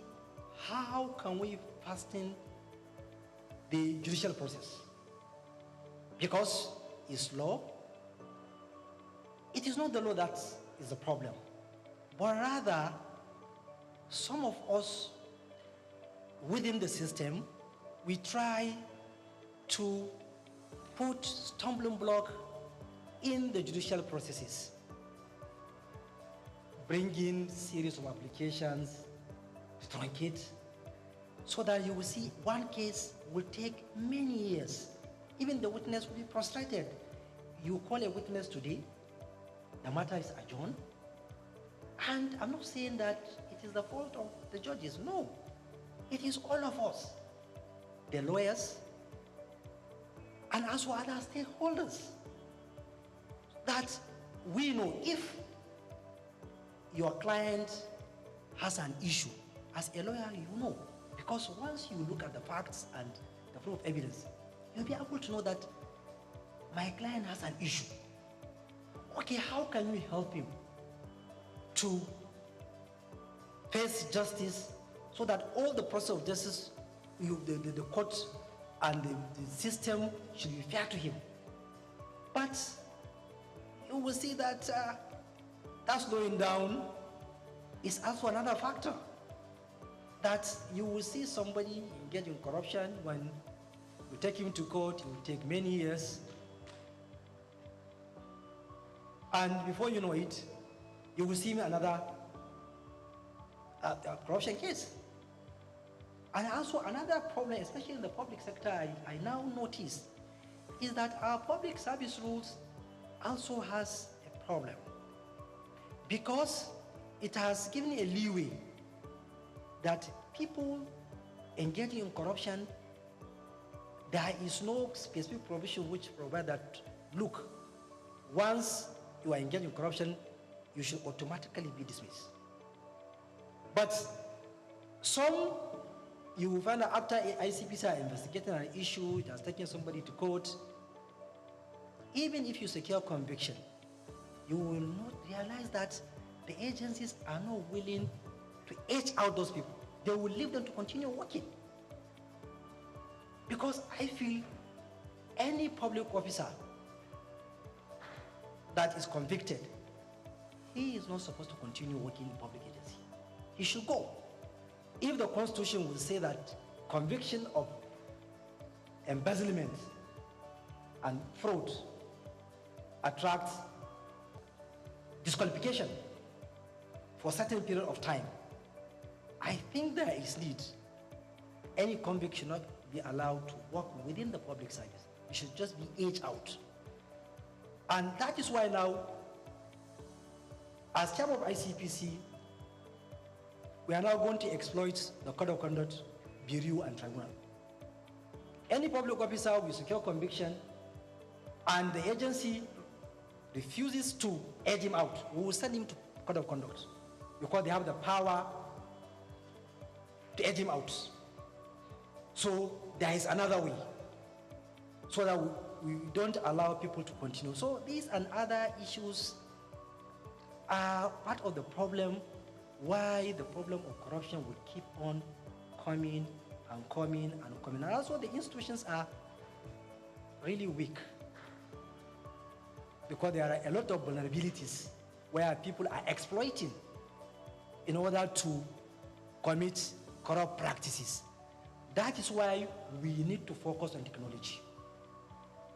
how can we fasten the judicial process, because it's law. It is not the law that is the problem, but rather some of us within the system, we try to put stumbling block in the judicial processes, bring in series of applications, truncate, so that you will see one case will take many years. Even the witness will be frustrated. You call a witness today, the matter is adjourned, and I'm not saying that it is the fault of the judges. No, it is all of us, the lawyers, and also other stakeholders, that we know if your client has an issue, as a lawyer, you know, because once you look at the facts and the proof of evidence, you'll be able to know that my client has an issue. Okay, how can we help him to face justice so that all the process of justice, the court and the system should be fair to him? But you will see that that slowing down is also another factor. That you will see somebody engage in corruption, when you take him to court, it will take many years. And before you know it, you will see another corruption case. And also another problem, especially in the public sector, I now notice, is that our public service rules also has a problem, because it has given a leeway that people engaging in corruption, there is no specific provision which provides that, look, once you are engaged in corruption, you should automatically be dismissed. But some, you will find that after ICPC are investigating an issue, it has taken somebody to court, even if you secure conviction, you will not realize that the agencies are not willing to edge out those people. They will leave them to continue working. Because I feel any public officer that is convicted, he is not supposed to continue working in public agency. He should go. if the Constitution would say that conviction of embezzlement and fraud attracts disqualification for a certain period of time, I think there is need. Any convict should not be allowed to work within the public service. It should just be aged out. And that is why now, as chairman of ICPC, we are now going to exploit the Code of Conduct, Bureau, and Tribunal. Any public officer with secure conviction and the agency refuses to edge him out, we will send him to Code of Conduct because they have the power to edge him out. So there is another way so that we don't allow people to continue. So these and other issues are part of the problem why the problem of corruption will keep on coming and coming and coming. And also the institutions are really weak because there are a lot of vulnerabilities where people are exploiting in order to commit corrupt practices. That is why we need to focus on technology.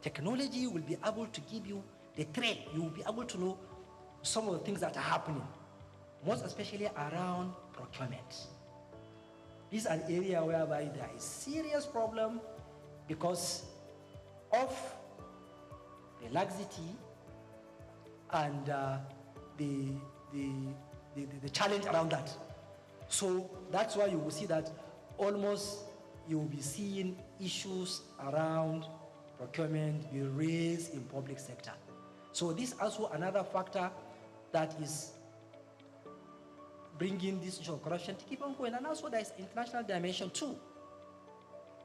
Technology will be able to give you the thread. You will be able to know some of the things that are happening, most especially around procurement. This is an area whereby there is serious problem because of the laxity and the challenge around that. So that's why you will see that almost you will be seeing issues around procurement be raised in public sector. So this is also another factor that is bringing this issue of corruption to keep on going. And also there is international dimension too.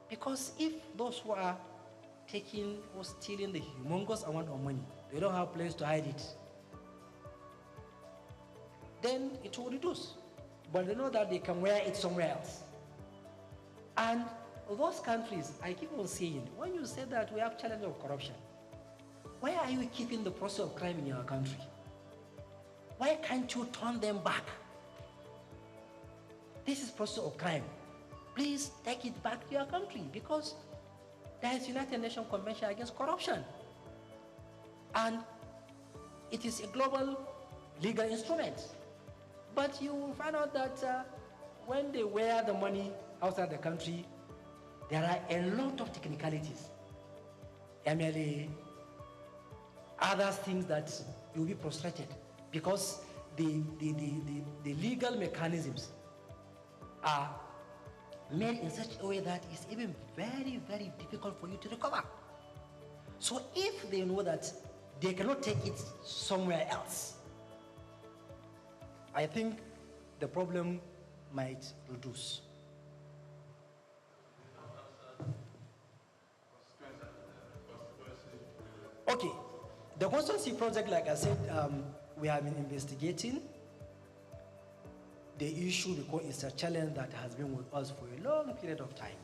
Because if those who are taking or stealing the humongous amount of money, they don't have a place to hide it, then it will reduce. But they know that they can wear it somewhere else. And those countries, I keep on saying, when you say that we have challenge of corruption, why are you keeping the process of crime in your country? Why can't you turn them back? This is process of crime. Please take it back to your country because there is United Nations Convention Against Corruption. And it is a global legal instrument. But you will find out that when they wear the money outside the country, there are a lot of technicalities. MLA, other things that you will be frustrated because the legal mechanisms are made in such a way that it's even very, very difficult for you to recover. So if they know that they cannot take it somewhere else, I think the problem might reduce. Okay, the constituency project, like I said, we have been investigating the issue because it's a challenge that has been with us for a long period of time.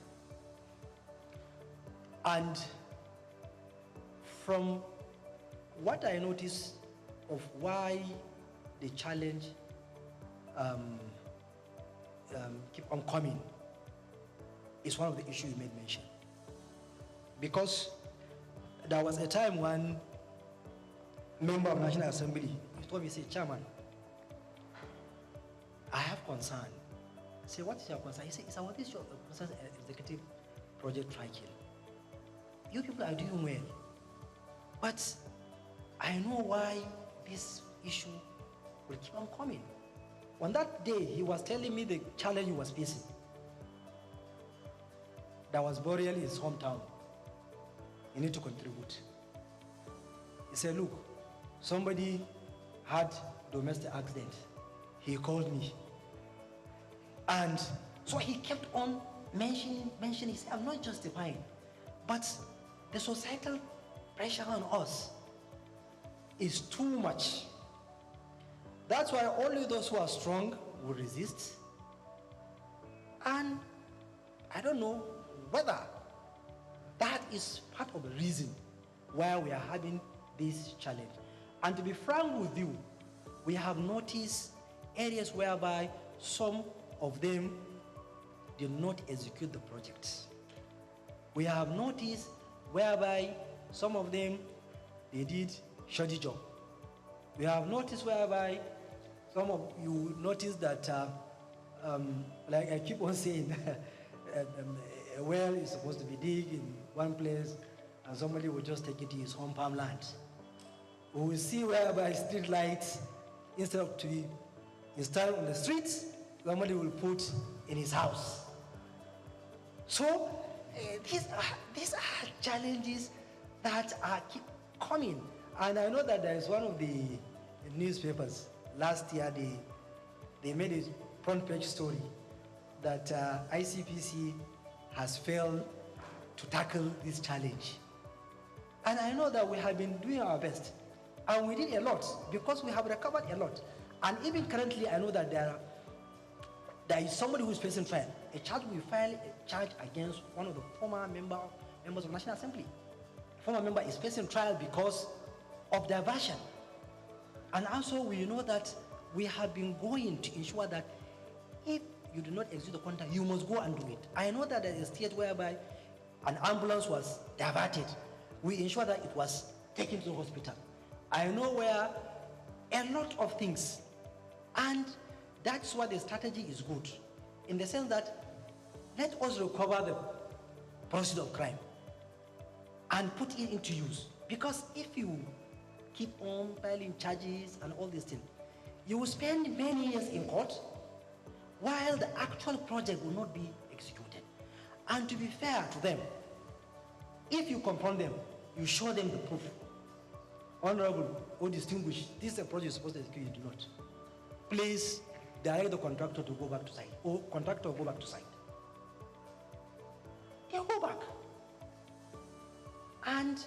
And from what I noticed of why the challenge keep on coming is one of the issues you made mention. Because there was a time when member of National Assembly, he told me, say, Chairman, I have concern. I say, what is your concern? He said, it's about this your concern executive project tracking. You people are doing well. But I know why this issue will keep on coming. On that day, he was telling me the challenge he was facing. There was burial in his hometown. You need to contribute. He said, look, somebody had domestic accident. He called me. And so he kept on mentioning, he said, I'm not justifying, but the societal pressure on us is too much. That's why only those who are strong will resist. And I don't know whether that is part of the reason why we are having this challenge. And to be frank with you, we have noticed areas whereby some of them did not execute the projects. We have noticed whereby some of them, they did shoddy job. We have noticed whereby some of you noticed that, like I keep on saying, a well is supposed to be dig in one place and somebody will just take it to his home farmland. We will see whereby street lights, instead of to be installed on the streets, somebody will put in his house. So these are challenges that are keep coming. And I know that there is one of the newspapers last year, they made a front page story that ICPC has failed to tackle this challenge. And I know that we have been doing our best. And we did a lot because we have recovered a lot. And even currently, I know that there is somebody who is facing trial. A charge will file a charge against one of the former members of National Assembly. Former member is facing trial because of diversion. And also, we know that we have been going to ensure that if you do not execute the contract, you must go and do it. I know that there is a state whereby an ambulance was diverted. We ensure that it was taken to the hospital. I know where a lot of things, and that's why the strategy is good, in the sense that let us recover the proceeds of crime and put it into use. Because if you keep on filing charges and all these things, you will spend many years in court while the actual project will not be executed. And to be fair to them, if you confront them, you show them the proof. Honorable or distinguished, this is a project you're supposed to execute, you do not. Please direct the contractor to go back to site, or contractor go back to site. They go back. And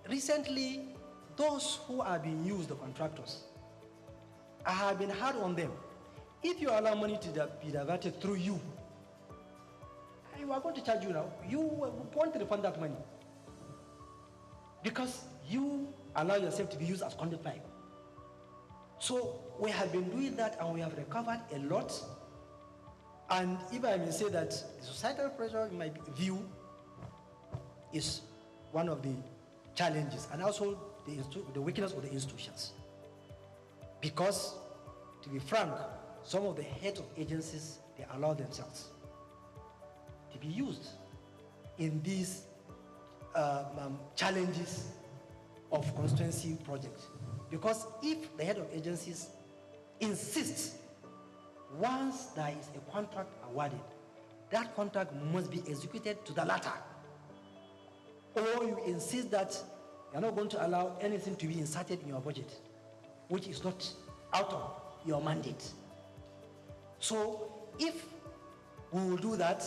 recently, those who are being used, the contractors, I have been hard on them. If you allow money to be diverted through you, you are going to charge you now. You want to refund that money because you allow yourself to be used as conduit pipe. So we have been doing that and we have recovered a lot. And if I may say that the societal pressure, in my view, is one of the challenges, and also the weakness of the institutions. Because, to be frank, some of the heads of agencies, they allow themselves to be used in these challenges of constituency projects. Because if the head of agencies insists, once there is a contract awarded, that contract must be executed to the latter. Or you insist that you're not going to allow anything to be inserted in your budget, which is not out of your mandate. So if we will do that,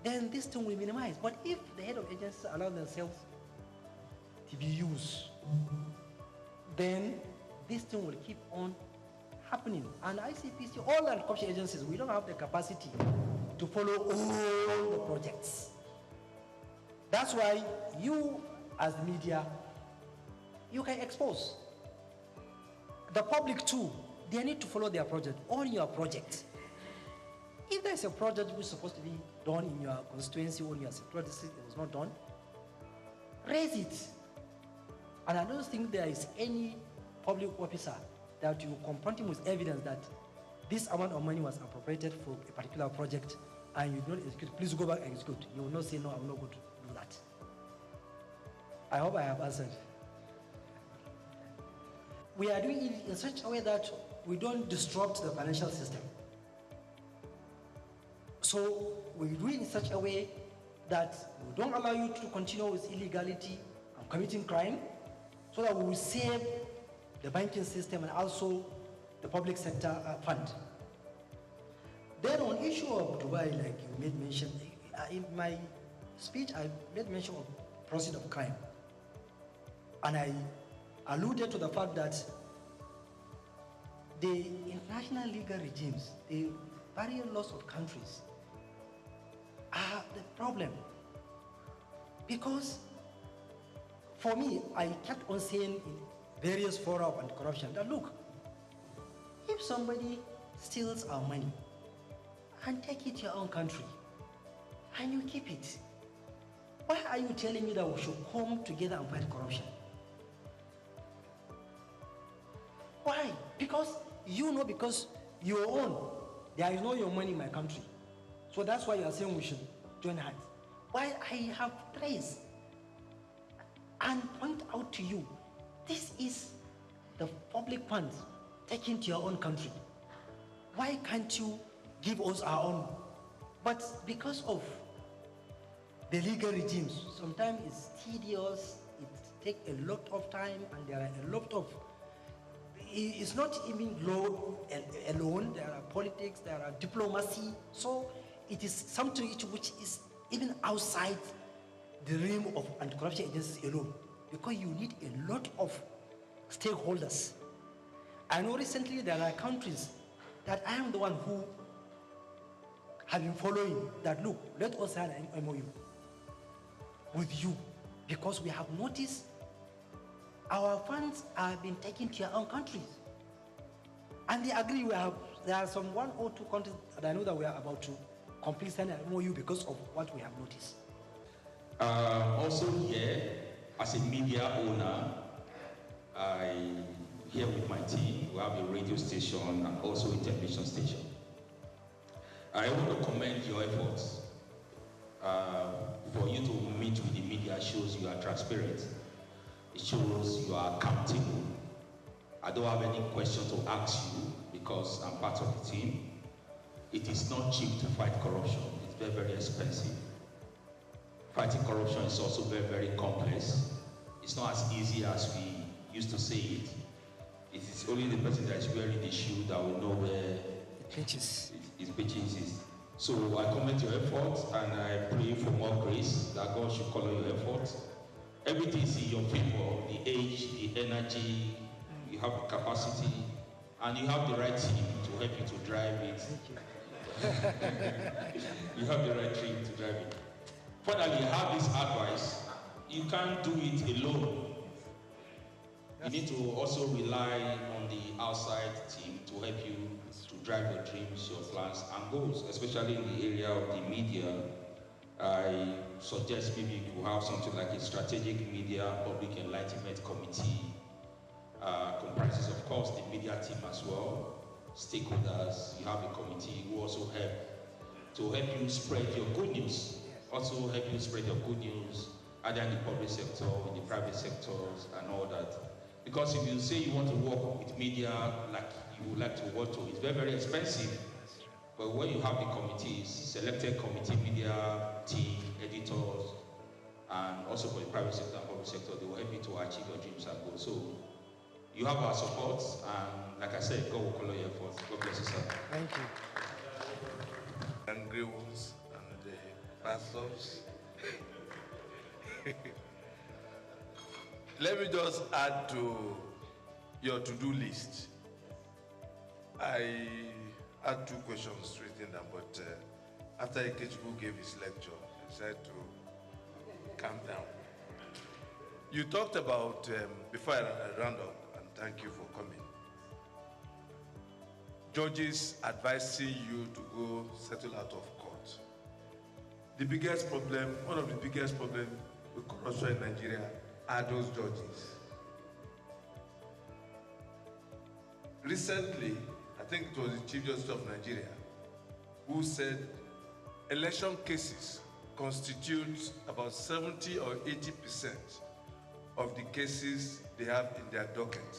then this thing will minimize. But if the head of agencies allow themselves to be used, then this thing will keep on happening. And ICPC, all the corruption agencies, we don't have the capacity to follow all the projects. That's why you, as the media, you can expose. The public too, they need to follow their project, on your project. If there's a project which is supposed to be done in your constituency or in your sector district, it was not done, raise it. And I don't think there is any public officer that you confront him with evidence that this amount of money was appropriated for a particular project and you do not execute. Please go back and execute. You will not say, no, I will not go to do that. I hope I have answered. We are doing it in such a way that we don't disrupt the financial system. So we do it in such a way that we don't allow you to continue with illegality and committing crime, so that we will save the banking system and also the public sector fund. Then on issue of Dubai, like you made mention, in my speech I made mention of proceeds of crime. And I alluded to the fact that the international legal regimes, the various laws of countries are the problem. Because for me, I kept on saying in various fora of anti-corruption that look, if somebody steals our money and take it to your own country, and you keep it. Why are you telling me that we should come together and fight corruption? Why? Because you know, because your own, there is no your money in my country. So that's why you are saying we should join hands. Why I have praise and point out to you, this is the public funds taken to your own country. Why can't you give us our own? But because of the legal regimes, sometimes it's tedious, it takes a lot of time, and there are a lot of, it's not even law alone, there are politics, there are diplomacy, so it is something which is even outside the realm of anti-corruption agencies alone, because you need a lot of stakeholders. I know recently there are countries that I am the one who have been following that, look, let us sign an MOU with you, because we have noticed our funds are being taken to your own countries. And they agree. There are some 1 or 2 countries that I know that we are about to complete sign an MOU because of what we have noticed. Also here, as a media owner, I here with my team, we have a radio station and also a television station. I want to commend your efforts. For you to meet with the media shows you are transparent. It shows you are accountable. I don't have any question to ask you because I'm part of the team. It is not cheap to fight corruption. It's very, very expensive. Fighting corruption is also very, very complex. It's not as easy as we used to say it. It is only the person that is wearing the shoe that will know where it pitches is. So I commend your efforts and I pray for more grace that God should color your efforts. Everything is in your favor, the age, the energy, you have the capacity, and you have the right team to help you to drive it. You have the right team to drive it. Finally, I have this advice. You can't do it alone. You need to also rely on the outside team to help you to drive your dreams, your plans, and goals, especially in the area of the media. I suggest maybe you could have something like a strategic media public enlightenment committee. Comprises, of course, the media team as well, stakeholders. You have a committee who also help you spread your good news. Also help you spread your good news either in the public sector, in the private sectors, and all that. Because if you say you want to work with media like you would like to work to, it's very, very expensive. But when you have the committees, selected committee, media team, editors, and also for the private sector and public sector, they will help you to achieve your dreams and goals. So you have our support, and like I said, God will color your efforts. God bless you, sir. Thank you. Angry ones and the pastors. Let me just add to your to-do list. I had 2 questions written down, but after Ikechukwu gave his lecture, I decided to calm down. You talked about, before I round up, and thank you for coming, judges advising you to go settle out of court. The biggest problem, one of the biggest problems with corruption in Nigeria are those judges. Recently, I think it was the Chief Justice of Nigeria who said election cases constitute about 70 or 80% of the cases they have in their docket,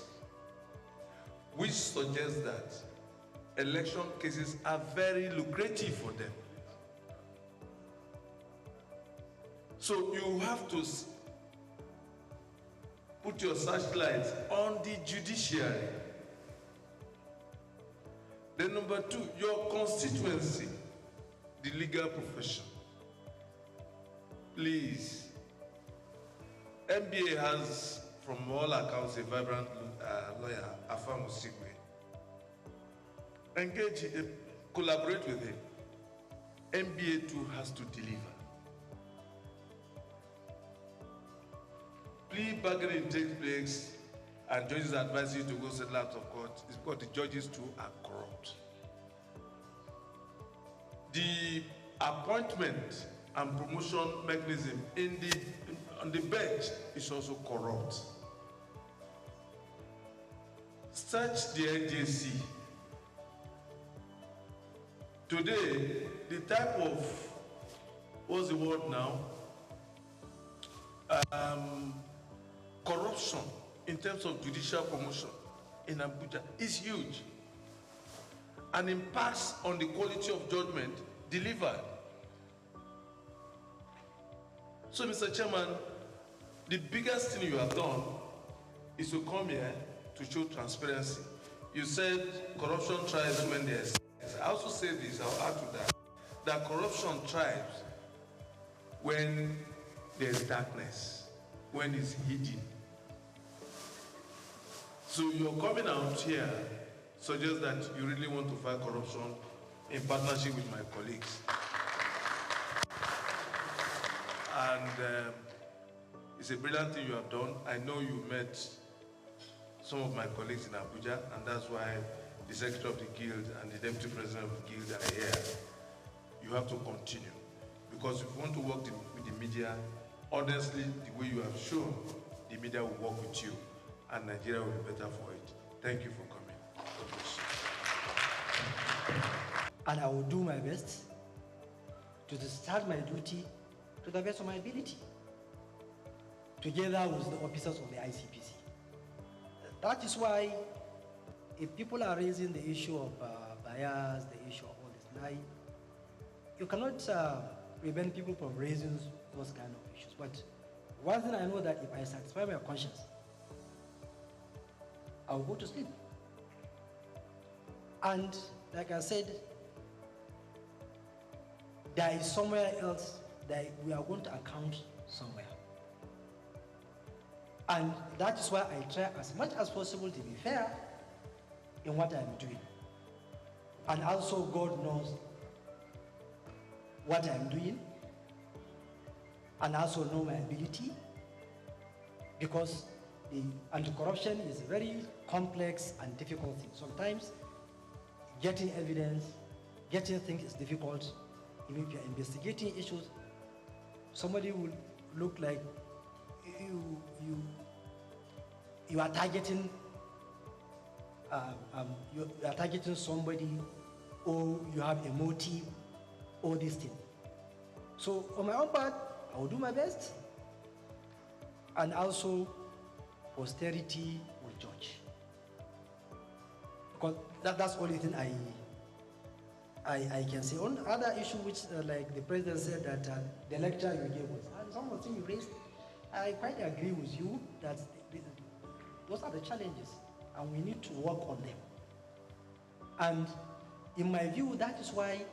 which suggests that election cases are very lucrative for them. So you have to put your searchlight on the judiciary. Then number 2, your constituency, the legal profession. Please, MBA has, from all accounts, a vibrant lawyer, Afam Osigwe. Engage, collaborate with him. MBA too has to deliver. Plea bargaining takes place and judges advise you to go settle out of court. It's because the judges too are corrupt. the appointment and promotion mechanism on the bench is also corrupt. Search the NJC. Today, the type of, what's the word now? Corruption in terms of judicial promotion in Abuja is huge and impacts on the quality of judgment delivered. So, Mr. Chairman, the biggest thing you have done is to come here to show transparency. You said corruption thrives when there's. I also say this, I'll add to that corruption thrives when there's darkness, when it's hidden. So you're coming out here suggests that you really want to fight corruption in partnership with my colleagues. And it's a brilliant thing you have done. I know you met some of my colleagues in Abuja, and that's why the Secretary of the Guild and the Deputy President of the Guild are here. You have to continue. Because if you want to work with the media, honestly, the way you have shown, the media will work with you, and Nigeria will be better for it. Thank you for coming. God bless you. And I will do my best to discharge my duty to the best of my ability, together with the officers of the ICPC. That is why, if people are raising the issue of bias, the issue of all this lie, you cannot prevent people from raising those kind of issues. But one thing I know, that if I satisfy my conscience, I will go to sleep. And like I said, there is somewhere else that we are going to account somewhere. And that is why I try as much as possible to be fair in what I'm doing. And also God knows what I'm doing, and also know my ability, because the anti-corruption is a very complex and difficult thing. Sometimes getting evidence, getting things is difficult. Even if you're investigating issues, somebody will look like you are targeting you are targeting somebody, or you have a motive, or this thing. So on my own part, I will do my best, and also posterity will judge. Because that's the only thing I can say. On other issue, which like the president said, that the lecture you gave us, and some of the things you raised, I quite agree with you that those are the challenges, and we need to work on them. And in my view, that is why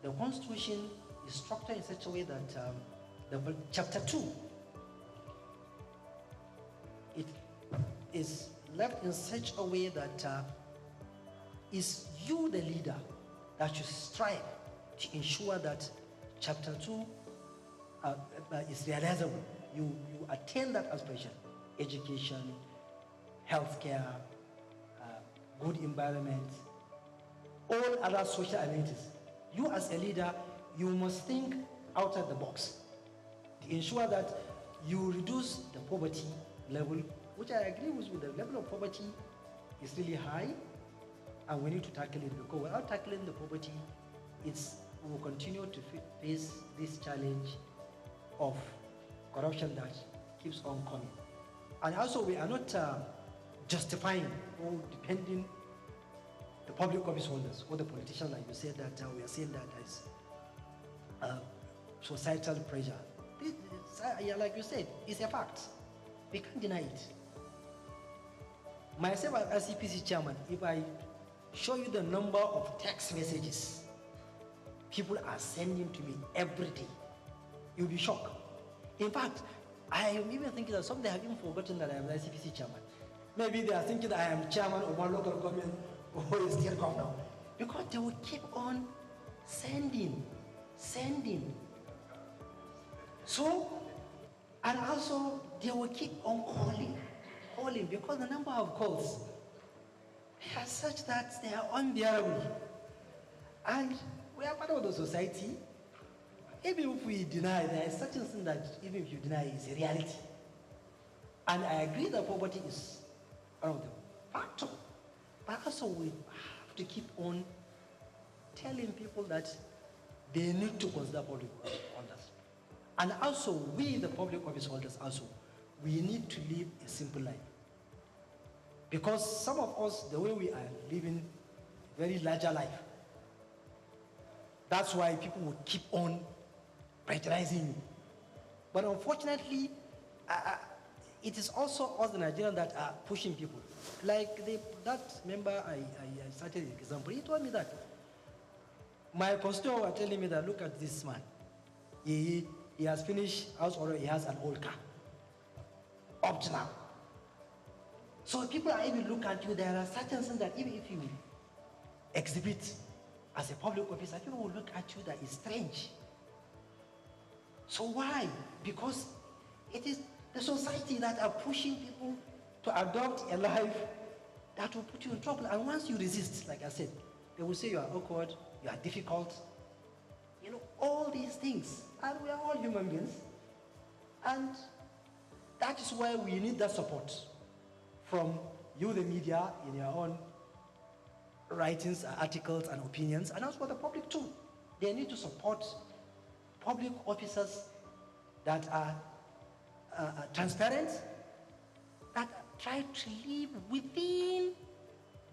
the Constitution is structured in such a way that the Chapter 2, it is left in such a way that is you, the leader, that should strive to ensure that Chapter 2 is realizable. You attain that aspiration: education, healthcare, good environment, all other social amenities. You as a leader, you must think outside the box to ensure that you reduce the poverty level, which I agree with you. The level of poverty is really high, and we need to tackle it, because without tackling the poverty, we will continue to face this challenge of corruption that keeps on coming. And also, we are not justifying or depending the public office holders or the politicians, like you said, that we are saying that there's societal pressure. Like you said, it's a fact. We can't deny it. Myself as ICPC chairman, if I show you the number of text messages people are sending to me every day, you'll be shocked. In fact, I am even thinking that some they have even forgotten that I am the ICPC chairman. Maybe they are thinking that I am chairman of one local government or a state governor, because they will keep on sending. So, and also they will keep on calling, because the number of calls are such that they are unbearable. And We are part of the society. Even if we deny, there is such a thing that even if you deny, it's a reality. And I agree that poverty is one of the factors. But also we have to keep on telling people that they need to consider public office holders. And also, we, the public office holders, also, we need to live a simple life. Because some of us, the way we are living a very larger life, that's why people would keep on pressurizing you. But unfortunately, it is also us, the Nigerians, that are pushing people. Like that member I cited an example, he told me that my constituents were telling me that, look at this man. He has finished house order, he has an old car. Up to now. So people are even looking at you, there are certain things that even if you exhibit as a public officer, people will look at you that is strange. So why? Because it is the society that are pushing people to adopt a life that will put you in trouble. And once you resist, like I said, they will say you are awkward, you are difficult. You know, all these things. And we are all human beings. And that is why we need that support from you, the media, in your own writings, articles, and opinions, and also the public too. They need to support public officers that are transparent, that try to live within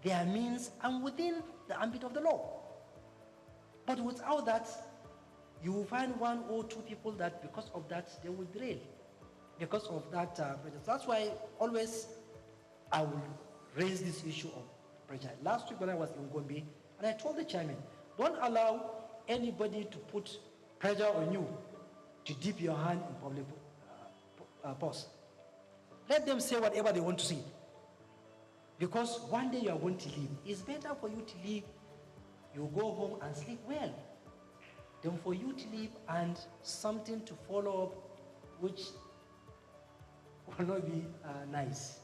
their means and within the ambit of the law. But without that, you will find one or two people that because of that, they will derail. Because of that, that's why always I will raise this issue of pressure. Last week when I was in Gombe, and I told the chairman, don't allow anybody to put pressure on you to dip your hand in public purse. Let them say whatever they want to say. Because one day you are going to leave. It's better for you to leave, you go home and sleep well, than for you to leave and something to follow up which will not be nice.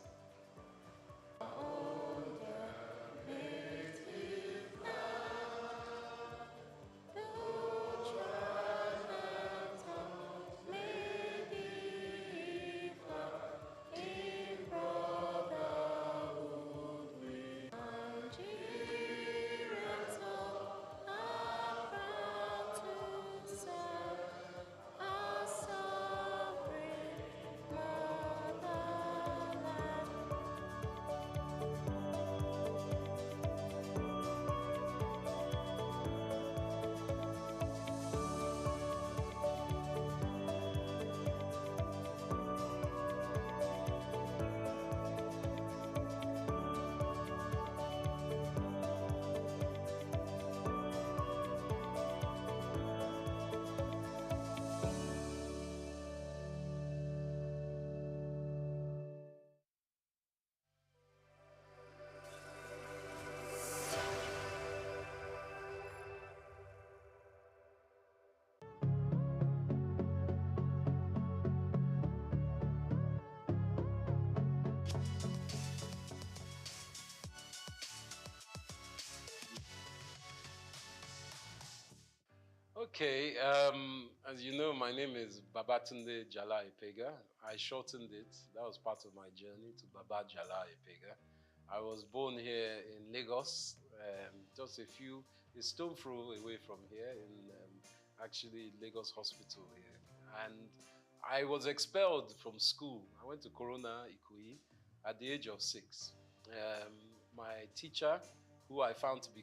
Okay, as you know, my name is Babatunde Jala Epega. I shortened it. That was part of my journey to Baba Jala Epega. I was born here in Lagos, just a stone throw away from here, in actually Lagos Hospital here. And I was expelled from school. I went to Corona Ikoyi at the age of 6. My teacher, who I found to be